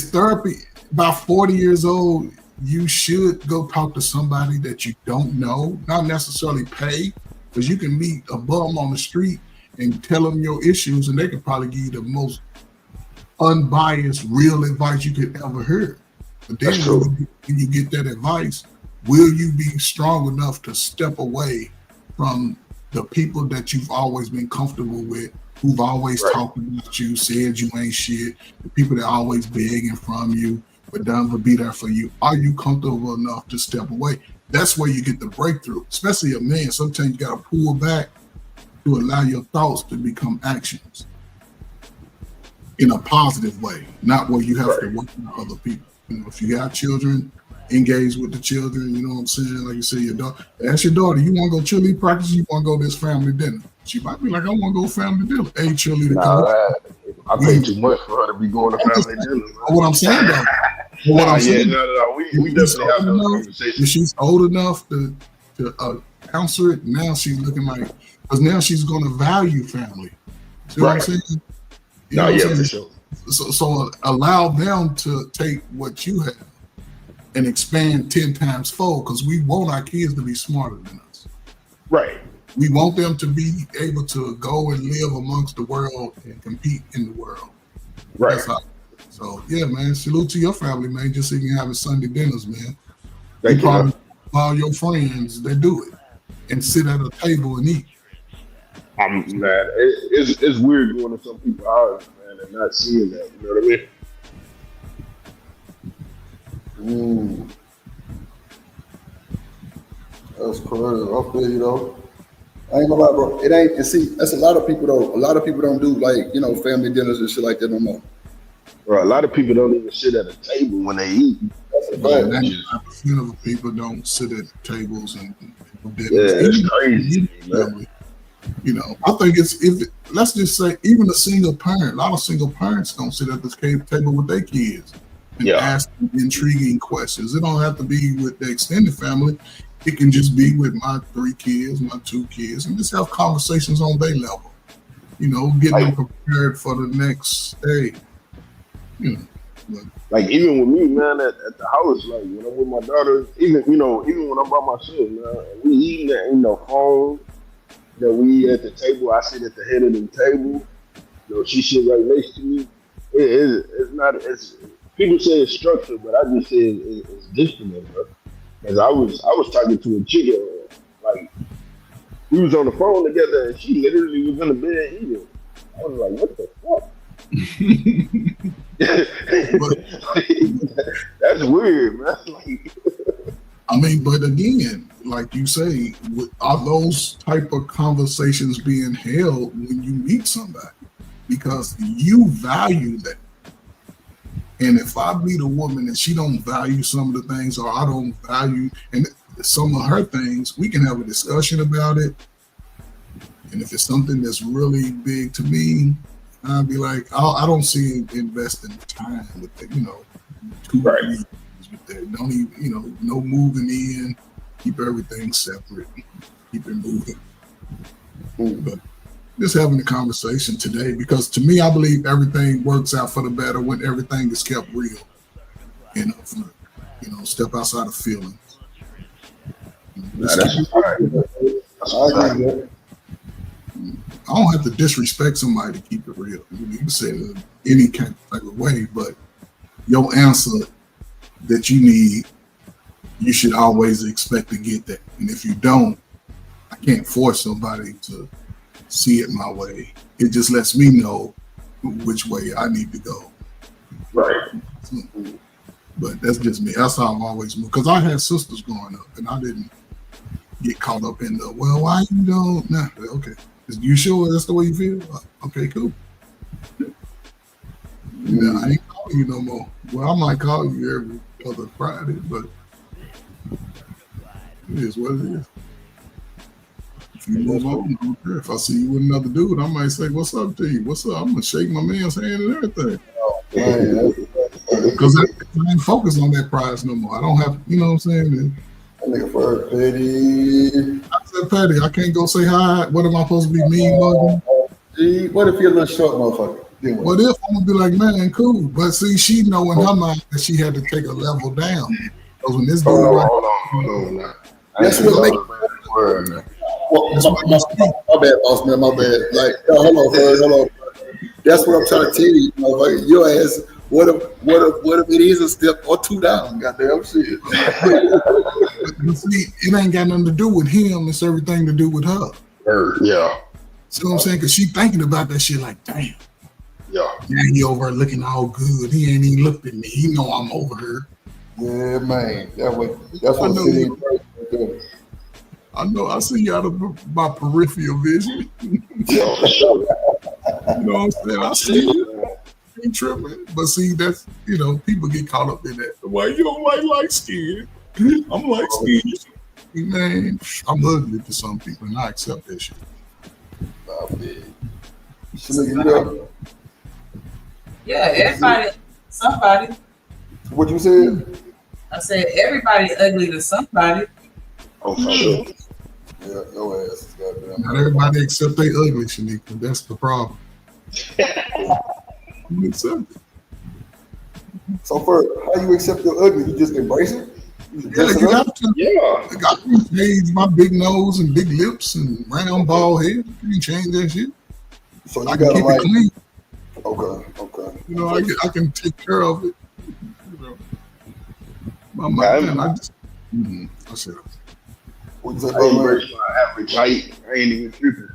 therapy. By 40 years old, you should go talk to somebody that you don't know, not necessarily pay, because you can meet a bum on the street and tell them your issues, and they could probably give you the most unbiased, real advice you could ever hear. But then when you get that advice, will you be strong enough to step away from the people that you've always been comfortable with, who've always talked about you, said you ain't shit, the people that always begging from you, but done to be there for you? Are you comfortable enough to step away? That's where you get the breakthrough, especially a man. Sometimes you got to pull back to allow your thoughts to become actions in a positive way, not where you have to work with other people. You know, if you got children, engage with the children. You know what I'm saying? Like you say, your daughter, ask your daughter, you want to go cheerleading practice? You want to go to this family dinner? She might be like, I want to go family dinner. Hey, cheerleader, I pay too much for her to be going to family dinner. What I'm saying, though. What I'm saying, we definitely have those conversations. If she's old enough to answer it, now she's looking like, because now she's going to value family. See what I'm saying? You know what I'm saying? For sure. So allow them to take what you have and expand 10 times fold, because we want our kids to be smarter than us. Right. We want them to be able to go and live amongst the world and compete in the world. Right. So yeah, man, salute to your family, man. Just so you can have Sunday dinners, man. Thank you. Probably all your friends that do it and sit at a table and eat. Man, it's weird going to some people's houses, man, and not seeing that. You know what I mean? That's crazy. I feel you though. I ain't gonna lie, bro. It ain't, and see, that's a lot of people though. A lot of people don't do, like, you know, family dinners and shit like that no more. Bro, a lot of people don't even sit at a table when they eat. That's a fact. 99% of people don't sit at tables and dinners. Yeah, it's crazy, man. You know, I think let's just say, even a single parent, a lot of single parents don't sit at this table with their kids and ask intriguing questions. It don't have to be with the extended family. It can just be with my 3 kids, my 2 kids, and just have conversations on their level. You know, getting them prepared for the next day. You know, like even with me, man, at the house, like when I'm with my daughter, even when I'm by myself, man, we eating, there ain't no phone. That we at the table, I sit at the head of the table. You know, she sit right next to me. It's not. It's people say it's structured, but I just say it's discipline, bro. Because I was talking to a chick, like we was on the phone together, and she literally was in the bed eating. I was like, what the fuck? That's weird, man. Like, I mean, but again, like you say, are those type of conversations being held when you meet somebody? Because you value that. And if I meet a woman and she don't value some of the things, or I don't value and some of her things, we can have a discussion about it. And if it's something that's really big to me, I'll be like, I don't see investing time with it, 2 years with that. Don't even, no moving in, keep everything separate, keep it moving. But just having a conversation today, because to me, I believe everything works out for the better when everything is kept real. Step outside of feelings. I don't have to disrespect somebody to keep it real. You can say it any kind of type of way, but your answer that you need, you should always expect to get that. And if you don't, I can't force somebody to see it my way. It just lets me know which way I need to go. Right. But that's just me. That's how I've always moved. Because I had sisters growing up, and I didn't get caught up in the, well, why you don't? Nah, okay. You sure that's the way you feel? Okay, cool. Yeah, I ain't calling you no more. Well, I might call you every other Friday, but it is what it is. If you move on, I don't care. If I see you with another dude, I might say, what's up to you? What's up? I'm going to shake my man's hand and everything. Because I ain't focused on that prize no more. I don't have, you know what I'm saying? That nigga for petty. I said, Patty, I can't go say hi. What am I supposed to be mean, Logan? Gee, what if you're a little short motherfucker? What if I'm gonna be like, man, cool? But see, she know in her mind that she had to take a level down. Because when this dude, hold on. That's what makes it word, man. My bad, boss man. My bad. Like, hold on. That's what I'm trying to tell you, motherfucker. Your ass. What if it is a step or 2 down? Goddamn shit. But see, it ain't got nothing to do with him. It's everything to do with her. Yeah. See what I'm saying? Because she thinking about that shit like, damn. Yeah. Yeah, he over looking all good. He ain't even looked at me. He know I'm over her. Yeah, man. That's what I know. I see you out of my peripheral vision. You know what I'm saying? I see you. Ain't tripping. But see, that's, people get caught up in that. Why you don't like light skin? I'm light skin. Man, I'm ugly to some people, and I accept that shit. Yeah, everybody, somebody. What you said? I said everybody ugly to somebody. Oh, for sure. Yeah, your ass is goddamn. Not everybody accept they ugly, Shanika. That's the problem. You accept it. So for how you accept your ugly, you just embrace it? You have to. Yeah. I got to change my big nose and big lips and round bald head. You can change that shit. So you I can keep it clean. Okay. I can take care of it. My mind, I just, I said, I embrace my average height. I ain't even tripping.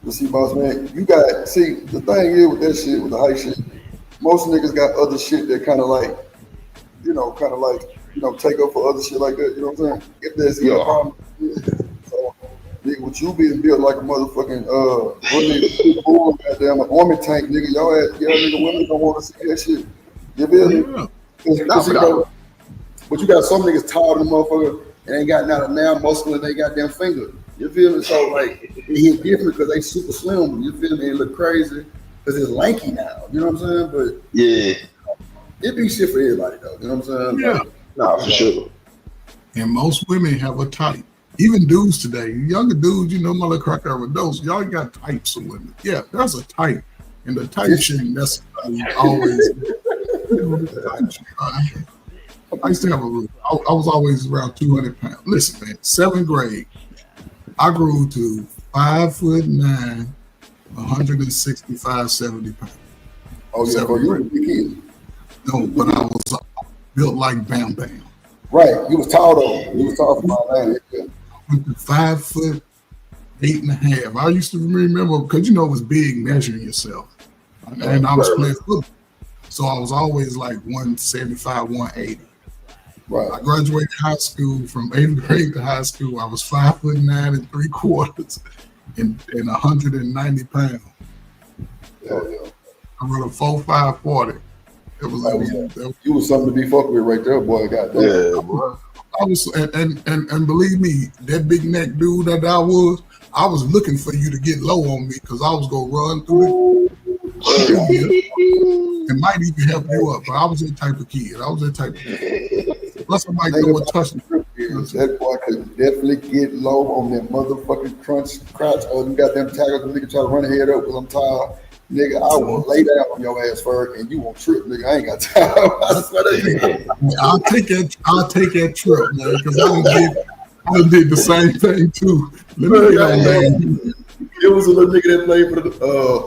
You see, boss man, the thing is with that shit, with the height shit, most niggas got other shit that kind of like, take up for other shit like that. You know what I'm saying? If there's a problem, so nigga, with you being built like a motherfucking goddamn army tank, nigga, nigga, women don't want to see that shit. You feel me? But you got some niggas tired of the motherfucker and ain't got not a damn muscle in their goddamn finger. You feel me? So like, it hit different because they super slim. You feel me? It look crazy because it's lanky now. You know what I'm saying? But yeah, it be shit for everybody though. You know what I'm saying? Yeah. Nah, for sure. And most women have a type. Even dudes today, younger dudes, mother crack over those. Y'all got types of women. Yeah, there's a type. And the type shouldn't necessarily always. I used to have a rule. I was always around 200 pounds. Listen, man, 7th grade, I grew to 5'9", 165, 70 pounds. Oh, yeah, bro, you were a big kid. No, but I was built like Bam Bam. Right, you was tall though. You was tall for my land. I went to 5'8.5". I used to remember, because it was big measuring yourself. And I was playing football. So I was always like 175, 180. Right. I graduated high school from 8th grade to high school. I was 5'9" 3/4 and 190 pounds. Yeah, yeah. I run a 4.5 40. You was something to be fucked with right there, boy. Goddamn. Yeah, boy. I was, and believe me, that big neck dude that I was looking for you to get low on me because I was gonna run through it might even help you up. But I was that type of kid. Plus, I might go and touch me. That boy could definitely get low on that motherfucking crotch or them goddamn tackles. The nigga try to run ahead up because I'm tired. Nigga, I will lay down on your ass first and you won't trip, nigga. I ain't got time. I swear to you. I'll take that trip, man, because I did the same thing too. Let me get on that. It was a little nigga that played for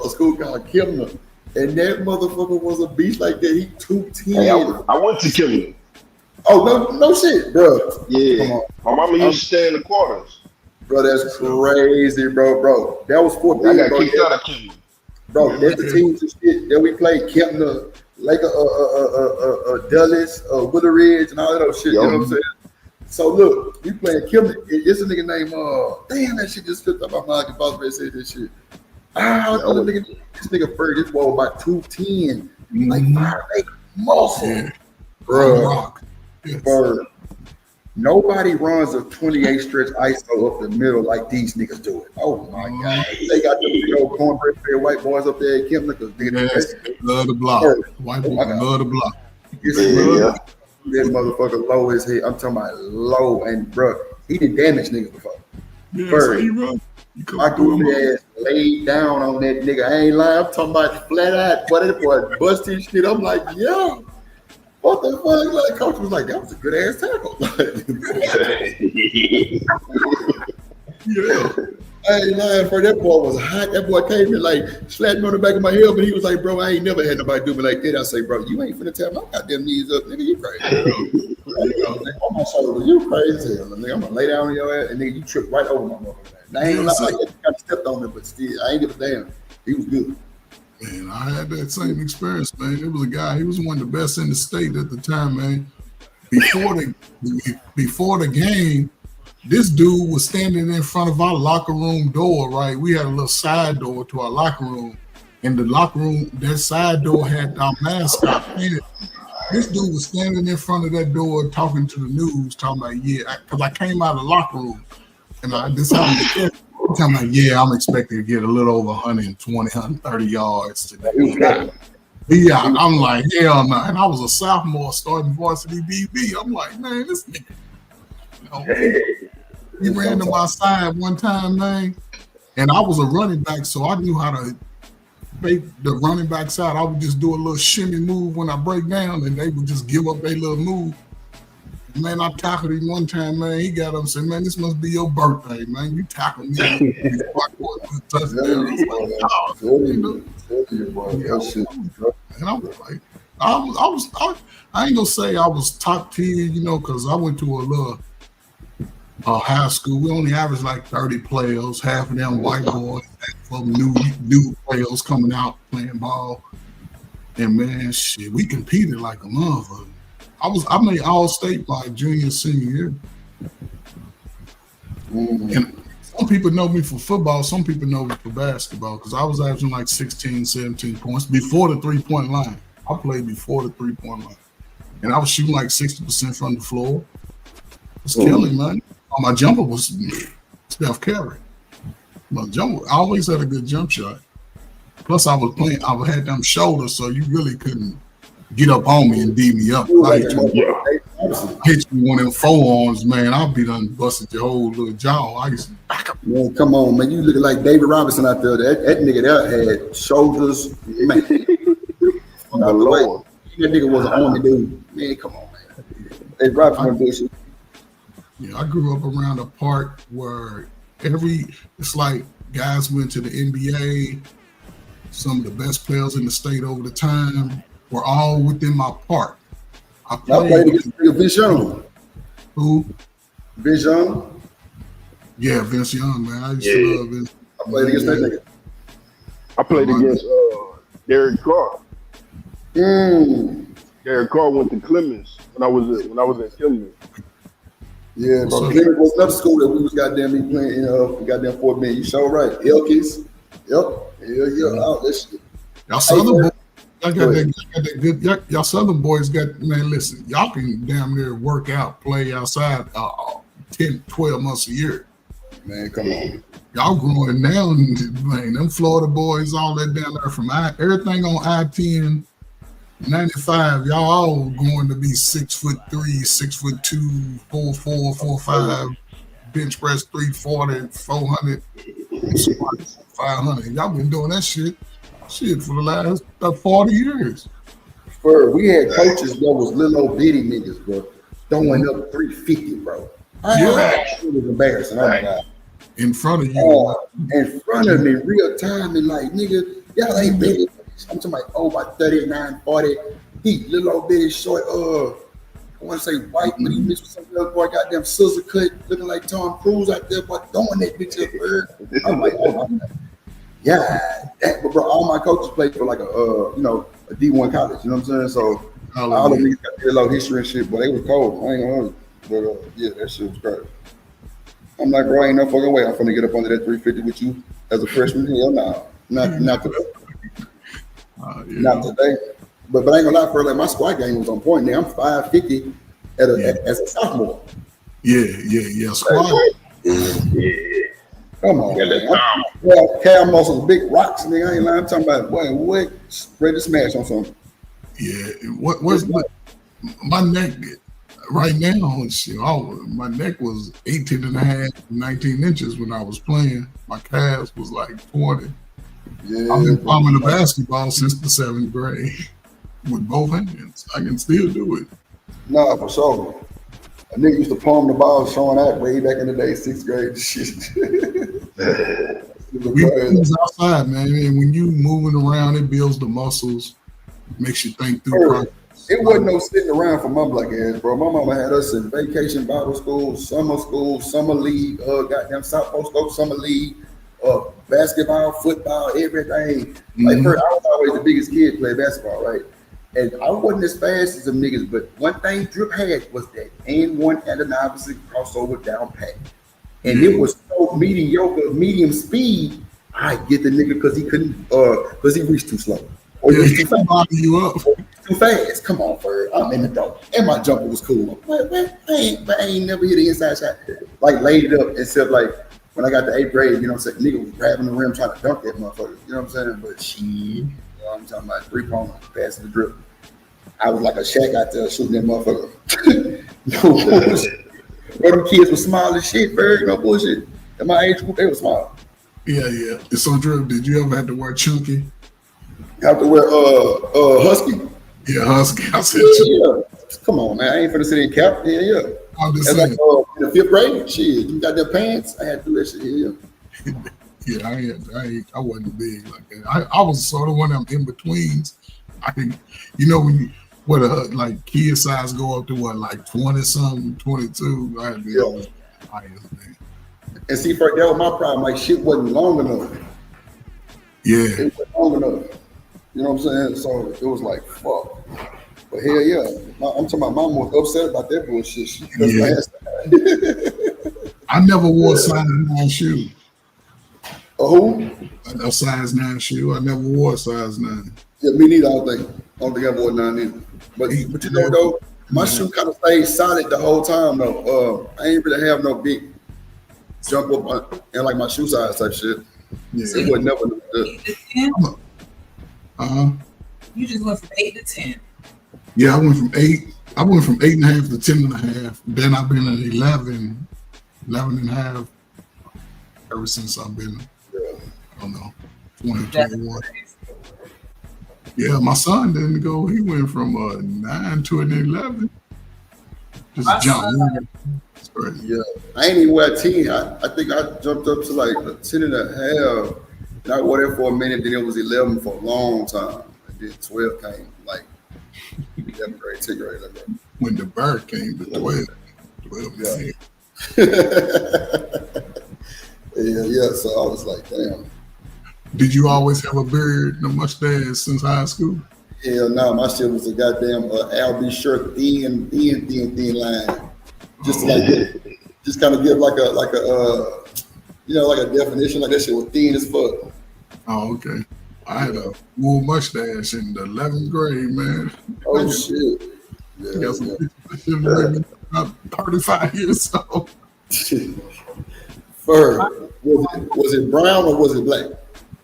a school called Kimner, and that motherfucker was a beast like that. He 210. Hey, I went to Kimner. Oh no shit, bro. Yeah, come on. My mama used to stay in the quarters. Bro, that's crazy, bro. That was 14. I got kicked out of Kimner. Bro, that's the teams and shit that we played. Kempner, like Dulles, Willow Ridge, and all that other shit. You know what I'm saying? So look, we playing Kempner. It's a nigga named damn, that shit just slipped up my mind. Boss man said this shit. This nigga Ferg, this boy was about 210, like 5'8" muscle, bro. Nobody runs a 28 stretch ISO up the middle like these niggas do it. Oh my god, they got them big old cornbread white boys up there at Kempner because they love the block. White boys love the block. That motherfucker low as hell. I'm talking about low, and bro, he did damage niggas before. My goofy ass laid down on that nigga. I ain't lying. I'm talking about flat out. Boy, that boy busted shit. I'm like, yo, what the fuck? Like, coach was like, that was a good ass tackle. Yeah. I ain't lying, for that boy was hot. That boy came in like slapped me on the back of my head, but he was like, bro, I ain't never had nobody do me like that. I say, bro, you ain't finna tear my goddamn knees up, nigga. You crazy. On my shoulder, you crazy as hell, nigga. I'm gonna lay down on your ass and nigga, you tripped right over my motherfucker. I ain't gonna lie, I got stepped on it, but still, I ain't give a damn. He was good. Man, I had that same experience, man. It was a guy, he was one of the best in the state at the time, man. Before the game, this dude was standing in front of our locker room door, right? We had a little side door to our locker room. And the locker room, that side door had our mascot in it. This dude was standing in front of that door talking to the news, talking about, because I came out of the locker room. And I'm talking about, I'm expecting to get a little over 120, 130 yards today. Yeah, I'm like, hell no. And I was a sophomore starting varsity DB. I'm like, man, this nigga. He ran to my side one time, man, and I was a running back, so I knew how to fake the running back side. I would just do a little shimmy move when I break down, and they would just give up their little move. Man, I tackled him one time, man. He got up and said, man, this must be your birthday, man. You tackled me. And I was like, I ain't gonna say I was top 10, because I went to a little high school. We only averaged like 30 players, half of them white boys, half of them new players coming out playing ball. And man, shit, we competed like a motherfucker. I made all state by junior, senior year. And some people know me for football, some people know me for basketball, because I was averaging like 16, 17 points before the 3-point line. I played before the 3-point line. And I was shooting like 60% from the floor. It's killing, man. My jumper was Steph Curry. My jumper, I always had a good jump shot. Plus, I had them shoulders, so you really couldn't get up on me and beat me up. I hit you one of them forearms, man. I'll be done busted your whole little jaw. Man, come on, man. You looking like David Robinson out there. That nigga there had shoulders, man. My Lord. That nigga was an army dude. Man, come on, man. Hey, Robinson bullshit. Yeah, I grew up around a park where it's like guys went to the NBA. Some of the best players in the state over the time were all within my park. I played against Vince Young. Who? Vince Young? Yeah, Vince Young, man. I used to love Vince. I played against that nigga. I played against Derek Carr. Derek Carr went to Clemens when I was at Clemens. Yeah, bro. Clemens was another school that we was goddamn be playing in goddamn Fort Bend. You sure right. Elkins. Yep. Yeah. All that shit. Y'all Southern boys, y'all got that good. Y'all Southern boys got, man, listen, y'all can damn near work out, play outside 10, 12 months a year. Man, come on. Y'all growing now, man, them Florida boys, all that down there from everything on I-10, 95, y'all all going to be 6'3", 6'2", 4'4", 4'5", bench press 340, 400, 500. Y'all been doing that shit for the last 40 years. We had coaches that was little old bitty niggas, bro, throwing up 350, bro. It was embarrassing. Oh my God. In front of you. In front of me, real time, and like, nigga, y'all ain't bitty. I'm talking about, about 39, 40. He little old bitty short, I want to say white, but he mixed with some other boy, goddamn scissor cut, looking like Tom Cruise out there, but throwing that bitch up, bird. I'm like, oh my God. Yeah, but bro, all my coaches played for like a D1 college, you know what I'm saying? So all the niggas got their little history and shit, but they was cold. I ain't gonna hold you. But yeah, that shit was crazy. I'm like, bro, ain't no fucking way I'm finna get up under that 350 with you as a freshman. Hell no, not today. Not today. But I ain't gonna lie, for like my squat game was on point. Now I'm 550 as a sophomore. Yeah. Squat. Yeah. Come on, man. Cam muscles, big rocks, nigga. I ain't lying. I'm talking about, boy, what? Ready to smash on something. Yeah. What's my neck right now? Shit, my neck was 18 and a half, 19 inches when I was playing. My calves was like 20. Yeah. I've been palming the basketball since the 7th grade with both hands. I can still do it. Nah, for sure. A nigga used to palm the ball showing out way back in the day, 6th grade. Shit. We was outside, man, and when you moving around, it builds the muscles, makes you think through process. It wasn't no sitting around for my black ass, bro. My mama had us in vacation Bible school, summer league, goddamn South Coast summer league, basketball, football, everything. Like, first, I was always the biggest kid playing basketball, right? And I wasn't as fast as them niggas, but one thing Drip had was that and the novice crossover down pat. And it was so medium speed. I get the nigga because he couldn't, because he reached too slow. Or he reached too fast. You up. Too fast. Come on, Ferg. I'm in the dope. And my jumper was cool. I ain't never hit the inside shot. Like, laid it up, except like when I got to 8th grade, you know what I'm saying? Nigga was grabbing the rim trying to dunk that motherfucker. You know what I'm saying? But shit, I'm talking about 3-pointer, passing the drip. I was like a Shaq out there shooting that motherfucker. No bullshit. Bro, them kids were small as shit, Ferg. No bullshit. In my age group, they were small. Yeah. And so, Drip, did you ever have to wear chunky? Have to wear husky? Yeah, husky. I said yeah. Come on, man. I ain't finna sit in cap. Yeah. I'm just saying. saying. Like, in the 5th grade, shit, you got their pants. I had to do that shit. Yeah. Yeah, I wasn't big like that. I was sort of one of them in betweens. I can, when you like kid size go up to like 20 something, 22. I had to be always highest thing. And see, Frank, that was my problem. Like, shit wasn't long enough. Yeah, it wasn't long enough. You know what I'm saying? So it was like, fuck. But hell yeah, I'm talking about my mom was upset about that bullshit. She I never wore a size 9 shoe. Who? A size 9 shoe. I never wore a size 9. Yeah, me neither. I don't think I wore 9 either. But you know though, my shoe kind of stayed solid the whole time though. I ain't really have no big jump up and like my shoe size type shit. Yeah, it was never good. You just went from 8 to 10. Yeah, I went from 8.5 to 10.5. Then I've been at 11 and a half ever since I've been, I don't know, 2021. Yeah, my son didn't go. He went from 9 to an 11. Just jumped. Yeah, I ain't even wear 10. I think I jumped up to like a 10 and a half. And I wore that for a minute, then it was 11 for a long time. And then 12 came, like 11th grade, 10th grade, 11th grade. When the bird came to 12. 12 yeah. Yeah, so I was like, damn. Did you always have a beard, no mustache since high school? Hell no, my shit was a goddamn Albie shirt, thin line. Just to like, just kind of give like a like a definition. Like that shit was thin as fuck. Oh, okay. I had a wool mustache in the 11th grade, man. Oh shit. Yeah, got some pictures about 35 years old. Fur. Was it brown or was it black?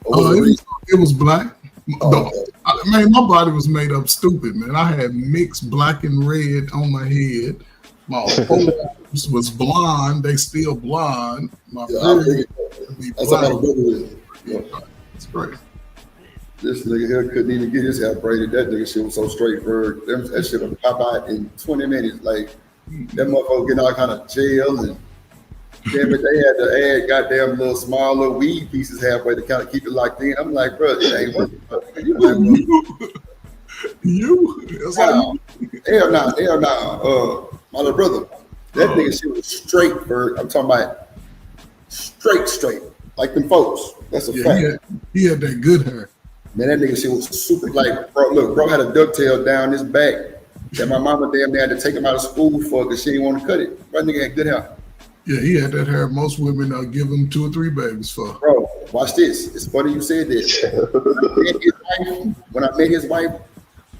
It was black. Oh, okay. Man, my body was made up stupid, man. I had mixed black and red on my head. My arms was blonde. They still blonde. My beard that's how my brother is. Yeah. It's great. This nigga here couldn't even get his hair braided. That nigga shit was so straight for that shit would pop out in 20 minutes. Like that motherfucker getting all kind of gel and damn it, they had to add goddamn small little weed pieces halfway to kind of keep it locked in. I'm like, bro, it ain't what the fuck. Hell no. My little brother, that nigga shit was straight for. I'm talking about straight, like them folks. That's a fact. He had that good hair. Man, that nigga shit was super. Like, bro had a ducktail down his back that my mama damn near had to take him out of school for because she didn't want to cut it. That nigga had good hair. Yeah, he had that hair. Most women give him 2 or 3 babies for. Bro, watch this. It's funny you said that. When I met his wife,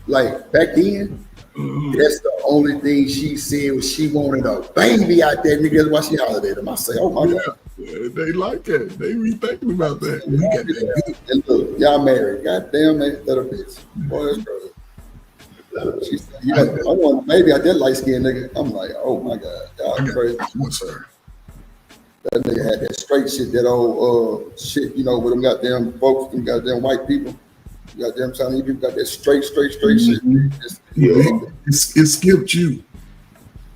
like back then, that's the only thing she said was she wanted a baby out there, nigga. That's why she hollered at him. I say, oh my God. Yeah, they like that. They be thinking about that. We got that good. And look, y'all married. Goddamn, that little bitch. Boy, that's crazy. She said, I want a baby out there light skinned nigga. I'm like, oh my God. Y'all crazy. What's her? That nigga had that straight shit, that old shit, with them goddamn folks, them goddamn white people. Goddamn Chinese people got that straight shit. It skipped you.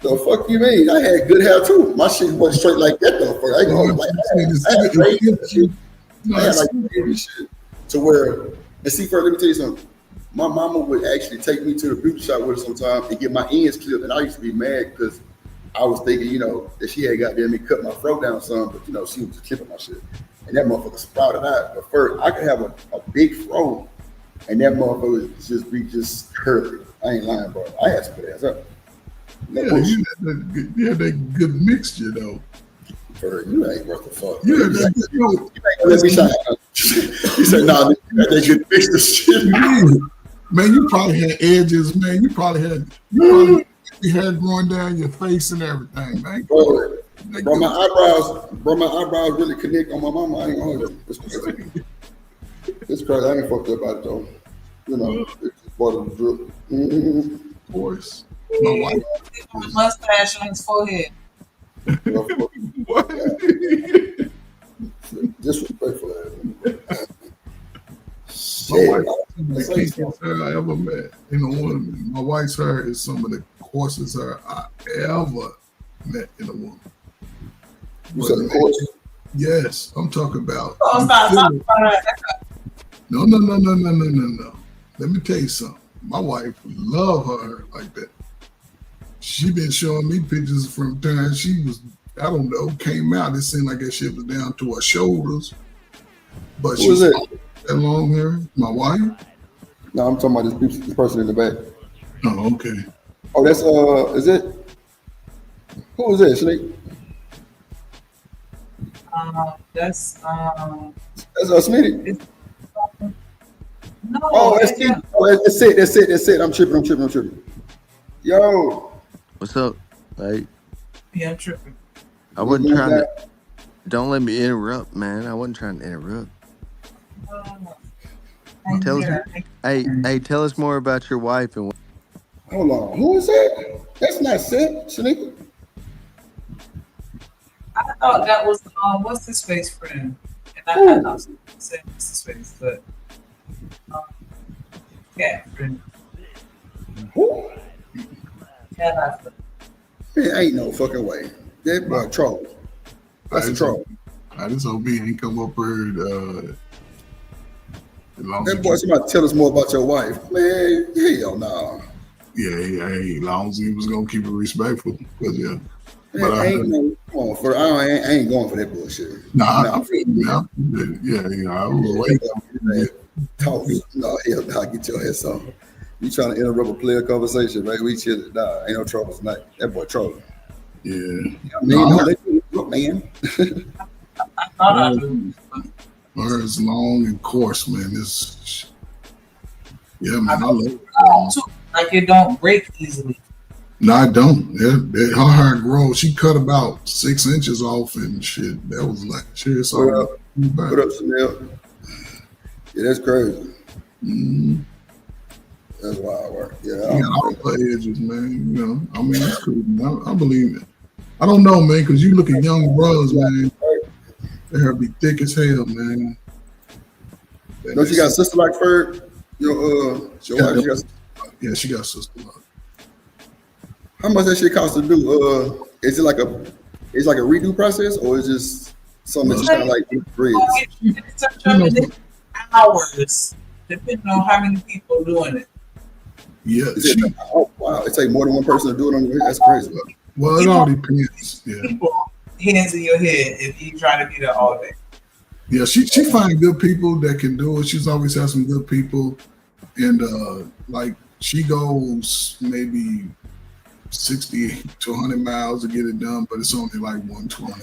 The fuck you mean? I had good hair too. My shit wasn't straight like that though. I ain't gonna like I had like baby shit. To where, and see, first, let me tell you something. My mama would actually take me to the beauty shop with her sometimes and get my ends clipped, and I used to be mad because I was thinking, that she had goddamn me cut my throat down some, but she was just clipping my shit. And that motherfucker sprouted out. But first, I could have a big throat, and that motherfucker would be just curly. I ain't lying, bro. I had to put ass up. Yeah, you had that good mixture though. You ain't worth the fuck. You had that good. Let me shine. He said, "Nah, you had that good mixture shit." Man, you probably had edges, man. You probably had hair growing down your face and everything, man. Bro, my eyebrows really connect on my mama. I ain't gonna hold you. It's crazy. It's crazy. I ain't fucked up about it though. It's just part of the drip. Of course. My wife. Mustache on his forehead. What? Disrespectful. My wife is the cleanest hair I ever met in a woman. My wife's hair is some of the coarsest hair I ever met in a woman. You said the coarse? Yes, I'm talking about. Oh, stop talking about that. No. Let me tell you something. My wife love her hair like that. She been showing me pictures from time she was, I don't know, came out. It seemed like that shit was down to her shoulders. But she was that long hair. My wife? No, I'm talking about this person in the back. Oh, okay. Oh, that's is it? Who is that, Snake? That's Smitty. No. Oh, that's it. Oh, that's it. I'm tripping. Yo. What's up? Like, yeah, I'm tripping. I wasn't trying to. Don't let me interrupt, man. I wasn't trying to interrupt. Tell us, hey, tell us more about your wife and. Hold on. Who is that? That's not Seth, Shanika. I thought that was what's his face friend, and I thought said what's his face, but cat friend. Who? Cat Man, ain't no fucking way. That boy troll. That's a troll. This OB ain't come up here. That boy, somebody tell us more about your wife. Man, hell no. Yeah, as long as he was gonna keep it respectful, cause yeah. But I ain't going for that bullshit. I feel you. I was waiting. Talk. No, hell no, get your ass on. You trying to interrupt a player conversation, right? We chill. Nah, ain't no trouble tonight. That boy trolling. Yeah. Look, man. I thought I knew. It's long and coarse, man. Man, I love it. Like it don't break easily. No, I don't. Her hair grows. She cut about 6 inches off and shit. That was like shit. So What up, Chanel? Yeah, that's crazy. Mm-hmm. That's wild work. Yeah, all the edges, man. You know, I mean, it's cool. I believe it. I don't know, man, because you look at young brothers, man. Their hair be thick as hell, man. Don't you got sister like Ferg? Your wife, she got sister like. How much that shit cost to do? Is it like a redo process, or is it just something that's kind of like hours, depending on how many people are doing it. Yeah. Oh wow! It take more than one person to do it on your head. That's crazy. Well, it all depends. Yeah. People, hands in your head if you try to be there all day. Yeah, she find good people that can do it. She's always had some good people, and like she goes maybe 60 to 100 miles to get it done, but it's only like 120.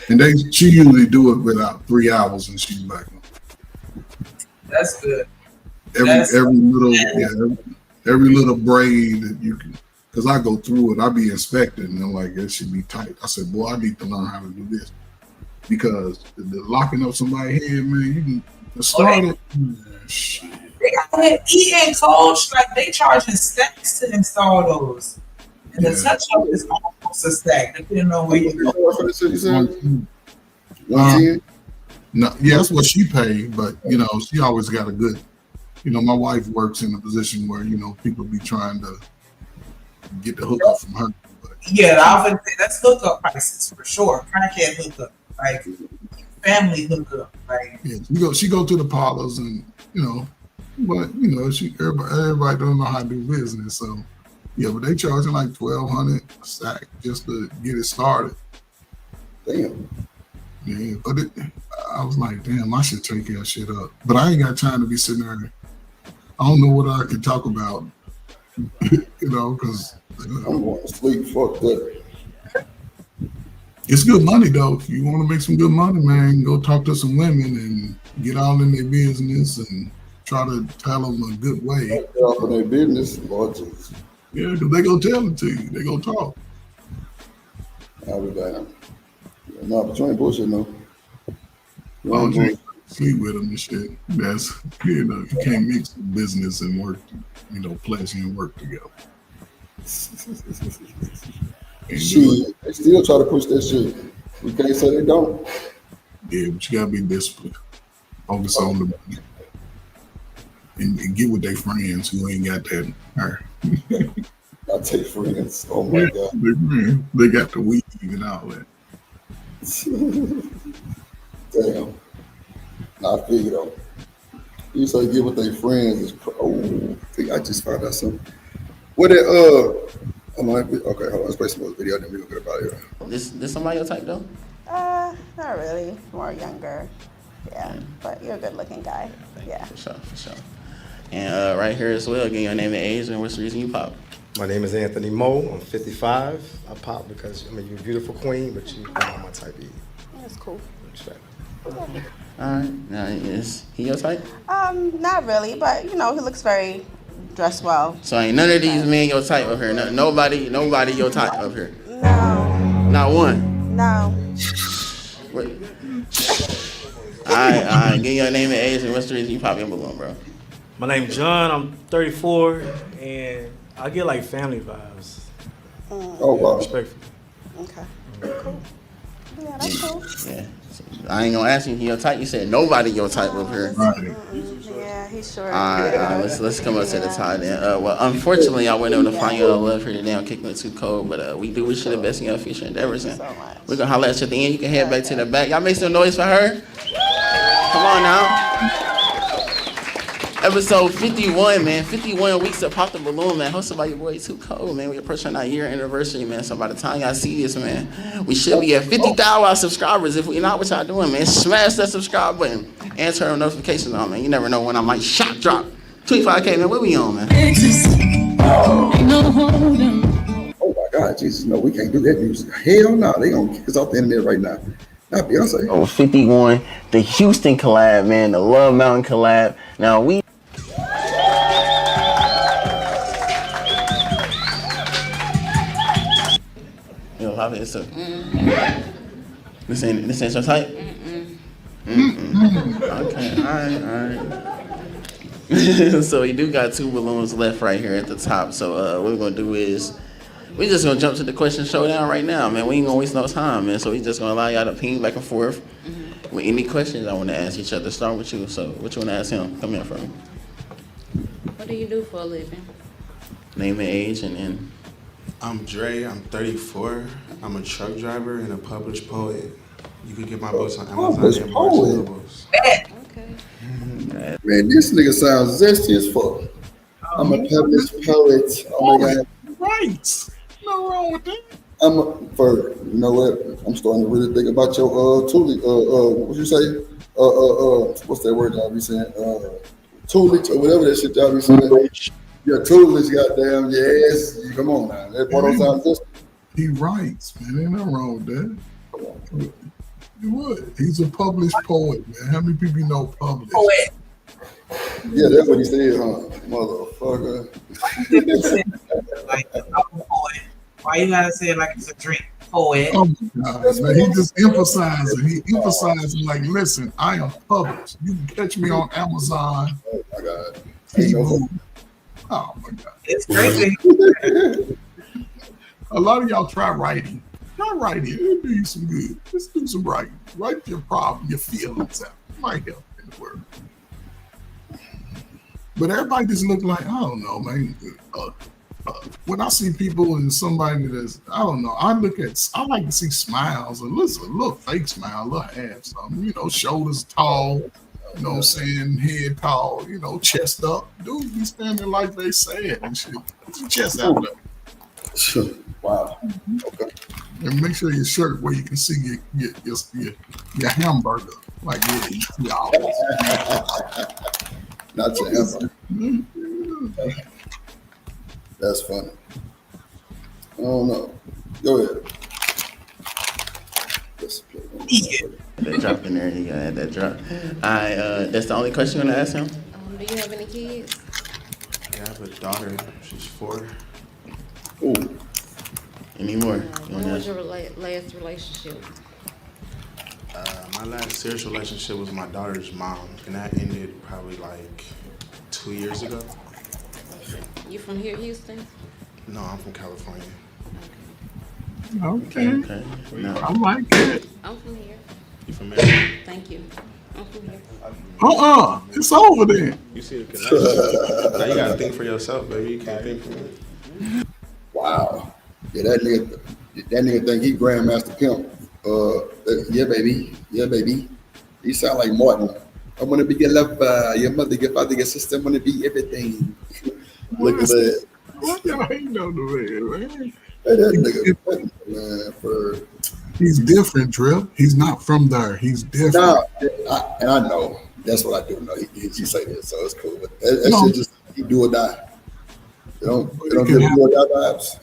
And she usually do it without 3 hours, and she's back on. That's good. Every little braid that you can, because I go through it, I be inspecting, and I'm like, it should be tight. I said, boy, I need to learn how to do this, because the locking up somebody's head, man, you can start it. They got eating cold, like they charging stacks to install those. And the touch up is almost a stack, depending on where you go. No, yeah, that's what she paid, but you know, she always got a good. You know, my wife works in a position where people be trying to get the hookup from her. But, yeah, I would say that's hookup prices for sure. Crackhead hookup, like family hookup, like. Yeah, she go to the parlors and but everybody don't know how to do business, so. Yeah, but they charging like $1,200 a stack just to get it started. Damn. Yeah, but I was like, damn, I should take that shit up. But I ain't got time to be sitting there. I don't know what I can talk about, because I'm going to sleep. Fuck that. It's good money though. If you want to make some good money, man, go talk to some women and get all in their business and try to tell them a good way. Get off in their business, Lord Jesus. Yeah, because they gonna tell it to you. They gonna talk. I'll be down. No, but you ain't bullshit, no. You sleep with them and shit. That's, you can't mix business and work, pleasure and work together. Shit, they still try to push that shit. We can't say they don't. Yeah, but you gotta be disciplined. Focus on the money. And get with their friends who ain't got that. I take friends. Oh my God. They got the weed and all that. Damn. I figured out. You say get with their friends. I think I just found out something. What it hold on, let's play some more video, then we'll get about it. This somebody your type though? Not really. More younger. Yeah, but you're a good looking guy. Yeah. For sure. And right here as well, getting your name and age and what's the reason you pop? My name is Anthony Moe. I'm 55. I pop because you're a beautiful queen, but you're not my type either. That's cool. Respect. Okay. All right. Now, is he your type? Not really, but he looks very dressed well. So ain't none of these men your type up here. Nobody your type up here. No. Not one. No. Wait. All right. Give your name and age and what's the reason you pop your balloon, bro? My name's John. I'm 34, and I get like family vibes. Oh wow. Respectfully. Okay. Cool. Yeah, that's cool. Yeah. I ain't gonna ask you your type. You said nobody your type up here. Yeah, he's short. Let's come up to the top then. Well, unfortunately, I wasn't able to find your love here today on Kicking It Too Cold, but we do wish you the best in your future endeavors. And we're gonna holler at you at the end. You can head back to the back. Y'all make some noise for her. Come on now. Episode 51, man. 51 weeks to pop the balloon, man. Hosted by your boy Too Cold, man. We approaching our year anniversary, man. So by the time y'all see this, man, we should be at 50,000 subscribers. If we're not, what y'all doing, man? Smash that subscribe button and turn notifications on, man. You never know when I might shot drop. 25K, man. What we on, man? Oh my God, Jesus, no, we can't do that music. Hell no, they gonna kick us off the internet right now. Not Beyonce. Oh, 51, the Houston collab, man. The Love Mountain collab. Now we. Yo, how is it? This ain't your type? Okay, alright. So we do got 2 balloons left right here at the top. So what we're gonna do is we just gonna jump to the question showdown right now, man. We ain't gonna waste no time, man. So we just gonna allow y'all to ping back and forth with any questions I want to ask each other. Start with you. So what you wanna ask him? Come here from. What do you do for a living? Name and age and then. I'm Dre. I'm 34. I'm a truck driver and a published poet. You can get my books on Amazon and Barnes and Nobles. Okay. Man, this nigga sounds zesty as fuck. I'm a published poet. Oh my God. Right. No wrong with that. You know what? I'm starting to really think about your what you say? What's that word y'all be saying? Tutelage or whatever that shit y'all be saying. Yeah, tutelage, goddamn, yes. Come on now. That boy don't sound zesty. He writes, man. Ain't nothing wrong with that. What? He's a published poet, man. How many people you know published? Poet. Yeah, that's what he said, huh? Motherfucker. Like, I'm a poet. Why you gotta say it like it's a drink? Poet. Oh my God, man. He just emphasizing. He emphasizing like, listen, I am published. You can catch me on Amazon. Oh my God. Oh my God. It's crazy. A lot of y'all try writing. Try writing. It'll do you some good. Let's do some writing. Write your problem, your feelings out. It might help in the world. But everybody just look like, I don't know, man. When I see people and somebody that's, I don't know, I like to see smiles, a little fake smile, a little half something, you know, shoulders tall, you know what I'm saying, head tall, you know, chest up. Dudes be standing like they sad and shit. Put your chest out there. Wow. Okay. And make sure your shirt where you can see your hamburger. Like, yeah. Not your hamburger. That's funny. I don't know. Go ahead. That drop in there, you gotta add that drop. That's the only question you're gonna ask him? Do you have any kids? I have a daughter. She's 4. Ooh. Any more? When was your last relationship? My last serious relationship was my daughter's mom, and that ended probably like 2 years ago. You from here, Houston? No, I'm from California. Okay. No. I like it. I'm from here. You from Maryland? Thank you. I'm from here. It's over there. You see the connection. Now you gotta think for yourself, baby. You can't think for me. Wow. Yeah, that nigga think he Grandmaster Pimp. Yeah, baby. Yeah, baby. He sound like Martin. I want to be your lover, your mother, your father, your sister. I want to be everything. Look at that. What y'all hating on the man? Hey, that nigga, man, he's different, Drip. He's not from there. He's different. Nah, and I know. That's what I do know. He say that, so it's cool. But that shit just, he do or die. They don't give him do or die vibes.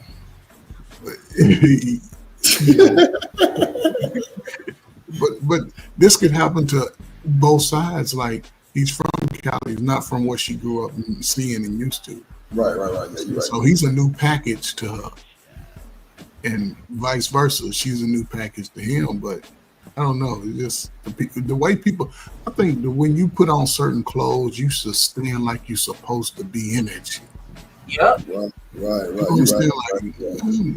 But this could happen to both sides. Like, he's from Cali, he's not from what she grew up seeing and used to. Right. Yeah, you're right. So he's a new package to her, and vice versa. She's a new package to him. But I don't know. It's just the way people. I think that when you put on certain clothes, you should stand like you're supposed to be in that shit. Yep. Right. I'm still like,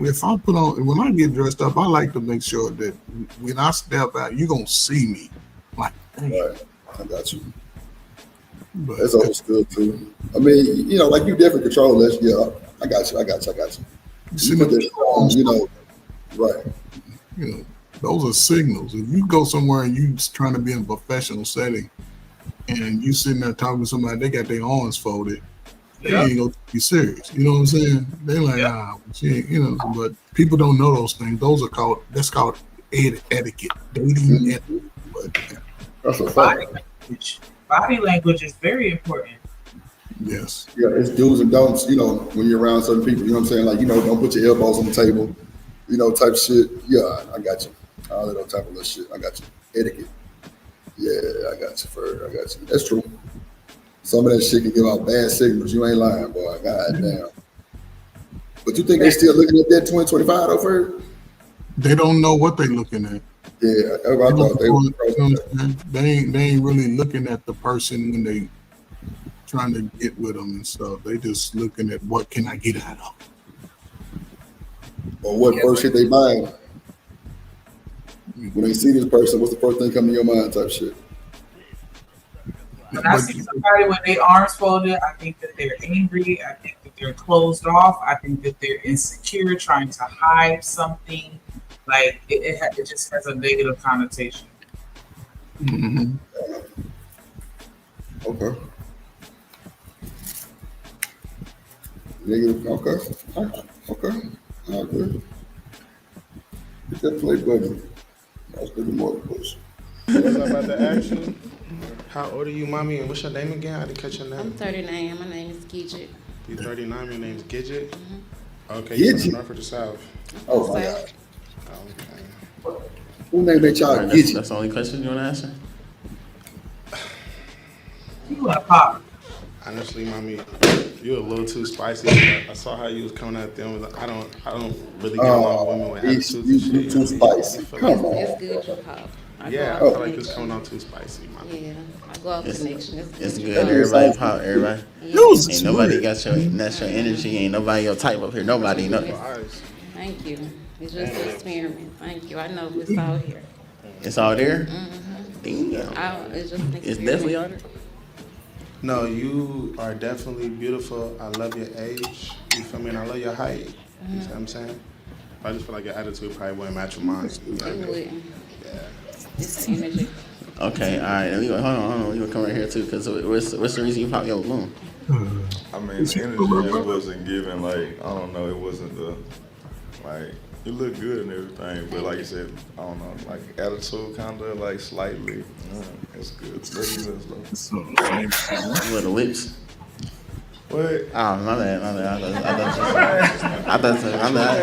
if I put on, when I get dressed up, I like to make sure that when I step out, you're gonna see me. Like, Right. I got you. But That's understood too. I mean, you know, like you definitely control this. Yeah, I got you. You put this on, you know, right. You know, those are signals. If you go somewhere and you trying to be in a professional setting, and you sitting there talking to somebody, they got their arms folded. They ain't gonna be serious. You know what I'm saying? They like, shit, you know. But people don't know those things. That's called etiquette, dating etiquette. But that's a fact. Body language is very important. Yes. Yeah, it's do's and don'ts, you know, when you're around certain people. You know what I'm saying? Like, you know, don't put your elbows on the table, you know, type shit. Yeah, I got you. All that type of little shit. I got you. Etiquette. Yeah, I got you, Ferg. I got you. That's true. Some of that shit can give out bad signals. You ain't lying, boy. God damn. But you think they still looking at that 2025 though, Ferg? They don't know what they looking at. Yeah, I thought they ain't really looking at the person when they trying to get with them and stuff. They just looking at what can I get out of them. Or what first shit they buying. When they see this person, what's the first thing come to your mind type shit? When I see somebody with their arms folded, I think that they're angry. I think that they're closed off. I think that they're insecure, trying to hide something. Like it just has a negative connotation. Mm-hmm. Okay. Negative. Okay. I agree. Get that play button. I was thinking more push. What was I about to ask you? How old are you, mommy? And what's your name again? I didn't catch your name. I'm 39. My name is Gidget. You 39. Your name's Gidget. Mm-hmm. Okay. You from the north or the south? Oh my God. Okay. Who named that child Gidget? That's the only question you want to answer? You want to pop? Honestly, mommy, you're a little too spicy. I saw how you was coming at them. I don't really get along with women with attitudes and shit. You too spicy. Come on. It's good you pop. Yeah, I feel like it's coming on too spicy, mommy. Yeah, I go off connection. It's good. Everybody pop. Everybody. Ain't nobody got your natural energy. Ain't nobody your type up here. Nobody. No. Thank you. It's just an experiment. Thank you. I know it's all here. It's all there? Mm-hmm. Damn. It's just an It's definitely all there. No, you are definitely beautiful. I love your age. You feel me? And I love your height. You see what I'm saying? I just feel like your attitude probably wouldn't match with mine. It wouldn't. Yeah. It's energy. Okay, all right. Hold on. You gonna come right here too? Cause what's the reason you pop your balloon? I mean, the energy it wasn't given. Like I don't know, it wasn't the like. You look good and everything, but like you said, I don't know, like attitude kind of like slightly. It's good. What the lips? What? Oh, my bad. I thought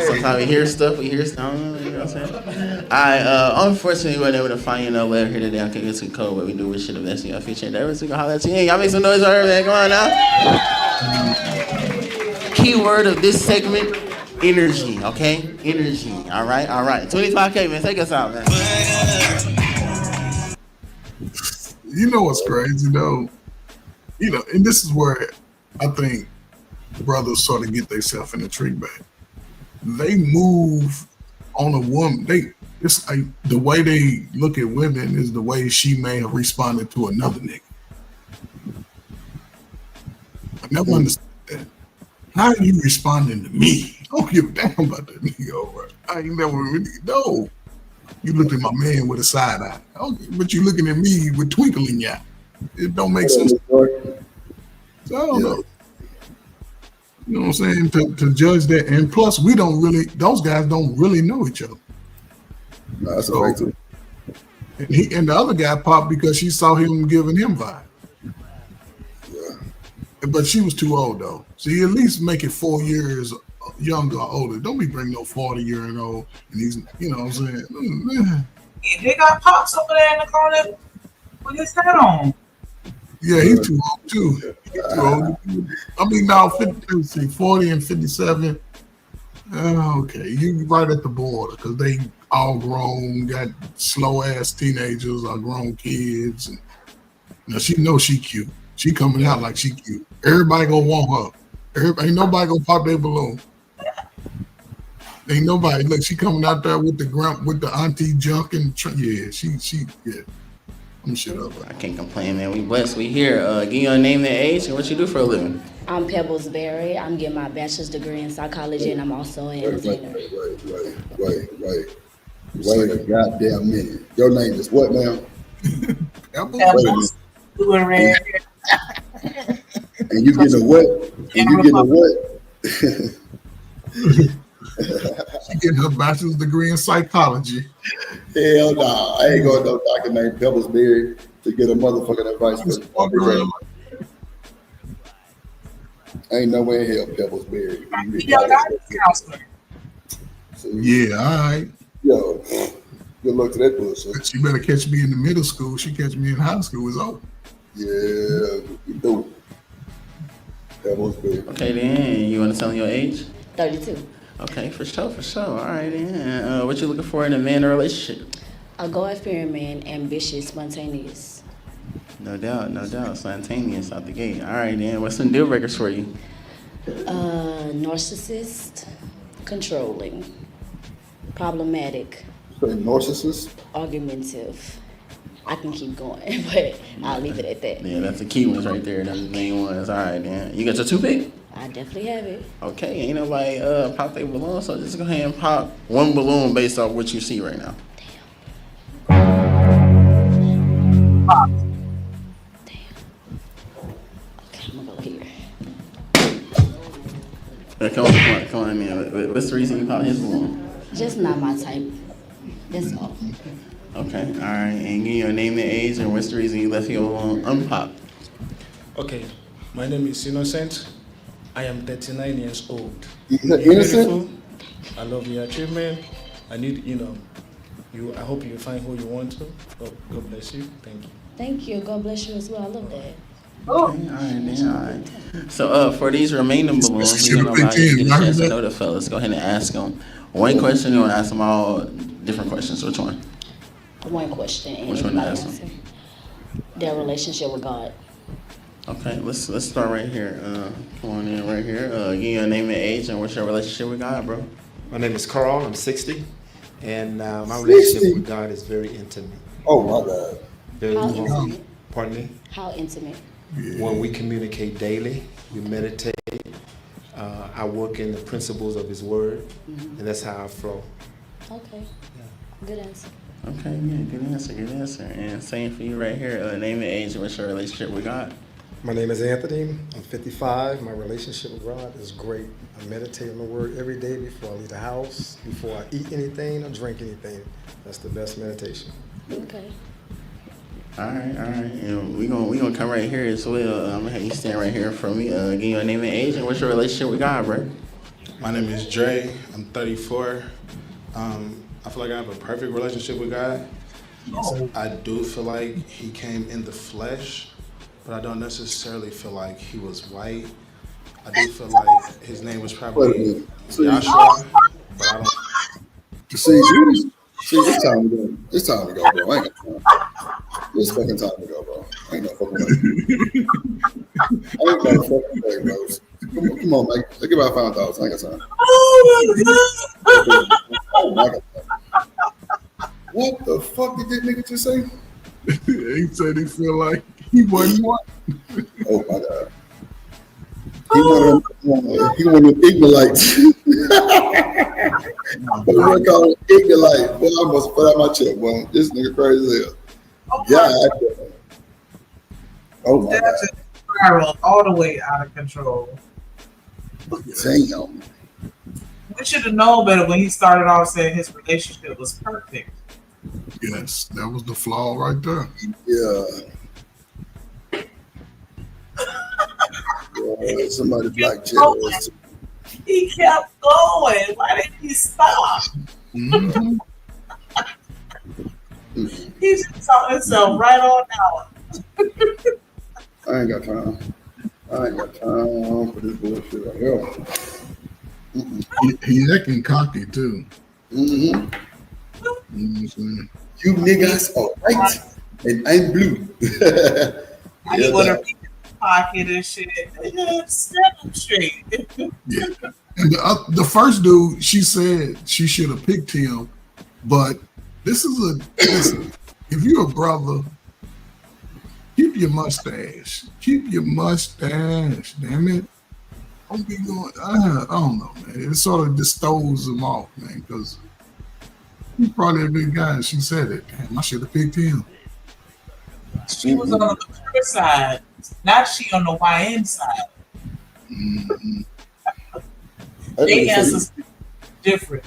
sometimes we hear stuff. I don't know, you know what I'm saying? All right, unfortunately, we weren't able to find you no letter here today. I couldn't get too cold, but we do wish you the best in your future. Every single holler at you. Hey, y'all make some noise right there, man. Come on now. Keyword of this segment, energy, okay? Energy, all right? 25K, man, take us out, man. You know what's crazy, though? You know, and this is where I think brothers sort of get themselves in the trick bag. They move on a woman. It's like the way they look at women is the way she may have responded to another nigga. I never understood that. How are you responding to me? I don't give a damn about that nigga over. I ain't never really know. You looked at my man with a side eye. But you looking at me with twinkle in your eye. It don't make sense. So I don't know. You know what I'm saying? To judge that. And plus, those guys don't really know each other. No, that's so, right too. And the other guy popped because she saw him giving him vibe. Yeah. But she was too old, though. So you at least make it 4 years younger or older. Don't be bringing no 40-year-old and he's, you know what I'm saying? Yeah, they got pops over there in the corner with his hat on. Yeah, he's too old too. He's too old. I mean, now 40 and 57. Okay, you right at the border because they all grown, got slow ass teenagers or grown kids. And now she knows she cute. She coming out like she cute. Everybody gonna want her. Ain't nobody gonna pop their balloon. Ain't nobody. Look, she coming out there with the auntie junk and yeah. I'm shut up. I can't complain, man. We blessed. We here. Give you a name and age and what you do for a living. I'm Pebbles Berry. I'm getting my bachelor's degree in psychology, and I'm also an entertainer. Wait a goddamn minute. Your name is what, ma'am? Pebbles. And you getting a what? And you getting a what? She getting her bachelor's degree in psychology. Hell nah. I ain't going to no doctor named Pebblesberry to get a motherfucking advice. Ain't no way in hell Pebblesberry. Yeah, all right. Yo, good luck to that bullshit. She better catch me in the middle school. She catch me in high school. It's over. Yeah, you do. Pebblesberry. Okay, then you want to tell me your age? 32. Okay, for sure. All right, then. What you looking for in a man or relationship? A God-fearing man, ambitious, spontaneous. No doubt. Spontaneous out the gate. All right, then. What's some deal breakers for you? Narcissist, controlling, problematic. Narcissist? Argumentative. I can keep going, but I'll leave it at that. Yeah, that's the key ones right there. That's the main ones. All right, then. You got your toothpick? I definitely have it. Okay, ain't nobody pop their balloon, so just go ahead and pop one balloon based off what you see right now. Pop. Damn. Okay, I'm gonna go here. Come on, man. What's the reason you pop his balloon? Just not my type. That's all. Okay, all right. And give your name and age, and what's the reason you left your balloon unpopped? Okay, my name is Innocent. I am 39 years old. You're beautiful. I love your achievement. I need, you. I hope you find who you want to. God bless you. Thank you. Thank you. God bless you as well. I love that. Okay, all right. So for these remaining balloons, we're going to get a chance to know the fellas. Go ahead and ask them one question. You want to ask them all different questions. Which one? One question. And which one to ask them? Their relationship with God. Okay, let's start right here. Come on in right here. Give your name and age, and what's your relationship with God, bro? My name is Carl. I'm 60, and my relationship with God is very intimate. Oh my God. Very How intimate. intimate? Pardon me? How intimate? When we communicate daily, we meditate. I work in the principles of His Word, and that's how I flow. Okay. Good answer. Okay, yeah, good answer. And same for you right here. Name and age, and what's your relationship with God? My name is Anthony. I'm 55. My relationship with God is great. I meditate on the Word every day before I leave the house, before I eat anything or drink anything. That's the best meditation. Okay. All right. And we gonna come right here as well. I'm gonna have you stand right here for me. Give your name and age, and what's your relationship with God, bro? My name is Dre. I'm 34. I feel like I have a perfect relationship with God. No. I do feel like He came in the flesh, but I don't necessarily feel like He was white. I do feel like His name was probably Yahshua, but I don't. See, it's time to go. It's time to go, bro. I ain't got time. It's fucking time to go, bro. Ain't no fucking way. Ain't no fucking way, bro. Come on, Mike. Think about $5,000. I ain't got time. Oh my God. What the fuck did that nigga just say? He said he feel like he wasn't one. Oh my God. He one of them Ignorlites. What call him Ignorlite? Boy, I almost put out my check, boy. This nigga crazy as hell. Yeah. Oh my God. Spiraled all the way out of control. Damn. We should have known better when he started off saying his relationship was perfect. Yes, that was the flaw right there. Yeah, somebody black jealous. He kept going. Why didn't he stop? Mm-hmm. He just saw himself right on out. I ain't got time. I ain't got time for this bullshit right here. He acting cocky too. Mm-hmm. Mm-hmm. You niggas are white and I'm blue. I need one of pocket and shit. Set him straight. Yeah. And the first dude, she said she should have picked him, but listen, if you're a brother, keep your mustache. Keep your mustache, damn it. Don't be going, I don't know, man. It sort of just throws them off, man, because he's probably a big guy. And she said it. Damn, I should have picked him. She was on the mature side, not she on the YN side. Mm-hmm. They answers different.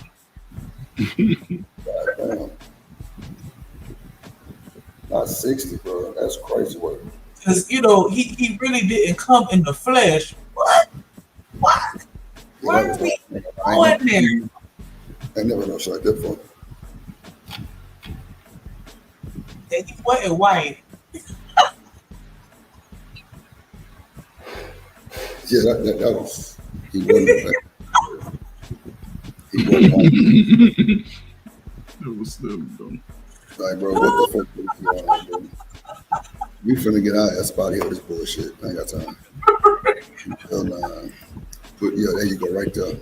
Not 60, bro. That's crazy work. Because, you know, he really didn't come in the flesh. What? Why are we going there? I never know shit like that before. And he wasn't white. Yeah, that was. He wasn't white. He wasn't white. That was them, though. Like, bro, what the fuck is going on, bro? We finna get our ass out of here with this bullshit. I ain't got time. There you go, right there.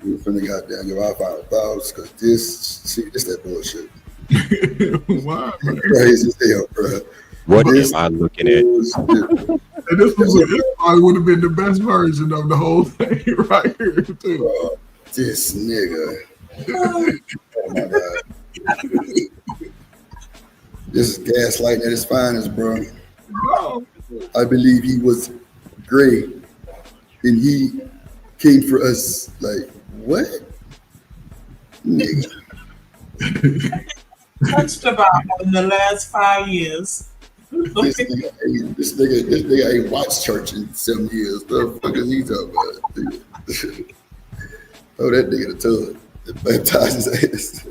We finna goddamn give our $5,000 because this that bullshit. Wow, crazy as hell, bro. What am I looking at? And this probably would have been the best version of the whole thing right here, too. This nigga. Oh my God. This is gaslighting at its finest, bro. I believe he was gray and he came for us. Like, what? Nigga. Touched about in the last 5 years. This nigga ain't watched church in 7 years. What the fuck is he talking about? Oh, that nigga the tub. Baptize his ass.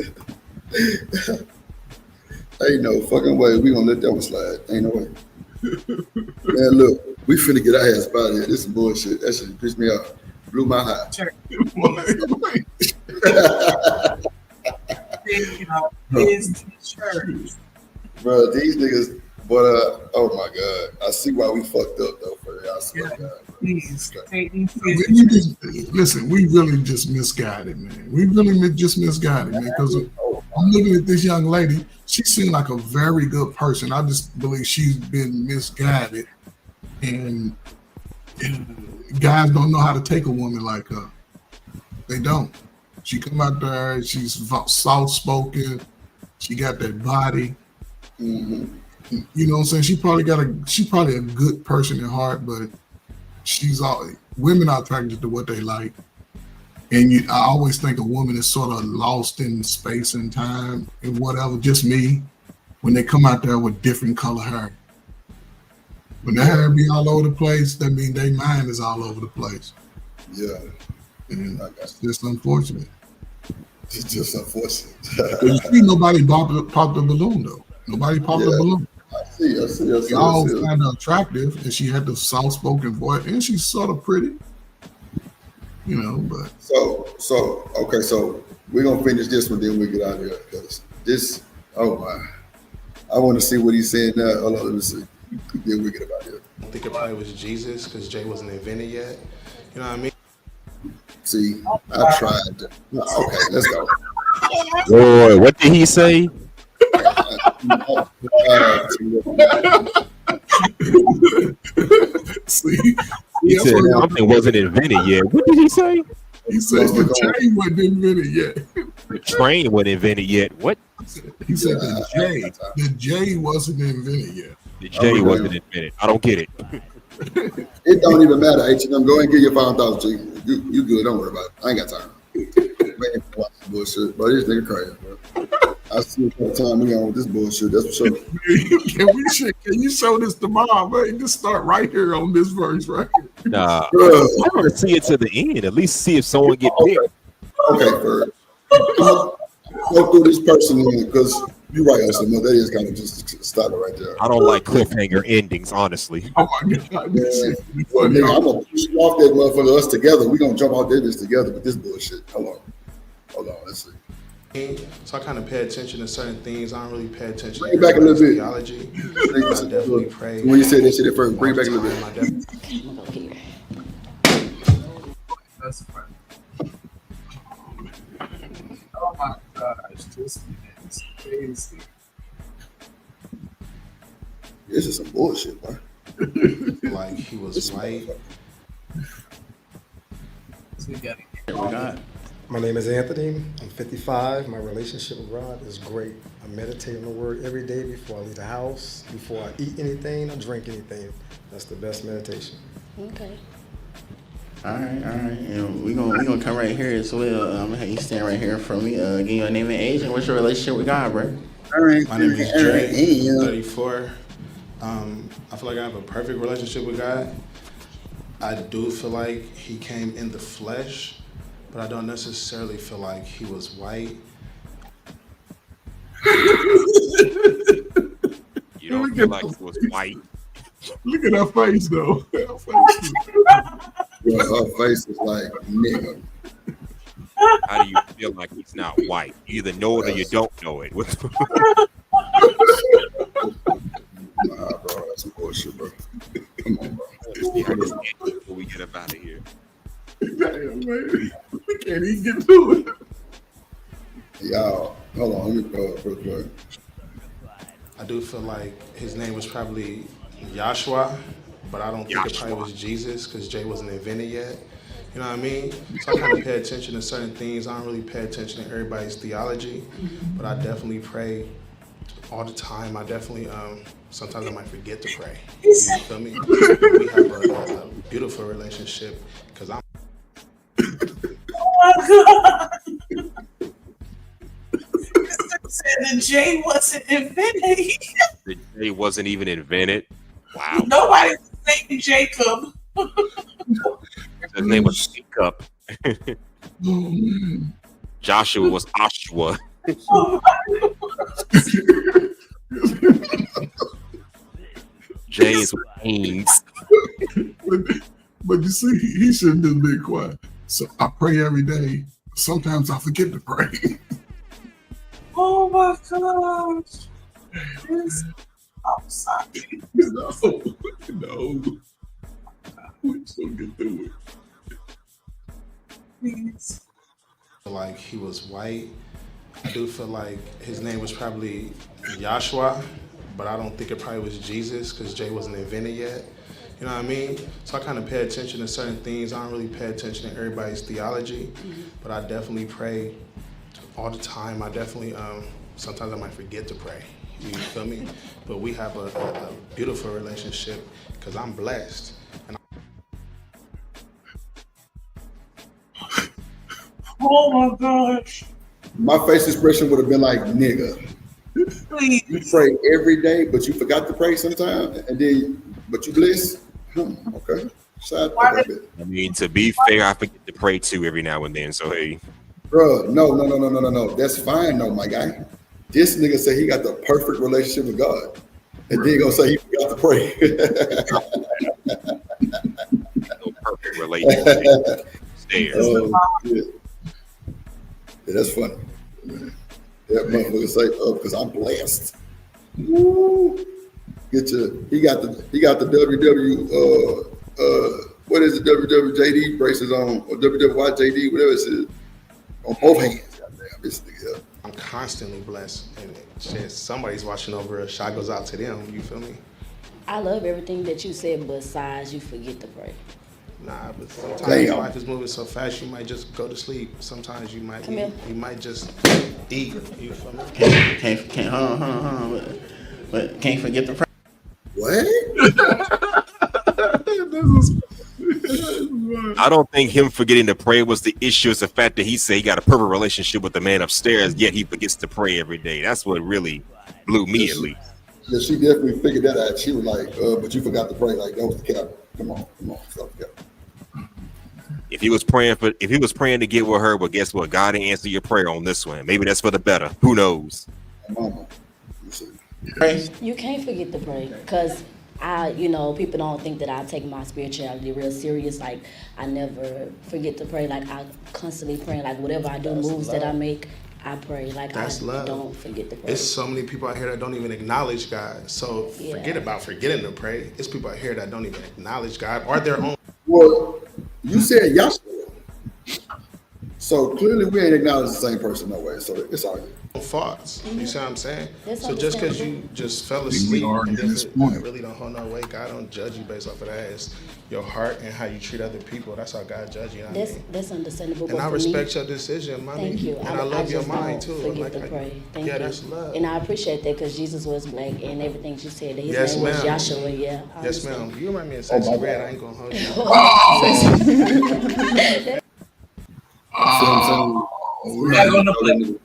Ain't no fucking way. We gonna let that one slide. Ain't no way. Man, look, we finna get our ass out of here. This is bullshit. That shit pissed me off. Blew my high. His church. Bro, these niggas, but oh my God. I see why we fucked up though for that. I swear to God. Please take Listen, we really just misguided, man. We really just misguided, man, because I'm looking at this young lady. She seemed like a very good person. I just believe she's been misguided, and guys don't know how to take a woman like her. They don't. She come out there, she's soft-spoken. She got that body. Mm-hmm. You know what I'm saying? She's probably a good person at heart, but women are attracted to what they like. And I always think a woman is sort of lost in space and time and whatever, just me, when they come out there with different color hair. When their hair be all over the place, that means their mind is all over the place. Yeah. And that's just unfortunate. It's just unfortunate. You see, nobody popped the balloon, though. Nobody popped the balloon. I see. They all find her attractive, and she had the soft-spoken voice, and she's sort of pretty. You know, but so we're gonna finish this one, then we get out of here because this. Oh my! I want to see what he's saying now. Hold on, let me see. Then we get out of here. I think it probably was Jesus because Jay wasn't invented yet. You know what I mean? See, I tried. Okay, let's go. Boy, what did he say? See, he said something wasn't invented yet. What did he say? He said the train wasn't invented yet. The train wasn't invented yet. What? He said the J wasn't invented yet. The J wasn't invented. I don't get it. It don't even matter. H&M, go ahead and get your 5,000. G. You good? Don't worry about it. I ain't got time. Man, watch this bullshit, bro. This nigga crazy, bro. I see what time we on with this bullshit. That's for sure. Can you show this to mom, man? Just start right here on this verse right here. Nah, I want to see it to the end. At least see if someone get picked. Okay, first. Go through this person because you're right, H&M. That is kind of just stop it right there. I don't like cliffhanger endings, honestly. Oh my God. Nigga, I'm gonna push you off that motherfucker. Us together. We're gonna jump out there this together with this bullshit. Hold on. Let's see. So I kind of pay attention to certain things. I don't really pay attention Bring to it back a little bit. theology. But I definitely pray. When you said that shit at first, bring it back a little bit. I'm gonna go here. That's funny. Oh my gosh, this is crazy. This is some bullshit, bro. Like he was white. My name is Anthony. I'm 55. My relationship with God is great. I meditate on the Word every day before I leave the house, before I eat anything or drink anything. That's the best meditation. Okay. All right. And we gonna come right here as well. I'm gonna have you stand right here for me. Give you a name and age, and what's your relationship with God, bro? All right. My name is Jay. I'm 34. I feel like I have a perfect relationship with God. I do feel like he came in the flesh, but I don't necessarily feel like he was white. You don't feel like he was white? Look at her face, though. Her face is like, nigga. How do you feel like he's not white? You either know it or you don't know it. Nah, bro, that's some bullshit, bro. Come on, bro. Before we get up out of here. Damn, man. We can't even get to it. Y'all, hold on. Let me go. I do feel like his name was probably Yahshua, but I don't think it probably was Jesus because Jay wasn't invented yet. You know what I mean? So I kind of pay attention to certain things. I don't really pay attention to everybody's theology, but I definitely pray all the time. I definitely, sometimes I might forget to pray. You feel me? But we have a beautiful relationship because I'm. Oh my God. Said the J wasn't invented. The J wasn't even invented. Wow. Nobody's named Jacob. His name was Jacob. Joshua was Oshua. James was Ames. But you see, he shouldn't have been quiet. So I pray every day. Sometimes I forget to pray. Oh my gosh. I'm sorry. No. We just gonna get through it. Please. Like he was white. I do feel like his name was probably Yahshua, but I don't think it probably was Jesus because Jay wasn't invented yet. You know what I mean? So I kind of pay attention to certain things. I don't really pay attention to everybody's theology, but I definitely pray all the time. I definitely, sometimes I might forget to pray. You feel me? But we have a beautiful relationship because I'm blessed. And Oh my gosh. My face expression would have been like, nigga. Please. You pray every day, but you forgot to pray sometime, and then, but you blessed? Okay. I mean, to be fair, I forget to pray too every now and then. So hey, bro, no. That's fine, though, my guy. This nigga say he got the perfect relationship with God, and then he gonna say he forgot to pray. No perfect relationship. Stairs. Yeah, that's funny. That motherfucker say, because I'm blessed. Woo. He got the what is it, WWJD braces on, or WWYJD, whatever it is, on both hands. Goddamn, this nigga. I'm constantly blessed, and shit, somebody's watching over us. Shot goes out to them. You feel me? I love everything that you said, besides you forget to pray. Nah, but sometimes life is moving so fast, you might just go to sleep. Sometimes you might just eat. You feel me? Can't hold on. But can't forget the pray. What? I don't think him forgetting to pray was the issue. It's the fact that he said he got a perfect relationship with the man upstairs, yet he forgets to pray every day. That's what really blew me, at least. Yeah, she definitely figured that out. She was like, but you forgot to pray. Like, that was the cap. Come on, stop the cap. If he was praying to get with her, well, guess what? God didn't answer your prayer on this one. Maybe that's for the better. Who knows? You can't forget to pray, because people don't think that I take my spirituality real serious. Like, I never forget to pray. Like, I constantly pray. Like, whatever I do, moves that I make, I pray. Like, That's I love. don't forget to pray. It's so many people out here that don't even acknowledge God. So forget about forgetting to pray. It's people out here that don't even acknowledge God or their own. Well, you said Yahshua. So clearly we ain't acknowledging the same person no way. So it's all good. Faults. You see what I'm saying? That's So just because you just fell asleep and that really don't hold no weight, God don't judge you based off of that. It's your heart and how you treat other people. That's how God judges you. You know what I mean? That's understandable. And but I for respect me, your decision, mommy. Thank you. And I love your just mind don't too. Forget to pray. Thank yeah, you. that's love. And I appreciate that because Jesus was black and everything you said. That his Yes, name was ma'am. Yahshua. Yeah. I Yes, understand. ma'am. You remind me of Sexy Red. I ain't gonna hold you. See what I'm saying? We're not gonna play.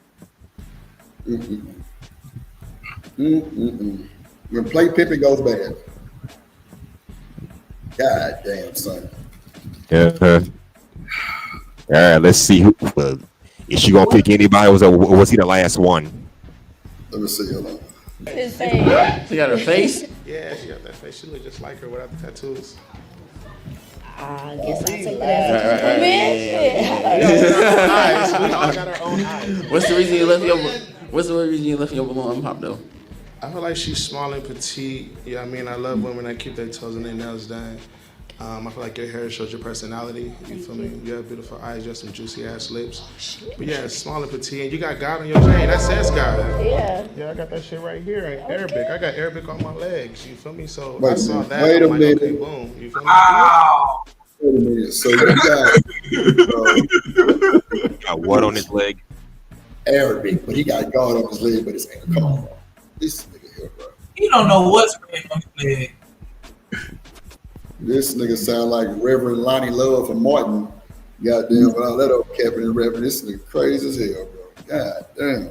When play Pippin goes bad. God damn, son. Yeah. All right, let's see. Is she gonna pick anybody? Or was he the last one? Let me see. Hold on. She got her face? Yeah, she got that face. She look just like her without the tattoos. I guess I'll take that as a We all got our own eyes. What's the reason you left your balloon unpopped though? I feel like she's small and petite. Yeah, I mean, I love women that keep their toes and their nails done. I feel like your hair shows your personality. You feel me? You have beautiful eyes. You have some juicy ass lips. But yeah, it's small and petite. And you got God on your chain. That says God. Yeah. Yeah, I got that shit right here in Arabic. I got Arabic on my legs. You feel me? So Wait I a saw minute. that. Wait a I'm like, minute. okay, boom. You feel me? Wow. Wait a minute. So you Got what on his leg? Arabic, but he got God on his leg, but his ankle. Come on, bro. This nigga here, bro. You don't know what's red on his leg. This nigga sound like Reverend Lonnie Love from Martin. Goddamn, without that old Captain and Reverend. This nigga crazy as hell, bro. God damn.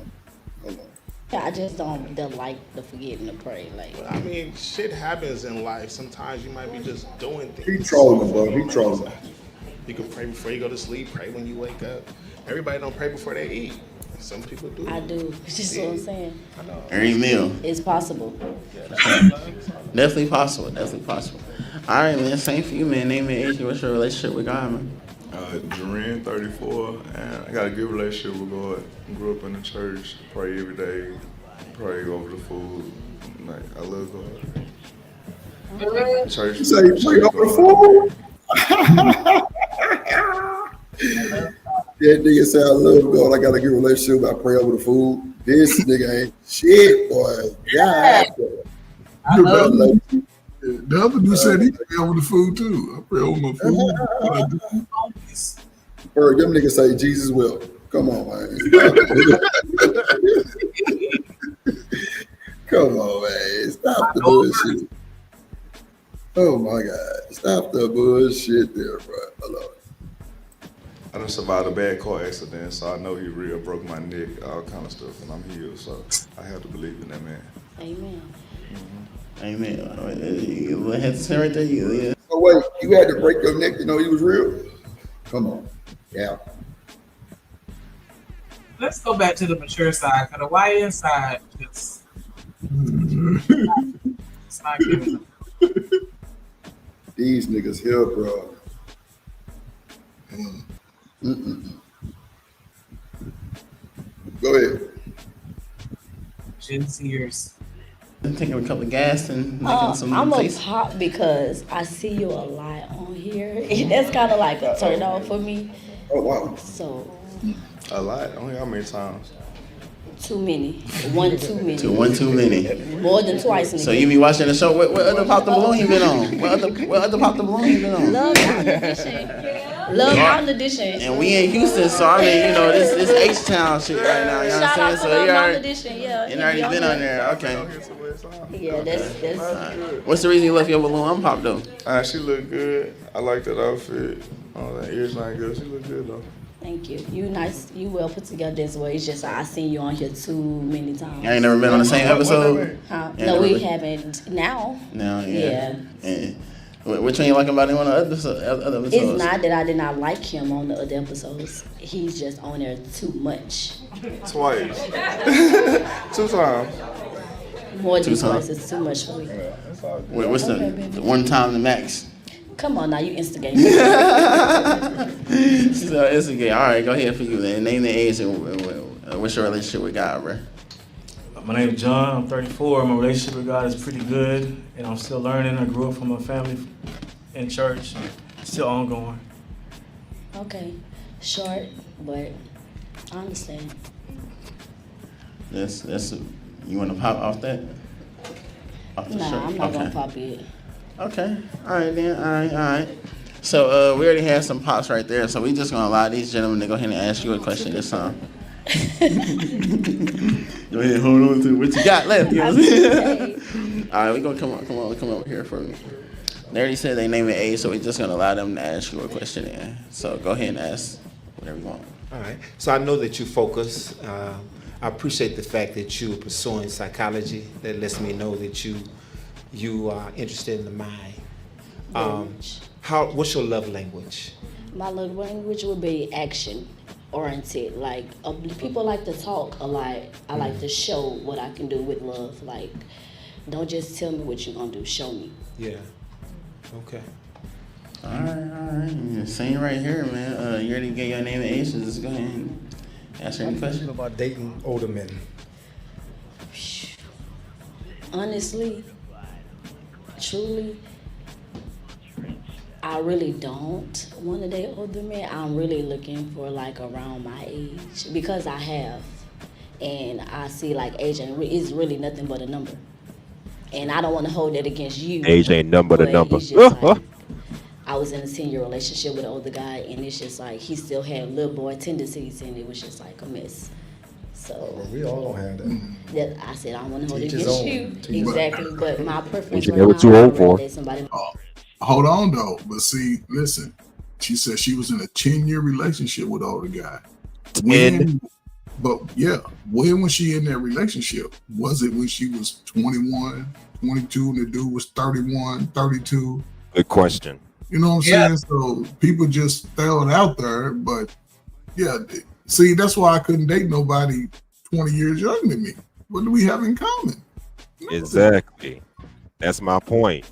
Hold on. Yeah, I just don't like the forgetting to pray. Like, I mean, shit happens in life. Sometimes you might be just doing things. He trolling, bro. He trolling. You can pray before you go to sleep, pray when you wake up. Everybody don't pray before they eat. Some people do. I do. Just what I'm saying. I know. Every meal. It's possible. Definitely possible. Definitely possible. All right, man. Same for you, man. Name and age. What's your relationship with God, man? Jareen, 34, and I got a good relationship with God. Grew up in the church, pray every day, pray over the food. Like, I love God. Church. You say you pray over the food? That nigga say I love God. I got a good relationship. I pray over the food. This nigga ain't shit, boy. God. The other dude said he pray over the food too. I pray over my food. Bird, them niggas say Jesus will. Come on, man. Come on, man. Stop the bullshit. Oh my God. Stop the bullshit there, bro. Hello. I done survived a bad car accident, so I know he real, broke my neck, all kind of stuff, and I'm healed, so I have to believe in that man. Amen. Amen. You had to say right there, yeah. So wait, you had to break your neck to know he was real? Come on. Yeah. Let's go back to the mature side, because the YN side just it's not giving. These niggas here, bro. Go ahead. Gen Zers. Taking a couple of gas and making some I'm a face. pop because I see you a lot on here. That's kind of like a turn on for me. Oh wow. So A lot? Only how many times? too many. One too many. One too many. More than twice. In So you be watching the show. What other Pop the Balloon he been on? What other Pop the Balloon he been on? Love Mountain Edition. Love Mountain Edition. And we in Houston, so I mean, you know, this H-Town shit right now. You know Shout what I'm out saying? to So Love you Mountain already, Edition. Yeah. you already been on there. Okay. Yeah, that's. What's the reason you left your balloon unpopped though? She look good. I like that outfit. Oh, that ears not good. She look good though. Thank you. You nice. You well put together as well. It's just I seen you on here too many times. You ain't never been on the same episode? Huh? You ain't No, never we been? haven't. Now. No, Yeah. Which one you like about him on the other episodes? It's not that I did not like him on the other episodes. He's just on there too much. Twice. 2 times. More than 2 twice. times. It's too much for me. Wait, what's Okay, the baby. one time the max? Come on now, you instigate. So it's okay. All right, go ahead for you, man. Name the age and What's your relationship with God, bro? My name is John. I'm 34. My relationship with God is pretty good, and I'm still learning. I grew up from a family in church, still ongoing. Okay, short, but I understand. That's you want to pop off that? Off the Nah, shirt? I'm not Okay. gonna pop it. Okay. All right then. All right. So we already had some pops right there. So we just gonna allow these gentlemen to go ahead and ask you a question this time. Go ahead, hold on to what you got left. You know what I'm saying? All right, we gonna come over here for me. They already said they name it age, so we just gonna allow them to ask you a question. Then. So go ahead and ask whatever you want. All right. So I know that you focus. I appreciate the fact that you are pursuing psychology. That lets me know that you are interested in the mind. What's your love language? My love language would be action oriented. Like people like to talk a lot. I like to show what I can do with love. Like, don't just tell me what you're gonna do. Show me. Yeah. Okay. All right. Yeah, same right here, man. You already gave your name and age, so just go ahead and answer any question. About dating older men. Honestly, truly, I really don't want to date older men. I'm really looking for like around my age because I have, and I see like age is really nothing but a number, and I don't want to hold that against you. Age ain't number the number. It's just like, I was in a 10-year relationship with an older guy, and it's just like he still had little boy tendencies, and it was just like a mess. So Well, we all don't have that. I said I don't want to hold it Teach his against own. you. Teach his Exactly, but my preference Ain't you right never now, too I old would for rather it. date somebody. Hold on though, but see, listen. She said she was in a 10-year relationship with an older guy. When was she in that relationship? Was it when she was 21, 22, and the dude was 31, 32? Good question. You know what I'm saying? So people just throw it out there, but yeah, see, that's why I couldn't date nobody 20 years younger than me. What do we have in common? Exactly. That's my point.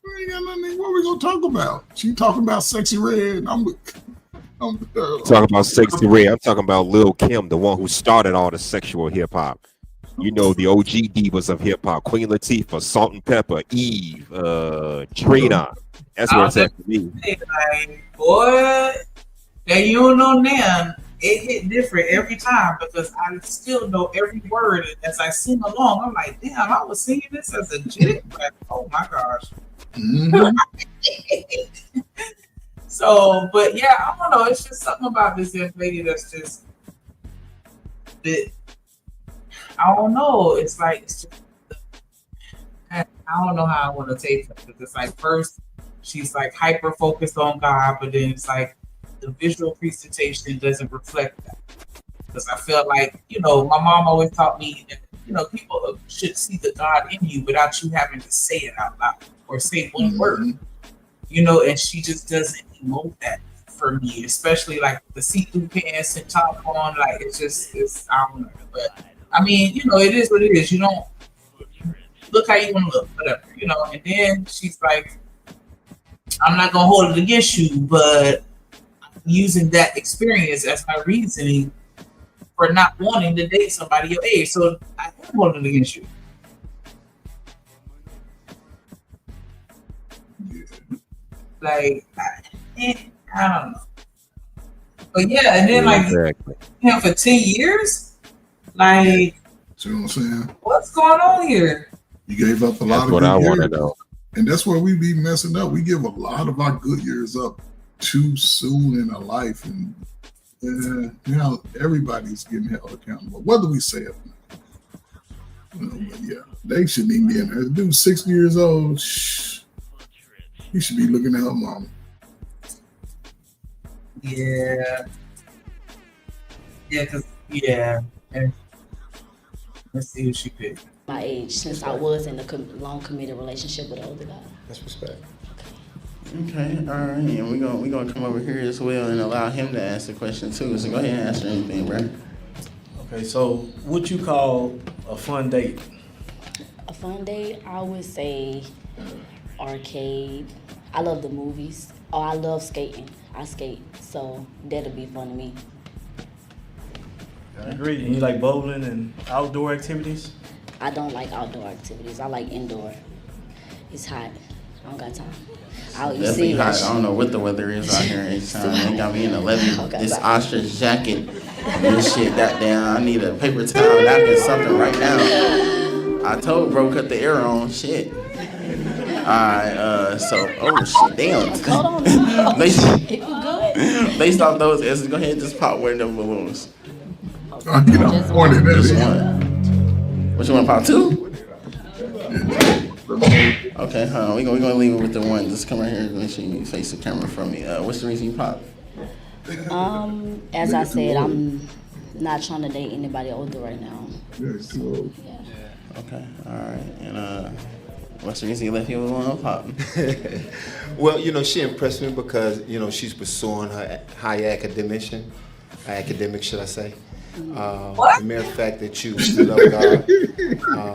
We ain't got nothing. What we gonna talk about? She talking about Sexy Red. I'm Talking about Sexy Red. I'm talking about Lil' Kim, the one who started all the sexual hip hop. You know, the OG divas of hip hop: Queen Latifah, Salt and Pepper, Eve, Trina. That's where it's at for me. Like, boy, that you don't know now, it hit different every time because I still know every word as I sing along. I'm like, damn, I was singing this as a jit. Like, oh my gosh. So, but yeah, I don't know. It's just something about this young lady that's just that. I don't know. It's like I don't know how I want to take it because it's like first she's like hyper focused on God, but then it's like the visual presentation doesn't reflect that. Because I feel like, you know, my mom always taught me that, you know, people should see the God in you without you having to say it out loud or say one word, you know, and she just doesn't emote that for me, especially like the see-through pants and top on. Like, it's I don't know. But I mean, you know, it is what it is. You don't look how you want to look, whatever, you know. And then she's like, I'm not going to hold it against you, but I'm using that experience as my reasoning for not wanting to date somebody your age. So I am holding it against you. Like, I don't know. But yeah, and then like, you know, for 10 years, like, see what I'm saying? What's going on here? You gave up a lot of what good I want to years. know. And that's where we be messing up. We give a lot of our good years up too soon in our life. And now everybody's getting held accountable, whether we say it or not. You know, but yeah, they shouldn't even be in there. The dude's 60 years old. He should be looking at her mama. Yeah. And let's see who she picked. My age, since I was in a long committed relationship with an older guy. That's respect. Okay, all right, and we're gonna come over here as well and allow him to ask the question too. So go ahead and answer anything, bro. Okay, so what you call a fun date? A fun date, I would say arcade. I love the movies. Oh, I love skating. I skate, so that'll be fun to me. I agree. And you like bowling and outdoor activities? I don't like outdoor activities. I like indoor. It's hot. I don't got time. Out, you Definitely see hot. that I don't know what the weather is out here each time. They got me in a leather, this ostrich jacket. This shit, goddamn. I need a paper towel, napkin, something right now. I told bro, cut the air on. Shit. Alright, so, oh shit, damn. Based off those answers, go ahead and just pop one of them balloons. Just one. Just one. What you want, pop two? Okay, hold on. We're gonna leave it with the one. Just come right here and make sure you face the camera from me. What's the reason you pop? As I said, I'm not trying to date anybody older right now. So, yeah. Okay, alright. And what's the reason you left you with one pop? Well, you know, she impressed me because, you know, she's pursuing her high academics, should I say. The mere fact that you love God.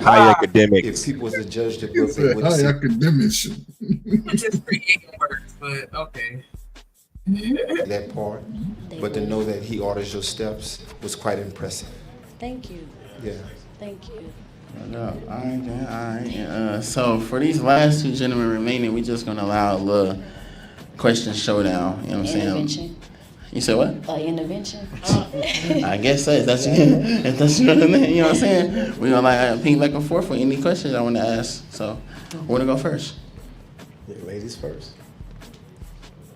High academics. If people was to judge the book, it's they a would high see. academics. Just creating words, but okay. That part. But to know that he orders your steps was quite impressive. Thank you. Yeah. Thank you. No, all right. So for these last two gentlemen remaining, we're just gonna allow a little question showdown. You know what I'm saying? Intervention. You said what? Intervention. I guess so. If that's you know what I'm saying? We're gonna ping back and forth with any questions I want to ask. So, want to go first? Yeah, ladies first.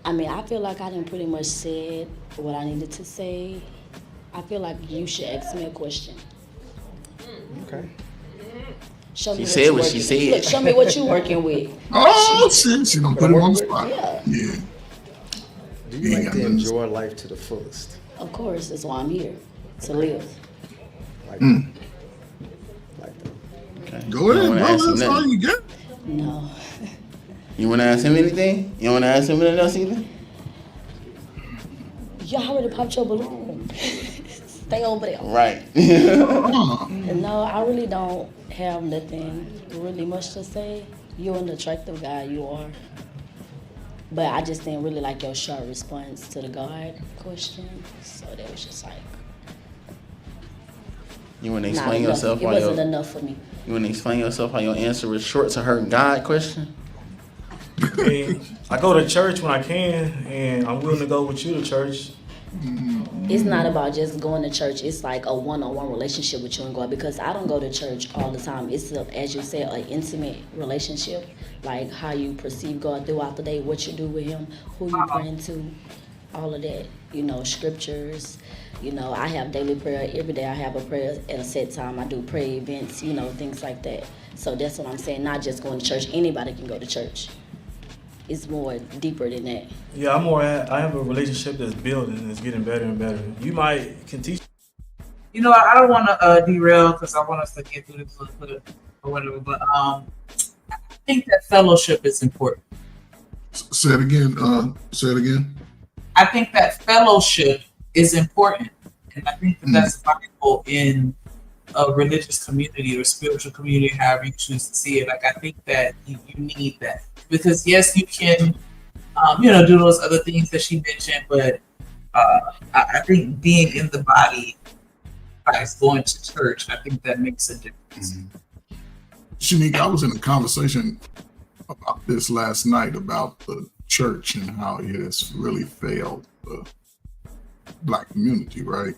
I mean, I feel like I done pretty much said what I needed to say. I feel like you should ask me a question. Okay. Show me She said what you she working- said. Look, show me what you working with. Oh, she don't put him on the spot. Yeah. Yeah. Do you like to enjoy life to the fullest? Of course, that's why I'm here, to live. Like, Okay. Go ahead, bro. That's all you get. No. You want to ask him anything? You want to ask him anything else either? You already popped your balloon. Stay over there. Right. No, I really don't have nothing really much to say. You're an attractive guy, you are. But I just didn't really like your short response to the God question. So that was just like, You want to not explain enough. yourself? It wasn't enough for me. You want to explain yourself how your answer was short to her God question? I go to church when I can, and I'm willing to go with you to church. It's not about just going to church. It's like a one-on-one relationship with you and God, because I don't go to church all the time. It's, as you said, an intimate relationship, like how you perceive God throughout the day, what you do with him, who you praying to, all of that, you know, scriptures. You know, I have daily prayer. Every day I have a prayer at a set time. I do prayer events, you know, things like that. So that's what I'm saying, not just going to church. Anybody can go to church. It's more deeper than that. Yeah, I have a relationship that's building and it's getting better and better. You can teach. You know, I don't want to derail because I want us to get through this little bit or whatever. But I think that fellowship is important. Say it again. Say it again. I think that fellowship is important, and I think that that's vital in a religious community or spiritual community, however you choose to see it. Like, I think that you need that. Because yes, you can, do those other things that she mentioned, but I think being in the body, going to church, I think that makes a difference. Shanique, I was in a conversation about this last night about the church and how it has really failed the Black community, right?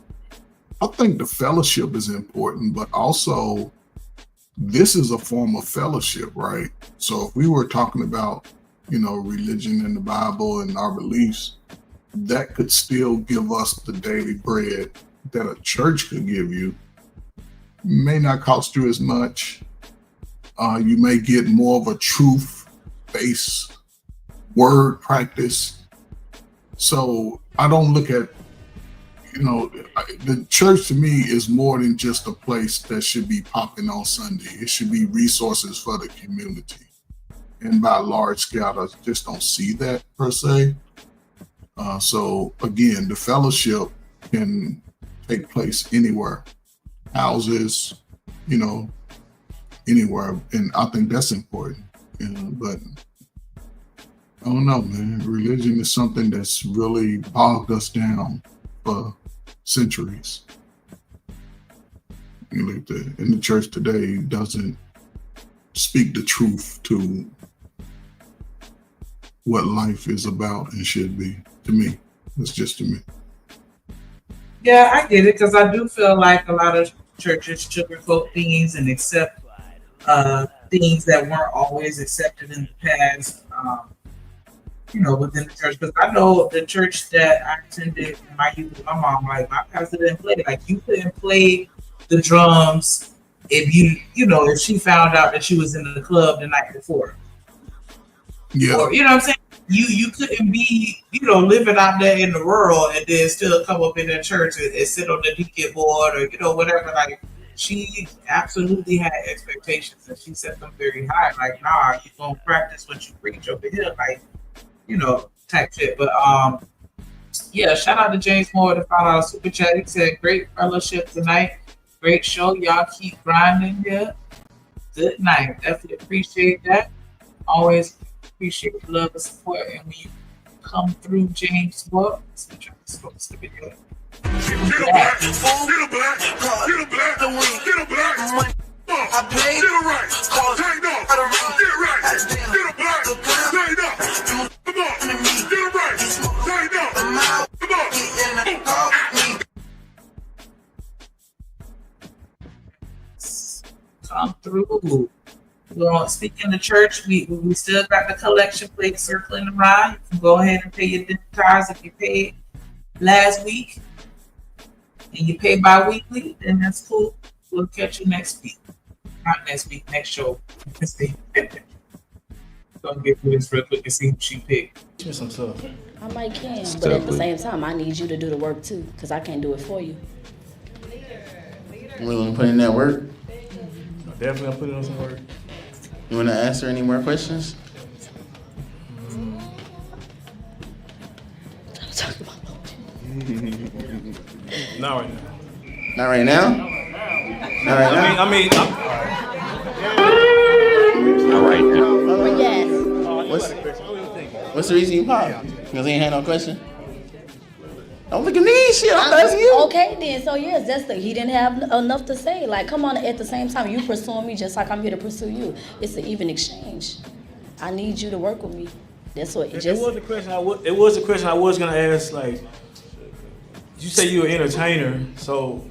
I think the fellowship is important, but also this is a form of fellowship, right? So if we were talking about, religion and the Bible and our beliefs, that could still give us the daily bread that a church could give you. May not cost you as much. You may get more of a truth-based word practice. So I don't look at, the church to me is more than just a place that should be popping on Sunday. It should be resources for the community. And by large scale, I just don't see that per se. So again, the fellowship can take place anywhere, houses, anywhere. And I think that's important, but I don't know, man. Religion is something that's really bogged us down for centuries. You look at in the church today doesn't speak the truth to what life is about and should be. To me, that's just to me. Yeah, I get it, because I do feel like a lot of churches sugarcoat things and accept things that weren't always accepted in the past, within the church. Because I know the church that I attended in my youth with my mom, like my pastor didn't play. Like you couldn't play the drums if if she found out that she was in the club the night before. Yeah. Or, you know what I'm saying? You couldn't be, living out there in the world and then still come up in the church and sit on the deacon board or, whatever. Like, she absolutely had expectations and she set them very high. Like, nah, you're going to practice what you preach over here. Like, type shit. But, yeah, shout out to James Moore, the $5 super chat. He said, great fellowship tonight. Great show. Y'all keep grinding here. Good night. Definitely appreciate that. Always appreciate the love and support, and when you come through, James Moore, let's try to focus the video. Get a black, get a black, get a black, get a black. I pay. Get it right. Tighten up. Get it right. Get a black. Tighten up. Come on. Get it right. Tighten up. Come on. Come through. Well, speaking of the church, we still got the collection plate circling around. You can go ahead and pay your tithes if you paid last week and you pay bi-weekly, then that's cool. We'll catch you next week. Not next week, next show. Gonna get through this real quick and see who she picked. Some stuff. I might can, but at the same time, I need you to do the work too, because I can't do it for you. Willing to put in that work? Definitely gonna put in some work. You want to answer any more questions? Not right now. Not right now? Not right now? I mean, Not right now. But yes. What's the reason you popped? Because he ain't had no question? Don't look at me, shit. I'm asking you. Okay, then. So yes, that's he didn't have enough to say. Like, come on. At the same time, you pursuing me just like I'm here to pursue you. It's an even exchange. I need you to work with me. That's what. It was a question. It was a question I was gonna ask. Like, you say you're an entertainer, so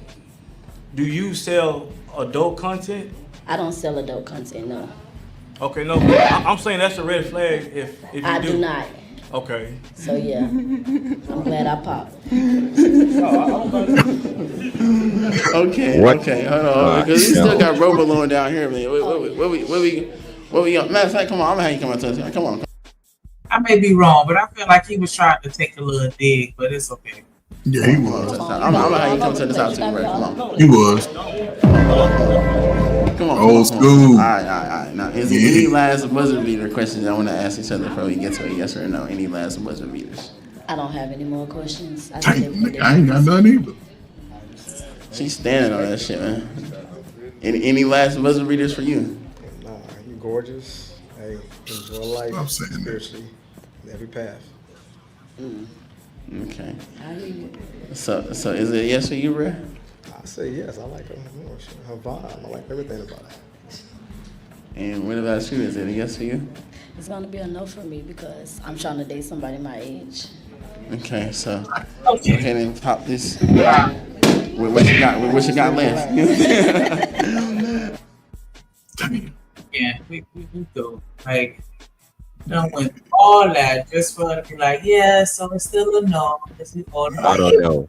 do you sell adult content? I don't sell adult content. No. Okay, no. I'm saying that's a red flag. If you do not. Okay. So yeah, I'm glad I popped. Okay, okay, hold on, because we still got Robalone down here, man. What we matter of fact, come on, I'm gonna have you come out to us. Come on. I may be wrong, but I feel like he was trying to take a little dig, but it's okay. Yeah, he was. I'm gonna have you come to the top too, right? Come on. He was. Come on. Old school. All right. Now, is there any last buzzer beater questions I want to ask each other before we get to a yes or no? Any last buzzer beaters? I don't have any more questions. I ain't got none either. She's standing on that shit, man. Any last buzzer beaters for you? Nah, you gorgeous. Hey, enjoy life. I'm saying spiritually, in every path. Okay. I hear you. So is it a yes for you, bro? I say yes. I like her vibe. I like everything about her. And what about you? Is it a yes for you? It's gonna be a no for me because I'm trying to date somebody my age. Okay, so go ahead and pop this. What you got left? Yeah, we go. Like, done with all that just for her to be like, yeah, so it's still a no. I don't know.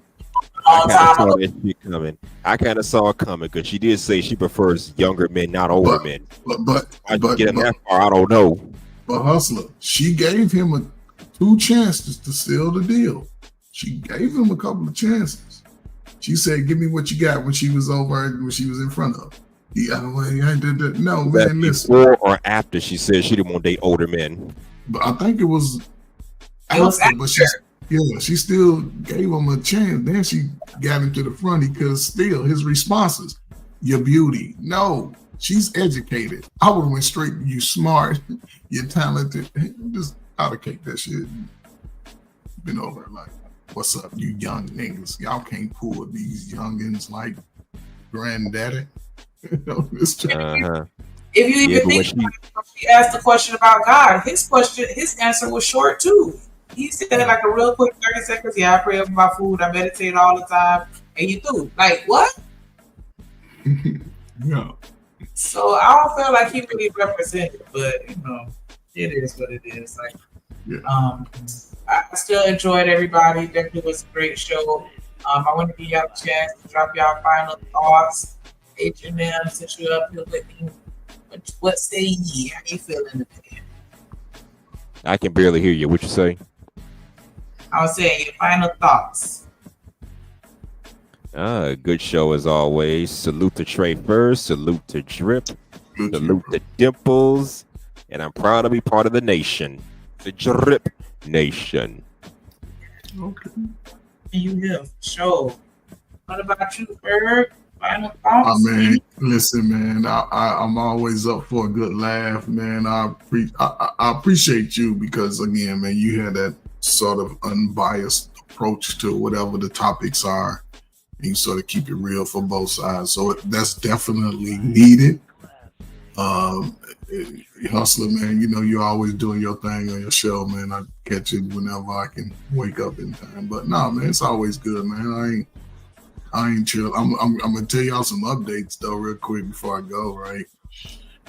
I kind of saw that shit coming. I kind of saw it coming because she did say she prefers younger men, not older men. But get that far, I don't know. But Hustler, she gave him two chances to seal the deal. She gave him a couple of chances. She said, "Give me what you got." When she was in front of. Yeah, no man. Listen. Before or after she said she didn't want to date older men. But I think it was after. But she still gave him a chance. Then she got him to the front. He could still his responses. Your beauty. No, she's educated. I would have went straight. You smart. You're talented. Just allocate that shit. Been over like, what's up, you young niggas? Y'all can't pull these youngins like granddaddy. Uh-huh. If you Yeah, even but when think about it, when she asked the question about God, his answer was short too. He said like a real quick 30 seconds. Yeah, I pray over my food. I meditate all the time. And you do. Like, what? Yeah. So I don't feel like he really represented, but you know, it is what it is. Like, I still enjoyed everybody. Definitely was a great show. I want to give y'all a chance to drop y'all final thoughts. H&M, since you're up here with me, what say ye? How you feeling today? I can barely hear you. What you say? I was saying your final thoughts. Good show as always. Salute to Trey first. Salute to Drip. Salute to Dimples. And I'm proud to be part of the nation. The Drip Nation. Okay. You have show. What about you, Berg? Final thoughts? Man, listen, man. I'm always up for a good laugh, man. I appreciate you because, again, man, you had that sort of unbiased approach to whatever the topics are. And you sort of keep it real for both sides. So that's definitely needed. Hustler, man, you know, you're always doing your thing on your show, man. I catch it whenever I can wake up in time. But no, man, it's always good, man. I ain't chill. I'm gonna tell y'all some updates though, real quick before I go. Right,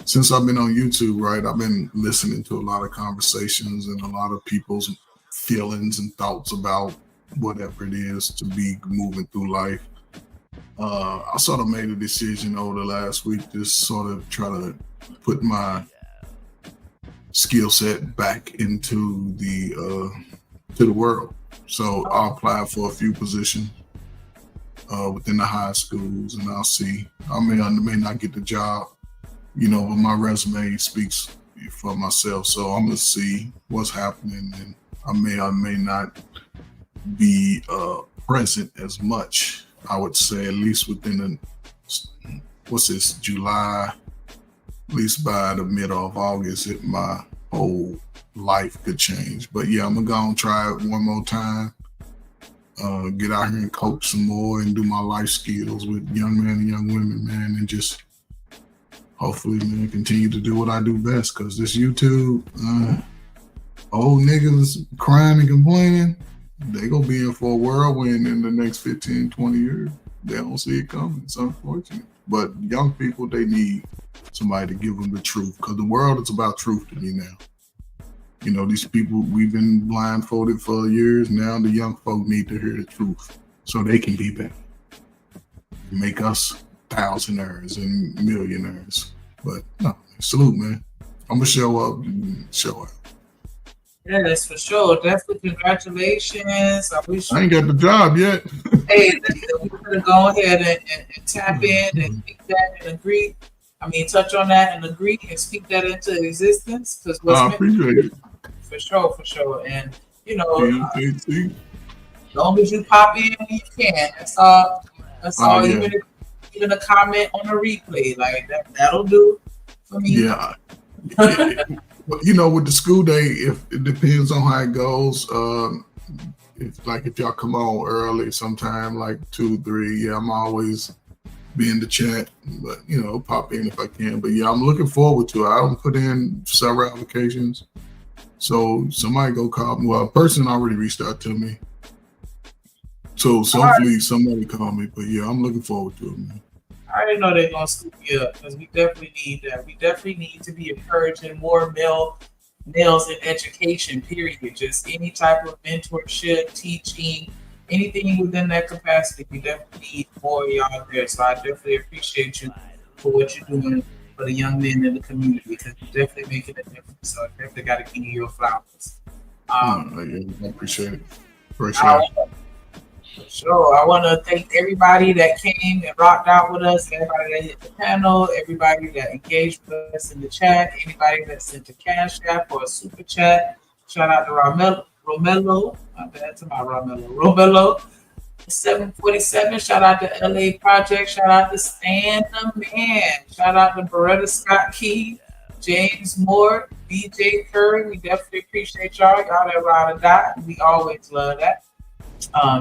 since I've been on YouTube, right, I've been listening to a lot of conversations and a lot of people's feelings and thoughts about whatever it is to be moving through life. I sort of made a decision over the last week to sort of try to put my skill set back into the world. So I'll apply for a few positions within the high schools, and I'll see. I may not get the job, you know, but my resume speaks for myself. So I'm gonna see what's happening, and I may or may not be present as much. I would say at least within July, at least by the middle of August, my whole life could change. But yeah, I'm gonna go and try it one more time. Get out here and coach some more and do my life skills with young men and young women, man, and just hopefully, man, continue to do what I do best. Cause this YouTube, old niggas crying and complaining, they gonna be in for a whirlwind in the next 15, 20 years. They don't see it coming. It's unfortunate. But young people, they need somebody to give them the truth. Cause the world is about truth to me now. You know, these people, we've been blindfolded for years. Now the young folk need to hear the truth so they can be better. Make us thousandaires and millionaires. But no, salute, man. I'm going to show up and show out. Yes, for sure. Definitely congratulations. I ain't got the job yet. Hey, we could have gone ahead and tap in and speak that and agree. I mean, touch on that and agree and speak that into existence. Because I appreciate it. For sure. And, you know, as long as you pop in when you can, that's all. Yeah. Even a comment on a replay, like that'll do for me. Yeah. You know, with the school day, if it depends on how it goes. If y'all come on early, sometime like 2, 3, yeah, I'm always be in the chat, but you know, pop in if I can. But yeah, I'm looking forward to it. I don't put in several applications. So somebody go call me. Well, a person already reached out to me. So hopefully somebody call me. But yeah, I'm looking forward to it, man. I already know they're gonna scoop you up because we definitely need that. We definitely need to be encouraging more males in education, period. Just any type of mentorship, teaching, anything within that capacity. We definitely need more of y'all there. So I definitely appreciate you for what you're doing for the young men in the community, because you're definitely making a difference. So I definitely got to give you your flowers. I appreciate it. Appreciate it. Sure. I want to thank everybody that came and rocked out with us, everybody that hit the panel, everybody that engaged with us in the chat, anybody that sent a cash app or a super chat. Shout out to Romello. My bad to my Romello. 747. Shout out to LA Project. Shout out to Stan the Man. Shout out to Beretta Scott Key, James Moore, DJ Curry. We definitely appreciate y'all. Y'all that ride or die. We always love that.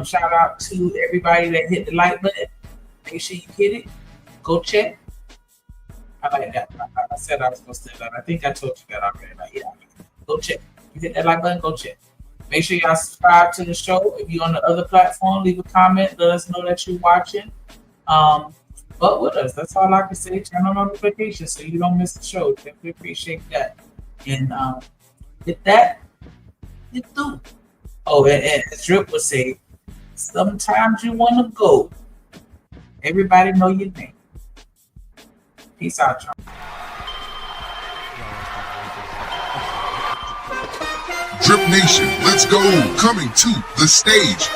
Shout out to everybody that hit the like button. Make sure you hit it. Go check. I like that. I said I was going to say that. I think I told you that already. Like, yeah, go check. You hit that like button, go check. Make sure y'all subscribe to the show. If you're on the other platform, leave a comment. Let us know that you're watching. But with us, that's all I can say. Turn on notifications so you don't miss the show. Definitely appreciate that. And with that, you do. Oh, and as Drip would say, sometimes you want to go. Everybody know your name. Peace out, y'all. Drip Nation, let's go. Coming to the stage.